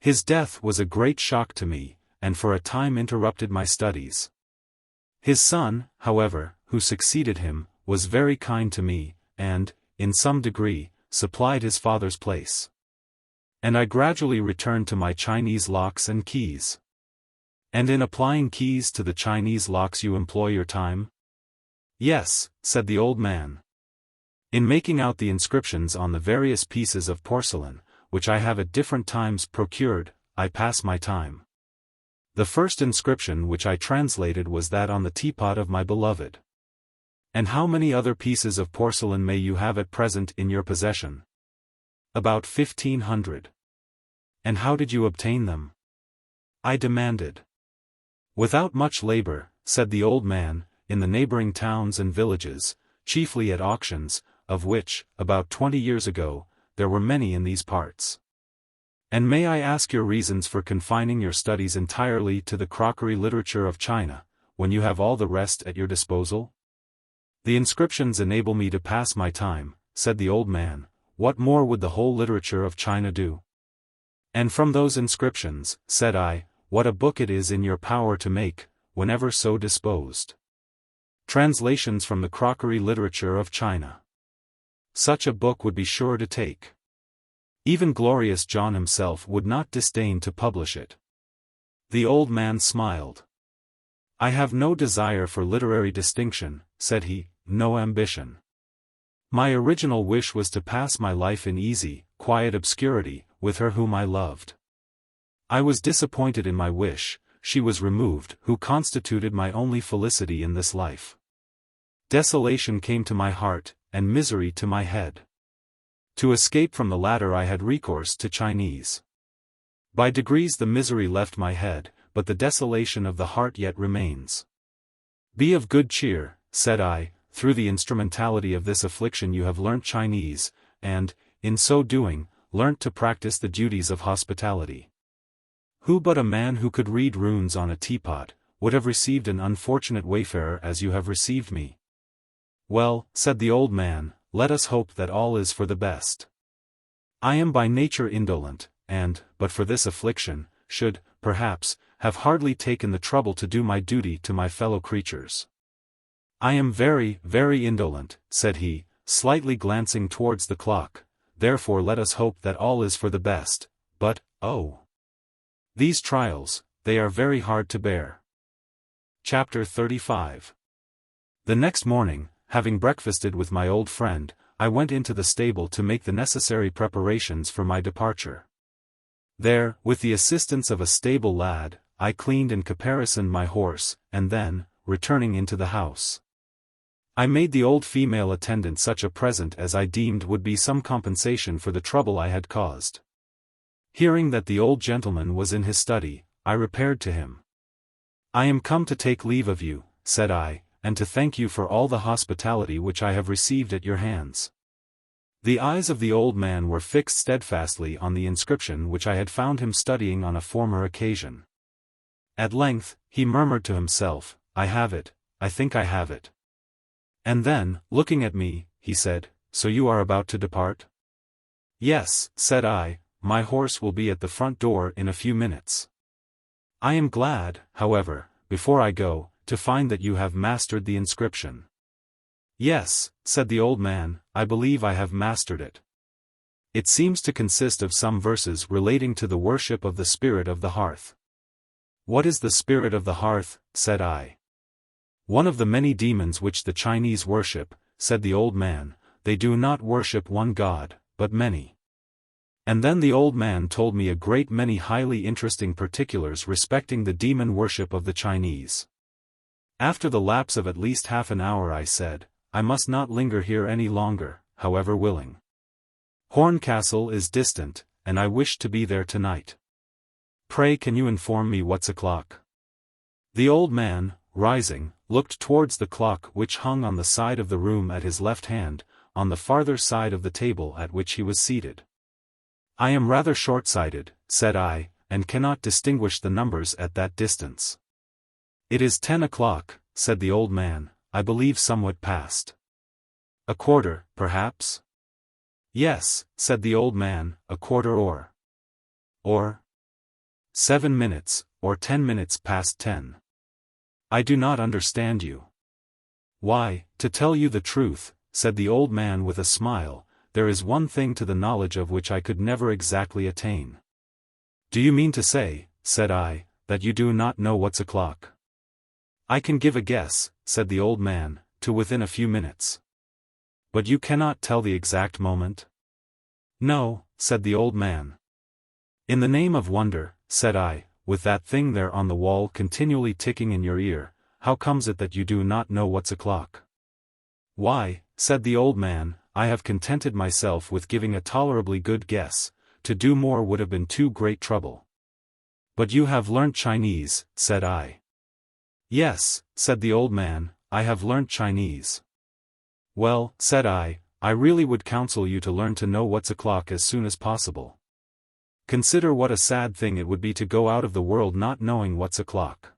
His death was a great shock to me, and for a time interrupted my studies. His son, however, who succeeded him, was very kind to me, and, in some degree, supplied his father's place. And I gradually returned to my Chinese locks and keys." "And in applying keys to the Chinese locks you employ your time?" "Yes," said the old man. "In making out the inscriptions on the various pieces of porcelain, which I have at different times procured, I pass my time. The first inscription which I translated was that on the teapot of my beloved." "And how many other pieces of porcelain may you have at present in your possession?" "About 1,500. "And how did you obtain them?" I demanded. "Without much labor," said the old man, "in the neighboring towns and villages, chiefly at auctions, of which, about 20 years ago, there were many in these parts." "And may I ask your reasons for confining your studies entirely to the crockery literature of China, when you have all the rest at your disposal?" "The inscriptions enable me to pass my time," said the old man. "What more would the whole literature of China do?" "And from those inscriptions," said I, "what a book it is in your power to make, whenever so disposed. Translations from the crockery literature of China. Such a book would be sure to take. Even glorious John himself would not disdain to publish it." The old man smiled. "I have no desire for literary distinction," said he, "no ambition. My original wish was to pass my life in easy, quiet obscurity, with her whom I loved. I was disappointed in my wish, she was removed who constituted my only felicity in this life. Desolation came to my heart, and misery to my head. To escape from the latter I had recourse to Chinese. By degrees the misery left my head, but the desolation of the heart yet remains. Be of good cheer," said I, "through the instrumentality of this affliction you have learnt Chinese, and, in so doing, learnt to practice the duties of hospitality. Who but a man who could read runes on a teapot, would have received an unfortunate wayfarer as you have received me?" "Well," said the old man, "let us hope that all is for the best. I am by nature indolent, and, but for this affliction, should, perhaps, have hardly taken the trouble to do my duty to my fellow creatures. "I am very, very indolent," said he, slightly glancing towards the clock, "therefore let us hope that all is for the best, but, oh! These trials, they are very hard to bear." Chapter 35. The next morning, having breakfasted with my old friend, I went into the stable to make the necessary preparations for my departure. There, with the assistance of a stable lad, I cleaned and caparisoned my horse, and then, returning into the house, I made the old female attendant such a present as I deemed would be some compensation for the trouble I had caused. Hearing that the old gentleman was in his study, I repaired to him. "I am come to take leave of you," said I, "and to thank you for all the hospitality which I have received at your hands." The eyes of the old man were fixed steadfastly on the inscription which I had found him studying on a former occasion. At length, he murmured to himself, "I have it, I think I have it." And then, looking at me, he said, "So you are about to depart?" "Yes," said I, "my horse will be at the front door in a few minutes. I am glad, however, before I go, to find that you have mastered the inscription." "Yes," said the old man, "I believe I have mastered it. It seems to consist of some verses relating to the worship of the spirit of the hearth." "What is the spirit of the hearth?" said I. "One of the many demons which the Chinese worship," said the old man. "They do not worship one god, but many." And then the old man told me a great many highly interesting particulars respecting the demon worship of the Chinese. After the lapse of at least half an hour I said, "I must not linger here any longer, however willing. Horncastle is distant, and I wish to be there tonight. Pray can you inform me what's o'clock?" The old man, rising, looked towards the clock which hung on the side of the room at his left hand, on the farther side of the table at which he was seated. "I am rather short-sighted," said I, "and cannot distinguish the numbers at that distance." "It is 10 o'clock," said the old man, "I believe somewhat past." "A quarter, perhaps?" "Yes," said the old man, "a quarter or 7 minutes, or 10 minutes past 10. I do not understand you." "Why, to tell you the truth," said the old man with a smile, "there is one thing to the knowledge of which I could never exactly attain." "Do you mean to say," said I, "that you do not know what's o'clock?" "I can give a guess," said the old man, "to within a few minutes." "But you cannot tell the exact moment?" "No," said the old man. "In the name of wonder," said I, "with that thing there on the wall continually ticking in your ear, how comes it that you do not know what's o'clock?" "Why," said the old man, "I have contented myself with giving a tolerably good guess. To do more would have been too great trouble." "But you have learnt Chinese," said I. "Yes," said the old man, "I have learnt Chinese." "Well," said I really would counsel you to learn to know what's o'clock as soon as possible. Consider what a sad thing it would be to go out of the world not knowing what's o'clock.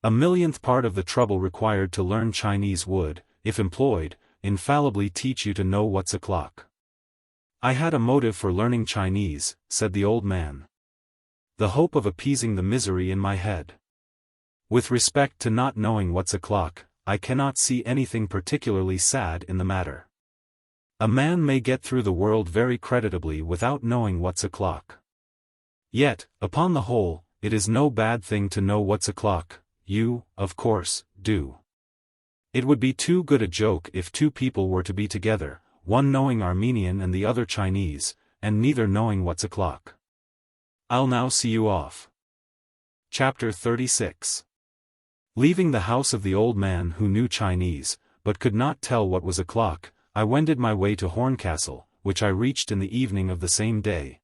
A millionth part of the trouble required to learn Chinese would, if employed, infallibly teach you to know what's o'clock. "I had a motive for learning Chinese," said the old man. "The hope of appeasing the misery in my head. With respect to not knowing what's o'clock, I cannot see anything particularly sad in the matter. A man may get through the world very creditably without knowing what's o'clock. Yet, upon the whole, it is no bad thing to know what's o'clock. You, of course, do. It would be too good a joke if two people were to be together, one knowing Armenian and the other Chinese, and neither knowing what's o'clock. I'll now see you off." Chapter 36. Leaving the house of the old man who knew Chinese, but could not tell what was o'clock, I wended my way to Horncastle, which I reached in the evening of the same day.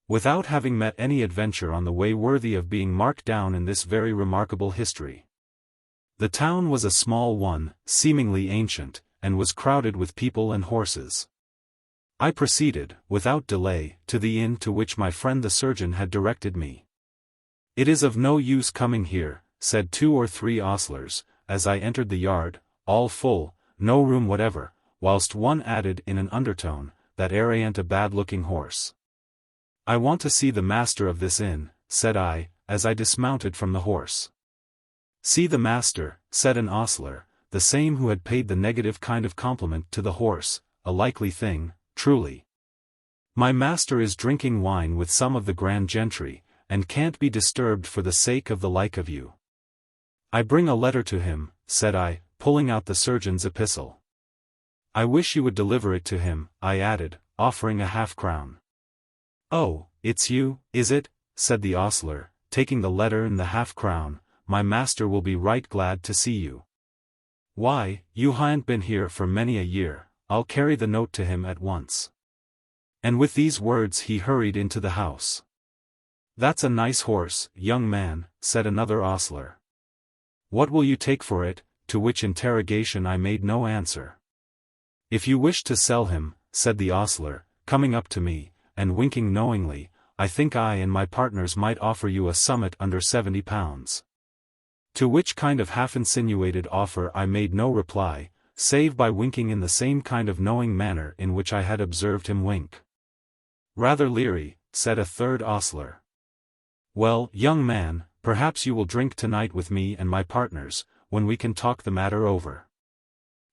Without having met any adventure on the way worthy of being marked down in this very remarkable history. The town was a small one, seemingly ancient, and was crowded with people and horses. I proceeded, without delay, to the inn to which my friend the surgeon had directed me. "It is of no use coming here," said 2 or 3 ostlers, as I entered the yard, "all full, no room whatever," whilst one added in an undertone, "that ere ain't a bad-looking horse." "I want to see the master of this inn," said I, as I dismounted from the horse. "See the master," said an ostler, the same who had paid the negative kind of compliment to the horse, a likely thing, truly. My master is drinking wine with some of the grand gentry, and can't be disturbed for the sake of the like of you. I bring a letter to him, said I, pulling out the surgeon's epistle. I wish you would deliver it to him, I added, offering a half-crown. Oh, it's you, is it? Said the ostler, taking the letter and the half-crown. My master will be right glad to see you. Why, you haven't been here for many a year. I'll carry the note to him at once. And with these words he hurried into the house. That's a nice horse, young man, said another ostler. What will you take for it? To which interrogation I made no answer. If you wish to sell him, said the ostler, coming up to me, and winking knowingly, I think I and my partners might offer you a sum under £70. To which kind of half-insinuated offer I made no reply, save by winking in the same kind of knowing manner in which I had observed him wink. Rather leery, said a third ostler. Well, young man, perhaps you will drink tonight with me and my partners, when we can talk the matter over.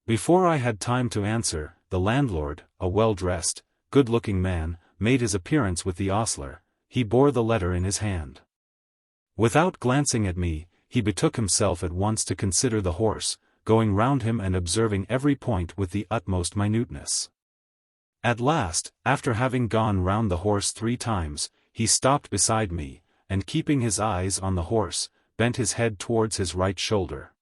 Before I had time to answer, the landlord, a well-dressed, good-looking man, made his appearance with the ostler. He bore the letter in his hand. Without glancing at me, he betook himself at once to consider the horse, going round him and observing every point with the utmost minuteness. At last, after having gone round the horse 3 times, he stopped beside me, and keeping his eyes on the horse, bent his head towards his right shoulder.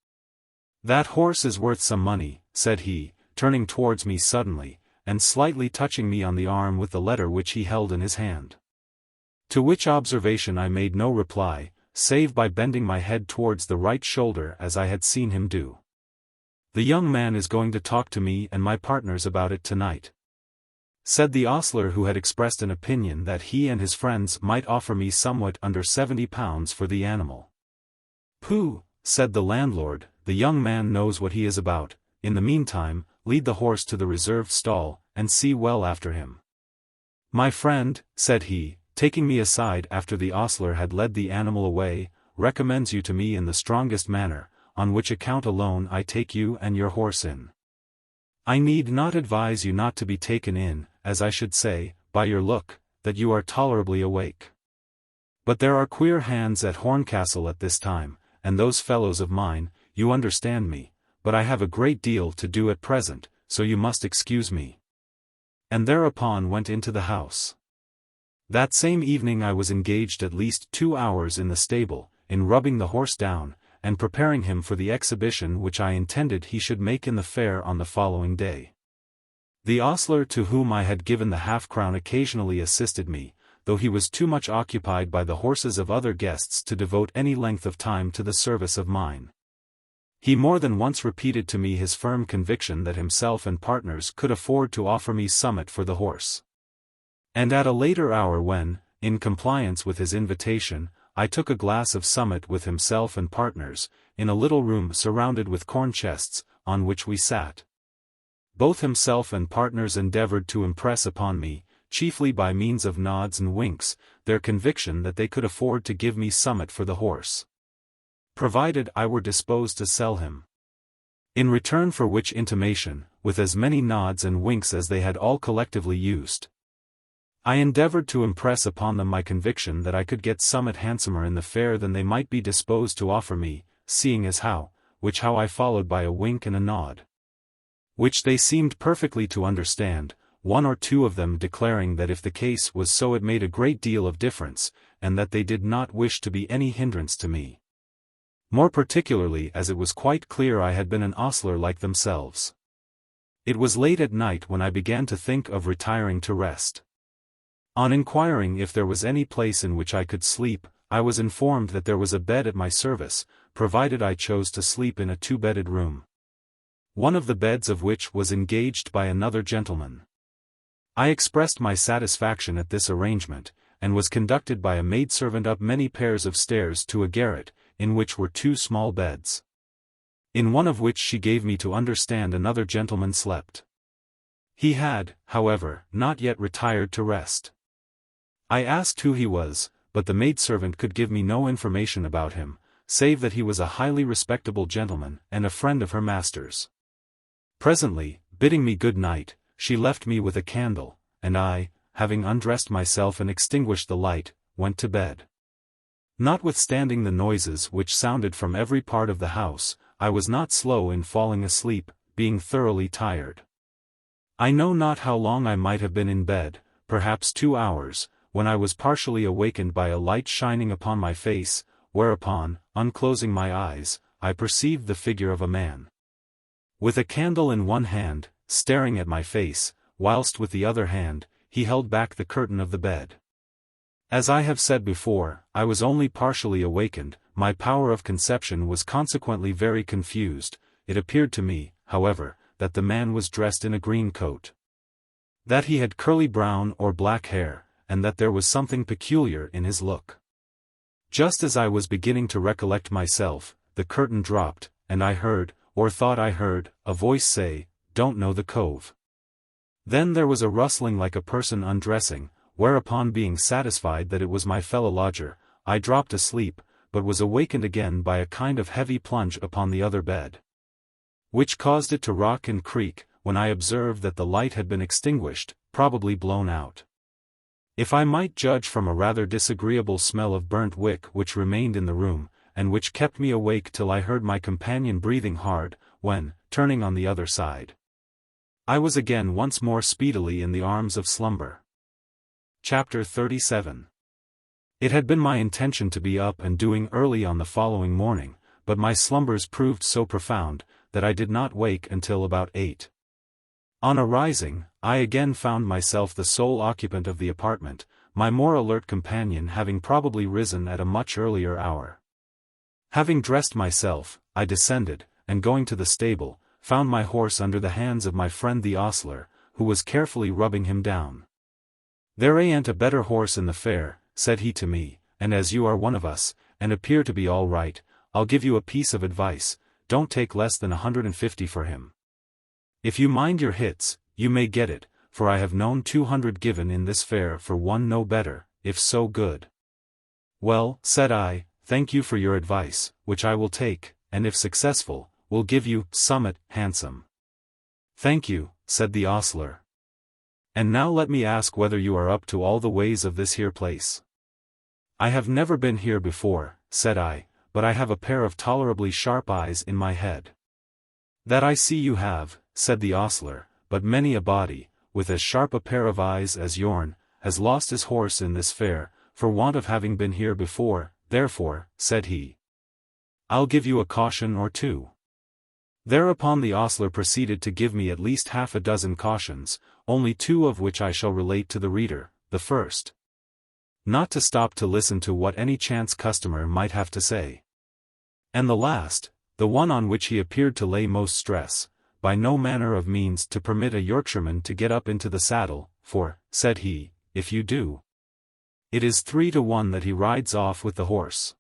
That horse is worth some money, said he, turning towards me suddenly, and slightly touching me on the arm with the letter which he held in his hand. To which observation I made no reply, save by bending my head towards the right shoulder as I had seen him do. The young man is going to talk to me and my partners about it tonight, said the ostler who had expressed an opinion that he and his friends might offer me somewhat under £70 for the animal. Pooh, said the landlord, the young man knows what he is about. In the meantime, lead the horse to the reserved stall, and see well after him. My friend, said he, taking me aside after the ostler had led the animal away, recommends you to me in the strongest manner, on which account alone I take you and your horse in. I need not advise you not to be taken in, as I should say, by your look, that you are tolerably awake. But there are queer hands at Horncastle at this time, and those fellows of mine, you understand me, but I have a great deal to do at present, so you must excuse me. And thereupon went into the house. That same evening I was engaged at least 2 hours in the stable, in rubbing the horse down, and preparing him for the exhibition which I intended he should make in the fair on the following day. The ostler to whom I had given the half-crown occasionally assisted me, though he was too much occupied by the horses of other guests to devote any length of time to the service of mine. He more than once repeated to me his firm conviction that himself and partners could afford to offer me somewhat for the horse. And at a later hour when, in compliance with his invitation, I took a glass of somewhat with himself and partners, in a little room surrounded with corn chests, on which we sat. Both himself and partners endeavored to impress upon me, chiefly by means of nods and winks, their conviction that they could afford to give me somewhat for the horse, provided I were disposed to sell him. In return for which intimation, with as many nods and winks as they had all collectively used, I endeavored to impress upon them my conviction that I could get somewhat handsomer in the fair than they might be disposed to offer me, seeing as how, which how I followed by a wink and a nod, which they seemed perfectly to understand, 1 or 2 of them declaring that if the case was so it made a great deal of difference, and that they did not wish to be any hindrance to me. More particularly as it was quite clear I had been an ostler like themselves. It was late at night when I began to think of retiring to rest. On inquiring if there was any place in which I could sleep, I was informed that there was a bed at my service, provided I chose to sleep in a 2-bedded room, one of the beds of which was engaged by another gentleman. I expressed my satisfaction at this arrangement, and was conducted by a maidservant up many pairs of stairs to a garret, in which were 2 small beds, in one of which she gave me to understand another gentleman slept. He had, however, not yet retired to rest. I asked who he was, but the maidservant could give me no information about him, save that he was a highly respectable gentleman and a friend of her master's. Presently, bidding me good night, she left me with a candle, and I, having undressed myself and extinguished the light, went to bed. Notwithstanding the noises which sounded from every part of the house, I was not slow in falling asleep, being thoroughly tired. I know not how long I might have been in bed, perhaps 2 hours, when I was partially awakened by a light shining upon my face, whereupon, unclosing my eyes, I perceived the figure of a man. With a candle in one hand, staring at my face, whilst with the other hand, he held back the curtain of the bed. As I have said before, I was only partially awakened, my power of conception was consequently very confused. It appeared to me, however, that the man was dressed in a green coat, that he had curly brown or black hair, and that there was something peculiar in his look. Just as I was beginning to recollect myself, the curtain dropped, and I heard, or thought I heard, a voice say, "Don't know the cove." Then there was a rustling like a person undressing, whereupon being satisfied that it was my fellow lodger, I dropped asleep, but was awakened again by a kind of heavy plunge upon the other bed, which caused it to rock and creak, when I observed that the light had been extinguished, probably blown out. If I might judge from a rather disagreeable smell of burnt wick which remained in the room, and which kept me awake till I heard my companion breathing hard, when, turning on the other side, I was again once more speedily in the arms of slumber. Chapter 37. It had been my intention to be up and doing early on the following morning, but my slumbers proved so profound, that I did not wake until about 8. On arising, I again found myself the sole occupant of the apartment, my more alert companion having probably risen at a much earlier hour. Having dressed myself, I descended, and going to the stable, found my horse under the hands of my friend the ostler, who was carefully rubbing him down. "There ain't a better horse in the fair," said he to me, "and as you are one of us, and appear to be all right, I'll give you a piece of advice, don't take less than 150 for him. If you mind your hits, you may get it, for I have known 200 given in this fair for one no better, if so good." "Well," said I, "thank you for your advice, which I will take, and if successful, will give you summit handsome." "Thank you," said the ostler. "And now let me ask whether you are up to all the ways of this here place." "I have never been here before," said I, "but I have a pair of tolerably sharp eyes in my head." "That I see you have," said the ostler, "but many a body, with as sharp a pair of eyes as yourn, has lost his horse in this fair, for want of having been here before, therefore," said he, "I'll give you a caution or two." Thereupon the ostler proceeded to give me at least half a dozen cautions, only 2 of which I shall relate to the reader. The first, not to stop to listen to what any chance customer might have to say. And the last, the one on which he appeared to lay most stress, by no manner of means to permit a Yorkshireman to get up into the saddle, for, said he, if you do, it is 3 to 1 that he rides off with the horse.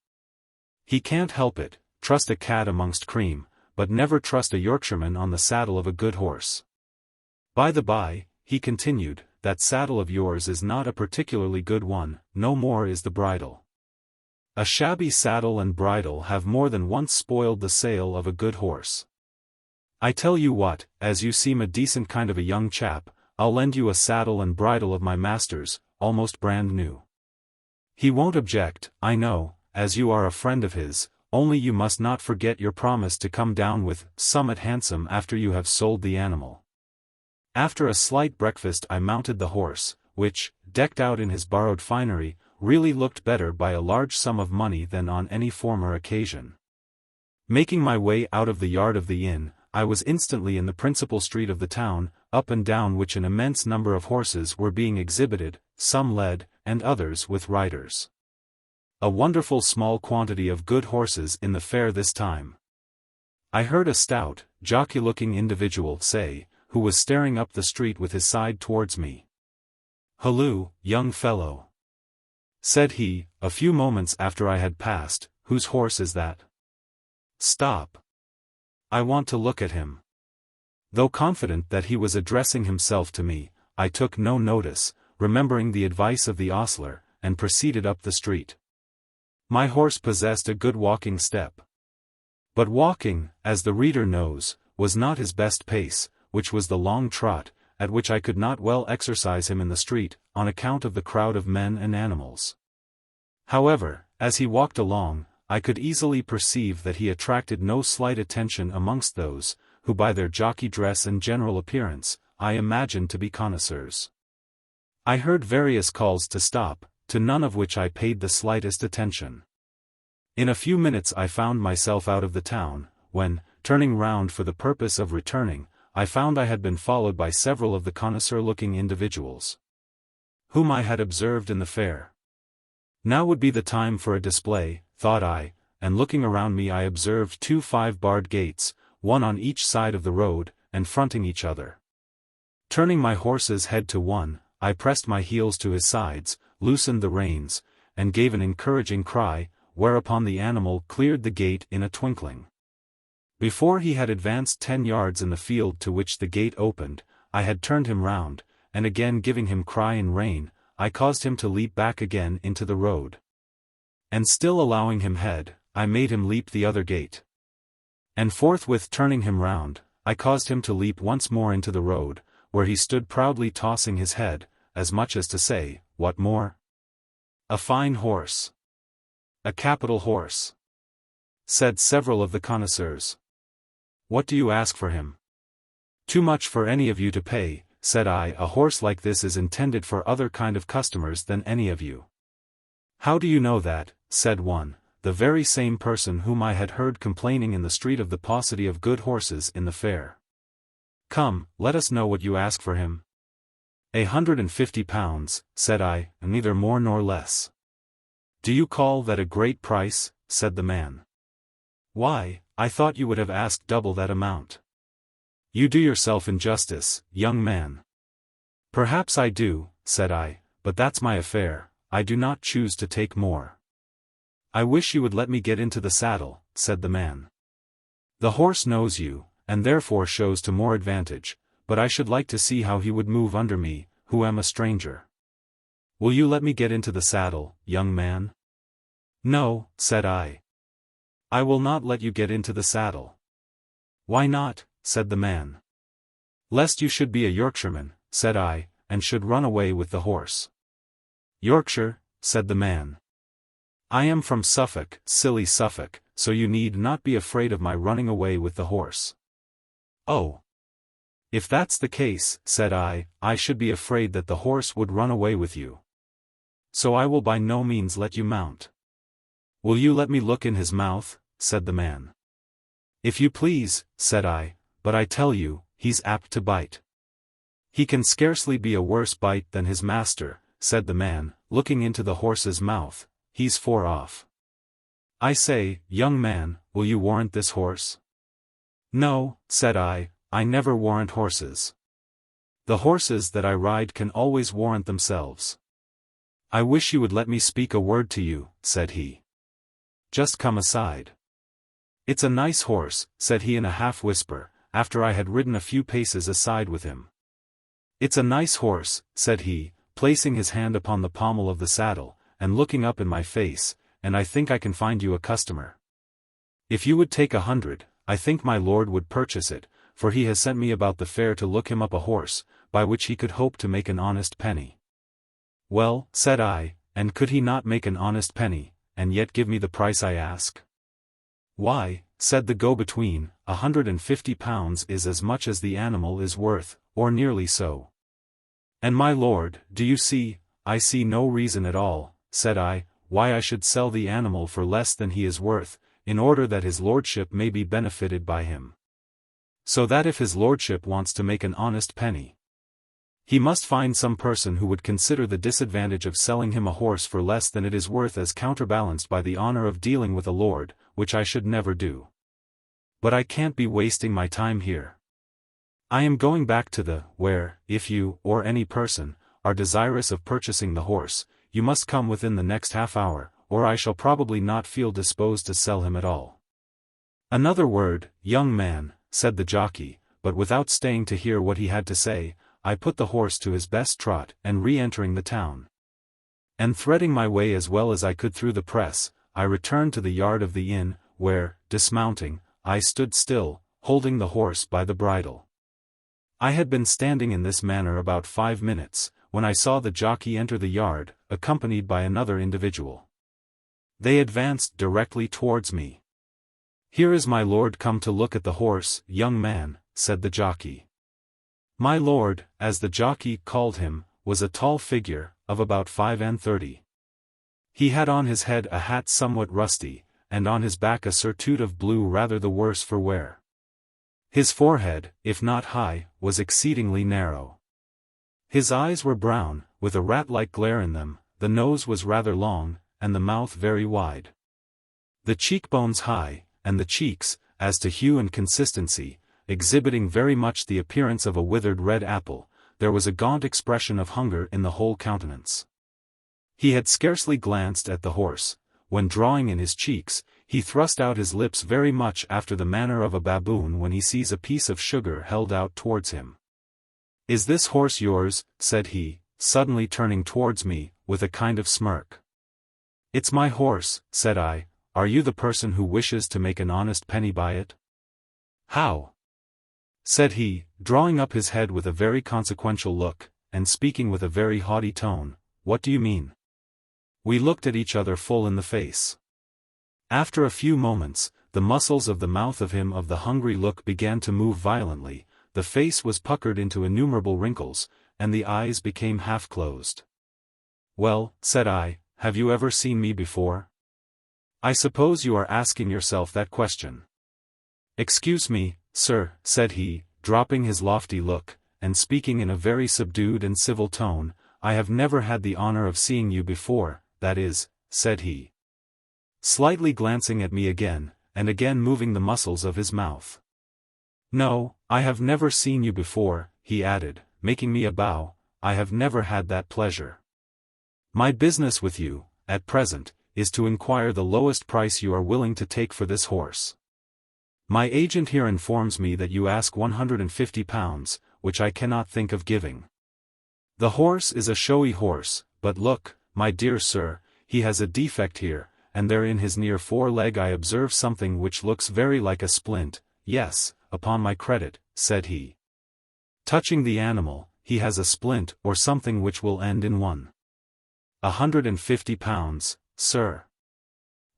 He can't help it, trust a cat amongst cream, but never trust a Yorkshireman on the saddle of a good horse. By the by, he continued, that saddle of yours is not a particularly good one, no more is the bridle. A shabby saddle and bridle have more than once spoiled the sale of a good horse. I tell you what, as you seem a decent kind of a young chap, I'll lend you a saddle and bridle of my master's, almost brand new. He won't object, I know, as you are a friend of his, only you must not forget your promise to come down with summit handsome after you have sold the animal. After a slight breakfast I mounted the horse, which, decked out in his borrowed finery, really looked better by a large sum of money than on any former occasion. Making my way out of the yard of the inn, I was instantly in the principal street of the town, up and down which an immense number of horses were being exhibited, some led, and others with riders. A wonderful small quantity of good horses in the fair this time. I heard a stout, jockey-looking individual say, who was staring up the street with his side towards me. "Halloo, young fellow," said he, a few moments after I had passed, "whose horse is that? Stop. I want to look at him." Though confident that he was addressing himself to me, I took no notice, remembering the advice of the ostler, and proceeded up the street. My horse possessed a good walking step. But walking, as the reader knows, was not his best pace, which was the long trot, at which I could not well exercise him in the street, on account of the crowd of men and animals. However, as he walked along, I could easily perceive that he attracted no slight attention amongst those, who by their jockey dress and general appearance, I imagined to be connoisseurs. I heard various calls to stop, to none of which I paid the slightest attention. In a few minutes I found myself out of the town, when, turning round for the purpose of returning, I found I had been followed by several of the connoisseur-looking individuals, whom I had observed in the fair. Now would be the time for a display, thought I, and looking around me I observed 2 5-barred gates, one on each side of the road, and fronting each other. Turning my horse's head to one, I pressed my heels to his sides, loosened the reins, and gave an encouraging cry, whereupon the animal cleared the gate in a twinkling. Before he had advanced 10 yards in the field to which the gate opened, I had turned him round, and again giving him cry and rein, I caused him to leap back again into the road. And still allowing him head, I made him leap the other gate. And forthwith turning him round, I caused him to leap once more into the road, where he stood proudly tossing his head, as much as to say, "What more? A fine horse! A capital horse!" said several of the connoisseurs. "What do you ask for him?" "Too much for any of you to pay," said I. "A horse like this is intended for other kind of customers than any of you." "How do you know that?" said one, the very same person whom I had heard complaining in the street of the paucity of good horses in the fair. "Come, let us know what you ask for him." £150, said I, neither more nor less. "Do you call that a great price?" said the man. "Why, I thought you would have asked double that amount." "You do yourself injustice, young man." "Perhaps I do," said I, "but that's my affair, I do not choose to take more." "I wish you would let me get into the saddle," said the man. "The horse knows you, and therefore shows to more advantage, but I should like to see how he would move under me, who am a stranger." "Will you let me get into the saddle, young man?" "No," said I. "I will not let you get into the saddle." "Why not?" said the man. "Lest you should be a Yorkshireman," said I, "and should run away with the horse." "Yorkshire," said the man. "I am from Suffolk, silly Suffolk, so you need not be afraid of my running away with the horse." "Oh! If that's the case," said I should be afraid that the horse would run away with you. "So I will by no means let you mount." "Will you let me look in his mouth?" said the man. "If you please," said I, "but I tell you, he's apt to bite." "He can scarcely be a worse bite than his master," said the man, looking into the horse's mouth, "he's 4 off. I say, young man, will you warrant this horse?" "No," said I never warrant horses. The horses that I ride can always warrant themselves." "I wish you would let me speak a word to you," said he. "Just come aside." "It's a nice horse," said he in a half-whisper, after I had ridden a few paces aside with him. "It's a nice horse," said he, placing his hand upon the pommel of the saddle, and looking up in my face, "and I think I can find you a customer. If you would take 100, I think my lord would purchase it, for he has sent me about the fair to look him up a horse, by which he could hope to make an honest penny." "Well," said I, "and could he not make an honest penny, and yet give me the price I ask?" "Why," said the go-between, £150 is as much as the animal is worth, or nearly so." "And my lord, do you see?" "I see no reason at all," said I, "why I should sell the animal for less than he is worth, in order that his lordship may be benefited by him. So that if his lordship wants to make an honest penny, he must find some person who would consider the disadvantage of selling him a horse for less than it is worth as counterbalanced by the honor of dealing with a lord, which I should never do. But I can't be wasting my time here. I am going back to the where, if you, or any person, are desirous of purchasing the horse, you must come within the next half hour, or I shall probably not feel disposed to sell him at all." "Another word, young man," said the jockey, but without staying to hear what he had to say, I put the horse to his best trot, and re-entering the town, and threading my way as well as I could through the press, I returned to the yard of the inn, where, dismounting, I stood still, holding the horse by the bridle. I had been standing in this manner about 5 minutes, when I saw the jockey enter the yard, accompanied by another individual. They advanced directly towards me. "Here is my lord come to look at the horse, young man," said the jockey. My lord, as the jockey called him, was a tall figure, of about 35. He had on his head a hat somewhat rusty, and on his back a surtout of blue rather the worse for wear. His forehead, if not high, was exceedingly narrow. His eyes were brown, with a rat-like glare in them, the nose was rather long, and the mouth very wide. The cheekbones high, and the cheeks, as to hue and consistency, exhibiting very much the appearance of a withered red apple, there was a gaunt expression of hunger in the whole countenance. He had scarcely glanced at the horse, when drawing in his cheeks, he thrust out his lips very much after the manner of a baboon when he sees a piece of sugar held out towards him. "Is this horse yours?" said he, suddenly turning towards me, with a kind of smirk. "It's my horse," said I. "Are you the person who wishes to make an honest penny by it?" "How?" said he, drawing up his head with a very consequential look, and speaking with a very haughty tone. "What do you mean?" We looked at each other full in the face. After a few moments, the muscles of the mouth of him of the hungry look began to move violently, the face was puckered into innumerable wrinkles, and the eyes became half-closed. "Well," said I, "have you ever seen me before? I suppose you are asking yourself that question." "Excuse me, sir," said he, dropping his lofty look, and speaking in a very subdued and civil tone, "I have never had the honor of seeing you before, that is," said he, slightly glancing at me again, and again moving the muscles of his mouth. "No, I have never seen you before," he added, making me a bow. "I have never had that pleasure. My business with you, at present, is to inquire the lowest price you are willing to take for this horse. My agent here informs me that you ask £150, which I cannot think of giving. The horse is a showy horse, but look, my dear sir, he has a defect here, and there in his near foreleg I observe something which looks very like a splint. Yes, upon my credit," said he, touching the animal, "he has a splint or something which will end in £150, sir.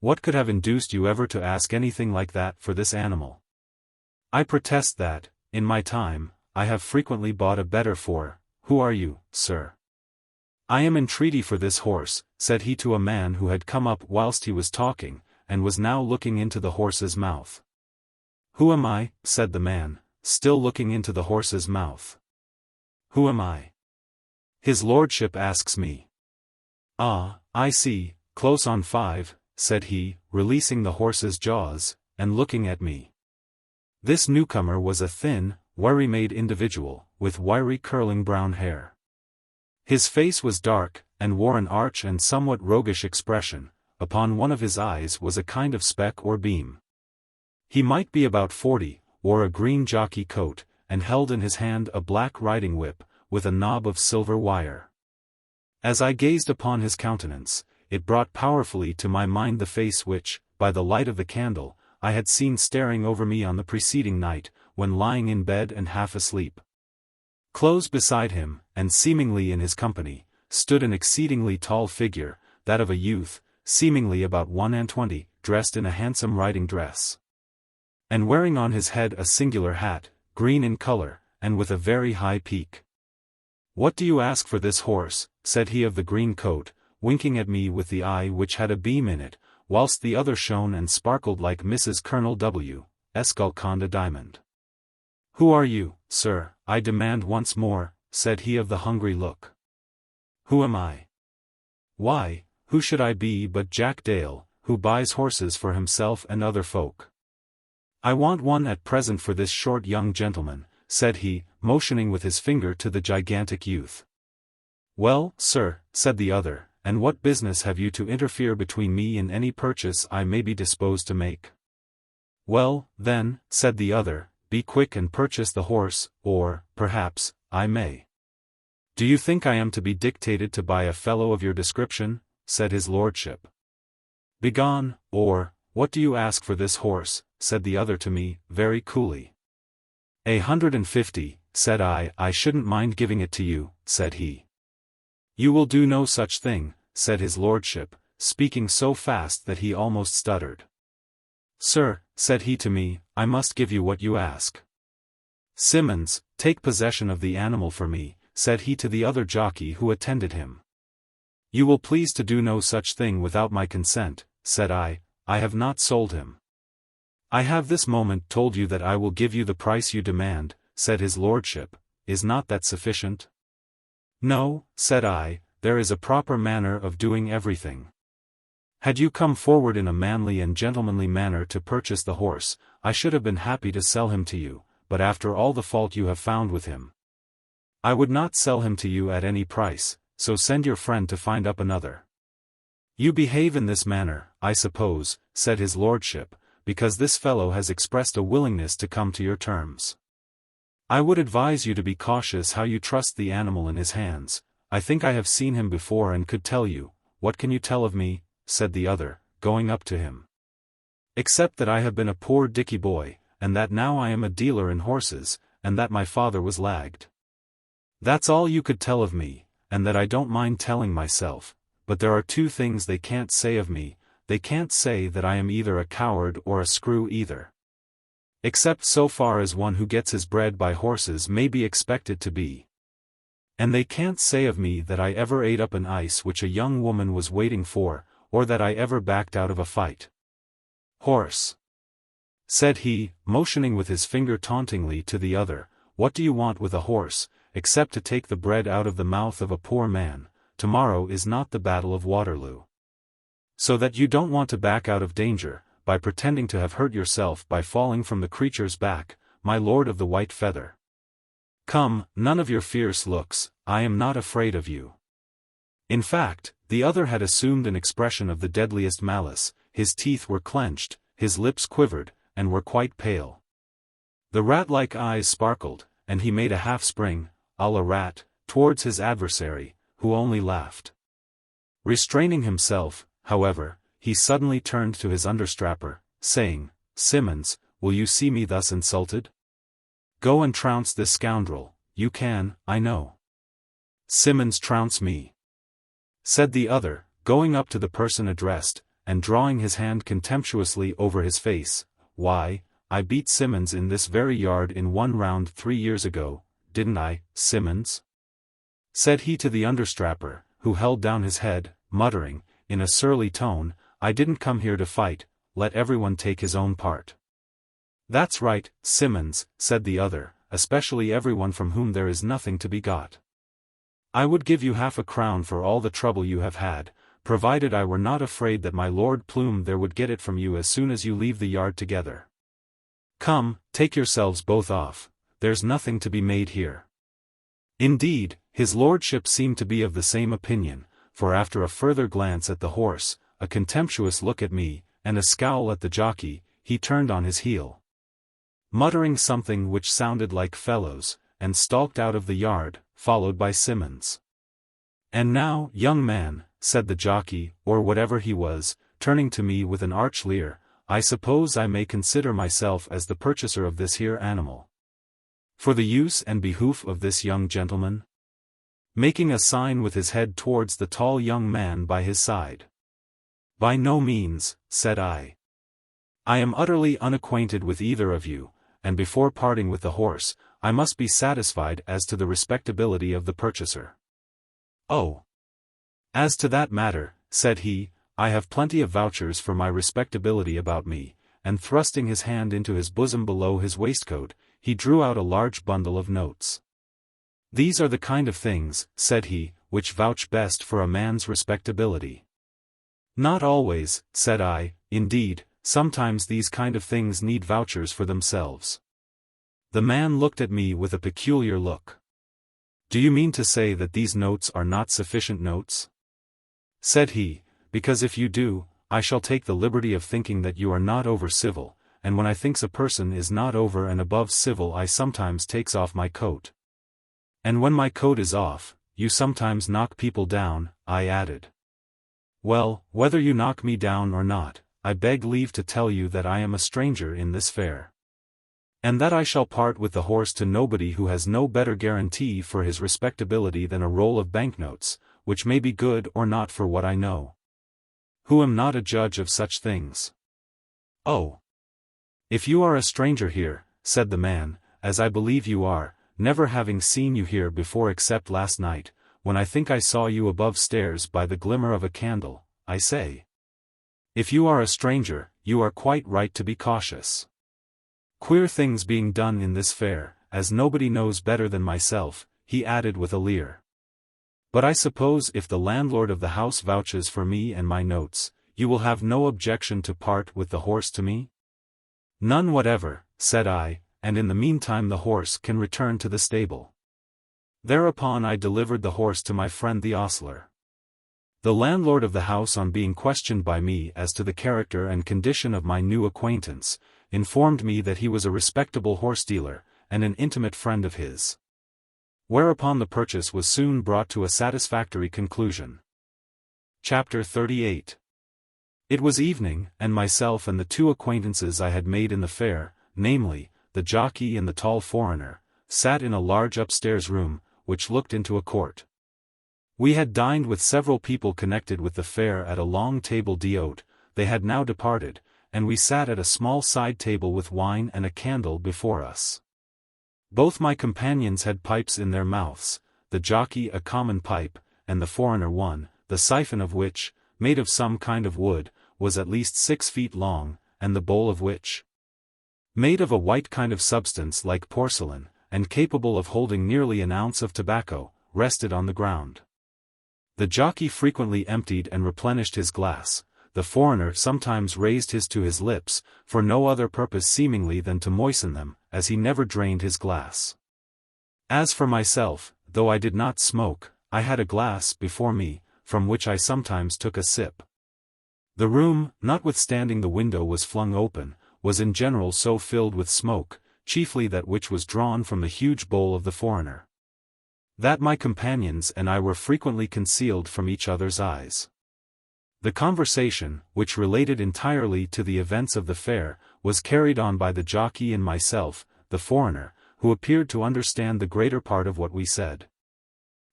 What could have induced you ever to ask anything like that for this animal? I protest that, in my time, I have frequently bought a better for. Who are you, sir?" "I am in treaty for this horse," said he to a man who had come up whilst he was talking, and was now looking into the horse's mouth. "Who am I?" said the man, still looking into the horse's mouth. "Who am I? His lordship asks me." "Ah, I see, close on 5, said he, releasing the horse's jaws, and looking at me. This newcomer was a thin, wiry-made individual, with wiry curling brown hair. His face was dark, and wore an arch and somewhat roguish expression. Upon one of his eyes was a kind of speck or beam. He might be about 40, wore a green jockey coat, and held in his hand a black riding whip, with a knob of silver wire. As I gazed upon his countenance, it brought powerfully to my mind the face which, by the light of the candle, I had seen staring over me on the preceding night, when lying in bed and half asleep. Close beside him, and seemingly in his company, stood an exceedingly tall figure, that of a youth, seemingly about 21, dressed in a handsome riding dress, and wearing on his head a singular hat, green in color, and with a very high peak. "What do you ask for this horse?" said he of the green coat, winking at me with the eye which had a beam in it, whilst the other shone and sparkled like Mrs. Colonel W.'s Golconda diamond. "Who are you, sir, I demand once more," said he of the hungry look. "Who am I? Why, who should I be but Jack Dale, who buys horses for himself and other folk. I want one at present for this short young gentleman," said he, motioning with his finger to the gigantic youth. "Well, sir," said the other, "and what business have you to interfere between me and any purchase I may be disposed to make?" "Well, then," said the other, "be quick and purchase the horse, or, perhaps, I may." "Do you think I am to be dictated to by a fellow of your description?" said his lordship. Begone, or, what do you ask for this horse, said the other to me, very coolly. 150, said I. I shouldn't mind giving it to you, said he. You will do no such thing, said his lordship, speaking so fast that he almost stuttered. Sir, said he to me, I must give you what you ask. Simmons, take possession of the animal for me, said he to the other jockey who attended him. You will please to do no such thing without my consent, said I have not sold him. I have this moment told you that I will give you the price you demand, said his lordship. Is not that sufficient? No, said I, there is a proper manner of doing everything. Had you come forward in a manly and gentlemanly manner to purchase the horse, I should have been happy to sell him to you, but after all the fault you have found with him, I would not sell him to you at any price, so send your friend to find up another. You behave in this manner, I suppose, said his lordship, because this fellow has expressed a willingness to come to your terms. I would advise you to be cautious how you trust the animal in his hands. I think I have seen him before and could tell you. What can you tell of me, said the other, going up to him. Except that I have been a poor dicky boy, and that now I am a dealer in horses, and that my father was lagged. That's all you could tell of me, and that I don't mind telling myself, but there are two things they can't say of me. They can't say that I am either a coward or a screw either. Except so far as one who gets his bread by horses may be expected to be. And they can't say of me that I ever ate up an ice which a young woman was waiting for, or that I ever backed out of a fight. Horse, said he, motioning with his finger tauntingly to the other, what do you want with a horse, except to take the bread out of the mouth of a poor man? Tomorrow is not the Battle of Waterloo. So that you don't want to back out of danger, by pretending to have hurt yourself by falling from the creature's back, my lord of the white feather. Come, none of your fierce looks, I am not afraid of you. In fact, the other had assumed an expression of the deadliest malice, his teeth were clenched, his lips quivered, and were quite pale. The rat-like eyes sparkled, and he made a half-spring, a la rat, towards his adversary, who only laughed. Restraining himself, however, he suddenly turned to his understrapper, saying, Simmons, will you see me thus insulted? Go and trounce this scoundrel, you can, I know. Simmons trounce me, said the other, going up to the person addressed, and drawing his hand contemptuously over his face. Why, I beat Simmons in this very yard in 1 round 3 years ago, didn't I, Simmons? Said he to the understrapper, who held down his head, muttering, in a surly tone, I didn't come here to fight, let everyone take his own part. That's right, Simmons, said the other, especially everyone from whom there is nothing to be got. I would give you 1/2 crown for all the trouble you have had, provided I were not afraid that my Lord Plume there would get it from you as soon as you leave the yard together. Come, take yourselves both off, there's nothing to be made here. Indeed, his lordship seemed to be of the same opinion, for after a further glance at the horse, a contemptuous look at me, and a scowl at the jockey, he turned on his heel, muttering something which sounded like fellows, and stalked out of the yard, followed by Simmons. And now, young man, said the jockey, or whatever he was, turning to me with an arch leer, I suppose I may consider myself as the purchaser of this here animal. For the use and behoof of this young gentleman? Making a sign with his head towards the tall young man by his side. By no means, said I. I am utterly unacquainted with either of you, and before parting with the horse, I must be satisfied as to the respectability of the purchaser. Oh! As to that matter, said he, I have plenty of vouchers for my respectability about me, and thrusting his hand into his bosom below his waistcoat, he drew out a large bundle of notes. These are the kind of things, said he, which vouch best for a man's respectability. Not always, said I, indeed, sometimes these kind of things need vouchers for themselves. The man looked at me with a peculiar look. Do you mean to say that these notes are not sufficient notes? Said he, because if you do, I shall take the liberty of thinking that you are not over civil, and when I thinks a person is not over and above civil I sometimes takes off my coat. And when my coat is off, you sometimes knock people down, I added. Well, whether you knock me down or not, I beg leave to tell you that I am a stranger in this fair. And that I shall part with the horse to nobody who has no better guarantee for his respectability than a roll of banknotes, which may be good or not for what I know. Who am not a judge of such things. Oh! If you are a stranger here, said the man, as I believe you are, never having seen you here before except last night, when I think I saw you above stairs by the glimmer of a candle, I say. If you are a stranger, you are quite right to be cautious. Queer things being done in this fair, as nobody knows better than myself, he added with a leer. But I suppose if the landlord of the house vouches for me and my notes, you will have no objection to part with the horse to me? None whatever, said I, and in the meantime the horse can return to the stable. Thereupon I delivered the horse to my friend the ostler. The landlord of the house, on being questioned by me as to the character and condition of my new acquaintance, informed me that he was a respectable horse-dealer, and an intimate friend of his. Whereupon the purchase was soon brought to a satisfactory conclusion. Chapter 38. It was evening, and myself and the two acquaintances I had made in the fair, namely, the jockey and the tall foreigner, sat in a large upstairs room, which looked into a court. We had dined with several people connected with the fair at a long table d'hôte. They had now departed, and we sat at a small side table with wine and a candle before us. Both my companions had pipes in their mouths, the jockey a common pipe, and the foreigner one, the siphon of which, made of some kind of wood, was at least 6 feet long, and the bowl of which, made of a white kind of substance like porcelain, and capable of holding nearly an ounce of tobacco, rested on the ground. The jockey frequently emptied and replenished his glass. The foreigner sometimes raised his to his lips, for no other purpose seemingly than to moisten them, as he never drained his glass. As for myself, though I did not smoke, I had a glass before me, from which I sometimes took a sip. The room, notwithstanding the window was flung open, was in general so filled with smoke, chiefly that which was drawn from the huge bowl of the foreigner, that my companions and I were frequently concealed from each other's eyes. The conversation, which related entirely to the events of the fair, was carried on by the jockey and myself, the foreigner, who appeared to understand the greater part of what we said,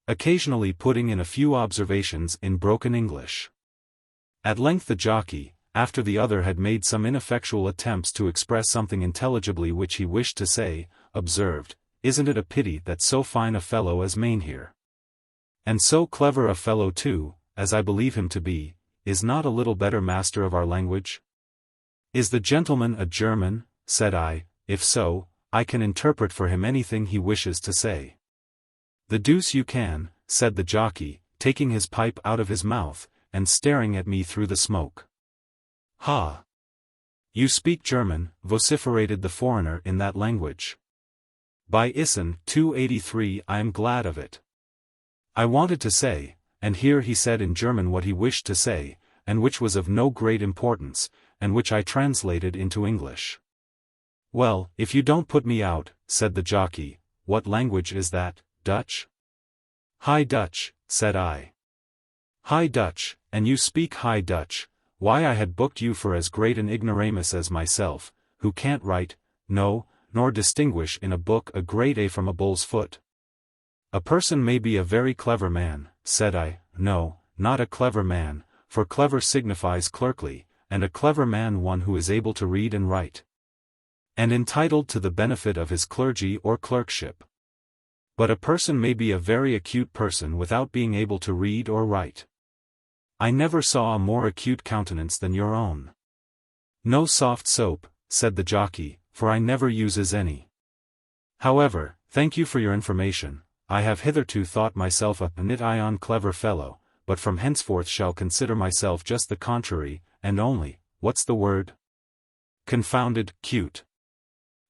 occasionally putting in a few observations in broken English. At length the jockey, after the other had made some ineffectual attempts to express something intelligibly which he wished to say, observed, "Isn't it a pity that so fine a fellow as Mainhere, and so clever a fellow too, as I believe him to be, is not a little better master of our language?" "Is the gentleman a German?" said I. "If so, I can interpret for him anything he wishes to say." "The deuce you can," said the jockey, taking his pipe out of his mouth, and staring at me through the smoke. "Ha! You speak German," vociferated the foreigner in that language. "By Isen 283, I am glad of it." I wanted to say, and here he said in German what he wished to say, and which was of no great importance, and which I translated into English. "Well, if you don't put me out," said the jockey, "what language is that, Dutch?" "High Dutch," said I. "High Dutch, and you speak High Dutch? Why, I had booked you for as great an ignoramus as myself, who can't write, no, nor distinguish in a book a great A from a bull's foot." "A person may be a very clever man," said I. "No, not a clever man, for clever signifies clerkly, and a clever man one who is able to read and write, and entitled to the benefit of his clergy or clerkship. But a person may be a very acute person without being able to read or write. I never saw a more acute countenance than your own." "No soft soap," said the jockey, "for I never uses any. However, thank you for your information. I have hitherto thought myself a nit-ion clever fellow, but from henceforth shall consider myself just the contrary, and only, what's the word? Confounded, cute."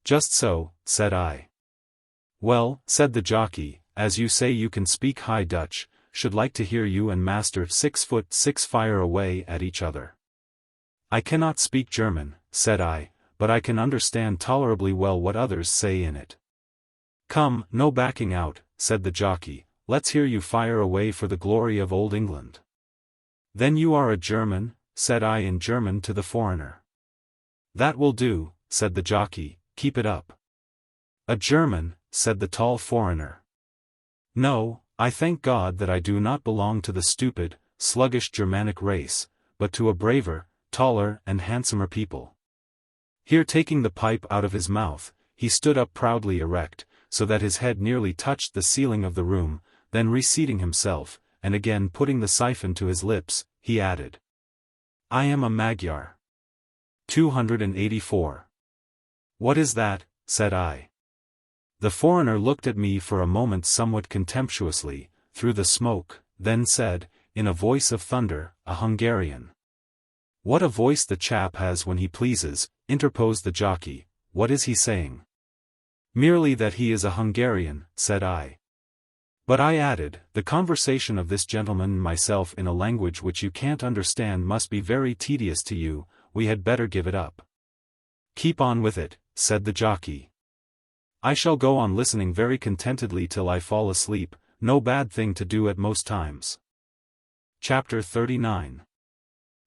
"Just so," said I. "Well," said the jockey, "as you say you can speak High Dutch, should like to hear you and Master 6'6" fire away at each other." "I cannot speak German," said I, "but I can understand tolerably well what others say in it." "Come, no backing out," said the jockey, "let's hear you fire away for the glory of Old England." Then you are a German, said I in German to the foreigner. That will do, said the jockey, keep it up. A German, said the tall foreigner. No, I thank God that I do not belong to the stupid, sluggish Germanic race, but to a braver, taller and handsomer people. Here taking the pipe out of his mouth, he stood up proudly erect, so that his head nearly touched the ceiling of the room, then reseating himself, and again putting the siphon to his lips, he added. I am a Magyar. 284. What is that? Said I. The foreigner looked at me for a moment somewhat contemptuously, through the smoke, then said, in a voice of thunder, a Hungarian. What a voice the chap has when he pleases, interposed the jockey. What is he saying? Merely that he is a Hungarian, said I. But I added, the conversation of this gentleman and myself in a language which you can't understand must be very tedious to you, we had better give it up. Keep on with it, said the jockey. I shall go on listening very contentedly till I fall asleep, no bad thing to do at most times. Chapter 39.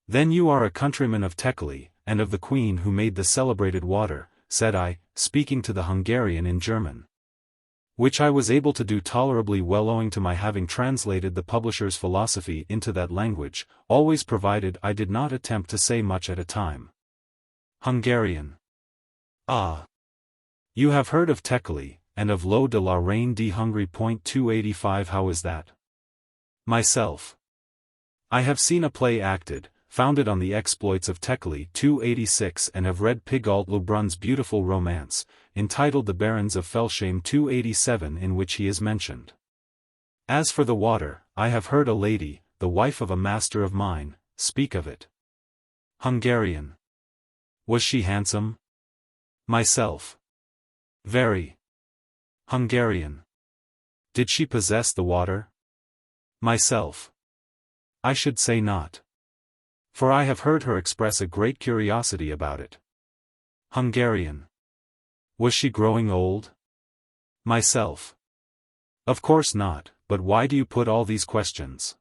Then you are a countryman of Tekeli, and of the queen who made the celebrated water, said I, speaking to the Hungarian in German. Which I was able to do tolerably well owing to my having translated the publisher's philosophy into that language, always provided I did not attempt to say much at a time. Hungarian. Ah. You have heard of Tekeli, and of l'eau de la reine de Hungary. 285. How is that? Myself. I have seen a play acted, founded on the exploits of Tekeli. 286, and have read Pigault Lebrun's beautiful romance, entitled The Barons of Felsheim. 287, in which he is mentioned. As for the water, I have heard a lady, the wife of a master of mine, speak of it. Hungarian. Was she handsome? Myself. Very. Hungarian. Did she possess the water? Myself. I should say not. For I have heard her express a great curiosity about it. Hungarian. Was she growing old? Myself. Of course not, but why do you put all these questions?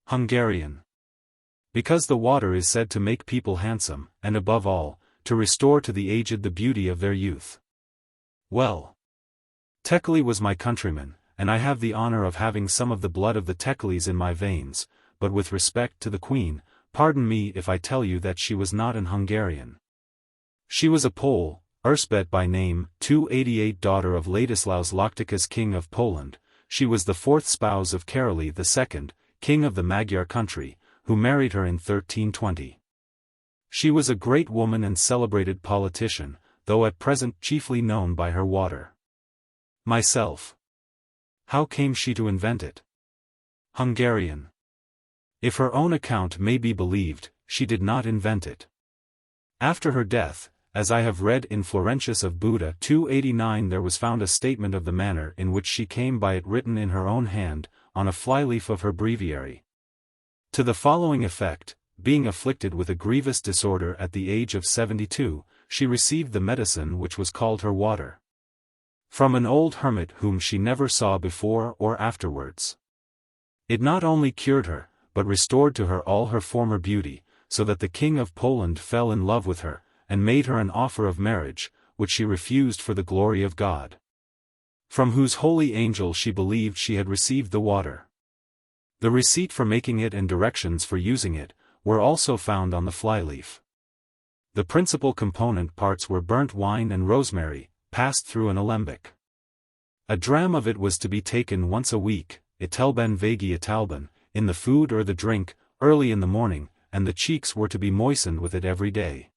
Hungarian. Because the water is said to make people handsome, and above all, to restore to the aged the beauty of their youth. Well. Tekeli was my countryman, and I have the honor of having some of the blood of the Tekelis in my veins, but with respect to the queen, pardon me if I tell you that she was not an Hungarian. She was a Pole, Erzsébet by name, 288, daughter of Ladislaus Locticus, king of Poland. She was the fourth spouse of Karoli II, king of the Magyar country, who married her in 1320. She was a great woman and celebrated politician, though at present chiefly known by her water. Myself. How came she to invent it? Hungarian. If her own account may be believed, she did not invent it. After her death, as I have read in Florentius of Buda 289, there was found a statement of the manner in which she came by it written in her own hand, on a flyleaf of her breviary. To the following effect: being afflicted with a grievous disorder at the age of 72, she received the medicine which was called her water, from an old hermit whom she never saw before or afterwards. It not only cured her, but restored to her all her former beauty, so that the king of Poland fell in love with her, and made her an offer of marriage, which she refused for the glory of God, from whose holy angel she believed she had received the water. The receipt for making it and directions for using it were also found on the flyleaf. The principal component parts were burnt wine and rosemary, passed through an alembic. A dram of it was to be taken once a week, itelben vegi italben, in the food or the drink, early in the morning, and the cheeks were to be moistened with it every day.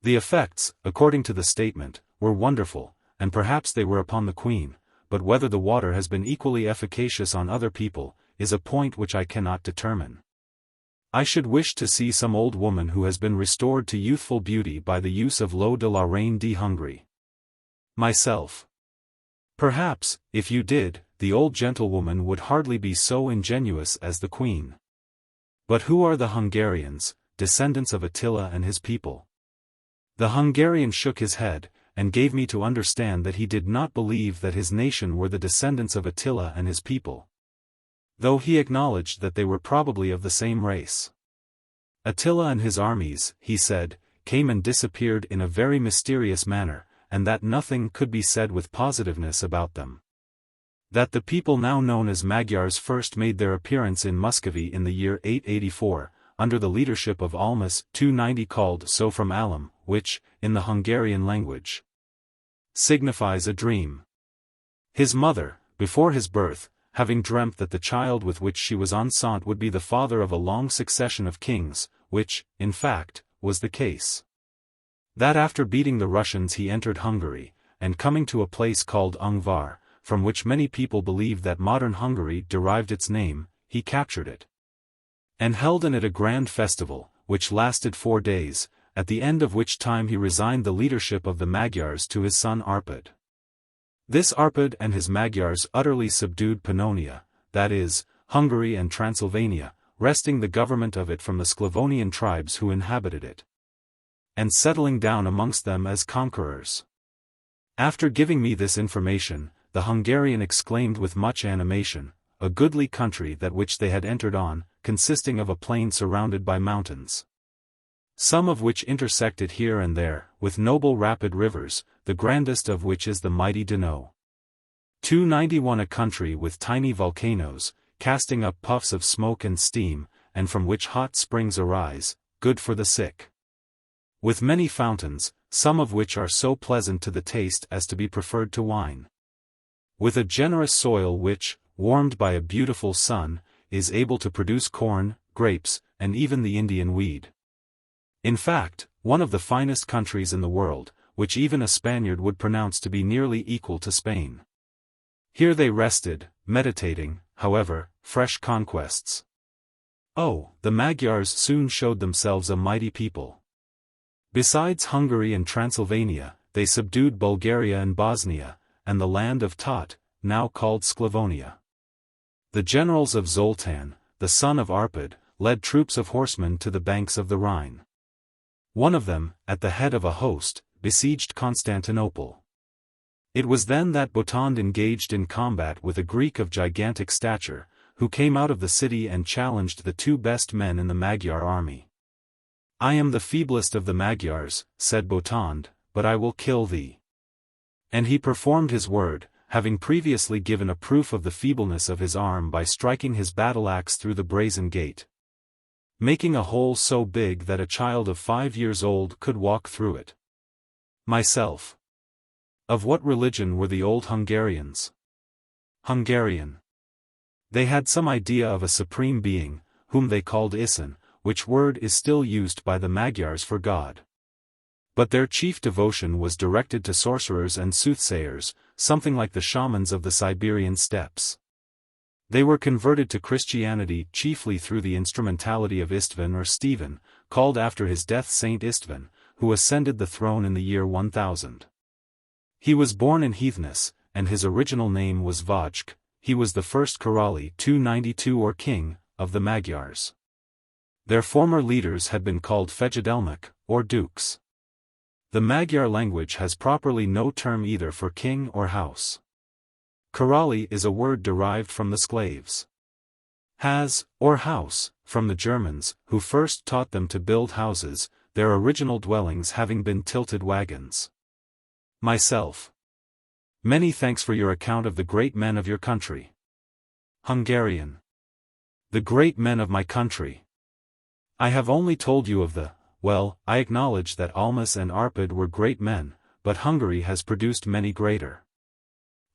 The effects, according to the statement, were wonderful, and perhaps they were upon the queen, but whether the water has been equally efficacious on other people, is a point which I cannot determine. I should wish to see some old woman who has been restored to youthful beauty by the use of l'eau de la reine de Hungary. Myself. Perhaps, if you did, the old gentlewoman would hardly be so ingenuous as the queen. But who are the Hungarians, descendants of Attila and his people? The Hungarian shook his head, and gave me to understand that he did not believe that his nation were the descendants of Attila and his people. though he acknowledged that they were probably of the same race. Attila and his armies, he said, came and disappeared in a very mysterious manner, and that nothing could be said with positiveness about them. That the people now known as Magyars first made their appearance in Muscovy in the year 884, under the leadership of Almas 290 called so from Alam, which, in the Hungarian language, signifies a dream. His mother, before his birth, having dreamt that the child with which she was enceinte would be the father of a long succession of kings, which, in fact, was the case. That after beating the Russians he entered Hungary, and coming to a place called Ungvar, from which many people believe that modern Hungary derived its name, he captured it, and held in it a grand festival, which lasted 4 days, at the end of which time he resigned the leadership of the Magyars to his son Arpad. This Arpad and his Magyars utterly subdued Pannonia, that is, Hungary and Transylvania, wresting the government of it from the Sclavonian tribes who inhabited it, and settling down amongst them as conquerors. After giving me this information, the Hungarian exclaimed with much animation, a goodly country that which they had entered on, consisting of a plain surrounded by mountains, some of which intersected here and there, with noble rapid rivers, the grandest of which is the mighty Donau. 291 A country with tiny volcanoes, casting up puffs of smoke and steam, and from which hot springs arise, good for the sick. With many fountains, some of which are so pleasant to the taste as to be preferred to wine. With a generous soil which, warmed by a beautiful sun, is able to produce corn, grapes, and even the Indian weed. In fact, one of the finest countries in the world, which even a Spaniard would pronounce to be nearly equal to Spain. Here they rested, meditating, however, fresh conquests. Oh, the Magyars soon showed themselves a mighty people. Besides Hungary and Transylvania, they subdued Bulgaria and Bosnia, and the land of Tat, now called Sclavonia. The generals of Zoltan, the son of Arpad, led troops of horsemen to the banks of the Rhine. One of them, at the head of a host, besieged Constantinople. It was then that Botond engaged in combat with a Greek of gigantic stature, who came out of the city and challenged the 2 best men in the Magyar army. "I am the feeblest of the Magyars," said Botond, "but I will kill thee." And he performed his word, having previously given a proof of the feebleness of his arm by striking his battle-axe through the brazen gate, making a hole so big that a child of 5 years old could walk through it. Myself. Of what religion were the old Hungarians? Hungarian. They had some idea of a supreme being, whom they called Isten, which word is still used by the Magyars for God. But their chief devotion was directed to sorcerers and soothsayers, something like the shamans of the Siberian steppes. They were converted to Christianity chiefly through the instrumentality of István or Stephen, called after his death Saint István, who ascended the throne in the year 1000. He was born in Heathness, and his original name was Vajk. He was the first Karali 292 or king, of the Magyars. Their former leaders had been called Fejedelmak, or dukes. The Magyar language has properly no term either for king or house. Karali is a word derived from the Sclaves. Has, or house, from the Germans, who first taught them to build houses, their original dwellings having been tilted wagons. Myself. Many thanks for your account of the great men of your country. Hungarian. The great men of my country. I have only told you of well, I acknowledge that Almas and Arpad were great men, but Hungary has produced many greater.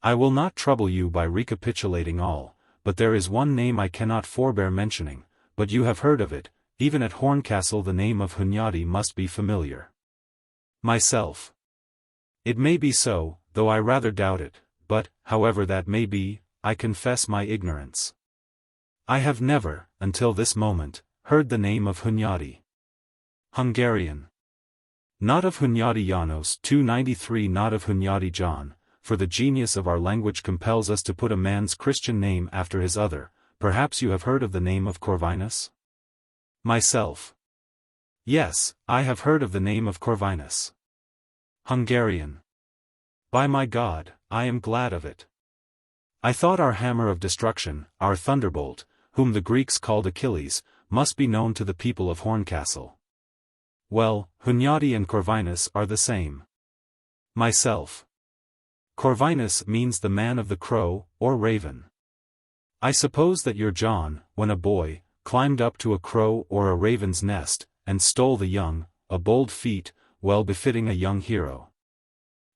I will not trouble you by recapitulating all, but there is one name I cannot forbear mentioning, but you have heard of it, even at Horncastle the name of Hunyadi must be familiar. Myself. It may be so, though I rather doubt it, but, however that may be, I confess my ignorance. I have never, until this moment, heard the name of Hunyadi. Hungarian. Not of Hunyadi János 293, not of Hunyadi John, for the genius of our language compels us to put a man's Christian name after his other. Perhaps you have heard of the name of Corvinus? Myself. Yes, I have heard of the name of Corvinus. Hungarian. By my God, I am glad of it. I thought our hammer of destruction, our thunderbolt, whom the Greeks called Achilles, must be known to the people of Horncastle. Well, Hunyadi and Corvinus are the same. Myself. Corvinus means the man of the crow, or raven. I suppose that your John, when a boy, climbed up to a crow or a raven's nest, and stole the young, a bold feat, well befitting a young hero.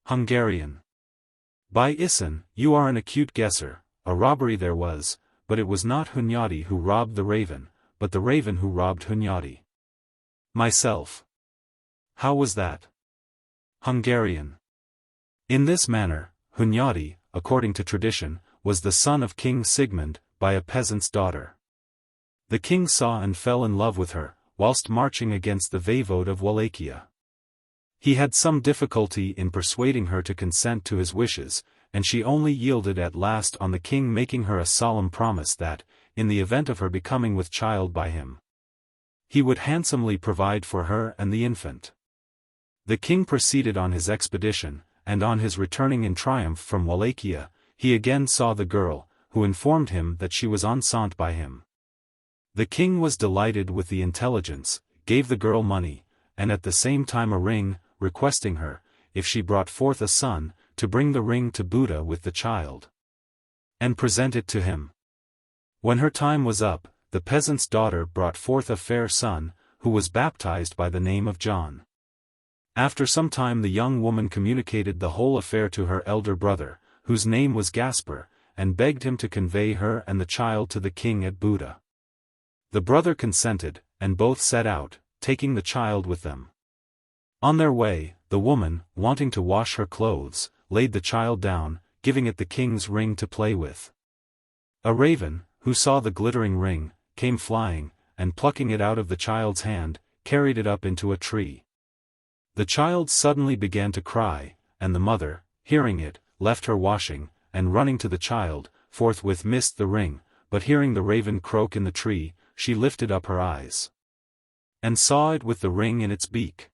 Hungarian. By Isin, you are an acute guesser, a robbery there was, but it was not Hunyadi who robbed the raven, but the raven who robbed Hunyadi. Myself. How was that? Hungarian. In this manner, Hunyadi, according to tradition, was the son of King Sigmund, by a peasant's daughter. The king saw and fell in love with her, whilst marching against the voivode of Wallachia. He had some difficulty in persuading her to consent to his wishes, and she only yielded at last on the king making her a solemn promise that, in the event of her becoming with child by him, he would handsomely provide for her and the infant. The king proceeded on his expedition, and on his returning in triumph from Wallachia, he again saw the girl, who informed him that she was enceinte by him. The king was delighted with the intelligence, gave the girl money, and at the same time a ring, requesting her, if she brought forth a son, to bring the ring to Buddha with the child, and present it to him. When her time was up, the peasant's daughter brought forth a fair son, who was baptized by the name of John. After some time the young woman communicated the whole affair to her elder brother, whose name was Gaspar, and begged him to convey her and the child to the king at Buddha. The brother consented, and both set out, taking the child with them. On their way, the woman, wanting to wash her clothes, laid the child down, giving it the king's ring to play with. A raven, who saw the glittering ring, came flying, and plucking it out of the child's hand, carried it up into a tree. The child suddenly began to cry, and the mother, hearing it, left her washing, and running to the child, forthwith missed the ring, but hearing the raven croak in the tree, she lifted up her eyes, and saw it with the ring in its beak.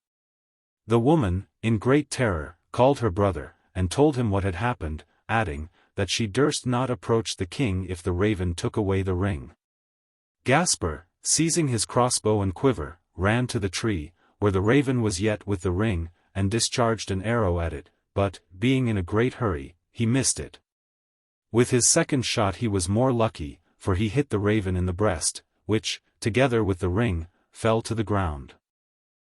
The woman, in great terror, called her brother, and told him what had happened, adding, that she durst not approach the king if the raven took away the ring. Gaspar, seizing his crossbow and quiver, ran to the tree, where the raven was yet with the ring, and discharged an arrow at it, but, being in a great hurry, he missed it. With his second shot he was more lucky, for he hit the raven in the breast, which, together with the ring, fell to the ground.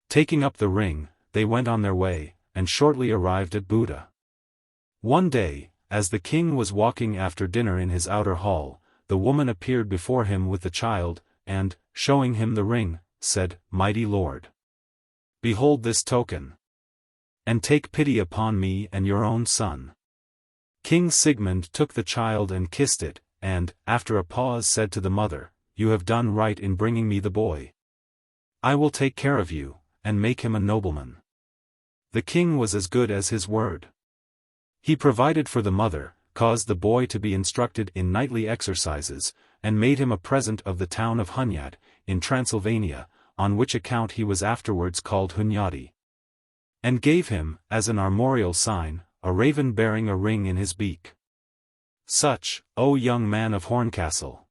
Taking up the ring, they went on their way, and shortly arrived at Buddha. One day, as the king was walking after dinner in his outer hall, the woman appeared before him with the child, and, showing him the ring, said, "Mighty lord, behold this token, and take pity upon me and your own son." King Sigmund took the child and kissed it, and, after a pause said to the mother, "You have done right in bringing me the boy. I will take care of you, and make him a nobleman." The king was as good as his word. He provided for the mother, caused the boy to be instructed in knightly exercises, and made him a present of the town of Hunyad, in Transylvania, on which account he was afterwards called Hunyadi. And gave him, as an armorial sign, a raven bearing a ring in his beak. Such, O young man of Horncastle,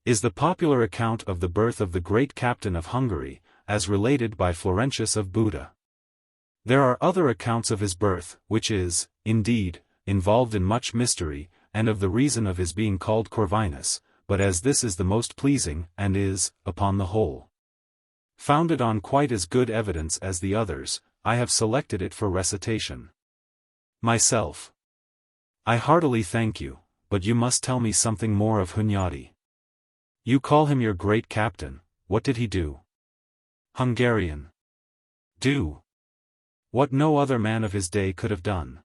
is the popular account of the birth of the great captain of Hungary, as related by Florentius of Buda. There are other accounts of his birth, which is, indeed, involved in much mystery, and of the reason of his being called Corvinus, but as this is the most pleasing, and is, upon the whole, founded on quite as good evidence as the others, I have selected it for recitation. Myself. I heartily thank you, but you must tell me something more of Hunyadi. You call him your great captain, what did he do? Hungarian. Do what no other man of his day could have done.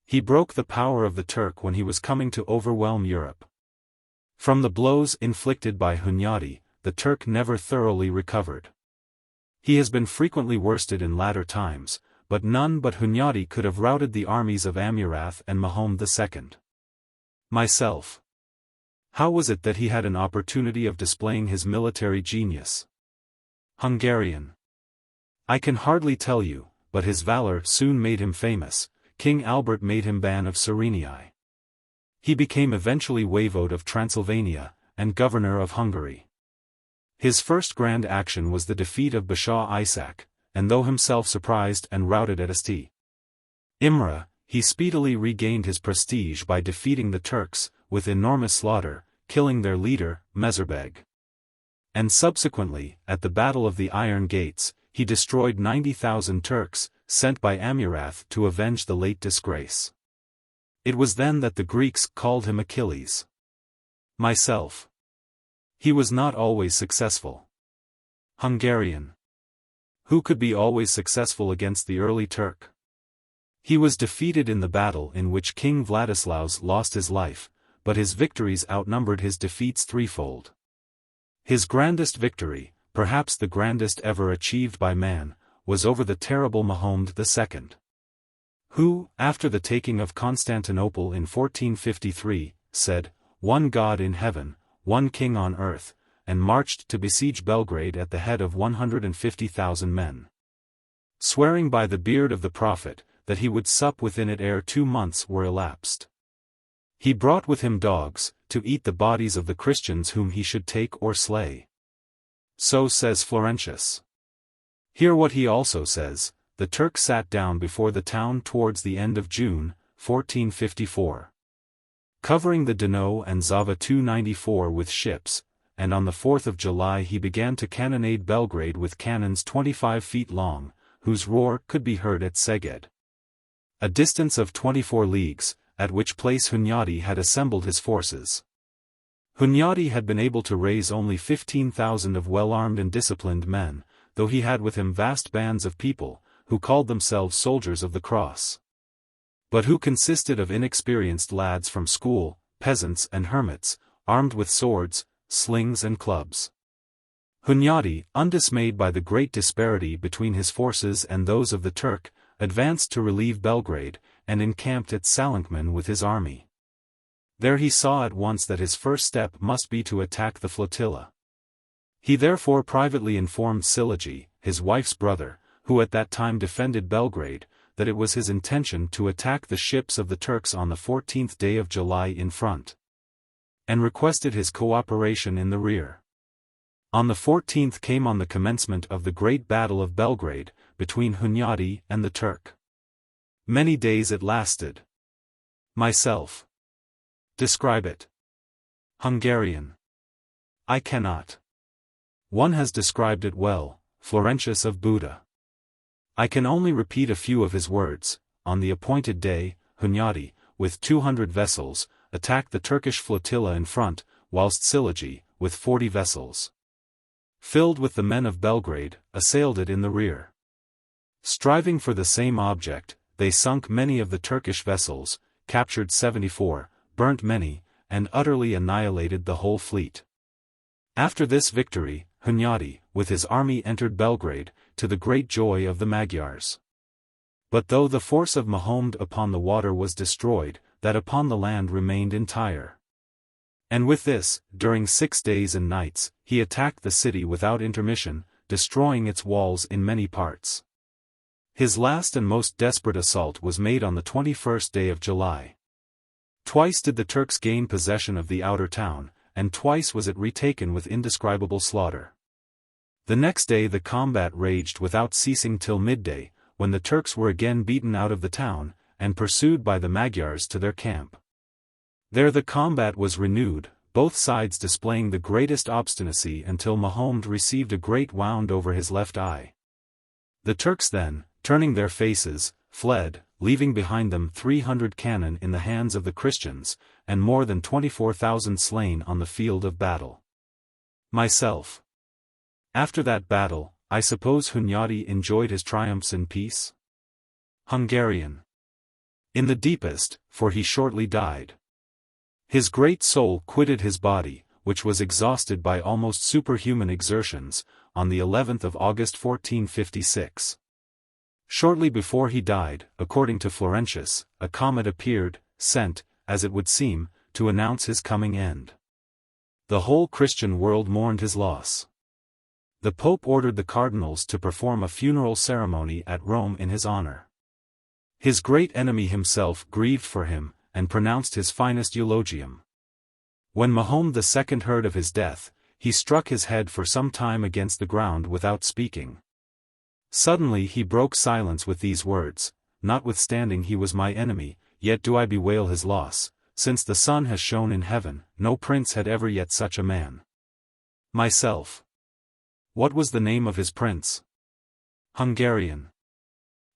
He broke the power of the Turk when he was coming to overwhelm Europe. From the blows inflicted by Hunyadi, the Turk never thoroughly recovered. He has been frequently worsted in latter times, but none but Hunyadi could have routed the armies of Amurath and Mahome II. Myself. How was it that he had an opportunity of displaying his military genius? Hungarian. I can hardly tell you, but his valor soon made him famous. King Albert made him Ban of Cyrenai. He became eventually voivode of Transylvania, and governor of Hungary. His first grand action was the defeat of Bashaw Isaac, and though himself surprised and routed at St. Imre, he speedily regained his prestige by defeating the Turks, with enormous slaughter, killing their leader, Mezerbeg. And subsequently, at the Battle of the Iron Gates, he destroyed 90,000 Turks, sent by Amurath to avenge the late disgrace. It was then that the Greeks called him Achilles. Myself. He was not always successful. Hungarian. Who could be always successful against the early Turk? He was defeated in the battle in which King Vladislaus lost his life, but his victories outnumbered his defeats threefold. His grandest victory, perhaps the grandest ever achieved by man, was over the terrible Mohamed II. Who, after the taking of Constantinople in 1453, said, "One God in heaven, one king on earth," and marched to besiege Belgrade at the head of 150,000 men. Swearing by the beard of the prophet, that he would sup within it ere 2 months were elapsed. He brought with him dogs, to eat the bodies of the Christians whom he should take or slay. So says Florentius. Hear what he also says: the Turk sat down before the town towards the end of June, 1454. Covering the Donau and Zava 294 with ships, and on the 4th of July he began to cannonade Belgrade with cannons 25 feet long, whose roar could be heard at Szeged, a distance of 24 leagues, at which place Hunyadi had assembled his forces. Hunyadi had been able to raise only 15,000 of well-armed and disciplined men, though he had with him vast bands of people, who called themselves soldiers of the cross, but who consisted of inexperienced lads from school, peasants and hermits, armed with swords, slings and clubs. Hunyadi, undismayed by the great disparity between his forces and those of the Turk, advanced to relieve Belgrade, and encamped at Salinkman with his army. There he saw at once that his first step must be to attack the flotilla. He therefore privately informed Silagi, his wife's brother, who at that time defended Belgrade, that it was his intention to attack the ships of the Turks on the 14th day of July in front, and requested his cooperation in the rear. On the 14th came on the commencement of the great battle of Belgrade, between Hunyadi and the Turk. Many days it lasted. Myself. Describe it. Hungarian. I cannot. One has described it well, Florentius of Buda. I can only repeat a few of his words. On the appointed day, Hunyadi, with 200 vessels, attacked the Turkish flotilla in front, whilst Silagi, with 40 vessels, filled with the men of Belgrade, assailed it in the rear. Striving for the same object, they sunk many of the Turkish vessels, captured 74, burnt many, and utterly annihilated the whole fleet. After this victory, Hunyadi, with his army entered Belgrade, to the great joy of the Magyars. But though the force of Mohamed upon the water was destroyed, that upon the land remained entire. And with this, during 6 days and nights, he attacked the city without intermission, destroying its walls in many parts. His last and most desperate assault was made on the 21st day of July. Twice did the Turks gain possession of the outer town, and twice was it retaken with indescribable slaughter. The next day the combat raged without ceasing till midday, when the Turks were again beaten out of the town, and pursued by the Magyars to their camp. There the combat was renewed, both sides displaying the greatest obstinacy until Mohamed received a great wound over his left eye. The Turks then, turning their faces, fled, leaving behind them 300 cannon in the hands of the Christians, and more than 24,000 slain on the field of battle. Myself. After that battle, I suppose Hunyadi enjoyed his triumphs in peace? Hungarian. In the deepest, for he shortly died. His great soul quitted his body, which was exhausted by almost superhuman exertions, on the 11th of August 1456. Shortly before he died, according to Florentius, a comet appeared, sent, as it would seem, to announce his coming end. The whole Christian world mourned his loss. The Pope ordered the cardinals to perform a funeral ceremony at Rome in his honor. His great enemy himself grieved for him, and pronounced his finest eulogium. When Mahome II heard of his death, he struck his head for some time against the ground without speaking. Suddenly he broke silence with these words, "Notwithstanding he was my enemy, yet do I bewail his loss, since the sun has shone in heaven, no prince had ever yet such a man." Myself. What was the name of his prince? Hungarian.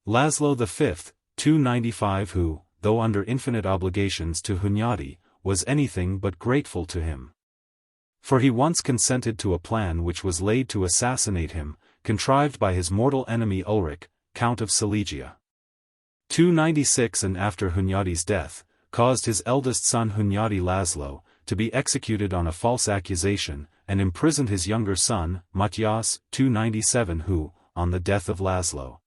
Laszlo V, 295, who, though under infinite obligations to Hunyadi, was anything but grateful to him. For he once consented to a plan which was laid to assassinate him, contrived by his mortal enemy Ulrich, Count of Silesia. 296, and after Hunyadi's death, caused his eldest son Hunyadi Laszlo to be executed on a false accusation, and imprisoned his younger son, Matyas, 297, who, on the death of Laszlo,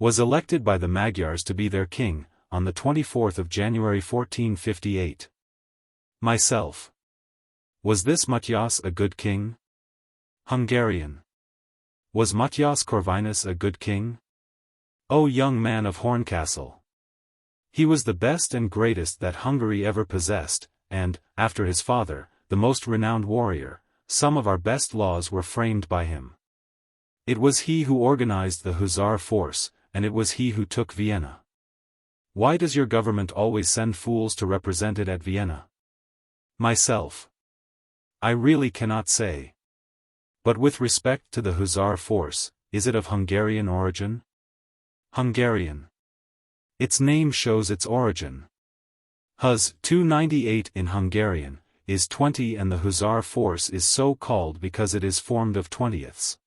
was elected by the Magyars to be their king, on the 24th of January 1458. Myself. Was this Matyas a good king? Hungarian. Was Matyas Corvinus a good king? O young man of Horncastle! He was the best and greatest that Hungary ever possessed, and, after his father, the most renowned warrior. Some of our best laws were framed by him. It was he who organized the Hussar force, and it was he who took Vienna. Why does your government always send fools to represent it at Vienna? Myself. I really cannot say. But with respect to the Hussar force, is it of Hungarian origin? Hungarian. Its name shows its origin. Hus 298 in Hungarian is 20, and the Hussar force is so called because it is formed of 20ths.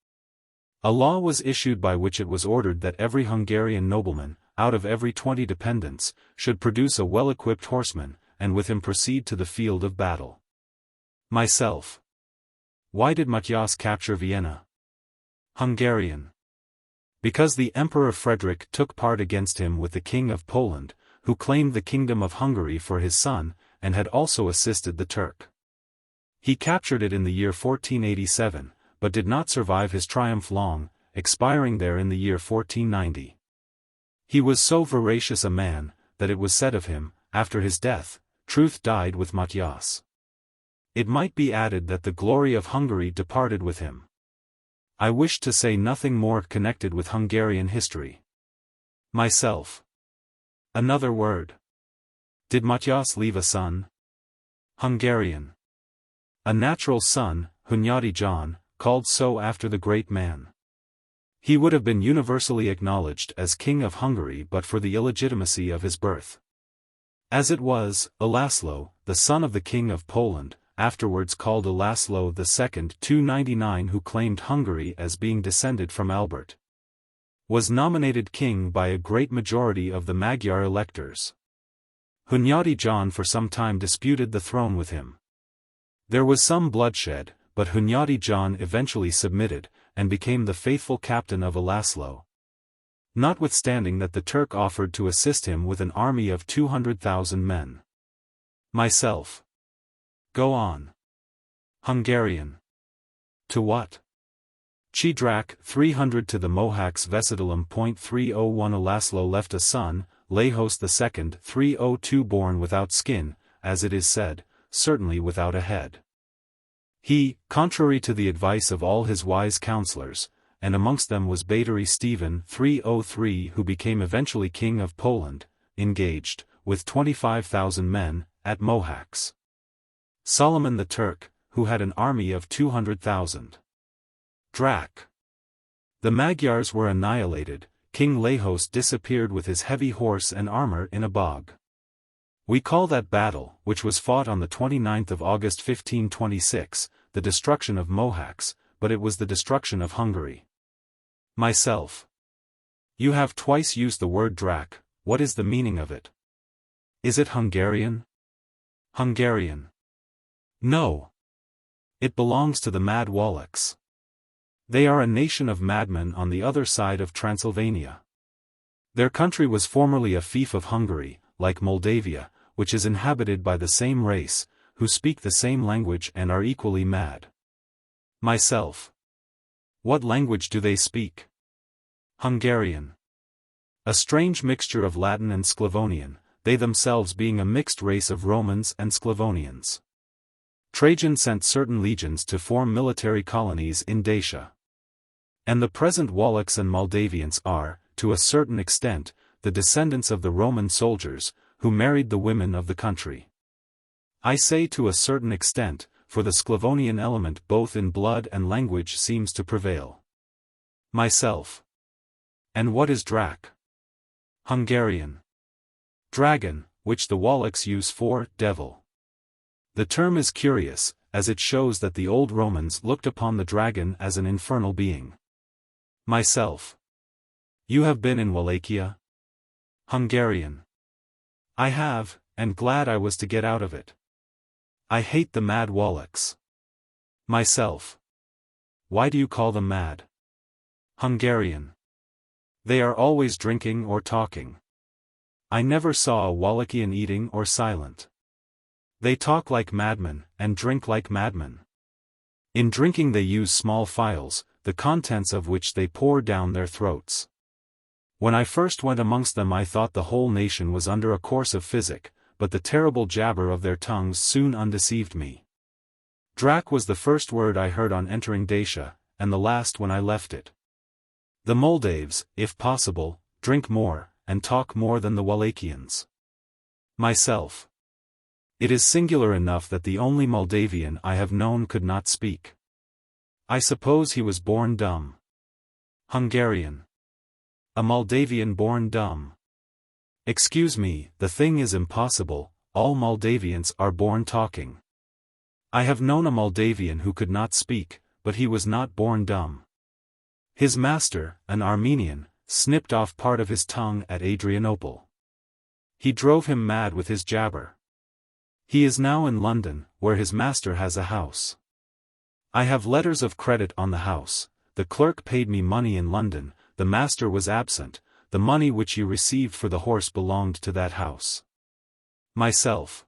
A law was issued by which it was ordered that every Hungarian nobleman, out of every 20 dependents, should produce a well-equipped horseman, and with him proceed to the field of battle. Myself. Why did Matyas capture Vienna? Hungarian. Because the Emperor Frederick took part against him with the King of Poland, who claimed the Kingdom of Hungary for his son, and had also assisted the Turk. He captured it in the year 1487, but did not survive his triumph long, expiring there in the year 1490. He was so voracious a man, that it was said of him, after his death, truth died with Matyas. It might be added that the glory of Hungary departed with him. I wish to say nothing more connected with Hungarian history. Myself. Another word. Did Matyas leave a son? Hungarian. A natural son, Hunyadi John, called so after the great man. He would have been universally acknowledged as King of Hungary but for the illegitimacy of his birth. As it was, Ulaslo, the son of the King of Poland, afterwards called Ulaslo II 299, who claimed Hungary as being descended from Albert, was nominated king by a great majority of the Magyar electors. Hunyadi John for some time disputed the throne with him. There was some bloodshed, but Hunyadi John eventually submitted, and became the faithful captain of Ulaslo. Notwithstanding that the Turk offered to assist him with an army of 200,000 men. Myself. Go on. Hungarian. To what? Chidrak 300 to the Mohawks Vesidulum. 301 Ulaslo left a son, Lajos II 302, born without skin, as it is said, certainly without a head. He, contrary to the advice of all his wise counselors, and amongst them was Batary Stephen 303, who became eventually king of Poland, engaged, with 25,000 men, at Mohacs. Solomon the Turk, who had an army of 200,000. Drak. The Magyars were annihilated. King Lajos disappeared with his heavy horse and armor in a bog. We call that battle, which was fought on the 29th of August 1526, the destruction of Mohacs, but it was the destruction of Hungary. Myself. You have twice used the word Drak. What is the meaning of it? Is it Hungarian? Hungarian. No. It belongs to the Mad Wallachs. They are a nation of madmen on the other side of Transylvania. Their country was formerly a fief of Hungary, like Moldavia, which is inhabited by the same race, who speak the same language and are equally mad. Myself. What language do they speak? Hungarian. A strange mixture of Latin and Sclavonian, they themselves being a mixed race of Romans and Sclavonians. Trajan sent certain legions to form military colonies in Dacia. And the present Wallachs and Moldavians are, to a certain extent, the descendants of the Roman soldiers, who married the women of the country. I say to a certain extent, for the Sclavonian element both in blood and language seems to prevail. Myself. And what is Drac? Hungarian. Dragon, which the Wallachs use for devil. The term is curious, as it shows that the old Romans looked upon the dragon as an infernal being. Myself. You have been in Wallachia? Hungarian. I have, and glad I was to get out of it. I hate the mad Wallachs. Myself. Why do you call them mad? Hungarian. They are always drinking or talking. I never saw a Wallachian eating or silent. They talk like madmen, and drink like madmen. In drinking they use small phials, the contents of which they pour down their throats. When I first went amongst them I thought the whole nation was under a course of physic, but the terrible jabber of their tongues soon undeceived me. Drac was the first word I heard on entering Dacia, and the last when I left it. The Moldaves, if possible, drink more, and talk more than the Wallachians. Myself. It is singular enough that the only Moldavian I have known could not speak. I suppose he was born dumb. Hungarian. A Moldavian born dumb. Excuse me, the thing is impossible, all Moldavians are born talking. I have known a Moldavian who could not speak, but he was not born dumb. His master, an Armenian, snipped off part of his tongue at Adrianople. He drove him mad with his jabber. He is now in London, where his master has a house. I have letters of credit on the house. The clerk paid me money in London, the master was absent, the money which he received for the horse belonged to that house. Myself.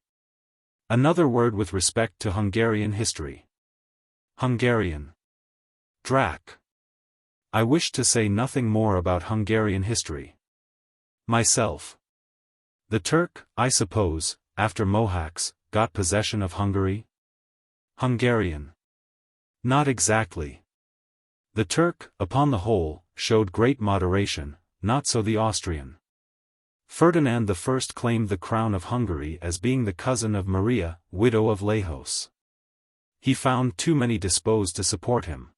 Another word with respect to Hungarian history. Hungarian. Drac. I wish to say nothing more about Hungarian history. Myself. The Turk, I suppose, after Mohawks, got possession of Hungary? Hungarian. Not exactly. The Turk, upon the whole, showed great moderation, not so the Austrian. Ferdinand I claimed the crown of Hungary as being the cousin of Maria, widow of Lajos. He found too many disposed to support him.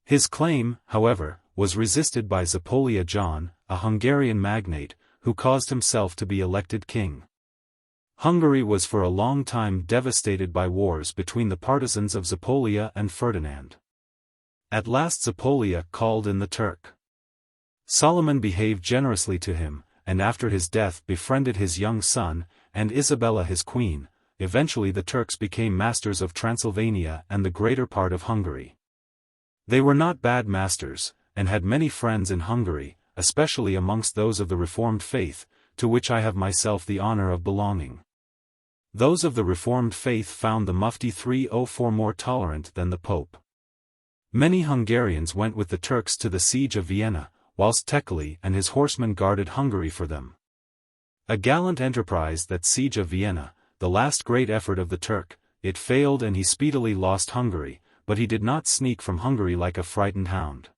His claim, however, was resisted by Zapolia John, a Hungarian magnate, who caused himself to be elected king. Hungary was for a long time devastated by wars between the partisans of Zapolia and Ferdinand. At last Zapolia called in the Turk. Solomon behaved generously to him, and after his death befriended his young son, and Isabella his queen. Eventually the Turks became masters of Transylvania and the greater part of Hungary. They were not bad masters, and had many friends in Hungary, especially amongst those of the Reformed faith, to which I have myself the honor of belonging. Those of the Reformed faith found the Mufti 304 more tolerant than the Pope. Many Hungarians went with the Turks to the siege of Vienna, whilst Thekla and his horsemen guarded Hungary for them. A gallant enterprise, that siege of Vienna, the last great effort of the Turk. It failed and he speedily lost Hungary, but he did not sneak from Hungary like a frightened hound.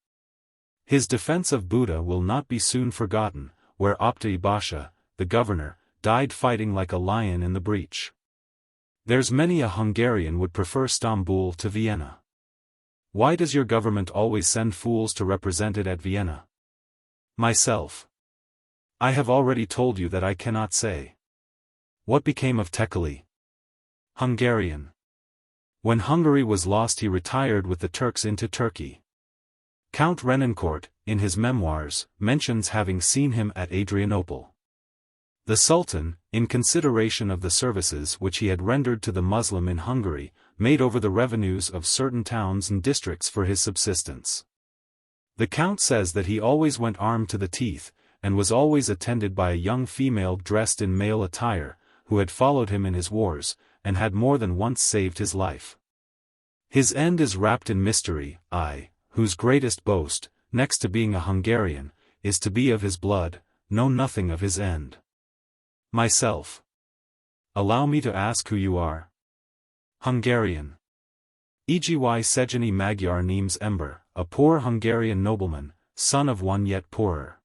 His defense of Buda will not be soon forgotten, where Optai Basha, the governor, died fighting like a lion in the breach. There's many a Hungarian would prefer Stambul to Vienna. Why does your government always send fools to represent it at Vienna? Myself. I have already told you that I cannot say. What became of Thekla? Hungarian. When Hungary was lost he retired with the Turks into Turkey. Count Renancourt, in his memoirs, mentions having seen him at Adrianople. The Sultan, in consideration of the services which he had rendered to the Muslim in Hungary, made over the revenues of certain towns and districts for his subsistence. The Count says that he always went armed to the teeth, and was always attended by a young female dressed in male attire, who had followed him in his wars, and had more than once saved his life. His end is wrapped in mystery. I, whose greatest boast, next to being a Hungarian, is to be of his blood, know nothing of his end. Myself. Allow me to ask who you are. Hungarian. XXIII Magyar Nemes Ember, a poor Hungarian nobleman, son of one yet poorer.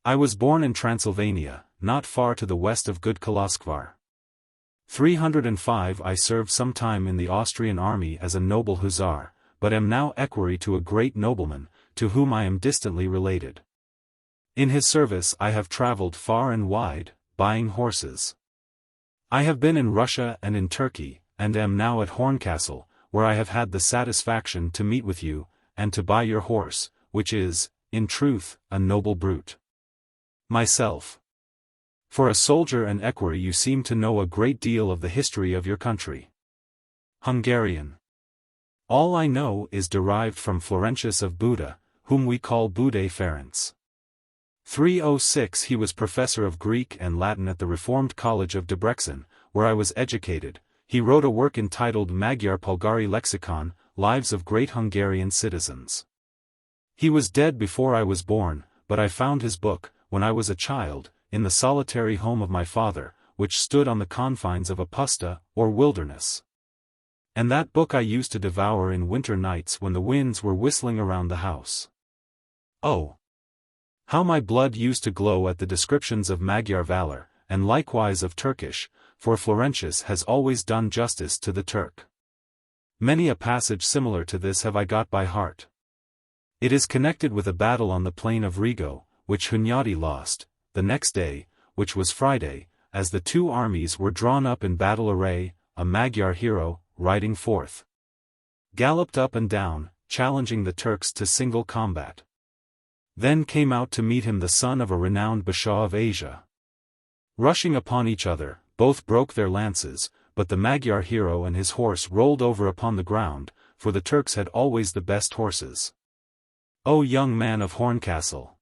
I was born in Transylvania, not far to the west of good Kolozsvár. 305 I served some time in the Austrian army as a noble hussar, but am now equerry to a great nobleman, to whom I am distantly related. In his service I have travelled far and wide, buying horses. I have been in Russia and in Turkey, and am now at Horncastle, where I have had the satisfaction to meet with you, and to buy your horse, which is, in truth, a noble brute. Myself. For a soldier and equerry you seem to know a great deal of the history of your country. Hungarian. All I know is derived from Florentius of Buda, whom we call Bude Ferenc. 306 He was professor of Greek and Latin at the Reformed College of Debrecen, where I was educated. He wrote a work entitled Magyar Polgári Lexikon, Lives of Great Hungarian Citizens. He was dead before I was born, but I found his book, when I was a child, in the solitary home of my father, which stood on the confines of a puszta, or wilderness. And that book I used to devour in winter nights when the winds were whistling around the house. Oh! How my blood used to glow at the descriptions of Magyar valor, and likewise of Turkish, for Florentius has always done justice to the Turk. Many a passage similar to this have I got by heart. It is connected with a battle on the plain of Rigo, which Hunyadi lost, the next day, which was Friday, as the two armies were drawn up in battle array, a Magyar hero, riding forth, galloped up and down, challenging the Turks to single combat. Then came out to meet him the son of a renowned bashaw of Asia. Rushing upon each other, both broke their lances, but the Magyar hero and his horse rolled over upon the ground, for the Turks had always the best horses. O young man of Horncastle!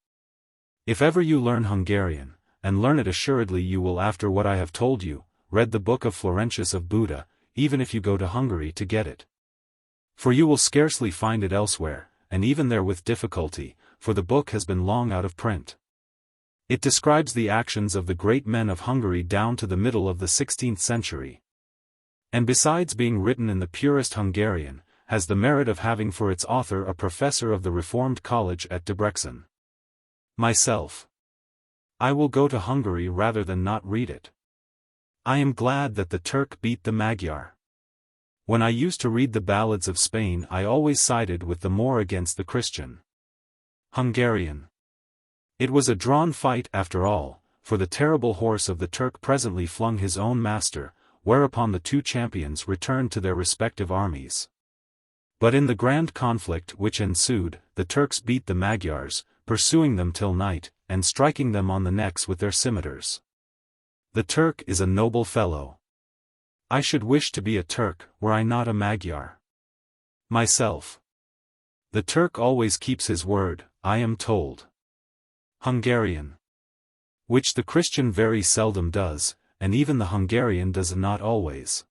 If ever you learn Hungarian, and learn it assuredly you will after what I have told you, read the book of Florentius of Buda, even if you go to Hungary to get it. For you will scarcely find it elsewhere, and even there with difficulty, for the book has been long out of print. It describes the actions of the great men of Hungary down to the middle of the 16th century. And besides being written in the purest Hungarian, has the merit of having for its author a professor of the Reformed College at Debrecen. Myself. I will go to Hungary rather than not read it. I am glad that the Turk beat the Magyar. When I used to read the ballads of Spain I always sided with the Moor against the Christian. Hungarian. It was a drawn fight after all, for the terrible horse of the Turk presently flung his own master, whereupon the two champions returned to their respective armies. But in the grand conflict which ensued, the Turks beat the Magyars, pursuing them till night, and striking them on the necks with their scimitars. The Turk is a noble fellow. I should wish to be a Turk, were I not a Magyar. Myself. The Turk always keeps his word, I am told. Hungarian. Which the Christian very seldom does, and even the Hungarian does not always.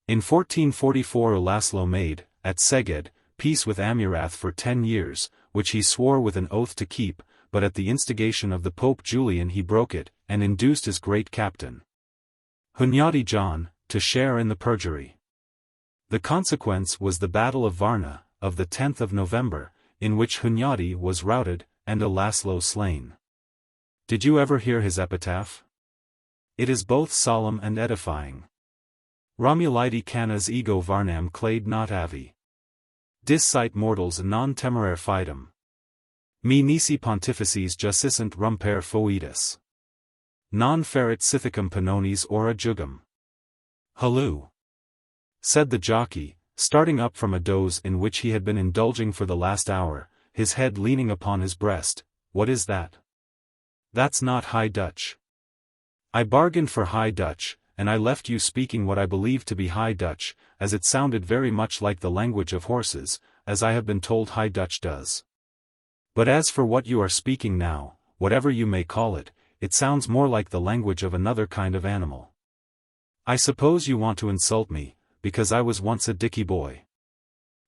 In 1444 Ulászló made, at Szeged, peace with Amurath for 10 years, which he swore with an oath to keep, but at the instigation of the Pope Julian he broke it, and induced his great captain, Hunyadi John, to share in the perjury. The consequence was the Battle of Varna, of the 10th of November, in which Hunyadi was routed, and Ulászló slain. Did you ever hear his epitaph? It is both solemn and edifying. Romulidi canas ego Varnam clade not avi. Discite mortals non temeraire fidem. Me nisi pontifices jusicent rumper foedus. Non ferit sithicum panones ora jugum. Halloo! Said the jockey, starting up from a doze in which he had been indulging for the last hour, his head leaning upon his breast. What is that? That's not High Dutch. I bargained for High Dutch, and I left you speaking what I believe to be High Dutch, as it sounded very much like the language of horses, as I have been told High Dutch does. But as for what you are speaking now, whatever you may call it, it sounds more like the language of another kind of animal. I suppose you want to insult me, because I was once a dicky boy.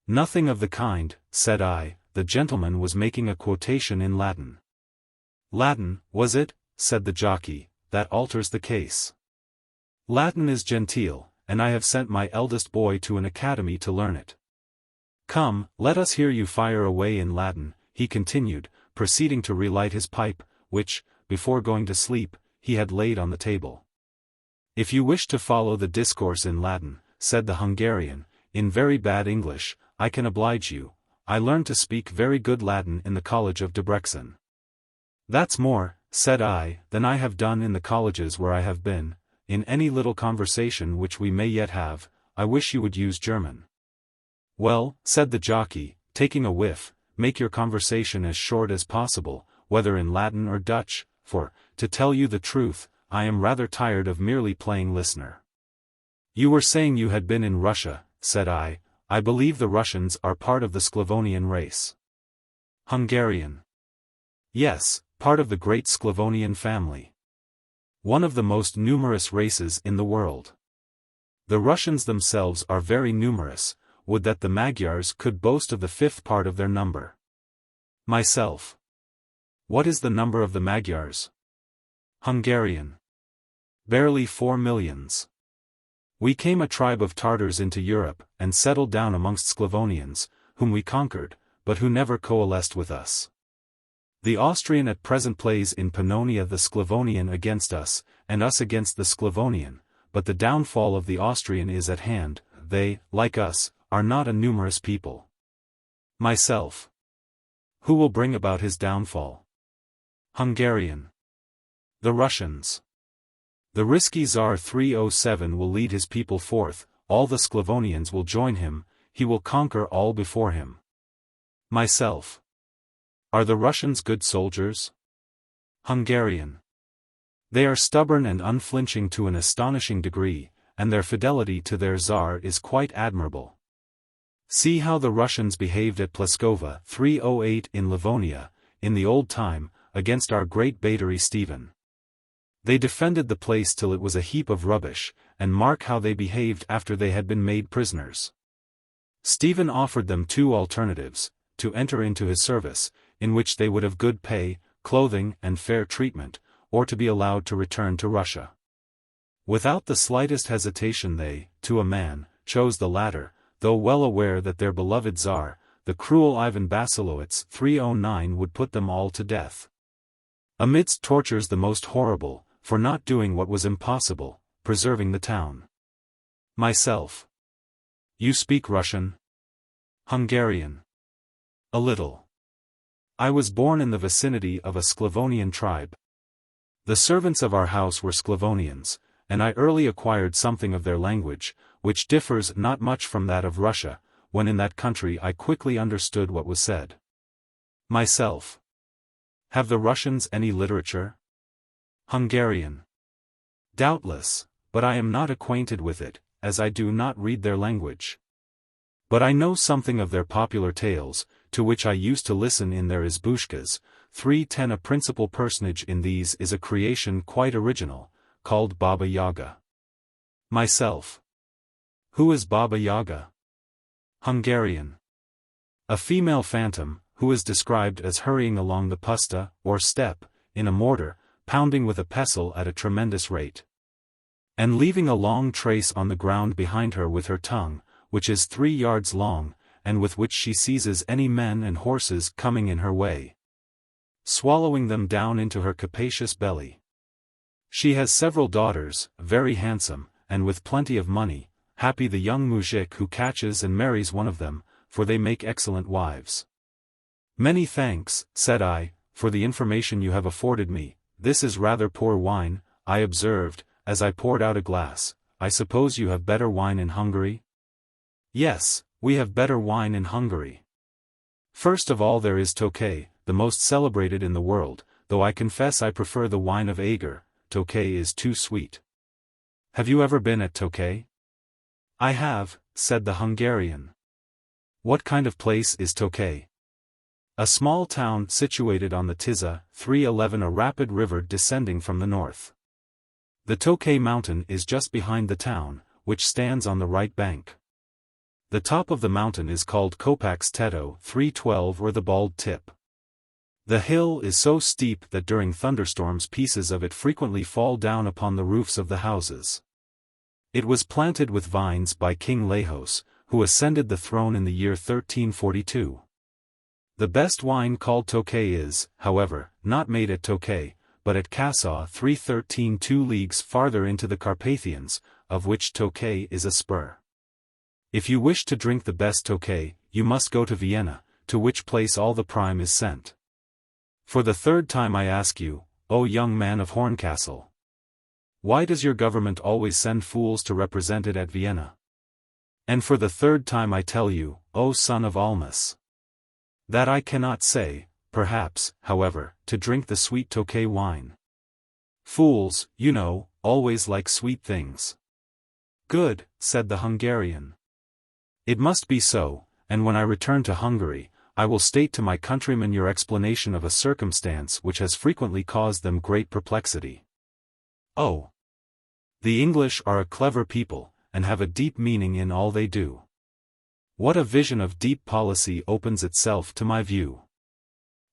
Nothing of the kind, said I, the gentleman was making a quotation in Latin. Latin, was it? Said the jockey, that alters the case. Latin is genteel, and I have sent my eldest boy to an academy to learn it. Come, let us hear you fire away in Latin, he continued, proceeding to relight his pipe, which, before going to sleep, he had laid on the table. If you wish to follow the discourse in Latin, said the Hungarian, in very bad English, I can oblige you. I learned to speak very good Latin in the College of Debrecen. That's more, said I, than I have done in the colleges where I have been. In any little conversation which we may yet have, I wish you would use German. Well, said the jockey, taking a whiff, make your conversation as short as possible, whether in Latin or Dutch, for, to tell you the truth, I am rather tired of merely playing listener. You were saying you had been in Russia, said I believe the Russians are part of the Sclavonian race. Hungarian. Yes, part of the great Sclavonian family. One of the most numerous races in the world. The Russians themselves are very numerous, would that the Magyars could boast of the fifth part of their number. Myself. What is the number of the Magyars? Hungarian. Barely 4 millions. We came a tribe of Tartars into Europe, and settled down amongst Sclavonians, whom we conquered, but who never coalesced with us. The Austrian at present plays in Pannonia the Sclavonian against us, and us against the Sclavonian, but the downfall of the Austrian is at hand. They, like us, are not a numerous people. Myself. Who will bring about his downfall? Hungarian. The Russians. The risky Tsar 307 will lead his people forth, all the Sclavonians will join him, he will conquer all before him. Myself. Are the Russians good soldiers? Hungarian. They are stubborn and unflinching to an astonishing degree, and their fidelity to their Tsar is quite admirable. See how the Russians behaved at Pleskova 308 in Livonia, in the old time, against our great Batary Stephen. They defended the place till it was a heap of rubbish, and mark how they behaved after they had been made prisoners. Stephen offered them two alternatives, to enter into his service, in which they would have good pay, clothing and fair treatment, or to be allowed to return to Russia. Without the slightest hesitation they, to a man, chose the latter, though well aware that their beloved Tsar, the cruel Ivan Basilowitz 309 would put them all to death. Amidst tortures the most horrible, for not doing what was impossible, preserving the town. Myself. You speak Russian? Hungarian. A little. I was born in the vicinity of a Sclavonian tribe. The servants of our house were Sclavonians, and I early acquired something of their language, which differs not much from that of Russia. When in that country I quickly understood what was said. Myself. Have the Russians any literature? Hungarian. Doubtless, but I am not acquainted with it, as I do not read their language. But I know something of their popular tales, to which I used to listen in their izbushkas. 310. A principal personage in these is a creation quite original, called Baba Yaga. Myself. Who is Baba Yaga? Hungarian. A female phantom, who is described as hurrying along the pusta, or steppe, in a mortar, pounding with a pestle at a tremendous rate, and leaving a long trace on the ground behind her with her tongue, which is 3 yards long, and with which she seizes any men and horses coming in her way, swallowing them down into her capacious belly. She has several daughters, very handsome, and with plenty of money. Happy the young mujik who catches and marries one of them, for they make excellent wives. Many thanks, said I, for the information you have afforded me. This is rather poor wine, I observed, as I poured out a glass. I suppose you have better wine in Hungary? Yes, we have better wine in Hungary. First of all there is Tokay, the most celebrated in the world, though I confess I prefer the wine of Ager. Tokay is too sweet. Have you ever been at Tokay? I have, said the Hungarian. What kind of place is Tokay? A small town situated on the Tisza 311, a rapid river descending from the north. The Tokay mountain is just behind the town, which stands on the right bank. The top of the mountain is called Kopac's Teto 312, or the Bald Tip. The hill is so steep that during thunderstorms pieces of it frequently fall down upon the roofs of the houses. It was planted with vines by King Lehos, who ascended the throne in the year 1342. The best wine called Tokay is, however, not made at Tokay, but at Kasaw 313 2 leagues farther into the Carpathians, of which Tokay is a spur. If you wish to drink the best Tokay, you must go to Vienna, to which place all the prime is sent. For the third time I ask you, O young man of Horncastle, why does your government always send fools to represent it at Vienna? And for the third time I tell you, O son of Almas, that I cannot say, perhaps, however, to drink the sweet Tokay wine. Fools, you know, always like sweet things. Good, said the Hungarian. It must be so, and when I return to Hungary, I will state to my countrymen your explanation of a circumstance which has frequently caused them great perplexity. Oh! The English are a clever people, and have a deep meaning in all they do. What a vision of deep policy opens itself to my view!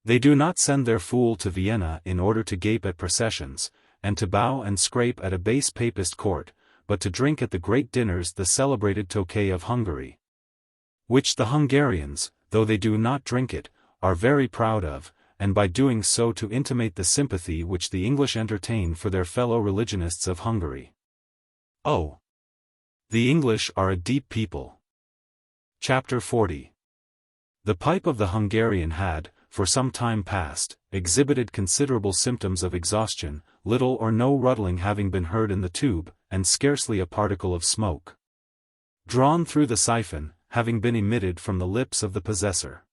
They do not send their fool to Vienna in order to gape at processions, and to bow and scrape at a base papist court, but to drink at the great dinners the celebrated Tokay of Hungary, which the Hungarians, though they do not drink it, are very proud of, and by doing so to intimate the sympathy which the English entertain for their fellow religionists of Hungary. Oh! The English are a deep people. Chapter 40. The pipe of the Hungarian had, for some time past, exhibited considerable symptoms of exhaustion, little or no ruttling having been heard in the tube, and scarcely a particle of smoke drawn through the siphon, having been emitted from the lips of the possessor.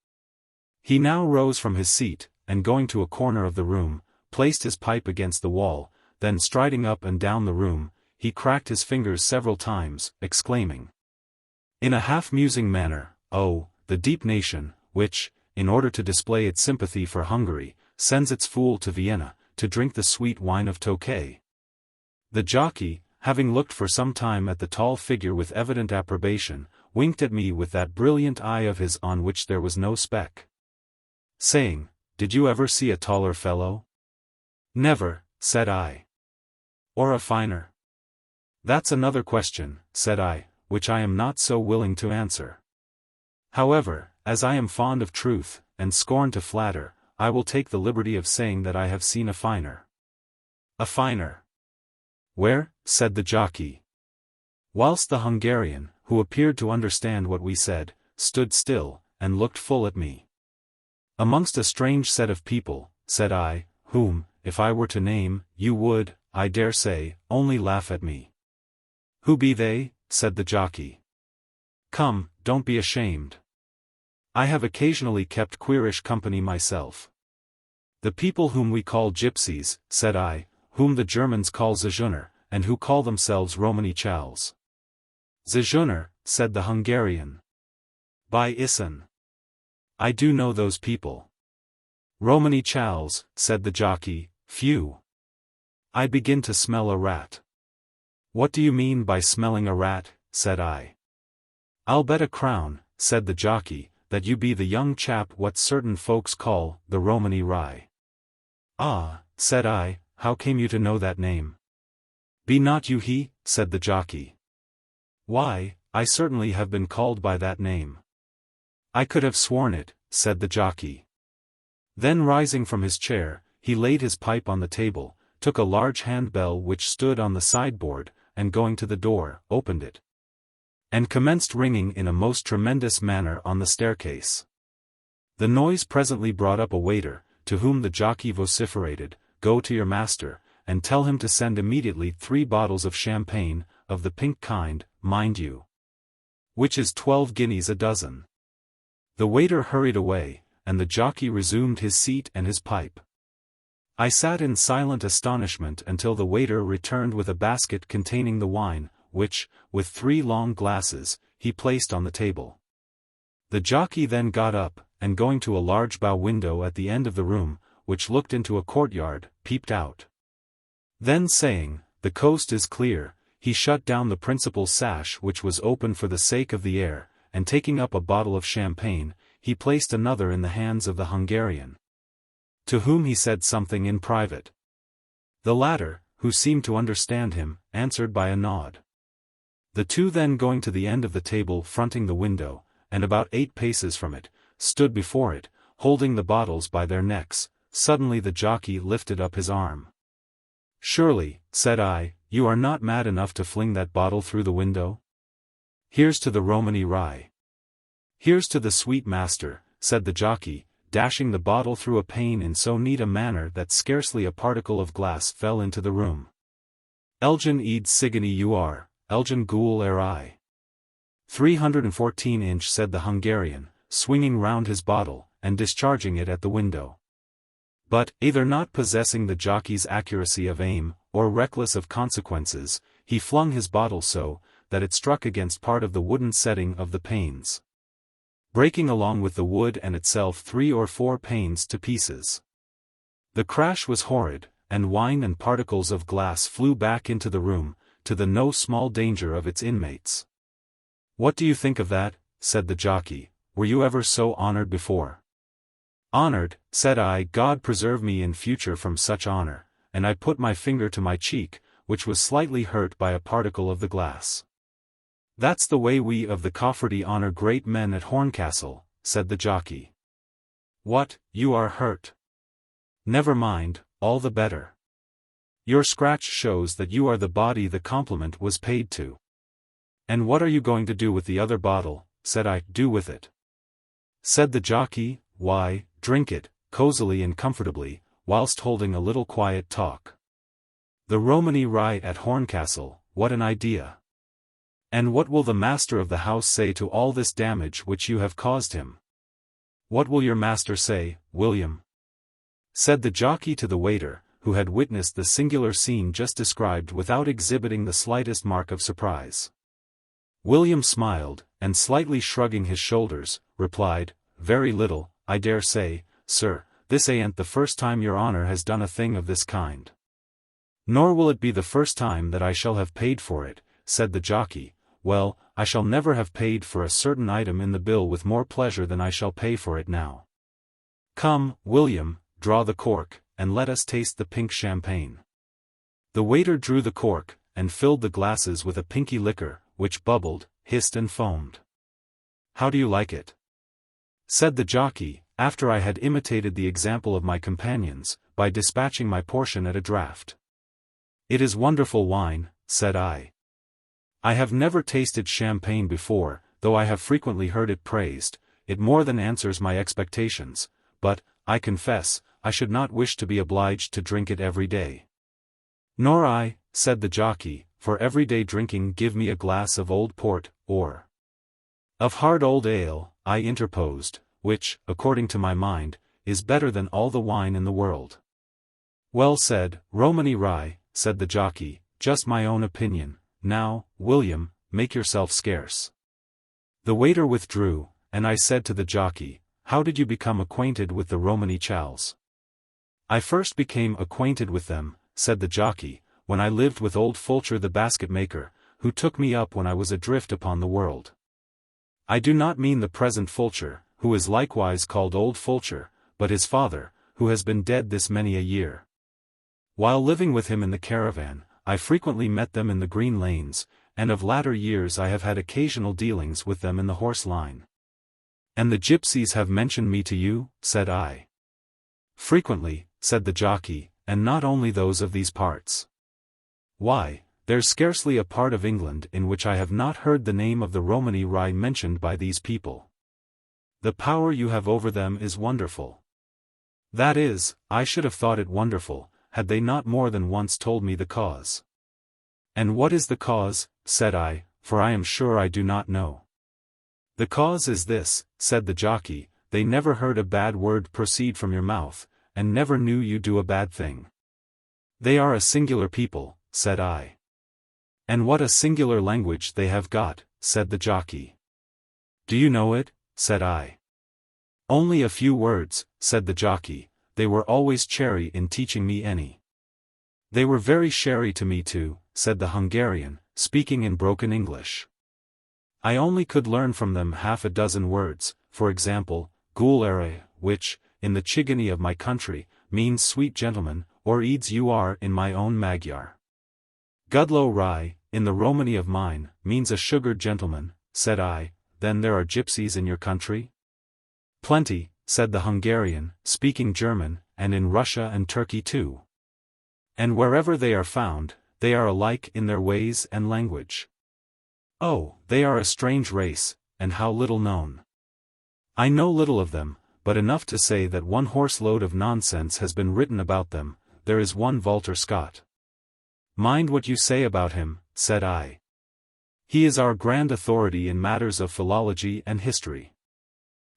He now rose from his seat, and going to a corner of the room, placed his pipe against the wall, then striding up and down the room, he cracked his fingers several times, exclaiming, in a half-musing manner, "Oh, the deep nation, which, in order to display its sympathy for Hungary, sends its fool to Vienna, to drink the sweet wine of Tokay." The jockey, having looked for some time at the tall figure with evident approbation, winked at me with that brilliant eye of his on which there was no speck, saying, "Did you ever see a taller fellow?" "Never," said I. "Or a finer?" "That's another question," said I, "which I am not so willing to answer. However, as I am fond of truth, and scorn to flatter, I will take the liberty of saying that I have seen a finer." "A finer? Where?" said the jockey. Whilst the Hungarian, who appeared to understand what we said, stood still, and looked full at me. "Amongst a strange set of people," said I, "whom, if I were to name, you would, I dare say, only laugh at me." "Who be they?" said the jockey. "Come, don't be ashamed. I have occasionally kept queerish company myself." "The people whom we call gypsies," said I, "whom the Germans call Zigeuner, and who call themselves Romany Chals." "Zigeuner," said the Hungarian. "By Issen. I do know those people." "Romany Chals," said the jockey, "phew. I begin to smell a rat." "What do you mean by smelling a rat?" said I. "I'll bet a crown," said the jockey, "that you be the young chap what certain folks call the Romany Rye." "Ah," said I, "how came you to know that name?" "Be not you he?" said the jockey. "Why, I certainly have been called by that name." "I could have sworn it," said the jockey. Then rising from his chair, he laid his pipe on the table, took a large handbell which stood on the sideboard, and going to the door, opened it, and commenced ringing in a most tremendous manner on the staircase. The noise presently brought up a waiter, to whom the jockey vociferated, "Go to your master, and tell him to send immediately 3 bottles of champagne, of the pink kind, mind you, which is 12 guineas a dozen." The waiter hurried away, and the jockey resumed his seat and his pipe. I sat in silent astonishment until the waiter returned with a basket containing the wine, which, with 3 long glasses, he placed on the table. The jockey then got up, and going to a large bow window at the end of the room, which looked into a courtyard, peeped out. Then saying, "The coast is clear," he shut down the principal sash which was open for the sake of the air, and taking up a bottle of champagne, he placed another in the hands of the Hungarian. to whom he said something in private. The latter, who seemed to understand him, answered by a nod. The two then going to the end of the table fronting the window, and about 8 paces from it, stood before it, holding the bottles by their necks. Suddenly the jockey lifted up his arm. "Surely," said I, "you are not mad enough to fling that bottle through the window? Here's to the Romany rye." "Here's to the sweet master," said the jockey, dashing the bottle through a pane in so neat a manner that scarcely a particle of glass fell into the room. "Elgin Eid Sigany you are, Elgin Ghoul I." 314 said the Hungarian, swinging round his bottle, and discharging it at the window. But, either not possessing the jockey's accuracy of aim, or reckless of consequences, he flung his bottle so, that it struck against part of the wooden setting of the panes, breaking along with the wood and itself 3 or 4 panes to pieces. The crash was horrid, and wine and particles of glass flew back into the room, to the no small danger of its inmates. "What do you think of that?" said the jockey. "Were you ever so honored before?" "Honored," said I, "God preserve me in future from such honor," and I put my finger to my cheek, which was slightly hurt by a particle of the glass. "That's the way we of the Cofferty honor great men at Horncastle," said the jockey. "What, you are hurt? Never mind, all the better. Your scratch shows that you are the body the compliment was paid to." "And what are you going to do with the other bottle?" said I. "Do with it?" said the jockey. "Why, drink it, cosily and comfortably, whilst holding a little quiet talk. The Romany rye at Horncastle, what an idea! And what will the master of the house say to all this damage which you have caused him?" "What will your master say, William?" said the jockey to the waiter, who had witnessed the singular scene just described without exhibiting the slightest mark of surprise. William smiled, and slightly shrugging his shoulders, replied, "Very little, I dare say, sir. This ain't the first time your honor has done a thing of this kind." "Nor will it be the first time that I shall have paid for it," said the jockey. "Well, I shall never have paid for a certain item in the bill with more pleasure than I shall pay for it now. Come, William, draw the cork, and let us taste the pink champagne." The waiter drew the cork, and filled the glasses with a pinky liquor, which bubbled, hissed and foamed. "How do you like it?" said the jockey, after I had imitated the example of my companions, by dispatching my portion at a draught. "It is wonderful wine," said I. "I have never tasted champagne before, though I have frequently heard it praised. It more than answers my expectations, but, I confess, I should not wish to be obliged to drink it every day." "Nor I," said the jockey. "For everyday drinking give me a glass of old port, or of hard old ale," I interposed, "which, according to my mind, is better than all the wine in the world." "Well said, Romany rye," said the jockey, "just my own opinion. Now, William, make yourself scarce." The waiter withdrew, and I said to the jockey, "How did you become acquainted with the Romany chals?" "I first became acquainted with them," said the jockey, "when I lived with old Fulcher the basket-maker, who took me up when I was adrift upon the world. I do not mean the present Fulcher, who is likewise called old Fulcher, but his father, who has been dead this many a year. While living with him in the caravan, I frequently met them in the green lanes, and of latter years I have had occasional dealings with them in the horse line." "And the Gypsies have mentioned me to you?" said I. "Frequently," said the jockey, "and not only those of these parts. Why, there's scarcely a part of England in which I have not heard the name of the Romany rye mentioned by these people. The power you have over them is wonderful. That is, I should have thought it wonderful, had they not more than once told me the cause." "And what is the cause?" said I, "for I am sure I do not know." "The cause is this," said the jockey, "they never heard a bad word proceed from your mouth, and never knew you do a bad thing." "They are a singular people," said I. "And what a singular language they have got," said the jockey. "Do you know it?" said I. "Only a few words," said the jockey. "They were always chary in teaching me any." "They were very chary to me too," said the Hungarian, speaking in broken English. "I only could learn from them half a dozen words, for example, ghoul which, in the Chigany of my country, means sweet gentleman, or Eads you are in my own Magyar. Gudlo rye, in the Romany of mine, means a sugared gentleman, said I. Then there are gypsies in your country? Plenty, said the Hungarian, speaking German, and in Russia and Turkey too. And wherever they are found, they are alike in their ways and language. Oh, they are a strange race, and how little known. I know little of them, but enough to say that one horse-load of nonsense has been written about them. There is one Walter Scott. Mind what you say about him, said I. He is our grand authority in matters of philology and history.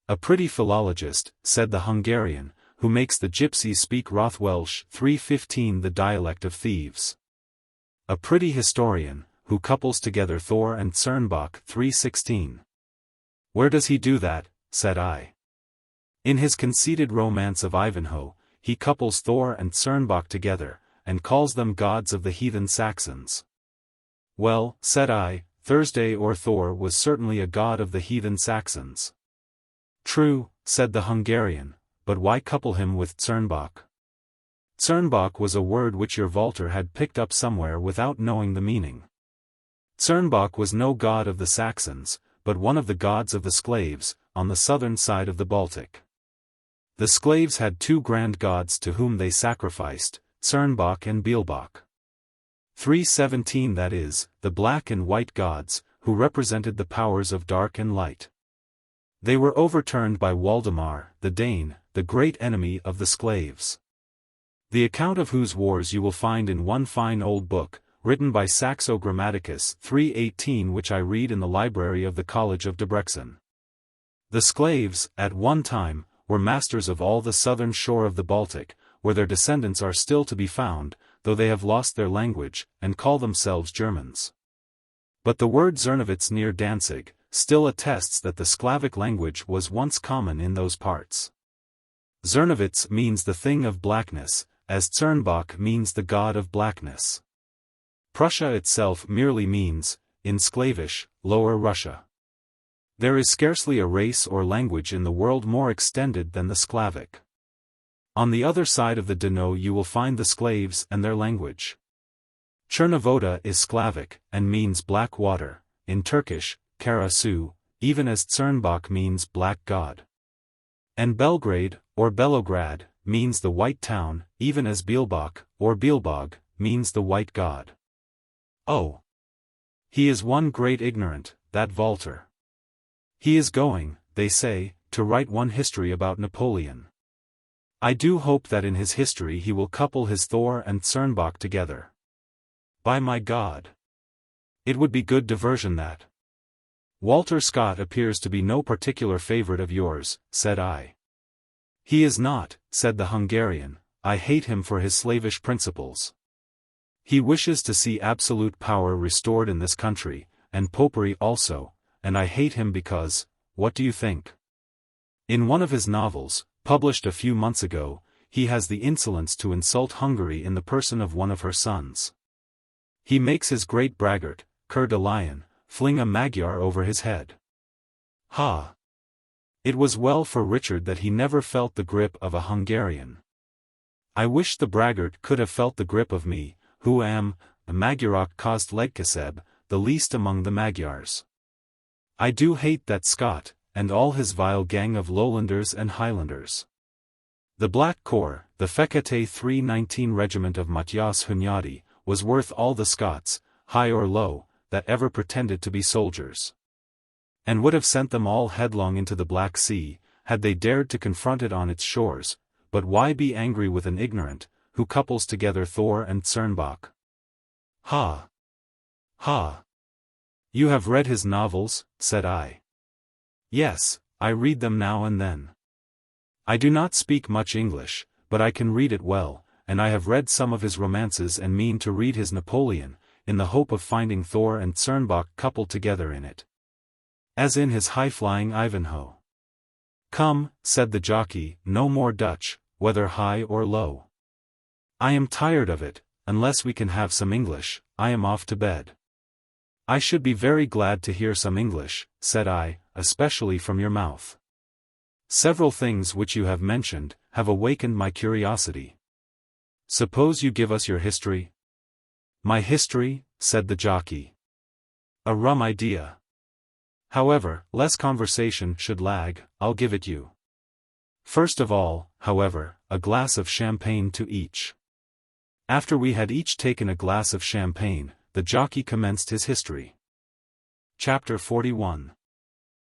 A pretty philologist, said the Hungarian, who makes the gypsies speak Rothwelsh 3:15, the dialect of thieves. A pretty historian, who couples together Thor and Cernbach 3:16. Where does he do that, said I. In his conceited romance of Ivanhoe, he couples Thor and Cernbach together, and calls them gods of the heathen Saxons. Well, said I, Thursday or Thor was certainly a god of the heathen Saxons. True, said the Hungarian, but why couple him with Cernbach? Cernbach was a word which your Walter had picked up somewhere without knowing the meaning. Cernbach was no god of the Saxons, but one of the gods of the Sclaves, on the southern side of the Baltic. The Sclaves had two grand gods to whom they sacrificed, Cernbach and Bielbach. 3:17, that is, the black and white gods, who represented the powers of dark and light. They were overturned by Waldemar, the Dane, the great enemy of the Sclaves. The account of whose wars you will find in one fine old book, written by Saxo Grammaticus 3:18, which I read in the library of the College of Debrecen. The Sclaves, at one time, were masters of all the southern shore of the Baltic, where their descendants are still to be found, though they have lost their language, and call themselves Germans. But the word Czernowitz near Danzig still attests that the Slavic language was once common in those parts. Czernowitz means the thing of blackness, as Cernbach means the god of blackness. Prussia itself merely means, in Sclavish, Lower Russia. There is scarcely a race or language in the world more extended than the Slavic. On the other side of the Donau you will find the Sclaves and their language. Chernovoda is Slavic, and means black water, in Turkish, Kara Su, even as Cernbach means black god. And Belgrade, or Belograd, means the white town, even as Bielbach, or Bielbog, means the white god. Oh! He is one great ignorant, that Walter. He is going, they say, to write one history about Napoleon. I do hope that in his history he will couple his Thor and Cernbach together. By my God! It would be good diversion that. Walter Scott appears to be no particular favorite of yours, said I. He is not, said the Hungarian. I hate him for his slavish principles. He wishes to see absolute power restored in this country, and popery also, and I hate him because, what do you think? In one of his novels, published a few months ago, he has the insolence to insult Hungary in the person of one of her sons. He makes his great braggart, Coeur de Lion, fling a Magyar over his head. Ha! It was well for Richard that he never felt the grip of a Hungarian. I wish the braggart could have felt the grip of me, who am, a Magyarok caused legkesebb, the least among the Magyars. I do hate that Scot, and all his vile gang of Lowlanders and Highlanders. The Black Corps, the Fekete 319 regiment of Matyas Hunyadi, was worth all the Scots, high or low, that ever pretended to be soldiers. And would have sent them all headlong into the Black Sea, had they dared to confront it on its shores. But why be angry with an ignorant, who couples together Thor and Cernbach? Ha! Ha! You have read his novels, said I. Yes, I read them now and then. I do not speak much English, but I can read it well, and I have read some of his romances and mean to read his Napoleon, in the hope of finding Thor and Cernbach coupled together in it. As in his high-flying Ivanhoe. Come, said the jockey, no more Dutch, whether high or low. I am tired of it, unless we can have some English, I am off to bed. I should be very glad to hear some English, said I, especially from your mouth. Several things which you have mentioned have awakened my curiosity. Suppose you give us your history? My history, said the jockey. A rum idea. However, lest conversation should lag, I'll give it you. First of all, however, a glass of champagne to each. After we had each taken a glass of champagne, the jockey commenced his history. Chapter 41.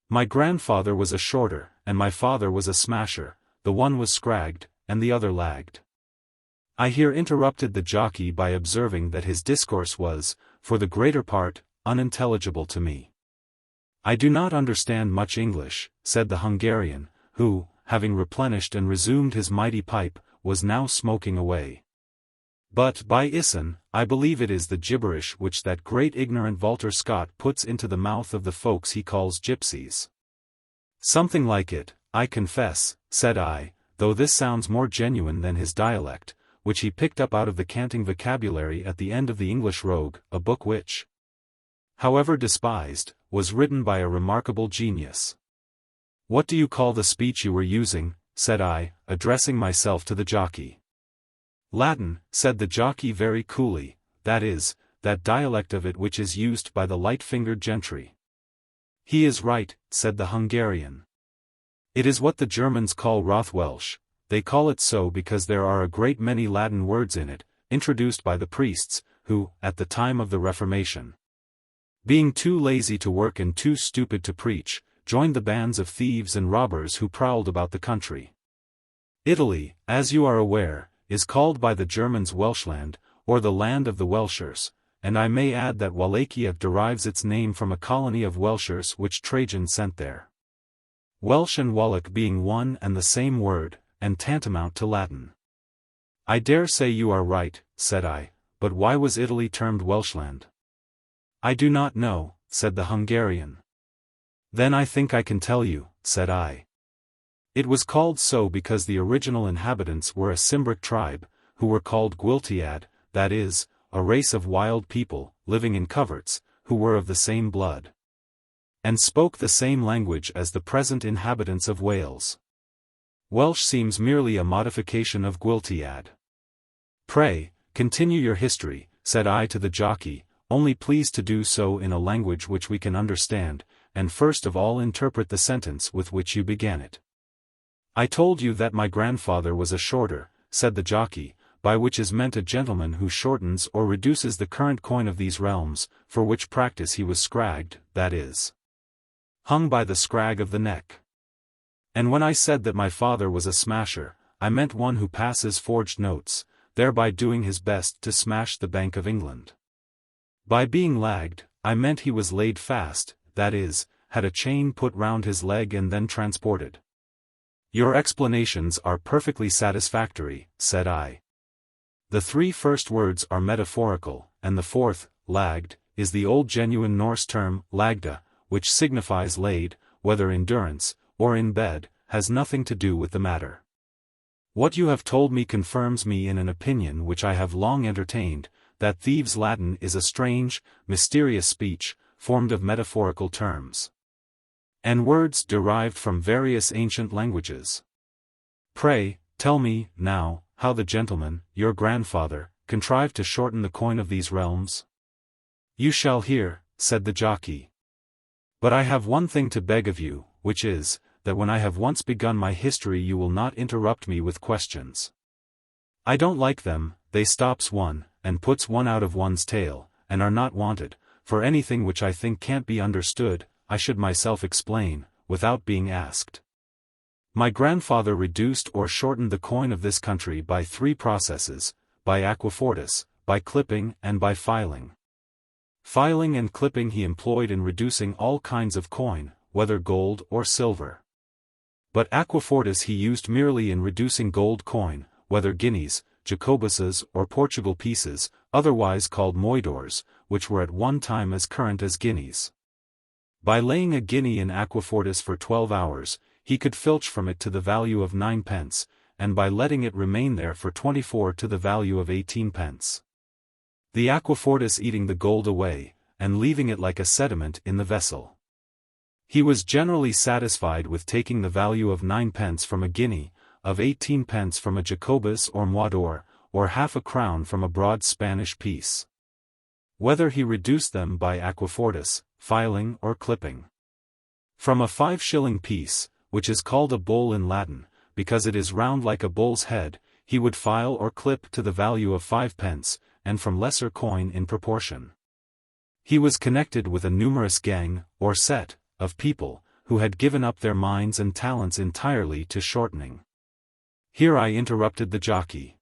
My grandfather was a shorter, and my father was a smasher, the one was scragged, and the other lagged. I here interrupted the jockey by observing that his discourse was, for the greater part, unintelligible to me. I do not understand much English, said the Hungarian, who, having replenished and resumed his mighty pipe, was now smoking away. But by Issen, I believe it is the gibberish which that great ignorant Walter Scott puts into the mouth of the folks he calls gypsies. Something like it, I confess, said I, though this sounds more genuine than his dialect, which he picked up out of the canting vocabulary at the end of the English Rogue, a book which, however despised, was written by a remarkable genius. What do you call the speech you were using? Said I, addressing myself to the jockey. Latin, said the jockey very coolly, that is, that dialect of it which is used by the light-fingered gentry. He is right, said the Hungarian. It is what the Germans call Rothwelsch. They call it so because there are a great many Latin words in it, introduced by the priests, who, at the time of the Reformation, being too lazy to work and too stupid to preach, joined the bands of thieves and robbers who prowled about the country. Italy, as you are aware, is called by the Germans Welschland, or the land of the Welshers, and I may add that Wallachia derives its name from a colony of Welshers which Trajan sent there. Welsh and Wallach being one and the same word, and tantamount to Latin. I dare say you are right, said I, but why was Italy termed Welschland? I do not know, said the Hungarian. Then I think I can tell you, said I. It was called so because the original inhabitants were a Cimbric tribe, who were called Gwiltiad, that is, a race of wild people, living in coverts, who were of the same blood, and spoke the same language as the present inhabitants of Wales. Welsh seems merely a modification of Gwiltiad. Pray, continue your history, said I to the jockey, only please to do so in a language which we can understand, and first of all interpret the sentence with which you began it. I told you that my grandfather was a shorter, said the jockey, by which is meant a gentleman who shortens or reduces the current coin of these realms, for which practice he was scragged, that is, hung by the scrag of the neck. And when I said that my father was a smasher, I meant one who passes forged notes, thereby doing his best to smash the Bank of England. By being lagged, I meant he was laid fast, that is, had a chain put round his leg and then transported. Your explanations are perfectly satisfactory, said I. The three first words are metaphorical, and the fourth, lagged, is the old genuine Norse term, lagda, which signifies laid, whether in durance, or in bed, has nothing to do with the matter. What you have told me confirms me in an opinion which I have long entertained, that thieves' Latin is a strange, mysterious speech, formed of metaphorical terms and words derived from various ancient languages. Pray, tell me, now, how the gentleman, your grandfather, contrived to shorten the coin of these realms? You shall hear, said the jockey. But I have one thing to beg of you, which is, that when I have once begun my history you will not interrupt me with questions. I don't like them, they stops one, and puts one out of one's tail, and are not wanted, for anything which I think can't be understood, I should myself explain, without being asked. My grandfather reduced or shortened the coin of this country by three processes, by aquafortis, by clipping and by filing. Filing and clipping he employed in reducing all kinds of coin, whether gold or silver. But aquafortis he used merely in reducing gold coin, whether guineas, Jacobuses or Portugal pieces, otherwise called moidores, which were at one time as current as guineas. By laying a guinea in aquafortis for 12 hours, he could filch from it to the value of 9 pence, and by letting it remain there for 24 to the value of 18 pence. The aquafortis eating the gold away, and leaving it like a sediment in the vessel. He was generally satisfied with taking the value of 9 pence from a guinea, of 18 pence from a Jacobus or moidore, or half a crown from a broad Spanish piece. Whether he reduced them by aquafortis, filing or clipping. From a 5-shilling piece, which is called a bull in Latin, because it is round like a bull's head, he would file or clip to the value of 5 pence, and from lesser coin in proportion. He was connected with a numerous gang, or set, of people, who had given up their minds and talents entirely to shortening. Here I interrupted the jockey.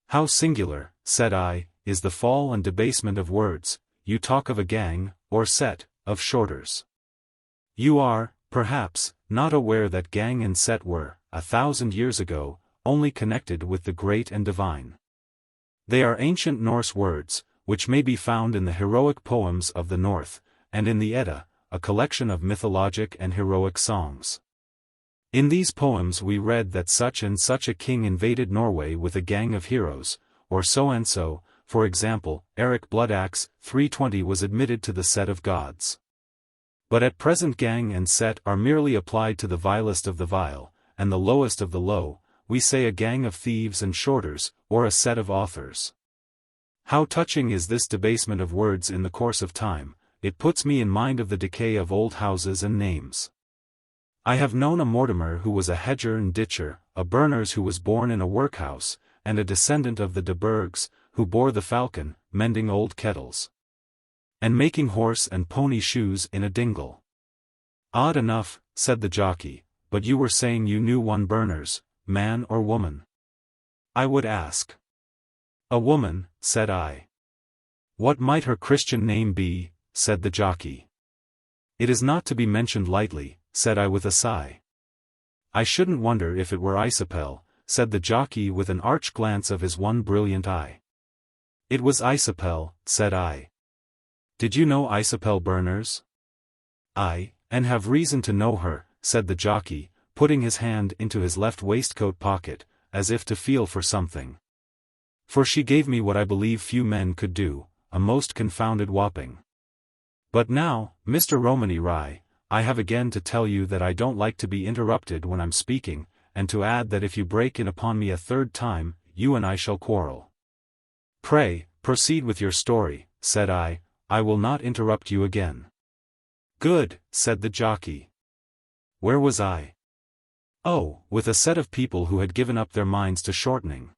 How singular, said I, is the fall and debasement of words. You talk of a gang, or set, of shorters. You are, perhaps, not aware that gang and set were, 1,000 years ago, only connected with the great and divine. They are ancient Norse words, which may be found in the heroic poems of the North, and in the Edda, a collection of mythologic and heroic songs. In these poems we read that such and such a king invaded Norway with a gang of heroes, or so and so. For example, Eric Bloodaxe, 320 was admitted to the set of gods. But at present gang and set are merely applied to the vilest of the vile, and the lowest of the low. We say a gang of thieves and shorters, or a set of authors. How touching is this debasement of words in the course of time. It puts me in mind of the decay of old houses and names. I have known a Mortimer who was a hedger and ditcher, a Berners who was born in a workhouse, and a descendant of the de Burghs, who bore the falcon, mending old kettles, and making horse and pony shoes in a dingle. Odd enough, said the jockey, but you were saying you knew one Berners, man or woman? I would ask. A woman, said I. What might her Christian name be? Said the jockey. It is not to be mentioned lightly, said I with a sigh. I shouldn't wonder if it were Isabel, said the jockey with an arch glance of his one brilliant eye. It was Isabel, said I. Did you know Isabel Berners? Aye, and have reason to know her, said the jockey, putting his hand into his left waistcoat pocket, as if to feel for something. For she gave me what I believe few men could do, a most confounded whopping. But now, Mr. Romany Rye, I have again to tell you that I don't like to be interrupted when I'm speaking, and to add that if you break in upon me a third time, you and I shall quarrel. Pray, proceed with your story, said I will not interrupt you again. Good, said the jockey. Where was I? Oh, with a set of people who had given up their minds to shortening.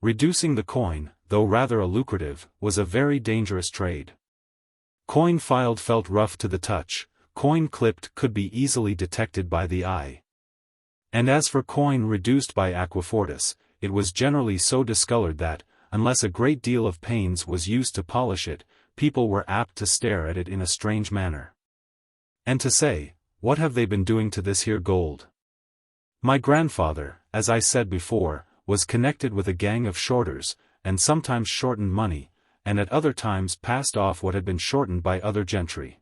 Reducing the coin, though rather a lucrative, was a very dangerous trade. Coin filed felt rough to the touch, coin clipped could be easily detected by the eye. And as for coin reduced by aquafortis, it was generally so discolored that, unless a great deal of pains was used to polish it, people were apt to stare at it in a strange manner. And to say, what have they been doing to this here gold? My grandfather, as I said before, was connected with a gang of shorters, and sometimes shortened money, and at other times passed off what had been shortened by other gentry.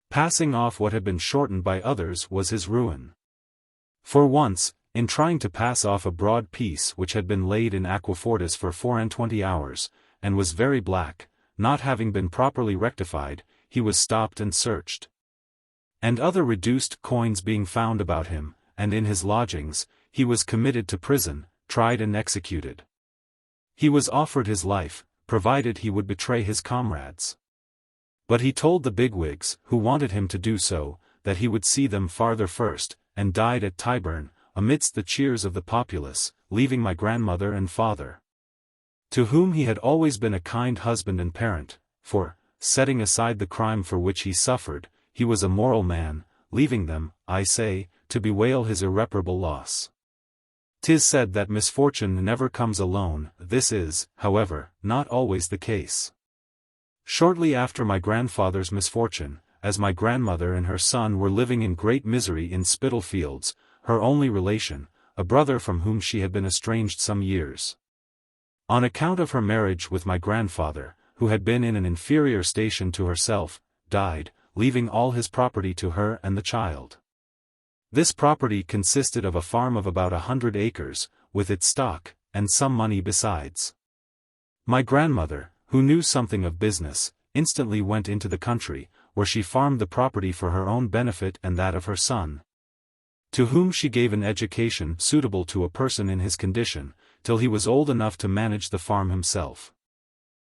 Passing off what had been shortened by others was his ruin. For once, in trying to pass off a broad piece which had been laid in aquafortis for 24 hours, and was very black, not having been properly rectified, he was stopped and searched. And other reduced coins being found about him, and in his lodgings, he was committed to prison, tried and executed. He was offered his life, provided he would betray his comrades. But he told the bigwigs, who wanted him to do so, that he would see them farther first, and died at Tyburn, amidst the cheers of the populace, leaving my grandmother and father, to whom he had always been a kind husband and parent, for, setting aside the crime for which he suffered, he was a moral man, leaving them, I say, to bewail his irreparable loss. 'Tis said that misfortune never comes alone. This is, however, not always the case. Shortly after my grandfather's misfortune, as my grandmother and her son were living in great misery in Spitalfields, her only relation, a brother from whom she had been estranged some years, on account of her marriage with my grandfather, who had been in an inferior station to herself, died, leaving all his property to her and the child. This property consisted of a farm of about 100 acres, with its stock, and some money besides. My grandmother, who knew something of business, instantly went into the country, where she farmed the property for her own benefit and that of her son, to whom she gave an education suitable to a person in his condition, till he was old enough to manage the farm himself.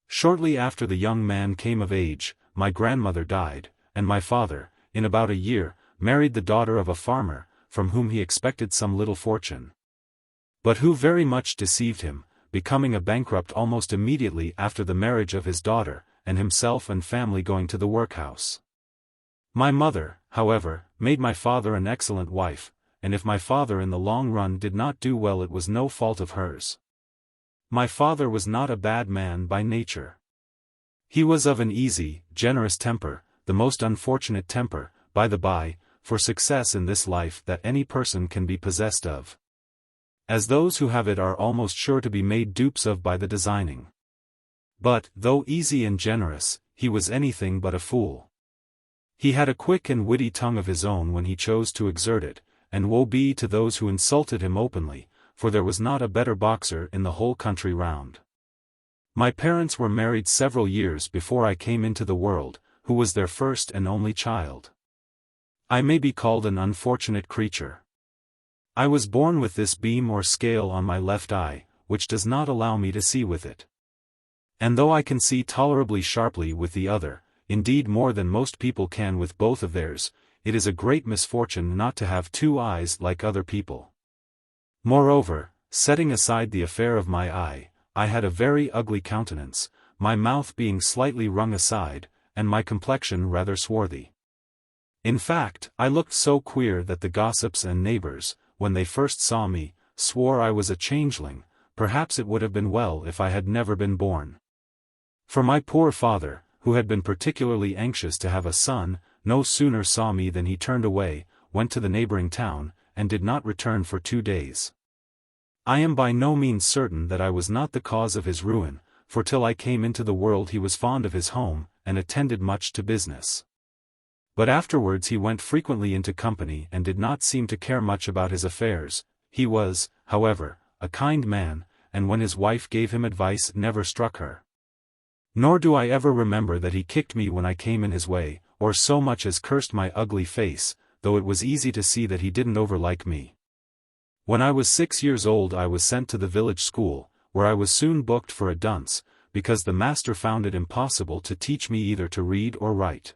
Shortly after the young man came of age, my grandmother died, and my father, in about a year, married the daughter of a farmer, from whom he expected some little fortune, but who very much deceived him, becoming a bankrupt almost immediately after the marriage of his daughter, and himself and family going to the workhouse. My mother, however, made my father an excellent wife, and if my father in the long run did not do well, it was no fault of hers. My father was not a bad man by nature. He was of an easy, generous temper, the most unfortunate temper, by the by, for success in this life that any person can be possessed of, as those who have it are almost sure to be made dupes of by the designing. But, though easy and generous, he was anything but a fool. He had a quick and witty tongue of his own when he chose to exert it, and woe be to those who insulted him openly, for there was not a better boxer in the whole country round. My parents were married several years before I came into the world, who was their first and only child. I may be called an unfortunate creature. I was born with this beam or scale on my left eye, which does not allow me to see with it. And though I can see tolerably sharply with the other, indeed more than most people can with both of theirs, it is a great misfortune not to have two eyes like other people. Moreover, setting aside the affair of my eye, I had a very ugly countenance, my mouth being slightly wrung aside, and my complexion rather swarthy. In fact, I looked so queer that the gossips and neighbors, when they first saw me, swore I was a changeling. Perhaps it would have been well if I had never been born. For my poor father, who had been particularly anxious to have a son, no sooner saw me than he turned away, went to the neighboring town, and did not return for 2 days. I am by no means certain that I was not the cause of his ruin, for till I came into the world he was fond of his home, and attended much to business. But afterwards he went frequently into company and did not seem to care much about his affairs. He was, however, a kind man, and when his wife gave him advice never struck her. Nor do I ever remember that he kicked me when I came in his way, or so much as cursed my ugly face, though it was easy to see that he didn't overlike me. When I was 6 years old I was sent to the village school, where I was soon booked for a dunce, because the master found it impossible to teach me either to read or write.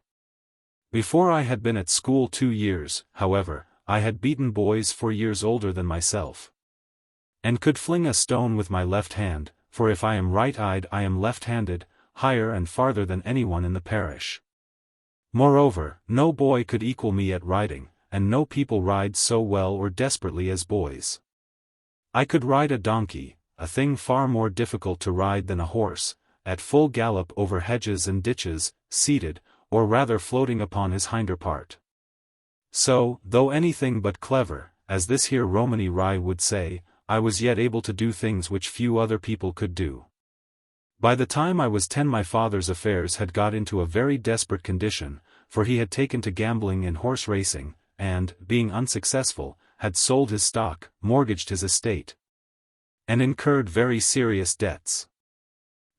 Before I had been at school 2 years, however, I had beaten boys 4 years older than myself, and could fling a stone with my left hand, for if I am right-eyed I am left-handed, higher and farther than anyone in the parish. Moreover, no boy could equal me at riding, and no people ride so well or desperately as boys. I could ride a donkey, a thing far more difficult to ride than a horse, at full gallop over hedges and ditches, seated, or rather floating upon his hinder part. So, though anything but clever, as this here Romany rye would say, I was yet able to do things which few other people could do. By the time I was 10 my father's affairs had got into a very desperate condition, for he had taken to gambling and horse racing, and, being unsuccessful, had sold his stock, mortgaged his estate, and incurred very serious debts.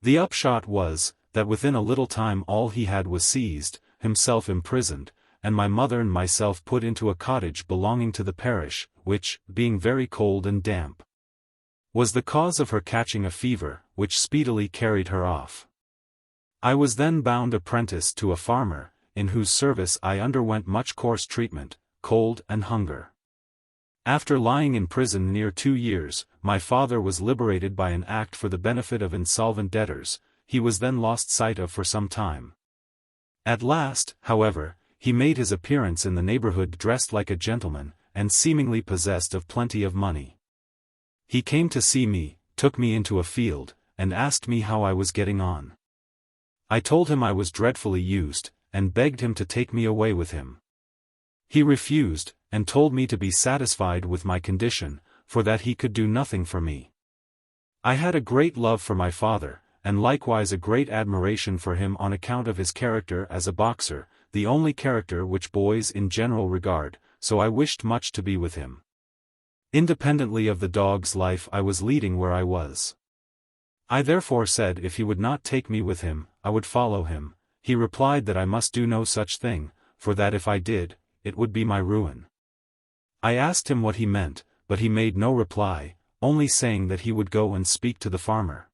The upshot was, that within a little time all he had was seized, himself imprisoned, and my mother and myself put into a cottage belonging to the parish, which, being very cold and damp, was the cause of her catching a fever, which speedily carried her off. I was then bound apprentice to a farmer, in whose service I underwent much coarse treatment, cold and hunger. After lying in prison near 2 years, my father was liberated by an act for the benefit of insolvent debtors. He was then lost sight of for some time. At last, however, he made his appearance in the neighborhood dressed like a gentleman, and seemingly possessed of plenty of money. He came to see me, took me into a field, and asked me how I was getting on. I told him I was dreadfully used, and begged him to take me away with him. He refused, and told me to be satisfied with my condition, for that he could do nothing for me. I had a great love for my father, and likewise a great admiration for him on account of his character as a boxer, the only character which boys in general regard, so I wished much to be with him. Independently of the dog's life I was leading where I was. I therefore said if he would not take me with him, I would follow him, he replied that I must do no such thing, for that if I did, it would be my ruin. I asked him what he meant, but he made no reply, only saying that he would go and speak to the farmer.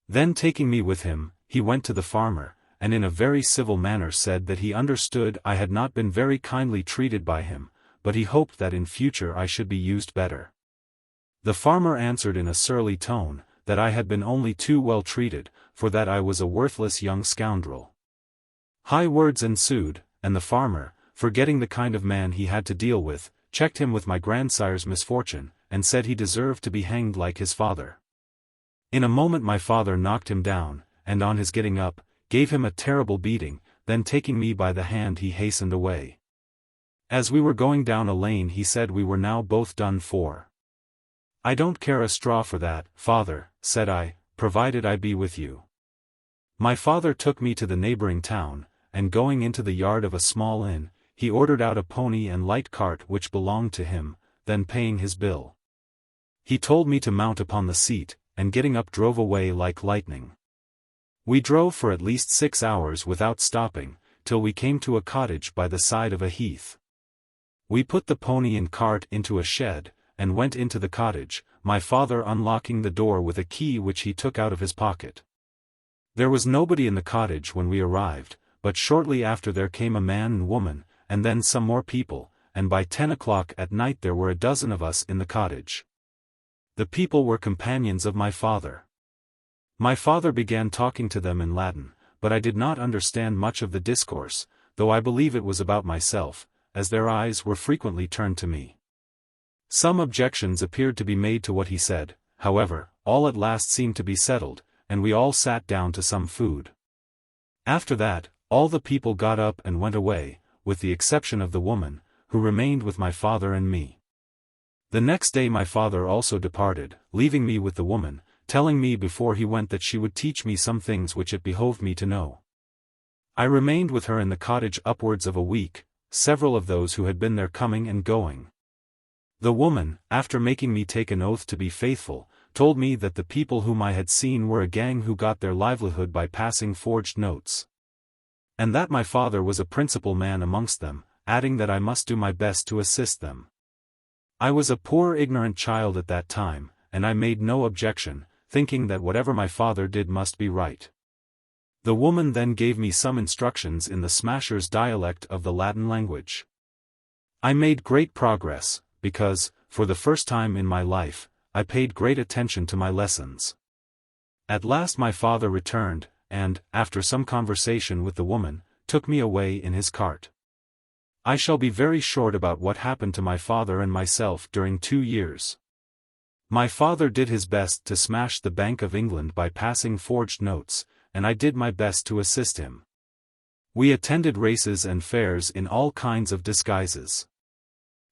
Then taking me with him, he went to the farmer, and in a very civil manner said that he understood I had not been very kindly treated by him, but he hoped that in future I should be used better. The farmer answered in a surly tone, that I had been only too well treated, for that I was a worthless young scoundrel. High words ensued, and the farmer, forgetting the kind of man he had to deal with, checked him with my grandsire's misfortune, and said he deserved to be hanged like his father. In a moment my father knocked him down, and on his getting up, gave him a terrible beating, then taking me by the hand he hastened away. As we were going down a lane he said we were now both done for. "I don't care a straw for that, father," said I, "provided I be with you." My father took me to the neighboring town, and going into the yard of a small inn, he ordered out a pony and light cart which belonged to him, then paying his bill, he told me to mount upon the seat, and getting up drove away like lightning. We drove for at least 6 hours without stopping, till we came to a cottage by the side of a heath. We put the pony and cart into a shed, and went into the cottage, my father unlocking the door with a key which he took out of his pocket. There was nobody in the cottage when we arrived, but shortly after there came a man and woman, and then some more people, and by 10 o'clock at night there were a dozen of us in the cottage. The people were companions of my father. My father began talking to them in Latin, but I did not understand much of the discourse, though I believe it was about myself, as their eyes were frequently turned to me. Some objections appeared to be made to what he said, however, all at last seemed to be settled, and we all sat down to some food. After that, all the people got up and went away, with the exception of the woman, who remained with my father and me. The next day my father also departed, leaving me with the woman, telling me before he went that she would teach me some things which it behoved me to know. I remained with her in the cottage upwards of a week, several of those who had been there coming and going. The woman, after making me take an oath to be faithful, told me that the people whom I had seen were a gang who got their livelihood by passing forged notes, and that my father was a principal man amongst them, adding that I must do my best to assist them. I was a poor ignorant child at that time, and I made no objection, thinking that whatever my father did must be right. The woman then gave me some instructions in the smasher's dialect of the Latin language. I made great progress, because, for the first time in my life, I paid great attention to my lessons. At last my father returned, and, after some conversation with the woman, took me away in his cart. I shall be very short about what happened to my father and myself during 2 years. My father did his best to smash the Bank of England by passing forged notes, and I did my best to assist him. We attended races and fairs in all kinds of disguises.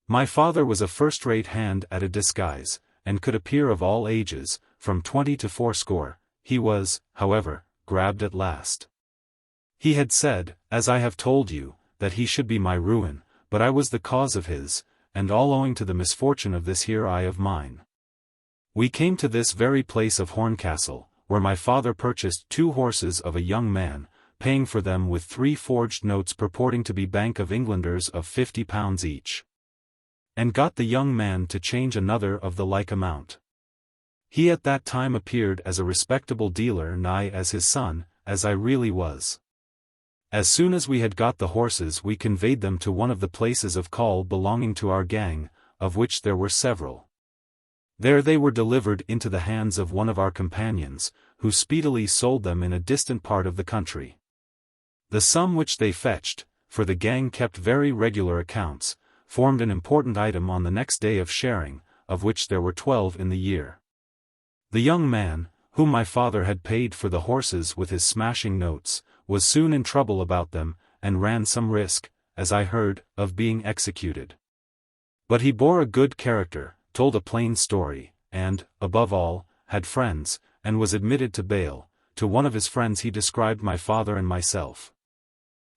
My father was a first-rate hand at a disguise, and could appear of all ages, from 20 to 80. He was, however, grabbed at last. He had said, as I have told you, that he should be my ruin, but I was the cause of his, and all owing to the misfortune of this here eye of mine. We came to this very place of Horncastle, where my father purchased 2 horses of a young man, paying for them with 3 forged notes purporting to be Bank of Englanders of £50 each, and got the young man to change another of the like amount. He at that time appeared as a respectable dealer, nigh as his son, as I really was. As soon as we had got the horses we conveyed them to one of the places of call belonging to our gang, of which there were several. There they were delivered into the hands of one of our companions, who speedily sold them in a distant part of the country. The sum which they fetched, for the gang kept very regular accounts, formed an important item on the next day of sharing, of which there were 12 in the year. The young man, whom my father had paid for the horses with his smashing notes, was soon in trouble about them, and ran some risk, as I heard, of being executed. But he bore a good character, told a plain story, and, above all, had friends, and was admitted to bail. To one of his friends he described my father and myself.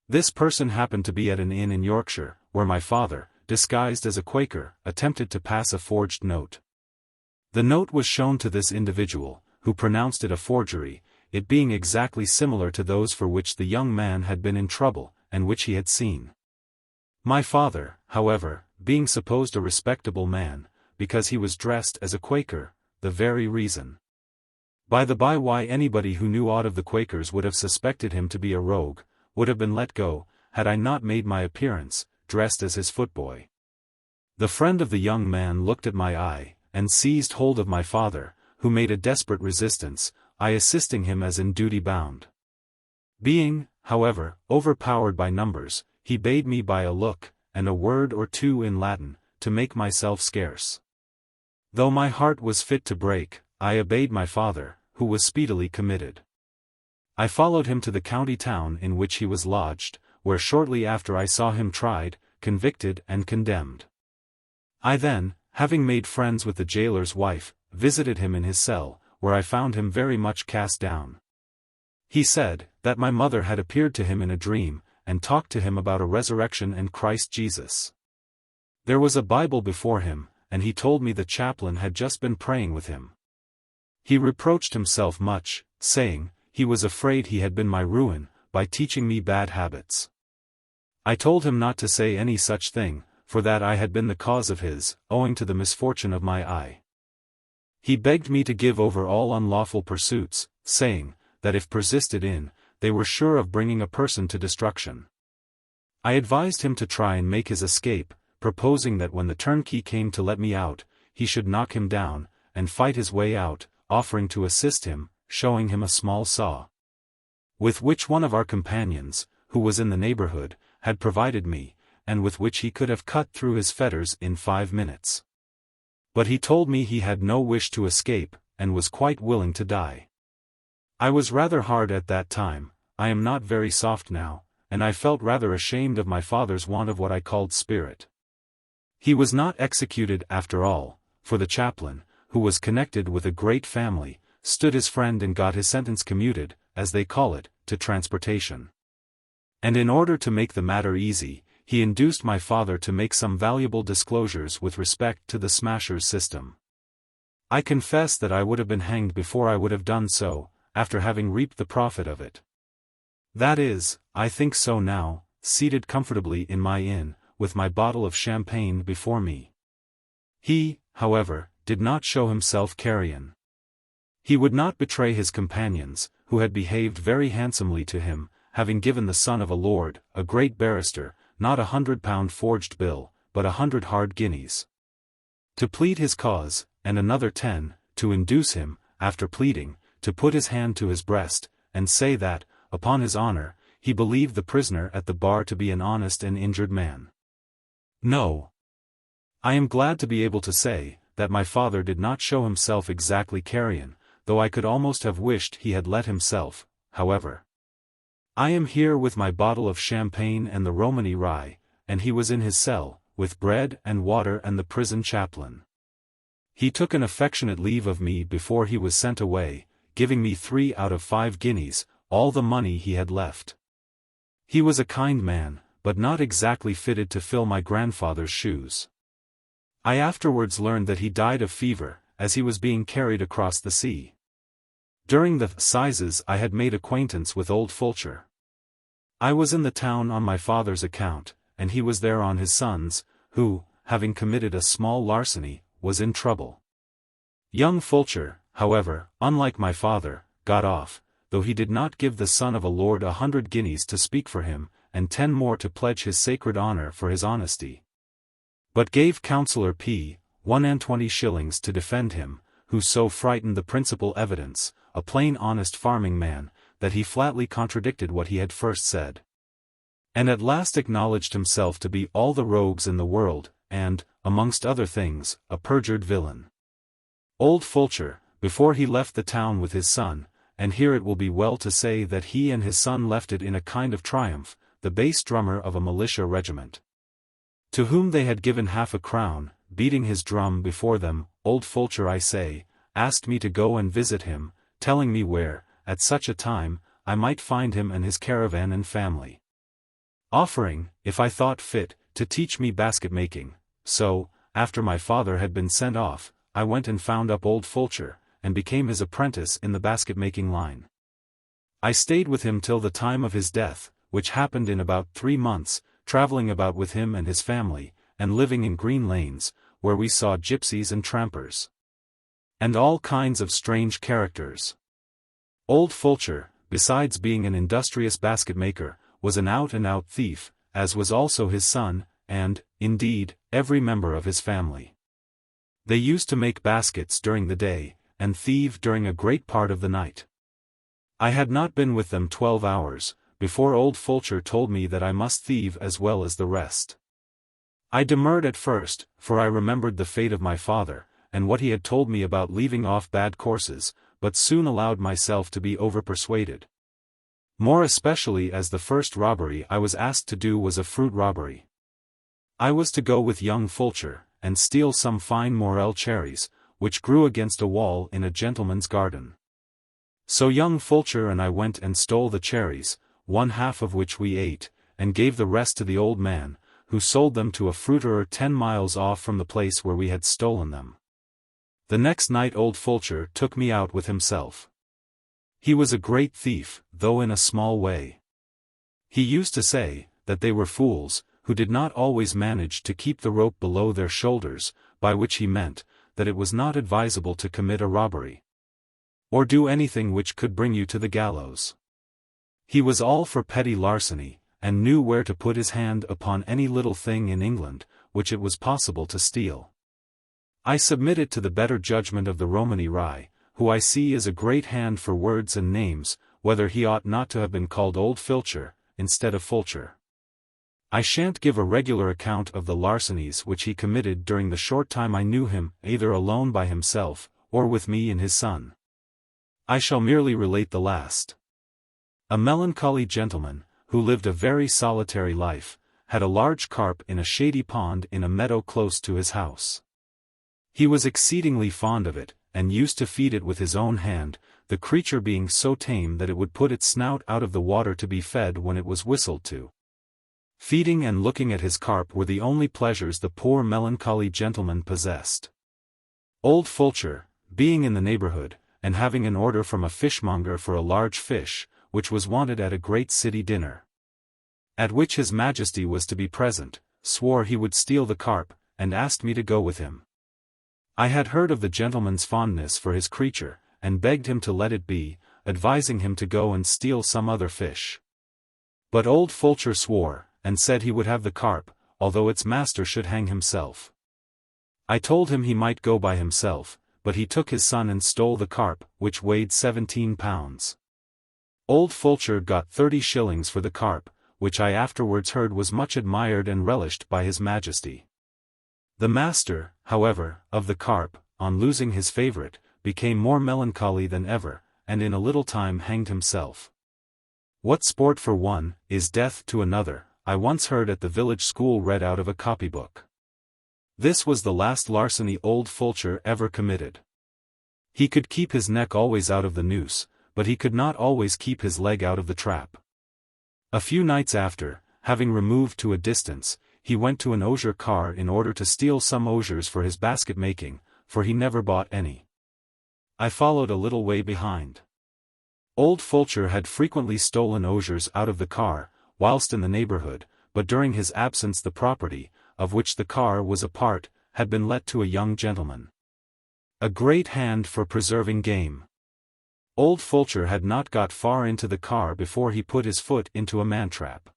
This person happened to be at an inn in Yorkshire, where my father, disguised as a Quaker, attempted to pass a forged note. The note was shown to this individual, who pronounced it a forgery, it being exactly similar to those for which the young man had been in trouble, and which he had seen. My father, however, being supposed a respectable man, because he was dressed as a Quaker, the very reason. By the by, why anybody who knew aught of the Quakers would have suspected him to be a rogue, would have been let go, had I not made my appearance, dressed as his footboy. The friend of the young man looked at my eye, and seized hold of my father, who made a desperate resistance, I assisting him as in duty bound. Being, however, overpowered by numbers, he bade me by a look, and a word or two in Latin, to make myself scarce. Though my heart was fit to break, I obeyed my father, who was speedily committed. I followed him to the county town in which he was lodged, where shortly after I saw him tried, convicted and condemned. I then, having made friends with the jailer's wife, visited him in his cell, where I found him very much cast down. He said, that my mother had appeared to him in a dream, and talked to him about a resurrection and Christ Jesus. There was a Bible before him, and he told me the chaplain had just been praying with him. He reproached himself much, saying, he was afraid he had been my ruin, by teaching me bad habits. I told him not to say any such thing, for that I had been the cause of his, owing to the misfortune of my eye. He begged me to give over all unlawful pursuits, saying, that if persisted in, they were sure of bringing a person to destruction. I advised him to try and make his escape, proposing that when the turnkey came to let me out, he should knock him down, and fight his way out, offering to assist him, showing him a small saw, with which one of our companions, who was in the neighborhood, had provided me, and with which he could have cut through his fetters in 5 minutes. But he told me he had no wish to escape, and was quite willing to die. I was rather hard at that time, I am not very soft now, and I felt rather ashamed of my father's want of what I called spirit. He was not executed after all, for the chaplain, who was connected with a great family, stood his friend and got his sentence commuted, as they call it, to transportation. And in order to make the matter easy, he induced my father to make some valuable disclosures with respect to the Smasher's system. I confess that I would have been hanged before I would have done so, after having reaped the profit of it. That is, I think so now, seated comfortably in my inn, with my bottle of champagne before me. He, however, did not show himself carrion. He would not betray his companions, who had behaved very handsomely to him, having given the son of a lord, a great barrister, not £100 forged bill, but 100 hard guineas, to plead his cause, and another 10, to induce him, after pleading, to put his hand to his breast, and say that, upon his honor, he believed the prisoner at the bar to be an honest and injured man. No. I am glad to be able to say, that my father did not show himself exactly carrion, though I could almost have wished he had let himself, however. I am here with my bottle of champagne and the Romany rye, and he was in his cell, with bread and water and the prison chaplain. He took an affectionate leave of me before he was sent away, giving me 3 out of 5 guineas, all the money he had left. He was a kind man, but not exactly fitted to fill my grandfather's shoes. I afterwards learned that he died of fever, as he was being carried across the sea. During the assizes I had made acquaintance with old Fulcher. I was in the town on my father's account, and he was there on his son's, who, having committed a small larceny, was in trouble. Young Fulcher, however, unlike my father, got off, though he did not give the son of a lord 100 guineas to speak for him, and 10 more to pledge his sacred honor for his honesty, but gave Councillor P. 1 shillings to defend him, who so frightened the principal evidence, a plain honest farming man, that he flatly contradicted what he had first said, and at last acknowledged himself to be all the rogues in the world, and, amongst other things, a perjured villain. Old Fulcher, before he left the town with his son, and here it will be well to say that he and his son left it in a kind of triumph, the bass drummer of a militia regiment, to whom they had given half a crown, beating his drum before them, old Fulcher, I say, asked me to go and visit him, telling me where, at such a time, I might find him and his caravan and family, offering, if I thought fit, to teach me basket-making. So, after my father had been sent off, I went and found up old Fulcher, and became his apprentice in the basket-making line. I stayed with him till the time of his death, which happened in about 3 months, travelling about with him and his family, and living in green lanes, where we saw gypsies and trampers. And all kinds of strange characters. Old Fulcher, besides being an industrious basket-maker, was an out-and-out thief, as was also his son, and, indeed, every member of his family. They used to make baskets during the day, and thieve during a great part of the night. I had not been with them 12 hours, before old Fulcher told me that I must thieve as well as the rest. I demurred at first, for I remembered the fate of my father, and what he had told me about leaving off bad courses, but soon allowed myself to be overpersuaded. More especially as the first robbery I was asked to do was a fruit robbery. I was to go with young Fulcher, and steal some fine morel cherries, which grew against a wall in a gentleman's garden. So young Fulcher and I went and stole the cherries, 1/2 of which we ate, and gave the rest to the old man, who sold them to a fruiterer 10 miles off from the place where we had stolen them. The next night old Fulcher took me out with himself. He was a great thief, though in a small way. He used to say, that they were fools, who did not always manage to keep the rope below their shoulders, by which he meant, that it was not advisable to commit a robbery, or do anything which could bring you to the gallows. He was all for petty larceny, and knew where to put his hand upon any little thing in England, which it was possible to steal. I submit it to the better judgment of the Romany Rye, who I see is a great hand for words and names, whether he ought not to have been called Old Fulcher, instead of Fulcher. I shan't give a regular account of the larcenies which he committed during the short time I knew him, either alone by himself, or with me and his son. I shall merely relate the last. A melancholy gentleman, who lived a very solitary life, had a large carp in a shady pond in a meadow close to his house. He was exceedingly fond of it, and used to feed it with his own hand, the creature being so tame that it would put its snout out of the water to be fed when it was whistled to. Feeding and looking at his carp were the only pleasures the poor melancholy gentleman possessed. Old Fulcher, being in the neighborhood, and having an order from a fishmonger for a large fish, which was wanted at a great city dinner, at which His Majesty was to be present, swore he would steal the carp, and asked me to go with him. I had heard of the gentleman's fondness for his creature, and begged him to let it be, advising him to go and steal some other fish. But old Fulcher swore, and said he would have the carp, although its master should hang himself. I told him he might go by himself, but he took his son and stole the carp, which weighed 17 pounds. Old Fulcher got 30 shillings for the carp, which I afterwards heard was much admired and relished by His Majesty. The master, however, of the carp, on losing his favourite, became more melancholy than ever, and in a little time hanged himself. What sport for one, is death to another, I once heard at the village school read out of a copybook. This was the last larceny old Fulcher ever committed. He could keep his neck always out of the noose, but he could not always keep his leg out of the trap. A few nights after, having removed to a distance, he went to an osier car in order to steal some osiers for his basket-making, for he never bought any. I followed a little way behind. Old Fulcher had frequently stolen osiers out of the car, whilst in the neighborhood, but during his absence the property, of which the car was a part, had been let to a young gentleman. A great hand for preserving game. Old Fulcher had not got far into the car before he put his foot into a man-trap.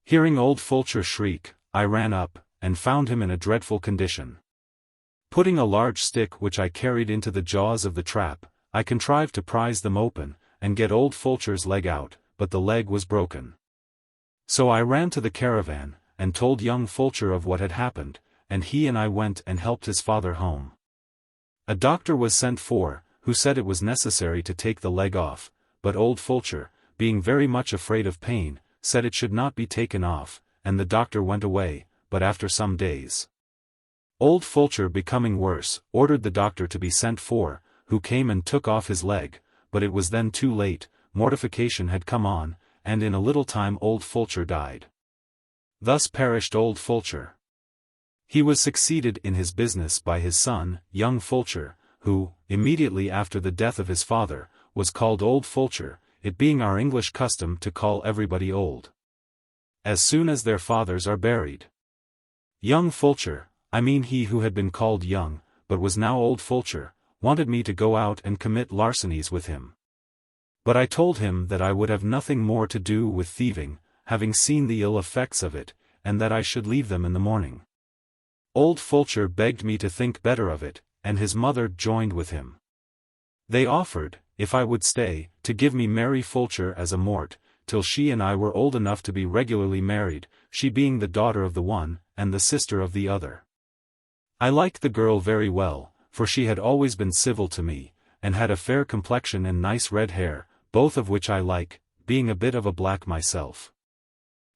Hearing old Fulcher shriek, I ran up, and found him in a dreadful condition. Putting a large stick which I carried into the jaws of the trap, I contrived to prise them open, and get old Fulcher's leg out, but the leg was broken. So I ran to the caravan, and told young Fulcher of what had happened, and he and I went and helped his father home. A doctor was sent for, who said it was necessary to take the leg off, but old Fulcher, being very much afraid of pain, said it should not be taken off, and the doctor went away, but after some days. Old Fulcher becoming worse, ordered the doctor to be sent for, who came and took off his leg, but it was then too late, mortification had come on, and in a little time old Fulcher died. Thus perished old Fulcher. He was succeeded in his business by his son, young Fulcher, who, immediately after the death of his father, was called Old Fulcher, it being our English custom to call everybody old as soon as their fathers are buried. Young Fulcher, I mean he who had been called young, but was now old Fulcher, wanted me to go out and commit larcenies with him. But I told him that I would have nothing more to do with thieving, having seen the ill effects of it, and that I should leave them in the morning. Old Fulcher begged me to think better of it, and his mother joined with him. They offered, if I would stay, to give me Mary Fulcher as a mort, till she and I were old enough to be regularly married, she being the daughter of the one, and the sister of the other. I liked the girl very well, for she had always been civil to me, and had a fair complexion and nice red hair, both of which I like, being a bit of a black myself.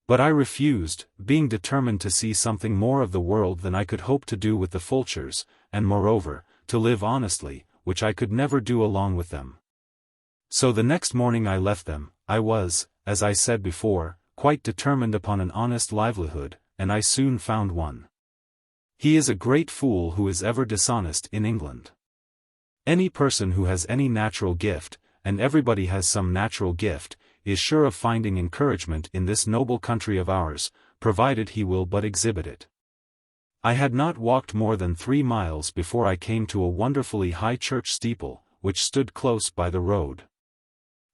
But I refused, being determined to see something more of the world than I could hope to do with the Fulchers, and moreover, to live honestly, which I could never do along with them. So the next morning I left them. I was, as I said before, quite determined upon an honest livelihood, and I soon found one. He is a great fool who is ever dishonest in England. Any person who has any natural gift, and everybody has some natural gift, is sure of finding encouragement in this noble country of ours, provided he will but exhibit it. I had not walked more than 3 miles before I came to a wonderfully high church steeple, which stood close by the road.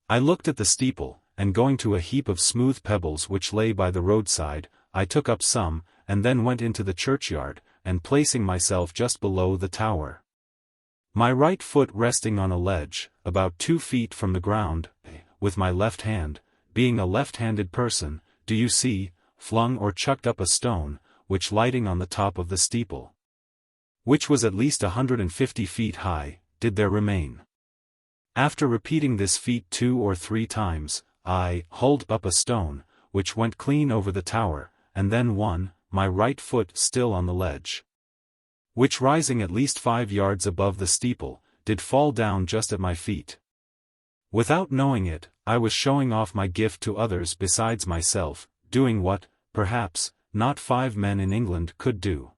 I looked at the steeple, and going to a heap of smooth pebbles which lay by the roadside, I took up some, and then went into the churchyard, and placing myself just below the tower, my right foot resting on a ledge, about 2 feet from the ground, with my left hand, being a left-handed person, do you see, flung or chucked up a stone, which lighting on the top of the steeple, which was at least 150 feet high, did there remain. After repeating this feat 2 or 3 times, I hauled up a stone, which went clean over the tower, and then one, my right foot still on the ledge, which rising at least 5 yards above the steeple, did fall down just at my feet. Without knowing it, I was showing off my gift to others besides myself, doing what, perhaps, not 5 men in England could do.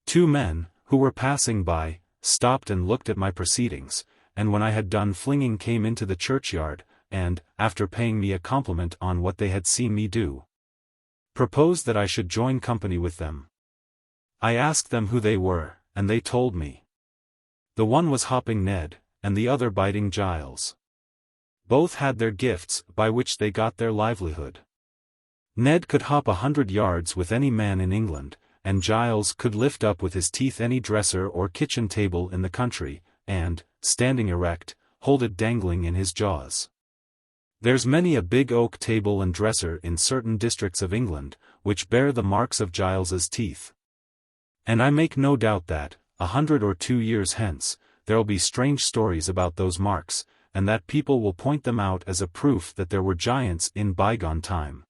2 men, who were passing by, stopped and looked at my proceedings, and when I had done flinging came into the churchyard, and, after paying me a compliment on what they had seen me do, proposed that I should join company with them. I asked them who they were, and they told me. The one was Hopping Ned, and the other Biting Giles. Both had their gifts, by which they got their livelihood. Ned could hop 100 yards with any man in England, and Giles could lift up with his teeth any dresser or kitchen table in the country, and, standing erect, hold it dangling in his jaws. There's many a big oak table and dresser in certain districts of England, which bear the marks of Giles's teeth. And I make no doubt that, 100 or 2 years hence, there'll be strange stories about those marks, and that people will point them out as a proof that there were giants in bygone time.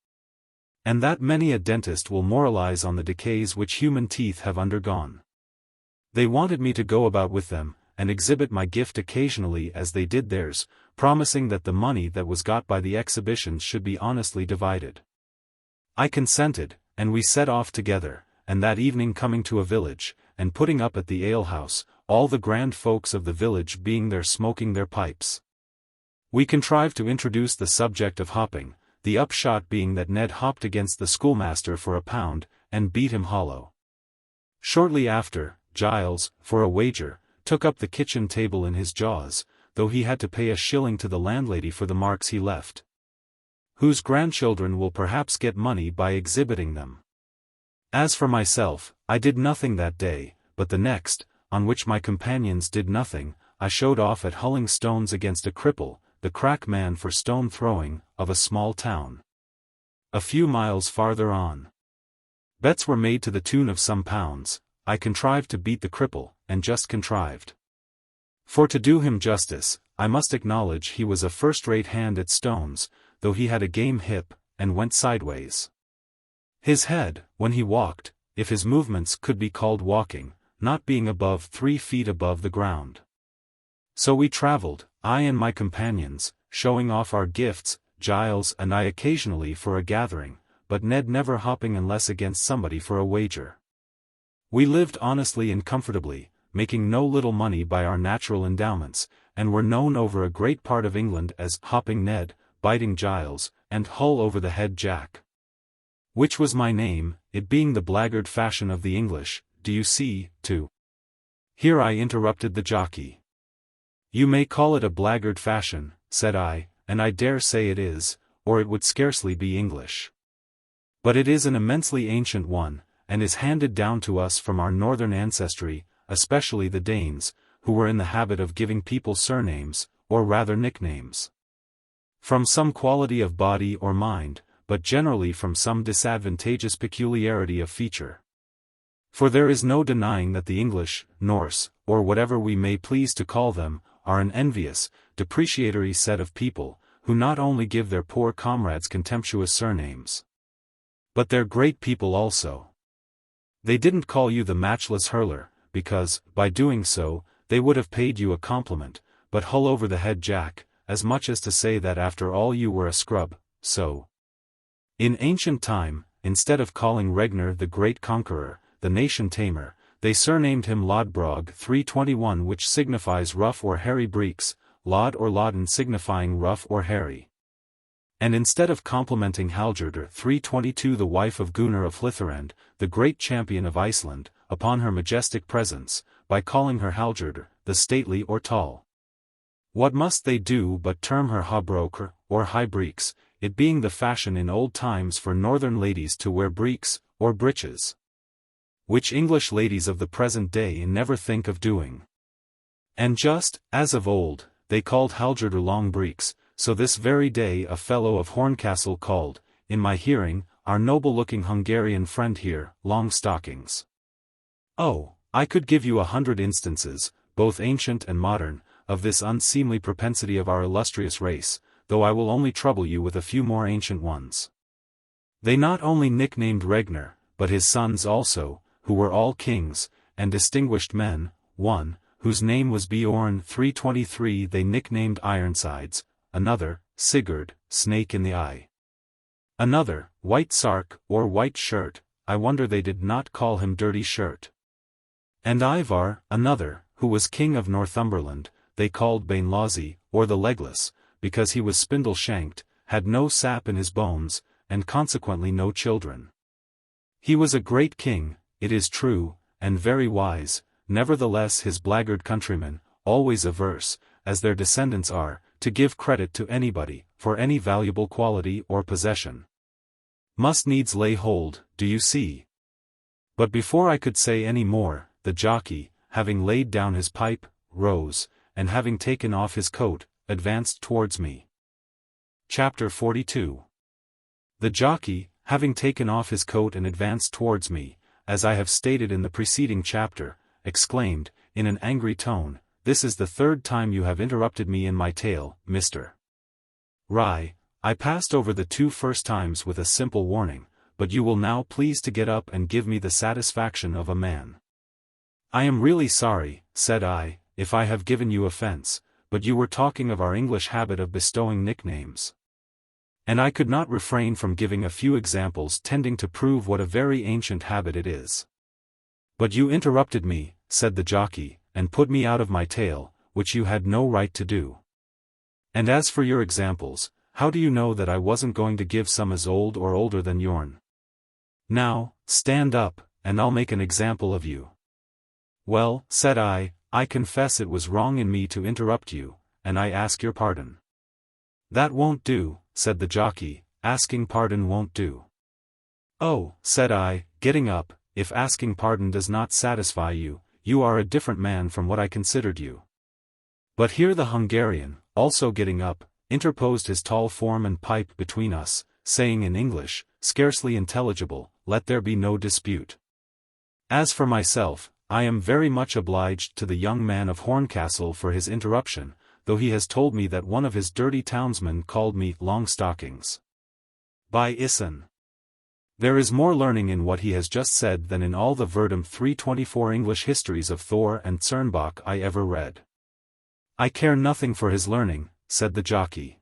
And that many a dentist will moralize on the decays which human teeth have undergone. They wanted me to go about with them, and exhibit my gift occasionally as they did theirs, promising that the money that was got by the exhibitions should be honestly divided. I consented, and we set off together, and that evening coming to a village, and putting up at the alehouse, all the grand folks of the village being there smoking their pipes, we contrived to introduce the subject of hopping, the upshot being that Ned hopped against the schoolmaster for £1, and beat him hollow. Shortly after, Giles, for a wager, took up the kitchen table in his jaws, though he had to pay a shilling to the landlady for the marks he left, whose grandchildren will perhaps get money by exhibiting them. As for myself, I did nothing that day, but the next, on which my companions did nothing, I showed off at hulling stones against a cripple, the crack man for stone throwing, of a small town a few miles farther on. Bets were made to the tune of some pounds. I contrived to beat the cripple, and just contrived. For to do him justice, I must acknowledge he was a first-rate hand at stones, though he had a game hip, and went sideways. His head, when he walked, if his movements could be called walking, not being above 3 feet above the ground. So we travelled, I and my companions, showing off our gifts, Giles and I occasionally for a gathering, but Ned never hopping unless against somebody for a wager. We lived honestly and comfortably, making no little money by our natural endowments, and were known over a great part of England as Hopping Ned, Biting Giles, and Hull over the head Jack. Which was my name, it being the blackguard fashion of the English, do you see, to. Here I interrupted the jockey. You may call it a blackguard fashion, said I, and I dare say it is, or it would scarcely be English. But it is an immensely ancient one, and is handed down to us from our northern ancestry, especially the Danes, who were in the habit of giving people surnames, or rather nicknames. From some quality of body or mind, but generally from some disadvantageous peculiarity of feature. For there is no denying that the English, Norse, or whatever we may please to call them, are an envious, depreciatory set of people, who not only give their poor comrades contemptuous surnames, but they're great people also. They didn't call you the matchless hurler, because, by doing so, they would have paid you a compliment, but Hull over the head Jack, as much as to say that after all you were a scrub, so. In ancient time, instead of calling Regner the great conqueror, the nation tamer, they surnamed him Lodbrog 321, which signifies rough or hairy breeks, Lod or Loden signifying rough or hairy. And instead of complimenting Halgerder 322, the wife of Gunnar of Hlitherend, the great champion of Iceland, upon her majestic presence, by calling her Halgerder, the stately or tall. What must they do but term her Habroker, or high breeks, it being the fashion in old times for northern ladies to wear breeks, or breeches, which English ladies of the present day never think of doing. And just, as of old, they called Halgerder long breeks, so this very day a fellow of Horncastle called, in my hearing, our noble-looking Hungarian friend here, long stockings. Oh, I could give you 100 instances, both ancient and modern, of this unseemly propensity of our illustrious race, though I will only trouble you with a few more ancient ones. They not only nicknamed Regner, but his sons also, who were all kings, and distinguished men, one, whose name was Bjorn 323 they nicknamed Ironsides, another, Sigurd, Snake in the Eye. Another, White Sark, or White Shirt, I wonder they did not call him Dirty Shirt. And Ivar, another, who was king of Northumberland, they called Bainlawsy, or the Legless, because he was spindle-shanked, had no sap in his bones, and consequently no children. He was a great king, it is true, and very wise, nevertheless his blackguard countrymen, always averse, as their descendants are, to give credit to anybody, for any valuable quality or possession, must needs lay hold, do you see? But before I could say any more, the jockey, having laid down his pipe, rose, and having taken off his coat, advanced towards me. Chapter 42. The jockey, having taken off his coat and advanced towards me, as I have stated in the preceding chapter, exclaimed, in an angry tone, "This is the third time you have interrupted me in my tale, Mr. Rye. I passed over the 2 first times with a simple warning, but you will now please to get up and give me the satisfaction of a man." "I am really sorry," said I, "if I have given you offense, but you were talking of our English habit of bestowing nicknames. And I could not refrain from giving a few examples tending to prove what a very ancient habit it is." "But you interrupted me," said the jockey, "and put me out of my tale, which you had no right to do. And as for your examples, how do you know that I wasn't going to give some as old or older than yourn? Now, stand up, and I'll make an example of you." "Well," said I confess it was wrong in me to interrupt you, and I ask your pardon." "That won't do," said the jockey, "asking pardon won't do." "Oh," said I, getting up, "if asking pardon does not satisfy you, you are a different man from what I considered you." But here the Hungarian, also getting up, interposed his tall form and pipe between us, saying in English, scarcely intelligible, "Let there be no dispute. As for myself, I am very much obliged to the young man of Horncastle for his interruption, though he has told me that one of his dirty townsmen called me long stockings. By Issen. There is more learning in what he has just said than in all the Verdum 324 English histories of Thor and Cernbach I ever read." "I care nothing for his learning," said the jockey.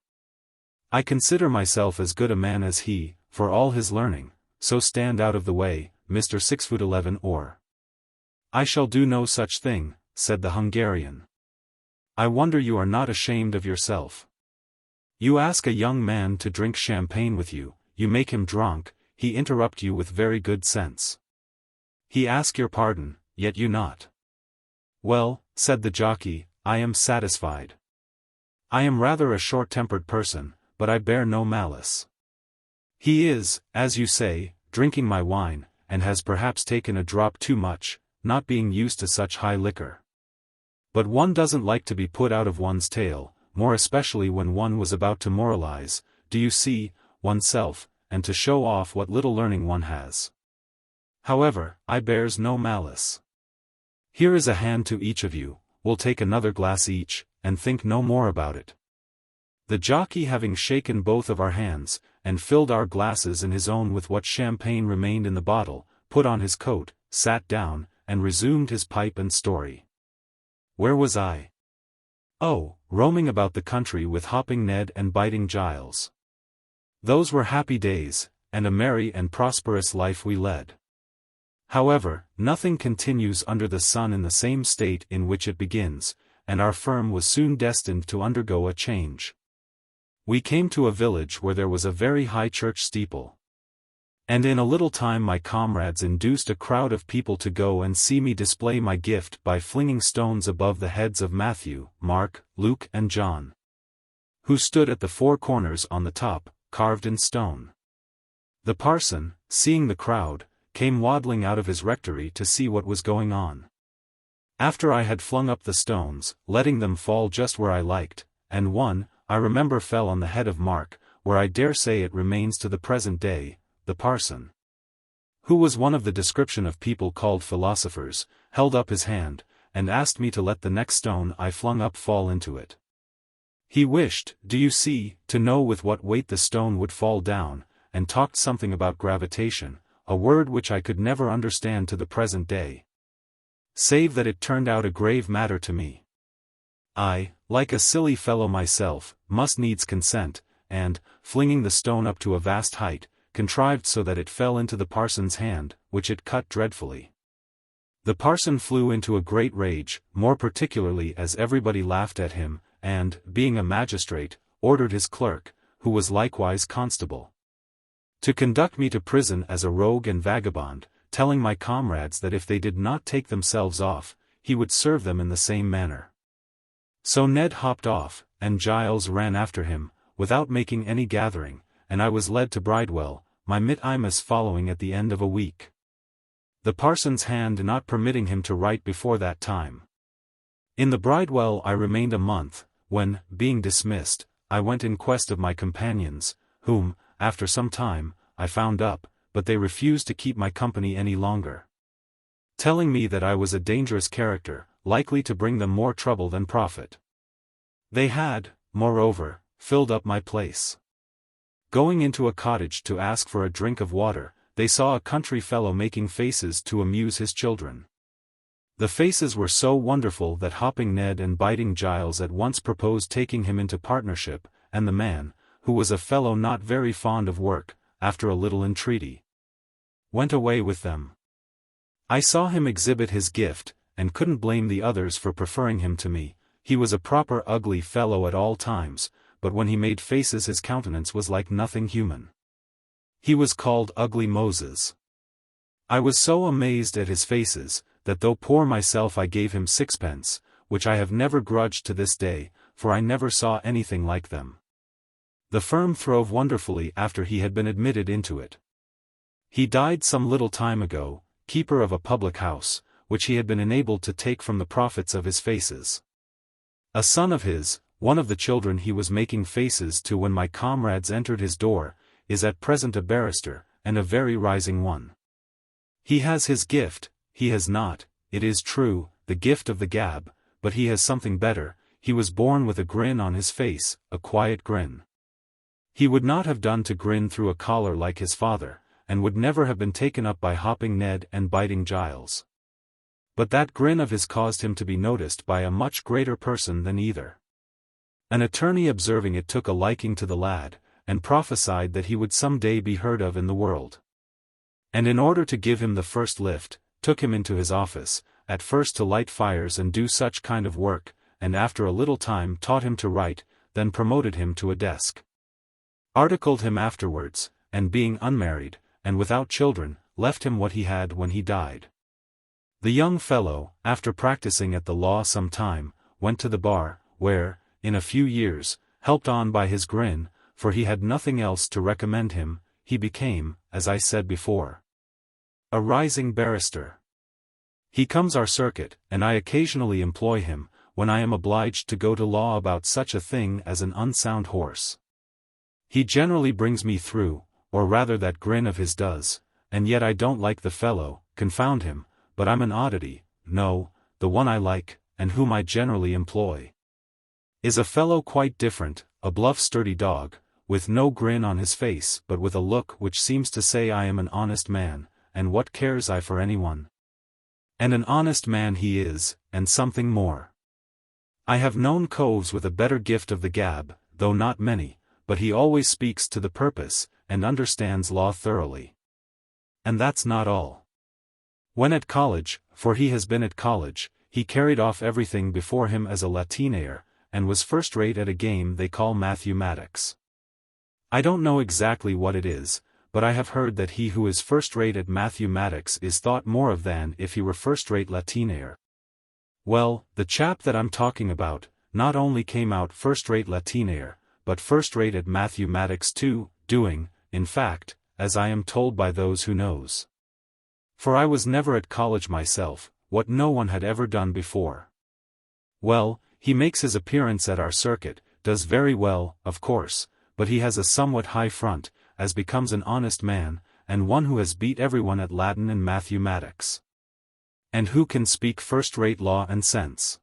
"I consider myself as good a man as he, for all his learning, so stand out of the way, Mr. 6'11", or—" "I shall do no such thing," said the Hungarian. I wonder you are not ashamed of yourself. You ask a young man to drink champagne with you, you make him drunk, he interrupt you with very good sense. He ask your pardon, yet you not. Well, said the jockey, I am satisfied. I am rather a short-tempered person, but I bear no malice. He is, as you say, drinking my wine, and has perhaps taken a drop too much, not being used to such high liquor. But one doesn't like to be put out of one's tale, more especially when one was about to moralize, do you see, oneself, and to show off what little learning one has. However, I bears no malice. Here is a hand to each of you, we'll take another glass each, and think no more about it. The jockey having shaken both of our hands, and filled our glasses and his own with what champagne remained in the bottle, put on his coat, sat down, and resumed his pipe and story. Where was I? Oh, roaming about the country with Hopping Ned and Biting Giles. Those were happy days, and a merry and prosperous life we led. However, nothing continues under the sun in the same state in which it begins, and our firm was soon destined to undergo a change. We came to a village where there was a very high church steeple. And in a little time my comrades induced a crowd of people to go and see me display my gift by flinging stones above the heads of Matthew, Mark, Luke and John, who stood at the four corners on the top, carved in stone. The parson, seeing the crowd, came waddling out of his rectory to see what was going on. After I had flung up the stones, letting them fall just where I liked, and one, I remember, fell on the head of Mark, where I dare say it remains to the present day, the parson, who was one of the description of people called philosophers, held up his hand, and asked me to let the next stone I flung up fall into it. He wished, do you see, to know with what weight the stone would fall down, and talked something about gravitation, a word which I could never understand to the present day, save that it turned out a grave matter to me. I, like a silly fellow myself, must needs consent, and, flinging the stone up to a vast height, contrived so that it fell into the parson's hand, which it cut dreadfully. The parson flew into a great rage, more particularly as everybody laughed at him, and, being a magistrate, ordered his clerk, who was likewise constable, to conduct me to prison as a rogue and vagabond, telling my comrades that if they did not take themselves off, he would serve them in the same manner. So Ned hopped off, and Giles ran after him, without making any gathering, and I was led to Bridewell, my mittimus following at the end of a week, the parson's hand not permitting him to write before that time. In the Bridewell I remained a month, when, being dismissed, I went in quest of my companions, whom, after some time, I found up, but they refused to keep my company any longer, telling me that I was a dangerous character, likely to bring them more trouble than profit. They had, moreover, filled up my place. Going into a cottage to ask for a drink of water, they saw a country fellow making faces to amuse his children. The faces were so wonderful that Hopping Ned and Biting Giles at once proposed taking him into partnership, and the man, who was a fellow not very fond of work, after a little entreaty, went away with them. I saw him exhibit his gift, and couldn't blame the others for preferring him to me. He was a proper ugly fellow at all times, but when he made faces his countenance was like nothing human. He was called Ugly Moses. I was so amazed at his faces, that though poor myself I gave him sixpence, which I have never grudged to this day, for I never saw anything like them. The firm throve wonderfully after he had been admitted into it. He died some little time ago, keeper of a public house, which he had been enabled to take from the profits of his faces. A son of his, one of the children he was making faces to when my comrades entered his door, is at present a barrister, and a very rising one. He has his gift, he has not, it is true, the gift of the gab, but he has something better. He was born with a grin on his face, a quiet grin. He would not have done to grin through a collar like his father, and would never have been taken up by Hopping Ned and Biting Giles. But that grin of his caused him to be noticed by a much greater person than either. An attorney observing it took a liking to the lad, and prophesied that he would some day be heard of in the world. And in order to give him the first lift, took him into his office, at first to light fires and do such kind of work, and after a little time taught him to write, then promoted him to a desk. Articled him afterwards, and being unmarried, and without children, left him what he had when he died. The young fellow, after practicing at the law some time, went to the bar, where, in a few years, helped on by his grin, for he had nothing else to recommend him, he became, as I said before, a rising barrister. He comes our circuit, and I occasionally employ him, when I am obliged to go to law about such a thing as an unsound horse. He generally brings me through, or rather that grin of his does, and yet I don't like the fellow, confound him, but I'm an oddity. No, the one I like, and whom I generally employ, is a fellow quite different, a bluff sturdy dog, with no grin on his face but with a look which seems to say I am an honest man, and what cares I for anyone? And an honest man he is, and something more. I have known coves with a better gift of the gab, though not many, but he always speaks to the purpose, and understands law thoroughly. And that's not all. When at college, for he has been at college, he carried off everything before him as a latinaire, and was first-rate at a game they call mathematics. I don't know exactly what it is, but I have heard that he who is first-rate at mathematics is thought more of than if he were first-rate latinaire. Well, the chap that I'm talking about, not only came out first-rate latinaire, but first-rate at mathematics too, doing, in fact, as I am told by those who knows. For I was never at college myself, what no one had ever done before. Well, he makes his appearance at our circuit, does very well, of course, but he has a somewhat high front, as becomes an honest man, and one who has beat everyone at Latin and mathematics. And who can speak first-rate law and sense.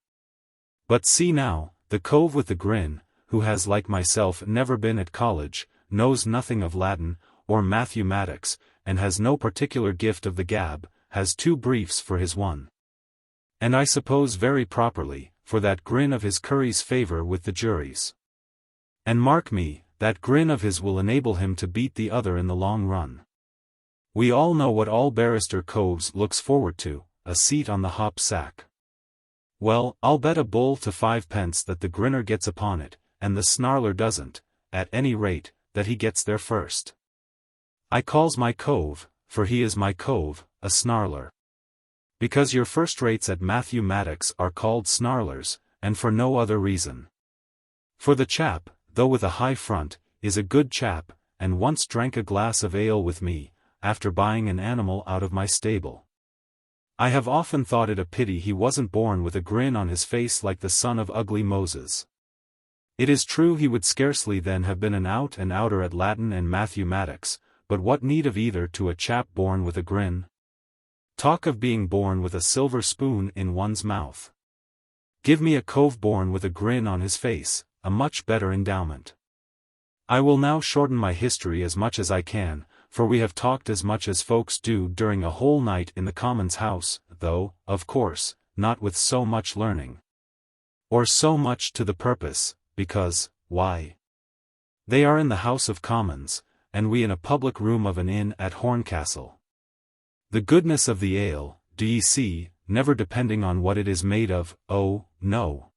But see now, the cove with the grin, who has like myself never been at college, knows nothing of Latin, or mathematics, and has no particular gift of the gab, has 2 briefs for his one. And I suppose very properly, for that grin of his curries favor with the juries. And mark me, that grin of his will enable him to beat the other in the long run. We all know what all barrister coves looks forward to, a seat on the hop sack. Well, I'll bet a bull to 5 pence that the grinner gets upon it, and the snarler doesn't, at any rate, that he gets there first. I calls my cove, for he is my cove, a snarler. Because your first-rates at mathematics are called snarlers, and for no other reason. For the chap, though with a high front, is a good chap, and once drank a glass of ale with me, after buying an animal out of my stable. I have often thought it a pity he wasn't born with a grin on his face like the son of ugly Moses. It is true he would scarcely then have been an out-and-outer at Latin and mathematics, but what need of either to a chap born with a grin? Talk of being born with a silver spoon in one's mouth. Give me a cove born with a grin on his face, a much better endowment. I will now shorten my history as much as I can, for we have talked as much as folks do during a whole night in the Commons House, though, of course, not with so much learning. Or so much to the purpose, because, why? They are in the House of Commons, and we in a public room of an inn at Horncastle. The goodness of the ale, do ye see, never depending on what it is made of, oh, no,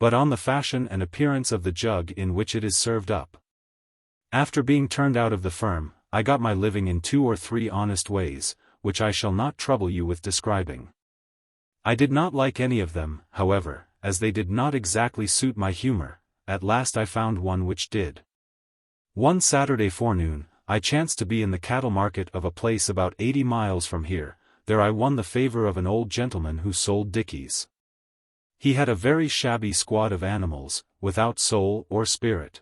but on the fashion and appearance of the jug in which it is served up. After being turned out of the firm, I got my living in 2 or 3 honest ways, which I shall not trouble you with describing. I did not like any of them, however, as they did not exactly suit my humor. At last I found one which did. One Saturday forenoon, I chanced to be in the cattle market of a place about 80 miles from here. There I won the favor of an old gentleman who sold dickies. He had a very shabby squad of animals, without soul or spirit.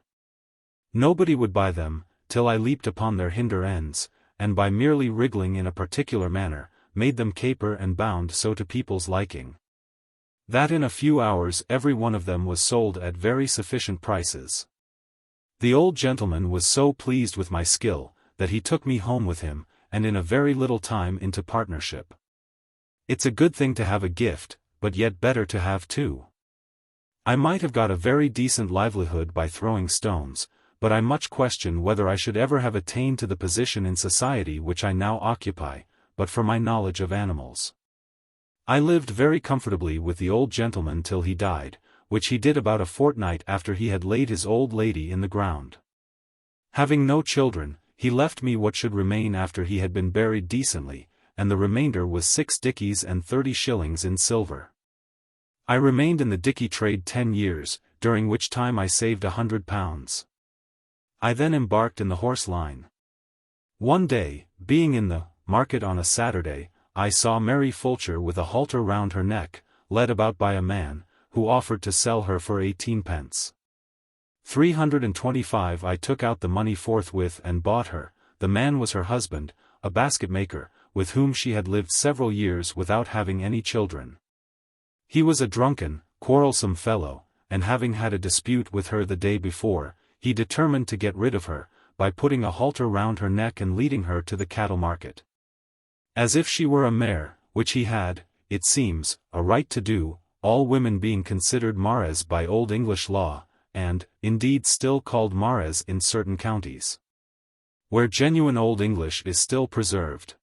Nobody would buy them, till I leaped upon their hinder ends, and by merely wriggling in a particular manner, made them caper and bound so to people's liking, that in a few hours every one of them was sold at very sufficient prices. The old gentleman was so pleased with my skill, that he took me home with him, and in a very little time into partnership. It's a good thing to have a gift, but yet better to have 2. I might have got a very decent livelihood by throwing stones, but I much question whether I should ever have attained to the position in society which I now occupy, but for my knowledge of animals. I lived very comfortably with the old gentleman till he died, which he did about a fortnight after he had laid his old lady in the ground. Having no children, he left me what should remain after he had been buried decently, and the remainder was 6 dickeys and 30 shillings in silver. I remained in the dickey trade 10 years, during which time I saved £100. I then embarked in the horse line. One day, being in the market on a Saturday, I saw Mary Fulcher with a halter round her neck, led about by a man, who offered to sell her for 18d. 325. I took out the money forthwith and bought her. The man was her husband, a basket-maker, with whom she had lived several years without having any children. He was a drunken, quarrelsome fellow, and having had a dispute with her the day before, he determined to get rid of her, by putting a halter round her neck and leading her to the cattle market. As if she were a mare, which he had, it seems, a right to do, all women being considered mares by Old English law, and, indeed still called mares in certain counties, where genuine Old English is still preserved.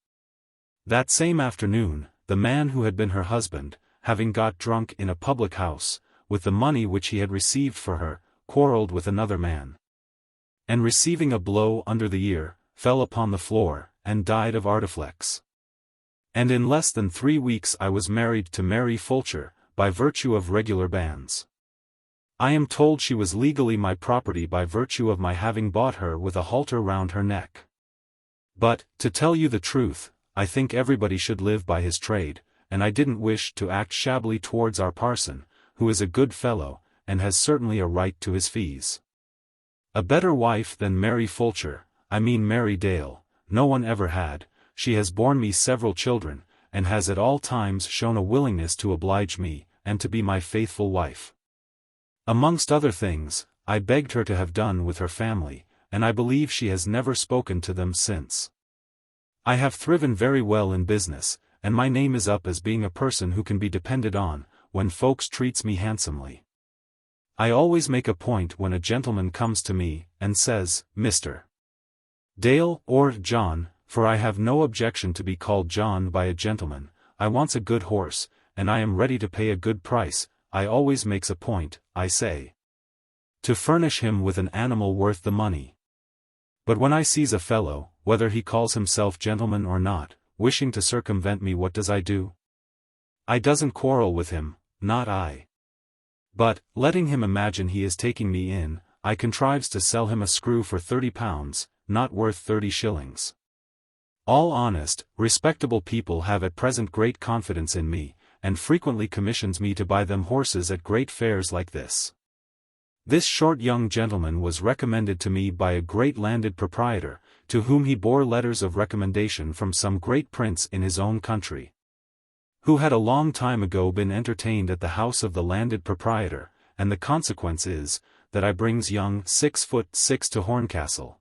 That same afternoon, the man who had been her husband, having got drunk in a public house, with the money which he had received for her, quarrelled with another man, and receiving a blow under the ear, fell upon the floor, and died of artiflex. And in less than 3 weeks I was married to Mary Fulcher, by virtue of regular banns. I am told she was legally my property by virtue of my having bought her with a halter round her neck. But, to tell you the truth, I think everybody should live by his trade, and I didn't wish to act shabbily towards our parson, who is a good fellow, and has certainly a right to his fees. A better wife than Mary Fulcher, I mean Mary Dale, no one ever had. She has borne me several children, and has at all times shown a willingness to oblige me, and to be my faithful wife. Amongst other things, I begged her to have done with her family, and I believe she has never spoken to them since. I have thriven very well in business, and my name is up as being a person who can be depended on, when folks treats me handsomely. I always make a point when a gentleman comes to me, and says, Mr. Dale, or John, for I have no objection to be called John by a gentleman, I wants a good horse, and I am ready to pay a good price. I always makes a point, I say, to furnish him with an animal worth the money. But when I sees a fellow, whether he calls himself gentleman or not, wishing to circumvent me, what does I do? I doesn't quarrel with him, not I. But, letting him imagine he is taking me in, I contrives to sell him a screw for £30, not worth 30 shillings. All honest, respectable people have at present great confidence in me, and frequently commissions me to buy them horses at great fairs like this. This short young gentleman was recommended to me by a great landed proprietor, to whom he bore letters of recommendation from some great prince in his own country, who had a long time ago been entertained at the house of the landed proprietor, and the consequence is, that I brings young 6'6" to Horncastle,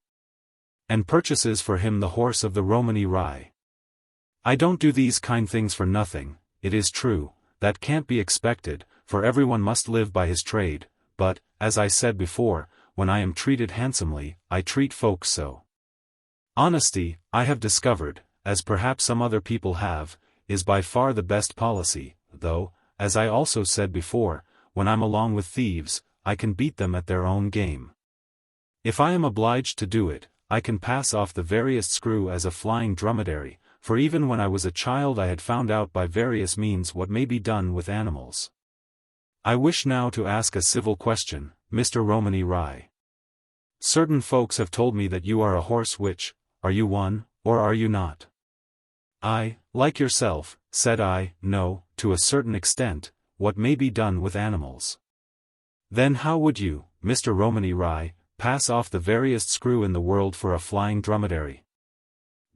and purchases for him the horse of the Romany Rye. I don't do these kind things for nothing, it is true, that can't be expected, for everyone must live by his trade, but, as I said before, when I am treated handsomely, I treat folks so. Honesty, I have discovered, as perhaps some other people have, is by far the best policy, though, as I also said before, when I'm along with thieves, I can beat them at their own game. If I am obliged to do it, I can pass off the veriest screw as a flying dromedary, for even when I was a child I had found out by various means what may be done with animals. I wish now to ask a civil question, Mr. Romany Rye. Certain folks have told me that you are a horse witch. Are you one, or are you not? I, like yourself, said I, know, to a certain extent, what may be done with animals. Then how would you, Mr. Romany Rye, pass off the veriest screw in the world for a flying dromedary?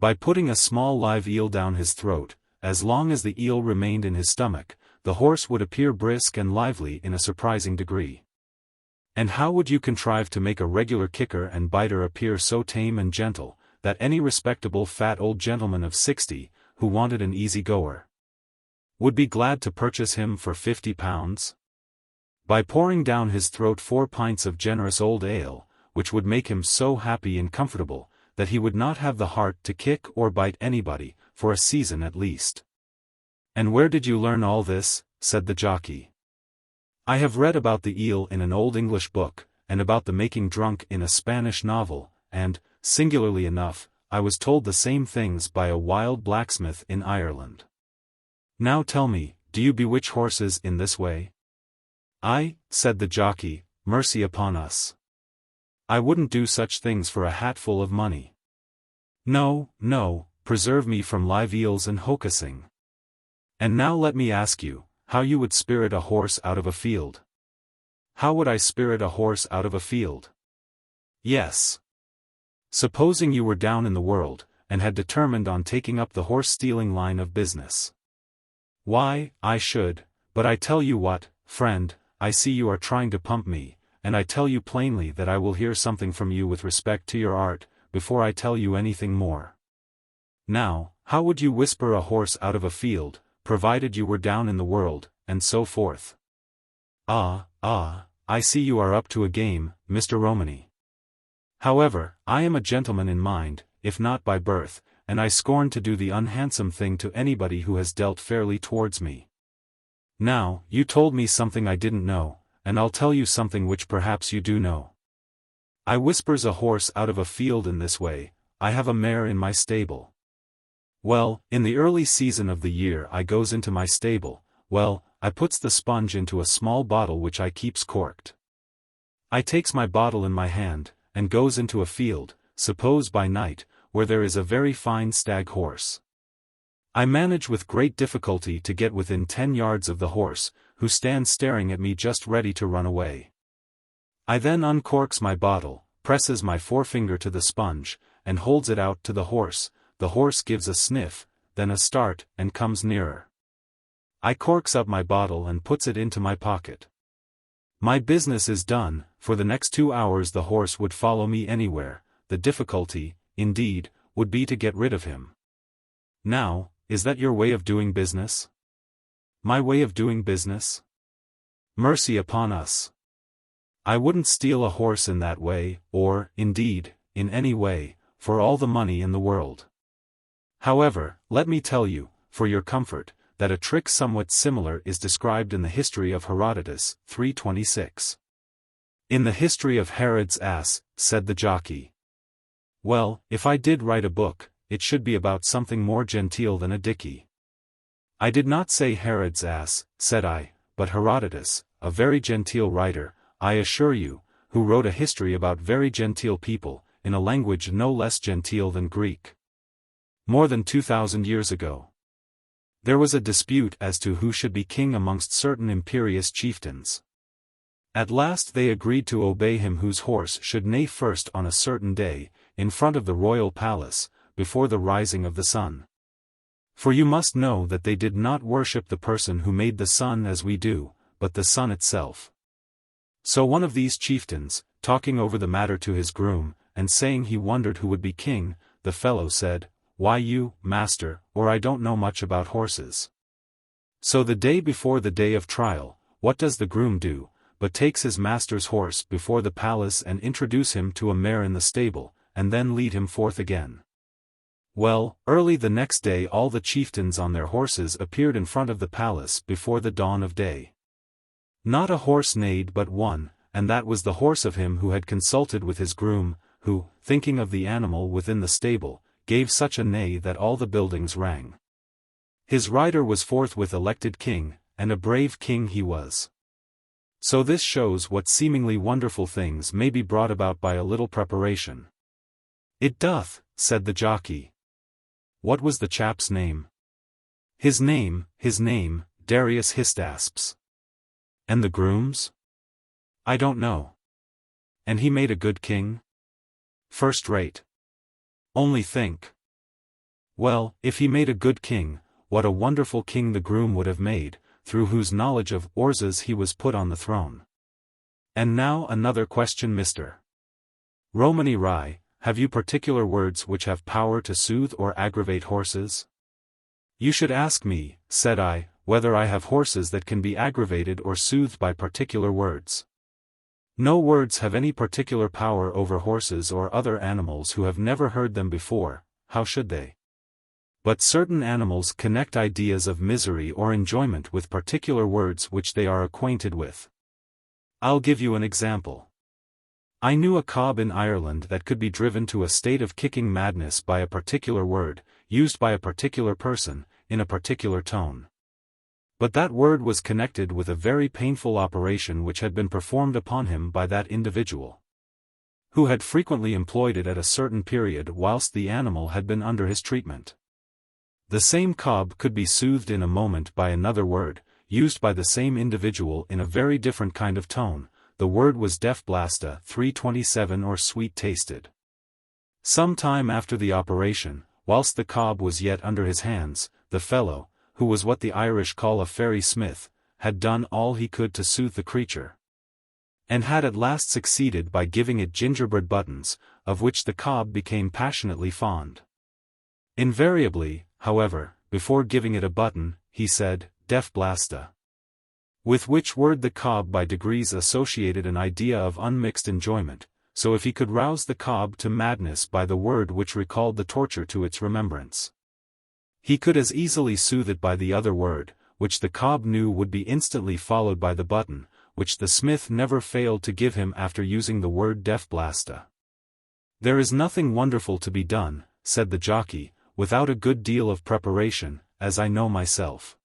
By putting a small live eel down his throat, as long as the eel remained in his stomach, the horse would appear brisk and lively in a surprising degree. And how would you contrive to make a regular kicker and biter appear so tame and gentle, that any respectable fat old gentleman of 60, who wanted an easy goer, would be glad to purchase him for £50? By pouring down his throat 4 pints of generous old ale, which would make him so happy and comfortable, that he would not have the heart to kick or bite anybody, for a season at least. And where did you learn all this? Said the jockey. I have read about the eel in an old English book, and about the making drunk in a Spanish novel, and, singularly enough, I was told the same things by a wild blacksmith in Ireland. Now tell me, do you bewitch horses in this way? "I," said the jockey, "mercy upon us. I wouldn't do such things for a hatful of money. No, no, preserve me from live eels and hocussing. And now let me ask you, how you would spirit a horse out of a field?" "How would I spirit a horse out of a field?" "Yes. Supposing you were down in the world, and had determined on taking up the horse-stealing line of business." "Why, I should, but I tell you what, friend, I see you are trying to pump me, and I tell you plainly that I will hear something from you with respect to your art, before I tell you anything more. Now, how would you whisper a horse out of a field, provided you were down in the world, and so forth?" Ah, I see you are up to a game, Mr. Romany. However, I am a gentleman in mind, if not by birth, and I scorn to do the unhandsome thing to anybody who has dealt fairly towards me. Now, you told me something I didn't know, and I'll tell you something which perhaps you do know. I whispers a horse out of a field in this way. I have a mare in my stable. Well, in the early season of the year I goes into my stable, I puts the sponge into a small bottle which I keeps corked. I takes my bottle in my hand, and goes into a field, suppose by night, where there is a very fine stag horse. I manage with great difficulty to get within 10 yards of the horse, who stands staring at me just ready to run away. I then uncorks my bottle, presses my forefinger to the sponge, and holds it out to the horse gives a sniff, then a start, and comes nearer. I corks up my bottle and puts it into my pocket. My business is done. For the next 2 hours the horse would follow me anywhere. The difficulty, indeed, would be to get rid of him. Now, is that your way of doing business? My way of doing business? Mercy upon us. I wouldn't steal a horse in that way, or, indeed, in any way, for all the money in the world. However, let me tell you, for your comfort, that a trick somewhat similar is described in the history of Herodotus, 326. "In the history of Herod's ass," said the jockey. "Well, if I did write a book, it should be about something more genteel than a dicky." "I did not say Herod's ass," said I, "but Herodotus, a very genteel writer, I assure you, who wrote a history about very genteel people, in a language no less genteel than Greek. More than 2,000 years ago. There was a dispute as to who should be king amongst certain imperious chieftains. At last they agreed to obey him whose horse should neigh first on a certain day, in front of the royal palace, before the rising of the sun. For you must know that they did not worship the person who made the sun as we do, but the sun itself. So one of these chieftains, talking over the matter to his groom, and saying he wondered who would be king, the fellow said, 'Why you, master, or I don't know much about horses.' So the day before the day of trial, what does the groom do, but takes his master's horse before the palace and introduce him to a mare in the stable, and then lead him forth again. Well, early the next day all the chieftains on their horses appeared in front of the palace before the dawn of day. Not a horse neighed but one, and that was the horse of him who had consulted with his groom, who, thinking of the animal within the stable, gave such a neigh that all the buildings rang. His rider was forthwith elected king, and a brave king he was. So this shows what seemingly wonderful things may be brought about by a little preparation." "It doth," said the jockey. "What was the chap's name?" His name, Darius Hystasps." "And the groom's?" "I don't know." "And he made a good king?" "First rate." "Only think." "Well, if he made a good king, what a wonderful king the groom would have made, through whose knowledge of horses he was put on the throne. And now another question, Mr. Romany Rye, have you particular words which have power to soothe or aggravate horses?" "You should ask me," said I, "whether I have horses that can be aggravated or soothed by particular words. No words have any particular power over horses or other animals who have never heard them before, how should they? But certain animals connect ideas of misery or enjoyment with particular words which they are acquainted with. I'll give you an example. I knew a cob in Ireland that could be driven to a state of kicking madness by a particular word, used by a particular person, in a particular tone. But that word was connected with a very painful operation which had been performed upon him by that individual, who had frequently employed it at a certain period whilst the animal had been under his treatment. The same cob could be soothed in a moment by another word, used by the same individual in a very different kind of tone. The word was deaf blasta 327 or sweet-tasted. Some time after the operation, whilst the cob was yet under his hands, the fellow, who was what the Irish call a fairy smith, had done all he could to soothe the creature, and had at last succeeded by giving it gingerbread buttons, of which the cob became passionately fond. Invariably, however, before giving it a button, he said, "Deaf blasta," with which word the cob by degrees associated an idea of unmixed enjoyment, so if he could rouse the cob to madness by the word which recalled the torture to its remembrance, he could as easily soothe it by the other word, which the cob knew would be instantly followed by the button, which the smith never failed to give him after using the word deaf blasta. "There is nothing wonderful to be done," said the jockey, "without a good deal of preparation, as I know myself.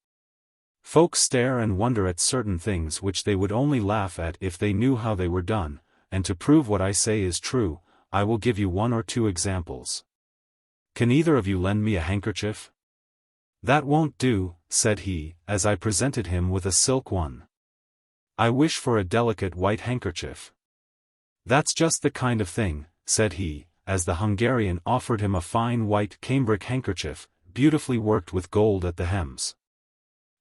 Folks stare and wonder at certain things which they would only laugh at if they knew how they were done, and to prove what I say is true, I will give you one or two examples. Can either of you lend me a handkerchief?" "That won't do," said he, as I presented him with a silk one. "I wish for a delicate white handkerchief." "That's just the kind of thing," said he, as the Hungarian offered him a fine white cambric handkerchief, beautifully worked with gold at the hems.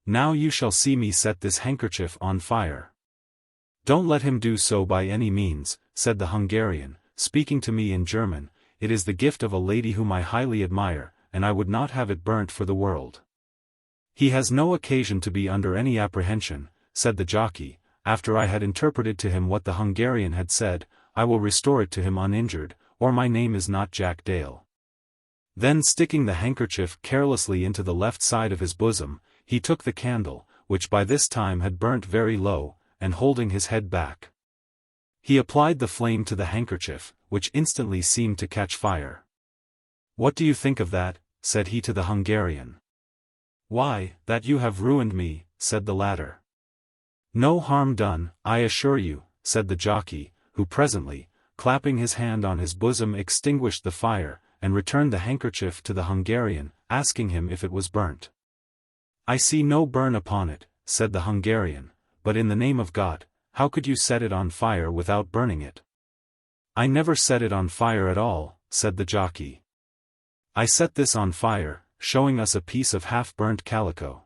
"Now you shall see me set this handkerchief on fire." "Don't let him do so by any means," said the Hungarian, speaking to me in German. "It is the gift of a lady whom I highly admire, and I would not have it burnt for the world." "He has no occasion to be under any apprehension," said the jockey. After I had interpreted to him what the Hungarian had said, "I will restore it to him uninjured, or my name is not Jack Dale." Then sticking the handkerchief carelessly into the left side of his bosom, he took the candle, which by this time had burnt very low, and holding his head back, he applied the flame to the handkerchief, which instantly seemed to catch fire. "What do you think of that?" said he to the Hungarian. "Why, that you have ruined me," said the latter. "No harm done, I assure you," said the jockey, who presently, clapping his hand on his bosom, extinguished the fire, and returned the handkerchief to the Hungarian, asking him if it was burnt. "I see no burn upon it," said the Hungarian, "but in the name of God, how could you set it on fire without burning it?" "I never set it on fire at all," said the jockey. "I set this on fire," showing us a piece of half-burnt calico.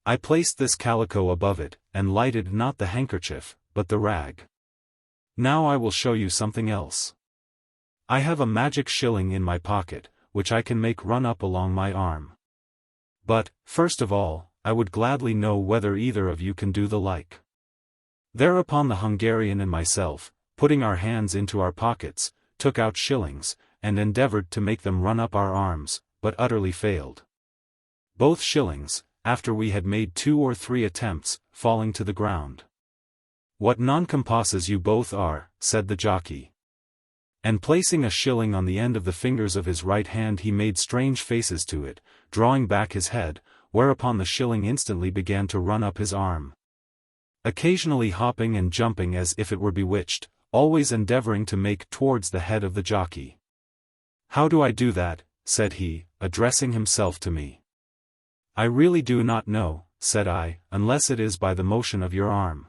"I placed this calico above it, and lighted not the handkerchief, but the rag. Now I will show you something else. I have a magic shilling in my pocket, which I can make run up along my arm. But, first of all, I would gladly know whether either of you can do the like." Thereupon the Hungarian and myself, putting our hands into our pockets, took out shillings, and endeavored to make them run up our arms, but utterly failed. Both shillings, after we had made 2 or 3 attempts, falling to the ground. "What noncompasses you both are," said the jockey. And placing a shilling on the end of the fingers of his right hand, he made strange faces to it, drawing back his head, whereupon the shilling instantly began to run up his arm, occasionally hopping and jumping as if it were bewitched, always endeavoring to make towards the head of the jockey. "How do I do that?" said he, addressing himself to me. "I really do not know," said I, "unless it is by the motion of your arm."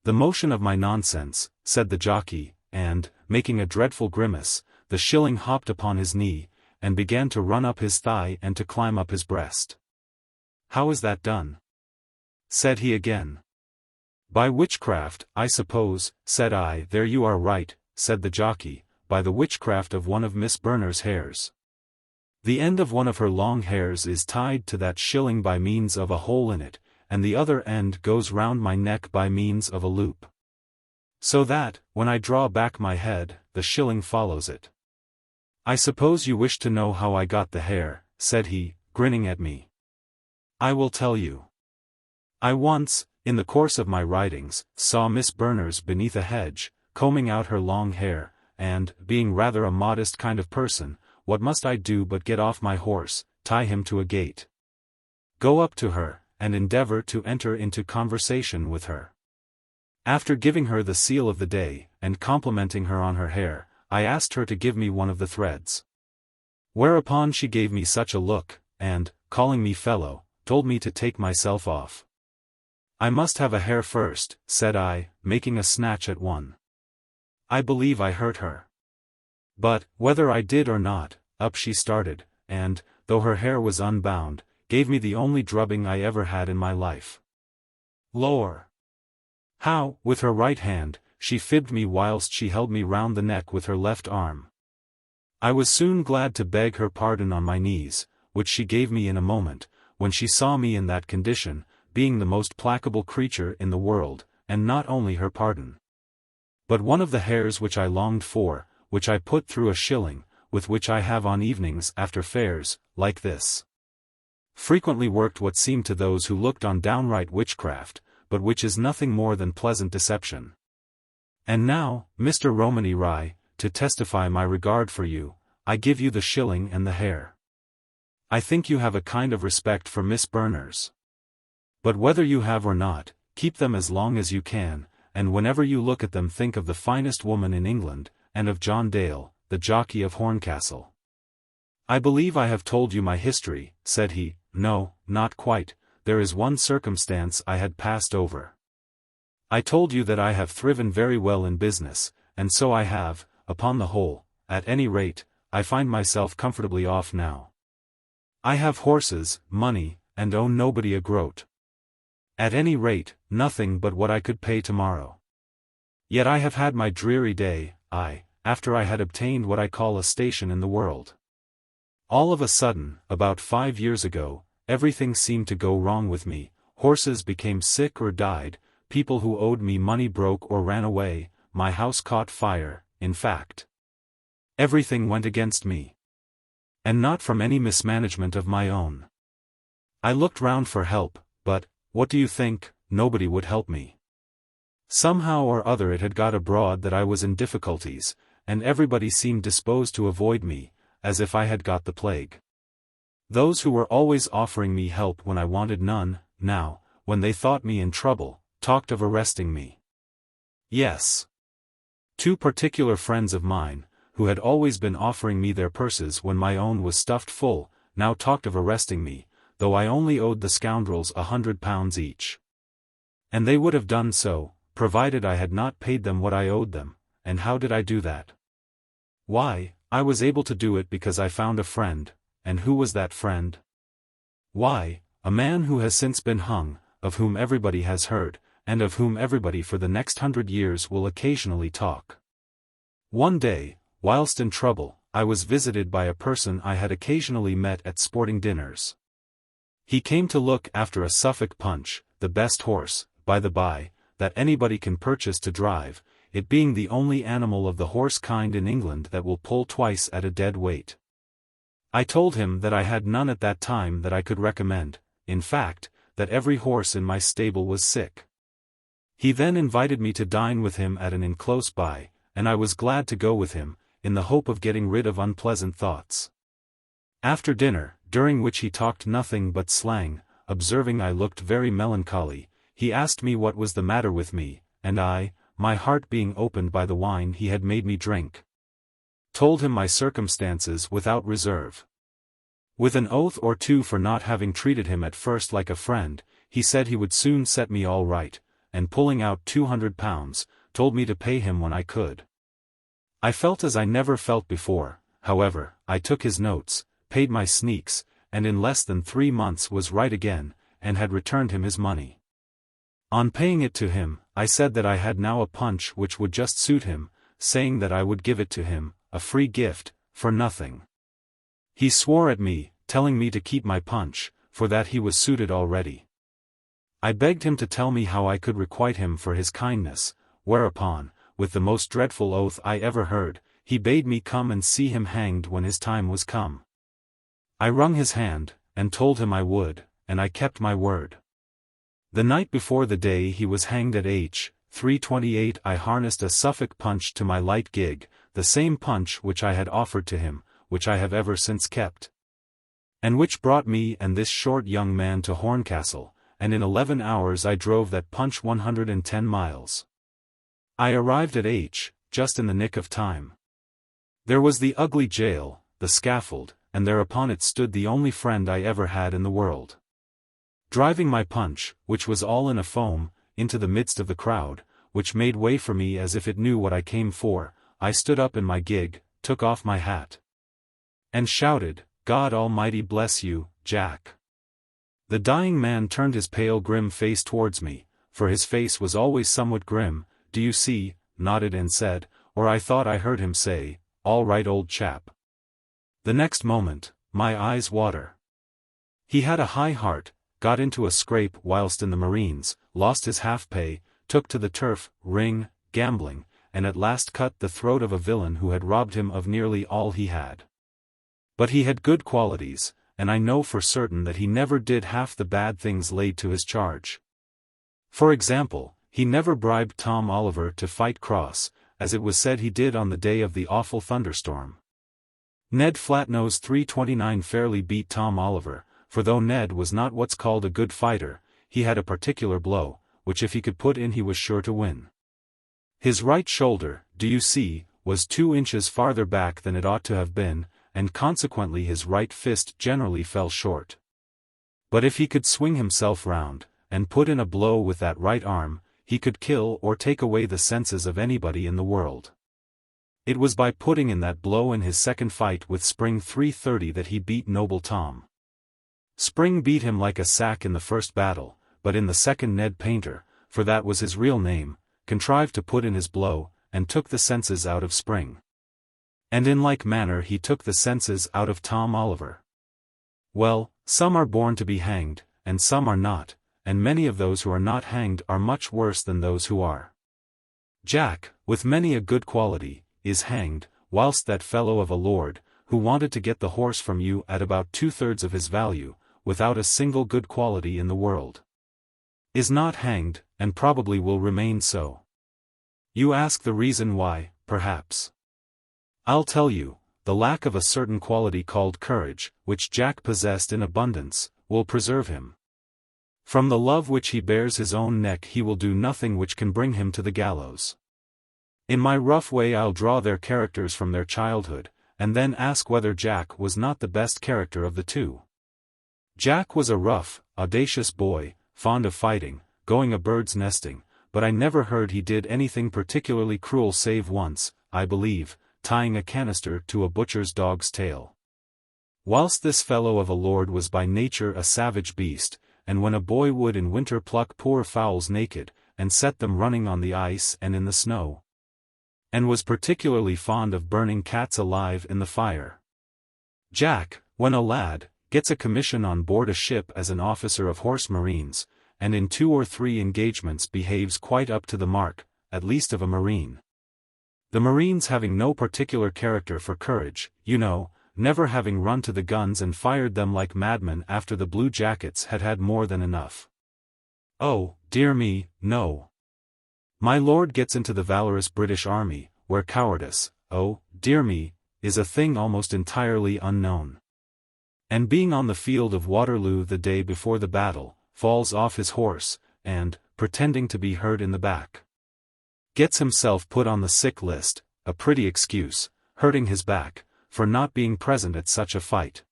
"The motion of my nonsense," said the jockey, and, making a dreadful grimace, the shilling hopped upon his knee, and began to run up his thigh and to climb up his breast. "How is that done?" said he again. "By witchcraft, I suppose," said I. "There you are right," said the jockey, "by the witchcraft of one of Miss Berner's hairs. The end of one of her long hairs is tied to that shilling by means of a hole in it, and the other end goes round my neck by means of a loop, so that, when I draw back my head, the shilling follows it. I suppose you wish to know how I got the hair," said he, grinning at me. "I will tell you. I once," in the course of my ridings, saw Miss Berners beneath a hedge, combing out her long hair, and, being rather a modest kind of person, what must I do but get off my horse, tie him to a gate, go up to her, and endeavor to enter into conversation with her. After giving her the seal of the day, and complimenting her on her hair, I asked her to give me one of the threads. Whereupon she gave me such a look, and, calling me fellow, told me to take myself off. I must have a hair first, said I, making a snatch at one. I believe I hurt her. But, whether I did or not, up she started, and, though her hair was unbound, gave me the only drubbing I ever had in my life. Lor! How, with her right hand, she fibbed me whilst she held me round the neck with her left arm. I was soon glad to beg her pardon on my knees, which she gave me in a moment, when she saw me in that condition, being the most placable creature in the world, and not only her pardon, but one of the hairs which I longed for, which I put through a shilling, with which I have on evenings after fairs, like this, frequently worked what seemed to those who looked on downright witchcraft, but which is nothing more than pleasant deception. And now, Mr. Romany Rye, to testify my regard for you, I give you the shilling and the hair. I think you have a kind of respect for Miss Berners. But whether you have or not, keep them as long as you can, and whenever you look at them think of the finest woman in England, and of John Dale, the jockey of Horncastle. I believe I have told you my history, said he. No, not quite, there is one circumstance I had passed over. I told you that I have thriven very well in business, and so I have, upon the whole, at any rate, I find myself comfortably off now. I have horses, money, and owe nobody a groat. At any rate, nothing but what I could pay tomorrow. Yet I have had my dreary day, after I had obtained what I call a station in the world. All of a sudden, about 5 years ago, everything seemed to go wrong with me, horses became sick or died, people who owed me money broke or ran away, my house caught fire, in fact. Everything went against me. And not from any mismanagement of my own. I looked round for help, but, what do you think, nobody would help me. Somehow or other it had got abroad that I was in difficulties, and everybody seemed disposed to avoid me, as if I had got the plague. Those who were always offering me help when I wanted none, now, when they thought me in trouble, talked of arresting me. Yes. 2 particular friends of mine, who had always been offering me their purses when my own was stuffed full, now talked of arresting me, though I only owed the scoundrels £100 each. And they would have done so, provided I had not paid them what I owed them, and how did I do that? Why, I was able to do it because I found a friend, and who was that friend? Why, a man who has since been hung, of whom everybody has heard, and of whom everybody for the next 100 years will occasionally talk. One day, whilst in trouble, I was visited by a person I had occasionally met at sporting dinners. He came to look after a Suffolk Punch, the best horse, by the by, that anybody can purchase to drive, it being the only animal of the horse kind in England that will pull twice at a dead weight. I told him that I had none at that time that I could recommend, in fact, that every horse in my stable was sick. He then invited me to dine with him at an inn close by, and I was glad to go with him, in the hope of getting rid of unpleasant thoughts. After dinner, during which he talked nothing but slang, observing I looked very melancholy, he asked me what was the matter with me, and I, my heart being opened by the wine he had made me drink, told him my circumstances without reserve. With an oath or two for not having treated him at first like a friend, he said he would soon set me all right, and pulling out £200, told me to pay him when I could. I felt as I never felt before, however, I took his notes, paid my sneaks, and in less than 3 months was right again, and had returned him his money. On paying it to him, I said that I had now a punch which would just suit him, saying that I would give it to him, a free gift, for nothing. He swore at me, telling me to keep my punch, for that he was suited already. I begged him to tell me how I could requite him for his kindness, whereupon, with the most dreadful oath I ever heard, he bade me come and see him hanged when his time was come. I wrung his hand, and told him I would, and I kept my word. The night before the day he was hanged at H328 I harnessed a Suffolk punch to my light gig, the same punch which I had offered to him, which I have ever since kept, and which brought me and this short young man to Horncastle, and in 11 hours I drove that punch 110 miles. I arrived at H, just in the nick of time. There was the ugly jail, the scaffold, and there upon it stood the only friend I ever had in the world. Driving my punch, which was all in a foam, into the midst of the crowd, which made way for me as if it knew what I came for, I stood up in my gig, took off my hat, and shouted, "God Almighty bless you, Jack." The dying man turned his pale grim face towards me, for his face was always somewhat grim, do you see, nodded and said, or I thought I heard him say, "All right, old chap." The next moment, my eyes water. He had a high heart, got into a scrape whilst in the Marines, lost his half-pay, took to the turf, ring, gambling, and at last cut the throat of a villain who had robbed him of nearly all he had. But he had good qualities, and I know for certain that he never did half the bad things laid to his charge. For example, he never bribed Tom Oliver to fight Cross, as it was said he did on the day of the awful thunderstorm. Ned Flatnose 329 fairly beat Tom Oliver, for though Ned was not what's called a good fighter, he had a particular blow, which if he could put in he was sure to win. His right shoulder, do you see, was 2 inches farther back than it ought to have been, and consequently his right fist generally fell short. But if he could swing himself round, and put in a blow with that right arm, he could kill or take away the senses of anybody in the world. It was by putting in that blow in his second fight with Spring 330 that he beat Noble Tom. Spring beat him like a sack in the first battle, but in the second Ned Painter, for that was his real name, contrived to put in his blow, and took the senses out of Spring. And in like manner he took the senses out of Tom Oliver. Well, some are born to be hanged, and some are not, and many of those who are not hanged are much worse than those who are. Jack, with many a good quality, is hanged, whilst that fellow of a lord, who wanted to get the horse from you at about 2/3 of his value, without a single good quality in the world, is not hanged, and probably will remain so. You ask the reason why, perhaps. I'll tell you, the lack of a certain quality called courage, which Jack possessed in abundance, will preserve him. From the love which he bears his own neck he will do nothing which can bring him to the gallows. In my rough way I'll draw their characters from their childhood, and then ask whether Jack was not the best character of the two. Jack was a rough, audacious boy, fond of fighting, going a bird's nesting, but I never heard he did anything particularly cruel save once, I believe, tying a canister to a butcher's dog's tail. Whilst this fellow of a lord was by nature a savage beast, and when a boy would in winter pluck poor fowls naked, and set them running on the ice and in the snow, and was particularly fond of burning cats alive in the fire. Jack, when a lad, gets a commission on board a ship as an officer of horse marines, and in 2 or 3 engagements behaves quite up to the mark, at least of a marine. The marines having no particular character for courage, you know, never having run to the guns and fired them like madmen after the blue jackets had had more than enough. Oh, dear me, no. My lord gets into the valorous British Army, where cowardice, oh, dear me, is a thing almost entirely unknown. And being on the field of Waterloo the day before the battle, falls off his horse, and, pretending to be hurt in the back, gets himself put on the sick list, a pretty excuse, hurting his back, for not being present at such a fight.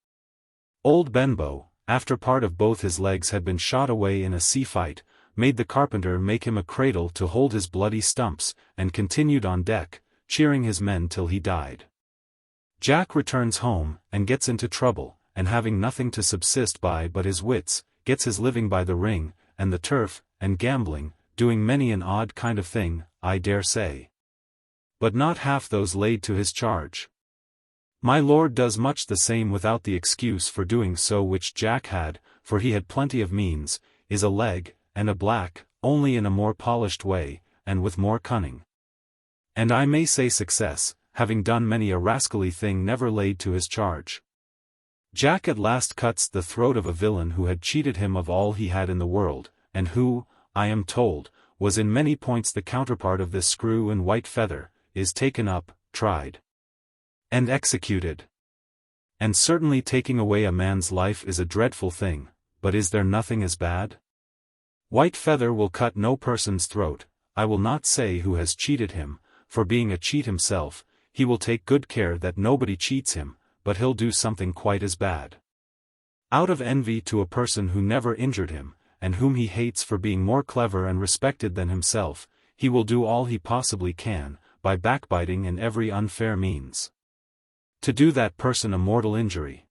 Old Benbow, after part of both his legs had been shot away in a sea fight, made the carpenter make him a cradle to hold his bloody stumps, and continued on deck, cheering his men till he died. Jack returns home, and gets into trouble, and having nothing to subsist by but his wits, gets his living by the ring, and the turf, and gambling, doing many an odd kind of thing, I dare say. But not half those laid to his charge. My lord does much the same without the excuse for doing so which Jack had, for he had plenty of means, is a leg, and a black, only in a more polished way, and with more cunning. And I may say success, having done many a rascally thing never laid to his charge. Jack at last cuts the throat of a villain who had cheated him of all he had in the world, and who, I am told, was in many points the counterpart of this screw in white feather, is taken up, tried, and executed. And certainly taking away a man's life is a dreadful thing, but is there nothing as bad? White feather will cut no person's throat. I will not say who has cheated him, for being a cheat himself, he will take good care that nobody cheats him, but he'll do something quite as bad. Out of envy to a person who never injured him, and whom he hates for being more clever and respected than himself, he will do all he possibly can, by backbiting and every unfair means, to do that person a mortal injury.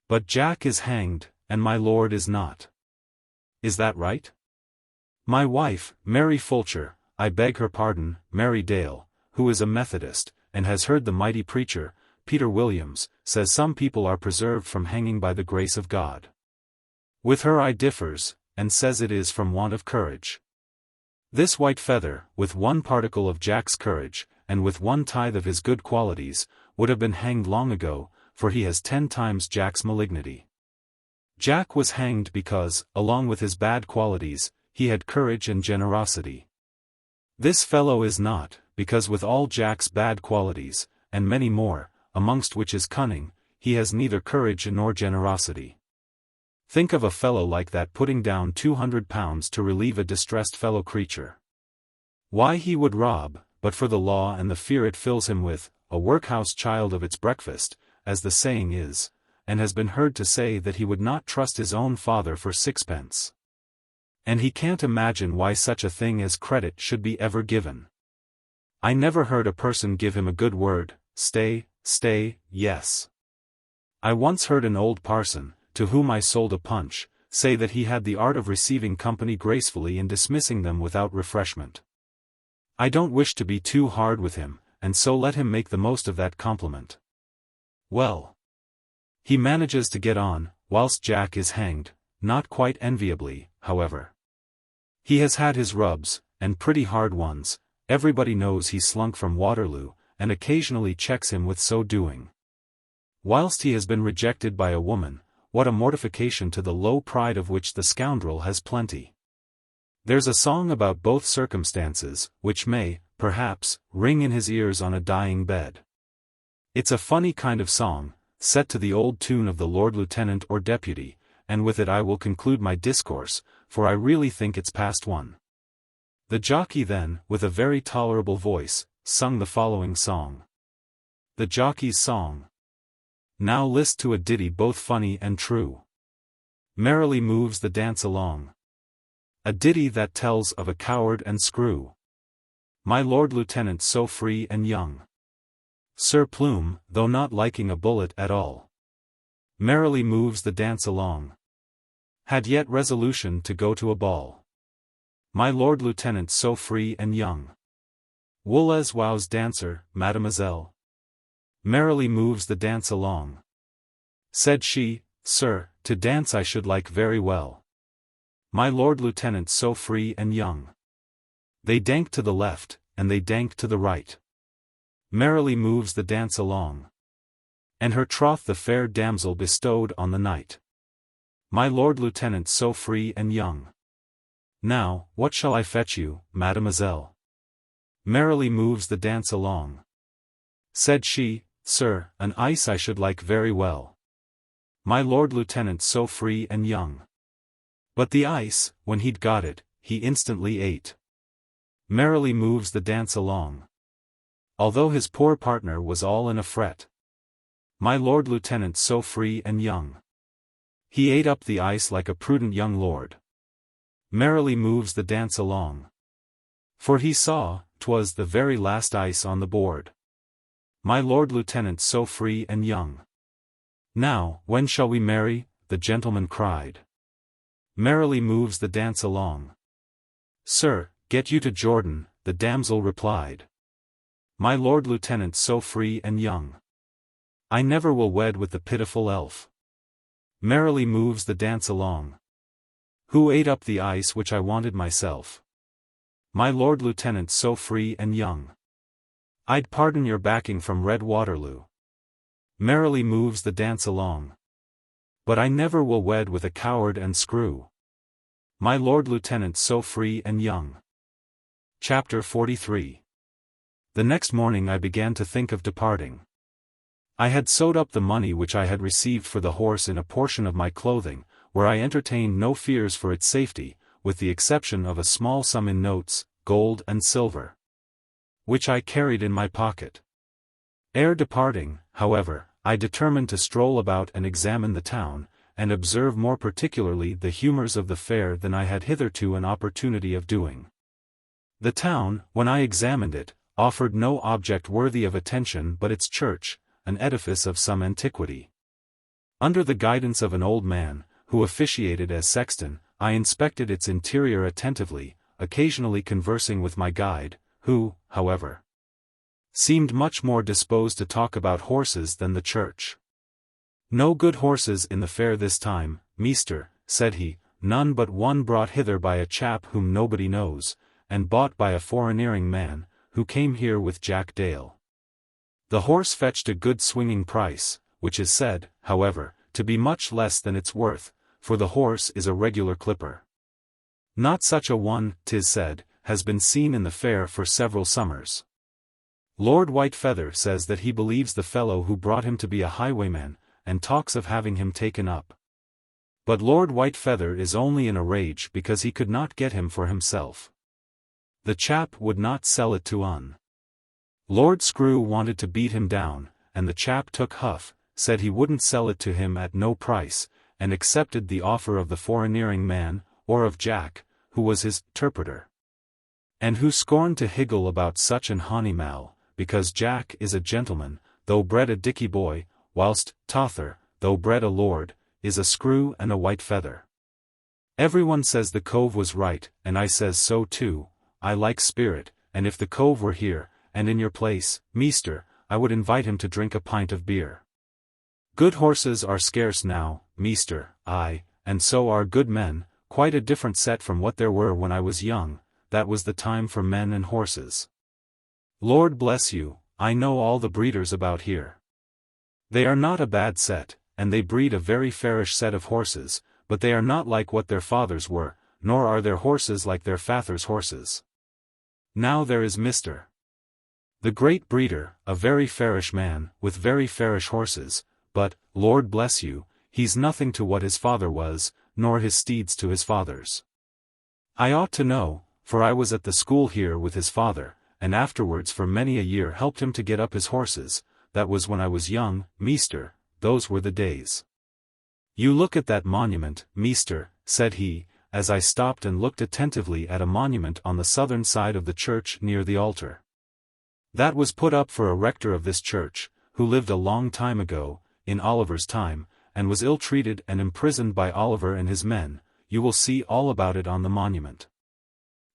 But Jack is hanged, and my lord is not. Is that right? My wife, Mary Fulcher, I beg her pardon, Mary Dale, who is a Methodist, and has heard the mighty preacher, Peter Williams, says some people are preserved from hanging by the grace of God. With her I differs, and says it is from want of courage. This white feather, with one particle of Jack's courage, and with one tithe of his good qualities, would have been hanged long ago, for he has 10 times Jack's malignity. Jack was hanged because, along with his bad qualities, he had courage and generosity. This fellow is not, because with all Jack's bad qualities, and many more, amongst which is cunning, he has neither courage nor generosity. Think of a fellow like that putting down £200 to relieve a distressed fellow creature. Why he would rob, but for the law and the fear it fills him with, a workhouse child of its breakfast, as the saying is, and has been heard to say that he would not trust his own father for 6 pence. And he can't imagine why such a thing as credit should be ever given. I never heard a person give him a good word. Stay, yes. I once heard an old parson, to whom I sold a punch, say that he had the art of receiving company gracefully and dismissing them without refreshment. I don't wish to be too hard with him, and so let him make the most of that compliment. Well, he manages to get on, whilst Jack is hanged, not quite enviably, however. He has had his rubs, and pretty hard ones. Everybody knows he slunk from Waterloo, and occasionally checks him with so doing. Whilst he has been rejected by a woman, what a mortification to the low pride of which the scoundrel has plenty. There's a song about both circumstances, which may, perhaps, ring in his ears on a dying bed. It's a funny kind of song, set to the old tune of the Lord Lieutenant or Deputy, and with it I will conclude my discourse, for I really think it's past one. The jockey then, with a very tolerable voice, sung the following song. The Jockey's Song. Now list to a ditty both funny and true. Merrily moves the dance along. A ditty that tells of a coward and screw. My Lord Lieutenant so free and young. Sir Plume, though not liking a bullet at all, merrily moves the dance along. Had yet resolution to go to a ball. My Lord Lieutenant so free and young. Wool as wow's dancer, mademoiselle, merrily moves the dance along. Said she, Sir, to dance I should like very well. My Lord Lieutenant so free and young. They dank to the left, and they dank to the right. Merrily moves the dance along. And her troth the fair damsel bestowed on the knight. My Lord Lieutenant so free and young. Now, what shall I fetch you, mademoiselle? Merrily moves the dance along. Said she, Sir, an ice I should like very well. My Lord Lieutenant so free and young. But the ice, when he'd got it, he instantly ate. Merrily moves the dance along. Although his poor partner was all in a fret. My Lord Lieutenant so free and young. He ate up the ice like a prudent young lord. Merrily moves the dance along. For he saw, 'twas the very last ice on the board. My Lord Lieutenant so free and young. Now, when shall we marry? The gentleman cried. Merrily moves the dance along. Sir, get you to Jordan, the damsel replied. My Lord Lieutenant so free and young. I never will wed with the pitiful elf. Merrily moves the dance along. Who ate up the ice which I wanted myself? My Lord Lieutenant so free and young. I'd pardon your backing from Red Waterloo. Merrily moves the dance along. But I never will wed with a coward and screw. my Lord Lieutenant so free and young. Chapter 43. The next morning I began to think of departing. I had sewed up the money which I had received for the horse in a portion of my clothing, where I entertained no fears for its safety, with the exception of a small sum in notes, gold and silver, which I carried in my pocket. Ere departing, however, I determined to stroll about and examine the town, and observe more particularly the humours of the fair than I had hitherto an opportunity of doing. The town, when I examined it, offered no object worthy of attention but its church, an edifice of some antiquity. Under the guidance of an old man, who officiated as sexton, I inspected its interior attentively, occasionally conversing with my guide, who, however, seemed much more disposed to talk about horses than the church. "No good horses in the fair this time, measter," said he, "none but one brought hither by a chap whom nobody knows, and bought by a foreigneering man, who came here with Jack Dale. The horse fetched a good swinging price, which is said, however, to be much less than its worth, for the horse is a regular clipper. Not such a one, 'tis said, has been seen in the fair for several summers. Lord Whitefeather says that he believes the fellow who brought him to be a highwayman, and talks of having him taken up. But Lord Whitefeather is only in a rage because he could not get him for himself. The chap would not sell it to un. Lord Screw wanted to beat him down, and the chap took huff, said he wouldn't sell it to him at no price, and accepted the offer of the foreigneering man, or of Jack, who was his interpreter, and who scorned to higgle about such an honey mal, because Jack is a gentleman, though bred a dicky boy, whilst Tother, though bred a lord, is a screw and a white feather. Everyone says the cove was right, and I says so too. I like spirit, and if the cove were here, and in your place, measter, I would invite him to drink a pint of beer. Good horses are scarce now, measter, aye, and so are good men, quite a different set from what there were when I was young. That was the time for men and horses. Lord bless you, I know all the breeders about here. They are not a bad set, and they breed a very fairish set of horses, but they are not like what their fathers were, nor are their horses like their fathers' horses. Now there is Mr. the great breeder, a very fairish man, with very fairish horses, but, Lord bless you, he's nothing to what his father was, nor his steeds to his father's. I ought to know, for I was at the school here with his father, and afterwards for many a year helped him to get up his horses. That was when I was young, measter, those were the days. You look at that monument, measter, said he, as I stopped and looked attentively at a monument on the southern side of the church near the altar. That was put up for a rector of this church, who lived a long time ago, in Oliver's time, and was ill-treated and imprisoned by Oliver and his men. You will see all about it on the monument.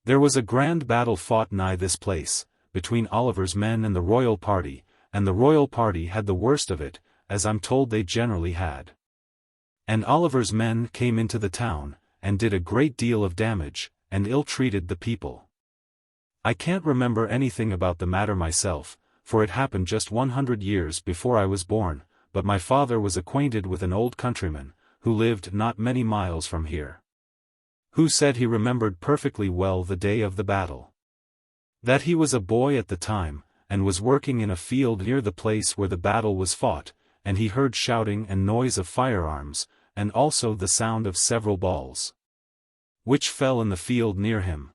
There was a grand battle fought nigh this place, between Oliver's men and the royal party, and the royal party had the worst of it, as I'm told they generally had. And Oliver's men came into the town, and did a great deal of damage, and ill-treated the people. I can't remember anything about the matter myself, for it happened just 100 years before I was born, but my father was acquainted with an old countryman, who lived not many miles from here, who said he remembered perfectly well the day of the battle. That he was a boy at the time, and was working in a field near the place where the battle was fought, and he heard shouting and noise of firearms, and also the sound of several balls, which fell in the field near him.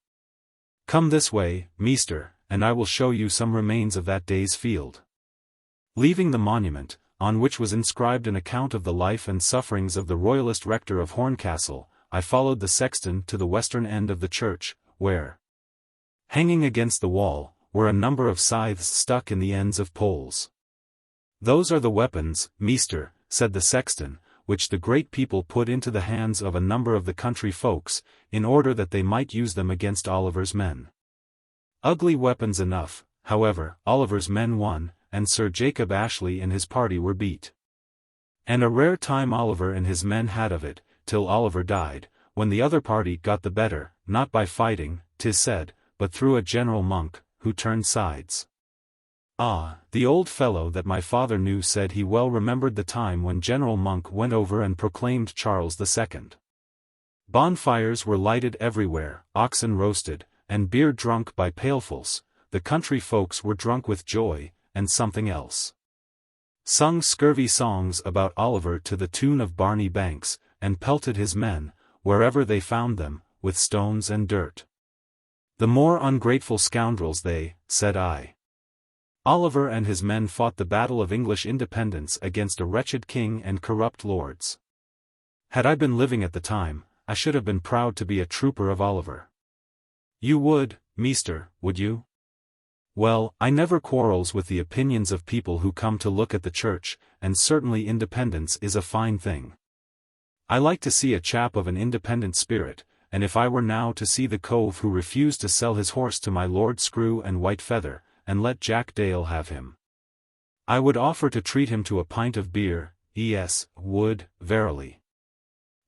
Come this way, measter, and I will show you some remains of that day's field. Leaving the monument, on which was inscribed an account of the life and sufferings of the royalist rector of Horncastle, I followed the sexton to the western end of the church, where, hanging against the wall, were a number of scythes stuck in the ends of poles. Those are the weapons, measter, said the sexton, which the great people put into the hands of a number of the country folks, in order that they might use them against Oliver's men. Ugly weapons enough, however. Oliver's men won, and Sir Jacob Ashley and his party were beat. And a rare time Oliver and his men had of it, till Oliver died, when the other party got the better, not by fighting, 'tis said, but through a General Monk, who turned sides. Ah, the old fellow that my father knew said he well remembered the time when General Monk went over and proclaimed Charles II Bonfires were lighted everywhere, oxen roasted, and beer drunk by pailfuls. The country folks were drunk with joy, and something else. Sung scurvy songs about Oliver to the tune of Barney Banks, and pelted his men, wherever they found them, with stones and dirt. The more ungrateful scoundrels they, said I. Oliver and his men fought the battle of English independence against a wretched king and corrupt lords. Had I been living at the time, I should have been proud to be a trooper of Oliver. You would, meester, would you? Well, I never quarrels with the opinions of people who come to look at the church, and certainly independence is a fine thing. I like to see a chap of an independent spirit, and if I were now to see the cove who refused to sell his horse to my Lord Screw and White Feather, and let Jack Dale have him, I would offer to treat him to a pint of beer, would, verily.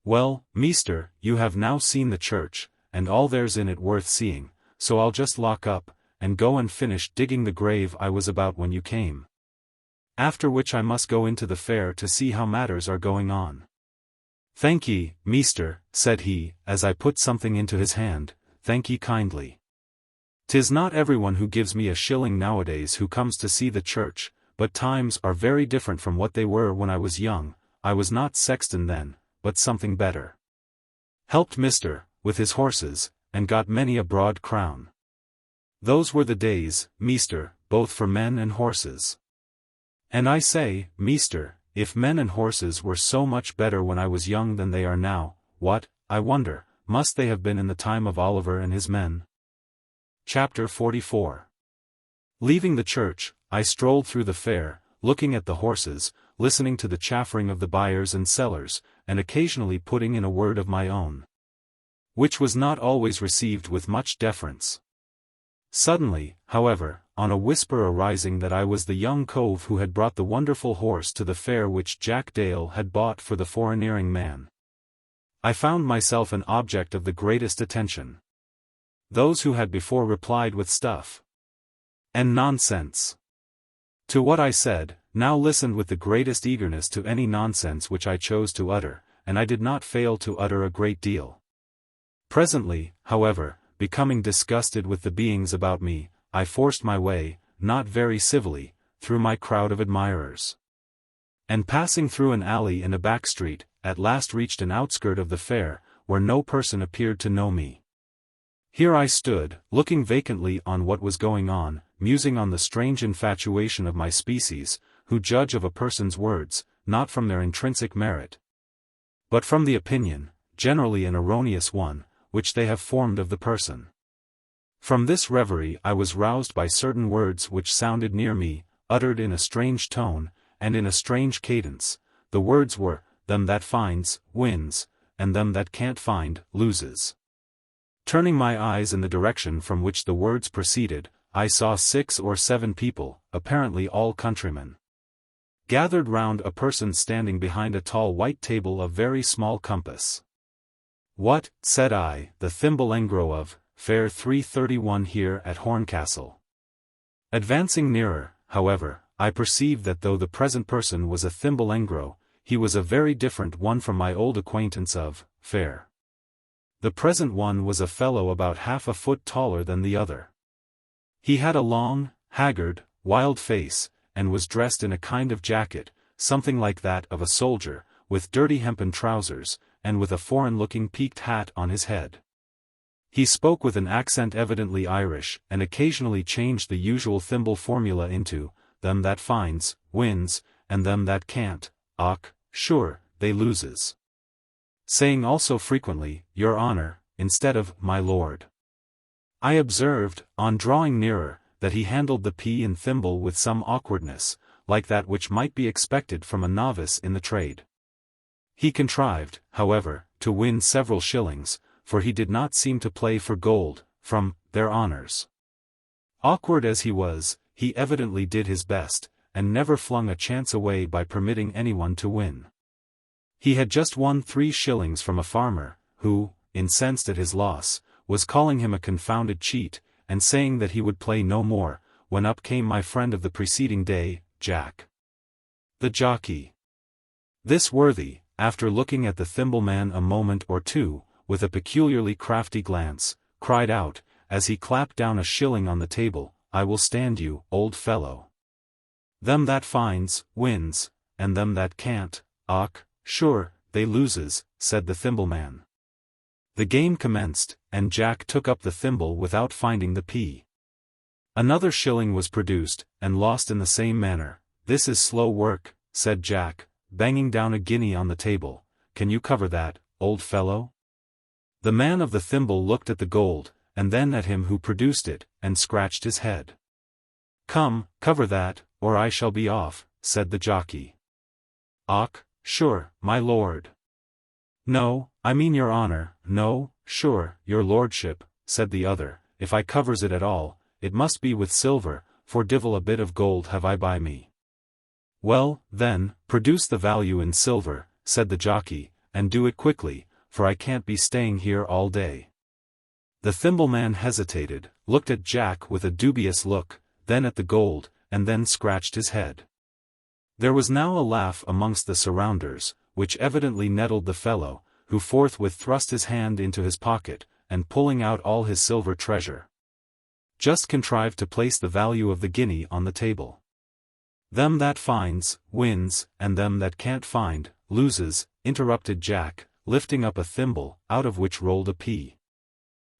Well, meester, you have now seen the church, and all there's in it worth seeing, so I'll just lock up, and go and finish digging the grave I was about when you came. After which I must go into the fair to see how matters are going on. Thank ye, meester, said he, as I put something into his hand, thank ye kindly. 'Tis not everyone who gives me a shilling nowadays who comes to see the church, but times are very different from what they were when I was young. I was not sexton then, but something better. Helped mister, with his horses, and got many a broad crown. Those were the days, meester, both for men and horses. And I say, meester, if men and horses were so much better when I was young than they are now, what, I wonder, must they have been in the time of Oliver and his men? Chapter 44. Leaving the church, I strolled through the fair, looking at the horses, listening to the chaffering of the buyers and sellers, and occasionally putting in a word of my own, which was not always received with much deference. Suddenly, however, on a whisper arising that I was the young cove who had brought the wonderful horse to the fair which Jack Dale had bought for the foreigneering man, I found myself an object of the greatest attention. Those who had before replied with stuff and nonsense to what I said, now listened with the greatest eagerness to any nonsense which I chose to utter, and I did not fail to utter a great deal. Presently, however, becoming disgusted with the beings about me, I forced my way, not very civilly, through my crowd of admirers, and passing through an alley in a back street, at last reached an outskirt of the fair, where no person appeared to know me. Here I stood, looking vacantly on what was going on, musing on the strange infatuation of my species, who judge of a person's words, not from their intrinsic merit, but from the opinion, generally an erroneous one, which they have formed of the person. From this reverie I was roused by certain words which sounded near me, uttered in a strange tone, and in a strange cadence. The words were, "Them that finds, wins, and them that can't find, loses." Turning my eyes in the direction from which the words proceeded, I saw 6 or 7 people, apparently all countrymen, gathered round a person standing behind a tall white table of very small compass. What, said I, the Lavengro of, fair 331 here at Horncastle. Advancing nearer, however, I perceived that though the present person was a Lavengro, he was a very different one from my old acquaintance of, fair. The present one was a fellow about half a foot taller than the other. He had a long, haggard, wild face, and was dressed in a kind of jacket, something like that of a soldier, with dirty hempen trousers, and with a foreign-looking peaked hat on his head. He spoke with an accent evidently Irish, and occasionally changed the usual thimble formula into, "Them that finds, wins, and them that can't, och, sure, they loses," saying also frequently, "Your Honor," instead of "My Lord." I observed, on drawing nearer, that he handled the pea and thimble with some awkwardness, like that which might be expected from a novice in the trade. He contrived, however, to win several shillings, for he did not seem to play for gold, from "their honors." Awkward as he was, he evidently did his best, and never flung a chance away by permitting anyone to win. He had just won 3 shillings from a farmer, who, incensed at his loss, was calling him a confounded cheat, and saying that he would play no more, when up came my friend of the preceding day, Jack, the jockey. This worthy, after looking at the thimble man a moment or two, with a peculiarly crafty glance, cried out, as he clapped down a shilling on the table, "I will stand you, old fellow. Them that finds, wins, and them that can't, sure, they loses," said the thimble-man. The game commenced, and Jack took up the thimble without finding the p. Another shilling was produced, and lost in the same manner. "This is slow work," said Jack, banging down a guinea on the table. "Can you cover that, old fellow?" The man of the thimble looked at the gold, and then at him who produced it, and scratched his head. "Come, cover that, or I shall be off," said the jockey. Sure, my lord." "No, I mean your honor." "No, sure, your lordship," said the other, "if I covers it at all, it must be with silver, for divil a bit of gold have I by me." "Well, then, produce the value in silver," said the jockey, "and do it quickly, for I can't be staying here all day." The thimble-man hesitated, looked at Jack with a dubious look, then at the gold, and then scratched his head. There was now a laugh amongst the surrounders, which evidently nettled the fellow, who forthwith thrust his hand into his pocket, and pulling out all his silver treasure, just contrived to place the value of the guinea on the table. "Them that finds, wins, and them that can't find, loses," interrupted Jack, lifting up a thimble, out of which rolled a pea.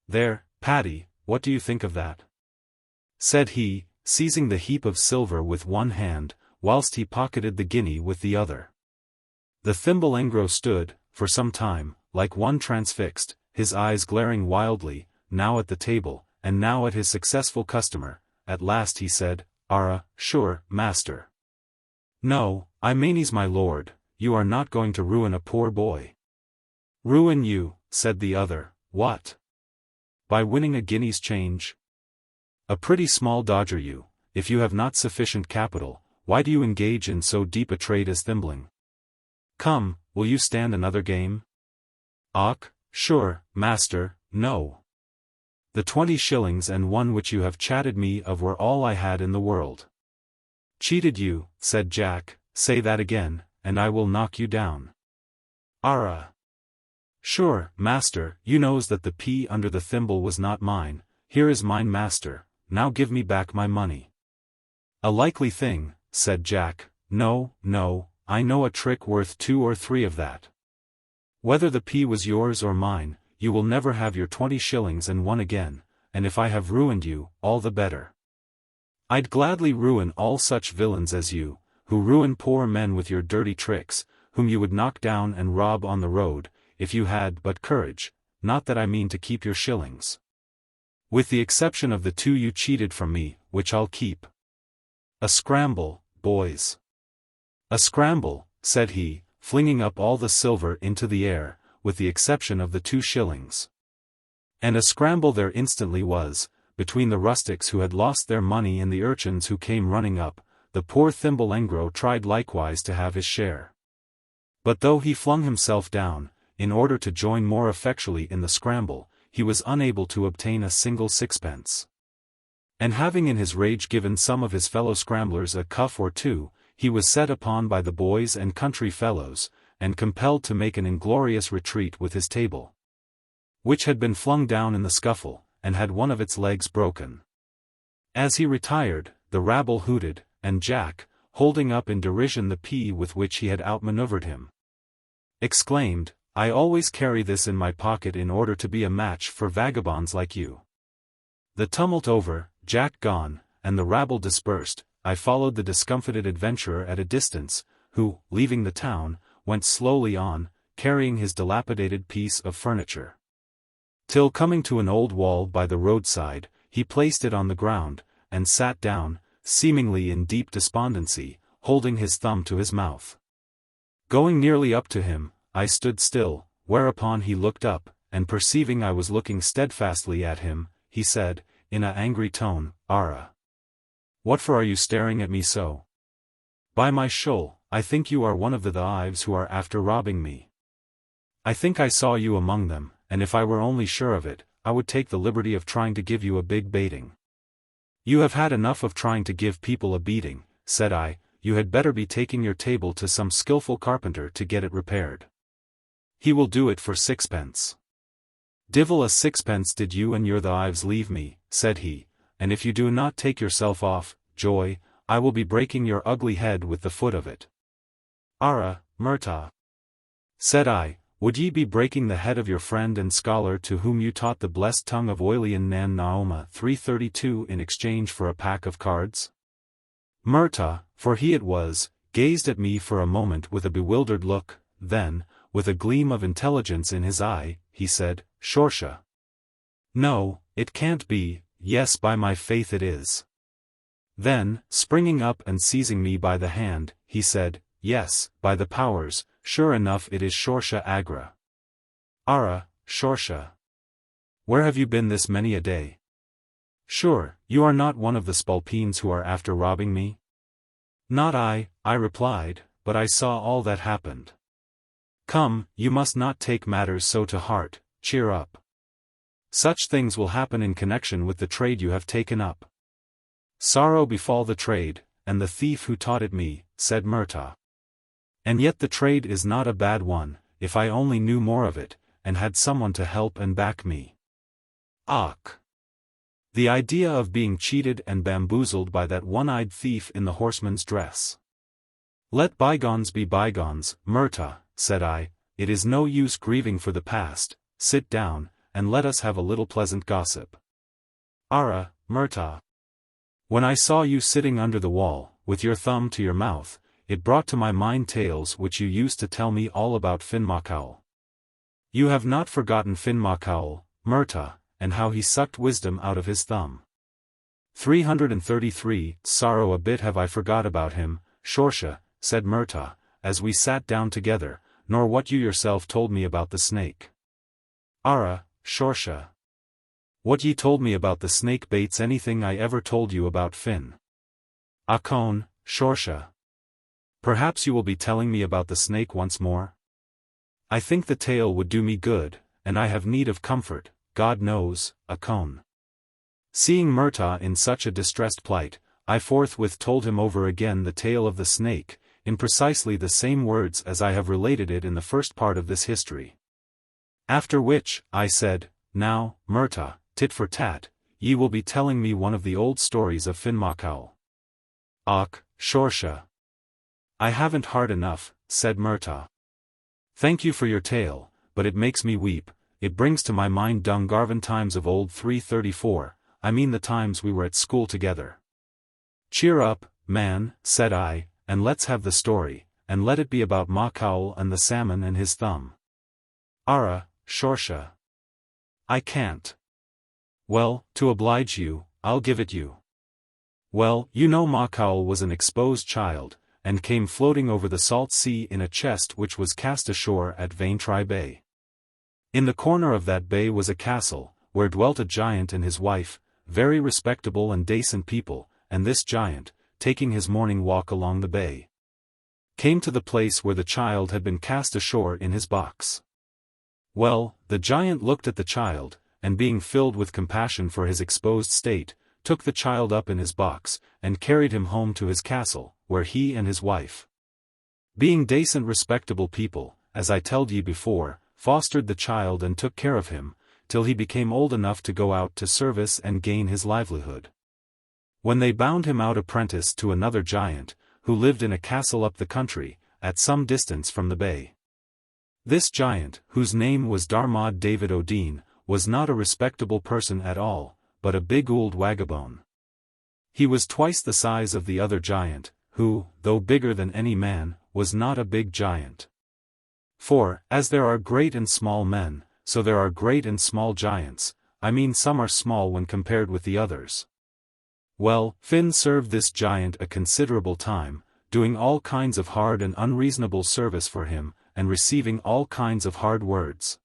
"There, Paddy, what do you think of that?" said he, seizing the heap of silver with one hand, whilst he pocketed the guinea with the other. The thimble-engro stood, for some time, like one transfixed, his eyes glaring wildly, now at the table, and now at his successful customer. At last he said, Sure, master." "No, I manees my lord, you are not going to ruin a poor boy." "Ruin you," said the other, "what? By winning a guinea's change? A pretty small dodger you, if you have not sufficient capital. Why do you engage in so deep a trade as thimbling? Come, will you stand another game?" Sure, master, no. The 20 shillings and one which you have chatted me of were all I had in the world." "Cheated you," said Jack, "say that again, and I will knock you down." Sure, master, you knows that the pea under the thimble was not mine. Here is mine, master, now give me back my money." "A likely thing," said Jack. No, I know a trick worth 2 or 3 of that. Whether the pea was yours or mine, you will never have your 20 shillings and one again, and if I have ruined you, all the better. I'd gladly ruin all such villains as you, who ruin poor men with your dirty tricks, whom you would knock down and rob on the road, if you had but courage. Not that I mean to keep your shillings, with the exception of the 2 you cheated from me, which I'll keep. A scramble, boys. A scramble," said he, flinging up all the silver into the air, with the exception of the 2 shillings. And a scramble there instantly was, between the rustics who had lost their money and the urchins who came running up. The poor thimble-engro tried likewise to have his share. But though he flung himself down, in order to join more effectually in the scramble, he was unable to obtain a single sixpence. And having in his rage given some of his fellow scramblers a cuff or 2, he was set upon by the boys and country fellows, and compelled to make an inglorious retreat with his table, which had been flung down in the scuffle, and had one of its legs broken. As he retired, the rabble hooted, and Jack, holding up in derision the pea with which he had outmaneuvered him, exclaimed, "I always carry this in my pocket in order to be a match for vagabonds like you." The tumult over, Jack gone, and the rabble dispersed, I followed the discomfited adventurer at a distance, who, leaving the town, went slowly on, carrying his dilapidated piece of furniture, till coming to an old wall by the roadside, he placed it on the ground, and sat down, seemingly in deep despondency, holding his thumb to his mouth. Going nearly up to him, I stood still, whereupon he looked up, and perceiving I was looking steadfastly at him, he said, in an angry tone, "What for are you staring at me so? By my shoul, I think you are one of the thieves who are after robbing me. I think I saw you among them, and if I were only sure of it, I would take the liberty of trying to give you a big baiting." "You have had enough of trying to give people a beating," said I. "You had better be taking your table to some skilful carpenter to get it repaired. He will do it for 6 pence. Divil a sixpence did you and your wives leave me, said he, and if you do not take yourself off, Joy, I will be breaking your ugly head with the foot of it. Ara, Murtagh, said I, would ye be breaking the head of your friend and scholar to whom you taught the blessed tongue of Oilian Nan Naoma 332 in exchange for a pack of cards? Murtagh, for he it was, gazed at me for a moment with a bewildered look, then, with a gleam of intelligence in his eye, he said, Shorsha. No, it can't be, yes by my faith it is. Then, springing up and seizing me by the hand, he said, yes, by the powers, sure enough it is Shorsha Agra. Ara, Shorsha. Where have you been this many a day? Sure, you are not one of the spalpeens who are after robbing me? Not I replied, but I saw all that happened. Come, you must not take matters so to heart, cheer up. Such things will happen in connection with the trade you have taken up. Sorrow befall the trade, and the thief who taught it me, said Murtagh. And yet the trade is not a bad one, if I only knew more of it, and had someone to help and back me. Ach! The idea of being cheated and bamboozled by that one-eyed thief in the horseman's dress. Let bygones be bygones, Murtagh, said I, it is no use grieving for the past, sit down, and let us have a little pleasant gossip. Ara, Murtagh. When I saw you sitting under the wall, with your thumb to your mouth, it brought to my mind tales which you used to tell me all about Finn Macaul. You have not forgotten Finn Macaul, Murtagh, and how he sucked wisdom out of his thumb. 333, sorrow a bit have I forgot about him, Shorsha, said Murtagh, as we sat down together, nor what you yourself told me about the snake. Ara, Shorsha. What ye told me about the snake baits anything I ever told you about Finn. Akon, Shorsha. Perhaps you will be telling me about the snake once more? I think the tale would do me good, and I have need of comfort, God knows, Akon. Seeing Murtagh in such a distressed plight, I forthwith told him over again the tale of the snake, in precisely the same words as I have related it in the first part of this history. After which, I said, now, Murtagh, tit for tat, ye will be telling me one of the old stories of Finn Macaul. Och, Shorsha. I haven't heart enough, said Murtagh. Thank you for your tale, but it makes me weep, it brings to my mind Dungarvan times of old 334, I mean the times we were at school together. Cheer up, man, said I, and let's have the story, and let it be about Macaul and the salmon and his thumb. Ara, Shorsha. I can't. Well, to oblige you, I'll give it you. Well, you know Macaul was an exposed child, and came floating over the salt sea in a chest which was cast ashore at VIII Bay. In the corner of that bay was a castle, where dwelt a giant and his wife, very respectable and decent people, and this giant, taking his morning walk along the bay, came to the place where the child had been cast ashore in his box. Well, the giant looked at the child, and being filled with compassion for his exposed state, took the child up in his box, and carried him home to his castle, where he and his wife, being decent respectable people, as I telled ye before, fostered the child and took care of him, till he became old enough to go out to service and gain his livelihood. When they bound him out apprentice to another giant, who lived in a castle up the country, at some distance from the bay. This giant, whose name was Darmod David O'Dean, was not a respectable person at all, but a big old wagabone. He was twice the size of the other giant, who, though bigger than any man, was not a big giant. For, as there are great and small men, so there are great and small giants, I mean some are small when compared with the others. Well, Finn served this giant a considerable time, doing all kinds of hard and unreasonable service for him, and receiving all kinds of hard words.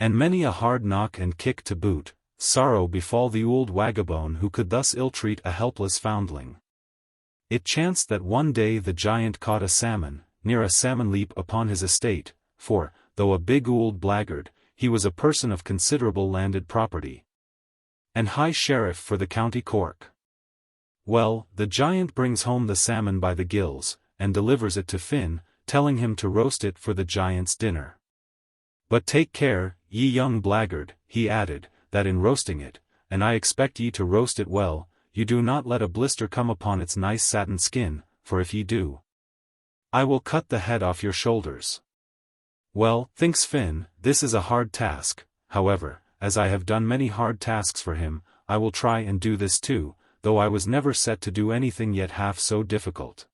And many a hard knock and kick to boot, sorrow befall the old wagabone who could thus ill-treat a helpless foundling. It chanced that one day the giant caught a salmon, near a salmon leap upon his estate, for, though a big old blackguard, he was a person of considerable landed property, and high sheriff for the county Cork. Well, the giant brings home the salmon by the gills, and delivers it to Finn, telling him to roast it for the giant's dinner. But take care, ye young blackguard, he added, that in roasting it, and I expect ye to roast it well, you do not let a blister come upon its nice satin skin, for if ye do, I will cut the head off your shoulders. Well, thinks Finn, this is a hard task, however, as I have done many hard tasks for him, I will try and do this too, though I was never set to do anything yet half so difficult.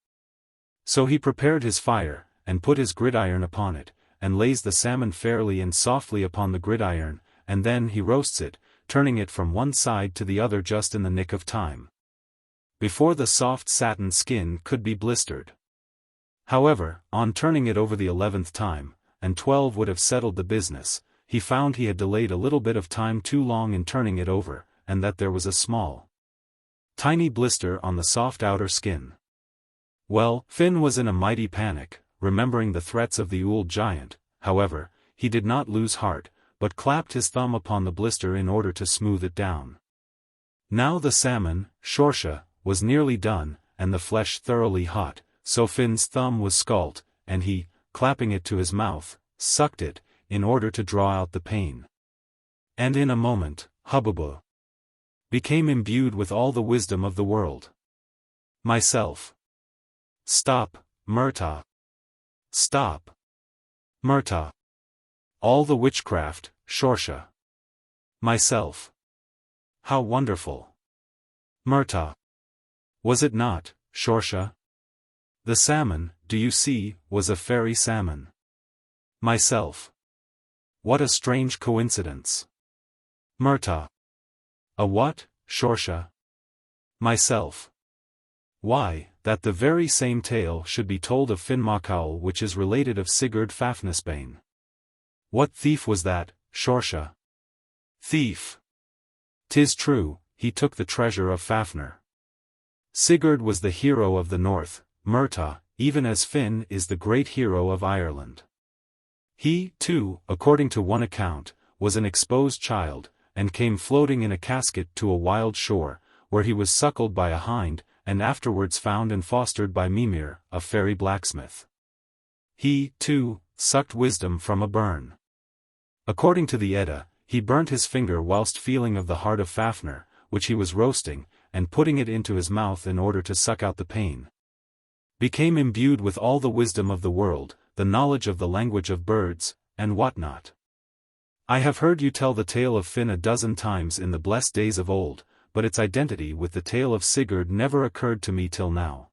So he prepared his fire, and put his gridiron upon it, and lays the salmon fairly and softly upon the gridiron, and then he roasts it, turning it from one side to the other just in the nick of time, before the soft satin skin could be blistered. However, on turning it over the 11th time, and 12 would have settled the business, he found he had delayed a little bit of time too long in turning it over, and that there was a small, tiny blister on the soft outer skin. Well, Finn was in a mighty panic, remembering the threats of the old giant. However, he did not lose heart, but clapped his thumb upon the blister in order to smooth it down. Now the salmon, Shorsha, was nearly done, and the flesh thoroughly hot, so Finn's thumb was scalt, and he, clapping it to his mouth, sucked it, in order to draw out the pain. And in a moment, Hubbubu became imbued with all the wisdom of the world. Myself. Stop, Murtagh. Stop. Murtagh. All the witchcraft, Shorsha. Myself. How wonderful. Murtagh. Was it not, Shorsha? The salmon, do you see, was a fairy salmon. Myself. What a strange coincidence. Murtagh. A what, Shorsha? Myself. Why, that the very same tale should be told of Finn Macaul which is related of Sigurd Fafnisbane. What thief was that, Shorsha? Thief. 'Tis true, he took the treasure of Fafnir. Sigurd was the hero of the north, Murtagh, even as Finn is the great hero of Ireland. He, too, according to one account, was an exposed child, and came floating in a casket to a wild shore, where he was suckled by a hind, and afterwards found and fostered by Mimir, a fairy blacksmith. He, too, sucked wisdom from a burn. According to the Edda, he burnt his finger whilst feeling of the heart of Fafnir, which he was roasting, and putting it into his mouth in order to suck out the pain. Became imbued with all the wisdom of the world, the knowledge of the language of birds, and what not. I have heard you tell the tale of Finn a dozen times in the blessed days of old, but its identity with the tale of Sigurd never occurred to me till now.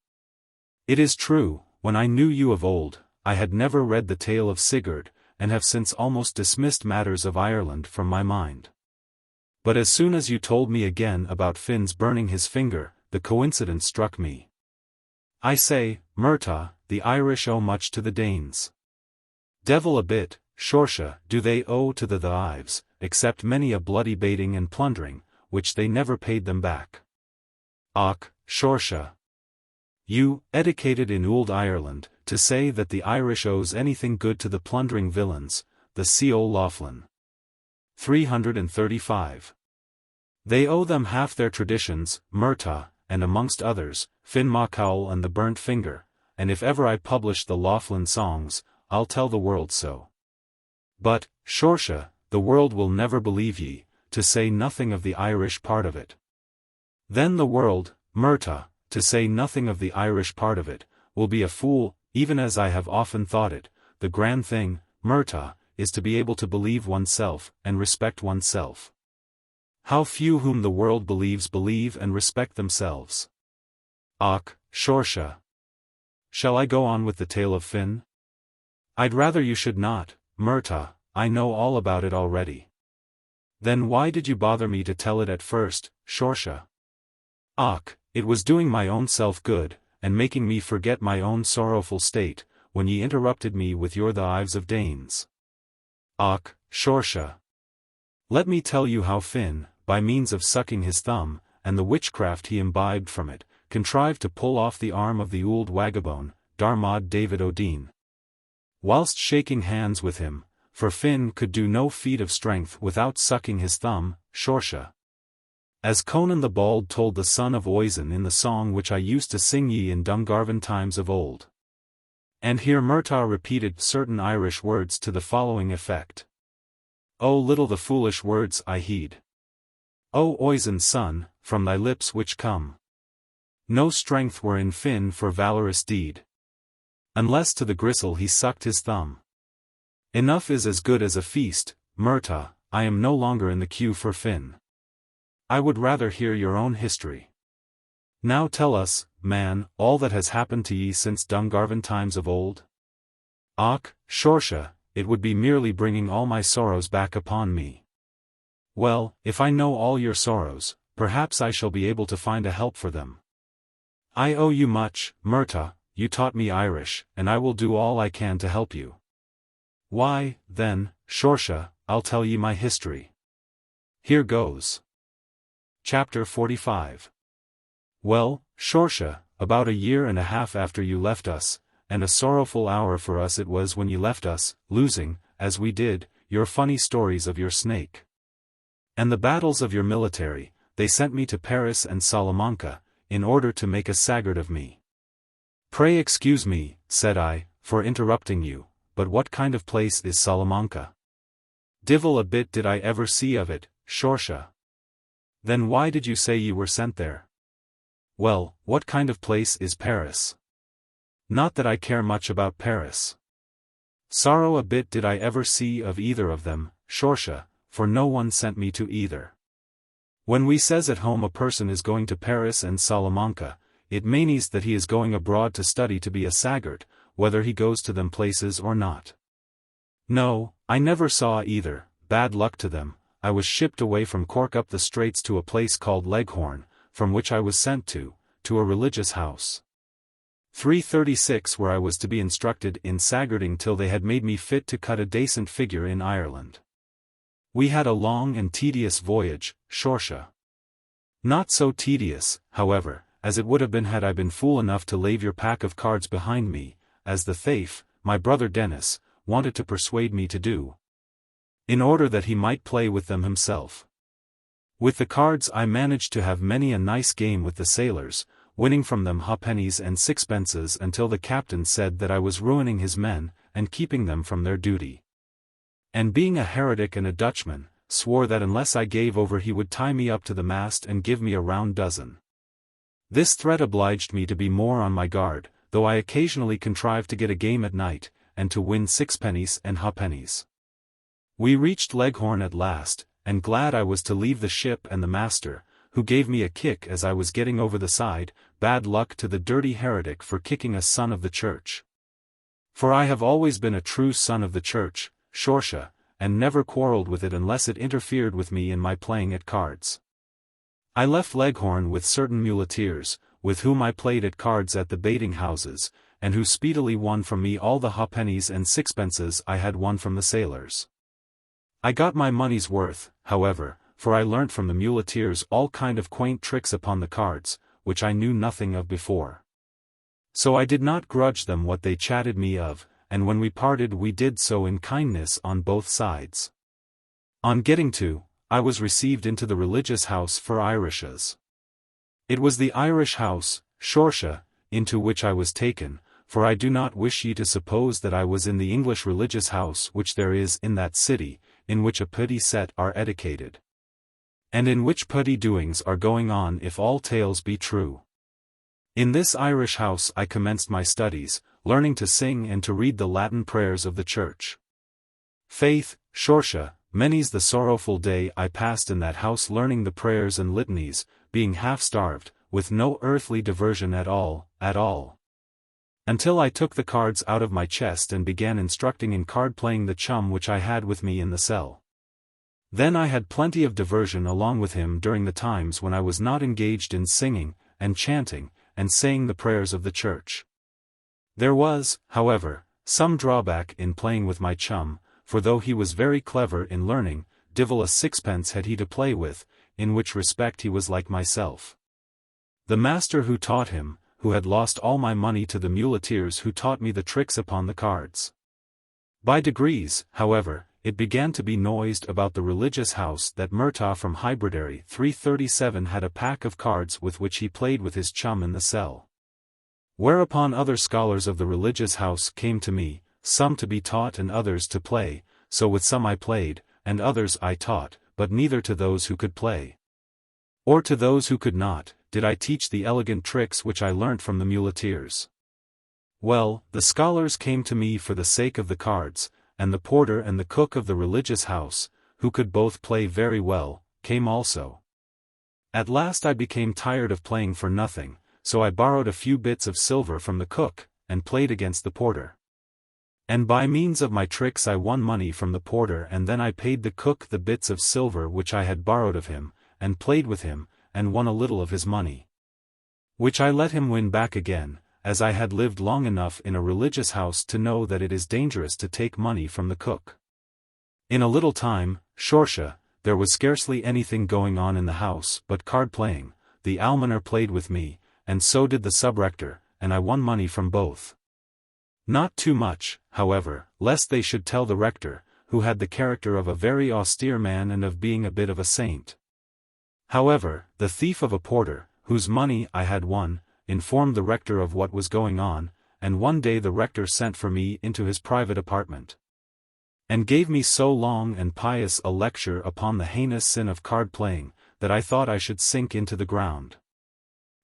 It is true, when I knew you of old, I had never read the tale of Sigurd, and have since almost dismissed matters of Ireland from my mind. But as soon as you told me again about Finn's burning his finger, the coincidence struck me. I say, Murtagh, the Irish owe much to the Danes. Devil a bit, Shorsha, do they owe to the Ives, except many a bloody baiting and plundering, which they never paid them back. Och, Shorsha. You, educated in old Ireland, to say that the Irish owes anything good to the plundering villains, the Seol Laughlin. 335. They owe them half their traditions, Murtagh, and amongst others, Finn Macaul and the burnt finger, and if ever I publish the Laughlin songs, I'll tell the world so. But, Shorsha, the world will never believe ye, to say nothing of the Irish part of it. Then the world, Murtagh, to say nothing of the Irish part of it, will be a fool, even as I have often thought it. The grand thing, Murtagh, is to be able to believe oneself, and respect oneself. How few whom the world believes believe and respect themselves. Och, Shorsha. Shall I go on with the tale of Finn? I'd rather you should not, Murtagh, I know all about it already. Then why did you bother me to tell it at first, Shorsha? Och, it was doing my own self good, and making me forget my own sorrowful state, when ye interrupted me with your The Ives of Danes. Och, Shorsha. Let me tell you how Finn, by means of sucking his thumb, and the witchcraft he imbibed from it, contrived to pull off the arm of the old wagabone, Darmod David O'Dean. Whilst shaking hands with him, for Finn could do no feat of strength without sucking his thumb, Shorsha. As Conan the Bald told the son of Oisin in the song which I used to sing ye in Dungarvan times of old. And here Murtagh repeated certain Irish words to the following effect. Oh, little the foolish words I heed. O Oisin son, from thy lips which come no strength were in Finn for valorous deed, unless to the gristle he sucked his thumb. Enough is as good as a feast, Murtagh, I am no longer in the queue for Finn. I would rather hear your own history. Now tell us, man, all that has happened to ye since Dungarvan times of old. Och, Shorsha, it would be merely bringing all my sorrows back upon me. Well, if I know all your sorrows, perhaps I shall be able to find a help for them. I owe you much, Murtagh, you taught me Irish, and I will do all I can to help you. Why, then, Shorsha, I'll tell ye my history. Here goes. Chapter 45. Well, Shorsha, about a year and a half after you left us, and a sorrowful hour for us it was when you left us, losing, as we did, your funny stories of your snake. And the battles of your military, they sent me to Paris and Salamanca, in order to make a saggart of me. Pray excuse me, said I, for interrupting you, but what kind of place is Salamanca? Divil a bit did I ever see of it, Shorsha. Then why did you say you were sent there? Well, what kind of place is Paris? Not that I care much about Paris. Sorrow a bit did I ever see of either of them, Shorsha, for no one sent me to either. When we says at home a person is going to Paris and Salamanca, it means that he is going abroad to study to be a saggart, whether he goes to them places or not. No, I never saw either, bad luck to them. I was shipped away from Cork up the Straits to a place called Leghorn, from which I was sent to a religious house. 336 where I was to be instructed in saggarting till they had made me fit to cut a decent figure in Ireland. We had a long and tedious voyage, Shorsha. Not so tedious, however, as it would have been had I been fool enough to leave your pack of cards behind me, as the thief, my brother Dennis, wanted to persuade me to do, in order that he might play with them himself. With the cards I managed to have many a nice game with the sailors, winning from them ha'pennies and sixpences until the captain said that I was ruining his men, and keeping them from their duty. And being a heretic and a Dutchman, swore that unless I gave over he would tie me up to the mast and give me a round dozen. This threat obliged me to be more on my guard, though I occasionally contrived to get a game at night, and to win sixpennies and ha'pennies. We reached Leghorn at last, and glad I was to leave the ship and the master, who gave me a kick as I was getting over the side, bad luck to the dirty heretic for kicking a son of the church. For I have always been a true son of the church, Shorsha, and never quarrelled with it unless it interfered with me in my playing at cards. I left Leghorn with certain muleteers, with whom I played at cards at the baiting houses, and who speedily won from me all the ha'pennies and sixpences I had won from the sailors. I got my money's worth, however, for I learnt from the muleteers all kind of quaint tricks upon the cards, which I knew nothing of before. So I did not grudge them what they chatted me of, and when we parted we did so in kindness on both sides. On getting to, I was received into the religious house for Irishes. It was the Irish house, Shorsha, into which I was taken, for I do not wish ye to suppose that I was in the English religious house which there is in that city, in which a putty set are educated, and in which putty doings are going on if all tales be true. In this Irish house I commenced my studies, learning to sing and to read the Latin prayers of the church. Faith, Shorsha, many's the sorrowful day I passed in that house learning the prayers and litanies, being half-starved, with no earthly diversion at all. Until I took the cards out of my chest and began instructing in card-playing the chum which I had with me in the cell. Then I had plenty of diversion along with him during the times when I was not engaged in singing, and chanting, and saying the prayers of the church. There was, however, some drawback in playing with my chum, for though he was very clever in learning, divil a sixpence had he to play with, in which respect he was like myself. The master who taught him, who had lost all my money to the muleteers who taught me the tricks upon the cards. By degrees, however, it began to be noised about the religious house that Murtagh from Hybridery 337 had a pack of cards with which he played with his chum in the cell. Whereupon other scholars of the religious house came to me, some to be taught and others to play, so with some I played, and others I taught, but neither to those who could play, or to those who could not, did I teach the elegant tricks which I learnt from the muleteers. Well, the scholars came to me for the sake of the cards, and the porter and the cook of the religious house, who could both play very well, came also. At last I became tired of playing for nothing, so I borrowed a few bits of silver from the cook, and played against the porter. And by means of my tricks I won money from the porter, and then I paid the cook the bits of silver which I had borrowed of him, and played with him, and won a little of his money, which I let him win back again, as I had lived long enough in a religious house to know that it is dangerous to take money from the cook. In a little time, Shorsha, there was scarcely anything going on in the house but card-playing. The almoner played with me, and so did the sub-rector, and I won money from both. Not too much, however, lest they should tell the rector, who had the character of a very austere man and of being a bit of a saint. However, the thief of a porter, whose money I had won, informed the rector of what was going on, and one day the rector sent for me into his private apartment, and gave me so long and pious a lecture upon the heinous sin of card-playing, that I thought I should sink into the ground.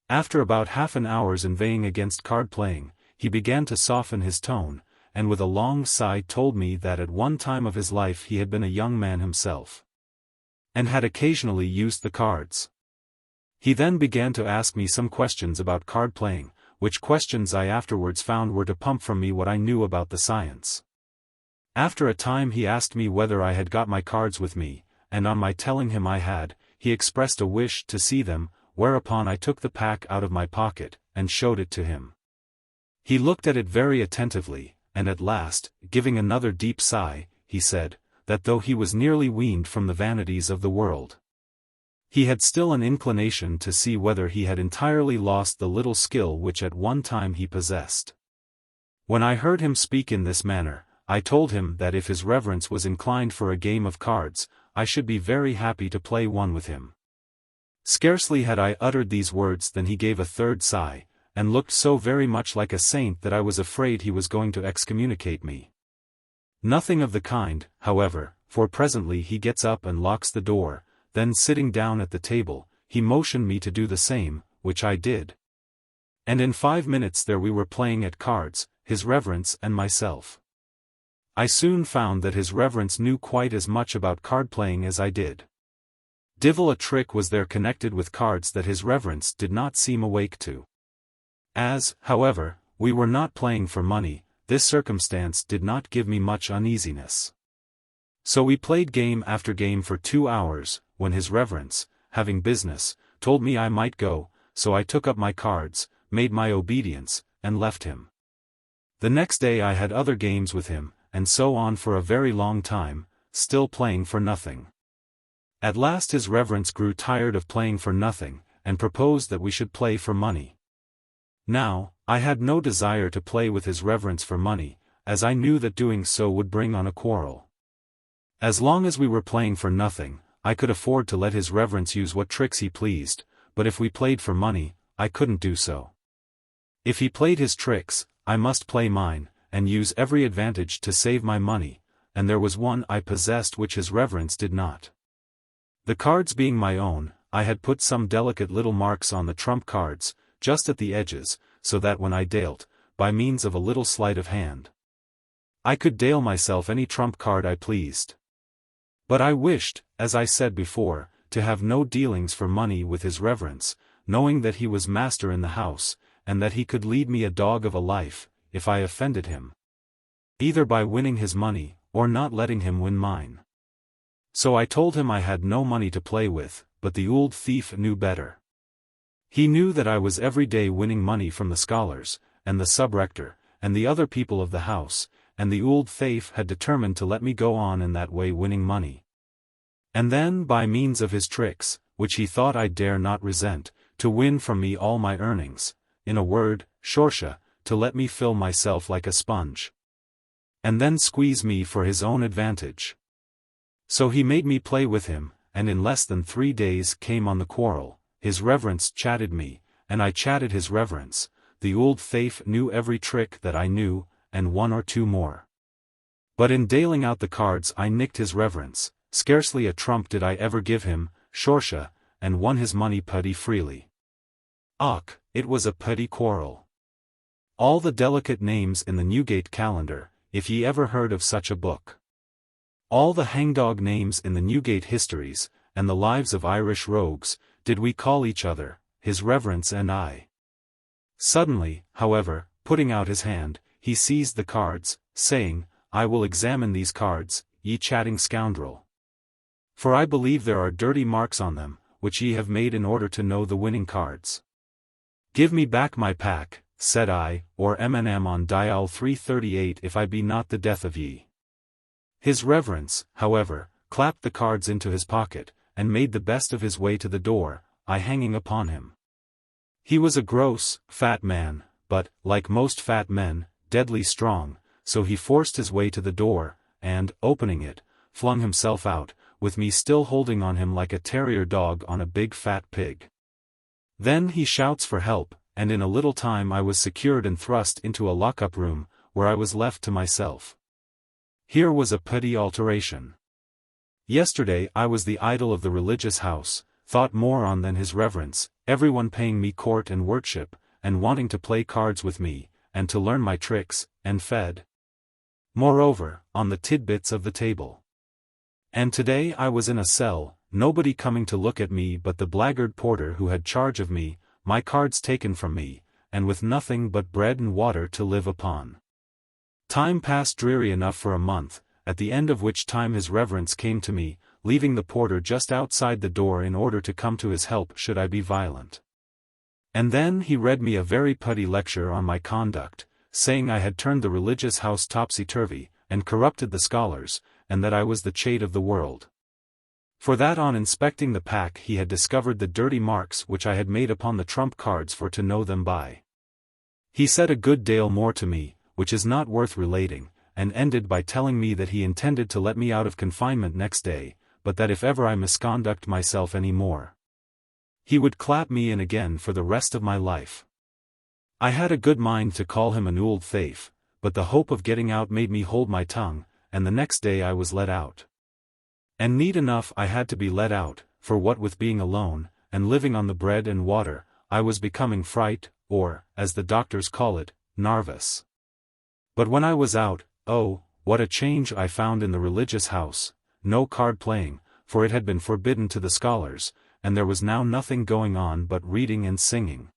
After about half an hour's inveighing against card-playing, he began to soften his tone, and with a long sigh told me that at one time of his life he had been a young man himself, and had occasionally used the cards. He then began to ask me some questions about card-playing, which questions I afterwards found were to pump from me what I knew about the science. After a time he asked me whether I had got my cards with me, and on my telling him I had, he expressed a wish to see them, whereupon I took the pack out of my pocket, and showed it to him. He looked at it very attentively, and at last, giving another deep sigh, he said, that though he was nearly weaned from the vanities of the world, he had still an inclination to see whether he had entirely lost the little skill which at one time he possessed. When I heard him speak in this manner, I told him that if his reverence was inclined for a game of cards, I should be very happy to play one with him. Scarcely had I uttered these words than he gave a third sigh, and looked so very much like a saint that I was afraid he was going to excommunicate me. Nothing of the kind, however, for presently he gets up and locks the door, then sitting down at the table, he motioned me to do the same, which I did. And in 5 minutes there we were playing at cards, his reverence and myself. I soon found that his reverence knew quite as much about card-playing as I did. Divil a trick was there connected with cards that his reverence did not seem awake to. As, however, we were not playing for money, this circumstance did not give me much uneasiness. So we played game after game for 2 hours, when his reverence, having business, told me I might go, so I took up my cards, made my obeisance, and left him. The next day I had other games with him, and so on for a very long time, still playing for nothing. At last his reverence grew tired of playing for nothing, and proposed that we should play for money. Now, I had no desire to play with his reverence for money, as I knew that doing so would bring on a quarrel. As long as we were playing for nothing, I could afford to let his reverence use what tricks he pleased, but if we played for money, I couldn't do so. If he played his tricks, I must play mine, and use every advantage to save my money, and there was one I possessed which his reverence did not. The cards being my own, I had put some delicate little marks on the trump cards, just at the edges, so that when I dealt, by means of a little sleight of hand, I could deal myself any trump card I pleased. But I wished, as I said before, to have no dealings for money with his reverence, knowing that he was master in the house, and that he could lead me a dog of a life, if I offended him, either by winning his money, or not letting him win mine. So I told him I had no money to play with, but the old thief knew better. He knew that I was every day winning money from the scholars, and the sub-rector, and the other people of the house, and the old thief had determined to let me go on in that way winning money. And then by means of his tricks, which he thought I dare not resent, to win from me all my earnings, in a word, Shorsha, to let me fill myself like a sponge, and then squeeze me for his own advantage. So he made me play with him, and in less than 3 days came on the quarrel. His reverence chatted me, and I chatted his reverence. The old thief knew every trick that I knew, and 1 or 2 more. But in dealing out the cards I nicked his reverence, scarcely a trump did I ever give him, Shorsha, and won his money putty freely. Och, it was a petty quarrel. All the delicate names in the Newgate calendar, if ye ever heard of such a book. All the hangdog names in the Newgate histories, and the lives of Irish rogues, did we call each other, his reverence and I. Suddenly, however, putting out his hand, he seized the cards, saying, I will examine these cards, ye chatting scoundrel. For I believe there are dirty marks on them, which ye have made in order to know the winning cards. Give me back my pack, said I, or M&M on dial 338 if I be not the death of ye. His reverence, however, clapped the cards into his pocket, and made the best of his way to the door, I hanging upon him. He was a gross, fat man, but, like most fat men, deadly strong, so he forced his way to the door, and, opening it, flung himself out, with me still holding on him like a terrier dog on a big fat pig. Then he shouts for help, and in a little time I was secured and thrust into a lock-up room, where I was left to myself. Here was a petty alteration. Yesterday I was the idol of the religious house, thought more on than his reverence, everyone paying me court and worship, and wanting to play cards with me, and to learn my tricks, and fed. Moreover, on the tidbits of the table. And today I was in a cell, nobody coming to look at me but the blackguard porter who had charge of me, my cards taken from me, and with nothing but bread and water to live upon. Time passed dreary enough for a month, at the end of which time his reverence came to me, leaving the porter just outside the door in order to come to his help should I be violent. And then he read me a very putty lecture on my conduct, saying I had turned the religious house topsy-turvy, and corrupted the scholars, and that I was the chade of the world. For that on inspecting the pack he had discovered the dirty marks which I had made upon the trump cards for to know them by. He said a good deal more to me, which is not worth relating, and ended by telling me that he intended to let me out of confinement next day, but that if ever I misconduct myself any more, he would clap me in again for the rest of my life. I had a good mind to call him an ould thief, but the hope of getting out made me hold my tongue, and the next day I was let out. And neat enough I had to be let out, for what with being alone, and living on the bread and water, I was becoming fright, or, as the doctors call it, narvous. But when I was out, oh, what a change I found in the religious house, no card playing, for it had been forbidden to the scholars, and there was now nothing going on but reading and singing.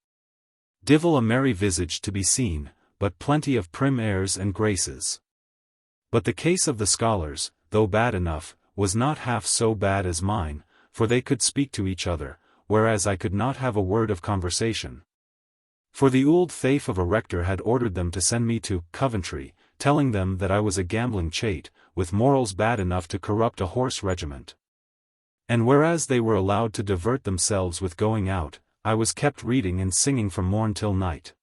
Divil a merry visage to be seen, but plenty of prim airs and graces. But the case of the scholars, though bad enough, was not half so bad as mine, for they could speak to each other, whereas I could not have a word of conversation. For the ould thief of a rector had ordered them to send me to Coventry, telling them that I was a gambling chate, with morals bad enough to corrupt a horse regiment. And whereas they were allowed to divert themselves with going out, I was kept reading and singing from morn till night.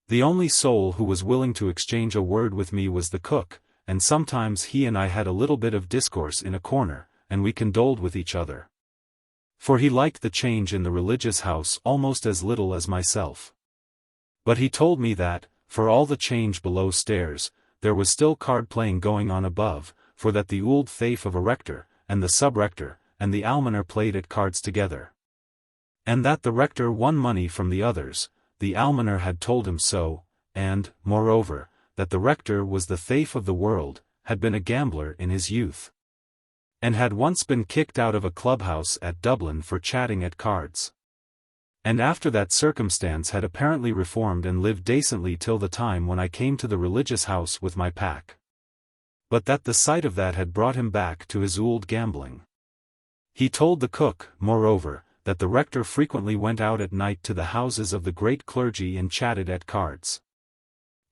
The only soul who was willing to exchange a word with me was the cook, and sometimes he and I had a little bit of discourse in a corner, and we condoled with each other. For he liked the change in the religious house almost as little as myself. But he told me that, for all the change below stairs, there was still card-playing going on above, for that the ould thief of a rector, and the sub-rector, and the almoner played at cards together. And that the rector won money from the others, the almoner had told him so, and, moreover, that the rector was the thief of the world, had been a gambler in his youth, and had once been kicked out of a clubhouse at Dublin for chatting at cards. And after that circumstance had apparently reformed and lived decently till the time when I came to the religious house with my pack. But that the sight of that had brought him back to his old gambling. He told the cook, moreover, that the rector frequently went out at night to the houses of the great clergy and chatted at cards.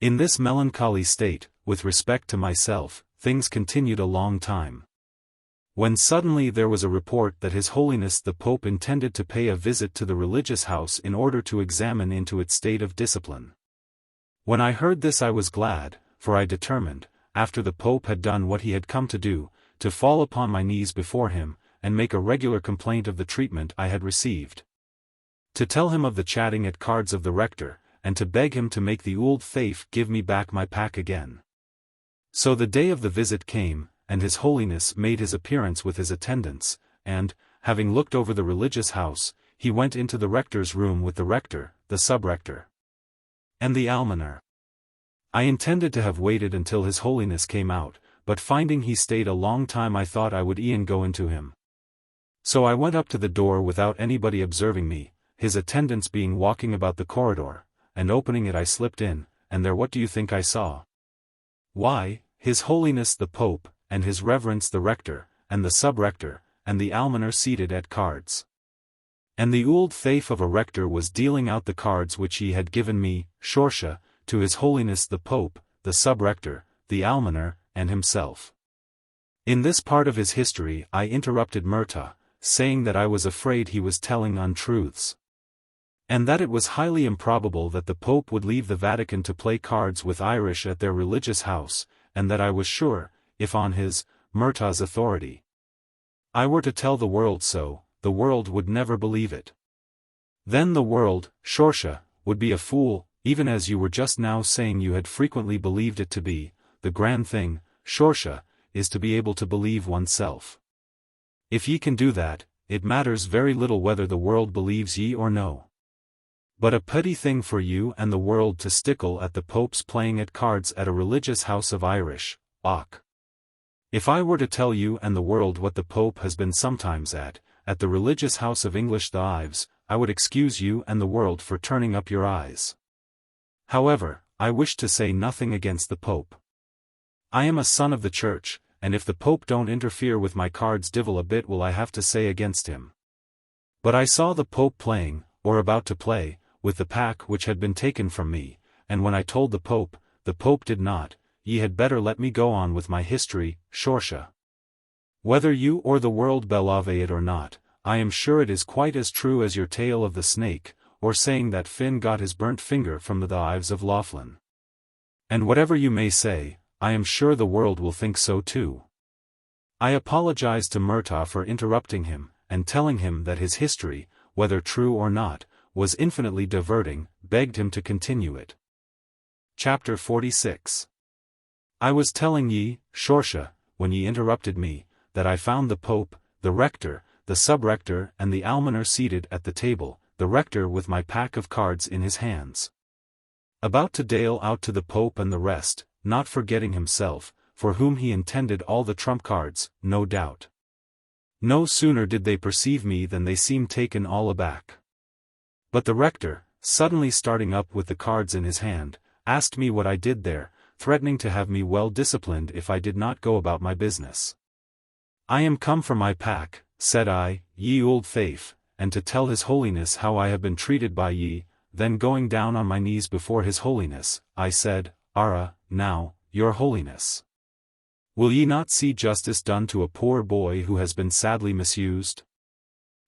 In this melancholy state, with respect to myself, things continued a long time. When suddenly there was a report that His Holiness the Pope intended to pay a visit to the religious house in order to examine into its state of discipline. When I heard this I was glad, for I determined, after the Pope had done what he had come to do, to fall upon my knees before him, and make a regular complaint of the treatment I had received. To tell him of the chatting at cards of the rector, and to beg him to make the ould thief give me back my pack again. So the day of the visit came, and His Holiness made his appearance with his attendants, and, having looked over the religious house, he went into the rector's room with the rector, the sub-rector, and the almoner. I intended to have waited until His Holiness came out, but finding he stayed a long time I thought I would e'en go into him. So I went up to the door without anybody observing me, his attendants being walking about the corridor, and opening it I slipped in, and there what do you think I saw? Why, His Holiness the Pope, and His Reverence the Rector, and the Sub-Rector, and the almoner seated at cards. And the old thief of a rector was dealing out the cards which he had given me, Shorsha, to His Holiness the Pope, the Sub-Rector, the almoner, and himself. In this part of his history I interrupted Murtagh, saying that I was afraid he was telling untruths, and that it was highly improbable that the Pope would leave the Vatican to play cards with Irish at their religious house, and that I was sure, if on his, Murtagh's authority, I were to tell the world so, the world would never believe it. Then the world, Shorsha, would be a fool, even as you were just now saying you had frequently believed it to be. The grand thing, Shorsha, is to be able to believe oneself. If ye can do that, it matters very little whether the world believes ye or no. But a petty thing for you and the world to stickle at the Pope's playing at cards at a religious house of Irish, och. If I were to tell you and the world what the Pope has been sometimes at the religious house of English the Ives, I would excuse you and the world for turning up your eyes. However, I wish to say nothing against the Pope. I am a son of the Church, and if the Pope don't interfere with my cards divil a bit will I have to say against him. But I saw the Pope playing, or about to play, with the pack which had been taken from me, and when I told the Pope did not. Ye had better let me go on with my history, Shorsha. Whether you or the world believe it or not, I am sure it is quite as true as your tale of the snake, or saying that Finn got his burnt finger from the Ives of Laughlin. And whatever you may say, I am sure the world will think so too. I apologize to Murtagh for interrupting him, and telling him that his history, whether true or not, was infinitely diverting, begged him to continue it. Chapter 46. I was telling ye, Shorsha, when ye interrupted me, that I found the Pope, the Rector, the Sub-Rector and the almoner seated at the table, the Rector with my pack of cards in his hands, about to deal out to the Pope and the rest, not forgetting himself, for whom he intended all the trump cards, no doubt. No sooner did they perceive me than they seemed taken all aback. But the Rector, suddenly starting up with the cards in his hand, asked me what I did there, threatening to have me well disciplined if I did not go about my business. I am come for my pack, said I, ye old thief, and to tell His Holiness how I have been treated by ye. Then going down on my knees before His Holiness, I said, Ara, now, your Holiness, will ye not see justice done to a poor boy who has been sadly misused?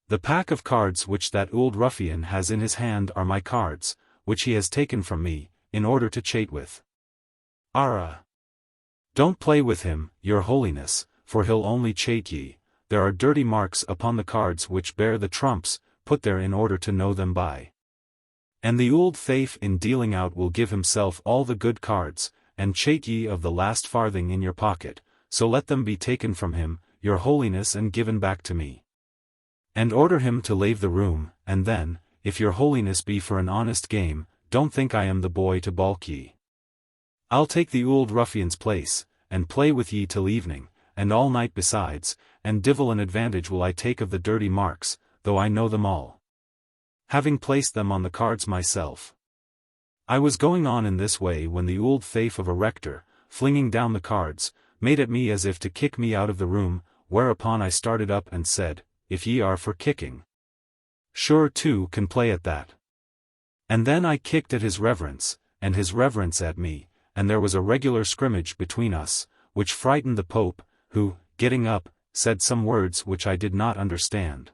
The pack of cards which that old ruffian has in his hand are my cards, which he has taken from me, in order to cheat with. Ara! Don't play with him, your Holiness, for he'll only cheat ye. There are dirty marks upon the cards which bear the trumps, put there in order to know them by. And the old thief in dealing out will give himself all the good cards, and cheat ye of the last farthing in your pocket, so let them be taken from him, your Holiness, and given back to me. And order him to leave the room, and then, if your Holiness be for an honest game, don't think I am the boy to balk ye. I'll take the old ruffian's place, and play with ye till evening, and all night besides, and divil an advantage will I take of the dirty marks, though I know them all, having placed them on the cards myself. I was going on in this way when the old thief of a rector, flinging down the cards, made at me as if to kick me out of the room, whereupon I started up and said, If ye are for kicking, sure two can play at that. And then I kicked at his reverence, and his reverence at me, and there was a regular scrimmage between us, which frightened the Pope, who, getting up, said some words which I did not understand,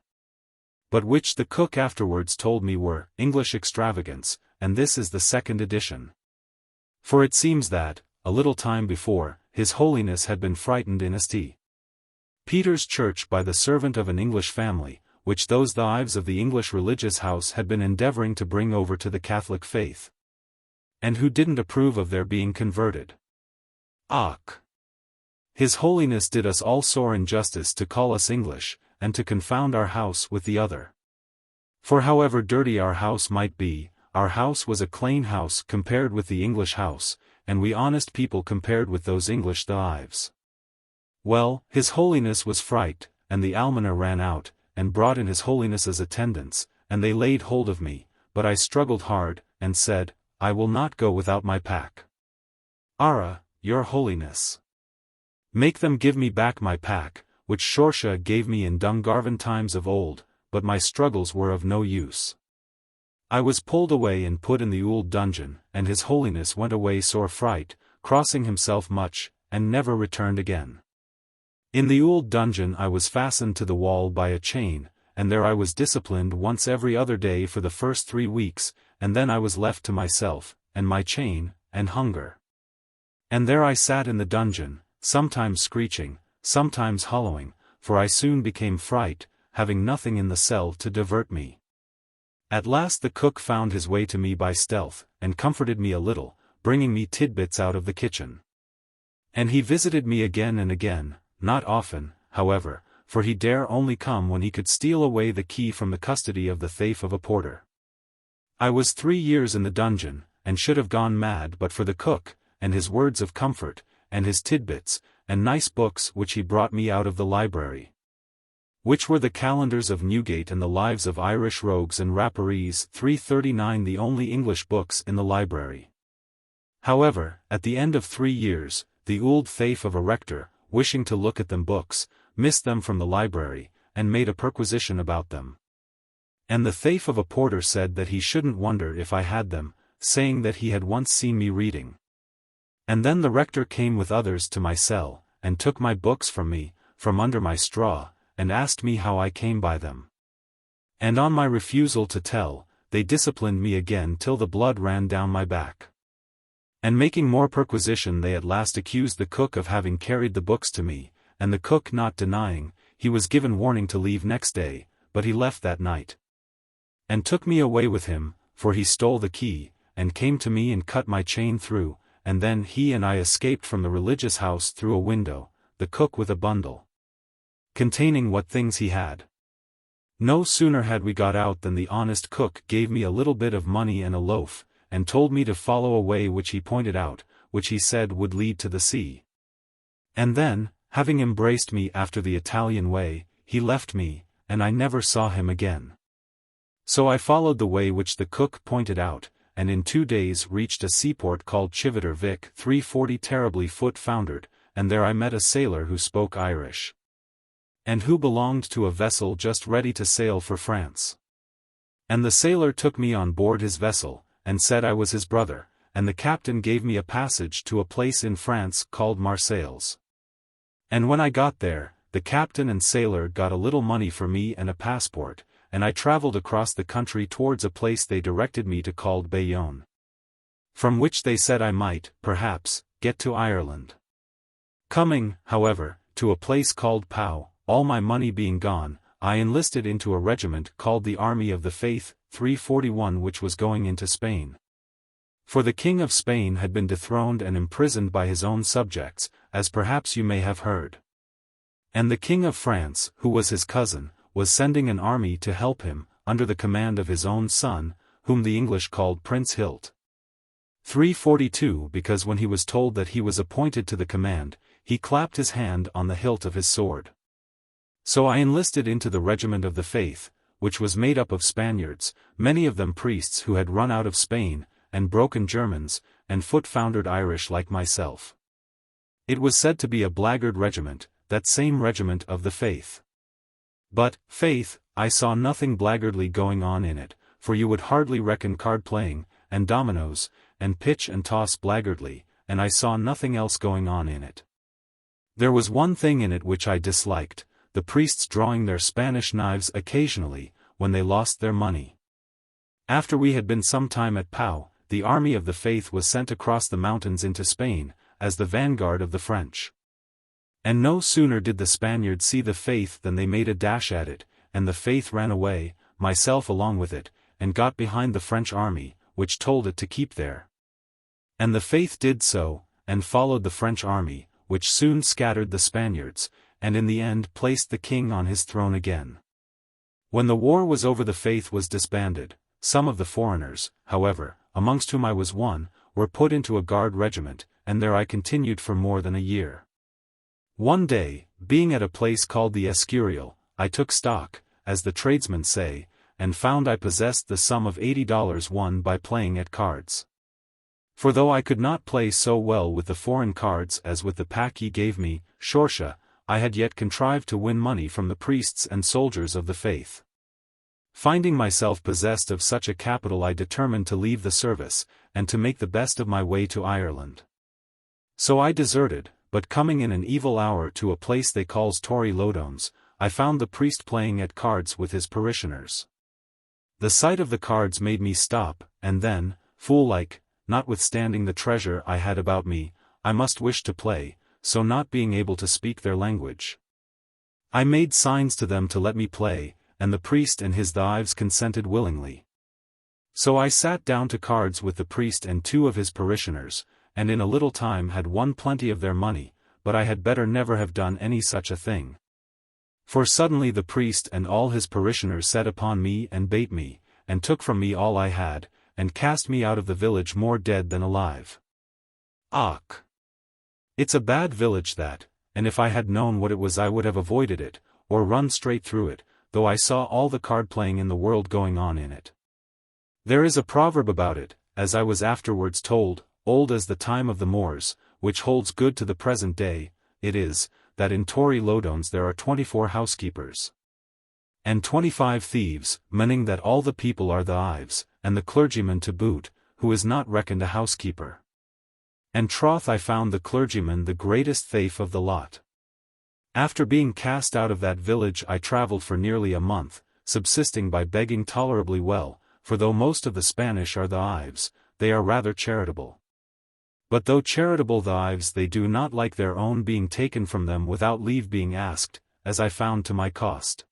but which the cook afterwards told me were English extravagance, and this is the second edition. For it seems that, a little time before, His Holiness had been frightened in St. Peter's Church by the servant of an English family, which those the Ives of the English religious house had been endeavoring to bring over to the Catholic faith, and who didn't approve of their being converted. Och! His Holiness did us all sore injustice to call us English, and to confound our house with the other. For however dirty our house might be, our house was a clean house compared with the English house, and we honest people compared with those English thieves. Well, His Holiness was frightened, and the almoner ran out, and brought in His Holiness's attendants, and they laid hold of me, but I struggled hard, and said, I will not go without my pack. Ara, your Holiness. Make them give me back my pack, which Shorsha gave me in Dungarvan times of old, but my struggles were of no use. I was pulled away and put in the old dungeon, and His Holiness went away sore fright, crossing himself much, and never returned again. In the old dungeon I was fastened to the wall by a chain, and there I was disciplined once every other day for the first 3 weeks, and then I was left to myself, and my chain, and hunger. And there I sat in the dungeon, sometimes screeching, sometimes hollowing, for I soon became fright, having nothing in the cell to divert me. At last the cook found his way to me by stealth, and comforted me a little, bringing me tidbits out of the kitchen. And he visited me again and again, not often, however, for he dare only come when he could steal away the key from the custody of the thief of a porter. I was 3 years in the dungeon, and should have gone mad but for the cook, and his words of comfort, and his tidbits, and nice books which he brought me out of the library. Which were the calendars of Newgate and the lives of Irish rogues and rapparees, 339, the only English books in the library. However, at the end of 3 years, the old thief of a rector, wishing to look at them books, missed them from the library, and made a perquisition about them. And the thief of a porter said that he shouldn't wonder if I had them, saying that he had once seen me reading. And then the rector came with others to my cell, and took my books from me, from under my straw, and asked me how I came by them. And on my refusal to tell, they disciplined me again till the blood ran down my back. And making more perquisition they at last accused the cook of having carried the books to me, and the cook not denying, he was given warning to leave next day, but he left that night. And took me away with him, for he stole the key, and came to me and cut my chain through, and then he and I escaped from the religious house through a window, the cook with a bundle containing what things he had. No sooner had we got out than the honest cook gave me a little bit of money and a loaf, and told me to follow a way which he pointed out, which he said would lead to the sea. And then, having embraced me after the Italian way, he left me, and I never saw him again. So I followed the way which the cook pointed out, and in 2 days reached a seaport called Chiveter Vic 340, terribly foot-foundered, and there I met a sailor who spoke Irish, and who belonged to a vessel just ready to sail for France. And the sailor took me on board his vessel, and said I was his brother, and the captain gave me a passage to a place in France called Marseilles. And when I got there, the captain and sailor got a little money for me and a passport, and I travelled across the country towards a place they directed me to called Bayonne, from which they said I might, perhaps, get to Ireland. Coming, however, to a place called Pau, all my money being gone, I enlisted into a regiment called the Army of the Faith, 341, which was going into Spain. For the King of Spain had been dethroned and imprisoned by his own subjects, as perhaps you may have heard. And the King of France, who was his cousin, was sending an army to help him, under the command of his own son, whom the English called Prince Hilt. 342, because when he was told that he was appointed to the command, he clapped his hand on the hilt of his sword. So I enlisted into the regiment of the Faith, which was made up of Spaniards, many of them priests who had run out of Spain, and broken Germans, and foot-foundered Irish like myself. It was said to be a blackguard regiment, that same regiment of the Faith. But, faith, I saw nothing blackguardly going on in it, for you would hardly reckon card-playing, and dominoes, and pitch and toss blackguardly, and I saw nothing else going on in it. There was one thing in it which I disliked, the priests drawing their Spanish knives occasionally, when they lost their money. After we had been some time at Pau, the Army of the Faith was sent across the mountains into Spain, as the vanguard of the French. And no sooner did the Spaniards see the Faith than they made a dash at it, and the Faith ran away, myself along with it, and got behind the French army, which told it to keep there. And the Faith did so, and followed the French army, which soon scattered the Spaniards, and in the end placed the king on his throne again. When the war was over, the faith was disbanded. Some of the foreigners, however, amongst whom I was one, were put into a guard regiment, and there I continued for more than a year. One day, being at a place called the Escurial, I took stock, as the tradesmen say, and found I possessed the sum of $80 won by playing at cards. For though I could not play so well with the foreign cards as with the pack he gave me, Shorsha, I had yet contrived to win money from the priests and soldiers of the faith. Finding myself possessed of such a capital, I determined to leave the service, and to make the best of my way to Ireland. So I deserted, but coming in an evil hour to a place they calls Torry Lodones, I found the priest playing at cards with his parishioners. The sight of the cards made me stop, and then, fool-like, notwithstanding the treasure I had about me, I must wish to play, so not being able to speak their language, I made signs to them to let me play, and the priest and his wives consented willingly. So I sat down to cards with the priest and 2 of his parishioners, and in a little time had won plenty of their money, but I had better never have done any such a thing. For suddenly the priest and all his parishioners set upon me and bait me, and took from me all I had, and cast me out of the village more dead than alive. Och! It's a bad village that, and if I had known what it was I would have avoided it, or run straight through it, though I saw all the card playing in the world going on in it. There is a proverb about it, as I was afterwards told, old as the time of the Moors, which holds good to the present day. It is, that in Torry Lodones there are 24 housekeepers and 25 thieves, meaning that all the people are the thieves, and the clergyman to boot, who is not reckoned a housekeeper. And troth I found the clergyman the greatest thief of the lot. After being cast out of that village I travelled for nearly a month, subsisting by begging tolerably well, for though most of the Spanish are the thieves, they are rather charitable. But though charitable thieves, they do not like their own being taken from them without leave being asked, as I found to my cost.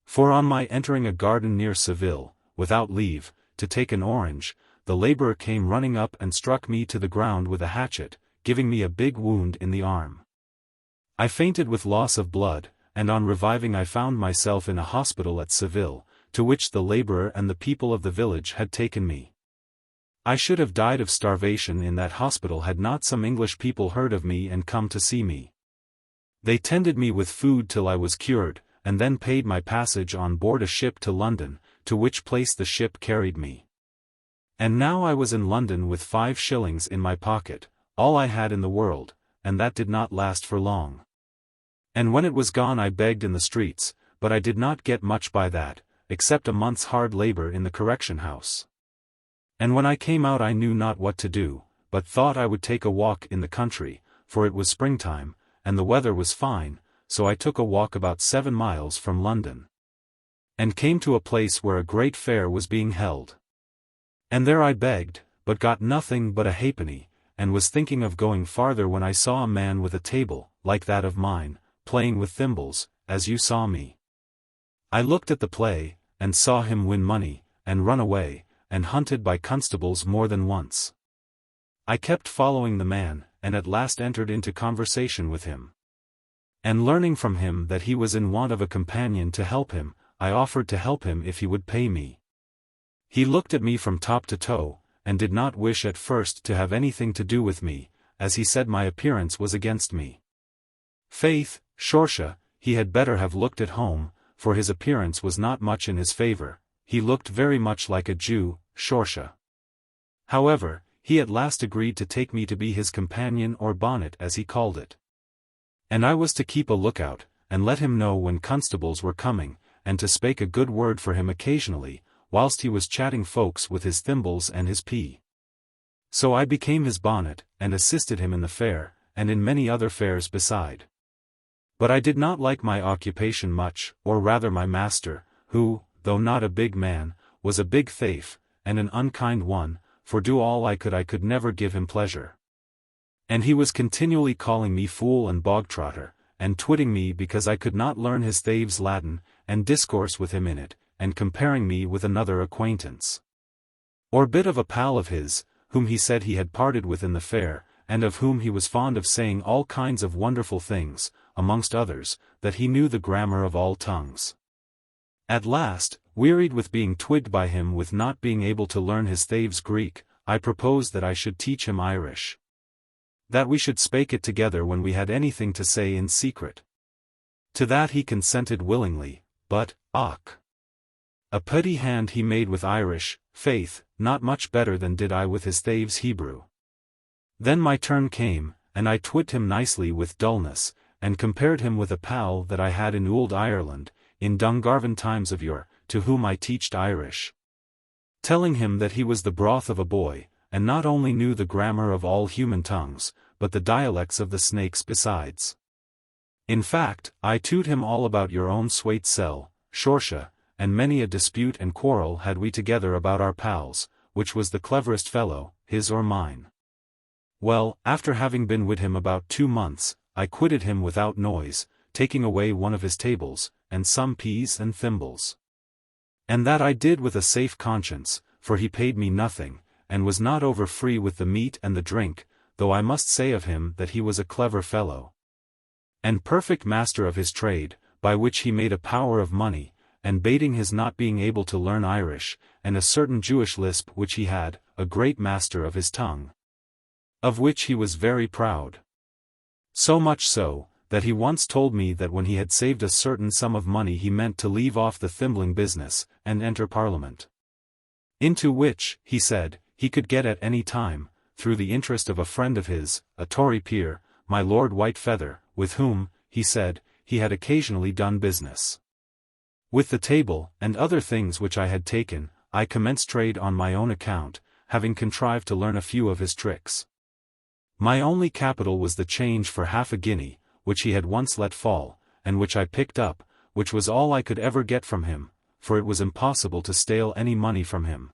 For on my entering a garden near Seville, without leave, to take an orange, the labourer came running up and struck me to the ground with a hatchet, giving me a big wound in the arm. I fainted with loss of blood, and on reviving I found myself in a hospital at Seville, to which the labourer and the people of the village had taken me. I should have died of starvation in that hospital had not some English people heard of me and come to see me. They tended me with food till I was cured, and then paid my passage on board a ship to London, to which place the ship carried me. And now I was in London with 5 shillings in my pocket, all I had in the world, and that did not last for long. And when it was gone I begged in the streets, but I did not get much by that, except a month's hard labour in the correction house. And when I came out I knew not what to do, but thought I would take a walk in the country, for it was springtime, and the weather was fine, so I took a walk about 7 miles from London, and came to a place where a great fair was being held. And there I begged, but got nothing but a halfpenny, and was thinking of going farther when I saw a man with a table, like that of mine, playing with thimbles, as you saw me. I looked at the play, and saw him win money, and run away, and hunted by constables more than once. I kept following the man, and at last entered into conversation with him. And learning from him that he was in want of a companion to help him, I offered to help him if he would pay me. He looked at me from top to toe, and did not wish at first to have anything to do with me, as he said my appearance was against me. Faith, Shorsha, he had better have looked at home, for his appearance was not much in his favour. He looked very much like a Jew, Shorsha. However, he at last agreed to take me to be his companion or bonnet as he called it. And I was to keep a lookout, and let him know when constables were coming, and to spake a good word for him occasionally, whilst he was chatting folks with his thimbles and his pea. So I became his bonnet, and assisted him in the fair, and in many other fairs beside. But I did not like my occupation much, or rather my master, who, though not a big man, was a big thief, and an unkind one, for do all I could never give him pleasure. And he was continually calling me fool and bog-trotter, and twitting me because I could not learn his thieves' Latin, and discourse with him in it, and comparing me with another acquaintance, or bit of a pal of his, whom he said he had parted with in the fair, and of whom he was fond of saying all kinds of wonderful things, amongst others, that he knew the grammar of all tongues. At last, wearied with being twigged by him with not being able to learn his Thieves' Greek, I proposed that I should teach him Irish. That we should spake it together when we had anything to say in secret. To that he consented willingly, but, a putty hand he made with Irish, faith, not much better than did I with his Thieves' Hebrew. Then my turn came, and I twigged him nicely with dullness, and compared him with a pal that I had in Ould Ireland, in Dungarvan times of yore, to whom I teached Irish. Telling him that he was the broth of a boy, and not only knew the grammar of all human tongues, but the dialects of the snakes besides. In fact, I told him all about your own swate cell, Shorsha, and many a dispute and quarrel had we together about our pals, which was the cleverest fellow, his or mine. Well, after having been with him about 2 months, I quitted him without noise, taking away one of his tables, and some peas and thimbles. And that I did with a safe conscience, for he paid me nothing, and was not over free with the meat and the drink, though I must say of him that he was a clever fellow, and perfect master of his trade, by which he made a power of money, and bating his not being able to learn Irish, and a certain Jewish lisp which he had, a great master of his tongue, of which he was very proud. So much so, that he once told me that when he had saved a certain sum of money he meant to leave off the thimbling business, and enter Parliament. Into which, he said, he could get at any time, through the interest of a friend of his, a Tory peer, my Lord Whitefeather, with whom, he said, he had occasionally done business. With the table, and other things which I had taken, I commenced trade on my own account, having contrived to learn a few of his tricks. My only capital was the change for half a guinea, which he had once let fall, and which I picked up, which was all I could ever get from him, for it was impossible to steal any money from him.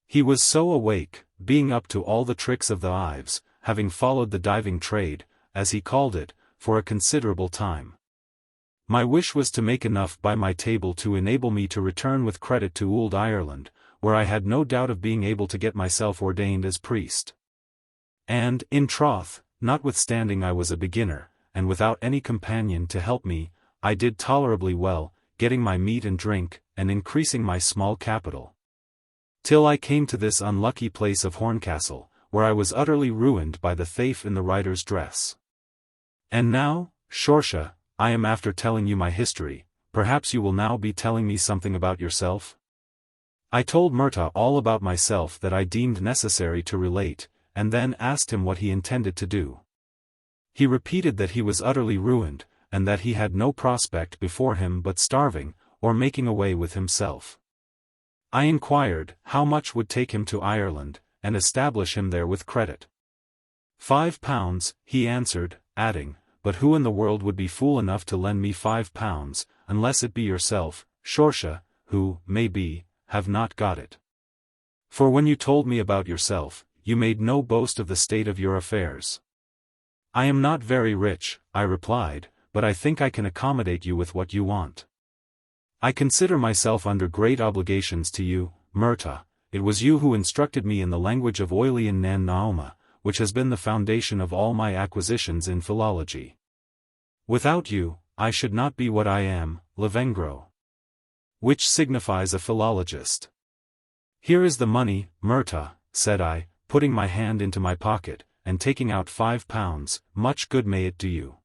He was so awake, being up to all the tricks of the Ives, having followed the diving trade, as he called it, for a considerable time. My wish was to make enough by my table to enable me to return with credit to Ould Ireland, where I had no doubt of being able to get myself ordained as priest. And, in troth, notwithstanding I was a beginner, and without any companion to help me, I did tolerably well, getting my meat and drink, and increasing my small capital. Till I came to this unlucky place of Horncastle, where I was utterly ruined by the thief in the writer's dress. And now, Shorsha, I am after telling you my history, perhaps you will now be telling me something about yourself? I told Murtagh all about myself that I deemed necessary to relate, and then asked him what he intended to do. He repeated that he was utterly ruined, and that he had no prospect before him but starving, or making away with himself. I inquired how much would take him to Ireland, and establish him there with credit. £5, he answered, adding, but who in the world would be fool enough to lend me £5, unless it be yourself, Shorsha, who, may be, have not got it. For when you told me about yourself, you made no boast of the state of your affairs. I am not very rich, I replied, but I think I can accommodate you with what you want. I consider myself under great obligations to you, Murtagh. It was you who instructed me in the language of Oily and Nan Naoma, which has been the foundation of all my acquisitions in philology. Without you, I should not be what I am, Lavengro, which signifies a philologist. Here is the money, Murtagh, said I, putting my hand into my pocket, and taking out £5, much good may it do you.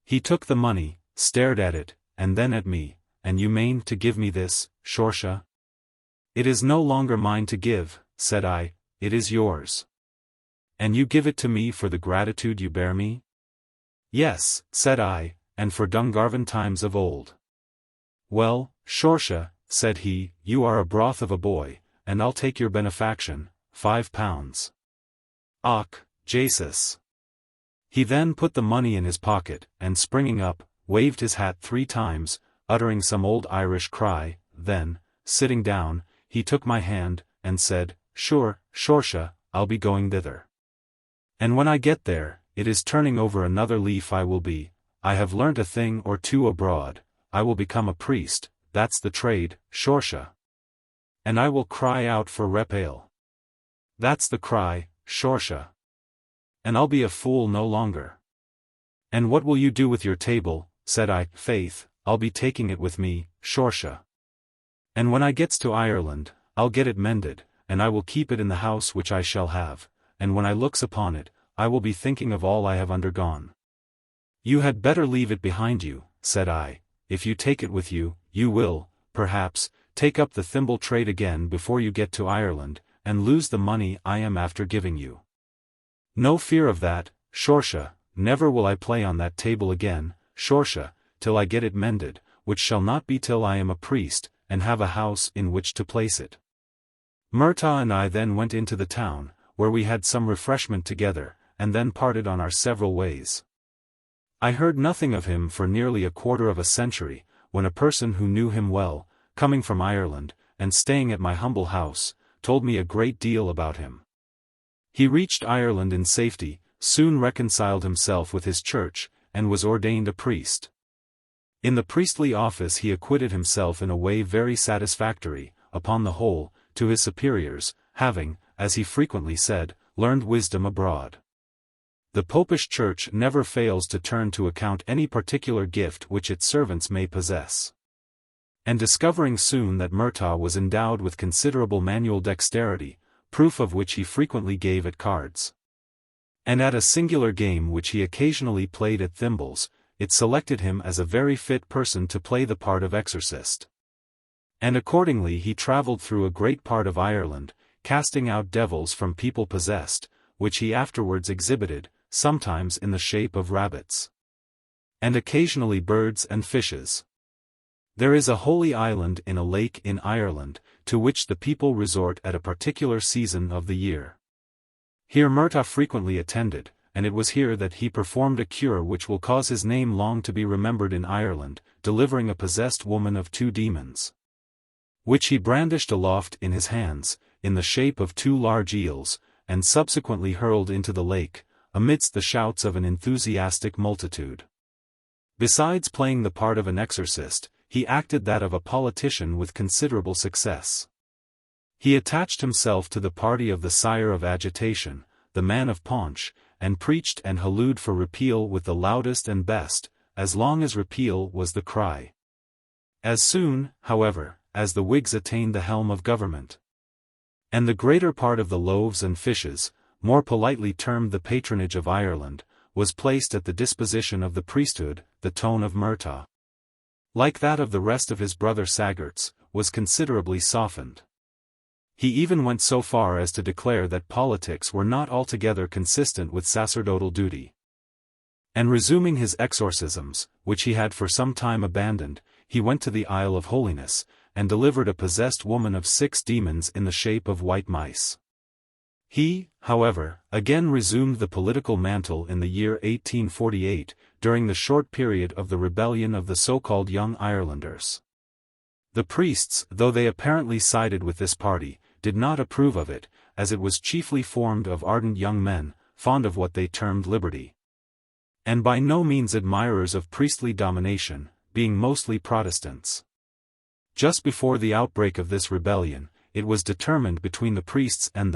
He took the money, stared at it, and then at me, and you mean to give me this, Shorsha? It is no longer mine to give, said I, it is yours. And you give it to me for the gratitude you bear me? Yes, said I, and for Dungarvan times of old. Well, Shorsha, said he, you are a broth of a boy, and I'll take your benefaction, £5. Och, Jesus. He then put the money in his pocket, and springing up, waved his hat 3 times, uttering some old Irish cry, then, sitting down, he took my hand, and said, Sure, Shorsha, I'll be going thither. And when I get there, it is turning over another leaf I will be. I have learnt a thing or two abroad, I will become a priest, that's the trade, Shorsha. And I will cry out for rep ale. That's the cry, Shorsha. and I'll be a fool no longer. And what will you do with your table? Said I. Faith, I'll be taking it with me, Shorsha. And when I gets to Ireland, I'll get it mended, and I will keep it in the house which I shall have, and when I looks upon it, I will be thinking of all I have undergone. You had better leave it behind you, said I. If you take it with you, you will, perhaps, take up the thimble trade again before you get to Ireland, and lose the money I am after giving you. No fear of that, Shorsha, never will I play on that table again, Shorsha, till I get it mended, which shall not be till I am a priest, and have a house in which to place it. Murtagh and I then went into the town, where we had some refreshment together, and then parted on our several ways. I heard nothing of him for nearly a quarter of a century, when a person who knew him well, coming from Ireland, and staying at my humble house, told me a great deal about him. He reached Ireland in safety, soon reconciled himself with his church, and was ordained a priest. In the priestly office he acquitted himself in a way very satisfactory, upon the whole, to his superiors, having, as he frequently said, learned wisdom abroad. The Popish Church never fails to turn to account any particular gift which its servants may possess. And discovering soon that Murtagh was endowed with considerable manual dexterity, proof of which he frequently gave at cards, and at a singular game which he occasionally played at thimbles, it selected him as a very fit person to play the part of exorcist. And accordingly he travelled through a great part of Ireland, casting out devils from people possessed, which he afterwards exhibited, sometimes in the shape of rabbits, and occasionally birds and fishes. There is a holy island in a lake in Ireland, to which the people resort at a particular season of the year. Here Murtagh frequently attended, and it was here that he performed a cure which will cause his name long to be remembered in Ireland, delivering a possessed woman of 2 demons, which he brandished aloft in his hands, in the shape of 2 large eels, and subsequently hurled into the lake, amidst the shouts of an enthusiastic multitude. Besides playing the part of an exorcist, he acted that of a politician with considerable success. He attached himself to the party of the sire of agitation, the man of paunch, and preached and hallooed for repeal with the loudest and best, as long as repeal was the cry. As soon, however, as the Whigs attained the helm of government, and the greater part of the loaves and fishes, more politely termed the patronage of Ireland, was placed at the disposition of the priesthood, the tone of Murtagh, like that of the rest of his brother Saggarts, was considerably softened. He even went so far as to declare that politics were not altogether consistent with sacerdotal duty. And resuming his exorcisms, which he had for some time abandoned, he went to the Isle of Holiness, and delivered a possessed woman of 6 demons in the shape of white mice. He, however, again resumed the political mantle in the year 1848, during the short period of the rebellion of the so-called Young Irelanders. The priests, though they apparently sided with this party, did not approve of it, as it was chiefly formed of ardent young men, fond of what they termed liberty, and by no means admirers of priestly domination, being mostly Protestants. Just before the outbreak of this rebellion, it was determined between the priests and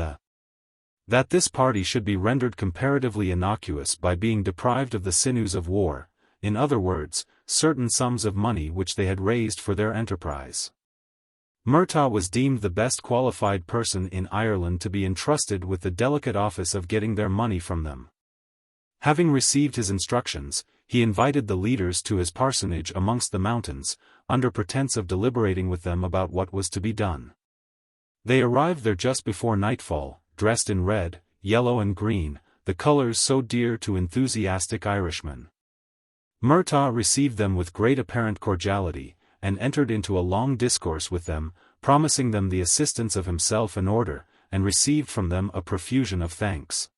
that this party should be rendered comparatively innocuous by being deprived of the sinews of war, in other words, certain sums of money which they had raised for their enterprise. Murtagh was deemed the best qualified person in Ireland to be entrusted with the delicate office of getting their money from them. Having received his instructions, he invited the leaders to his parsonage amongst the mountains, under pretence of deliberating with them about what was to be done. They arrived there just before nightfall, dressed in red, yellow and green, the colours so dear to enthusiastic Irishmen. Murtagh received them with great apparent cordiality, and entered into a long discourse with them, promising them the assistance of himself and order, and received from them a profusion of thanks.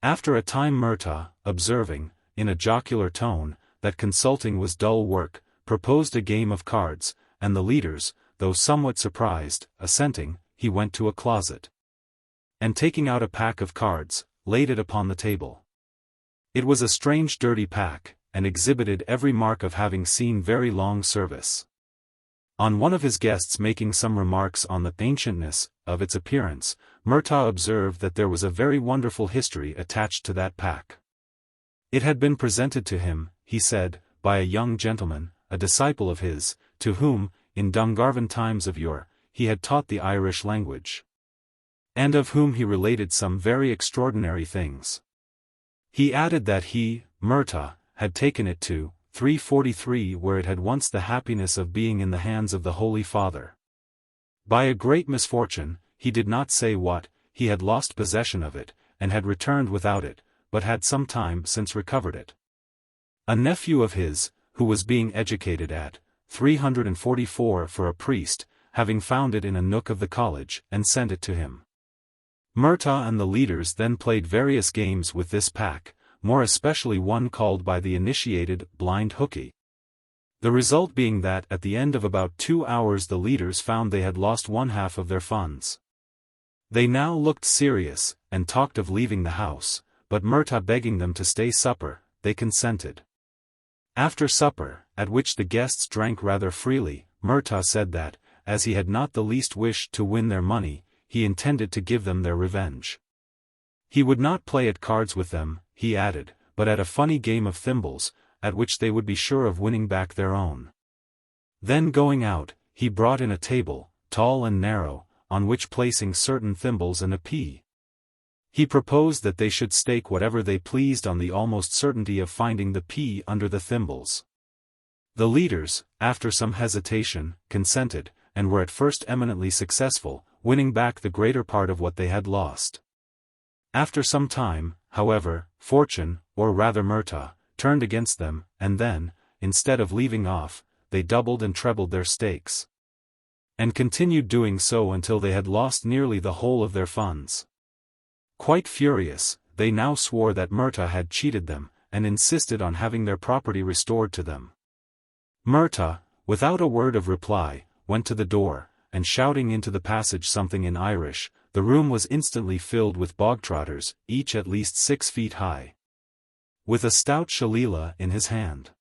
After a time Murtagh, observing, in a jocular tone, that consulting was dull work, proposed a game of cards, and the leaders, though somewhat surprised, assenting, he went to a closet, and taking out a pack of cards, laid it upon the table. It was a strange dirty pack, and exhibited every mark of having seen very long service. On one of his guests making some remarks on the ancientness of its appearance, Murtagh observed that there was a very wonderful history attached to that pack. It had been presented to him, he said, by a young gentleman, a disciple of his, to whom, in Dungarvan times of yore, he had taught the Irish language, and of whom he related some very extraordinary things. He added that he, Murtagh, had taken it to 343, where it had once the happiness of being in the hands of the Holy Father. By a great misfortune, he did not say what, he had lost possession of it, and had returned without it, but had some time since recovered it. A nephew of his, who was being educated at 344 for a priest, having found it in a nook of the college, and sent it to him. Murtagh and the leaders then played various games with this pack, more especially one called by the initiated blind hookey. The result being that at the end of about 2 hours the leaders found they had lost one half of their funds. They now looked serious, and talked of leaving the house, but Murtagh begging them to stay supper, they consented. After supper, at which the guests drank rather freely, Murtagh said that, as he had not the least wish to win their money, he intended to give them their revenge. He would not play at cards with them, he added, but at a funny game of thimbles, at which they would be sure of winning back their own. Then going out, he brought in a table, tall and narrow, on which placing certain thimbles and a pea. He proposed that they should stake whatever they pleased on the almost certainty of finding the pea under the thimbles. The leaders, after some hesitation, consented, and were at first eminently successful, winning back the greater part of what they had lost. After some time, however, fortune, or rather Murtagh, turned against them, and then, instead of leaving off, they doubled and trebled their stakes, and continued doing so until they had lost nearly the whole of their funds. Quite furious, they now swore that Murtagh had cheated them, and insisted on having their property restored to them. Murtagh, without a word of reply, went to the door, and shouting into the passage something in Irish, the room was instantly filled with bogtrotters, each at least 6 feet high, with a stout shillelagh in his hand.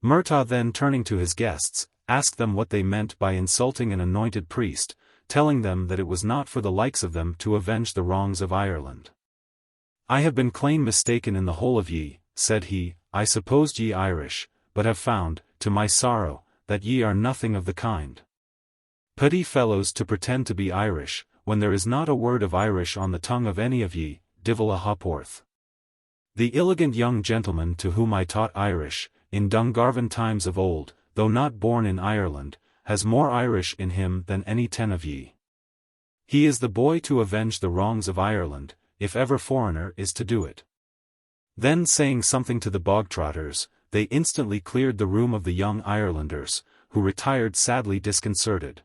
Murtagh then turning to his guests, asked them what they meant by insulting an anointed priest, telling them that it was not for the likes of them to avenge the wrongs of Ireland. I have been clane mistaken in the whole of ye, said he, I supposed ye Irish, but have found, to my sorrow, that ye are nothing of the kind. Pity fellows to pretend to be Irish, when there is not a word of Irish on the tongue of any of ye, divil a ha'porth. The elegant young gentleman to whom I taught Irish, in Dungarvan times of old, though not born in Ireland, has more Irish in him than any 10 of ye. He is the boy to avenge the wrongs of Ireland, if ever foreigner is to do it. Then saying something to the bogtrotters, they instantly cleared the room of the young Irelanders, who retired sadly disconcerted.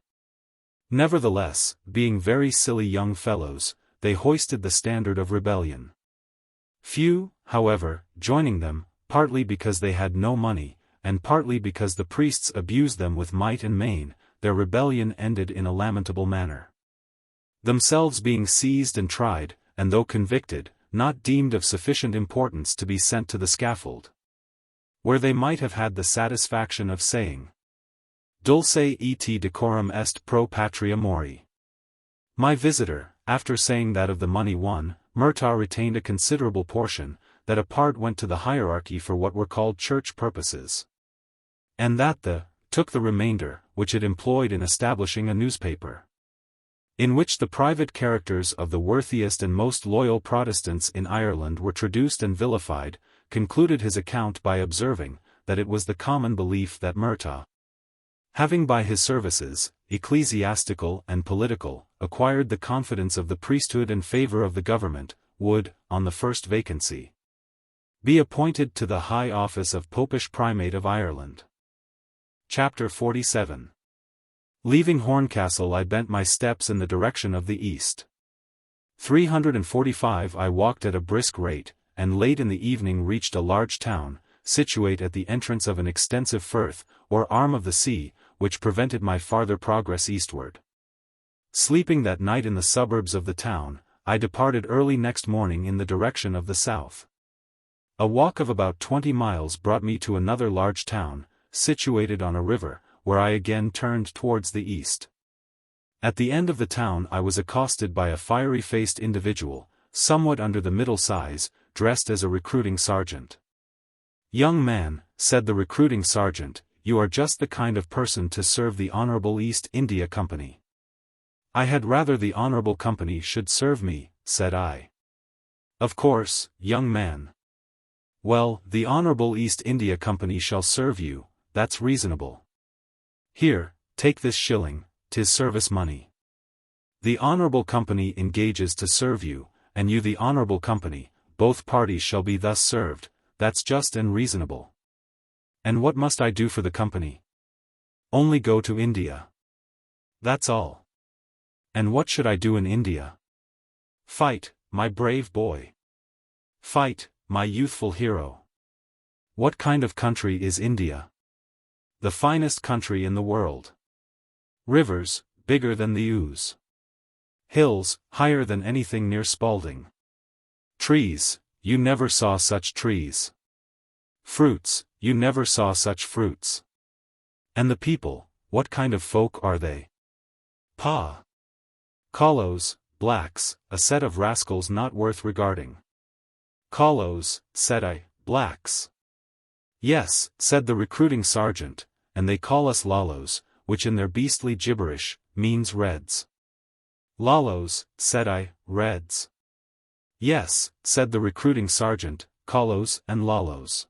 Nevertheless, being very silly young fellows, they hoisted the standard of rebellion. Few, however, joining them, partly because they had no money, and partly because the priests abused them with might and main, their rebellion ended in a lamentable manner. Themselves being seized and tried, and though convicted, not deemed of sufficient importance to be sent to the scaffold, where they might have had the satisfaction of saying, Dulce et decorum est pro patria mori. My visitor, after saying that of the money won, Murtagh retained a considerable portion, that a part went to the hierarchy for what were called church purposes, and that took the remainder, which it employed in establishing a newspaper, in which the private characters of the worthiest and most loyal Protestants in Ireland were traduced and vilified, concluded his account by observing, that it was the common belief that Murtagh, having by his services, ecclesiastical and political, acquired the confidence of the priesthood and favor of the government, would, on the first vacancy, be appointed to the high office of Popish Primate of Ireland. Chapter 47. Leaving Horncastle I bent my steps in the direction of the east. 345 I walked at a brisk rate, and late in the evening reached a large town, situate at the entrance of an extensive firth, or arm of the sea, which prevented my farther progress eastward. Sleeping that night in the suburbs of the town, I departed early next morning in the direction of the south. A walk of about 20 miles brought me to another large town, situated on a river, where I again turned towards the east. At the end of the town I was accosted by a fiery-faced individual, somewhat under the middle size, dressed as a recruiting sergeant. "Young man," said the recruiting sergeant, "you are just the kind of person to serve the Honorable East India Company." "I had rather the Honorable Company should serve me," said I. "Of course, young man." "Well, the Honorable East India Company shall serve you, that's reasonable. Here, take this shilling, 'tis service money. The Honorable Company engages to serve you, and you the Honorable Company, both parties shall be thus served, that's just and reasonable. And what must I do for the company?" "Only go to India. That's all." "And what should I do in India?" "Fight, my brave boy. Fight, my youthful hero." "What kind of country is India?" "The finest country in the world. Rivers, bigger than the Ouse. Hills, higher than anything near Spalding. Trees, you never saw such trees. Fruits, you never saw such fruits. And the people, what kind of folk are they?" "Pah! Collos, blacks, a set of rascals not worth regarding." "Collos," said I, "blacks." "Yes," said the recruiting sergeant, "and they call us Lallos, which in their beastly gibberish, means Reds." "Lallos," said I, "Reds." "Yes," said the recruiting sergeant, "Collos and Lallos.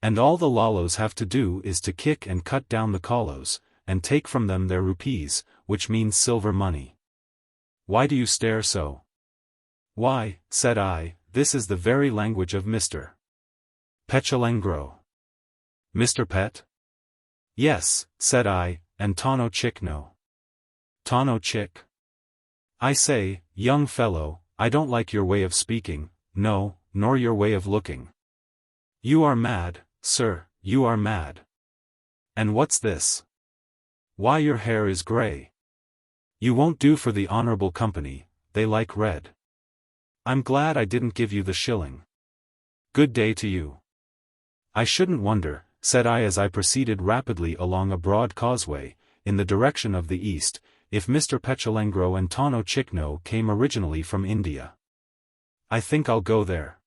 And all the Lallos have to do is to kick and cut down the Collos, and take from them their rupees, which means silver money. Why do you stare so?" "Why," said I, "this is the very language of Mr. Pechalengro." "Mr. Pet?" "Yes," said I, "and Tono Chick no." "Tono Chick? I say, young fellow, I don't like your way of speaking, no, nor your way of looking. You are mad, sir, you are mad. And what's this? Why, your hair is grey. You won't do for the Honorable Company, they like red. I'm glad I didn't give you the shilling. Good day to you." "I shouldn't wonder," said I as I proceeded rapidly along a broad causeway, in the direction of the east, "if Mr. Pechalengro and Tono Chickno came originally from India. I think I'll go there."